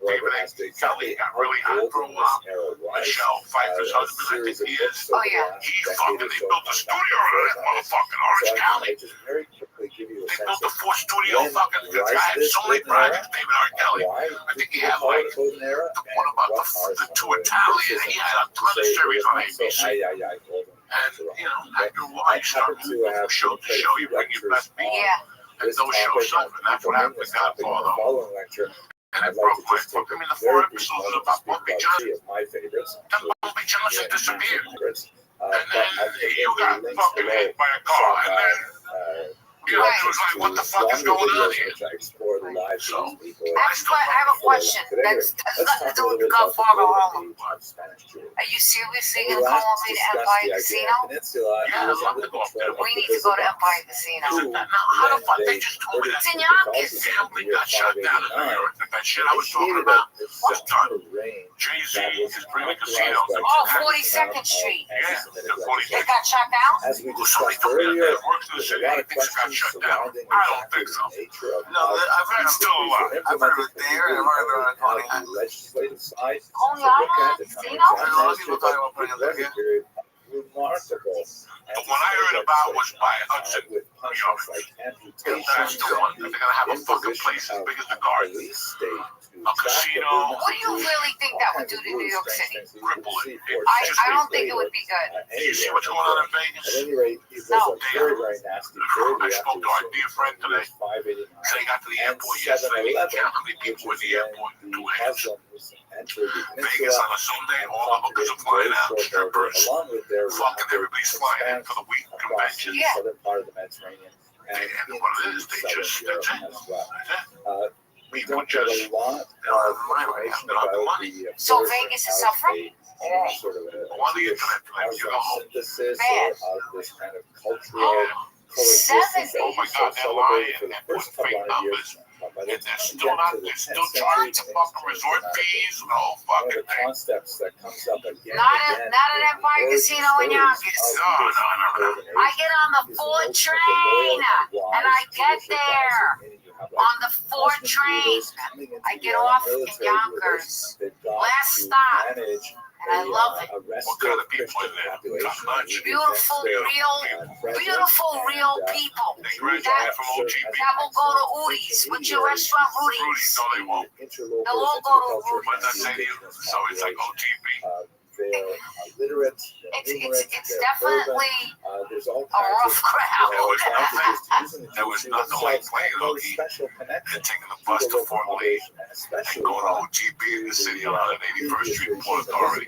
David Kelly got really hot for a while. Michelle Pfeiffer's husband, I think he is. Oh yeah. They built a studio in that motherfucking Orange County. They built a 4-studio fucking. The guy had so many projects. David R. Kelly. I think he had like the one about the two Italians. He had a ton of series on ABC. And, after a while, you start moving from show to show. You bring your best people. Yeah. And those shows up, and that's what happened to Godfather. And it broke my fuck. I mean, the 4 episodes is about Bumpy Johnson. Then Bumpy Johnson disappeared. And then you got fucking hit by a car. And then... it was like, what the fuck is going on here? So, I have a question. That's nothing to do with Godfather Harlem. Are you seriously going to go with me to Empire Casino? Yeah, I'd love to go up there. We need to go to Empire Casino. Now, how the fuck they just told me that? It's in Yonkers. Family got shot down in New York. That shit I was talking about was done. Jay-Z is bringing casinos. Oh, 42nd Street. Yeah, the 42nd. They got shot down? Somebody told me that works in the city. I think it got shut down. I don't think so. No, I've heard still alive. I've heard of it there, and I've heard of it on Coney Island. Coney Island Casino? A lot of people talking about putting it there, yeah. Remarkable. The one I heard about was by Hudson, New York. That's the one. They're gonna have a fucking place as big as the garden. A casino. What do you really think that would do to New York City? Cripple it. I don't think it would be good. You see what's going on in Vegas? At any rate, it was No. a very, very nasty I spoke to our dear friend today. So he got to the airport yesterday. We didn't count how many people in the airport. 2 hands. Vegas on a Sunday, all the hookers are flying out, strippers. Fucking everybody's flying in for the week convention. Yeah. Southern part of the Mediterranean. And what it is, they just, that's it. People Don't get just, a lot they don't have the money right now. They don't have the money. So Vegas is suffering? Sort of On the internet, like, you know, synthesis Man. of this kind of cultural Seven. oh my God, they're lying and putting fake numbers. And they're still charging fucking resort fees and the whole One of fucking the thing. concepts that comes up again Not and again. at Empire Casino in Yonkers. No. I get on the 4 train and I get there on the 4 train. I get off in Yonkers. Last stop. And I love it. What kind of people in there? Top notch. Beautiful, real people. They graduated from OGB. That will go to Udi's. What's your restaurant, Rudy's, Udi's? no, they won't. They'll all go to What Udi's. did I say to you? So it's like OGB. They're literate. It's definitely there's all a rough crowd. There was nothing like playing hooky and taking the bus to Fort Lee and going to OGB in the city on 181st Street, Port Authority.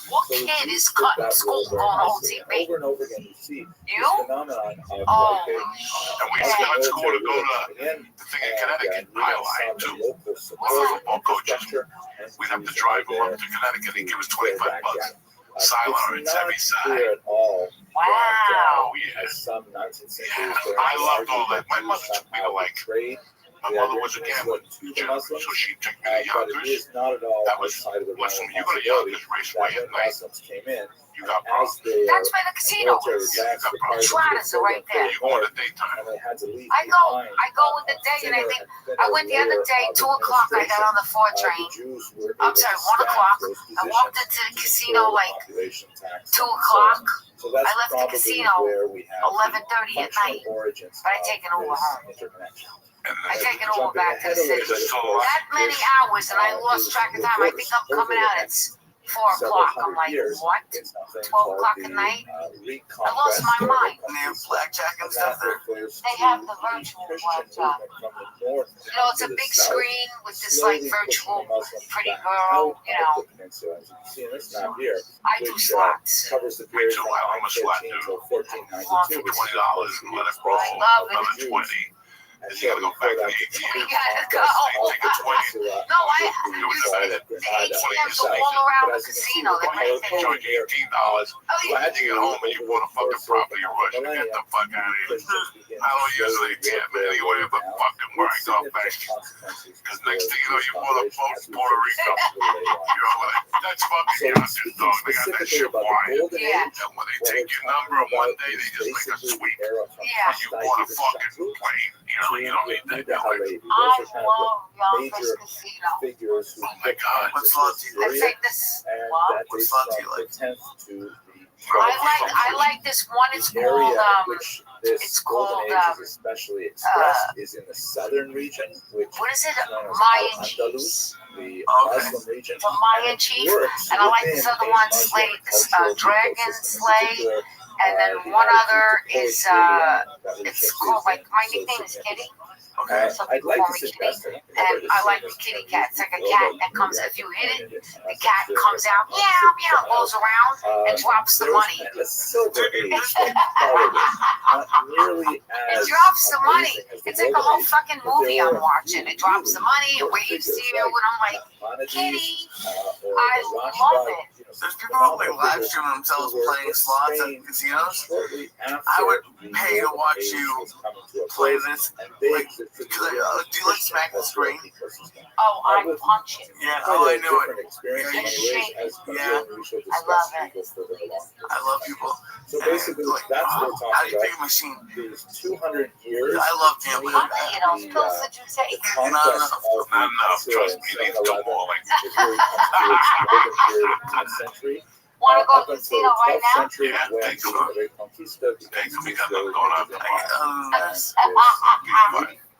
What kid is cutting school going to OTB? Over and over again, you see You? this phenomenon of Oh, And we used to cut school to go to the thing in Connecticut, Highline, too. All the football coaches. We'd have to drive them up to Connecticut and give us $25. Silent, it's heavy side. At all. wow. Oh, yeah. Some 19th century. I loved all that. My mother took me to like, trade. my mother was a gambler, so she took me to But it Yonkers. is not at all That was, outside of the listen, realm you of go to possibility Yonkers Raceway that at when night, Muslims came in, you got as problems. they That's where the casino military is. backs required them to Shriners get are right there. You go in the daytime. and they had to leave I behind, go in the day and I think I went the other day, 2 o'clock. I got on the 4 train. I'm sorry, 1 o'clock. I walked into the casino like 2 o'clock. I left the casino 11:30 at night, but I take an Uber home. I take an Uber back to the city. That many hours, and I lost track of time. I think I'm coming out at 4 o'clock. I'm like, what? 12 o'clock at night? I lost my mind. And they have blackjack and stuff there. They have the virtual blackjack. You know, it's a big screen with this like virtual pretty girl, you know. I do slots. Me too. I'm a slot dude. $20 and let it roll. I love it. $11.20. And you gotta go back to the ATM. You gotta go. Take a 20. No, the ATMs are all around the casino. They're They charge you $18. And you get home and you bought a fucking property rush. Get the fuck out of here. I don't use the ATM anywhere but fucking where I go back. Because next thing you know, you bought a boat in Puerto Rico. You're like, that's fucking Yonkers, dog. They got that shit wired. Yeah. And when they take your number, one day they just make a sweep. Yeah. You bought a fucking plane. You don't need that. I love Yonkers Casino. Oh my God. What slot do you like? It's like this. What? What slot do you like? I like this one. It's called especially expressed is in the southern region, which what is it? Mayan cheese. The Muslim region. The Mayan cheese, and I like this other one, Slay, this Dragon Slay, and then one other is it's called like my nickname is Kitty. Okay. Some people call me Kitty, and I like the kitty cat. It's like a cat that comes. If you hit it, the cat comes out, meow meow, goes around and drops the money. It drops the money. It's like a whole fucking movie I'm watching. It drops the money, it waves to you, and I'm like, Kitty, I love it. There's people who like live stream themselves playing slots at casinos. I would pay to watch you play this. Like, do you like smack the screen? Oh, I punch it. Yeah, oh, I knew it. And shake it. Yeah, I love it. I love people. So basically, like, that's what we're talking how do you about. pick a machine? These 200 years. I love gambling. How many of those pills did you take? Not enough. Trust me, you need to do more. Like, Century. Want to go to the casino right now? yeah, take them. We got nothing going on.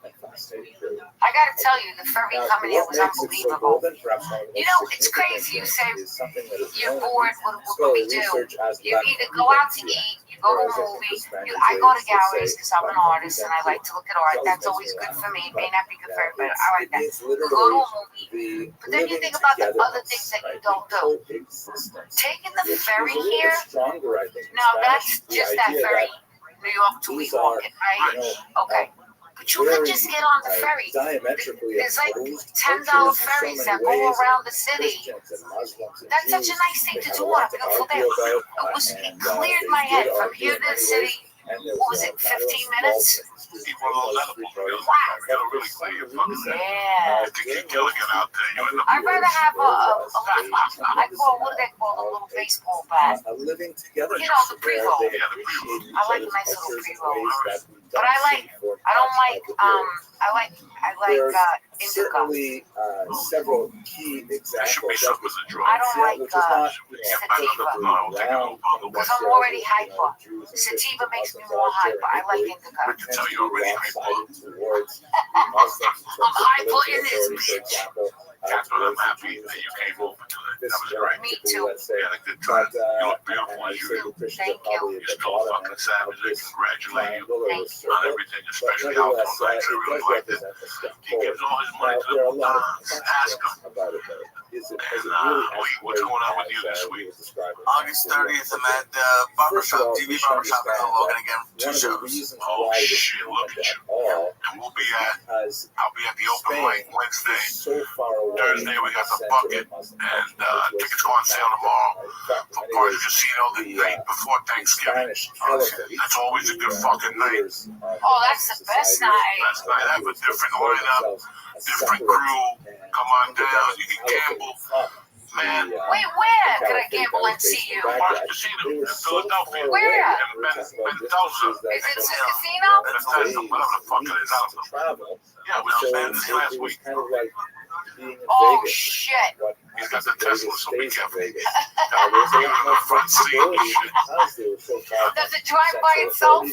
I gotta tell you, the ferry coming here was unbelievable. You know, it's crazy. You say you're bored. What do we do? You either go out to eat, you go to a movie. I go to galleries because I'm an artist and I like to look at art. That's always good for me. It may not be good for everybody. I like that. You go to a movie, but then you think about the other things that you don't do. Taking the ferry here, no, that's just that ferry, New York to Weehawken, right? Okay. But you can just get on the ferry. There's like $10 ferries that go around the city. That's such a nice thing to do on a beautiful day. It cleared my head from here to the city. What was it, 15 minutes? Yeah. I'd rather have what do they call a little baseball bat? You know, the pre-roll. I like a nice little pre-roll. But I like indica. Several key examples. I don't like sativa because I'm already hyper. Sativa makes me more hyper. I like indica. I can tell you're already hyper. I'm hyper in this bitch. Catherine, I'm happy that you came over to it. That was great. Me too. You had a good time. You look beautiful as usual. Thank you. You're still a fucking savage. I congratulate you Thank you. on everything, especially out on nights. I really liked it. He gives all his money to the Mutans. Ask him. And what's going on with you this week? August 30th, I'm at the barbershop, TV barbershop in Logan again. 2 shows. Oh shit, look at you. And I'll be at the open mic Wednesday. Thursday we got the bucket, and tickets go on sale tomorrow for Party Casino the night before Thanksgiving. That's always a good fucking night. Oh, that's the best night. Best night. I have a different lineup, different crew. Come on down. You can gamble. Man. Wait, where can I gamble and see you? Party Casino in Philadelphia. Where? In Mendoza. Is it a casino? Bethesda, whatever the fuck it is. I don't know. Yeah, we was there this last week. Oh, shit. He's got the Tesla, so be careful. You're in the front seat and shit. Does it drive by itself?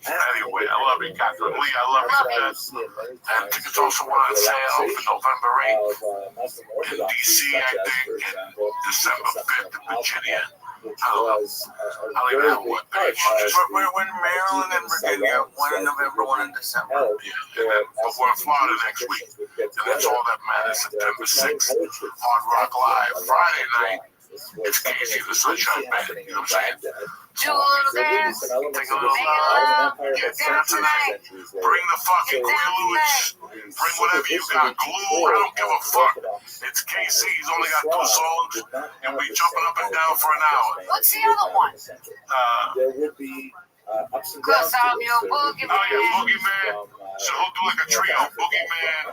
Anyway, I love you, Captain Lee. I love you, man. And tickets also went on sale for November 8th in D.C., I think, and December 5th in Virginia. I don't even have one page. We're in Maryland and Virginia. One in November, one in December. Yeah, but we're in Florida next week. And that's all that matters. September 6th, Hard Rock Live. Friday night, it's Casey the Sunshine Band. You know what I'm saying? Do a little dance. Take a little get down tonight. Bring the fucking glue. Bring whatever you got. Glue, I don't give a fuck. It's KC. He's only got 2 songs. You'll be jumping up and down for an hour. What's the other one? There would be ups and Cause downs. I'm your boogeyman. Oh yeah, Boogeyman. So he'll do like a trio, Boogeyman,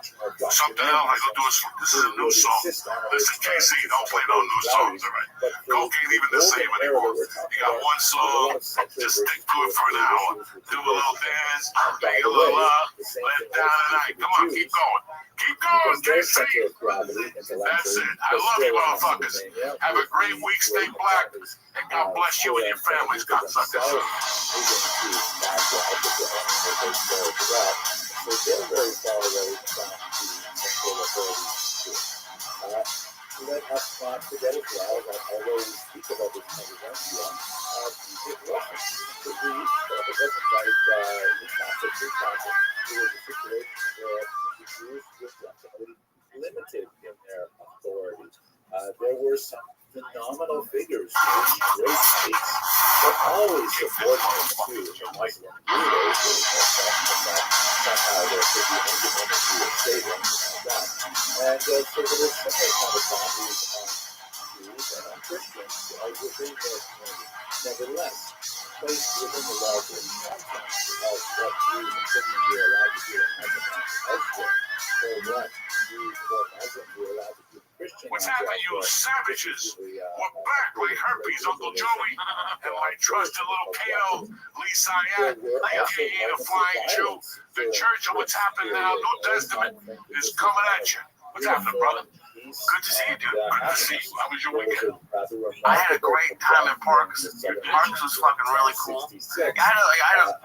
something else. Like he'll do this is a new song. Listen, KC, don't play no new songs, all right? Coke ain't even the same anymore. You got one song, just stick to it for an hour. Do a little dance, make a little let it down tonight. Come on, keep going. Keep going, KC. That's it. I love you, motherfuckers. Have a great week. Stay black. And God bless you and your families, cocksuckers. They're very far away from the authorities too. Let us not forget as well that although we speak about this kind of event, it wasn't like we concept. It was a situation where the Jews were definitely limited in their authority. There were some phenomenal figures in great states, but always subordinate to the Muslim rulers. Somehow there could be an independent Jewish state or anything like that. And so there were similar kind of boundaries on Jews and on Christians within their community. Nevertheless, placed within the larger context of what Jews and Christians were allowed to do in elsewhere, or what Jews or Muslims were allowed to do. What's happening, you savages? We're back like herpes, Uncle Joey, and my trusted little Kato, Lee Syatt, aka the Flying Jew. The Church of what's happening now, New Testament, is coming at you. What's happening, brother? Good to see you, dude. Good to see you. How was your weekend? I had a great time at Parks. Parks was fucking really cool. I had a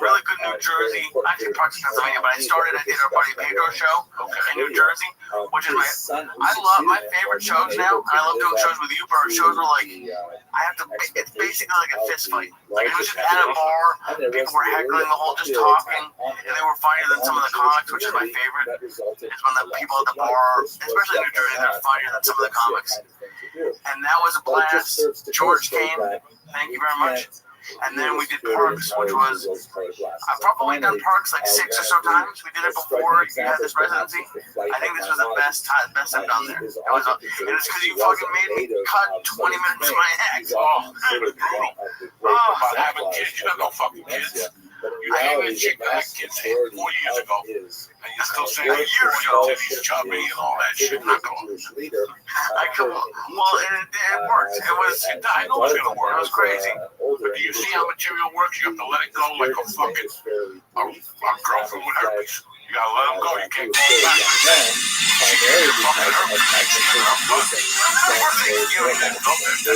really good New Jersey. Actually, Parks, Pennsylvania, but I did our buddy Pedro show in New Jersey, which is I love my favorite shows now. And I love doing shows with you, but our shows are like, it's basically like a fist fight. Like, it was just at a bar, people were heckling the whole, just talking, and they were funnier than some of the comics, which is my favorite. It's when the people at the bar, especially in New Jersey, they're funnier than some of the comics. And that was a blast. George came. Thank you very much. And then we did Parks, which was, I've probably done Parks like 6 or so times. We did it before you had this residency. I think this was the best I've done there. And it's because you fucking made me cut 20 minutes of my act. Oh, it was brutal. About having kids, you have no fucking kids. You had a chick that had kids 4 years ago, and you're still saying a year ago that he's chubby and all that shit. Not going. Well, it worked. I know it's gonna work. It was crazy. But do you see how material works? You have to let it go like a fucking a girlfriend with herpes. You gotta let them go. You can't take it back. She gets your fucking herpes.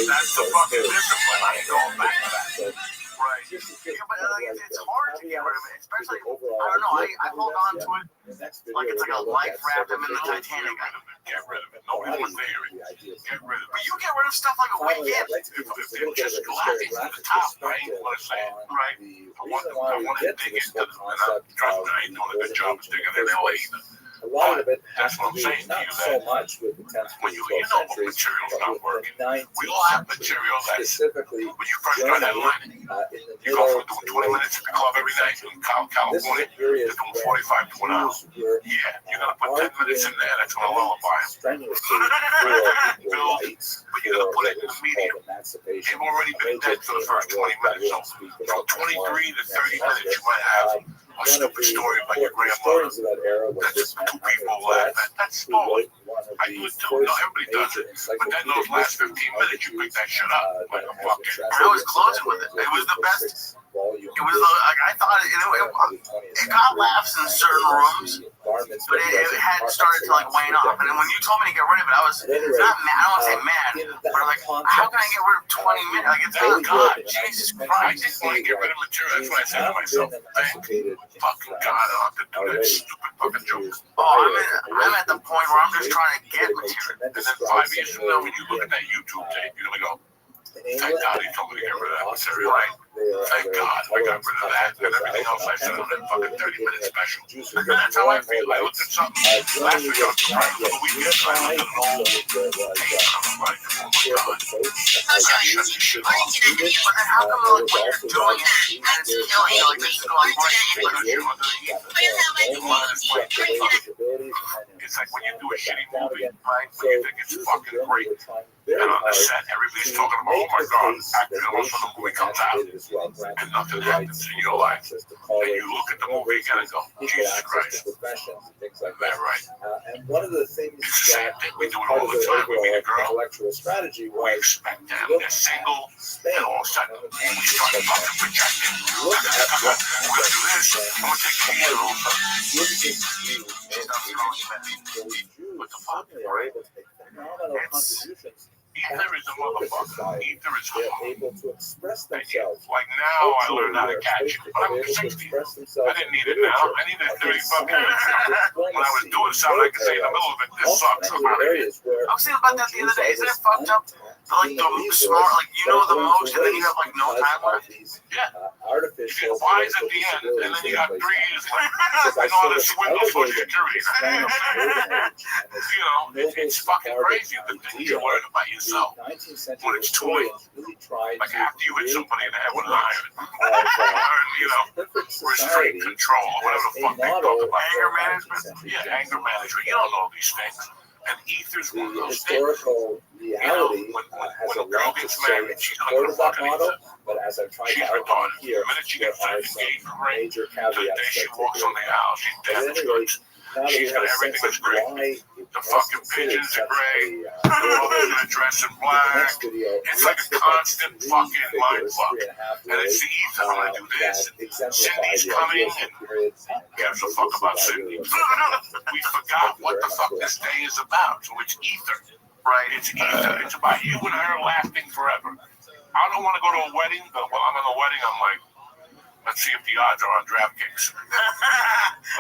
That's the fucking discipline. I ain't going back to that. Right. Yeah, but it's hard to get rid of it, especially, I don't know, I hold on to it like it's like a life raft. I'm in the Titanic. Get rid of it. Nobody wants to hear it. Get rid of it. But you get rid of stuff like a weekend. If they're just collapsing to the top, right? What I'm saying, right? I want to dig into them, and trust me, I ain't doing a good job of digging in LA either. A lot of it that's what I'm saying to you, so much with the 10th when you know what material's not working. We all have material that's when you first start headlining, you go from doing 20 minutes at the club every night in California to doing 45 to an hour. Yeah, you're gonna put 10 minutes in there. That's gonna lullaby them. But you're gonna put it in the medium. They've already been dead for the first 20 minutes. So from 23 to 30 minutes, you might have a stupid story about your grandmother. That's 2 people laugh. That's small. I do it too. No, everybody does it. But then those last 15 minutes, you pick that shit up like a fucking. And I was closing with it. It was the best. volume. It was like I thought it got laughs in certain rooms, but it hadn't started to like wane off. And then when you told me to get rid of it, I was not mad. I don't want to say mad, but I'm like, how can I get rid of 20 minutes? Like it's not God, Jesus Christ. I just want to get rid of material. That's what I said to myself. Thank fucking God, I don't have to do that stupid fucking joke. I'm at the point where I'm just trying to get material. And then 5 years from now, when you look at that YouTube tape, you're gonna go, thank God he told me to get rid of that material. Right? Thank God I got rid of that and everything else I said on that fucking 30-minute special. That's how I feel. I looked at something last week, I was surprised for the weekend. I looked at an old tape and I'm like, oh my God. I shut this shit off. But then how come like when you're doing it, and it's killing you, like this is going It's like when you do a shitty movie, right? When you think it's fucking great, and on the set, everybody's talking about, oh my God, actors, and also the movie comes out, and nothing happens in your life. And you look at the movie again and go, Jesus Christ. That's right. And one of the things it's the same thing. We do it all the time. We meet a girl, intellectual strategy we expect them, they're single, and all of a sudden, we start fucking projecting. We're going to do this, I'm going to take care of it. What the fuck? Ether is a motherfucker. Ether is able to express themselves. Like now I learned how to catch it. But I'm 60. I didn't need it now. I needed it 35 minutes. When I was doing something, I could say in the middle of it, this sucks. I'm out of here. I was thinking about that the other day. Isn't it fucked up? Like the smart, like you know the most, and then you have like no time left. Yeah. You get Y's at the end, and then you got 3 years left. I know how to swindle Social Security. You know, it's fucking crazy the things you learn about yourself when it's too late. Like after you hit somebody in the head with an iron. You know, restraint control, or whatever the fuck they talk about. Anger management? Yeah, anger management. You don't know these things. And ether's one of those things. Historical reality when a girl gets married, she's not going to fuck anything. But as I'm trying She's to outline retarded. here, The minute she gets that engagement ring, major to the day she walks on the aisle, she's damaged goods. She's got everything that's great. The fucking pigeons are gray. The mother's in a dress in black. It's like a constant fucking mind fuck. And it's the ether when I do this. Cindy's coming and who gives a fuck about Cindy? We forgot what the fuck this day is about. So it's ether. Right? It's ether. It's about you and her lasting forever. I don't want to go to a wedding, but while I'm in a wedding, I'm like, let's see if the odds are on DraftKings.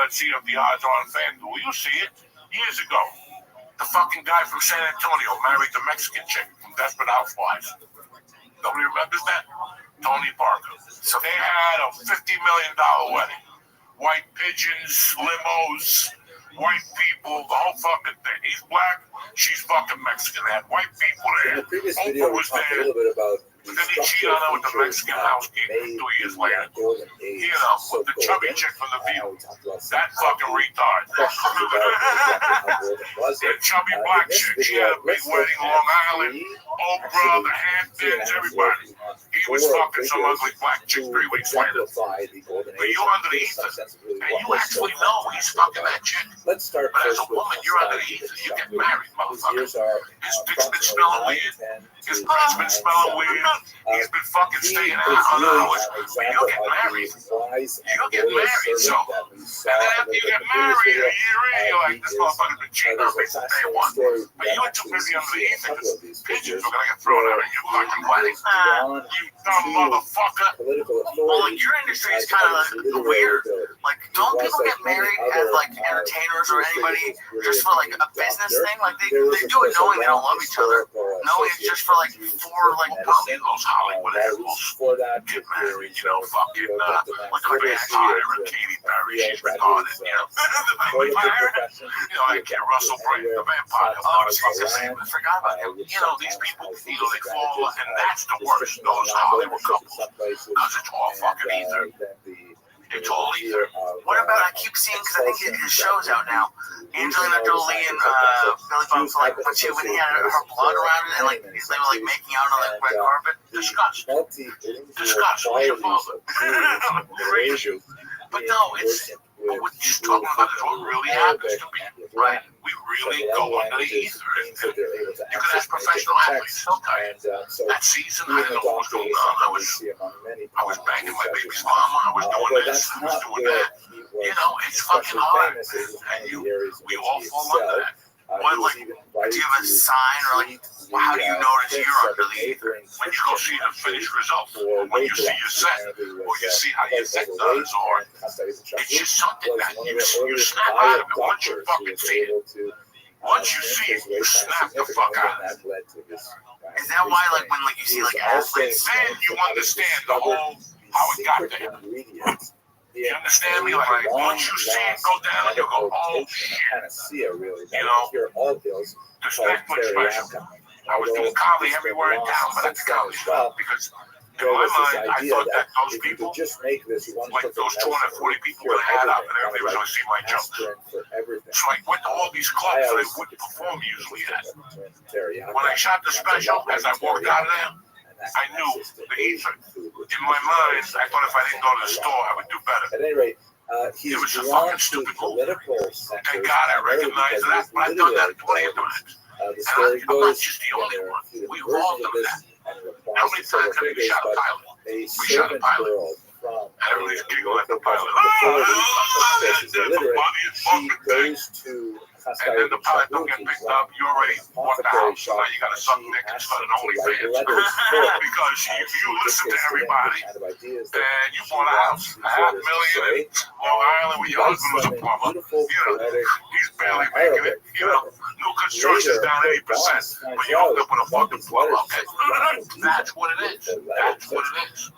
Let's see if the odds are on FanDuel. You see it. Years ago, the fucking guy from San Antonio married the Mexican chick from Desperate Housewives. Nobody remembers that? Tony Parker. So they had a $50 million wedding. White pigeons, limos, white people, the whole fucking thing. He's black, she's fucking Mexican. They had white people there. Oprah was there. But then he cheated on her with the Mexican housekeeper 2 years later. You know, with the chubby chick from The View. That fucking retard. The chubby black chick. She had a big wedding in Long Island. Oprah, the Hamptons, everybody. He was fucking some ugly black chick 3 weeks later. But you're under the ether. And you actually know he's fucking that chick. But as a woman, you're under the ether. You get married, motherfucker. His dick's been smelling weird. His breath's been smelling weird. He's been fucking staying out on hours. But you'll get married. You'll get married, so. And then after you get married, a year in, you're like, this motherfucker's been cheating on me from day one. But you were too busy under the ether because pigeons were gonna get thrown out of your fucking wedding. You dumb motherfucker. Well, like your industry is kind of weird. Like, don't people get married as like entertainers or anybody just for like a business thing? Like they do it knowing they don't love each other, knowing it's just for like probably those Hollywood animals get married, you know, fucking like a vampire or Katy Perry, she's retarded, you know. The vampire, you know, that kid Russell Brand, the vampire. Oh, Jesus, I forgot about him. You know, these people, you know, they fall, and that's the worst, those Hollywood couples, because it's all fucking ether. It's all ether. What about, I keep seeing, because I think his show's out now, Angelina Jolie and Billy Bob, like, when he had her blood around it, and like, they were like making out on the red carpet. Disgust. Disgust. Where's your father? Crazy. But no, it's But what you're talking about is what really happens to people, right? We really go under the ether. And you can ask professional athletes, they'll tell you. That season, I didn't know what was going on. I was banging my baby's mama. I was doing this. I was doing that. You know, it's fucking hard. And we all fall under that. What, like, do you have a sign, or like, how do you notice you're under the ether? When you go see the finished result, or when you see your set, or you see how your set does, or it's just something that you snap out of it once you fucking see it. Once you see it, you snap the fuck out of it. Is that why, like, when like you see like athletes, then you understand the whole how it got there. You understand me? Like, once you see it go down, you go, oh shit. You know, the snack was special. I was doing comedy everywhere in town, but at the comedy shop, because in my mind, I thought that those people, like those 240 people would have had up, and everybody was going to see my jokes. So I went to all these clubs that I wouldn't perform usually at. When I shot the special, as I walked out of there, I knew the ether. In my mind, I thought if I didn't go to the store, I would do better. At any rate, it was a fucking stupid move. Thank God I recognized that, but I've done that plenty of times. And I'm not just the only one. We've all done that. How many times have we shot a pilot? We shot a pilot. And everybody's giggling at the pilot. And then the pilot don't get picked up. You already bought the house. So now you got to suck dick and start an OnlyFans. Because if you listen to everybody, and you bought a house, $500,000 in Long Island with your husband was a plumber. You know, he's barely making it. You know, new construction's down 80%. But you hooked up with a fucking plumber. Okay. That's what it is. That's what it is.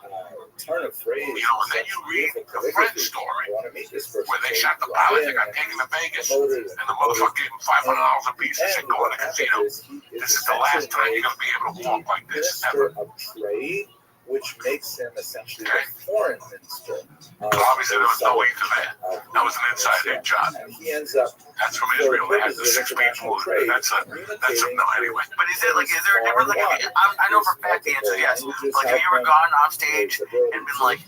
You know, and then you read the French story where they shot the pilot, they got taken to Vegas, and the motherfucker gave him $500 a piece and said, go in the casino. This is the last time you're going to be able to walk like this ever. Which makes him essentially a foreign minister. Obviously, there was no way to that. That was an inside job. He ends up. That's from Israel. They had the 6-page movie. That's a no anyway. But is there a difference? Like, I know for a fact the answer is yes. Like, have you ever gone off stage and been like,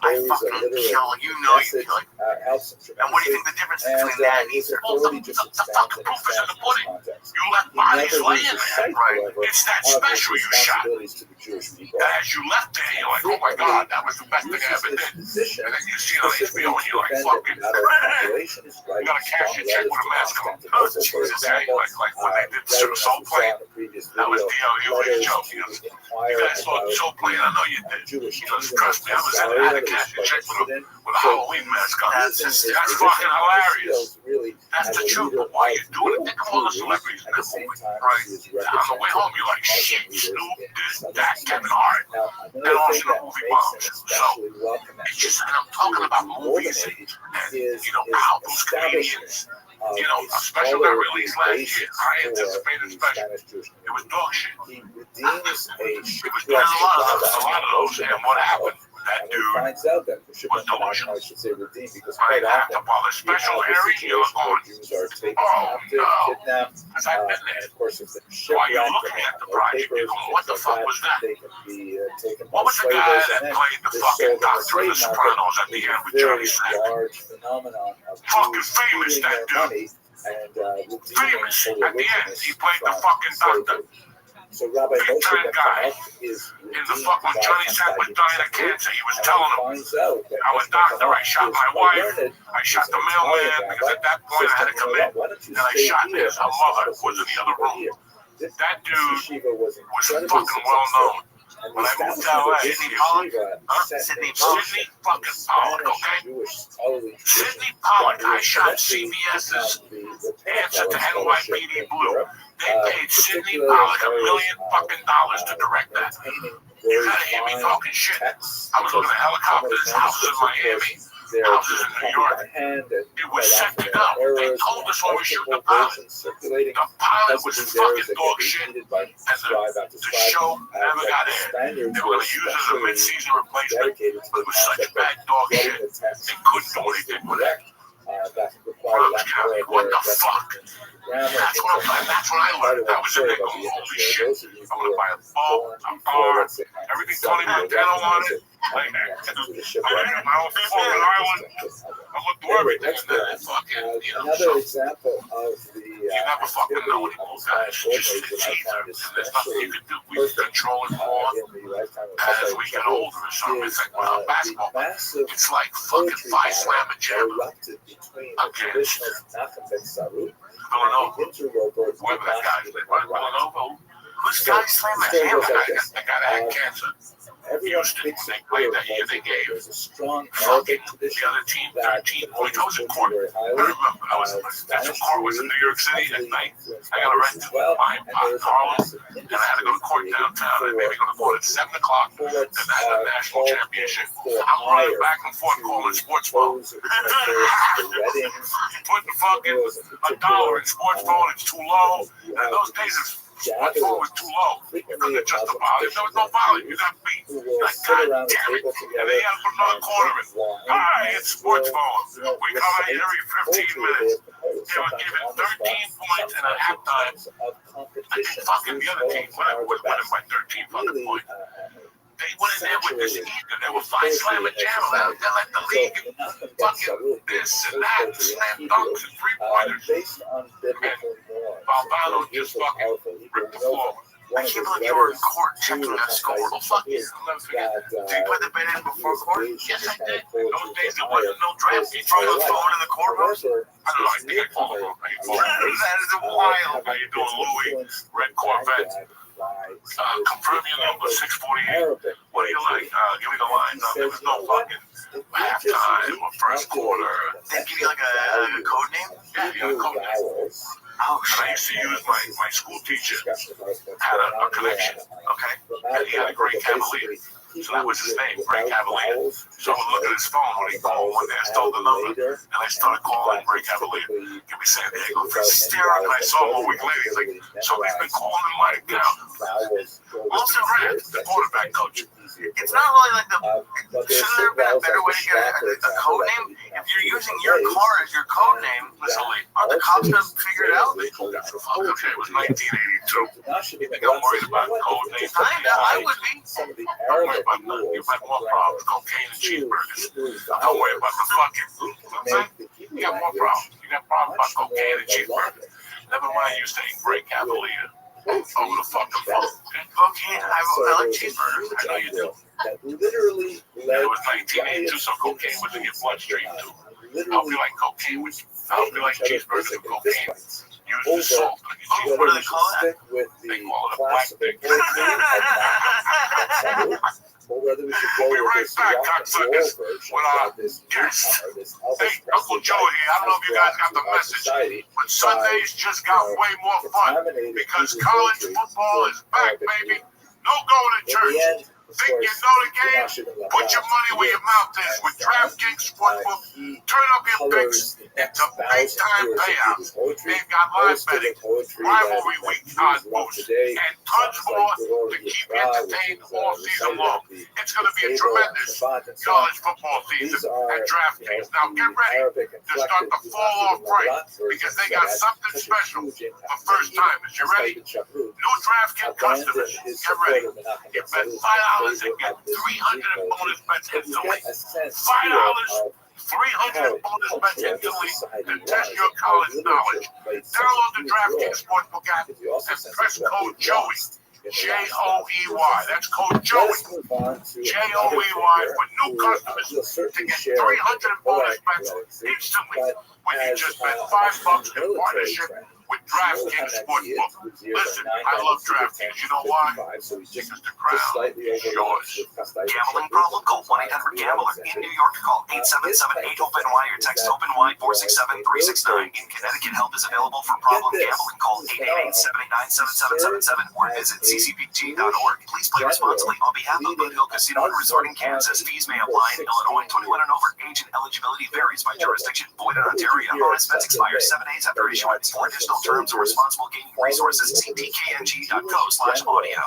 I fucking kill you, know you kill it. And what do you think the difference between that and ether? Well, the fucking proof is in the pudding. You left bodies laying there. Right. It's that special you shot. And as you left there, you're like, oh my God, that was the best thing I ever did. And then you see it on HBO and you're like, fucking, you gotta cash your check with a mask on. Oh, Jesus, hey, like when they did Soul Plane, that was D.L.U.'s joke. You guys saw Soul Plane, I know you did. You know, trust me, I was in there. I had to cash your check with a Halloween mask on. That's fucking hilarious. That's the truth, but why are you doing it? Think of all the celebrities in that movie. Right. On the way home, you're like, shit, Snoop, this, that, Kevin Hart. And also the movie bombs. So, it's just, and I'm talking about movies and you know, albums, comedians. You know, a special got released last year. I anticipated special. It was dog shit. It was dog shit. A lot of those. And what happened? That dude was delusional. Right after all the special Harry, you're going, oh no, because I've been there. While you're looking at the project, you're going, what the fuck was that? What was the guy that played the fucking doctor in The Sopranos at the end with Johnny Sack? Fucking famous, that dude. Famous. At the end, he played the fucking doctor. So Rabbi big time guy in the fuck when Johnny Sack was dying of cancer, he was telling him, I'm a doctor, I shot my wife, I shot the mailman, because at that point I had to come in, and I shot his mother, who was in the other room. That dude was fucking well known. When I moved to LA, Sidney fucking Pollock, okay? Sidney Pollock, I shot CBS's answer to NYPD Blue. They paid Sidney Pollock $1 million to direct that. You gotta hear me talking shit. I was looking at helicopters, houses in Miami, houses in New York. It was set to go. They told us when we shoot the pilot. The pilot was fucking dog shit, and the show never got aired. They were going to use it as a mid-season replacement, but it was such bad dog shit, they couldn't do anything with it. What the fuck? That's when I learned. That was a nigga. Holy shit. I'm going to buy a boat, a car, everything Tony Montana wanted. My own fucking island. I looked through everything and then fucking, Another example of the you never fucking know anymore, guys. Just it's either, and there's nothing you can do. We control it more as we get older or something. It's like basketball. It's like fucking five slam a jam against Villanova. Whoever that guy is, Villanova. Who's guy slam a jam? The guy that had cancer. Houston, they played that year, they gave fucking the other team 13 points. I was in court. I remember. That's when court was in New York City at night. I got a rent my Harlem, and I had to go to court downtown. And maybe go to court at 7 o'clock. And I had a national championship. I'm running back and forth calling sports phone. Putting fucking $1 in sports phone, it's too low. And those days, sports phone was too low. You couldn't adjust the volume. There was no volume. You got beat. Like, God damn it. And they had to put another quarter in. Hi, it's sports phone. We come out here every 15 minutes. They were giving 13 points and a halftime. I think fucking the other team would win by 13 fucking points. They went in there with this eager. They were five slam and jam. They're like the league. Fucking this and that. Slam dunks and three-pointers. And Valvano just fucking ripped the floor. I can't believe you were in court checking that score. Oh, fuck yeah. I'll never forget that. Did you put the bid in before court? Yes, I did. Those days there wasn't no draft. You throw your phone in the courtroom? I don't know. I think I called it wrong. That is wild. How you doing, Louis? Red Corvette. Confirm your number, 648. What do you like? Give me the line. There was no fucking halftime or first quarter. They give you like a code name? Yeah, a code name. And I used to use my school teacher had a connection, okay? And he had a great Cavalier. So that was his name, Great Cavalier. So I would look at his phone when he called. One day I stole the number, and I started calling Great Cavalier. Give me San Diego. And I saw him a week later. He's like, so he's been calling in my account. Wilson Grant, the quarterback coach. It's not really like shouldn't there have been a better way to get a code name? If you're using your car as your code name, aren't the cops going to figure it out? Okay, it was 1982. You got worried about code names. I would be. Don't worry about that. You've had more problems. Cocaine and cheeseburgers. Don't worry about the fucking. You got more problems. You got problems about cocaine and cheeseburgers. Never mind you saying Great Cavalier. Over the fucking phone. Cocaine, I like cheeseburgers. I know you do. Literally, it was 1982, so cocaine was in your bloodstream too. I hope you like cocaine with. I hope you like cheeseburgers with cocaine. Use the salt. What do they call that? They call it a black dick. We'll be right back, cocksuckers, with our guest. Hey, Uncle Joe here. I don't know if you guys got the message, but Sundays just got way more fun because college football is back, baby. No going to church. Think you know the game? Put your money where your mouth is with DraftKings Sportsbook. Turn up your picks. It's a big-time payout. They've got live betting, rivalry week odds boosts, and tons more to keep you entertained all season long. It's going to be a tremendous college football season at DraftKings. Now get ready to start the fall-off price because they got something special for first-timers. You ready? New DraftKings customers, get ready. You bet $5 and get 300 in bonus bets instantly. $5, 300 bonus bets instantly to test your college knowledge. Download the DraftKings Sportsbook app and press code Joey. Joey. That's code Joey. Joey for new customers to get 300 bonus bets instantly when you just spend $5 in partnership with DraftKings Sportsbook. Listen, I love DraftKings. You know why? Because the crown is yours. Gambling problem? Call 1-800-GAMBLER. In New York, call 877-8-OPEN-Y or text OPEN-Y 467-369. In Connecticut, help is available for problem gambling. Call 888-789-7777 or visit ccpg.org. Please play responsibly on behalf of Boot Hill Casino and Resort in Kansas. Fees may apply in Illinois. 21 and over. Age and eligibility varies by jurisdiction. Void in Ontario. Bonus bets expire 7 days after issuance. For additional terms and responsible gaming resources, see dkng.co/audio.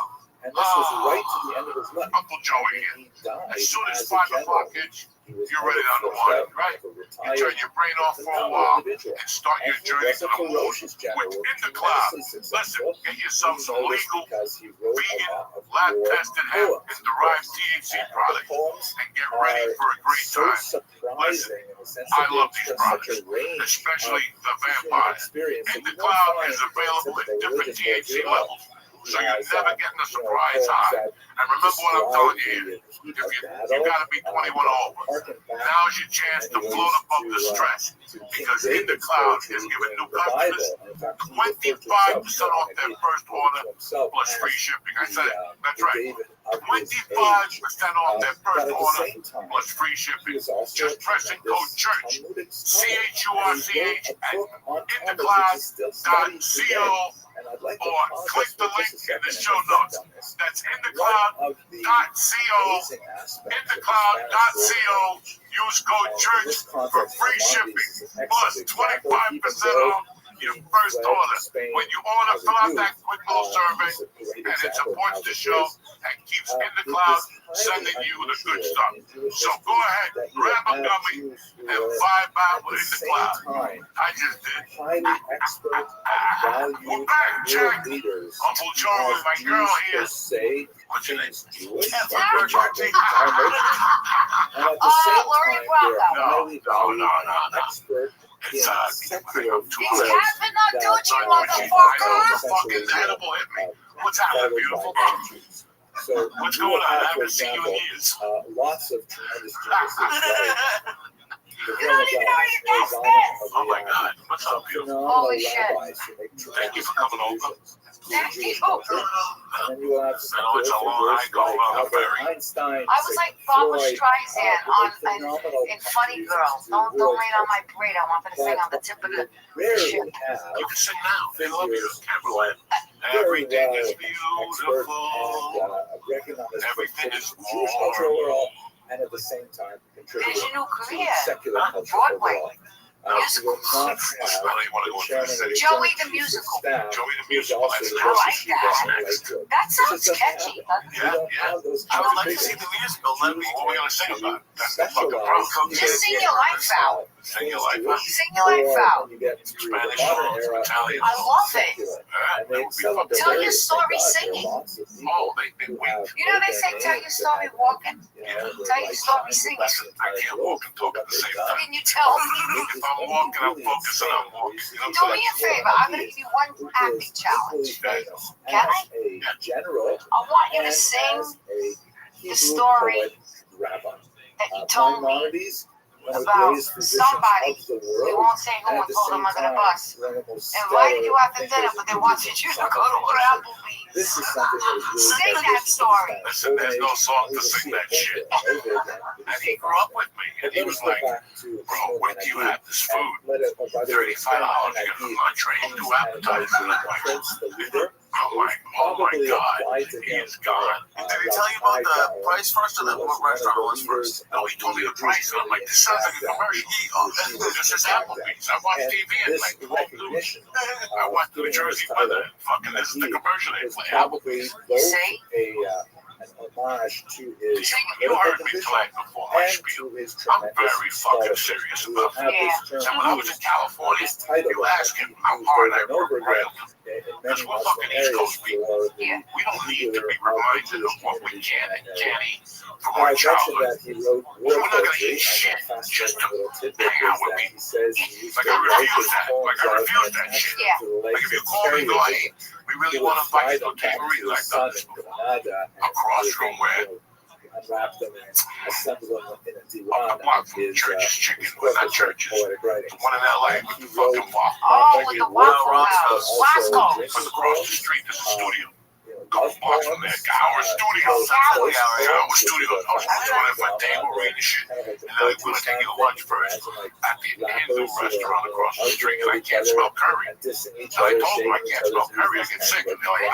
And this was right to the end of his life. Uncle Joey here. He died As soon as as a 5 general. o'clock hits, He was you're ready never to forced unwind, out, right? never You retired. turn your brain off for a Phenomenal while individual. and start your And he journey was to a the moon ferocious general, within the cloud. tremendously Listen, successful. get yourself We some know this legal, because he wrote a vegan, lot of lab-tested war hemp poems, and derived of THC course. products The poems and get ready for a great so time. surprising in the sense I that they love these express such products, a range especially the of human vampire. experience And that the you won't cloud find is in available at typical different religious books THC at all. levels, so you're Has, never getting a surprise poems high. that And remember what I'm telling you here. describe the heat If of you battle, gotta be 21 over. harken back Now's your chance to in many float ways above the to, stress, to King because in the David's cloud poetry is giving in new the customers Bible. In fact, he referred to himself 25% off their first order himself plus as free shipping. I said it. That's the right. David of his 25% age. off their But first at the order same time, plus free he shipping. was also Just press and code church. Talmudic CHURCH at indecloud.co. And I'd like to or click the link in the show notes. That's indecloud.co. Indecloud.co. Use code church for free shipping plus 25% off your first order. When you order, fill out that quick little survey, and it supports the show and keeps Indecloud sending you the good stuff. So go ahead, grab a gummy, and vibe out with Indecloud. I just did. Highly expert, valued, Jack. leaders. Uncle Joe with my girl here. Say what's your name? Jewish, And at the Lori same time, they're highly valued expert in secular He's Captain Narducci, motherfucker! Fucking animal hit me. What's happening, beautiful? So what's going on? I haven't seen you in years. Lots of tremendous geniuses. You don't even know your guest is! Oh my God, what's up, beautiful? Holy shit. Thank you for coming over. Thank you. And then you have I know it's a long hike all around the ferry. Einstein. I was like Barbara Streisand in Funny Girl. Don't lay on my parade. I wanted to sing on the tip of the ship. You can sing now. They love you. Caroline. Everything is beautiful. Everything is Jewish culture overall, and at the same time contributing There's your new to career. secular culture Broadway. overall. Musical. Joey the musical. Joey the musical. I like that. That sounds catchy. Yeah. I would like to see the musical. Let me. What are we gonna sing about? That's the fucking problem. Just sing your life out. Sing your life out. Sing your life out. Spanish songs, Italian I love it. That would be fucking Tell your story singing. Oh, they wait. You know they say tell your story walking. Tell your story singing. Listen, I can't walk and talk at the same time. Can you tell me? If I'm walking, I'm focusing on walking. You know Do what I'm me a saying? favor. I'm going to give you one acting challenge. Can I? General, I want you to sing the story that you told me about somebody. We won't say who and throw them under the bus. Invited you out to dinner, but they wanted you to go to Applebee's. This is something that is Sing that story. Listen, there's no song to sing that shit. And he grew up with me, and he was like, bro, when do you have this food? $35 to get an entree and 2 appetizers. I'm like, oh my God, he is gone. Did he tell you about the price first, or what restaurant was first? No, he told me the price, and I'm like, this sounds like a commercial. This is Applebee's. I watch TV and like, I watch New Jersey weather, and fucking this is the commercial they play. Applebee's. You see? An homage to his You heard me play before my spiel. I'm very fucking serious about it. And when I was in California, you ask him how hard I work railed. Because we're fucking East Coast people. We don't need to be reminded of what we can and can't eat from our childhood. We're not going to eat shit just to hang out with people. Like I refuse that shit. Like if you call me and go, hey, we really want to invite you to a takeaway, like I've done this before. Across from where? Unwrap them and assemble them in a Up the block from Church's Chicken. Well, not Church's. The one in LA with the fucking waffle. Oh, with the Waffle House. Wasco. But across the street, there's a studio. Couple blocks from there, Gower Studio. Gower Studio. I was doing it for table read and shit. And they're like, we're going to take you to lunch first at the Hindu restaurant across the street, and I can't smell curry. And I told them I can't smell curry, I get sick. And they're like,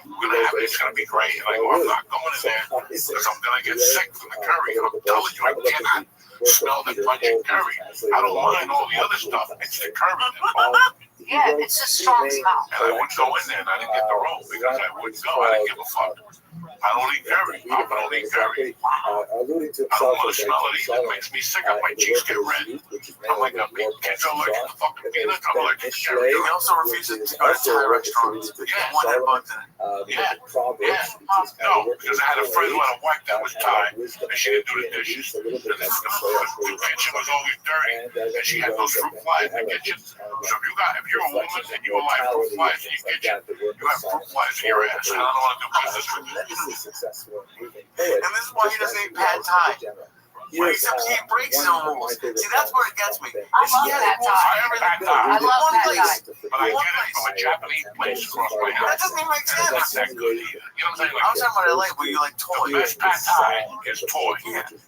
we're going to have it, it's going to be great. And I go, I'm not going in there because I'm going to get sick from the curry. And I'm telling you, I cannot smell the pungent curry. I don't mind all the other stuff. It's the curry. Yeah, it's a strong smell. And I wouldn't go in there and I didn't get the role because I wouldn't go. I didn't give a fuck. I don't eat dairy. I don't eat dairy. I don't want to smell it either. It makes me sick. My cheeks get red. I'm like, kids are allergic to fucking peanuts. I'm allergic to dairy. He also refuses to go to Thai restaurants. Yeah. One that bugs in it. No, because I had a friend who had a wife that was Thai, and she didn't do the dishes. And the kitchen was always dirty, and she had those fruit flies in the kitchen. So if you're a woman and you like fruit flies in your kitchen, you have fruit flies in your ass. I don't want to do business with you. And this is why he doesn't eat pad thai. Except he breaks it almost. See, that's where it gets me. I love pad thai. I love pad thai. But I get it from a Japanese place across my house. That doesn't even make sense. That's not good either. You know what I'm saying? I was talking about LA where you like toy. The best pad thai is toy.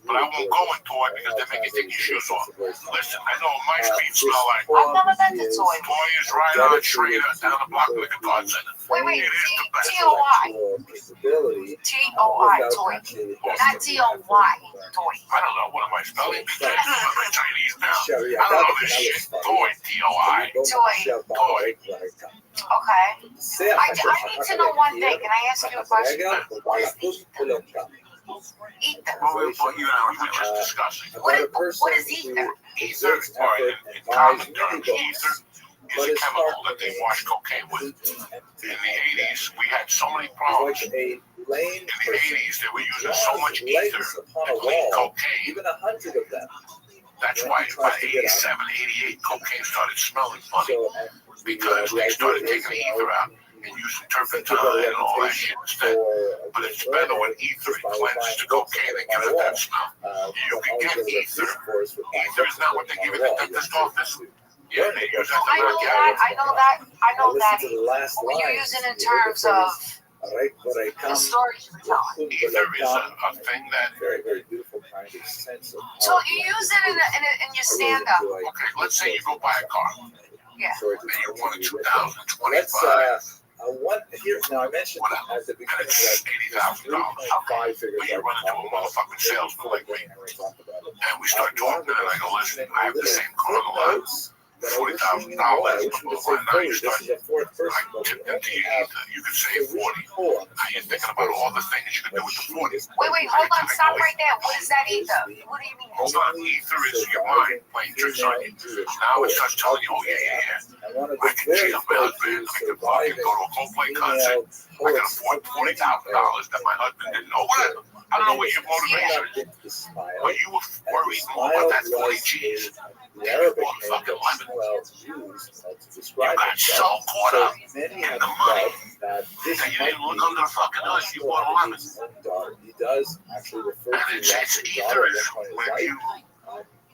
But I won't go in toy because they make you take your shoes off. Listen, I know my feet smell like. I've never been to toy. Toy is right on Schrader down the block of the guitar center. Wait, It is the best. T-O-I. T-O-I, toy. Not T-O-Y, toy. I don't know. What am I spelling? Because I'm Chinese now. I don't know this shit. Toy, T-O-I. Toy. Okay. I need to know one thing. Can I ask you a question? What is ether? Ether. Well, you and I were just discussing. What is ether? Ether, or in common terms, ether is a chemical that they wash cocaine with. In the 80s, we had so many problems. In the 80s, they were using so much ether to clean cocaine. Even 100 of them. That's why by 87, 88, cocaine started smelling funny because they started taking the ether out and using turpentine and all that shit instead. But it's better when ether cleanses the cocaine and gives it that smell. You can get ether. Ether is not what they give you at the dentist office. Yeah, they use that to knock you out. I know that. When you use it in terms of the stories you were telling. Ether is a thing that. Very, very beautiful kind of sense of. So you use it in your stand-up. Okay, let's say you go buy a car. Yeah. And you want a 2025. Now I mentioned at the beginning it's $80,000. Okay. But you run into a motherfucking salesman like me. And we start talking, and I go, listen, I have the same car on the lot. $40,000. Now you start, I tip into you ether. You can save 40. Now you're thinking about all the things you can do with the 40. Wait, hold on, stop right there. What is that ether? What do you mean? Hold on, ether is your mind playing tricks on you. Now it starts telling you, oh yeah. I can cheat on my husband. I can fucking go to a Coldplay concert. I can afford $40,000 that my husband didn't know. Whatever. I don't know what your motivation is. But you were worried more about that 40 G's. You fucking lemon. You got so caught up in the money that you didn't look under the fucking hood. You bought a lemon. He does actually refer to it's ether is when you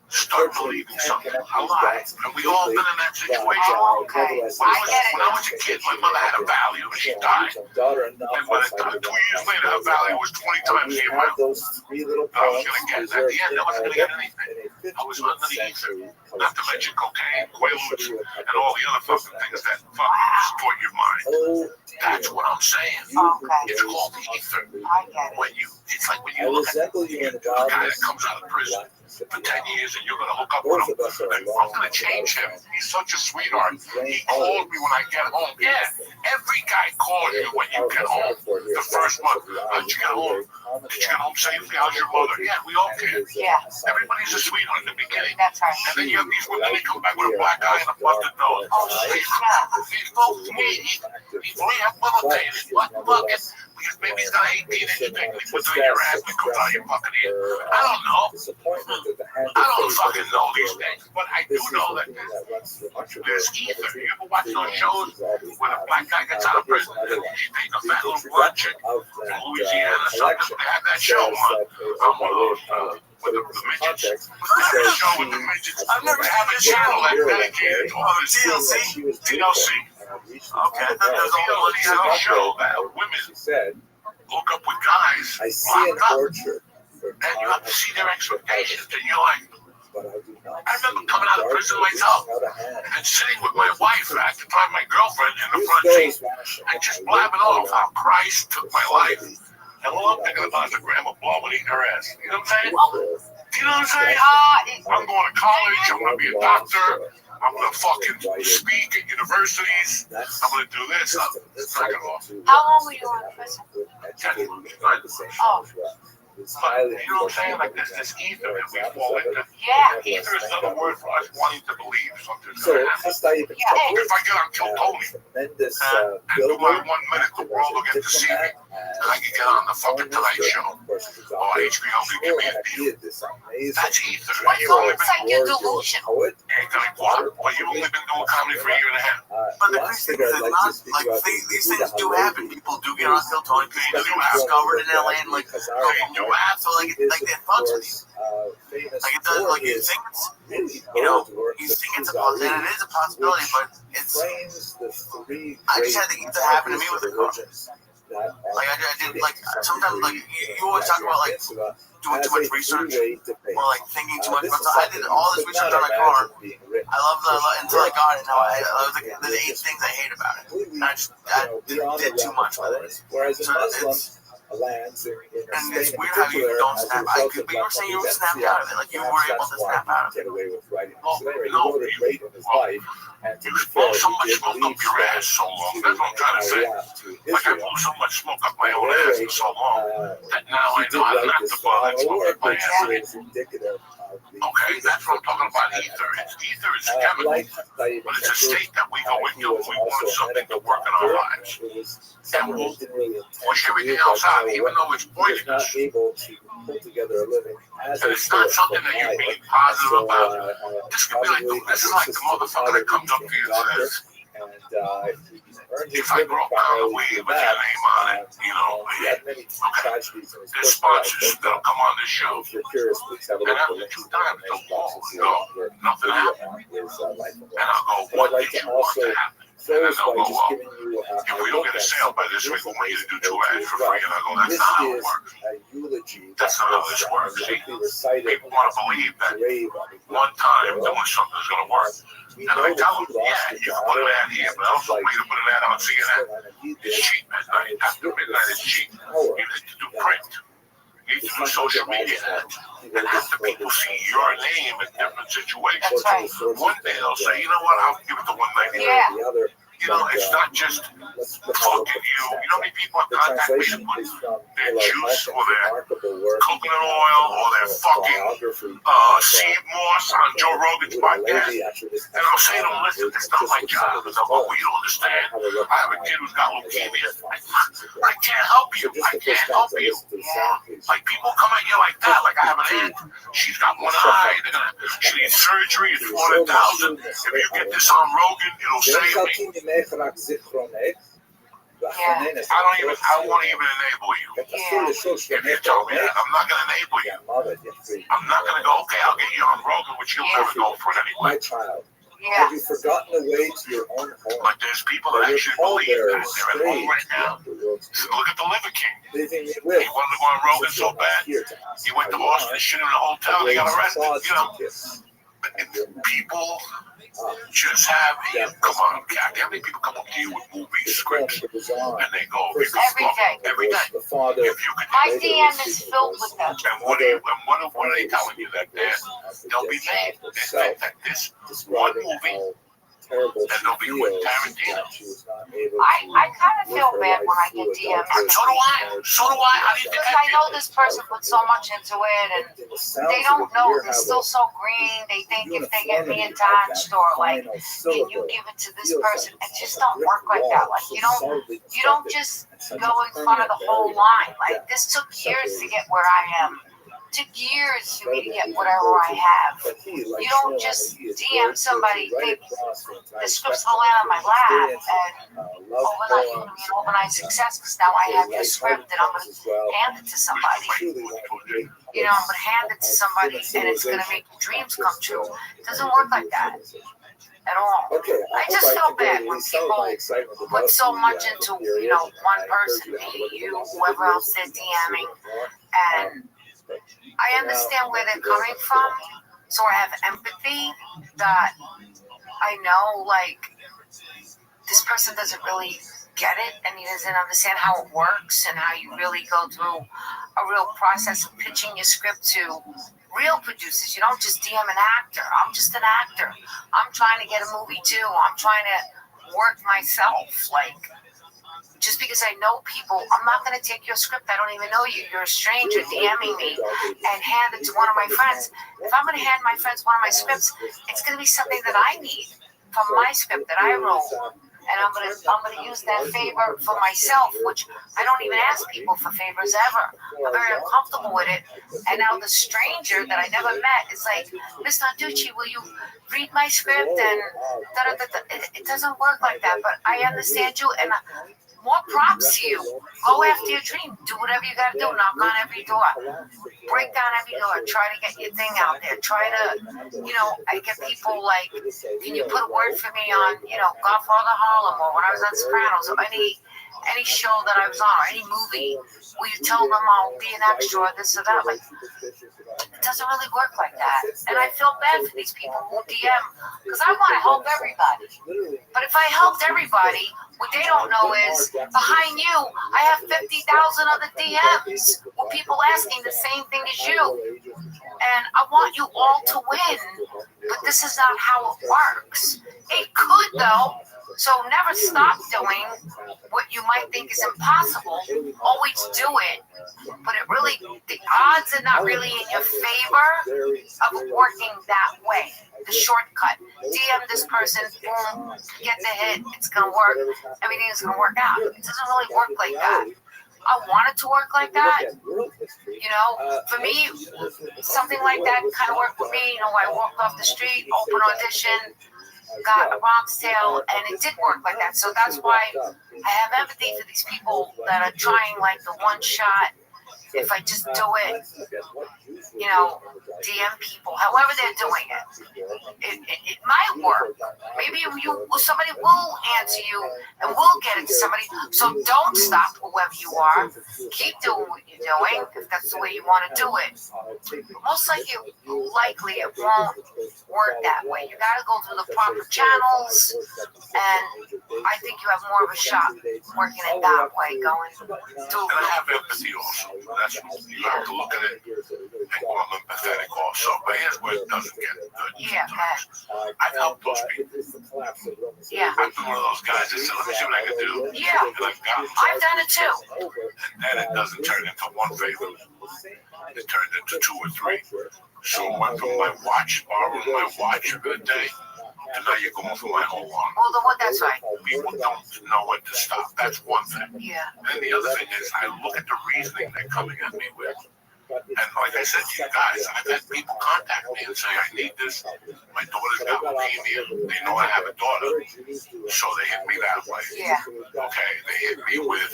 start believing something a lie. And we all been in that situation. Okay. When I was a kid, my mother had a value and she died. And by the time 2 years later, her value was 20 times the amount. I was going to get it. At the end, I wasn't going to get anything. I was under the ether. Not to mention cocaine, quaaludes, and all the other fucking things that fucking destroy your mind. That's what I'm saying. It's called ether. It's like when you look at a guy that comes out of prison for 10 years and you're going to hook up with him. I'm going to change him. He's such a sweetheart. He called me when I get home. Yeah, every guy calls you when you get home. The first month. How'd you get home? Did you get home safely? How's your mother? Yeah, we all care. Yeah. Everybody's a sweetheart in the beginning. That's right. And then you have these women that come back with a black eye and a busted nose. He spoke to me. We have mother days. What bucket? Because maybe he's got an 18-inch dick and he puts it in your ass and it comes out of your fucking ear. I don't know. I don't fucking know these things. But I do know that there's ether. You ever watch those shows when a black guy gets out of prison and he takes a fat little black chick from Louisiana or something? They have that show on with the midgets. They have a show with the midgets. I've never had a channel that dedicated to all this TLC. Okay, there's a show that women hook up with guys locked up, and you have to see their expectations, and you're like, I remember coming out of prison myself and sitting with my wife, at the time my girlfriend, in the front seat, and just blabbing off how Christ took my life. And all I'm thinking about is the grandma blowing eating her ass. You know what I'm saying? Do you know what I'm saying? I'm going to college, I'm going to be a doctor. I'm going to fucking speak at universities. I'm going to do this. It's not going to off. How long were you in prison? Oh. But you know what I'm saying? Like this ether that we fall into. Yeah. Ether is another word for us wanting to believe something's So, going to happen. If I get on Kill Tony and do my 1 minute, the world will get to see me. And I can get on the fucking Tonight Show. Or HBO can give me a deal. That's ether. But it's like you're delusional. Like what? Well, you've only been doing comedy for a year and a half. But the crazy thing is, like these things do happen. People do get on Kill Tony. People do get discovered in LA and like go so like that fucks with you. Like it does. Like you think it's, you think it's a possibility, and it is a possibility, but it's. I just had to happen to me with the car. Like I did. Like sometimes, like you always talk about like doing too much research or like thinking too much. But so I did all this research on my car. I love until I got it. Now I was like, there's 8 things I hate about it. And I did too much with it. So it's. And it's weird how you don't snap. But you were saying you snapped out of it. Like you were able to snap out of it. No, you blow so much smoke up your ass so long. That's what I'm trying to say. Like I blew so much smoke up my own ass for so long that now I know how not to blow that smoke up my ass. Okay, that's what I'm talking about. Ether. Ether is a chemical, but it's a state that we go into when we want something to work in our lives. And we'll push everything else out, even though it's poisonous. And it's not something that you're being positive about. This could be like, this is like the motherfucker that comes up to you and says, if I grow a pound of weed with your name on it, okay, there's sponsors that'll come on this show. And after 2 times, they'll go, nothing happened. And I'll go, what did you want to happen? And then they'll go, well, if we don't get a sale by this week, we want you to do 2 ads for free. And I go, that's not how it works. That's not how this works. See, people want to believe that one time doing something is going to work. And I tell them, yeah, you can put an ad here, but I also want you to put an ad on CNN. It's cheap at night. After midnight, it's cheap. You need to do print. You need to do social media ads. And after people see your name in different situations, one day they'll say, you know what, I'll give it to $199. Yeah. It's not just fucking you. You know how many people have contacted me to put their juice or their coconut oil or their fucking seed moss on Joe Rogan's podcast? And I'll say to them, listen, it's not my job. It's not what you don't understand. I have a kid who's got leukemia. I can't help you. I can't help you. Like people come at you like that. Like I have an aunt. She's got one eye. She needs surgery. It's $400,000. If you get this on Rogan, it'll save me. Yeah. I won't even enable you. Yeah. If you tell me that, I'm not going to enable you. I'm not going to go, okay, I'll get you on Rogan, which you'll never go for it anyway. Yeah. Have you forgotten the way to your own home? But there's people that actually believe that. They're at home right now. Look at the Liver King. He wanted to go on Rogan so bad. He went to Boston, shit in a hotel, and he got arrested. And people just have, come on, Kathy, how many people come up to you with movie scripts and they go, every day. My DM is filled with them. And what are they telling you that they'll be made? That this one movie, and they'll be with Tarantino. I kind of feel bad when I get DMs. So do I. How do you think because I know this person put so much into it, and they don't know. They're still so green. They think if they get me attached or like, can you give it to this person? It just don't work like that. Like you don't just go in front of the whole line. Like this took years to get where I am. Took years for me to get whatever I have. You don't just DM somebody, the script's gonna land on my lap and overnight success because now I have your script and I'm gonna hand it to somebody. I'm gonna hand it to somebody and it's gonna make your dreams come true. It doesn't work like that at all. I just feel bad when people put so much into, one person, me, you, whoever else they're DMing, and I understand where they're coming from, so I have empathy that I know, like, this person doesn't really get it, and he doesn't understand how it works and how you really go through a real process of pitching your script to real producers. You don't just DM an actor. I'm just an actor. I'm trying to get a movie too. I'm trying to work myself. Like, just because I know people, I'm not going to take your script. I don't even know you. You're a stranger DMing me and hand it to one of my friends. If I'm going to hand my friends one of my scripts, it's going to be something that I need from my script that I wrote. And I'm gonna use that favor for myself, which I don't even ask people for favors ever. I'm very uncomfortable with it. And now the stranger that I never met is like, Miss Narducci, will you read my script? And it doesn't work like that. But I understand you, and more props to you. Go after your dream. Do whatever you gotta do. Knock on every door. Break down every door. Try to get your thing out there. Try to, I get people like, can you put a word for me on, Godfather Harlem, or when I was on Sopranos, or any show that I was on, or any movie where you tell them I'll be an extra or this or that. Like, it doesn't really work like that. And I feel bad for these people who DM, because I want to help everybody. But if I helped everybody, what they don't know is behind you, I have 50,000 other DMs with people asking the same thing as you. And I want you all to win, but this is not how it works. It could, though. So never stop doing what you might think is impossible. Always do it. But the odds are not really in your favor of working that way. The shortcut. DM this person, boom, get the hit, it's going to work. Everything is going to work out. It doesn't really work like that. I want it to work like that. For me, something like that kind of worked with me. I walked off the street, open audition, got a Bronx Tale, and it did work like that. So that's why I have empathy for these people that are trying like the one shot. If I just do it, DM people, however they're doing it, it might work. Maybe somebody will answer you and will get it to somebody. So don't stop whoever you are. Keep doing what you're doing if that's the way you want to do it. Most likely it won't work that way. You got to go through the proper channels, and I think you have more of a shot working it that way. And I have empathy also. That's you have to look at it and call them empathetic also. But here's where it doesn't get good. Yeah, I've helped those people. Yeah. I've been one of those guys that said, let me see what I can do. Yeah. And I've gotten I've done it too. And then it doesn't turn into one favor. It turned into two or three. So I went from my watch, borrowing my watch for a day, and now you're going for my whole arm. Well, that's right. People don't know when to stop. That's one thing. Yeah. And the other thing is, I look at the reasoning they're coming at me with. And like I said to you guys, I've had people contact me and say, I need this. My daughter's got leukemia. They know I have a daughter. So they hit me that way. Yeah. Okay, they hit me with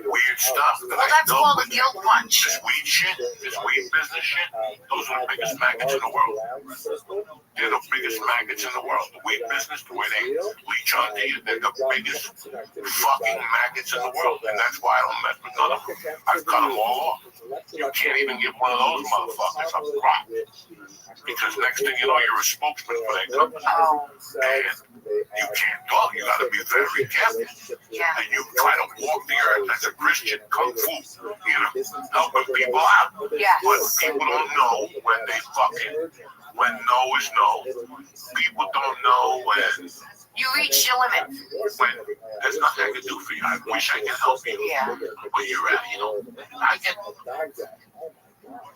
weird stuff that that's I called a guilt punch. This weed shit, this weed business shit, those are the biggest maggots in the world. They're the biggest maggots in the world. The weed business, the way they leech onto you, they're the biggest fucking maggots in the world. And that's why I don't mess with none of them. I've cut them all off. You can't even give one of those motherfuckers a prop. Because next thing you know, you're a spokesman for that company. And you can't talk. You got to be very careful. And you try to walk the earth as a Christian, kung fu, helping people out. But people don't know when no is no. People don't know when you reach your limit. When there's nothing I can do for you. I wish I could help you. Yeah. But you're at, I get.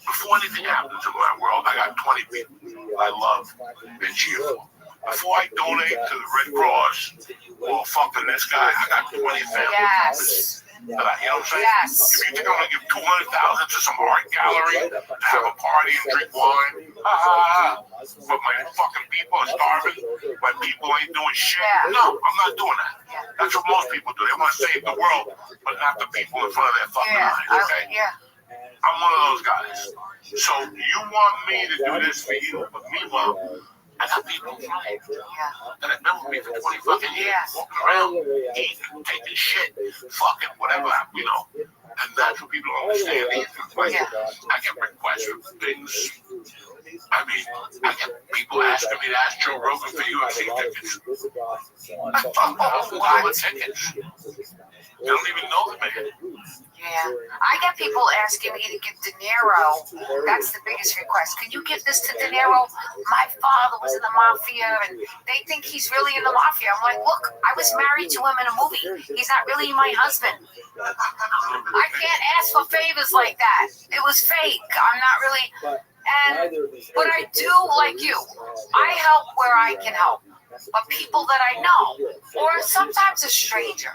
Before anything happens in my world, I got 20 people I love and cheer for. Before I donate to the Red Cross or fucking this guy, I got 20 family members. You know what I'm saying? Yes. If you think I'm gonna give $200,000 to some art gallery to have a party and drink wine, but my fucking people are starving, my people ain't doing shit. No, I'm not doing that. That's what most people do. They want to save the world, but not the people in front of their fucking eyes. Okay? I'm one of those guys. So you want me to do this for you, but meanwhile, I got people in front of you that have been with me for 20 fucking years, walking around, eating, taking shit, fucking whatever, And that's what people don't understand either. Like, I get requests for things. I mean, I get people asking me to ask Joe Rogan for UFC tickets. I fucking buy the tickets. They don't even know the man. Yeah, I get people asking me to give De Niro. That's the biggest request. Can you give this to De Niro? My father was in the mafia, and they think he's really in the mafia. I'm like, look, I was married to him in a movie. He's not really my husband. I can't ask for favors like that. It was fake. I'm not really. But I do like you. I help where I can help. But people that I know, or sometimes a stranger.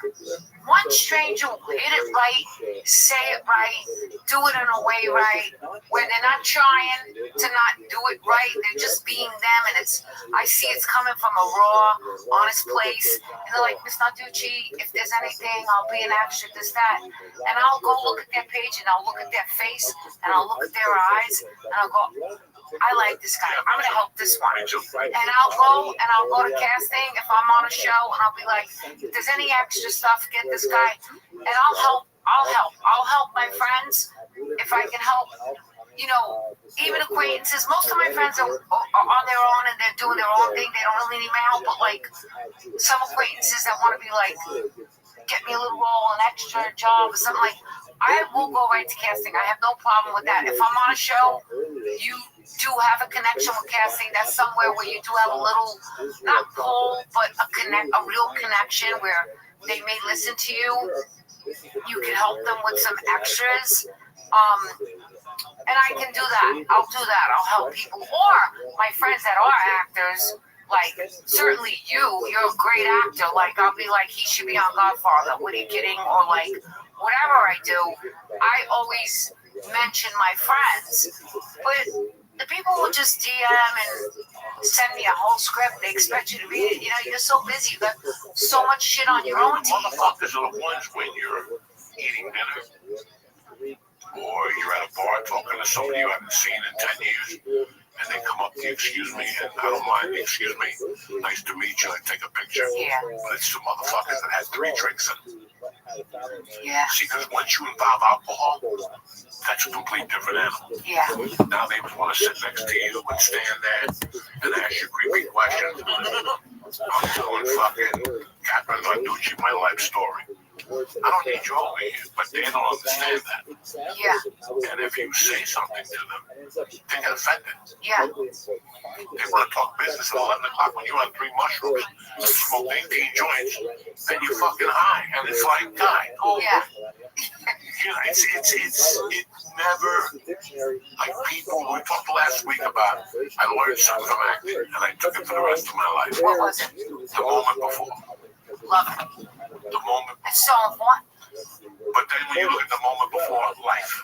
One stranger will hit it right, say it right, do it in a way right, where they're not trying to not do it right, they're just being them, and I see it's coming from a raw, honest place, and they're like, Miss Narducci, if there's anything, I'll be an extra, this, that, and I'll go look at their page, and I'll look at their face, and I'll look at their eyes, and I'll go, I like this guy. I'm gonna help this one, and I'll go to casting if I'm on a show, and I'll be like, if there's any extra stuff, get this guy, and I'll help my friends if I can help. You know, even acquaintances. Most of my friends are on their own and they're doing their own thing. They don't really need my help, but like some acquaintances that want to be like, get me a little role, an extra job, or something like. I will go right to casting. I have no problem with that. If I'm on a show, you do have a connection with casting. That's somewhere where you do have a little, not pull, but a real connection where they may listen to you. You can help them with some extras. And I can do that. I'll do that. I'll help people. Or my friends that are actors, like, certainly you're a great actor. Like, I'll be like, he should be on Godfather. What are you kidding? Or like, whatever I do, I always mention my friends. But the people will just DM and send me a whole script. They expect you to read it. You know, you're so busy. You got so much shit on your own team. Motherfuckers are the ones when you're eating dinner or you're at a bar talking to somebody you haven't seen in 10 years. And they come up to you, excuse me, and I don't mind, excuse me, nice to meet you, and take a picture. Yeah. But it's the motherfuckers that had 3 drinks in. Yeah. See, because once you involve alcohol, that's a complete different animal. Yeah. Now they want to sit next to you and stand there and ask you creepy questions. I'm telling fucking Catherine Narducci my life story. I don't need you over here, but they don't understand that. Yeah. And if you say something to them, they get offended. Yeah. They want to talk business at 11 o'clock when you're on 3 mushrooms, smoke 18 joints, then you fucking high. And it's like, guy, yeah. You know, it never, like people, we talked last week about, I learned something from acting, and I took it for the rest of my life. What was it? The moment before. Love it. The moment. It's so important. But then when you look at the moment before life,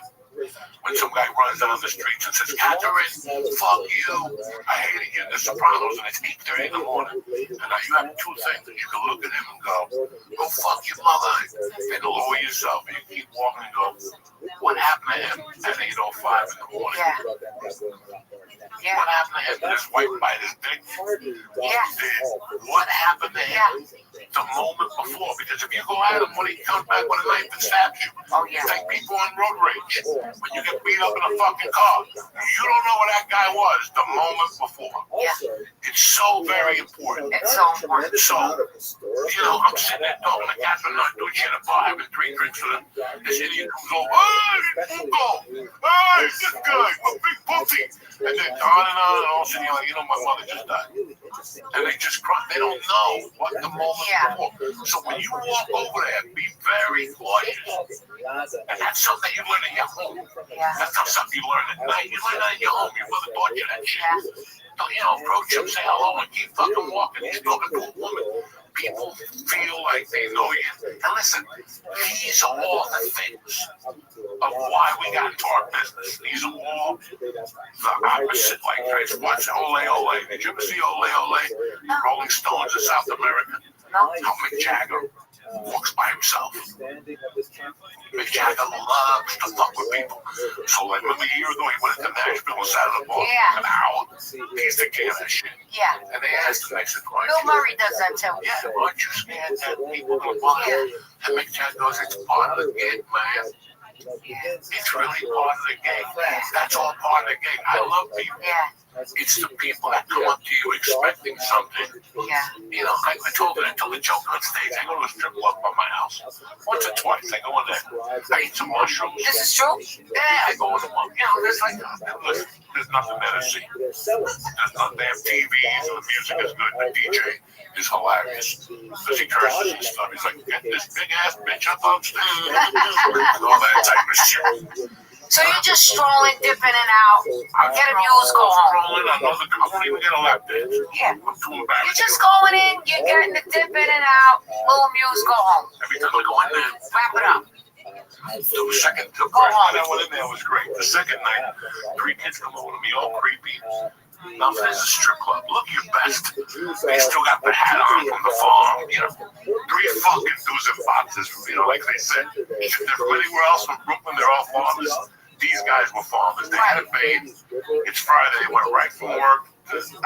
when some guy runs down the streets and says, Catherine, fuck you, I hate it here, the Sopranos, and it's 8:30 in the morning, and now you have 2 things that you can look at him and go fuck your mother, and lower yourself, and you keep walking and go, what happened to him at 8:05 in the morning? Yeah. What happened to him? Did his wife bite his dick? Yeah. What happened to him? The moment before, because if you go at him when he comes back with a knife and stabs you, you take people on road rage. When you get beat up in a fucking car, you don't know where that guy was the moment before. Yeah. It's so very important. It's so important. So, you know, I'm sitting there talking to Catherine Narducci in a bar, having 3 drinks with him. This idiot comes over, hey, Hugo, hey, this guy, a big pussy. And then on and all of a sudden, you know, my mother just died. And they just cry. They don't know what the moment before. So when you walk over there, be very cautious. And that's something you learn in your home. That's not something you learn at night. You learn that in your home. Your mother taught you that shit. Don't, you know, approach him, say hello, and keep fucking walking. He's talking to a woman. People feel like they know you. And listen, these are all the things of why we got into our business. These are all the opposite. Like, guys, watch Ole Ole. Did you ever see Ole Ole? Rolling Stones in South America. How Mick Jagger walks by himself. Mick Jagger loves to fuck with people. So, like, remember a year ago, he went to Nashville and sat at the bar an hour. He's the king of that shit. Yeah. And they asked him, they said, Bill Murray does that too. Yeah, aren't you scared that people will buy it? And Mick Jagger goes, it's part of the gig, man. It's really part of the game. That's all part of the game. I love people. Yeah. It's the people that come up to you expecting something. Yeah. You know, I told the joke on stage. I go to a strip club by my house once or twice. I go in there. I eat some mushrooms. This is true? Yeah, I go in the one. You know, there's like, listen, there's nothing there to see. There's not damn TVs and the music is good. The DJ is hilarious. Because he curses and stuff. He's like, get this big ass bitch up on stage. All that type of shit. So you're just strolling, dipping and out, get a muse, go home. I won't even get a lap dance. Yeah. I'm too embarrassed. You're just going in, you're getting the dip in and out, little muse, go home. Every time I go in there, wrap it up. The first night I went in there was great. The second night, 3 kids come over to me all creepy. Now this is a strip club. Look your best. They still got the hat on from the farm. You know, 3 fucking dudes and boxes. You know, like they said, everywhere else from Brooklyn, they're all farmers. These guys were farmers. They had a babe. It's Friday. They went right from work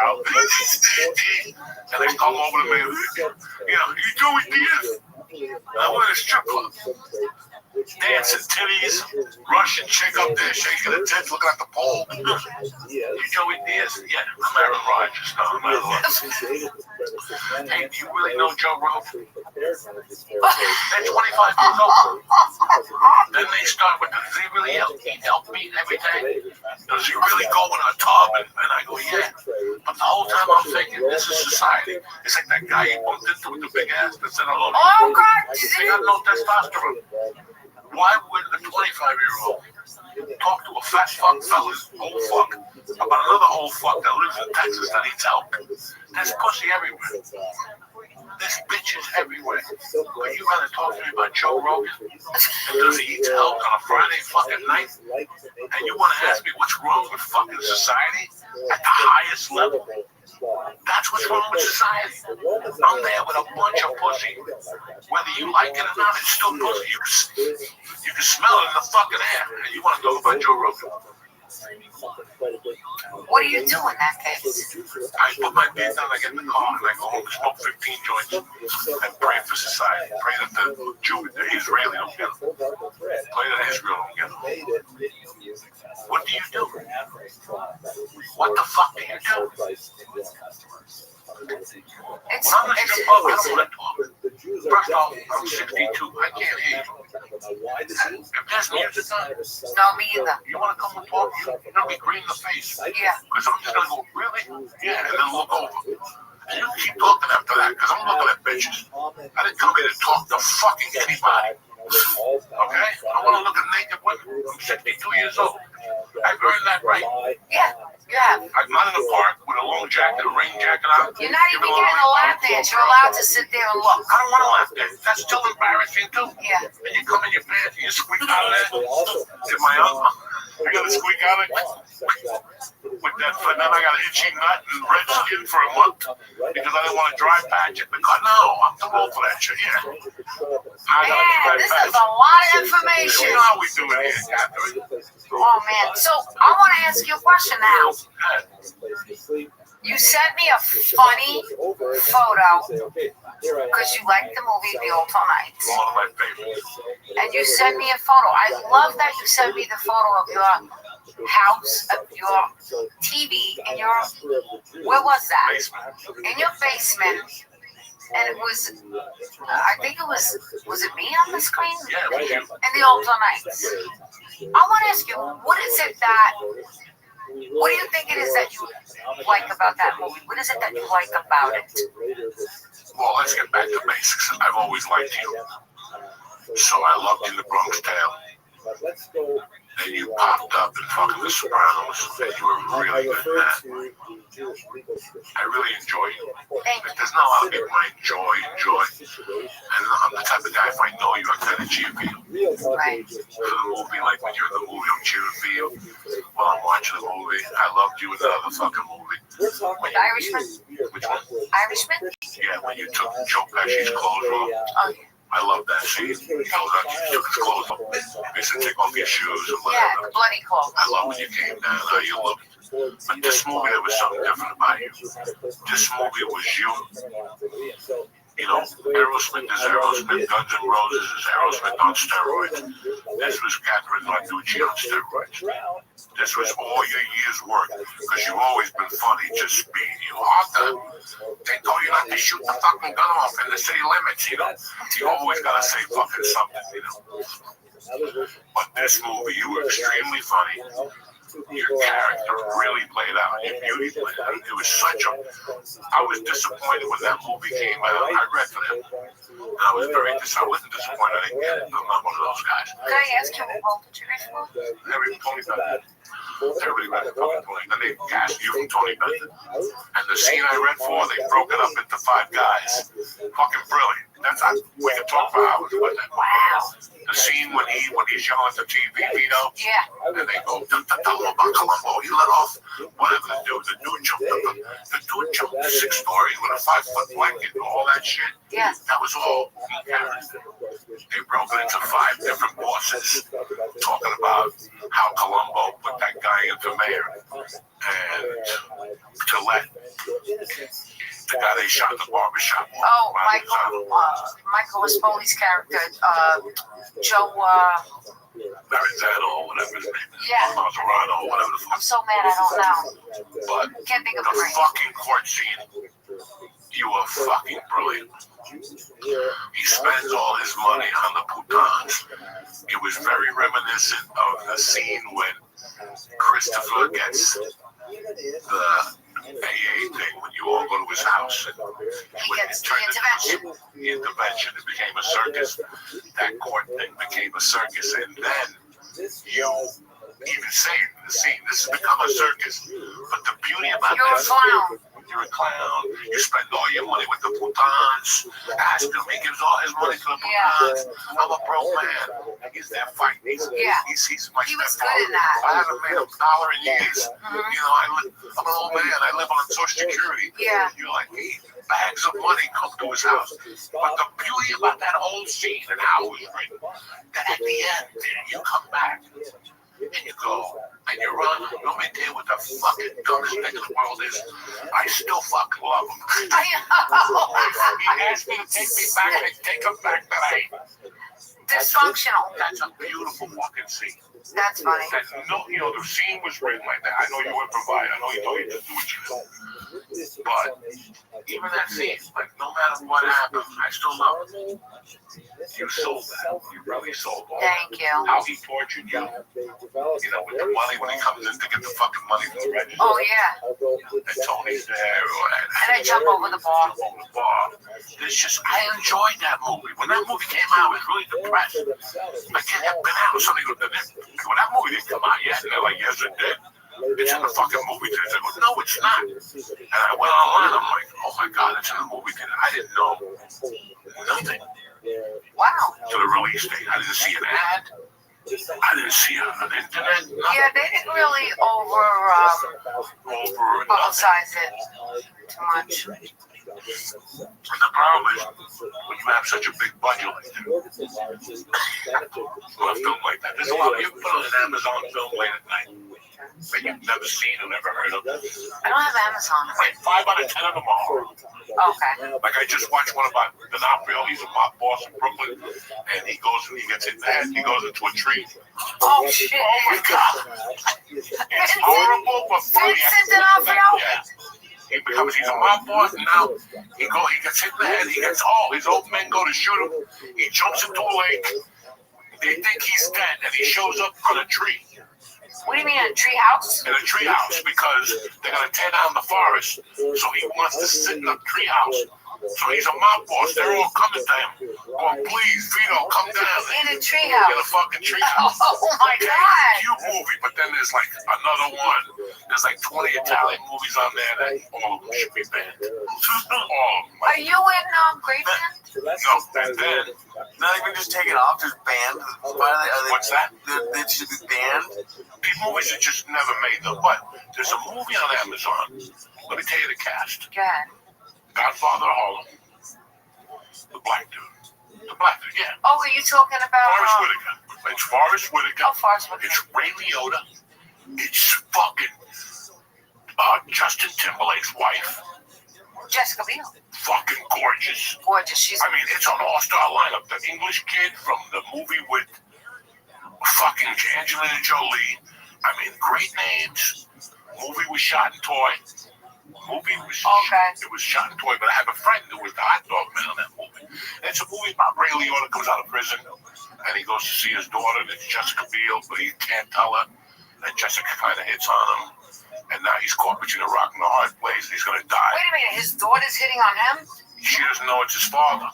out there. And they come over to me. You know, you do it, Diaz. And I went to a strip club. Dancing titties, Russian chick up there shaking her tits, looking at the pole. You Joey Diaz? Yeah, I'm Aaron Rodgers. No, I'm Aaron Rodgers. Hey, do you really know Joe Rogan? They're 25 years old. Then they start with, does he really help? He helped me every day. Does he really go in a tub? And I go, yeah. But the whole time I'm thinking, this is society. It's like that guy he bumped into with the big ass that said hello. Oh, God. They got no testosterone. Why would a 25-year-old talk to a fat fuck fella, old fuck, about another old fuck that lives in Texas that needs help? There's pussy everywhere. There's bitches everywhere. But you gotta talk to me about Joe Rogan? And does he eat help on a Friday fucking night? And you wanna ask me what's wrong with fucking society at the highest level? That's what's wrong with society. I'm there with a bunch of pussy. Whether you like it or not, it's still pussy. You can smell it in the fucking air. And you want to talk about Joe Rogan? What do you do in that case? I put my beat down, I get in the car, and I go home, smoke 15 joints, and pray for society. Pray that the Jew, the Israeli don't get them. Pray that Israel don't get them. What do you do? What the fuck do you do? When I'm in a strip club, I don't want to talk. First off, I'm 62. I can't hear you. If there's music on, No, me either. you want to come and talk, you're going to be green in the face. Yeah. Because I'm just going to go, really? Yeah, and then look over. And you keep talking after that, because I'm looking at bitches. I didn't come here to talk to fucking anybody. Okay? I want to look at naked women. I'm 62 years old. I've earned that right. Yeah, you have. I'm not in the park with a long jacket, a rain jacket on. You're not even getting a lap dance. You're allowed to sit there and look. I don't want to lap dance. That's still embarrassing, too. Yeah. And you come in your pants and you squeak out of there. Did my uncle? I got to squeak out of it. With that, and then I got an itchy nut and red skin for a month because I didn't want to dry patch it. Because no, I'm too old for that shit. Yeah. Man, this is a lot of information. You know how we do it here, Catherine. Oh, man. So I want to ask you a question now. You sent me a funny photo because you liked the movie The Ultra Nights. One of my favorites. And you sent me a photo. I love that you sent me the photo of your house, of your TV, and your, where was that? In your basement. And it was, I think it was it me on the screen? Yeah, it was you. In The Ultra Nights. I want to ask you, what is it that, what do you think it is that you like about that movie? What is it that you like about it? Well, let's get back to basics. I've always liked you. So I loved you, The Bronx Tale. And you popped up in fucking The Sopranos, and you were really good at that. I really enjoy you. If there's not a lot of people I enjoy. And I'm the type of guy, if I know you, I kind of cheer for you. Right. For the movie, like when you're in the movie, I'm cheering for you. While I'm watching the movie, I loved you in the other fucking movie. With Irishman? Which one? Irishman? Yeah, when you took Joe Pesci's clothes off. Oh, yeah. I love that scene. He goes out, you took his clothes off. He said, take off your shoes and Yeah, whatever. the bloody clothes. I love when you came down, how you looked. But this movie, there was something different about you. This movie was you You know, Aerosmith is Aerosmith, Guns N' Roses is Aerosmith on steroids. This was Catherine Landucci on steroids. This was all your year's work, because you've always been funny, just being you. Arthur, they told you not to shoot the fucking gun off in the city limits, you know. You always gotta say fucking something, you know. But this movie, you were extremely funny. Your character really played out. Your beauty played out. It was such a... I was disappointed when that movie came out. I read for them. And I was very disappointed. I wasn't disappointed I didn't get it. I'm not one of those guys. Can I ask you what role did you read for? Tony Bennett. Everybody read it from Tony. Then they cast you from Tony Bennett. And the scene I read for, they broke it up into 5 guys. Fucking brilliant. We could talk for hours about that. Wow. The scene when he's yelling at the TV, Vito. Yeah. And they go, tell him about Columbo. He let off whatever the dude jumped up. The dude jumped 6 stories with a 5-foot blanket and all that shit. Yeah. That was all character. They broke it into 5 different bosses, talking about how Columbo put that guy into mayor. And Gillette, the guy they shot in the barbershop. Oh, Michael Espoli's character, Joe. Marizano or whatever his name is. Yeah. Mazzarano or whatever the fuck. I'm so mad I don't know. But Can't think of the the name. fucking court scene, you were fucking brilliant. He spends all his money on the putans. It was very reminiscent of the scene when Christopher gets the AA thing, when you all go to his house. And He gets the intervention. The intervention, it became a circus. That court thing became a circus. And then you even say it in the scene, this has become a circus. But the beauty about You're a clown. You're a clown. You spend all your money with the putans. Ask him. He gives all his money to the putans. I'm a broke man. He's there fighting. He's my He was stepfather. good in that. I haven't made $1 in years. You know, I'm an old man. I live on Social Security. Yeah. You're like, bags of money come to his house. But the beauty about that whole scene and how it was written, that at the end, you come back and you go, and you run, you know what the fucking dumbest thing in the world is? I still fucking love him. I know. He asked me to take me back, I take him back tonight. Dysfunctional. That's a beautiful fucking scene. That's funny. The scene was written like that. I know you improvise. I know you don't even do what you do. But even that scene, like, no matter what happens, I still love it. You sold that. You really sold all that. Thank you. How he tortured you. You know, with the money, when he comes in to get the fucking money from the register. Oh, yeah. And Tony's there. And I jump over the bar. It's just, I enjoyed that movie. When that movie came out, I was really depressed. Like, it had been out. Something when that movie didn't come out yet, and they're like, yes, it did. It's in the fucking movie theater. I go, no, it's not. And I went online. I'm like, oh my God, it's in the movie theater. I didn't know nothing. Wow. To the release date. I didn't see an ad. I didn't see an internet. Nothing. Yeah, they didn't really publicize it too much. And the problem is, when you have such a big budget like that, or a film like that, there's a lot. You put on an Amazon film late at night that you've never seen or never heard of. I don't have Amazon. Like 5 out of 10 of them are. Okay. Like I just watched one about DiNapoli. He's a mob boss in Brooklyn, and he gets hit in the head. He goes into a tree. Oh shit! Oh my God! It's horrible, but funny. Vincent D'Onofrio. Yeah. He's a mob boss, and now he gets hit in the head. His old men go to shoot him. He jumps into a lake. They think he's dead, and he shows up on a tree. What do you mean, a tree house? In a tree house, because they're gonna tear down the forest. So he wants to sit in the tree house. So he's a mob boss. They're all coming to him. Oh, please, Vito, come down. In a tree house. In a fucking tree house. Oh my God. Cute movie, but then there's like another one. There's like 20 Italian movies on there that all of them should be banned. Are you in Graceland? No, and then not even just taken off, just banned. What's that? They should be banned. These movies are just never made them. But there's a movie on Amazon. Let me tell you the cast. Go ahead. Godfather of Harlem. The black dude. The black dude, yeah. Oh, are you talking about Forrest Whitaker. It's Forrest Whitaker. Oh, Forrest Whitaker. It's Ray Liotta. It's fucking Justin Timberlake's wife. Jessica Biel. Fucking gorgeous. Gorgeous. She's. I mean, it's an all-star lineup. The English kid from the movie with fucking Angelina Jolie. I mean, great names. Movie was shot in Toy. It was shot in Toy, but I have a friend who was the hot dog man on that movie. And it's a movie about Ray Liotta comes out of prison, and he goes to see his daughter, and it's Jessica Biel, but he can't tell her. And Jessica kind of hits on him, and now he's caught between a rock and a hard place, and he's going to die. Wait a minute, his daughter's hitting on him? She doesn't know it's his father.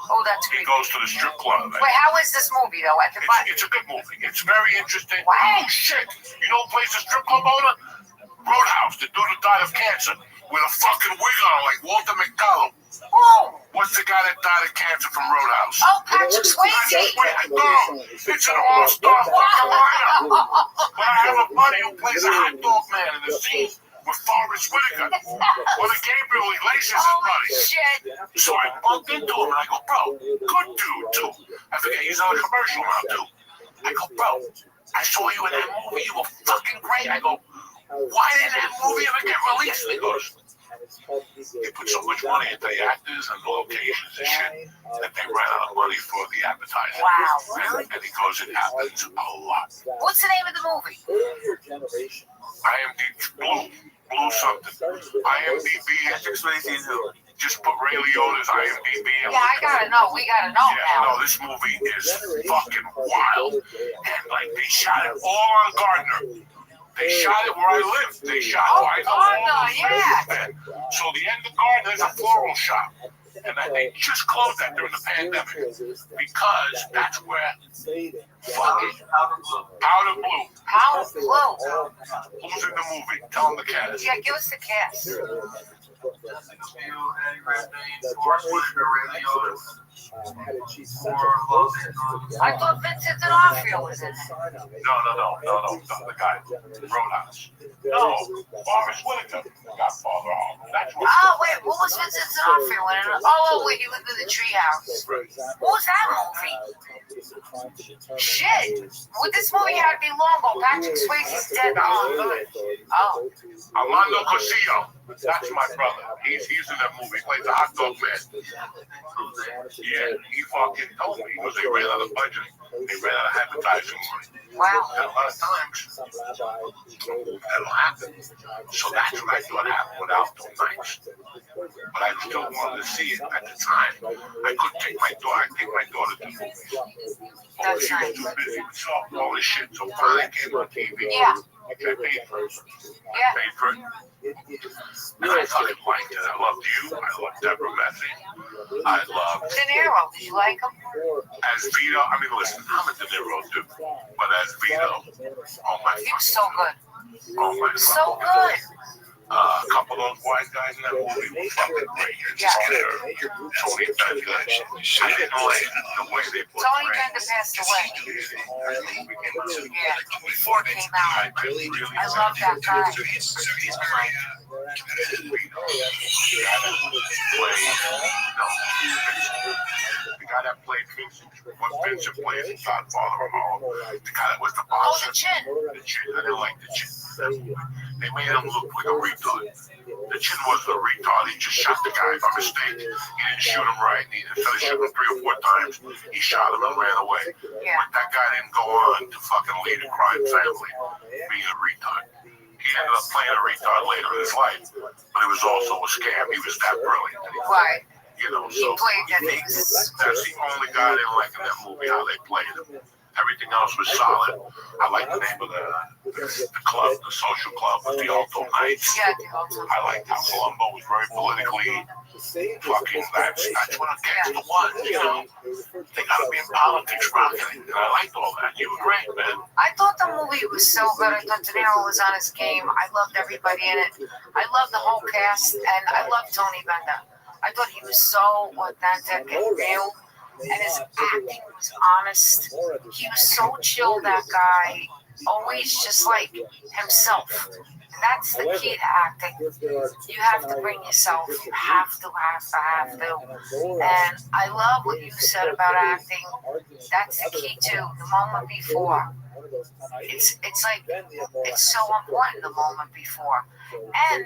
Oh, that's He goes to the strip club. Wait, how is this movie, though? It's a good movie. It's very interesting. Wow. Oh, shit. You know who plays the strip club owner? Roadhouse, the dude who died of cancer, with a fucking wig on like Walter McDonald. Whoa. What's the guy that died of cancer from Roadhouse? Oh, Patrick Swayze. No, it's an all-star fucking lineup. But I have a buddy who plays a hot dog man in the scene with Forrest Whitaker. Well, the Gabriel Iglesias is buddy. Shit. So I bumped into him and I go, bro, good dude too. I forget, he's on a commercial now too. I go, bro, I saw you in that movie. You were fucking great. I go, why didn't that movie ever get released? And he goes, they put so much money into the actors and the locations and shit that they ran out of money for the advertising. Wow, really? And he goes, it happens a lot. What's the name of the movie? IMDb, Blue something. IMDb, just put Ray Liotta's IMDb. Yeah, I gotta know. We gotta know now. No, this movie is fucking wild. And like, they shot it all on Gardner. They shot it where I live. They shot where I know. Yeah. So the end of Gardner is a floral shop. And they just closed that during the pandemic because that's where fucking Powder Blue. Who's in the movie? Tell them the cast. Yeah, give us the cast. I thought Vincent D'Onofrio was in it. No, the guy, Roadhouse. No, Forrest Whitaker, Godfather. That's what. Oh, wait, what was Vincent D'Onofrio in it? Oh, wait, he lived in the treehouse. What was that movie? Shit. Well, this movie had to be long ago. Patrick Swayze's dead. Oh. Armando Cosillo. That's my brother. He's in that movie. He plays the hot dog man. Yeah, he fucking told me because they ran out of budget. They ran out of advertising money. Wow. And a lot of times, that'll happen. So that's what I thought happened with Outdoor Nights. But I still wanted to see it at the time. I couldn't take my daughter. I take my daughter to movies. That's she was too busy with all this shit. So finally came on TV. Yeah. I paid for it. Yeah. I paid for it. And I fucking liked it. I loved you. I loved Deborah Messing. I loved De Niro. Did you like him? As Vito. I mean, listen, I'm a De Niro dude. But as Vito, oh my God. He was so good. Oh my God. So good. A couple of those white guys in that movie were fucking great. Yeah. Tony Bennett. I didn't like the way they put Tony Bennett passed away. Yeah. Before it came out. I love that guy. The guy that played Vincent, what Vincent plays in Godfather of all, the guy that was the boss. Oh, the Chin. The Chin. I didn't like the Chin. They made him look like a retard. The Chin was the retard. He just shot the guy by mistake. He didn't shoot him right. Instead of shooting him 3 or 4 times, he shot him and ran away. Yeah. But that guy didn't go on to fucking lead a crime family being a retard. He ended up playing a retard later in his life, but it was also a scam. He was that brilliant. Right. You know, He so played that things. that's the only guy I didn't like in that movie, how they played him. Everything else was solid. I like the name of the club, the social club with the Alto Knights. Yeah, the Alto. I liked how Columbo was very politically fucking, that's what a gangster was, you know. They gotta be in politics rocking it. And I liked all that. You were great, man. I thought the movie was so good. I thought De Niro was on his game. I loved everybody in it. I loved the whole cast, and I loved Tony Bennett. I thought he was so authentic and real. And his acting was honest. He was so chill, that guy. Always just like himself. And that's the key to acting. You have to bring yourself. You have to. And I love what you said about acting. That's the key too. The moment before. It's like it's so important the moment before. And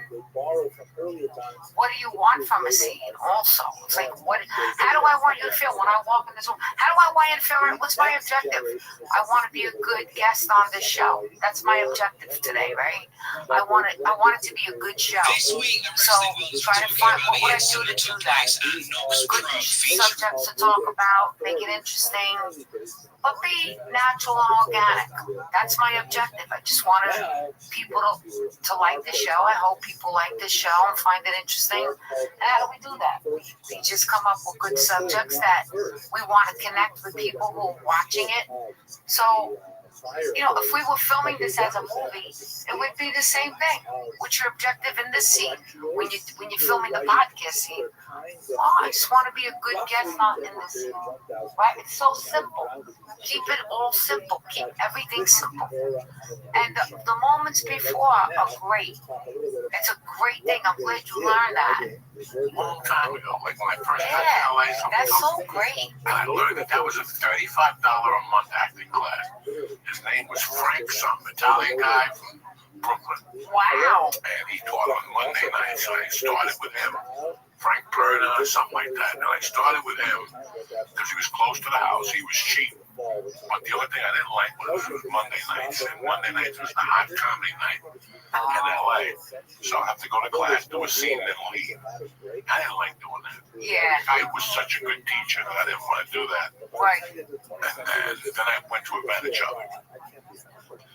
what do you want from a scene? Also, it's like how do I want you to feel when I walk in this room? How do I want you to feel? What's my objective? I want to be a good guest on this show. That's my objective today, right? I want it to be a good show. So try to find what would I do to do that. Good subjects to talk about, make it interesting, but be natural and organic. That's my objective. I just want people to like the show. I hope people like this show and find it interesting. And how do we do that? We just come up with good subjects that we want to connect with people who are watching it. So, if we were filming this as a movie, it would be the same thing. What's your objective in this scene? When you're filming the podcast scene, I just want to be a good guest in this scene. Right? It's so simple. Keep it all simple. Keep everything simple. And the moments before are great. It's a great thing. I'm glad you learned that. A long time ago, like when I first got to LA. That's so great. And I learned that was a $35 a month acting class. His name was Frank, some Italian guy from Brooklyn. Wow. And he taught on Monday nights. So I started with him. Frank Perna or something like that. And I started with him because he was close to the house. He was cheap. But the only thing I didn't like was Monday nights. And Monday nights was the hot comedy night in LA. So I have to go to class, do a scene, and then leave. I didn't like doing that. Yeah. I was such a good teacher that I didn't want to do that. Right. And then I went to advantage of it.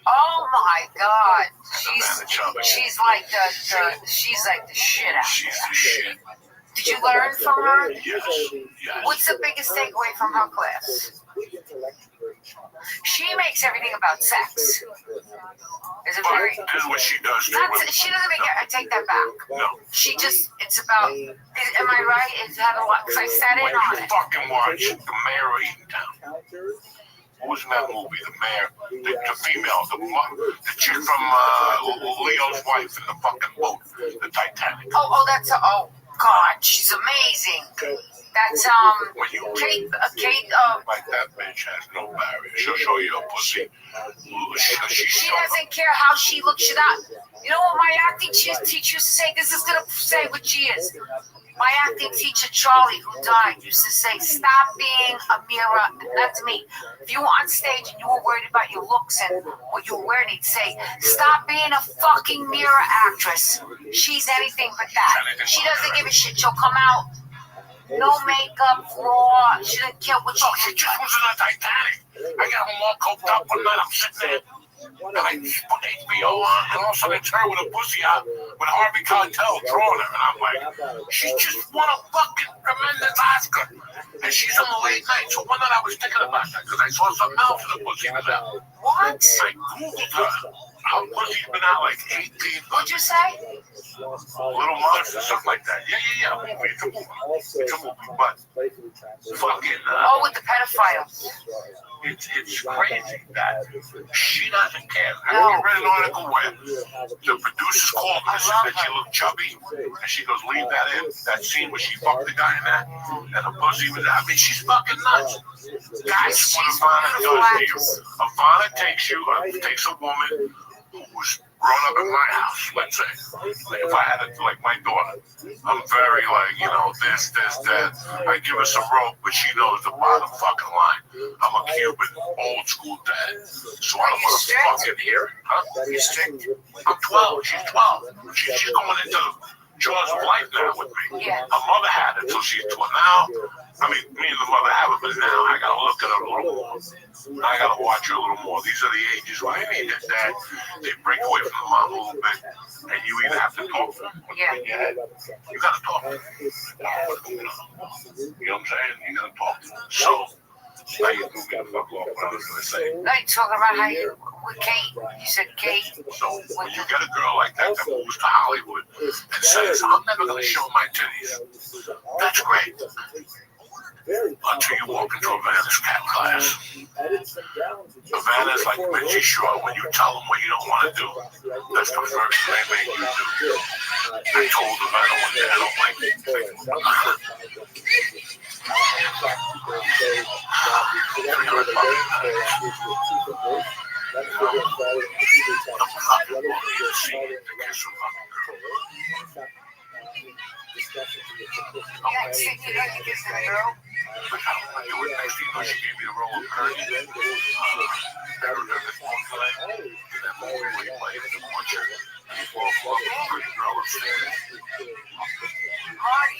Oh my God. She's like the shit out. She's the shit. Did you learn from her? Yes. What's the biggest takeaway from her class? She makes everything about sex. Is it very? This is what she does. She doesn't make it. I take that back. No. It's about. Am I right? It's had a lot. Because I sat in on it. Fucking watch The Mayor of Eatontown. Who was in that movie? The mayor, the female, the chick from Leo's wife in the fucking boat, the Titanic. That's God, she's amazing. That's Kate. Like that bitch has no barrier. She'll show you a pussy. She doesn't care how she looks. She not. You know what my acting teacher used to say? This is gonna say what she is. My acting teacher Charlie, who died, used to say, "Stop being a mirror." And that's me. If you were on stage and you were worried about your looks and what you were wearing, he'd say, "Stop being a fucking mirror actress. She's anything but that. She doesn't give a shit. She'll come out." No makeup, raw. She didn't care what she just was in the Titanic. I got home all coked up one night. I'm sitting there. And I put HBO on, and all of a sudden it's her with a pussy out with Harvey Keitel throwing her. And I'm like, she just won a fucking tremendous Oscar. And she's on the late night. So one night I was thinking about that because I saw something else and the pussy was out. What? I Googled her. Her pussy's been out like 18. What'd you say? Little Monster, something like that. Yeah. Movie. It's a movie. But fucking. With the pedophiles. It's crazy that she doesn't care. I read an article where the producers called her and said that she looked chubby, and she goes, "Leave that in." That scene where she fucked the guy in that, and the pussy was out. I mean, she's fucking nuts. That's what Ivana does to you. Ivana takes a woman who was grown up in my house, let's say. Like if I had it like my daughter, I'm very this, that. I give her some rope, but she knows the bottom fucking line. I'm a Cuban, old school dad. So I don't want to fucking hear it. Huh? You strict? I'm 12. She's 12. She's going into jaws of life now with me. Yeah. Her mother had it until she's 12. Now, I mean, me and the mother have it, but now I gotta look at her a little more. I gotta watch her a little more. These are the ages where I need that dad. They break away from the mom a little bit, and you either have to talk to them or in your head. You gotta talk to them. You know what I'm saying? You gotta talk to them. So, now you moved me the fuck off what I was gonna say. Now you talking about how you with Kate. You said Kate. So when you get a girl like that moves to Hollywood and says, "I'm never gonna show my titties," that's great. Until you walk into Ivana's cat class. Ivana's like Richie Shaw. When you tell them what you don't want to do, that's the first thing they make you do. I told Ivana one day I don't like it. got sick, you know, you kiss the girl. Like, I don't want to do it. Next thing you know, she gave me the role of Ernie. Better than this one guy. In that movie where he played the butcher. And he falls in love with a pretty girl upstairs. Marty.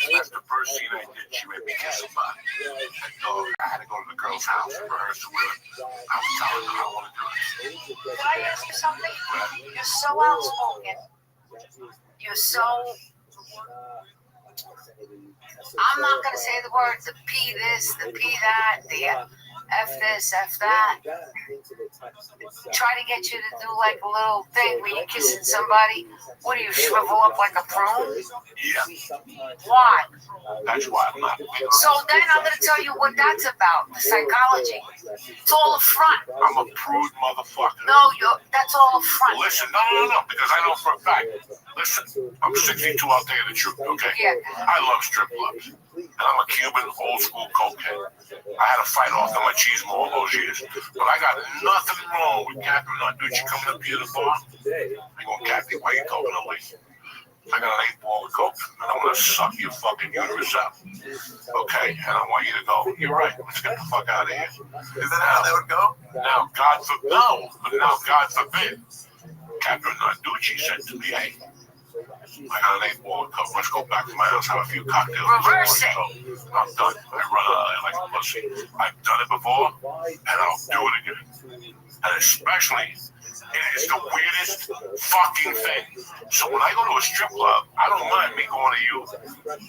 That's the first scene I did. She made me kiss somebody. And I had to go to the girl's house and rehearse with her. I was telling her I don't want to do it. Can I ask you something? You're so outspoken. You're so... I'm not going to say the words, the P this, the P that, the F this, F that. Try to get you to do like a little thing where you're kissing somebody. What do you, shrivel up like a prune? Yeah. Why? That's why I'm not. So then I'm going to tell you what that's about, the psychology. It's all a front. I'm a prude motherfucker. No, that's all a front. Listen, no, because I know for a fact. Listen, I'm 62, I'll tell you the truth, okay? Yeah. I love strip clubs. And I'm a Cuban, old school cokehead. I had to fight off the machismo all those years. But I got nothing wrong with Captain Narducci coming up here to the bar. I'm going, Captain, why are you talking to me? I got an 8-ball of coke, and I'm going to suck your fucking uterus out. Okay? And I want you to go, you're right, let's get the fuck out of here. Is that how they would go? Now, God forbid, no, but now, God forbid, Captain Narducci said to me, hey, I got an 8-ball of coke, let's go back to my house, have a few cocktails. Reverse it. I'm done. I run out like a pussy. I've done it before, and I'll do it again. And especially, it is the weirdest fucking thing. So when I go to a strip club, I don't mind me going to you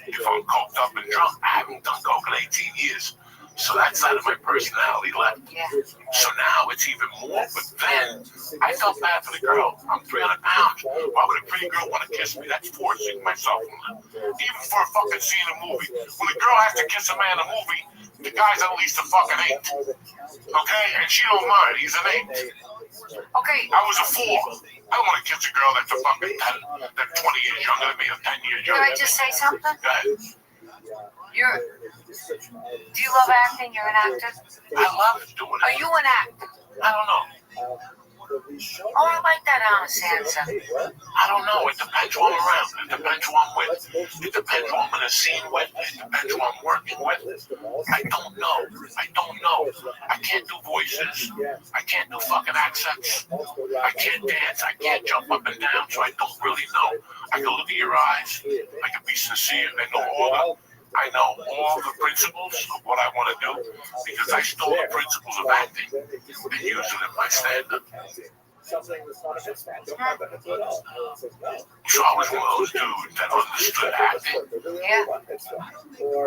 if I'm coked up and drunk. I haven't done coke in 18 years. So that side of my personality left. Yeah. So now it's even more. But then I felt bad for the girl. I'm 300 pounds. Why would a pretty girl want to kiss me? That's forcing myself. Even for a fucking scene in a movie. When a girl has to kiss a man in a movie, the guy's at least a fucking 8. Okay? And she don't mind. He's an 8. Okay. I was a 4. I don't want to kiss a girl that's a fucking 10, that's 20 years younger than me or 10 years younger. Can I just say something? Go ahead. Do you love acting? You're an actor? I love doing it. Are you an actor? I don't know. Oh, I like that honest answer. I don't know. It depends who I'm around. It depends who I'm with. It depends who I'm in a scene with. It depends who I'm working with. I don't know. I can't do voices. I can't do fucking accents. I can't dance. I can't jump up and down, so I don't really know. I can look at your eyes. I can be sincere. I know all the principles of what I want to do because I stole the principles of acting and used them in my stand-up. So I was one of those dudes that understood acting. Yeah.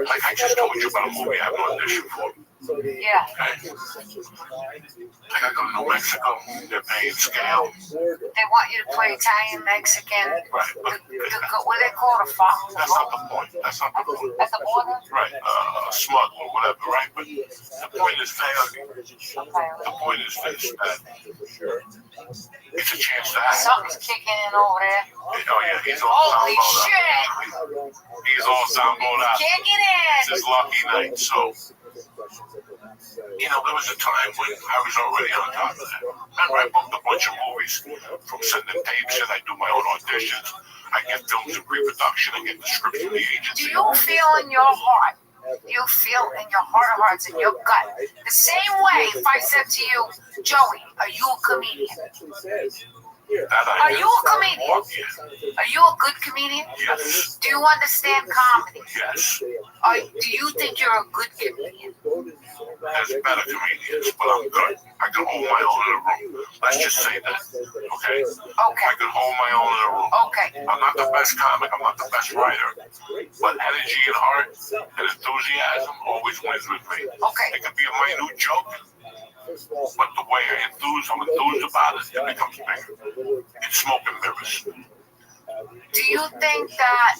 Like I just told you about a movie I have an audition for. Yeah. Okay. Like I go to New Mexico, they're paying scale. They want you to play Italian, Mexican. Right. But what do they call it? That's not the point. At the border? Right. Smug or whatever, right? But the point is this. The point is this. It's a chance to act. Something's kicking in over there. Oh, yeah. He's all Holy Zamboed shit! out. He's all Zamboed out. Can't get It's in! his lucky night, so... You know, there was a time when I was already on top of that. Remember, I booked a bunch of movies from sending tapes in. I do my own auditions. I get films in pre-production. I get the script from the agency. Do you feel in your heart? You feel in your heart of hearts, in your gut, the same way if I said to you, Joey, are you a comedian? Are you a comedian? Are you a good comedian? Yes. Do you understand comedy? Yes. Do you think you're a good comedian? There's better comedians, but I'm good. I can hold my own in a room. Let's just say that. Okay? Okay. I can hold my own in a room. Okay. I'm not the best comic. I'm not the best writer. But energy and heart and enthusiasm always wins with me. Okay. It could be a minute joke, but the way I'm enthused about it, it becomes bigger. It's smoke and mirrors. Do you think that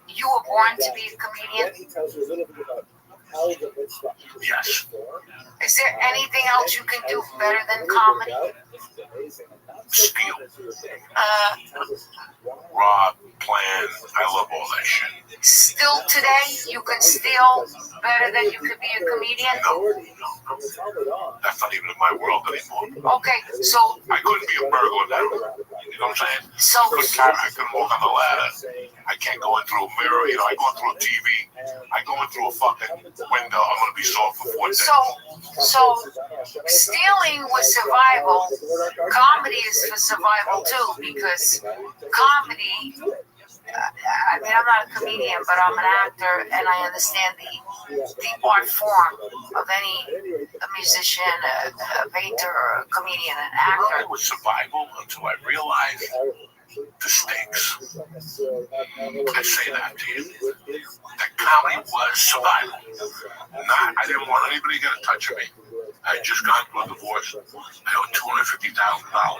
you were born to be a comedian? Yes. Is there anything else you can do better than comedy? Steal. Rob, plan. I love all that shit. Still today, you can steal better than you could be a comedian? No. That's not even in my world anymore. Okay, so I couldn't be a burglar now. You know what I'm saying? So I couldn't walk on the ladder. I can't go in through a mirror. You know, I go in through a TV. I go in through a fucking window. I'm gonna be soft for 4 days. So stealing was survival. Comedy is for survival too, because comedy. I mean, I'm not a comedian, but I'm an actor, and I understand the art form of any a musician, a painter, a comedian, an actor. It was survival until I realized the stakes. I say that to you. That comedy was survival. I didn't want anybody to get a touch of me. I had just gone through a divorce. I owed $250,000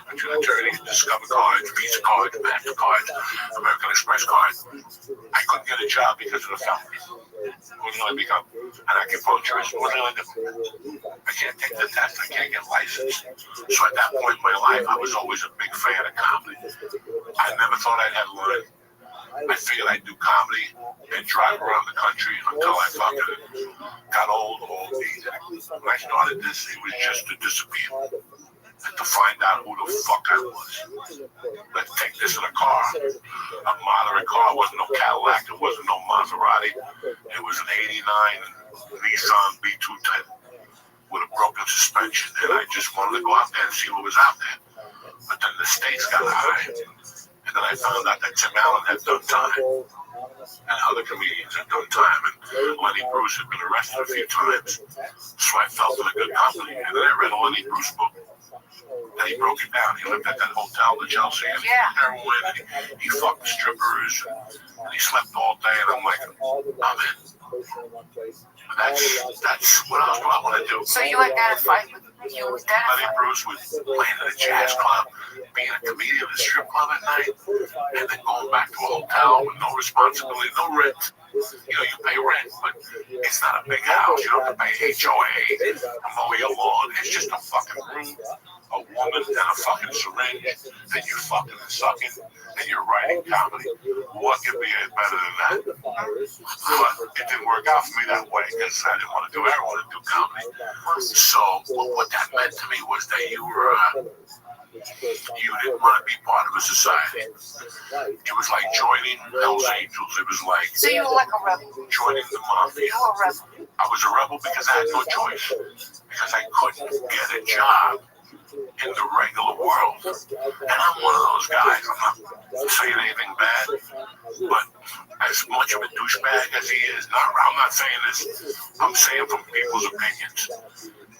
between attorneys, Discover cards, Visa cards, MasterCards, American Express cards. I couldn't get a job because of the felonies. What was I become? An acupuncturist? What was I do? I can't take the test. I can't get licensed. So at that point in my life, I was always a big fan of comedy. I never thought I'd have learned. I figured I'd do comedy and drive around the country until I fucking got old. When I started this, it was just to disappear. And to find out who the fuck I was. Let's take this in a car. A moderate car. It wasn't no Cadillac. It wasn't no Maserati. It was an 89 Nissan B210 with a broken suspension. And I just wanted to go out there and see what was out there. But then the stakes got high. And then I found out that Tim Allen had done time. And other comedians had done time. And Lenny Bruce had been arrested a few times. So I felt in a good company. And then I read a Lenny Bruce book. And he broke it down. He lived at that hotel in Chelsea. And he did heroin. And he fucked strippers. And he slept all day. And I'm like, I'm in. That's what else do I want to do? So you identified with Lenny Bruce was playing at a jazz club, being a comedian at a strip club at night, and then going back to a hotel with no responsibility, no rent. You know, you pay rent, but it's not a big house. You don't have to pay HOA and mow your lawn. It's just a fucking room, a woman, and a fucking syringe, and you're fucking and sucking, and you're writing comedy. What could be better than that? But it didn't work out for me that way because I didn't want to do it. I wanted to do comedy. So what that meant to me was that you didn't want to be part of a society. It was like joining Hell's Angels. It was like so you were like a rebel. Joining the mafia. You were a rebel. I was a rebel because I had no choice. Because I couldn't get a job in the regular world. And I'm one of those guys. I'm not saying anything bad, but as much of a douchebag as he is, I'm not saying this. I'm saying from people's opinions.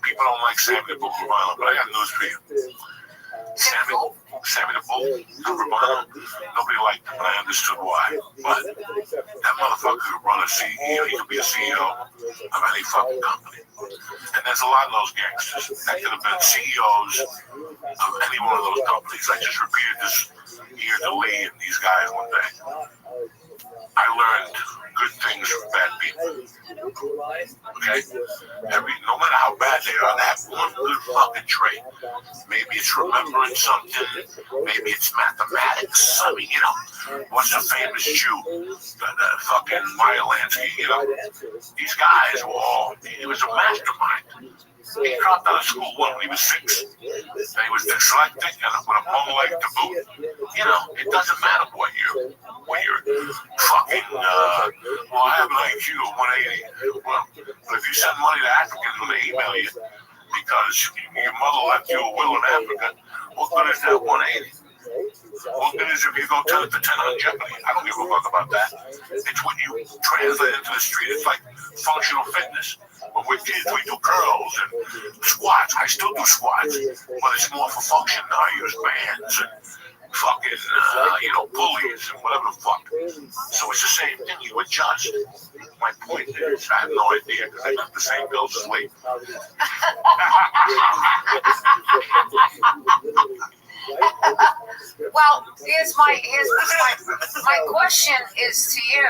People don't like Sammy the Bull Romano, but I got news for you. Sammy the Bull Romano, nobody liked him, and I understood why. But that motherfucker could run a CEO. He could be a CEO of any fucking company. And there's a lot of those gangsters that could have been CEOs of any one of those companies. I just repeated this here to Lee and these guys one day. I learned good things from bad people. Okay? No matter how bad they are, they have one good fucking trait. Maybe it's remembering something. Maybe it's mathematics. I mean, you know, what's the famous Jew? The fucking Meyer Lansky, you know. These guys were all, he was a mastermind. He dropped out of school when he was 6. And he was dyslexic and with a bum leg to boot. You know, it doesn't matter what you're fucking, well, I have an IQ of 180. Well, but if you send money to Africans when they email you because your mother left you a will in Africa, what good is that 180? What good is if you go 10 to 10 on Jeopardy? I don't give a fuck about that. It's when you translate into the street. It's like functional fitness. When we're kids, we do curls and squats. I still do squats, but it's more for function now. I use bands and fucking, pulleys and whatever the fuck. So it's the same thing. You adjust. My point is, I have no idea because I got the same bills as Lee. Well, here's my question is to you.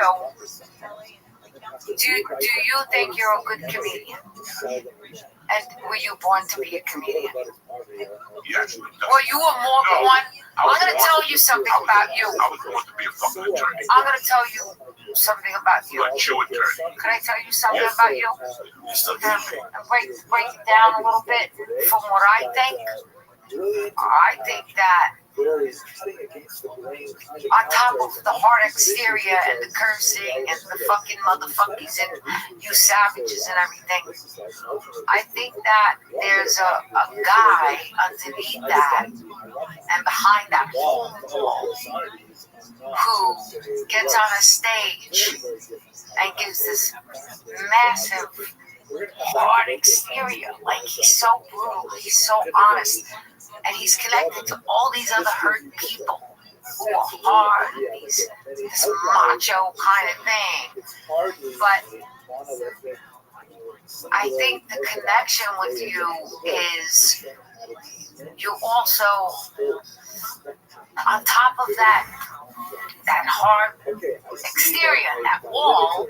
Do you think you're a good comedian? And were you born to be a comedian? Yes. Were you a more born? I'm going to tell you something about you. I was born to be a fucking attorney. I'm going to tell you something about you. Like you attorney. Can I tell you something about you? Break it down a little bit from what I think. I think that on top of the hard exterior and the cursing and the fucking motherfuckers and you savages and everything, I think that there's a guy underneath that and behind that whole wall who gets on a stage and gives this massive hard exterior. Like, he's so brutal, he's so honest, and he's connected to all these other hurt people who are hard, this macho kind of thing. But I think the connection with you is you also, on top of that hard exterior, that wall,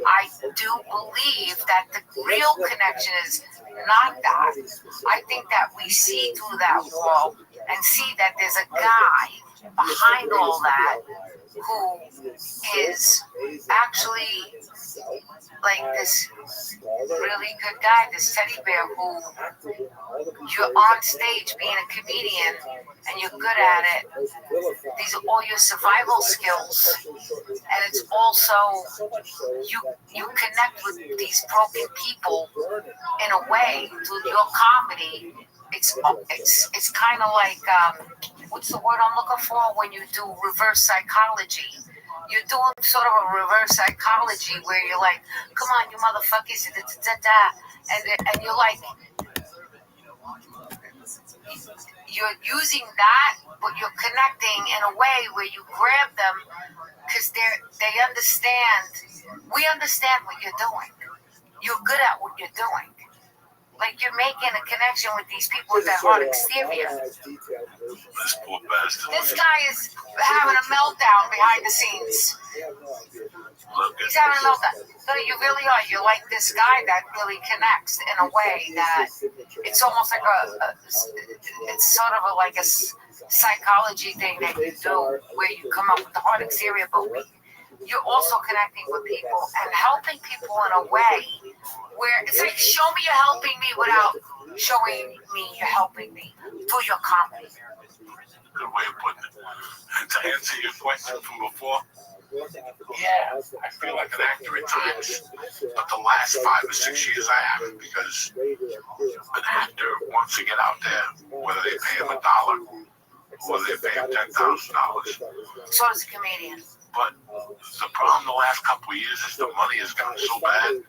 I do believe that the real connection is not that. I think that we see through that wall and see that there's a guy behind all that who is actually like this really good guy, this teddy bear who you're on stage being a comedian and you're good at it. These are all your survival skills, and it's also you connect with these broken people in a way through your comedy. It's kind of like what's the word I'm looking for when you do reverse psychology. You're doing sort of a reverse psychology where you're like, come on, you motherfuckers, and you're like, you're using that, but you're connecting in a way where you grab them because they understand. We understand what you're doing. You're good at what you're doing. Like, you're making a connection with these people with that hard exterior. This poor bastard. This guy is having a meltdown behind the scenes. He's having a meltdown. No, you really are. You're like this guy that really connects in a way that it's almost like it's sort of like a psychology thing that you do where you come up with the hard exterior, but you're also connecting with people and helping people in a way where it's like, show me you're helping me without showing me you're helping me through your comedy. Good way of putting it. And to answer your question from before, yeah, I feel like an actor at times, but the last 5 or 6 years I haven't, because an actor wants to get out there, whether they pay him $1 or whether they pay him $10,000. So does a comedian. But the problem the last couple of years is the money has gotten so bad, and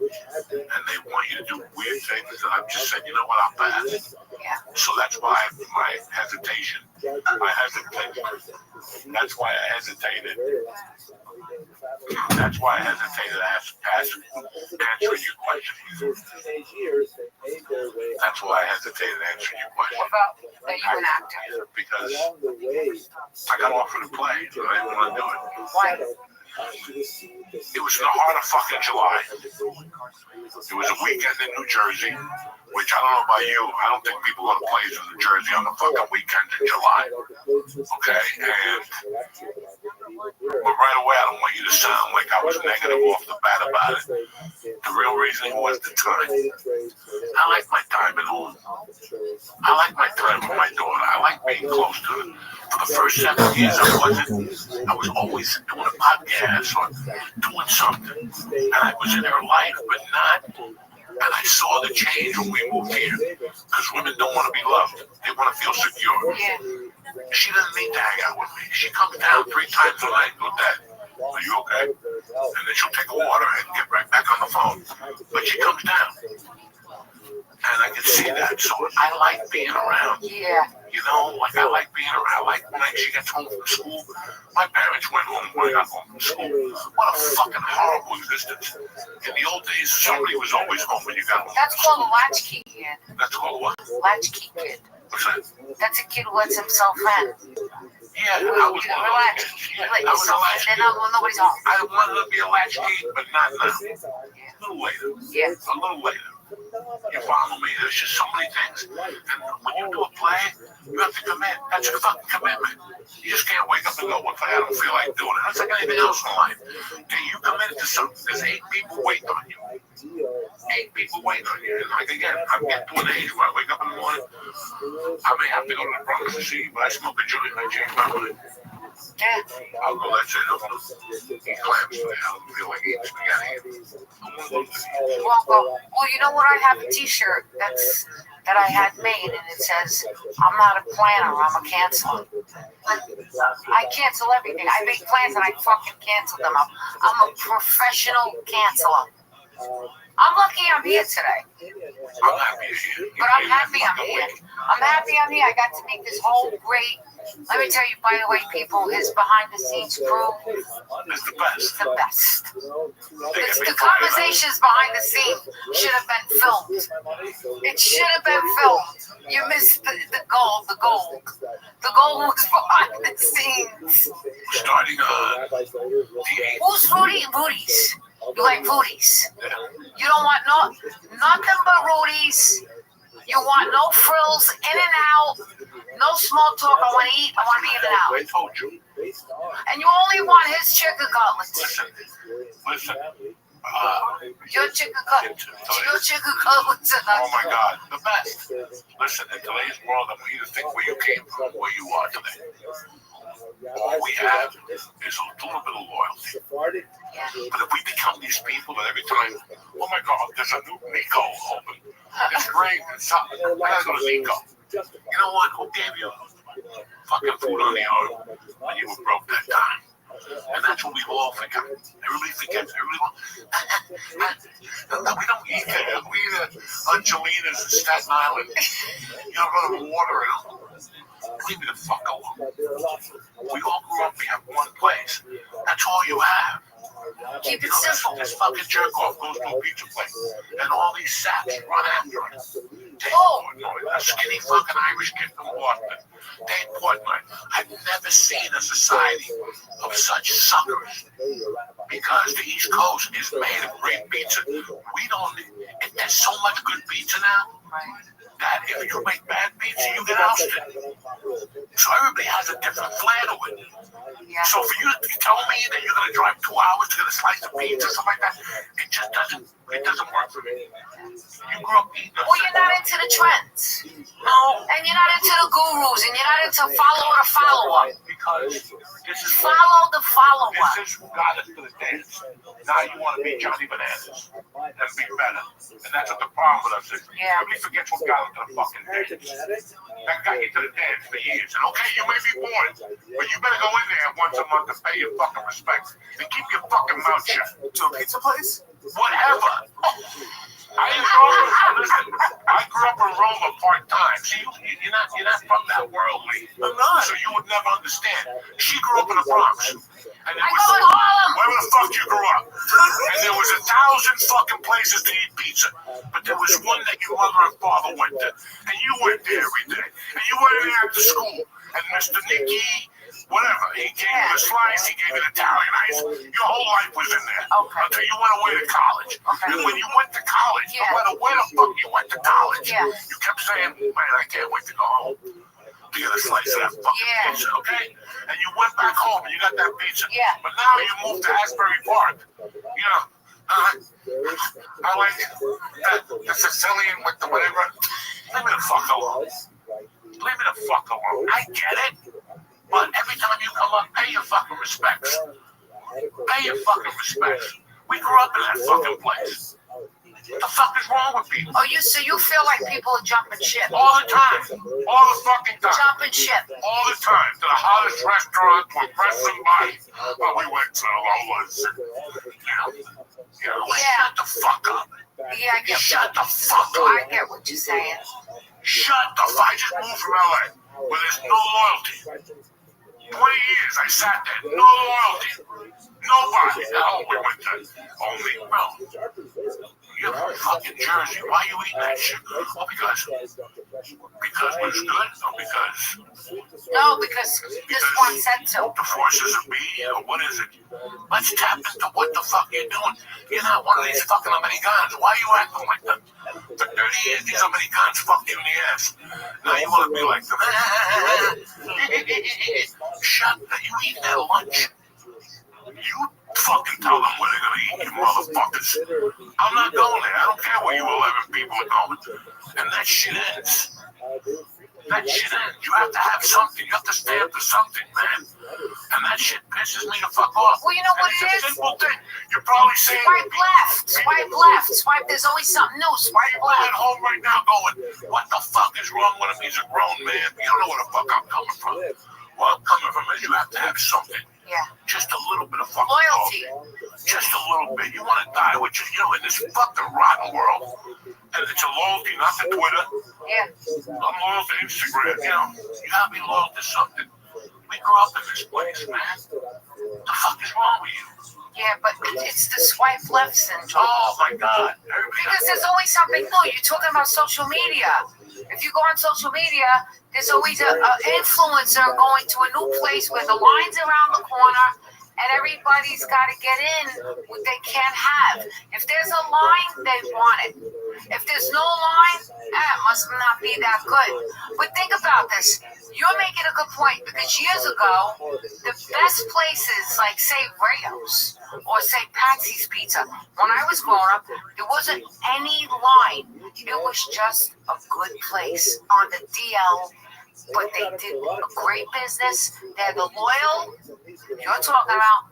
they want you to do weird things that I've just said, you know what, I'll pass. Yeah. So that's why my hesitation. That's why I hesitated. That's why I hesitated answering your question. That's why I hesitated answering your question. What about are you an actor? Because I got offered to play, but I didn't want to do it. Why? It was in the heart of fucking July. It was a weekend in New Jersey, which I don't know about you. I don't think people go to plays in New Jersey on the fucking weekend in July. Okay? But right away, I don't want you to sound like I was negative off the bat about it. The real reason was the time. I like my time at home. I like my time with my daughter. I like being close to her. For the first 7 years, I was always doing a podcast or doing something. And I was in her life, but not. And I saw the change when we moved here. Because women don't want to be loved. They want to feel secure. She doesn't need to hang out with me. She comes down 3 times a night and goes, Dad, are you okay? And then she'll take a water and get right back on the phone. But she comes down. And I can see that. So I like being around. Yeah. You know, like I like being around. Like when she gets home from school, my parents went home when I got home from school. What a fucking horrible existence. In the old days, somebody was always home when you got home. That's called a latchkey kid. That's called what? Latchkey kid. What's that? That's a kid who lets himself in. Yeah, I was one of those kids. I was a latchkey. Nobody's home. I wanted to be a latchkey, but not now. Yeah. little later. Yeah. A little later. You follow me? There's just so many things. And when you do a play, you have to commit. That's a fucking commitment. You just can't wake up and go, "What? I don't feel like doing it." That's like anything else in life. Okay, you committed to something. There's 8 people waiting on you. 8 people waiting on you. And like again, I'm getting to an age where I wake up in the morning. I may have to go to the Bronx to see you, but I smoke a joint and I change my mind. Yeah. I'll go, that's it. I'll eat clams today. I don't feel like eating spaghetti. Well, you know what? I have a T-shirt that I had made, and it says, "I'm not a planner, I'm a canceler." I cancel everything. I make plans and I fucking cancel them. I'm a professional canceler. I'm lucky I'm here today. I'm happy you're here. But I'm happy I'm here. I'm happy I'm here. I got to meet this whole great. Let me tell you, by the way, people, his behind-the-scenes crew is the best. It's the best. The conversations behind the scenes should have been filmed. It should have been filmed. You missed the gold. The gold. The gold was behind the scenes. Starting Who's Rudy's? You like Rudy's? You don't want nothing but Rudy's. You want no frills, in and out, no small talk. I want to eat. I want to be in and out. I told you. And you only want his chicken cutlets. Listen. Your chicken cutlets. Oh my God, the best. Listen, in today's world, I want you to think where you came from, where you are today. All we have is a little bit of loyalty. But if we become these people that every time, oh my God, there's a new Nico open. It's great. It's something. I gotta go to Nico. You know what? Who gave you fucking food on the oil when you were broke that time? And that's what we all forgot. Everybody forgets. We don't eat there. We eat at Angelina's in Staten Island. You know, go to water and leave me the fuck alone. We all grew up, we have one place. That's all you have. Keep it simple. This fucking jerk off goes to a pizza place, and all these saps run after us. A skinny fucking Irish kid from Boston, Dave Portnoy. I've never seen a society of such suckers, because the East Coast is made of great pizza. We don't. There's so much good pizza now that if you make bad pizza, you get ousted. So everybody has a different flair to it. So for you to tell me that you're going to drive 2 hours to get a slice of pizza, something like that, it just doesn't work for me. You grew up eating. Well, you're not into the trends. No. And you're not into the gurus, and you're not into follower to follower. Because this is follow the follower. This is who got us to the dance. Now you want to be Johnny Bananas and be better. And that's what the problem with us is. Everybody forgets what got us to the fucking dance. That got you to the dance for years. And okay, you may be bored, but you better go in there once a month to pay your fucking respects and keep your fucking mouth shut. To a pizza place? Whatever. I grew up in Roma part-time. See, you're not from that world, Lee. I'm not. So you would never understand. She grew up in the Bronx. And there was wherever the fuck you grew up. And there was 1,000 fucking places to eat pizza. But there was one that your mother and father went to. And you went there every day. And you went in after school. And Mr. Nicky, whatever, he gave you a slice, he gave you Italian ice. Your whole life was in there. Until you went away to college. And when you went to college, no matter where the fuck you went to college, you kept saying, man, I can't wait to go home to get a slice of that fucking pizza, okay? And you went back home and you got that pizza. But now you moved to Asbury Park. You know, I like the Sicilian with the whatever. Leave me the fuck alone. Leave me the fuck alone. I get it. But every time you come up, pay your fucking respects. Pay your fucking respects. We grew up in that fucking place. What the fuck is wrong with people? Oh, so you feel like people are jumping ship? All the time. All the fucking time. Jumping ship. All the time. To the hottest restaurant to impress somebody. Oh, we went to Lola's. Shut the fuck up. Yeah, I get Shut the fuck up. I get what you're saying. Shut the fuck. I just moved from LA where there's no loyalty. 20 years I sat there, no loyalty. Nobody. Hell, we went to only, well, you're from fucking Jersey. Why are you eating that shit? Well, because Because we're good, or because No, because this one said so. the forces of being, or what is it? Let's tap into what the fuck you're doing. You're not one of these fucking Americans. Why are you acting like that? For 30 years, these Americans fucked you in the ass. Now you want to be like them. Shut up. You eat their lunch. You fucking tell them where they're going to eat, you motherfuckers. I'm not going there. I don't care where you 11 people are going. And that shit ends. That shit ends. You have to have something. You have to stand for something, man. And that shit pisses me the fuck off. Well, you know what it's it a is? simple thing. You're probably saying... Swipe left. Swipe left. Swipe. There's always something new. Swipe I'm left. at home right now going, what the fuck is wrong with him? He's a grown man. You don't know where the fuck I'm coming from. Where I'm coming from is you have to have something. Yeah. Just a little bit of fucking loyalty. Just a little bit. You want to die with just, in this fucking rotten world. And it's a loyalty, not to Twitter. Yeah. I'm loyal to Instagram. You gotta be loyal to something. We grew up in this place, man. What the fuck is wrong with you? Yeah, but it's the swipe left syndrome. Oh my God. Because there's always something new. You're talking about social media. If you go on social media, there's always an influencer going to a new place where the line's around the corner and everybody's got to get in what they can't have. If there's a line, they want it. If there's no line, it must not be that good. But think about this. You're making a good point because years ago, the best places like, say, Rayo's or, say, Patsy's Pizza, when I was growing up, there wasn't any line. It was just a good place on the DL, but they did a great business. They're the loyal, you're talking about,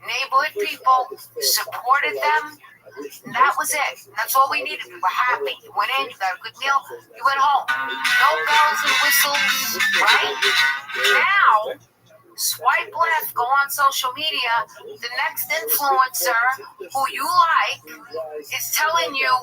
neighborhood people, supported them. And that was it. That's all we needed. We were happy. You went in, you got a good meal, you went home. No bells and whistles, right? Now, swipe left, go on social media. The next influencer who you like is telling you,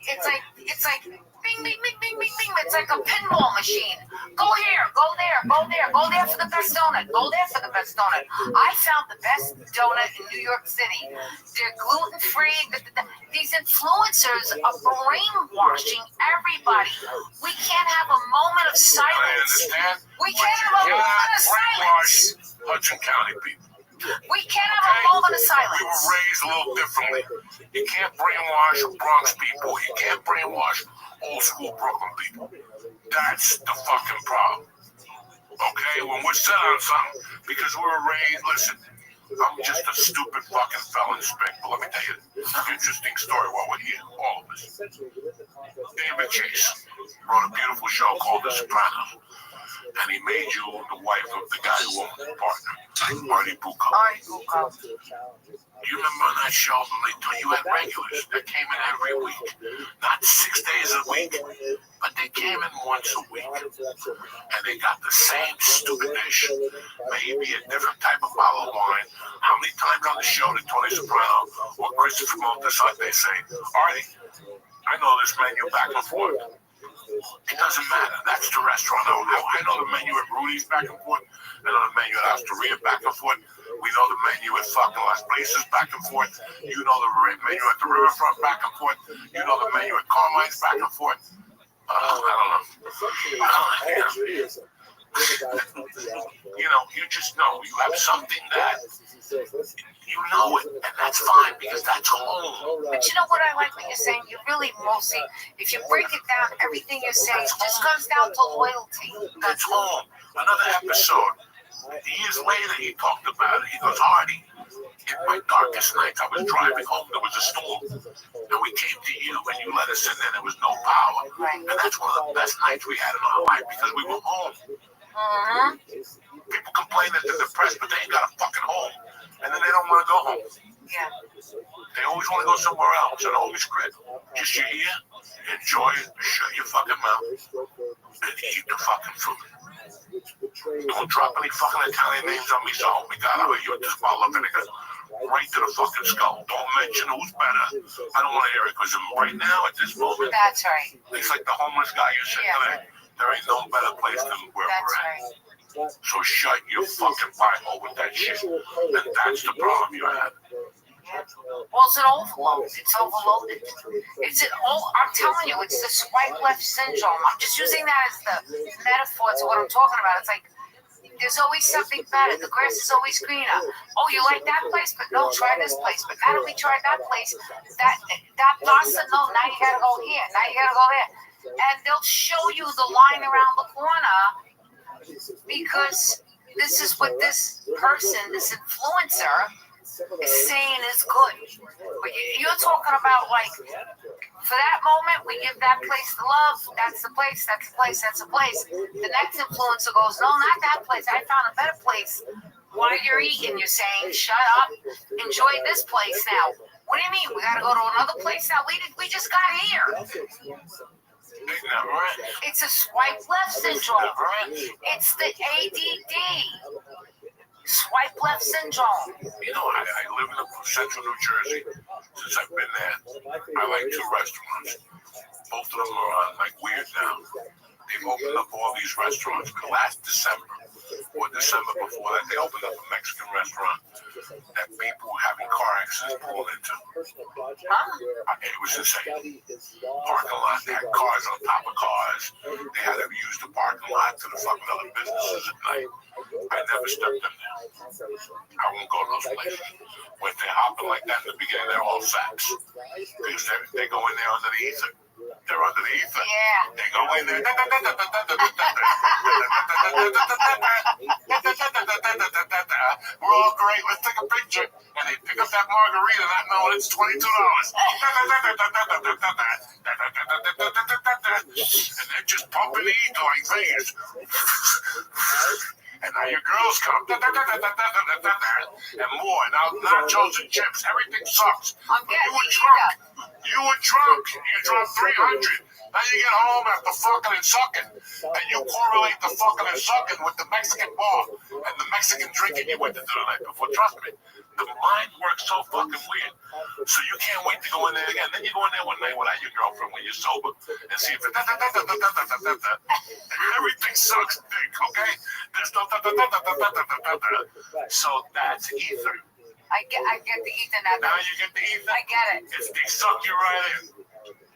it's like bing, bing, bing, bing, bing, bing. It's like a pinball machine. Go here, go there, go there, go there for the best donut. Go there for the best donut. I found the best donut in New York City. They're gluten-free. These influencers are brainwashing everybody. We can't have a moment of silence. We can't have a moment of silence. Hudson County people. We can't have a moment of silence. We were raised a little differently. You can't brainwash Bronx people. You can't brainwash old school Brooklyn people. That's the fucking problem. Okay? When we're set on something, because we were raised, listen, I'm just a stupid fucking felon spec, but let me tell you an interesting story while we're here, all of us. David Chase wrote a beautiful show called The Sopranos. And he made you the wife of the guy who owned the partner, Artie Bucco. You remember on that show, you had regulars that came in every week. Not 6 days a week, but they came in once a week. And they got the same stupid dish, maybe a different type of bottle of wine. How many times on the show did Tony Soprano or Christopher Moltisanti they say, Artie, I know this menu back and forth. It doesn't matter. That's the restaurant. I know the menu at Rudy's back and forth. I know the menu at Osteria back and forth. We know the menu at fucking Las Places back and forth. You know the menu at the Riverfront back and forth. You know the menu at Carmine's back and forth. I don't know. You just know. You have something that you know it, and that's fine because that's home. But you know what I like what you're saying? You really mostly, if you break it down, everything you're saying just comes down to loyalty. That's home. Another episode. Years later, he talked about it. He goes, Artie, in my darkest nights, I was driving home. There was a storm. And we came to you, and you let us in there. There was no power. And that's one of the best nights we had in our life because we were home. People complain that they're depressed, but they ain't got a fucking home. And then they don't want to go home. Yeah. They always want to go somewhere else and always quit. Just you're here, enjoy it, shut your fucking mouth, and eat the fucking food. Don't drop any fucking Italian names on me, so help me God, you're just bottle of vinegar right to the fucking skull. Don't mention who's better. I don't want to hear it because right now, at this moment, that's right. It's like the homeless guy you said today. There ain't no better place than where we're at. Right. So shut your fucking Bible with that shit. And that's the problem you have. Well, it's an overload. It's overloaded. I'm telling you, it's the swipe left syndrome. I'm just using that as the metaphor to what I'm talking about. It's like there's always something better. The grass is always greener. Oh, you like that place? But no, try this place. But now that we tried that place, that pasta, no, now you gotta go here. Now you gotta go there. And they'll show you the line around the corner because this is what this person, this influencer, is saying is good. But you're talking about, like, for that moment, we give that place the love. That's the place, that's the place, that's the place. The next influencer goes, no, not that place. I found a better place. While you're eating, you're saying, shut up, enjoy this place now. What do you mean? We got to go to another place now? We just got here. It's a swipe left syndrome. It's the ADD. Swipe left syndrome. You know, I live in central New Jersey since I've been there. I like 2 restaurants. Both of them are on like weird now. They've opened up all these restaurants, but last December or December before that, they opened up a Mexican restaurant that people were having car accidents pulled into. It was insane. Parking lot, they had cars on top of cars. They had to use the parking lot to the fucking other businesses at night. I never stepped in there. I won't go to those places. When they're hopping like that in the beginning, they're all facts. Because they go in there under the ether. They're under the ether. Yeah. They go in there. We're all great. Let's take a picture. And they pick up that margarita not knowing it's $22. And they're just pumping the ether like Vegas. And now your girls come, and more. Now nachos and chips, everything sucks. You were drunk. You dropped 300. Now you get home after fucking and sucking, and you correlate the fucking and sucking with the Mexican bar and the Mexican drinking you went to do the night before. Trust me, the mind works so fucking weird. So you can't wait to go in there again. Then you go in there one night without your girlfriend when you're sober and see if everything sucks dick, okay? There's no so that's ether. I get the ether now. Now you get the ether? I get it. They suck you right in.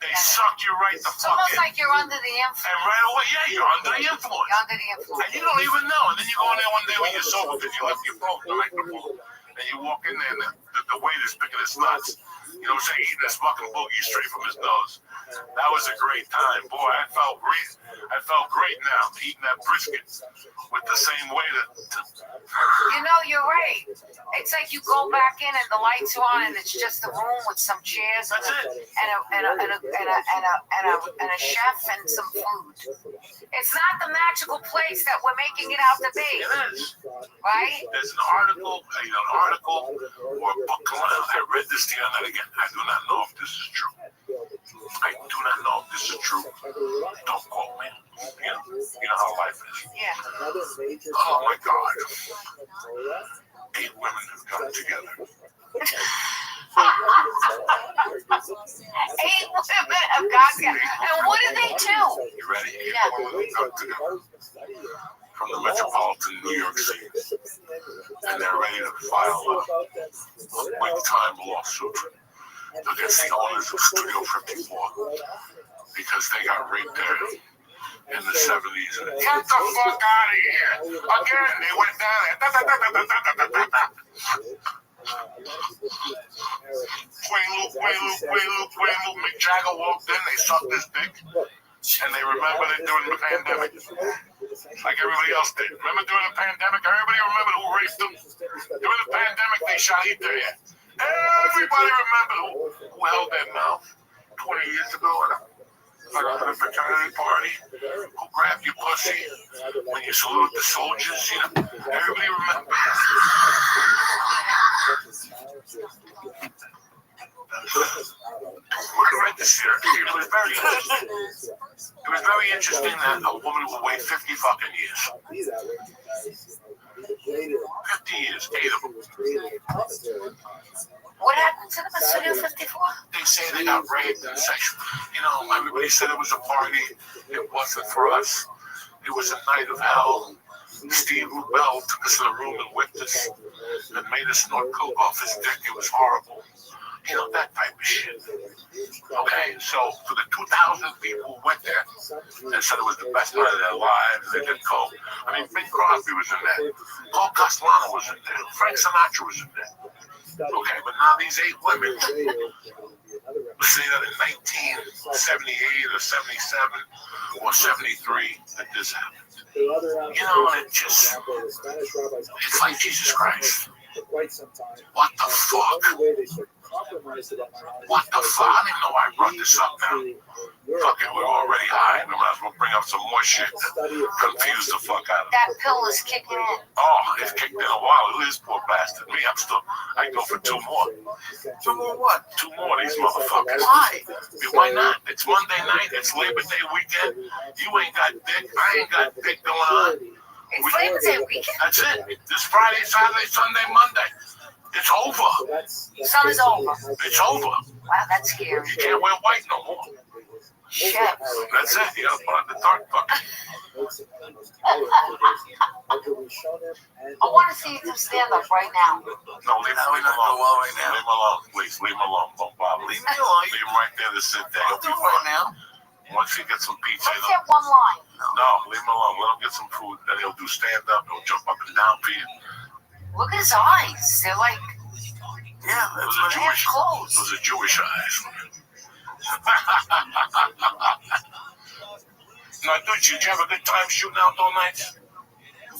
They suck you right the it's fuck almost in. like you're under the influence. And right away, yeah, you're under the influence. You're under the influence. And you don't even know. And then you go in there one day when you're sober because you left your phone the night before. And you walk in there and the waiter's picking his nuts. You know what I'm saying? Eating this fucking boogie straight from his nose. That was a great time. Boy, I felt great now eating that brisket with the same waiter. You know, you're right. It's like you go back in and the lights are on and it's just a room with some chairs and a chef and some food. It's not the magical place that we're making it out to be. It is. Right? There's an article or a book coming out. I read this the other night again. I do not know if this is true. I do not know if this is true. Don't quote me. You know how life is. Yeah. Oh my God. 8 women have come together. 8 women have got together. And what do they do? You ready? 8 Yeah. women have come together from the metropolitan New York City. And they're ready to file a big-time lawsuit against the owners of Studio 54 because they got raped there in the 70s. And get the fuck out of here! Again, they went down there. Quaalude, Mick Jagger walked in, they sucked his dick, and they remembered it during the pandemic. Like everybody else did. Remember during the pandemic? Everybody remembered who raped them? During the pandemic, they shot Hitler. Everybody remembered who held their mouth 20 years ago at a fraternity party, who grabbed your pussy when you salute the soldiers. You know, everybody remembers. I read this here. It was very interesting. It was very interesting that a woman would wait 50 fucking years. 50 years, 8 of them. What happened to them at Studio 54? They say they got raped and sexual. You know, everybody said it was a party. It wasn't for us. It was a night of hell. Steve Rubel took us in a room and whipped us and made us snort coke off his dick. It was horrible. You know, that type of shit. Okay, so for the 2,000 people who went there and said it was the best night of their lives, they did coke. I mean, Bing Crosby was in there. Paul Castellano was in there. Frank Sinatra was in there. Okay, but now these 8 women, say that in 1978 or 77 or 73 that this happened. You know, and it just, it's like Jesus Christ. What the fuck? What the fuck? I didn't know I brought this up now. Fucking, we're already high. We might as well bring up some more shit to confuse the fuck out of it. That pill is kicking in. Oh, it's kicked in a while. Who is poor bastard? Me, I go for 2 more. 2 more what? 2 more of these motherfuckers. Why? Why not? It's Monday night. It's Labor Day weekend. You ain't got dick. I ain't got dick going on. It's Labor Day weekend? That's it. This Friday, Saturday, Sunday, Monday. It's over. Summer's over. It's over. Wow, that's scary. You can't wear white no more. Shit. That's it. You gotta put on the dark bucket. I want to see you stand up right now. No, leave him alone. Leave him alone, please. Leave him alone. Don't bother. Leave me alone. Leave him right there to sit there. He'll be fine now. Once he gets some pizza, let's get one line. No, leave him alone. Let him get some food. Then he'll do stand up. He'll jump up and down for you. Look at his eyes. They're like, yeah, it was a Jewish eyes. Now, dude, did you have a good time shooting outdoor nights?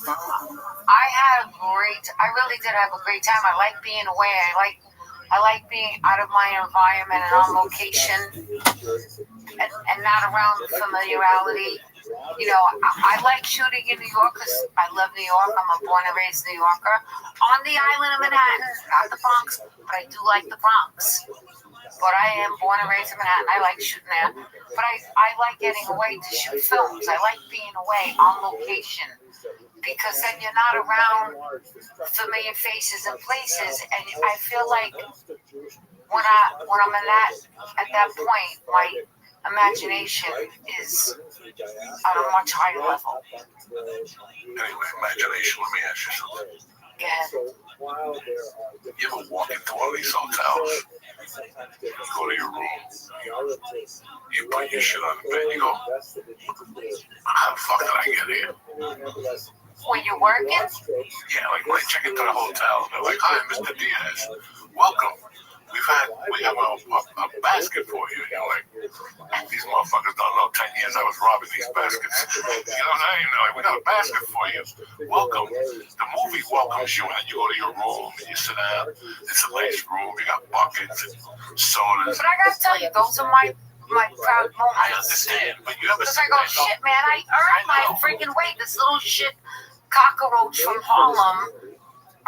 I really did have a great time. I like being away. I like being out of my environment and on location and not around familiarity. You know, I like shooting in New York because I love New York. I'm a born and raised New Yorker. On the island of Manhattan, not the Bronx, but I do like the Bronx. But I am born and raised in Manhattan. I like shooting there. But I like getting away to shoot films. I like being away on location. Because then you're not around familiar faces and places. And I feel like when I'm at that point, my imagination is at a much higher level. Anyway, imagination, let me ask you something. Yeah. You ever walk into one of these hotels, go to your room, you put your shit on the bed, you go, how the fuck did I get here? When you're working? Yeah, like when I check into the hotel, they're like, hi, Mr. Diaz, welcome. We have a basket for you. You're like, these motherfuckers don't know 10 years I was robbing these baskets. You know what I'm saying? They're like, we got a basket for you. Welcome. The movie welcomes you, and then you go to your room and you sit down. It's a nice room. You got buckets and sodas. But I gotta tell you, those are my proud moments. I understand, but you ever because I go, shit, man, I earned my freaking way. This little shit cockroach from Harlem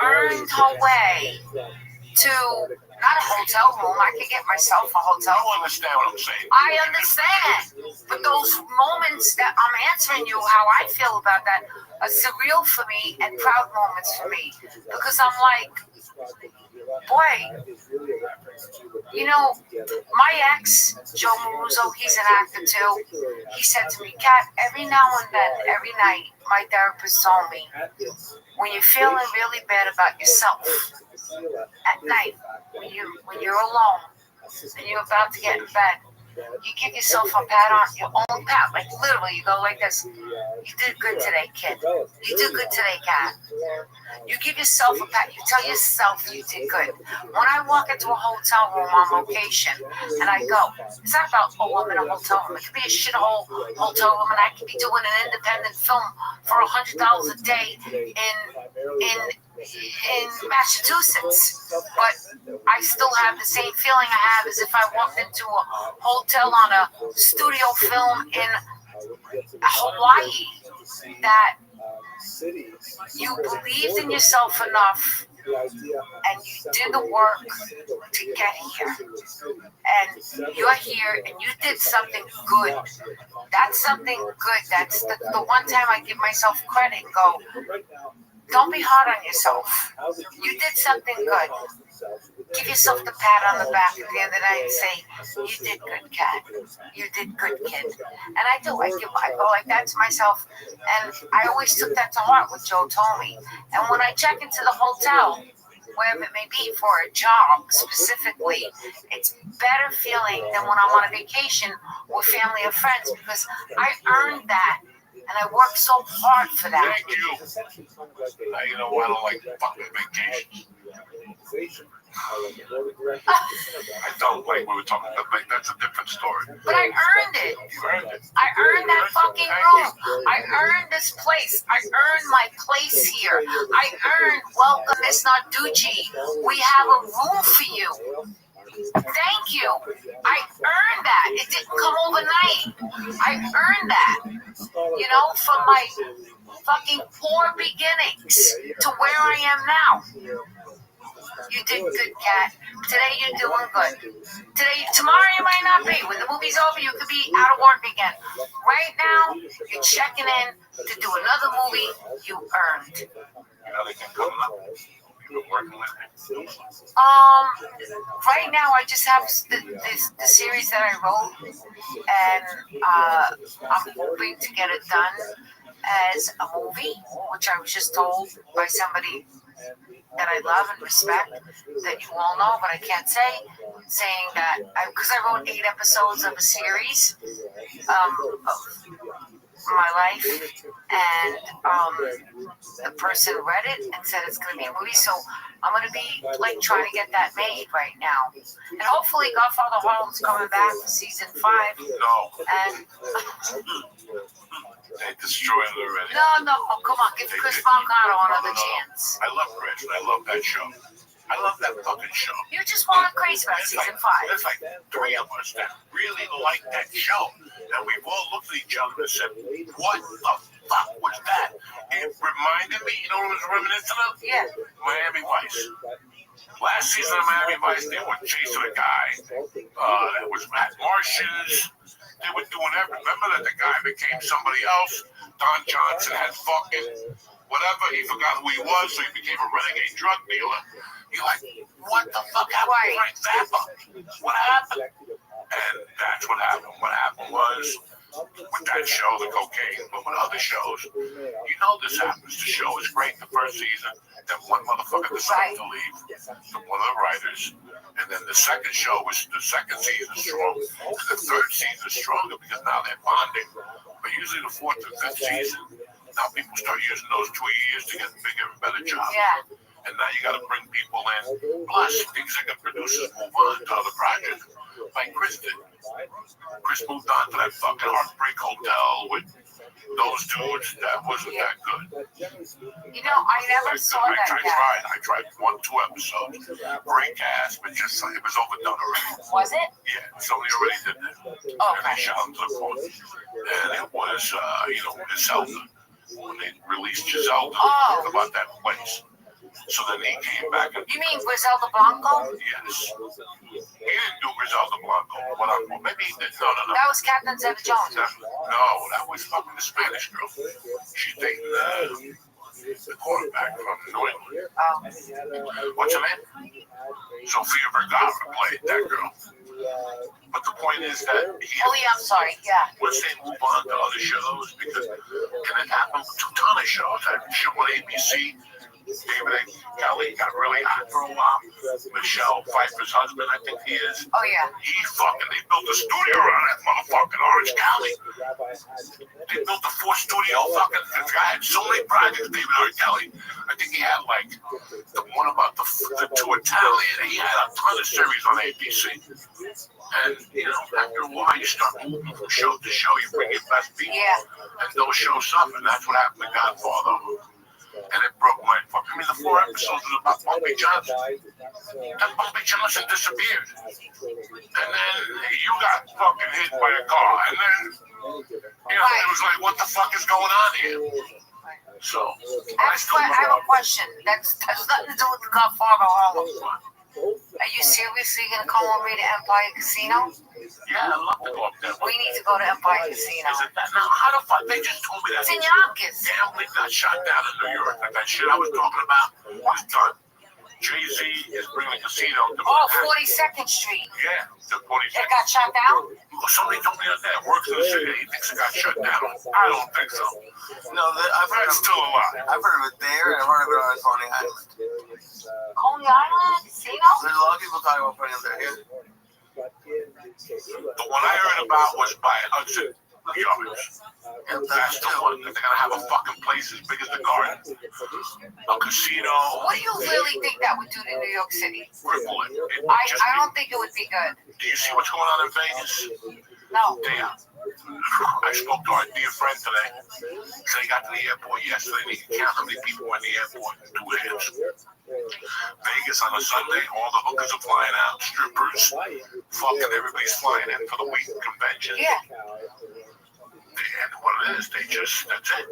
earned her way to not a hotel room. I could get myself a hotel room. You understand what I'm saying? I understand. But those moments that I'm answering you how I feel about that are surreal for me and proud moments for me. Because I'm like, boy, you know, my ex, Joe Maruso, he's an actor too. He said to me, Kat, every now and then, every night, my therapist told me, when you're feeling really bad about yourself, at night, when you're alone and you're about to get in bed, you give yourself a pat on your own pat, like literally, you go like this. You did good today, kid. You did good today, Kat. You give yourself a pat. You tell yourself you did good. When I walk into a hotel room on location and I go, it's not about, oh, I'm in a hotel room. It could be a shithole hotel room and I could be doing an independent film for $100 a day in Massachusetts, but I still have the same feeling I have as if I walked into a hotel on a studio film in Hawaii, that you believed in yourself enough and you did the work to get here, and you're here and you did something good. That's something good. That's the one time I give myself credit and go, don't be hard on yourself. You did something good. give yourself the pat on the back at the end of the night and say, you did good, cat. You did good, kid. And I do. I go like that to myself. And I always took that to heart, what Joe told me. And when I check into the hotel, wherever it may be, for a job specifically, it's better feeling than when I'm on a vacation with family or friends, because I earned that. And I worked so hard for that. Thank you. Now you know why I don't like fucking vacations. I don't like we were talking about, like, that's a different story. But I earned it. You earned it. I earned that fucking room. I earned this place. I earned my place here. I earned welcome, Miss Narducci. We have a room for you. Thank you. I earned that. It didn't come overnight. I earned that. You know, from my fucking poor beginnings to where I am now. You did good, cat. Today you're doing good. Tomorrow you might not be. When the movie's over, you could be out of work again. Right now, you're checking in to do another movie you earned. You know they can come up. You've been working with me. Right now I just have the series that I wrote, and I'm hoping to get it done as a movie, which I was just told by somebody that I love and respect, that you all know, but I can't say, saying that, because I wrote 8 episodes of a series of my life, and the person read it and said it's going to be a movie, so I'm going to be like trying to get that made right now, and hopefully Godfather Harlem's coming back for season 5. No. And they destroyed it already. no, oh, come on, give Chris Marcano another chance. I love Chris, and I love that show. I love that fucking show. You just want to crazy about season 5. There's like 3 of us that really like that show. And we've all looked at each other and said, what the fuck was that? It reminded me, you know what it was reminiscent of? Yeah. Miami Vice. Last season of Miami Vice, they were chasing a guy that was at marshes. They were doing everything. Remember that the guy became somebody else? Don Johnson had fucking whatever. He forgot who he was, so he became a renegade drug dealer. You're like, what the fuck happened to Frank Zappa? What happened? And that's what happened. What happened was, with that show, the cocaine, but with other shows, you know this happens. The show is great the first season, then one motherfucker decided to leave, one of the writers, and then the second show was the second season is strong, and the third season is stronger because now they're bonding. But usually the 4th and 5th season, now people start using those 2 years to get bigger and better jobs. Yeah. And now you got to bring people in. Plus, executive producers move on to other projects, like Chris did. Chris moved on to that fucking Heartbreak Hotel with those dudes. That wasn't that good. You know, I never saw that. I tried 1-2 episodes. Great cast, but just it was overdone already. Was it? Yeah, somebody already did that. Oh, and they shot him to the phone. And it was, Zelda. When they released Giselle about that place. So then he came back. You mean Griselda Blanco? Yes. He didn't do Griselda Blanco. Maybe he did. No. That was Captain Zeb Jones. No, that was fucking the Spanish girl. She's dating the quarterback from New England. What's her name? Sofia Vergara played that girl. But the point is that I'm sorry. Yeah. Once they move on to other shows, because can it happen with a ton of shows? That show on ABC, David A. Kelly got really hot for a while. Michelle Pfeiffer's husband, I think he is. Oh, yeah. They built a studio around that motherfucking Orange County. They built a 4th studio fucking, the guy had so many projects, David R. Kelly. I think he had like the one about the 2 Italian. He had a ton of series on ABC. And, after a while, you start moving from show to show. You bring your best people. Yeah. And those shows suffer. And that's what happened to Godfather. And it broke my fuck. I mean, the 4 episodes was about Bumpy Johnson. Then Bumpy Johnson disappeared. And then you got fucking hit by a car. And then, it was like, what the fuck is going on here? So, I have a question. That has nothing to do with the Godfather Harlem. Are you seriously going to come with me to Empire Casino? Yeah, I'd love to go up there. We need to go to Empire Casino. Is it that? Now, how the fuck? They just told me that. It's in Yonkers. Gambling got shot down in New York. Like that shit I was talking about was done. Jay-Z is bringing a casino to Oh, 42nd Street. Yeah, the 42nd. It got shut down? Well, somebody told me that works in the city. He thinks it got shut down. I don't think so. No, I've heard It's still alive. I've heard of it there, and I've heard of it on Coney Island. Coney Island Casino? There's a lot of people talking about putting it there. Yeah. The one I heard about was by Hudson Yards. That's the one. They're gonna have a fucking place as big as the Garden, a casino. What do you really think that would do to New York City? Cripple it. I don't think it would be good. Do you see what's going on in Vegas? No. Damn. I spoke to our dear friend today. So he got to the airport yesterday and he can count how many people were in the airport in 2 hands. Vegas on a Sunday, all the hookers are flying out, strippers, fucking everybody's flying in for the week convention. Yeah. And what it is, that's it.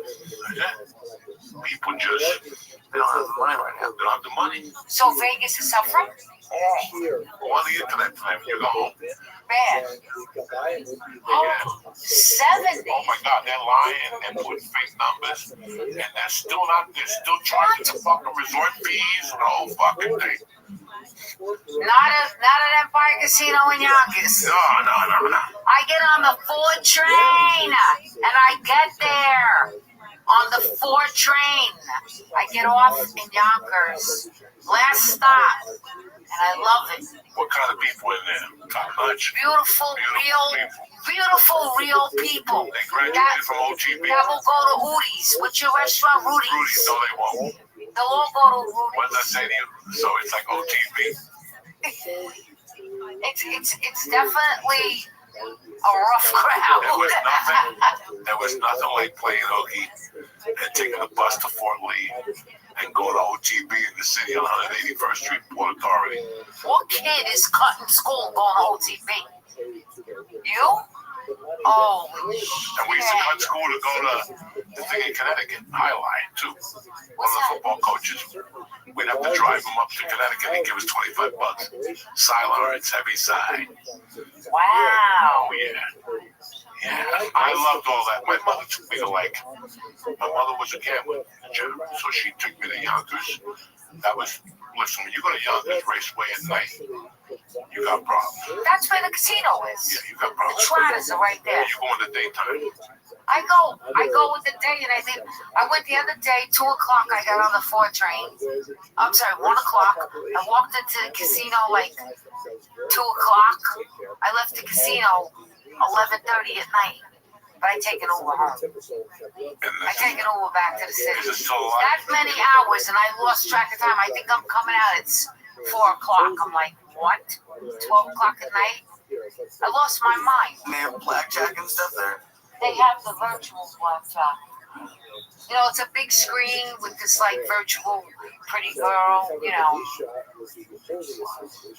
People just, they don't have the money right now. They don't have the money. So Vegas is suffering? On the internet time, you go home. Bad. Yeah. 70. Oh my God, they're lying and putting fake numbers, and they're still charging the fucking resort fees and the whole fucking thing. Not at Empire Casino in Yonkers. No. I get on the 4 train and I get there on the 4 train. I get off in Yonkers. Last stop. And I love it. What kind of people in there? Top notch. Beautiful, real people. They graduated from OGB. That will go to Rudy's. What's your restaurant? Rudy's. Rudy's, no, they won't. They'll all go to Rudy's. What does that say to you? So it's like OGB. It's definitely a rough crowd. There was nothing like playing hooky and taking the bus to Fort Lee and going to OGB in the city on 181st Street, Port Authority. What kid is cutting school going to OGB? You? Oh. And we used to cut school to go to the thing in Connecticut, Highline, too. One of the football coaches. We'd have to drive him up to Connecticut and give us $25. Silence, heavy side. Wow. Oh, yeah. Yeah, I loved all that. My mother took me to my mother was a gambler, so she took me to Yonkers. That was, listen, when you go to Yonkers Raceway at night, you got problems. That's where the casino is. Yeah, you got problems. The Trotters are right there. You go in the daytime. I go with the day, and I went the other day, 2 o'clock, I got on the 4 train. I'm sorry, 1 o'clock. I walked into the casino 2 o'clock. I left the casino 11:30 at night. But I take an Uber home. I take an Uber back to the city. That many hours, and I lost track of time. I think I'm coming out at 4 o'clock. I'm like, what? 12 o'clock at night? I lost my mind. They have blackjack and stuff there. They have the virtual blackjack. You know, it's a big screen with this virtual pretty girl. You know,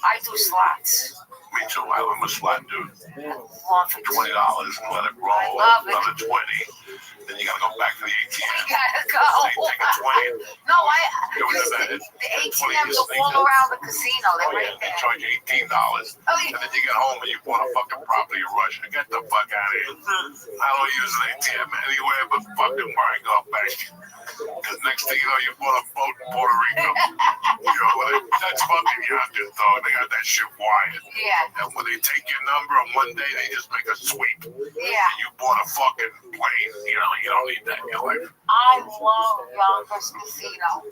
I do slots. Me too. I'm a slot dude. Love it. $20 and let it roll. I love it. Another 20. Then you gotta go back to the ATM. You gotta go. So you take a 20. No, The ATMs are all around the casino. They're right They there. charge you $18. Oh, yeah. And then you get home and you bought a fucking property rush. Get the fuck out of here. I don't use an ATM anywhere but fucking where I go back. Because next thing you know, you bought a boat in Puerto Rico. That's fucking Yonkers, dog. They got that shit wired. Yeah. And when they take your number on one day, they just make a sweep. Yeah. You bought a fucking plane. You don't need that in your life. I love Yonkers Casino.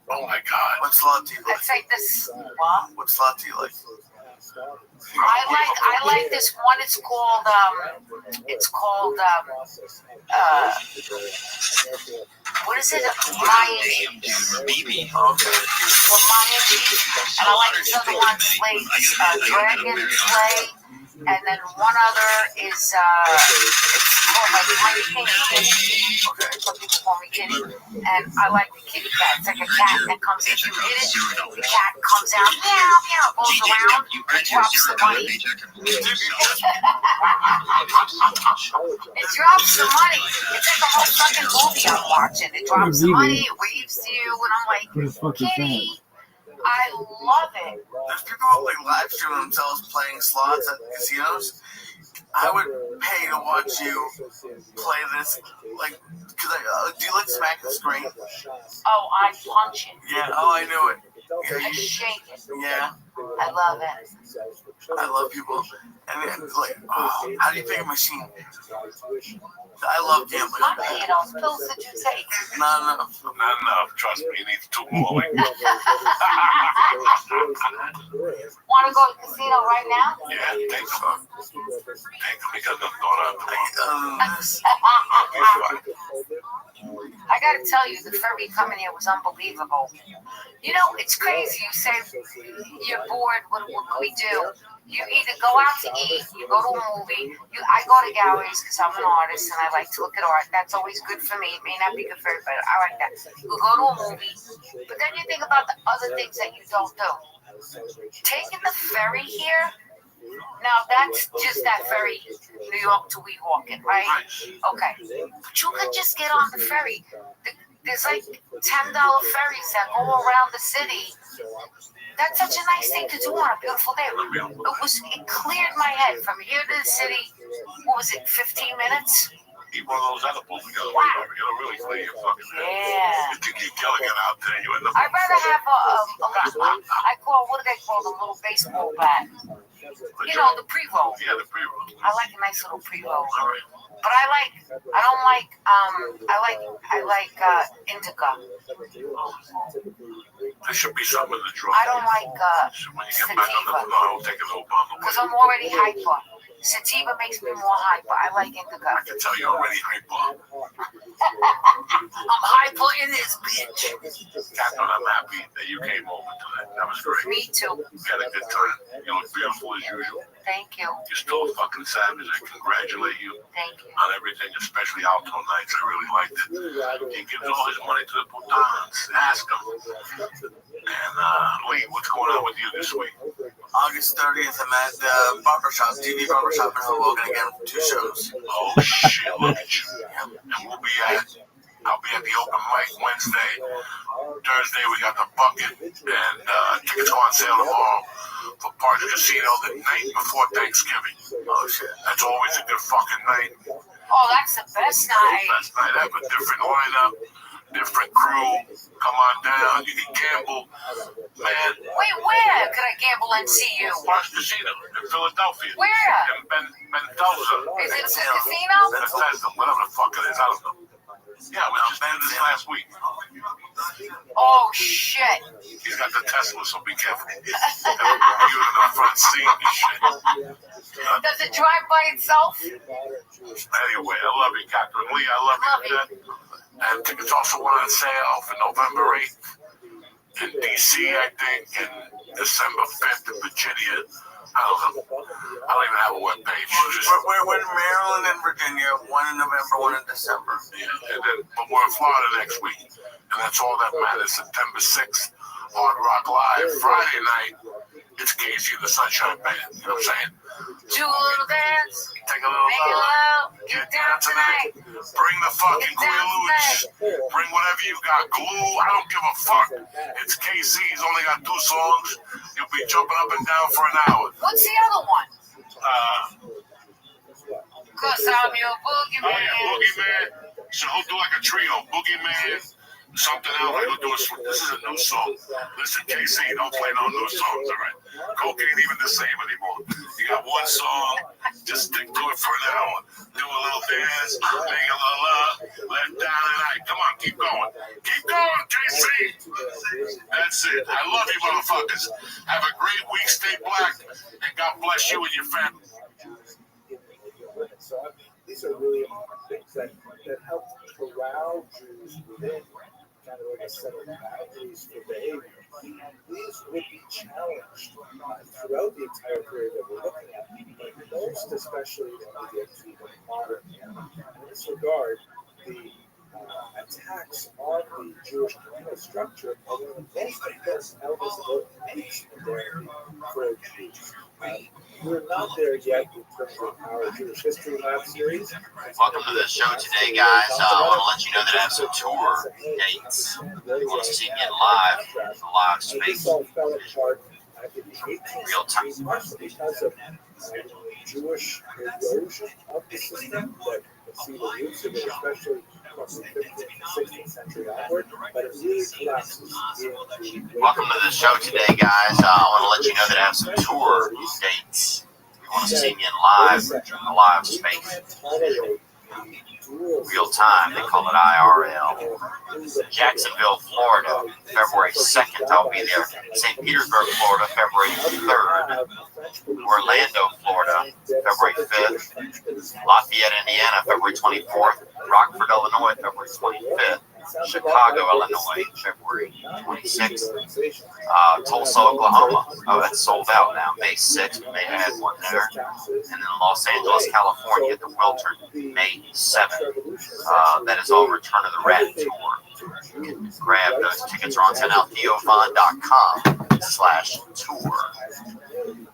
Oh my God. What slot do you like? I'd say this. What? What slot do you like? I like this one. It's called what is it? Mayan cheese. Okay. Mayan cheese. And I like this other one, Dragon Slay. And then one other is it's called Tiny Kitty. Okay. Some people call me Kitty. And I like the kitty cat. It's like a cat that comes in. You hit it, the cat comes out, meow, meow, goes around, and drops the money. It drops the money. It's like a whole fucking movie I'm watching. It drops the money, it waves to you, and I'm like, Kitty. I love it. There's people who live stream themselves playing slots at casinos. I would pay to watch you play this, because do you smack the screen? Oh, I punch it. Yeah, I knew it. I shake it. Yeah. I love it. I love people. And then, like, how do you pick a machine? I love gambling. How many of those pills did you take? Not enough. Not enough. Trust me, he needs 2 more. Want to go to the casino right now? Yeah, take them. Take them because I'm going I gotta tell you, the ferry coming here was unbelievable. You know, it's crazy. You say you're bored. What can we do? You either go out to eat, you go to a movie. I go to galleries because I'm an artist and I like to look at art. That's always good for me. It may not be good for everybody. I like that. You go to a movie, but then you think about the other things that you don't do. Taking the ferry here. Now that's just that ferry, New York to Weehawken, right? Okay. But you can just get on the ferry. There's like $10 ferries that go around the city. That's such a nice thing to do on a beautiful day. It cleared my head from here to the city. What was it, 15 minutes? Eat one of those edibles together. Wow. It'll really clear your fucking head. Yeah. You think you're killing it out there, you end up. I'd rather have what do they call the little baseball bat? You know, the pre-roll. Yeah, the pre-roll. I like a nice little pre-roll. But I like indica. There should be something in the drawer. I don't like when you get back on the floor, I'll take a little bottle. because I'm already hyper. Sativa makes me more hyper. I like indica. I can tell you're already hyper. I'm hyper in this bitch. Catherine, I'm happy that you came over tonight. That was great. Me too. We had a good time. You look beautiful as usual. Thank you. You're still a fucking savage. I congratulate you Thank you. on everything, especially outdoor nights. I really liked it. He gives all his money to the Putans. Ask him. And Lee, what's going on with you this week? August 30th, I'm at the barbershop, TV barbershop in Hoboken again, 2 shows. Oh shit, look at you. And I'll be at the open mic Wednesday. Thursday we got the bucket, and tickets go on sale tomorrow for Park Casino the night before Thanksgiving. Oh shit. That's always a good fucking night. Oh, that's the best night. Best night ever. Different lineup, different crew. Come on down. You can gamble. Man. Wait, where could I gamble and see you? Park Casino in Philadelphia. Where? In Mendoza. Is it a casino? Bethesda, whatever the fuck it is. I don't know. Yeah, we just did this last week. Oh, shit. He's got the Tesla, so be careful. You in the front seat and shit. Does it drive by itself? Anyway, I love you, Catherine Lee. I love you. And tickets also went on sale for November 8th in D.C., I think, and December 5th in Virginia. I don't even have a webpage. We're in Maryland and Virginia, 1 in November, 1 in December. Yeah, but we're in Florida next week, and that's all that matters. September 6th, Hard Rock Live. Friday night, it's Casey the Sunshine Band. You know what I'm saying? Do a little dance. Take a little Get down tonight. Bring the fucking Quaaludes. Bring whatever you got. Glue. I don't give a fuck. It's KC. He's only got 2 songs. You'll be jumping up and down for an hour. What's the other one? Cause I'm your boogeyman. Oh yeah, Boogeyman. So he'll do like a trio. Boogeyman. Something else. He'll do this is a new song. Listen, KC, don't play no new songs, all right? Coke ain't even the same anymore. You got 1 song, just stick to it for an hour. Do a little dance, make a little love, let down tonight. Come on, keep going. Keep going, KC. That's it. I love you, motherfuckers. Have a great week. Stay black, and God bless you and your family. So these are really things that help corral Jews within kind of like a set of boundaries for behavior. These would be challenged throughout the entire period that we're looking at, but most especially when we get to the modern era. In this regard, the attacks on the Jewish communal structure are one of the most important elements of any for Jews. We're not there yet in terms of our Jewish History Lab series. Welcome to the show today, guys. I want to let you know that I have some tour dates. If you want to see me live, the live space, real time. Because of Jewish erosion of the system, that see the roots of it, especially Welcome to the show today, guys. I want to let you know that I have some tour dates. If you want to see me in live space, real time, they call it IRL. Jacksonville, Florida, February 2nd, I'll be there. St. Petersburg, Florida, February 3rd. Orlando, Florida, February 5th. Lafayette, Indiana, February 24th. Rockford, Illinois, February 25th. Chicago, Illinois, February 26th. Tulsa, Oklahoma. Oh, that's sold out now. May 6th, we may add one there. And then Los Angeles, California, at the Wiltern, May 7th. That is all Return of the Rat Tour. You can grab those tickets on sale now, theovon.com/tour.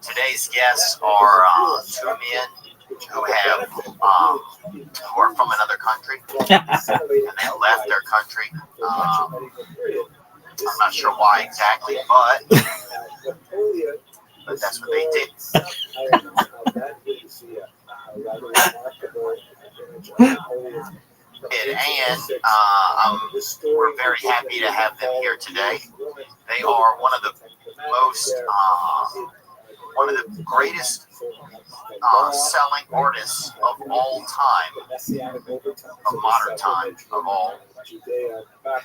Today's guests are two men who are from another country, and they left their country. I'm not sure why exactly, but that's what they did. And we're very happy to have them here today. They are one of the greatest selling artists of all time, of modern time, of all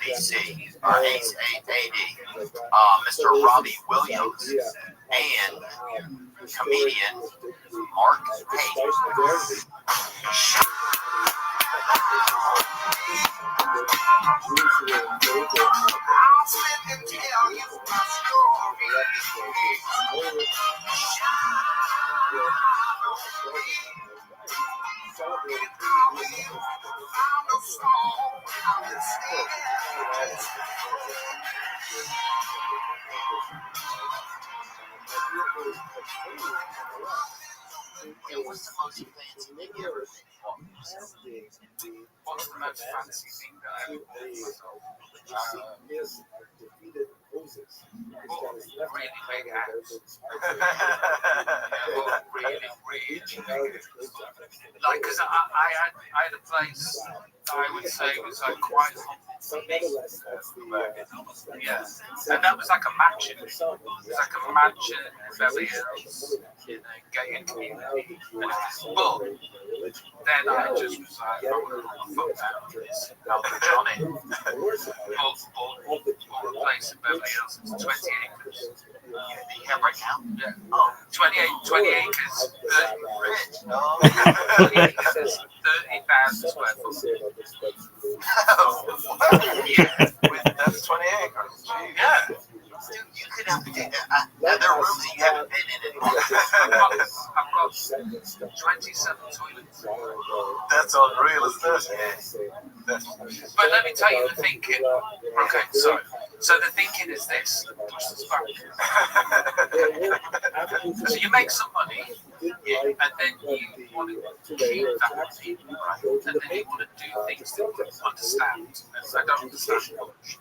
BC, AD, Mr. Robbie Williams, and comedian Mark Payne. I'll sit and tell you my story. What's the most fancy thing you ever made? What's the most fancy thing that I ever did? Really big house. Really big house. Like, because I had a place that I would say was like quite yeah, and that was like a mansion. It was like a mansion in Beverly Hills in a gated community. But then I just was like, I'm going to fuck that. Elton John it. Bought a place in Beverly Hills. It's 20 acres. You have right now? Yeah. Oh, 20 acres. 30 acres. 30,000 square foot. Yeah, that's 20 acres. Jeez. Yeah. Dude, you could have another room that you haven't been in anymore. I've got 27 toilets. That's unreal, isn't it? But let me tell you the thinking. Okay, so the thinking is this. Push this back. So you make some money, and then you want to keep that money, right? And then you want to do things that you understand. And I don't understand much.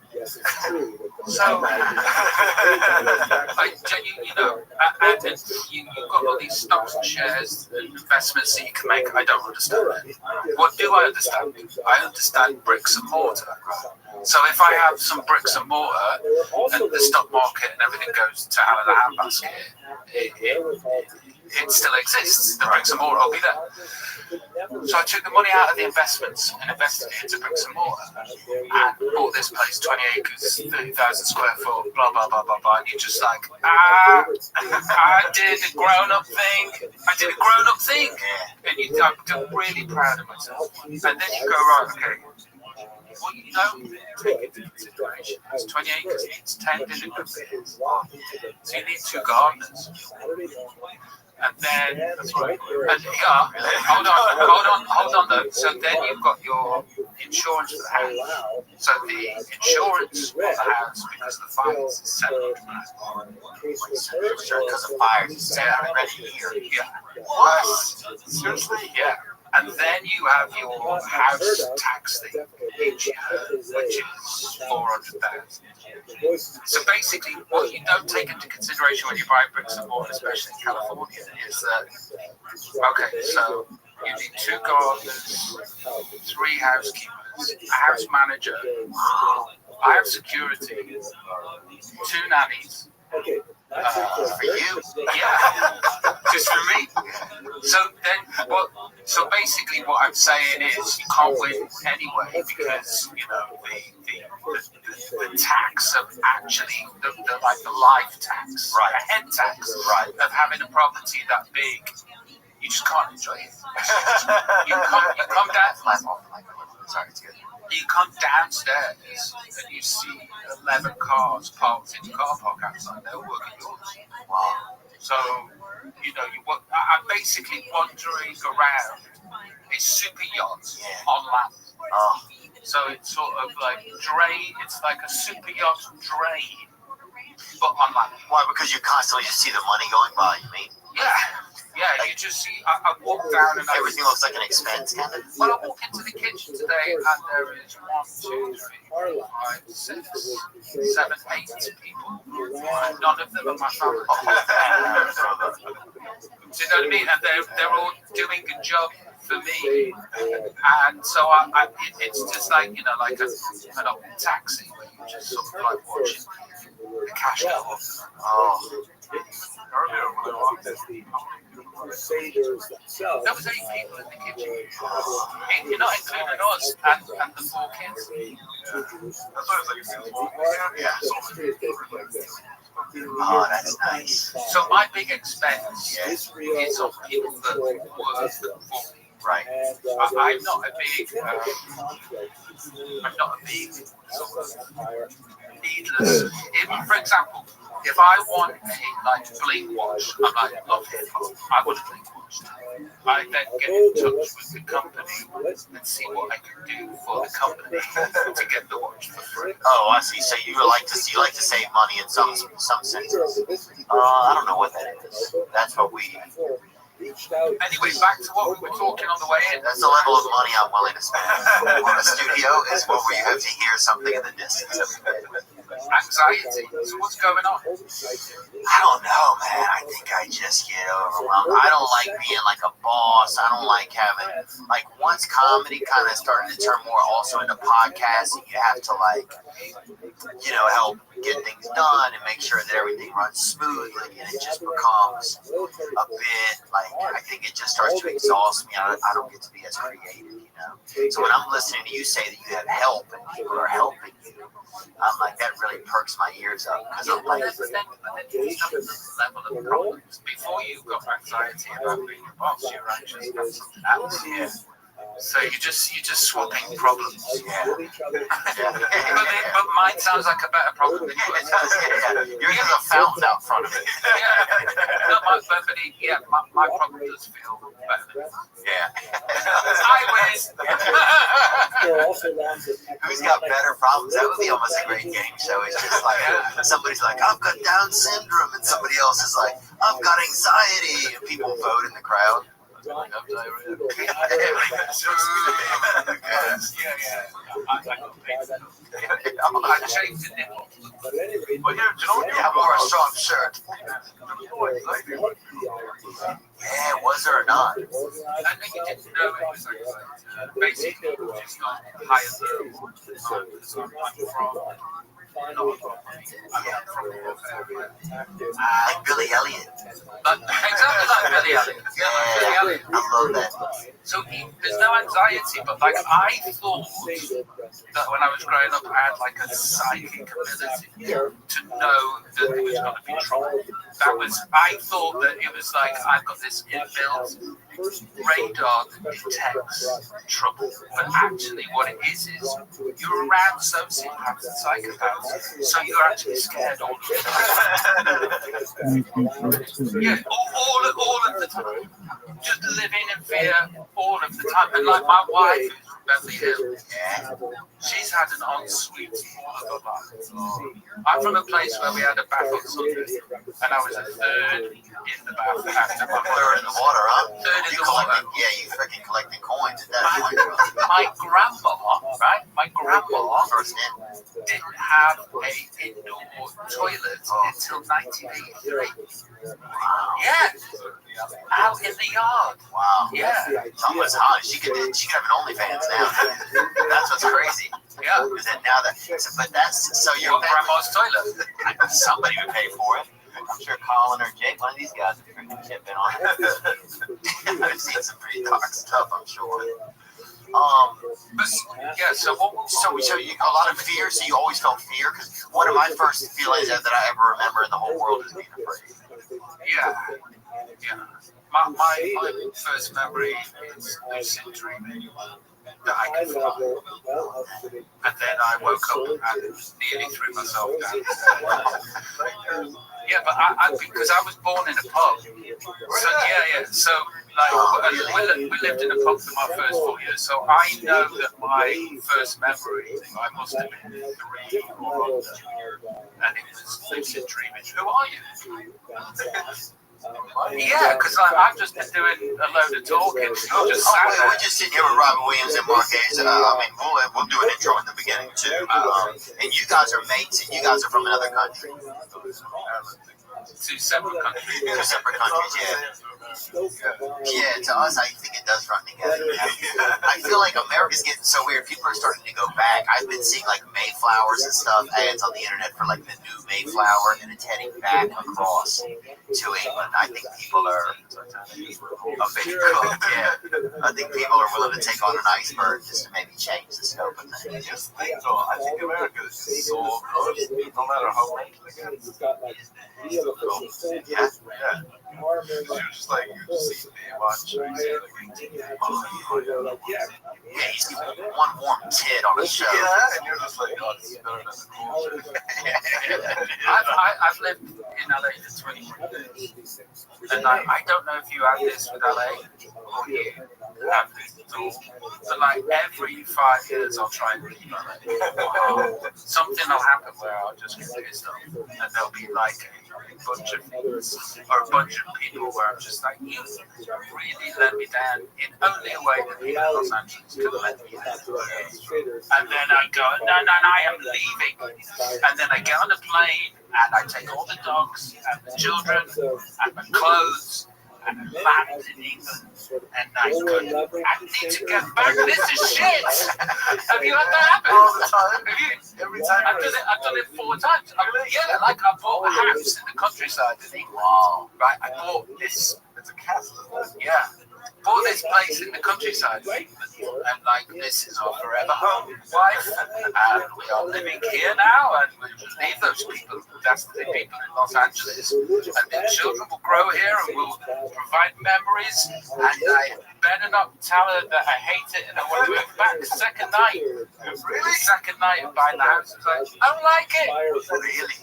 So, like, you know, and then you've got all these stocks and shares and investments that you can make. I don't understand it. What do I understand? I understand bricks and mortar. So if I have some bricks and mortar and the stock market and everything goes to hell in a handbasket, it still exists. The bricks and mortar will be there. So I took the money out of the investments and invested it into bricks and mortar and bought this place, 20 acres, 30,000 square foot, blah, blah, blah, blah, blah. And you're just like, I did a grown-up thing. And I'm really proud of myself. And then you go, right, okay, what you don't take into consideration is 20 acres needs 10 different bits. So you need 2 gardeners. And then, hold on though. So then you've got your insurance for the house. So the insurance for the house, because of the fires, is $700. Because of fires, it's $700 a year. Yeah. What? Seriously? Yeah. And then you have your house tax thing each year, which is $400,000. So basically, what you don't take into consideration when you buy bricks and mortar, especially in California, is that okay, so you need 2 gardeners, 3 housekeepers, a house manager, I have security, 2 nannies. For you? Yeah, just for me. So basically, what I'm saying is you can't win anyway because the tax of actually the life tax, right, the head tax, right, of having a property that big, you just can't enjoy it. You come down. Sorry, it's good. You come downstairs and you see 11 cars parked in the car park outside. They're working yours. Wow. So, I'm basically wandering around a super yacht on land. Oh. So it's sort of like it's like a super yacht drain, but on land. Why? Because you constantly just see the money going by, you mean? Yeah, you just see, I walk down and everything looks like an expense, kind of. Well, I walk into the kitchen today and there is 1, 2, 3, 4, 5, 6, 7, 8 people. None of them are my family. Do you know what I mean? And they're all doing a job for me. And so it's just like, like an old taxi where you just sort of like watching the cash go off. Oh. Crusaders themselves. There was 8 people in the kitchen. You're not including us and the 4 kids. Oh, that's nice. So my big expense is on people that work for me. Right. I'm not a big sort of needless. For example, if I want a bling watch, I love hip hop, I want a bling watch. I then get in touch with the company and see what I can do for the company to get the watch for free. Oh, I see. So you like to save money in some senses. I don't know what that is. That's what we. Anyway, back to what we were talking on the way in. That's the level of money I'm willing to spend. On a studio is where you have to hear something in the distance. Anxiety. So what's going on? I don't know, man. I think I just get overwhelmed. I don't like being like a boss. I don't like having, like, once comedy kind of started to turn more also into podcasting, you have to, like, help get things done and make sure that everything runs smoothly, and it just becomes a bit, like, I think it just starts to exhaust me. I don't get to be as creative, So when I'm listening to you say that you have help and people are helping you, I'm like, that really perks my ears up. Because I'm like, but then level of problems. Before you got anxiety about being a boss, you're anxious about something else. Yeah. So you're just swapping problems. Yeah. But mine sounds like a better problem than yours. Yours has a fountain out front of it. My problem does feel better than yours. Yeah. Highways. Who's got better problems? That would be almost a great game show. It's just like somebody's like, I've got Down syndrome, and somebody else is like, I've got anxiety, and people vote in the crowd. I changed the nipple. Well, you have more a strong shirt. Yeah, was there or not? I think you didn't know it was basically just got higher like Billy Elliot. Exactly like Billy Elliot. Yeah, I love that. So there's no anxiety, but like I thought that when I was growing up, I had like a psychic ability to know that there was going to be trouble. I thought that it was like I've got this inbuilt radar that detects trouble, but actually what it is you're around sociopaths and psychopaths, so you're actually scared all of the time. Yeah, all of the time. Just living in fear all of the time. And like my wife, who's Beverly Hills, She's had an ensuite all of her life. I'm from a place where we had a bath on Sunday, and I was a third in the bath after my Third in the water, huh? Third in the water. Yeah, you freaking collecting coins at that point. My grandma, right? My grandma First in. didn't have a indoor toilet until 1983. Yeah, out in the yard. Wow. Yeah. It's almost hot. She could have an OnlyFans now. That's what's crazy. Yeah. Is that now that? But that's so your grandma's toilet. Somebody would pay for it. I'm sure Colin or Jake, one of these guys, would freaking chip in on it. I've seen some pretty dark stuff, I'm sure. But, yeah. So you a lot of fear. So you always felt fear, because one of my first feelings that I ever remember in the whole world is being afraid. Yeah. Yeah. My first memory is lucid dreaming that I could fly. And then I woke up and nearly threw myself down. Yeah, but because I was born in a pub. So So like we lived in a pub for my first 4 years. So I know that my first memory, I must have been 3 or under, and it was lucid dreaming. Who are you? Yeah, because I've just been doing a load of talking. We're just sitting here with Robin Williams and Mark Hayes. We'll do an intro in the beginning too. And you guys are mates, and you guys are from another country. 2 separate countries. 2 separate countries, yeah. Yeah, to us, I think it does run together. I feel like America's getting so weird. People are starting to go back. I've been seeing like Mayflowers and stuff, ads on the internet for like the new Mayflower, and it's heading back across to England. I think people are a bit cooked, yeah. I think people are willing to take on an iceberg just to maybe change the scope of things. I think America is just so good, no matter how much they get. Yeah. You're just like, you see me watching. Yeah, you see one warm tit on a show. Yeah, and you're just like, oh, this is better than the cool shit. I've lived in LA for 21 years. And I don't know if you have this with LA or you have this at all. But like every 5 years I'll try and leave LA. Something will happen where I'll just get pissed off. And there'll be like a bunch of people where I'm just like, you really let me down in only a way that people in Los Angeles could let me down. And then I go, no, I am leaving. And then I get on a plane and I take all the dogs and the children and my clothes and I land in England. And I go, I need to get back. This is shit. Have you had that happen? All the time. Every time. I've done it 4 times. I bought a house in the countryside in England. Wow. Right, I bought this. It's a castle. Yeah. Bought this place in the countryside. And like, this is our forever home, wife. And we are living here now. And we will leave those people. That's the people in Los Angeles. And the children will grow here and will provide memories. And I better not tell her that I hate it and I want to move back. Second night. Really? Second night of buying the house. I was like, I don't like it. Really?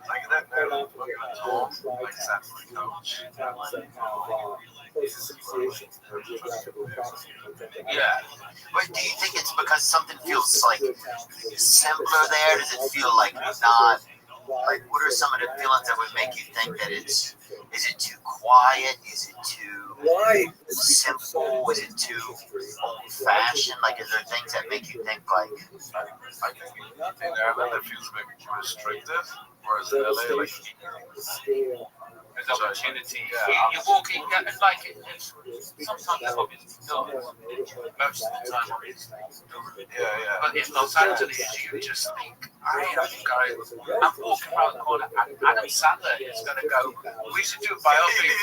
Like that kind of talk, like that coach. Yeah. But do you think it's because something feels like simpler there? Does it feel like not? Like, what are some of the feelings that would make you think that is it too quiet? Is it too simple? Is it too old-fashioned? Like, is there things that make you think like? I think in Ireland it feels maybe restricted, whereas in LA, like, there's opportunity. You're walking, and like sometimes obviously not. Most of the time, obviously. yeah. But in Los Angeles, you just think, I'm walking around the corner, and Adam Sandler is going to go, we should do a biopic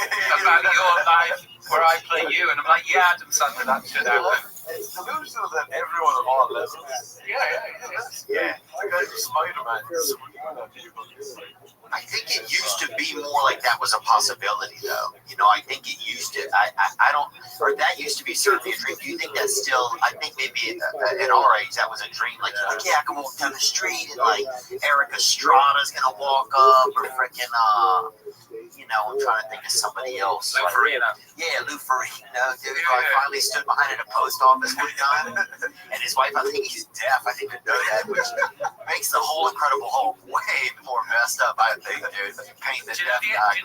about your life where I play you. And I'm like, yeah, Adam Sandler, that should happen. It's delusional that everyone of all levels. Yeah. Like Spider-Man. I think it used to be more like that was a possibility, though. You I think it used to. I don't. Or that used to be certainly a dream. Do you think that's still? I think maybe at our age that was a dream. Like yeah, I can walk down the street and like Eric Estrada's gonna walk up, or freaking I'm trying to think of somebody else. Lou Ferrigno. Yeah, Lou Ferrigno. Dude, I finally stood behind at a post office one time, and his wife, I think he's deaf. I didn't even know that, which makes the whole Incredible Hulk way more messed up. I think, dude. Paint the deaf guy.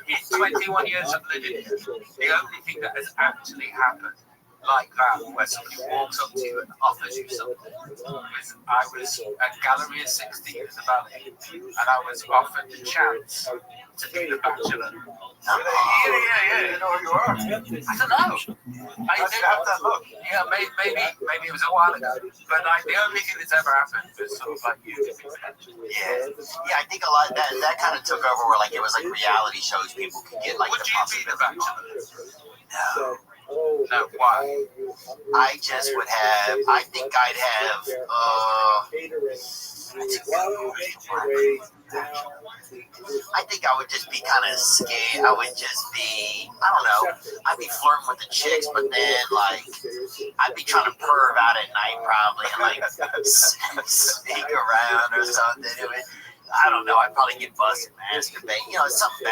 In 21 years of living, the only thing that has actually happened like that, where somebody walks up to you and offers you something, I was at Galleria 16 in the Valley, and I was offered the chance to be the Bachelor. Yeah. You know who you are? I don't know. I didn't have that look. Yeah, maybe it was a while ago. But like the only thing that's ever happened was sort of like you to be the Bachelor. Yeah, I think a lot that kind of took over where like it was like reality shows. People could get like. Would you be the Bachelor? No. No, why? I just would have. I think I'd have. I think I would just be kind of scared. I would just be. I don't know. I'd be flirting with the chicks, but then like I'd be trying to perv out at night probably and like sneak around or something. I don't know. I'd probably get busted, masturbate. Something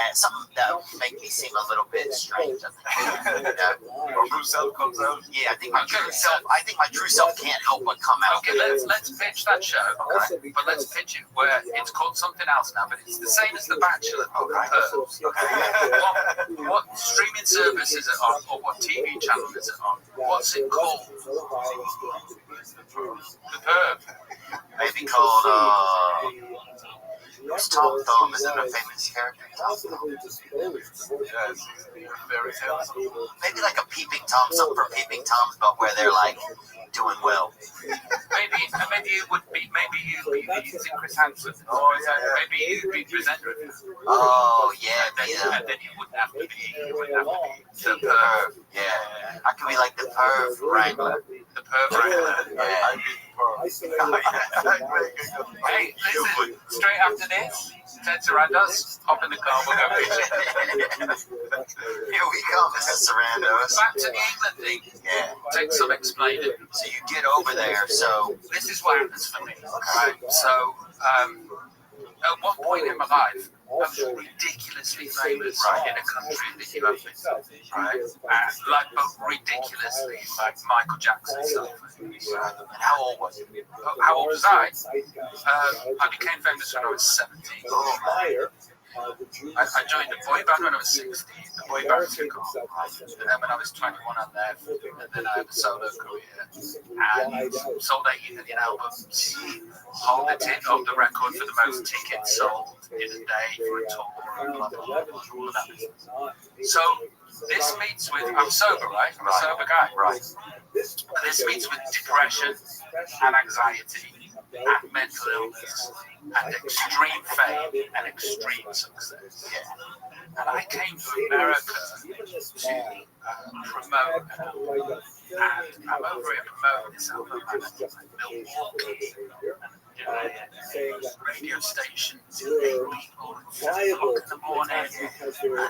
that would make me seem a little bit strange. I think. Or true self comes out. Yeah, I think my true self. I think my true self can't help but come out. Okay, let's pitch that show. Okay, but let's pitch it where it's called something else now, but it's the same as The Bachelor. Okay. What streaming service is it on, or what TV channel is it on? What's it called? The Perv. Maybe called. Who's Tom Thumb? Is it a famous character? Maybe like a Peeping Tom, something for Peeping Toms, but where they're like doing well. Maybe it would be. Maybe you'd be using Chris Hansen. Oh yeah. Maybe you'd be presenter. Oh yeah. And then you wouldn't have to be. The Perv. Yeah. I could be like the Perv Wrangler. The Perv Wrangler. Yeah. Hey, listen, straight after this, Ted Sarandos, hop in the car, we'll go fishing. Here we come, Mr. Sarandos. Back to the England thing. Yeah. Take some explaining. So you get over there, so... This is what happens for me. Right? So, at one point in my life, I was ridiculously famous in a country that you have been, right? But ridiculously, like Michael Jackson stuff. And how old was you? How old was I? I became famous when I was 17. I joined a boy band when I was 16. The boy band took off. And then when I was 21, I left. And then I had a solo career. And sold 80 million albums. Hold the record for the most tickets sold in a day for a tour. Blah, blah, blah, all of that. So this meets with, I'm sober, right? I'm a sober guy. Right. This meets with depression and anxiety and mental illness and extreme fame and extreme success. Yeah. And I came to America to promote an album. And I'm over here promoting this album in Milwaukee. Radio stations, people, 4 o'clock in the morning, and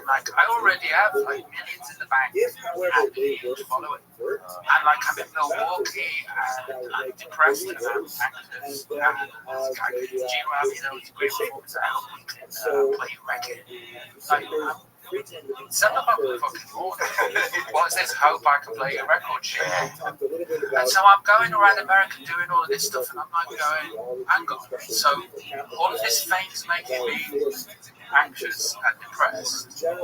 like I already have like millions in the bank and a huge following, and like I'm in Milwaukee and I'm depressed and I'm anxious, and he's great performance album, play record, like 7 o'clock in the fucking morning. What's this hope I can play a record shit? And so I'm going around America doing all of this stuff, and I'm like going, hang on. So all of this fame's making me anxious and depressed. And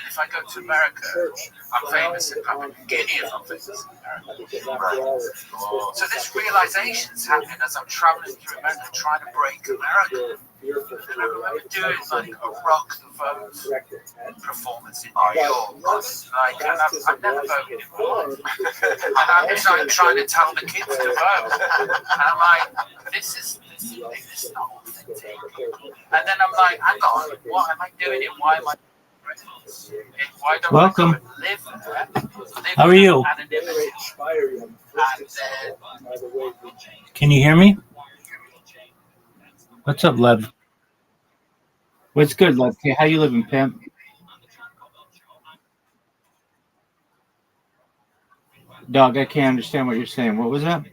if I go to America, I'm famous in Papua New Guinea if I'm famous in America. So this realization's happening as I'm traveling through America, trying to break America. And I remember doing like a Rock the Vote performance in New York. Like, and I've never voted in my life. And I'm like trying to tell the kids to vote. And I'm like, this is not authentic. And then I'm like, hang on, what am I doing it? Why am I? Why don't Welcome. I live there? How are you? Can you hear me? What's up, Lev? What's good, Lev? Hey, how you living, pimp? Dog, I can't understand what you're saying. What was that?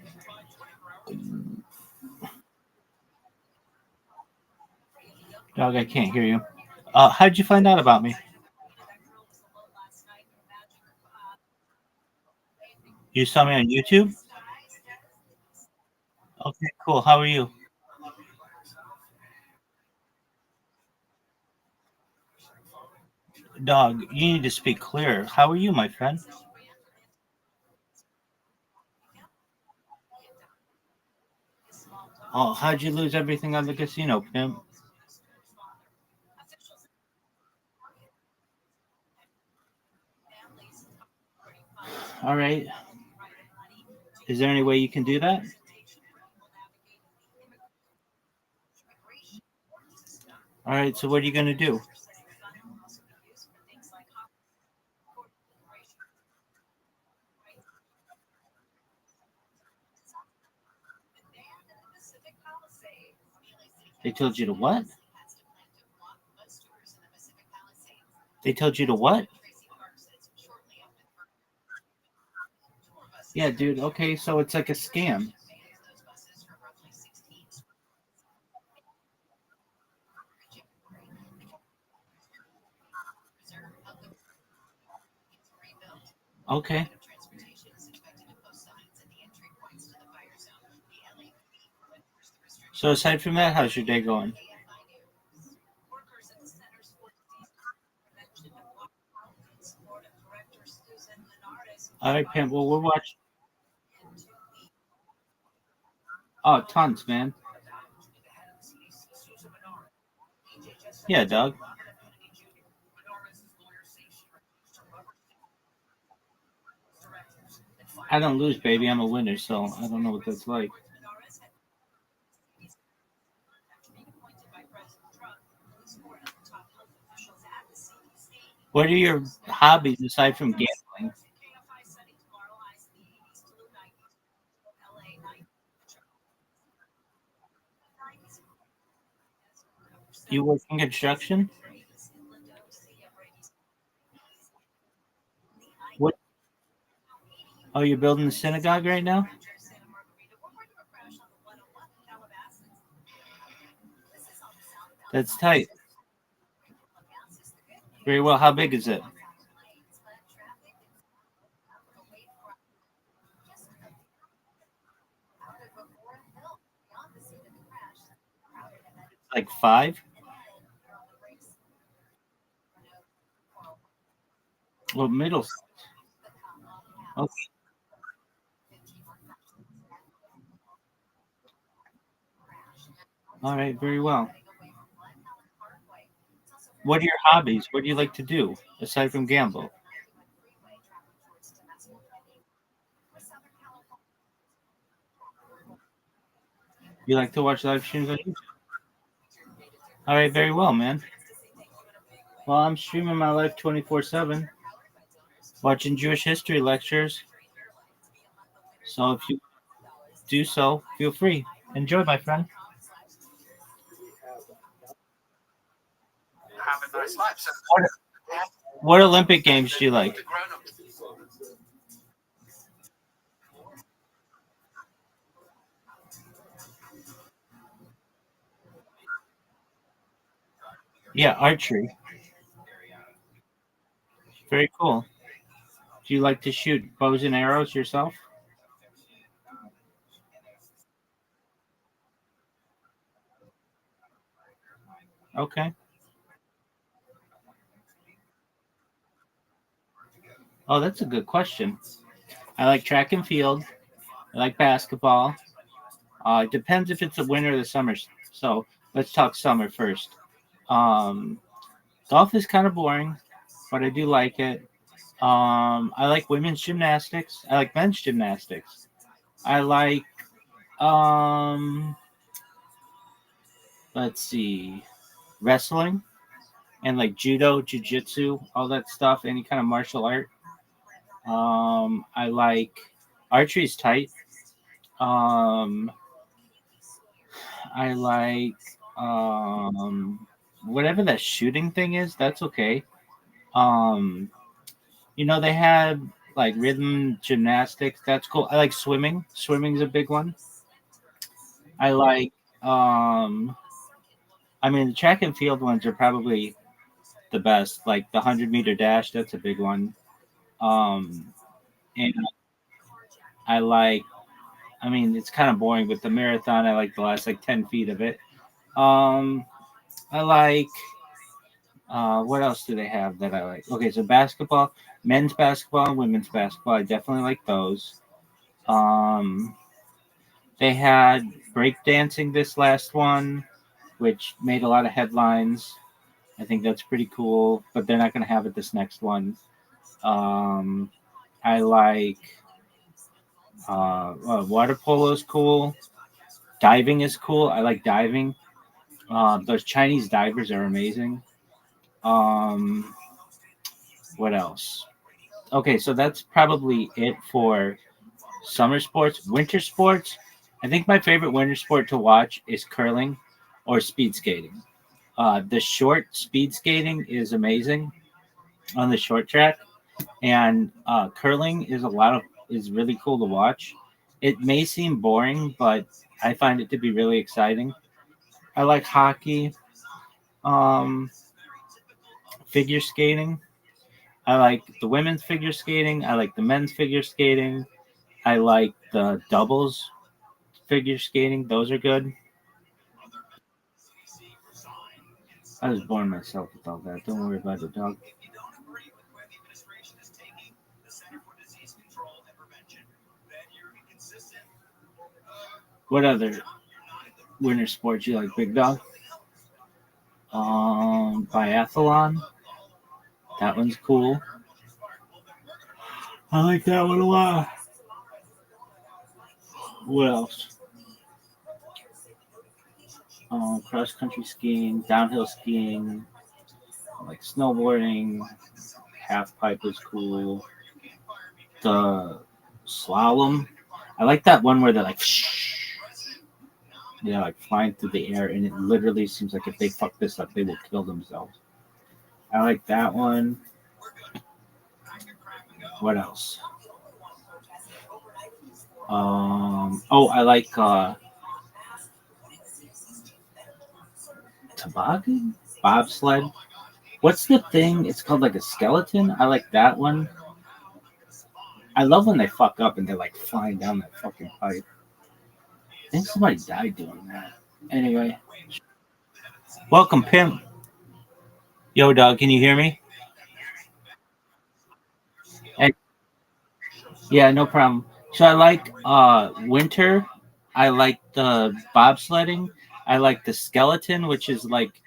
Dog, I can't hear you. How'd you find out about me? You saw me on YouTube? Okay, cool. How are you? Dog, you need to speak clearer. How are you, my friend? Oh, how'd you lose everything on the casino, pimp? All right. Is there any way you can do that? All right. So what are you gonna do? They told you to what? They told you to what? Yeah, dude. Okay, so it's like a scam. Okay. So aside from that, how's your day going? All right, pimp. Well, we're watching. Oh, tons, man. Yeah, dog. I don't lose, baby. I'm a winner, so I don't know what that's like. What are your hobbies aside from gambling? You work in construction? What? Oh, you're building a synagogue right now? That's tight. Very well. How big is it? Like five? Well, middle. Okay. All right. Very well. What are your hobbies? What do you like to do aside from gamble? You like to watch live streams on YouTube? All right. Very well, man. Well, I'm streaming my life 24/7, watching Jewish history lectures. So if you do so, feel free. Enjoy, my friend. Have a nice life. So, What Olympic games do you like? Yeah, archery. Very cool. Do you like to shoot bows and arrows yourself? Okay. Oh, that's a good question. I like track and field. I like basketball. It depends if it's the winter or the summer. So let's talk summer first. Um, Golf is kind of boring, but I do like it. I like women's gymnastics. I like men's gymnastics. I like um, let's see, wrestling and like judo, jujitsu, all that stuff. Any kind of martial art. I like archery's tight. Um, I like whatever that shooting thing is. That's okay. Um, they had like rhythm gymnastics. That's cool. I like swimming. Swimming's a big one. I like I mean the track and field ones are probably the best. Like the 100-meter dash, that's a big one. And I like I mean it's kind of boring, but the marathon I like the last like 10 feet of it. Um I like what else do they have that I like? Okay, so basketball, men's basketball and women's basketball. I definitely like those. Um They had breakdancing this last one, which made a lot of headlines. I think that's pretty cool, but they're not going to have it this next one. Um, I like water polo is cool. Diving is cool. I like diving. Those Chinese divers are amazing. Um, what else? Okay, so that's probably it for summer sports. Winter sports, I think my favorite winter sport to watch is curling or speed skating. The short speed skating is amazing on the short track, and curling is really cool to watch. It may seem boring, but I find it to be really exciting. I like hockey, um, figure skating. I like the women's figure skating. I like the men's figure skating. I like the doubles figure skating. Those are good. I was born myself with all that. Don't worry about it, dog. What other winter sports you like, big dog? Biathlon. That one's cool. I like that one a lot. What else? Cross country skiing, downhill skiing, like snowboarding. Half pipe is cool. The slalom. I like that one where they're like, like flying through the air, and it literally seems like if they fuck this up, they will kill themselves. I like that one. What else? I like toboggan, bobsled. What's the thing? It's called like a skeleton. I like that one. I love when they fuck up and they're like flying down that fucking pipe. I think somebody died doing that. Anyway, welcome, Pimp. Yo, dog, can you hear me? Hey, yeah, no problem. So I like winter. I like the bobsledding. I like the skeleton, which is like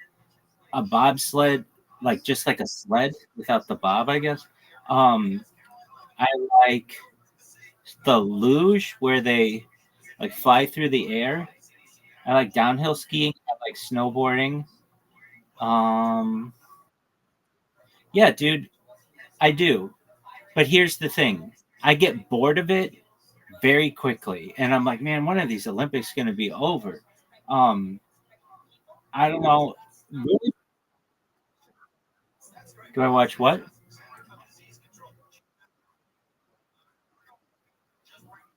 a bobsled, like just like a sled without the bob, I guess. Um, I like the luge where they like fly through the air. I like downhill skiing. I like snowboarding. Um, yeah, dude, I do. But here's the thing: I get bored of it very quickly, and I'm like, man, one of these Olympics going to be over. Um, I don't know. Really? Do I watch what?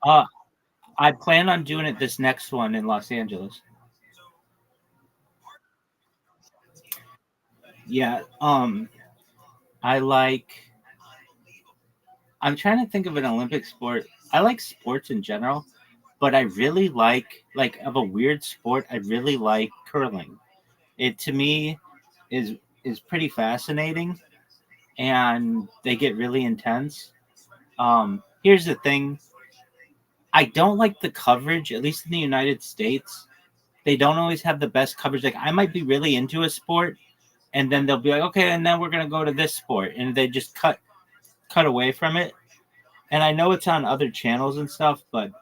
Uh, I plan on doing it this next one in Los Angeles. Yeah. I like. I'm trying to think of an Olympic sport. I like sports in general, but I really like of a weird sport. I really like curling. It to me is pretty fascinating, and they get really intense. Here's the thing: I don't like the coverage, at least in the United States. They don't always have the best coverage. Like I might be really into a sport, and then they'll be like, okay, and then we're gonna go to this sport, and they just cut away from it. And I know it's on other channels and stuff, but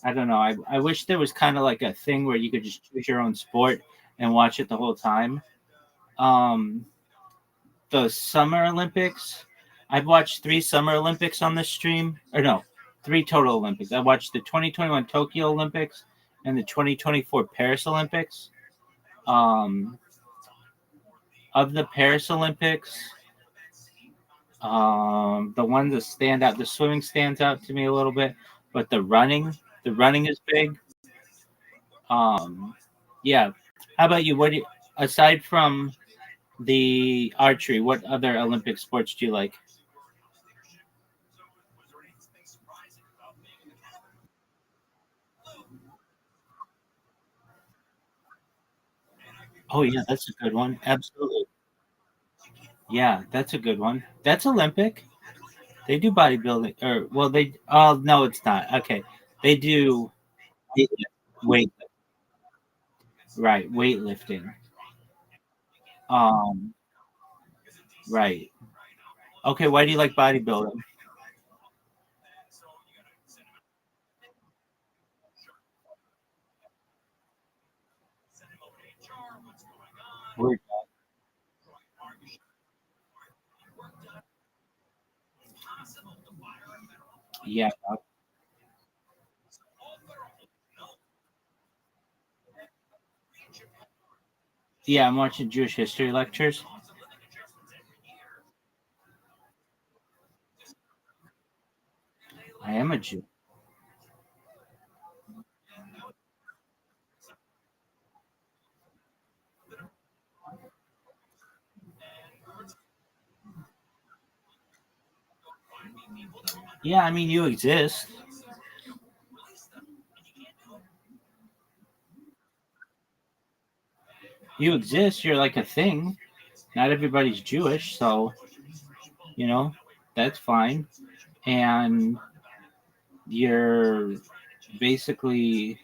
I don't know. I wish there was kind of like a thing where you could just choose your own sport and watch it the whole time. Um, the Summer Olympics, I've watched 3 Summer Olympics on this stream, or no, 3 total Olympics. I watched the 2021 Tokyo Olympics and the 2024 Paris Olympics. Um, of the Paris Olympics, The ones that stand out, the swimming stands out to me a little bit, but the running is big. Yeah. How about you? What do you, aside from the archery, what other Olympic sports do you like? Oh yeah, that's a good one. Absolutely. Yeah, that's a good one. That's Olympic. They do bodybuilding, or well, they. Oh no, it's not. Okay, they do weight, right? Weightlifting. Um, right. Okay, why do you like bodybuilding? We're- Yeah, yeah. I'm watching Jewish history lectures. I am a Jew. Yeah, I mean, you exist. You exist. You're like a thing. Not everybody's Jewish, so you know that's fine. And you're basically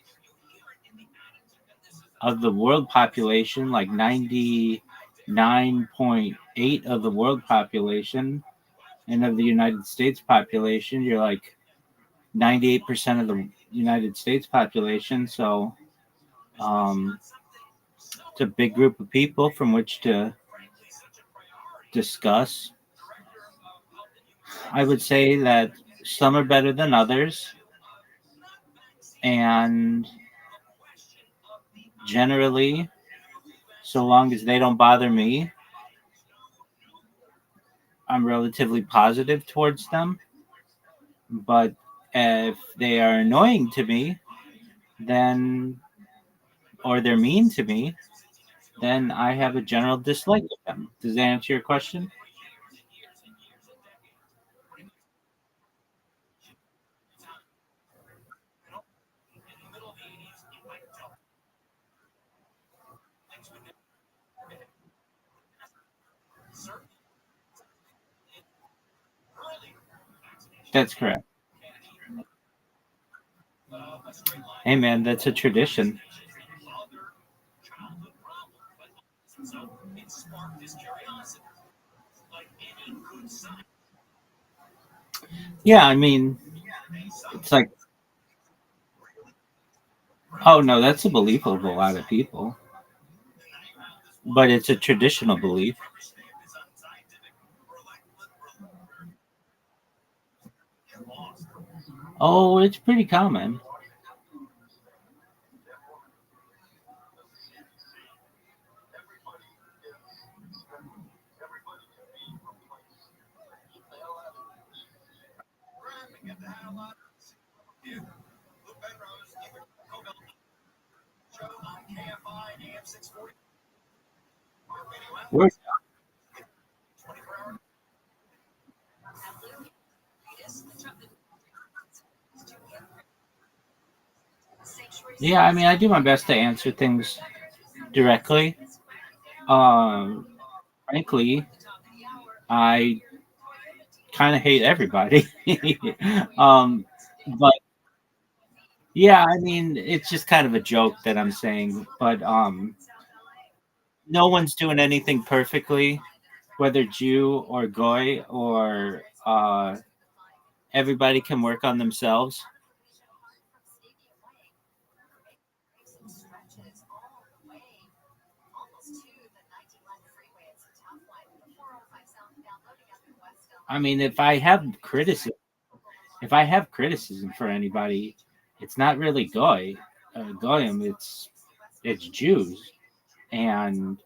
of the world population, like 99.8 of the world population, and of the United States population, you're like 98% of the United States population. So it's a big group of people from which to discuss. I would say that some are better than others, and generally, so long as they don't bother me, I'm relatively positive towards them. But if they are annoying to me, then or they're mean to me, then I have a general dislike of them. Does that answer your question? That's correct. Hey man, that's a tradition. Yeah, I mean, it's like, oh no, that's a belief of a lot of people, but it's a traditional belief. Oh, it's pretty common. We're, yeah, I mean, I do my best to answer things directly. Um, Frankly, I kind of hate everybody. um, but yeah, I mean, it's just kind of a joke that I'm saying. But no one's doing anything perfectly, whether Jew or Goy or everybody can work on themselves. I mean, if I have criticism for anybody, it's not really Goyim. It's Jews, and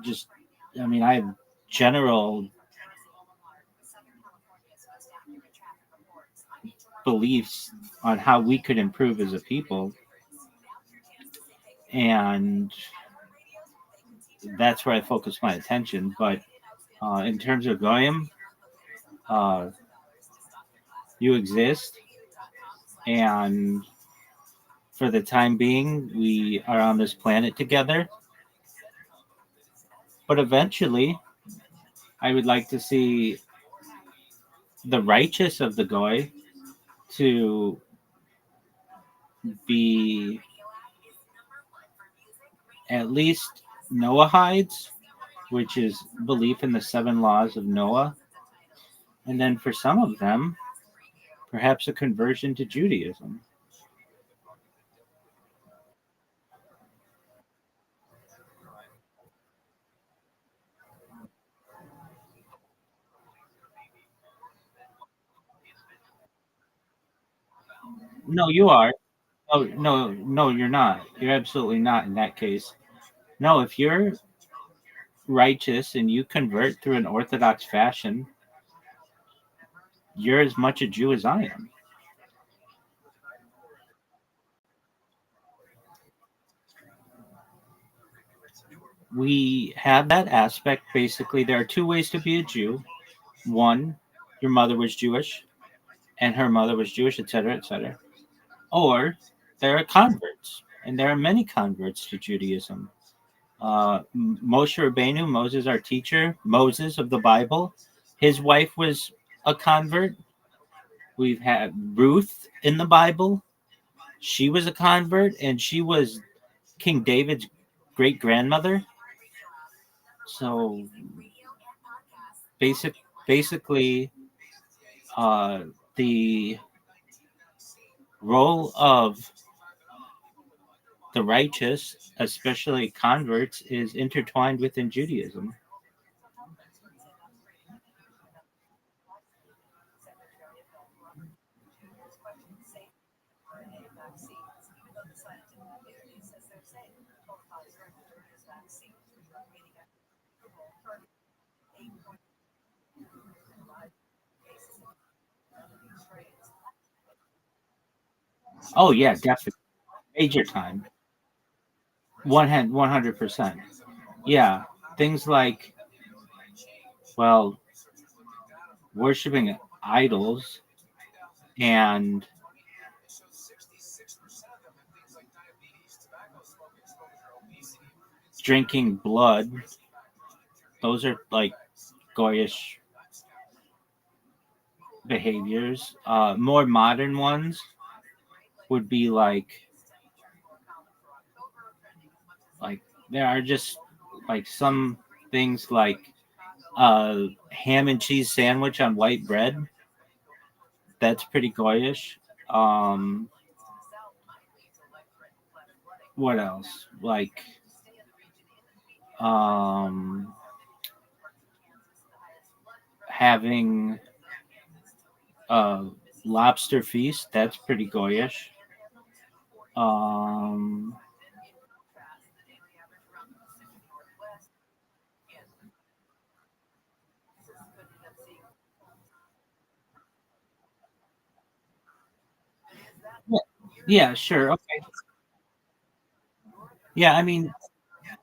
just I mean, general beliefs on how we could improve as a people, and that's where I focus my attention. But in terms of Goyim, you exist, and for the time being, we are on this planet together. But eventually, I would like to see the righteous of the Goy to be at least Noahides, which is belief in the 7 laws of Noah. And then for some of them, perhaps a conversion to Judaism. No, you are. Oh, no, you're not. You're absolutely not in that case. No, if you're righteous and you convert through an Orthodox fashion, you're as much a Jew as I am. We have that aspect. Basically, there are 2 ways to be a Jew. One, your mother was Jewish and her mother was Jewish, etc., etc. Or there are converts, and there are many converts to Judaism. Moshe Rabbeinu, Moses, our teacher, Moses of the Bible, his wife was a convert. We've had Ruth in the Bible. She was a convert, and she was King David's great grandmother. So basically, the role of the righteous, especially converts, is intertwined within Judaism. Oh yeah, definitely major time. 100%. Yeah, things like, well, worshiping idols and drinking blood. Those are like goyish behaviors. More modern ones would be like there are just like some things like ham and cheese sandwich on white bread. That's pretty goyish. Um, what else? Like um, having a lobster feast. That's pretty goyish. Um, yeah, yeah, sure. Okay. Yeah, I mean,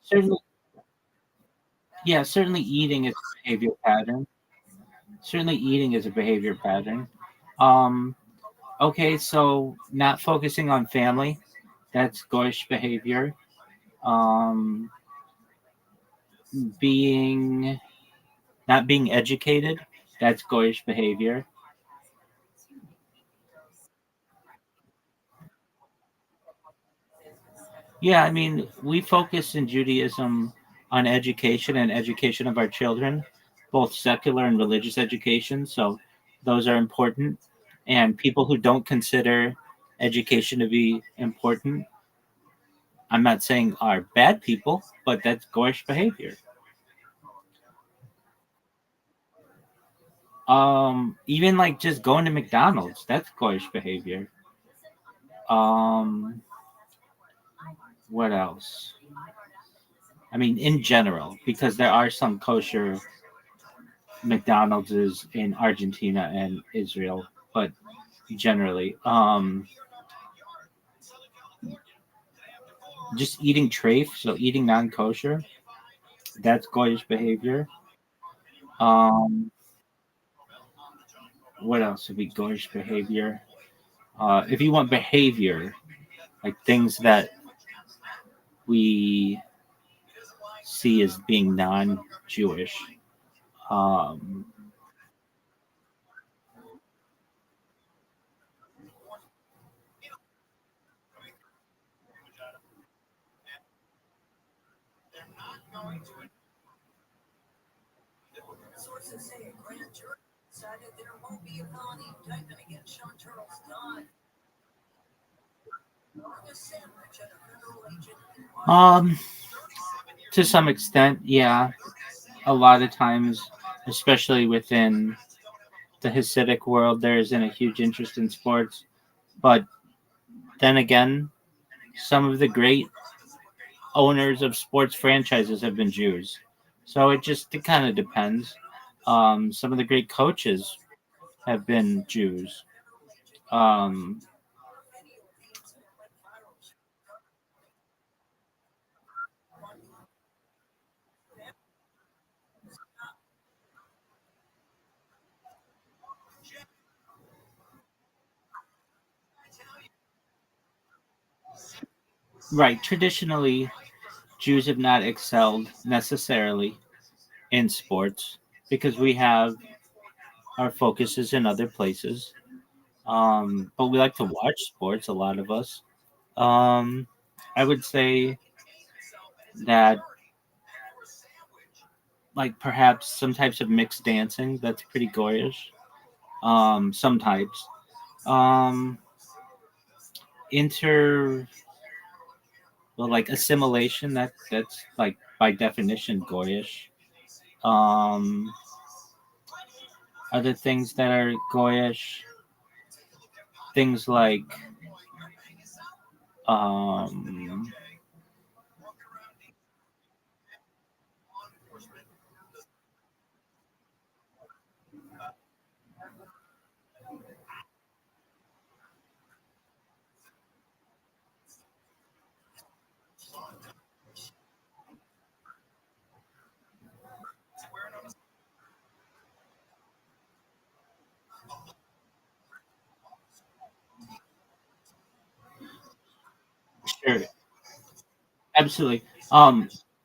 certainly, yeah, certainly eating is a behavior pattern. Certainly eating is a behavior pattern. Um, okay, so not focusing on family, that's goyish behavior. Um, being not being educated, that's goyish behavior. Yeah, I mean, we focus in Judaism on education and education of our children, both secular and religious education. So those are important. And people who don't consider education to be important, I'm not saying are bad people, but that's goyish behavior. Even like just going to McDonald's, that's goyish behavior. Um, what else? I mean, in general, because there are some kosher McDonald's is in Argentina and Israel, but generally, just eating treif, so eating non-kosher, that's goyish behavior. Um, what else would be goyish behavior? If you want behavior, like things that we see as being non-Jewish, um, Sources say a grand jury decided there won't be a felony indictment against Sean Charles Dunn. um, to some extent, yeah. A lot of times, especially within the Hasidic world, there isn't a huge interest in sports. But then again, some of the great owners of sports franchises have been Jews. So it kind of depends. Some of the great coaches have been Jews. Um, right. Traditionally, Jews have not excelled necessarily in sports because we have our focuses in other places. But we like to watch sports, a lot of us. Um, I would say that, like, perhaps some types of mixed dancing, that's pretty goyish. Some types. Um, inter, well, like assimilation, that's like by definition goyish. Um, Other things that are goyish, things like um, sure, absolutely.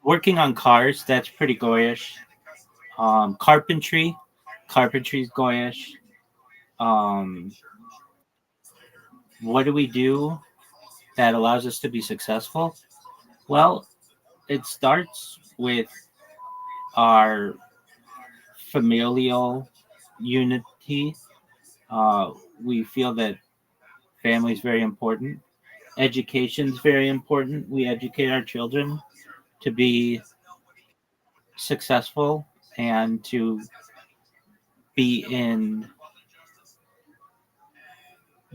Working on cars, that's pretty goyish. Carpentry, carpentry's goyish. Um, what do we do that allows us to be successful? Well, it starts with our familial unity. We feel that family is very important. Education is very important. We educate our children to be successful and to be in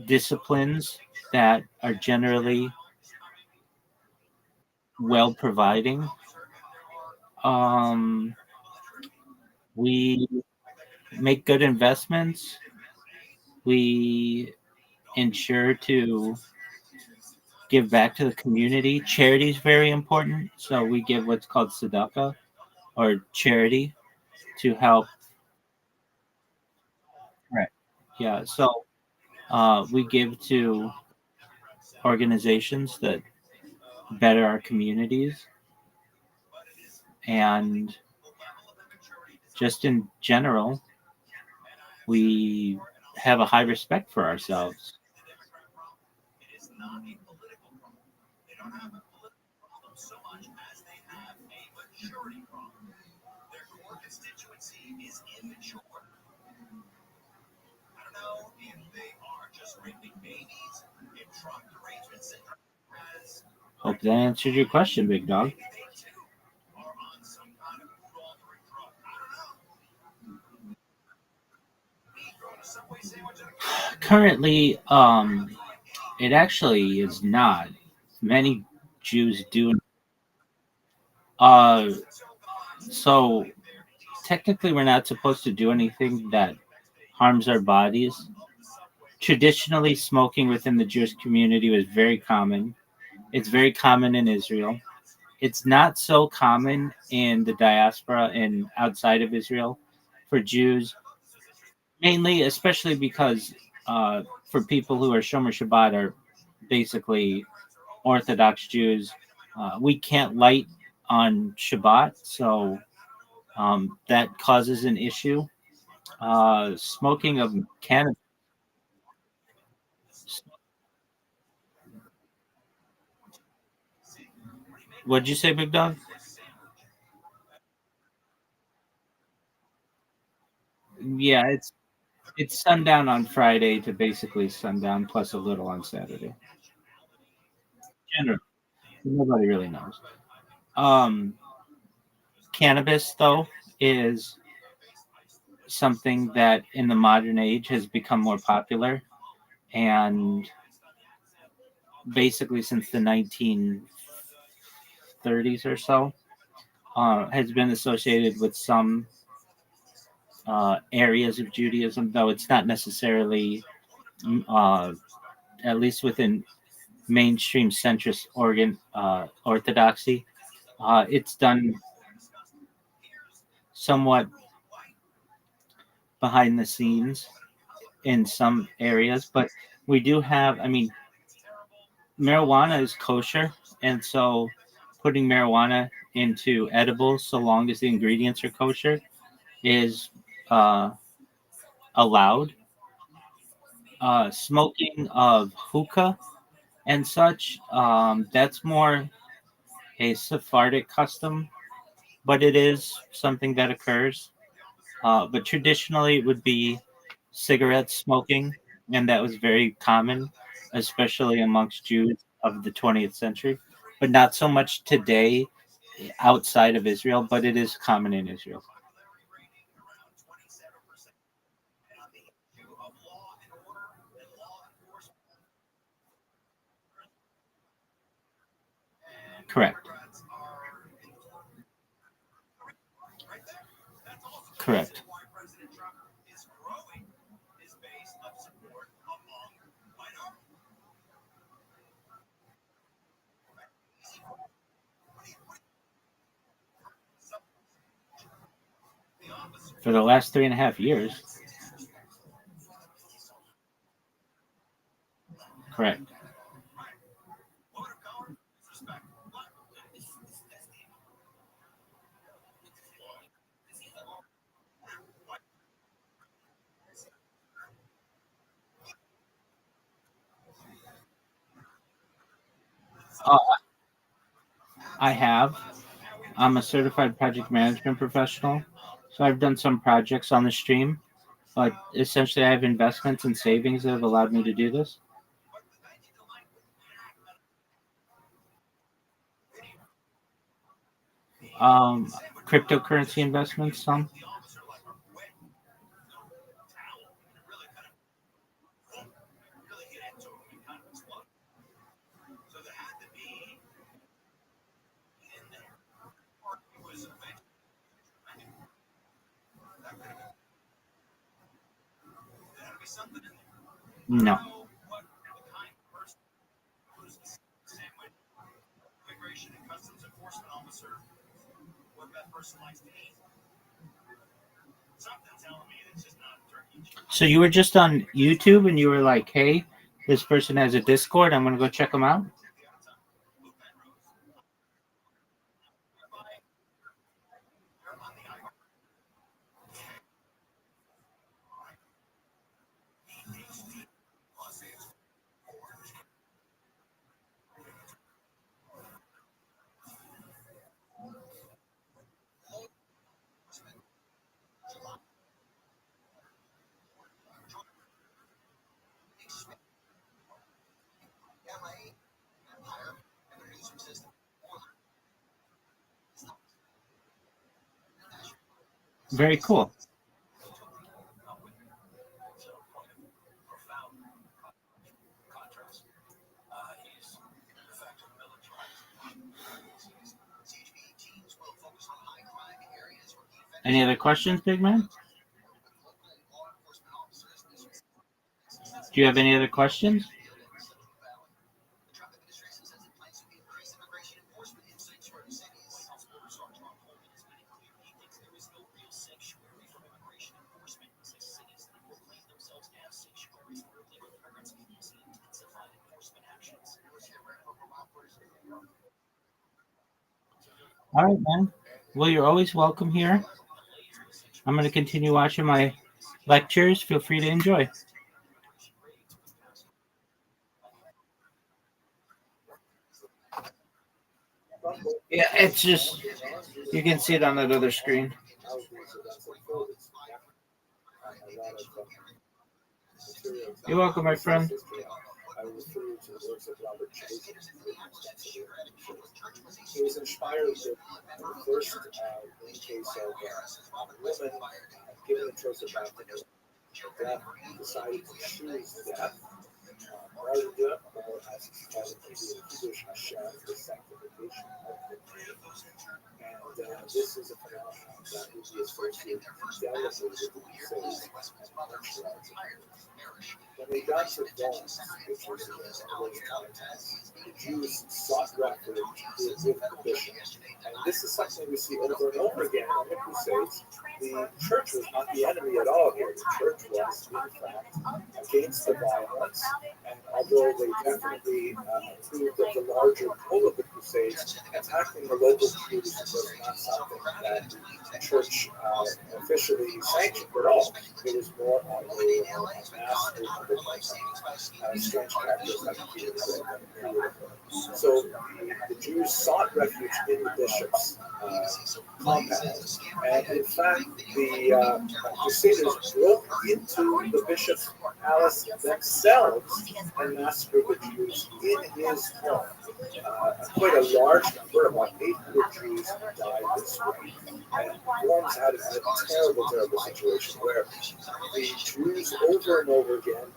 disciplines that are generally well providing. Um, we make good investments. We ensure to give back to the community. Charity is very important. So we give what's called tzedakah or charity to help. Right. Yeah. So we give to organizations that better our communities and just in general, we have a high respect for ourselves. Hope that answered your question, big dog. Currently, it actually is not. Many Jews do. Uh, so technically we're not supposed to do anything that harms our bodies. Traditionally, smoking within the Jewish community was very common. It's very common in Israel. It's not so common in the diaspora and outside of Israel for Jews, mainly, especially because for people who are Shomer Shabbat are basically Orthodox Jews. We can't light on Shabbat, so that causes an issue. Smoking of cannabis. What'd you say, Big Dog? Yeah, it's sundown on Friday to basically sundown plus a little on Saturday. Generally, nobody really knows. Um, Cannabis, though, is something that in the modern age has become more popular, and basically since the 1930s or so, has been associated with some areas of Judaism, though it's not necessarily, uh, at least within mainstream centrist orthodoxy. It's done somewhat behind the scenes in some areas, but we do have, I mean, marijuana is kosher, and so putting marijuana into edibles, so long as the ingredients are kosher, is uh, allowed. Smoking of hookah and such, that's more a Sephardic custom, but it is something that occurs. But traditionally, it would be cigarette smoking, and that was very common, especially amongst Jews of the 20th century, but not so much today outside of Israel, but it is common in Israel. Correct. Correct. For the last 3.5 years. Correct. Uh, I have. I'm a certified project management professional, so I've done some projects on the stream, but essentially I have investments and savings that have allowed me to do this. Um, Cryptocurrency investments, some. No. So you were just on YouTube and you were like, "Hey, this person has a Discord. I'm gonna go check them out." Very cool. Any other questions, big man? Do you have any other questions? All right, man. Well, you're always welcome here. I'm going to continue watching my lectures. Feel free to enjoy. Yeah, it's just, you can see it on that other screen. You're welcome, my friend. I refer you to the works of Robert Rothschild. He was inspired with the first main case of a woman given a choice of death, decided to choose death rather than do it, or as it's called in Hebrew, Hashem, the sanctification of the brain. And this is a phenomenon that would be associated delicately with the Crusades and martial arts. When they got to Rome, which was in those times, the Jews sought refuge with the bishop. And this is something we see over and over again in the Crusades. The church was not the enemy at all here. The church was, in fact, against the violence. And although they definitely approved of the larger pull of the Crusades, attacking the local Jews was not something that the church officially sanctioned at all. It was more on a mass strange characters like Peter. So the Jews sought refuge in the bishop's compound, and in fact, the Crusaders broke into the bishop's palace themselves and massacred the Jews in his home. Quite a large number, about 800 Jews died this way. And Worms had a terrible, terrible situation where the Jews over and over again,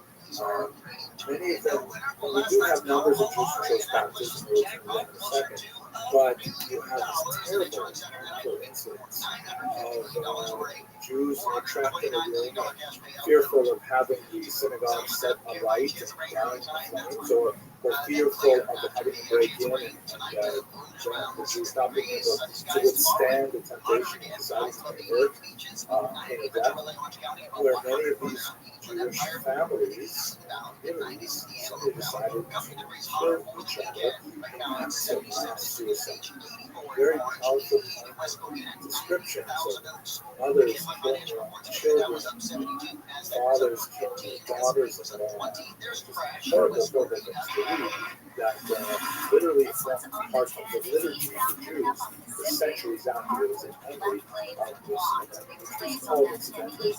many of them, well, we do have numbers of Jews who chose baptism, we'll turn to that in a second, but you have this terrible, terrible incidents of Jews trapped in a room, fearful of having the synagogue set alight and down in flames, or fearful of having to break in and the Jews not being able to withstand the temptation of deciding to convert in a death, where many of these Jewish families, somebody decided to kill each other in acts of mass suicide. Very powerful descriptions of mothers killing their own children, fathers killing their daughters, and horrible, horrible things to read that literally formed part of the liturgy of the Jews for centuries after it was in memory of this event, which was called incidentally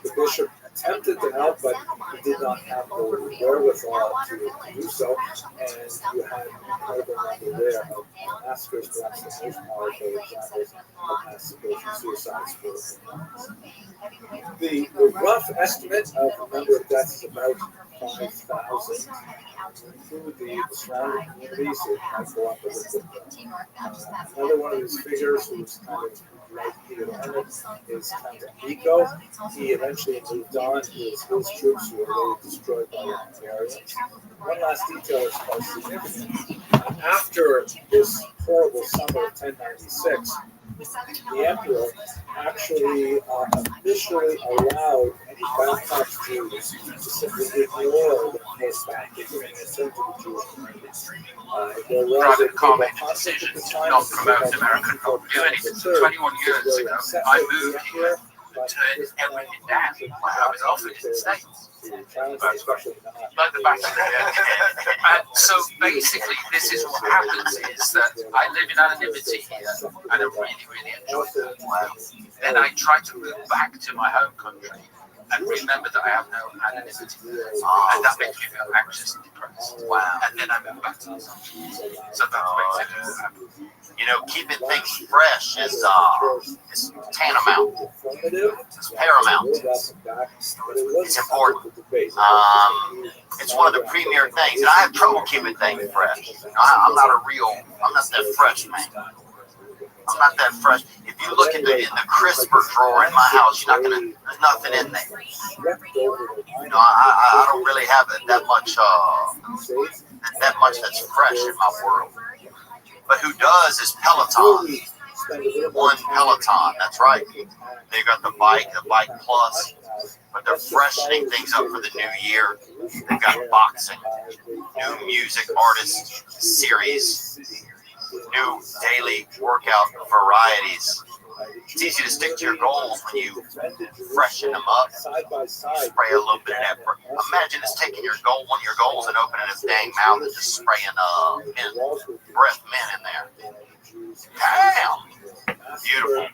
the bishop attempted to help, but he did not have the wherewithal to do so, and you had an incredible number there of massacres, perhaps the most powerful examples of massacres and suicides were. The rough estimate of the number of deaths is about 5,000. Include the surrounding communities, it might go up a little bit. Another one of these figures who's kind of like Peter Leonard is Count Nico. He eventually moved on to his troops who were really destroyed by the barbarians. One last detail is quite significant. After this horrible summer of 1096, the emperor actually officially allowed any baptized Jews to simply ignore the post-baptism and return to the Jewish community. There was a comment conflict at the decision time. not promote American communism. 21 years ago, I moved here, turned everything down. I was offered in the States. Like the back of and so basically, this is what happens is that I live in anonymity here, and I really, really enjoy it. Then I try to move back to my home country, and remember that I have no anonymity. And that makes me feel anxious and depressed. Wow. And then I move back to the assumption. So that's basically You know, keeping things fresh is tantamount. It's paramount. It's important. It's one of the premier things. And I have trouble keeping things fresh. I'm not that fresh man. I'm not that fresh. If you look in the crisper drawer in my house, there's nothing in there. You know, I don't really have that much that's fresh in my world. But who does is Peloton. One Peloton, that's right. They got the Bike Plus, but they're freshening things up for the new year. They've got boxing, new music artist series, new daily workout varieties. It's easy to stick to your goals when you freshen them up. You spray a little bit of that. Imagine it's taking one of your goals and opening its dang mouth and just spraying breath mint in there. Damn! Beautiful.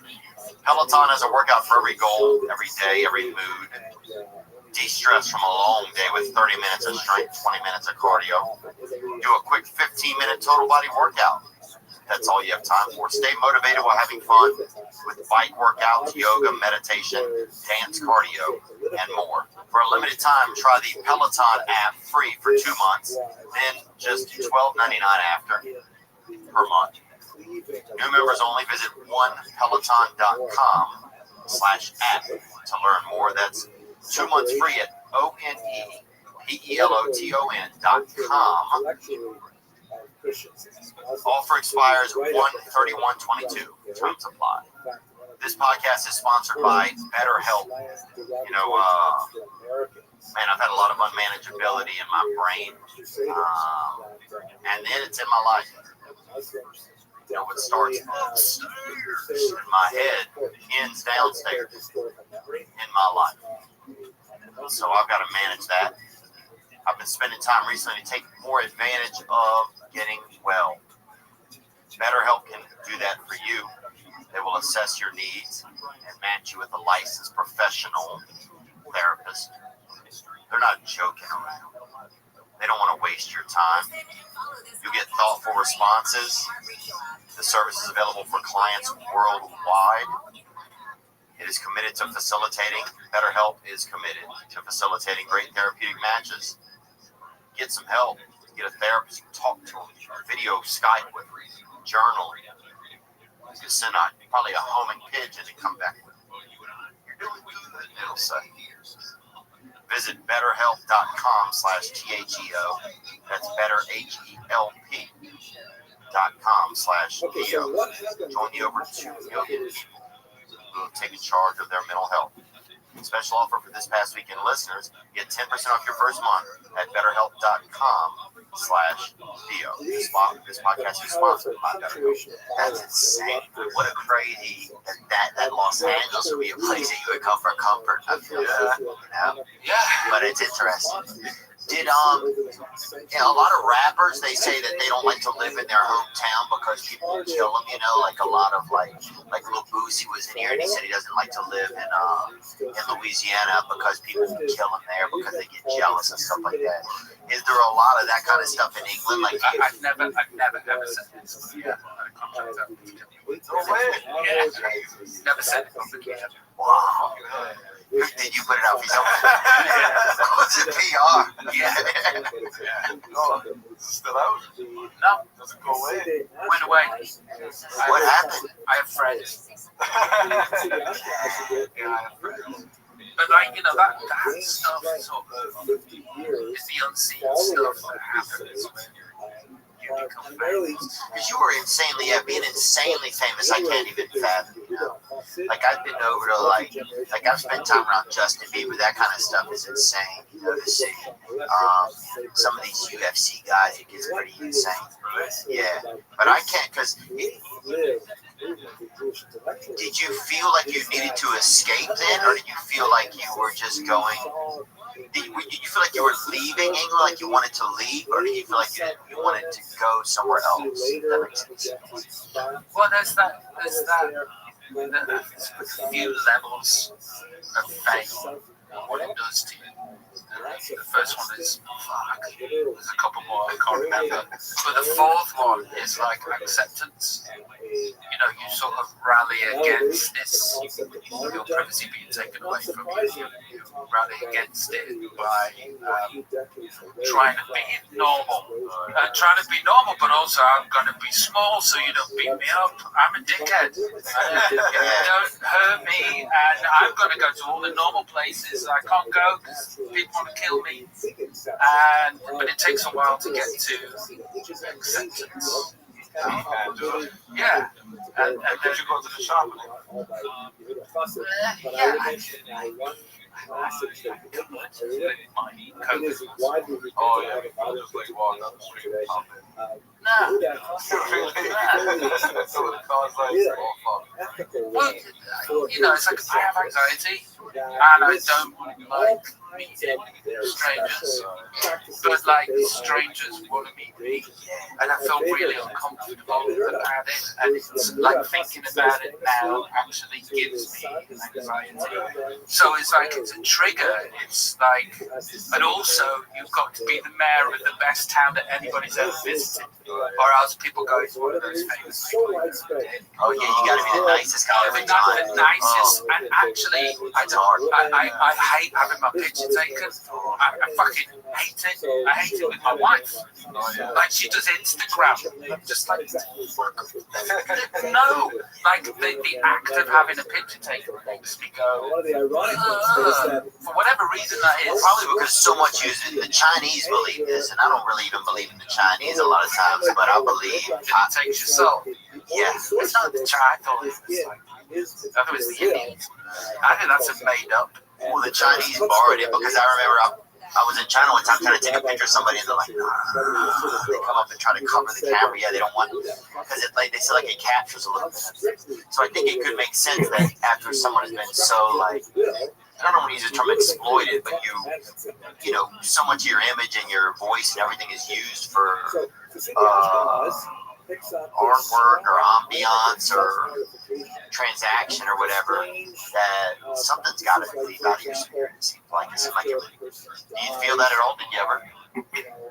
Peloton has a workout for every goal, every day, every mood. De-stress from a long day with 30 minutes of strength, 20 minutes of cardio. Do a quick 15-minute total body workout. That's all you have time for. Stay motivated while having fun with bike workouts, yoga, meditation, dance, cardio, and more. For a limited time, try the Peloton app free for 2 months, then just $12.99 after per month. New members only. Visit onepeloton.com/app to learn more. That's 2 months free at onepeloton.com. Offer expires 1/31/22. Terms apply. This podcast is sponsored by BetterHelp. You know, man, I've had a lot of unmanageability in my brain, and then it's in my life. You know, what starts upstairs in my head ends downstairs in my life. So I've got to manage that. I've been spending time recently to take more advantage of getting well. BetterHelp can do that for you. They will assess your needs and match you with a licensed professional therapist. They're not joking around. They don't want to waste your time. You'll get thoughtful responses. The service is available for clients worldwide. It is committed to facilitating. BetterHelp is committed to facilitating great therapeutic matches. Get some help. Get a therapist. Talk to them. Video Skype with them. Journal. You can send out probably a homing pigeon to come back with. You're doing good, it'll say. Visit betterhelp.com/THEO. That's betterhelp.com/THEO. Join the over 2 million people who have taken charge of their mental health. Special offer for this past weekend listeners: get 10% off your first month at betterhelp.com/Theo. This podcast is sponsored by BetterHelp. That's insane. What a crazy that Los Angeles would be a place that you would come for comfort. I feel that, you know? Yeah. But it's interesting. Did a lot of rappers, they say that they don't like to live in their hometown because people will kill them, you know, like a lot of like Lil Boosie was in here and he said he doesn't like to live in Louisiana because people will kill him there because they get jealous and stuff like that. Is there a lot of that kind of stuff in England? Like I've never ever said this. Yeah. Never said it publicly. Wow. Did you put it out for yourself? Was it PR? Yeah. Still out? No. Doesn't go away. Went away. What happened? I have friends. Yeah, I have friends. But like, you know, that stuff sort of is the unseen stuff that happens when you become famous. Because you were being insanely famous, I can't even fathom, you know. Like, I've been over to, like I've spent time around Justin Bieber, that kind of stuff is insane, you know, to see. Some of these UFC guys, it gets pretty insane. Yeah, but I can't, because did you feel like you needed to escape then, or did you feel like you were just going, did you feel like you were leaving England, like you wanted to leave, or did you feel like you wanted to go somewhere else? That makes sense. Well, there's few levels of fame. what it does to you. The first one is fuck. There's a couple more I can't remember. But the fourth one is like acceptance. You know, you sort of rally against this, your privacy being taken away from you. You rally against it by trying to be normal. Trying to be normal, but also I'm going to be small so you don't beat me up. I'm a dickhead. Don't hurt me, and I'm going to go to all the normal places I can't go because people want to kill me. But it takes a while to get to acceptance. Yeah. And then you go to the shop. Well, you know, it's like I have anxiety and I don't like meeting strangers, but like strangers want to meet me, and I feel really uncomfortable about it, and it's like thinking about it now actually gives me anxiety. So it's like it's a trigger. It's like, and also you've got to be the mayor of the best town that anybody's ever visited, or else people go, it's one of those famous people. Oh yeah, you gotta be the nicest guy every time. The nicest, and actually, I hate having my picture taken. I fucking hate it. I hate it with my wife. Like she does Instagram. I'm just like, no. Like the act of having a picture taken makes me go, for whatever reason that is. Probably because so much the Chinese believe this, and I don't really even believe in the Chinese a lot of times, but I believe it takes your soul. Yeah, it's not the Chinese. I thought it was the Indians. I think that's a made up. Well, the Chinese borrowed it because I remember I was in China one time trying to take a picture of somebody, and they're like, they come up and try to cover the camera. Yeah, they don't want it because they say like it captures a little bit. So I think it could make sense that after someone has been so like, I don't want to use the term exploited, but you know, so much of your image and your voice and everything is used for artwork or ambiance or transaction or whatever, that something's got to leave out of your spirit. It seems like it's like, do you feel that at all? Did you ever?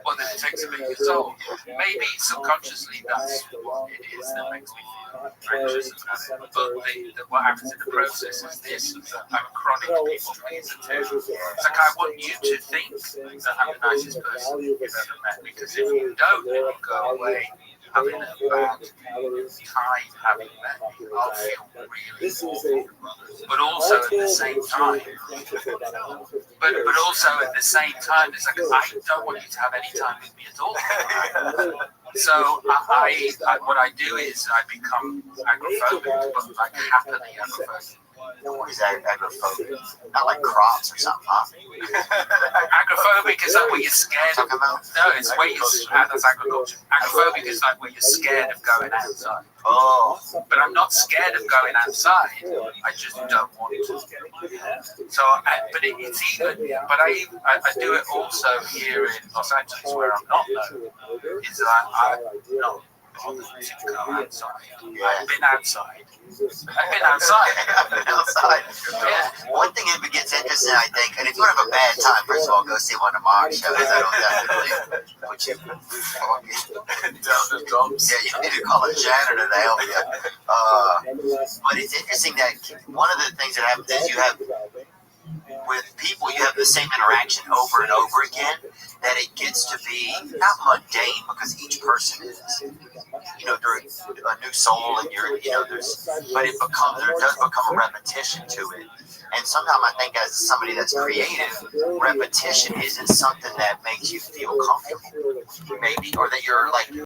Well, then it takes a bit of soul. Maybe subconsciously that's what it is that makes me feel anxious about it. But what happens in the process is this: that I'm a chronic people pleaser too. It's like I want you to think that I'm the nicest person you've ever met, because if you don't, then you go away having a bad time having met me. I'll feel really awful. But also at the same time, it's like I don't want you to have any time with me at all. So what I do is I become agoraphobic, but like happily agoraphobic. What is agoraphobic? Not like crops or something, huh? Agoraphobic is like where you're scared of. No, it's where that's agriculture. Agoraphobic is like where you're scared of going outside. Oh. But I'm not scared of going outside. I just don't want to. So, but it's even. But I do it also here in Los Angeles, where I'm not known. Is that I'm not bothered to go outside. I've been outside. Yeah. One thing that gets interesting, I think, and if you want to have a bad time, first of all, go see one of Mark's shows. I don't definitely put you down the dumps. Yeah, you need to call a janitor to help you. But it's interesting that one of the things that happens is you have, with people, you have the same interaction over and over again, that it gets to be not mundane, because each person is, you know, they're a new soul, and but it does become a repetition to it. And sometimes I think, as somebody that's creative, repetition isn't something that makes you feel comfortable, maybe, or that you're like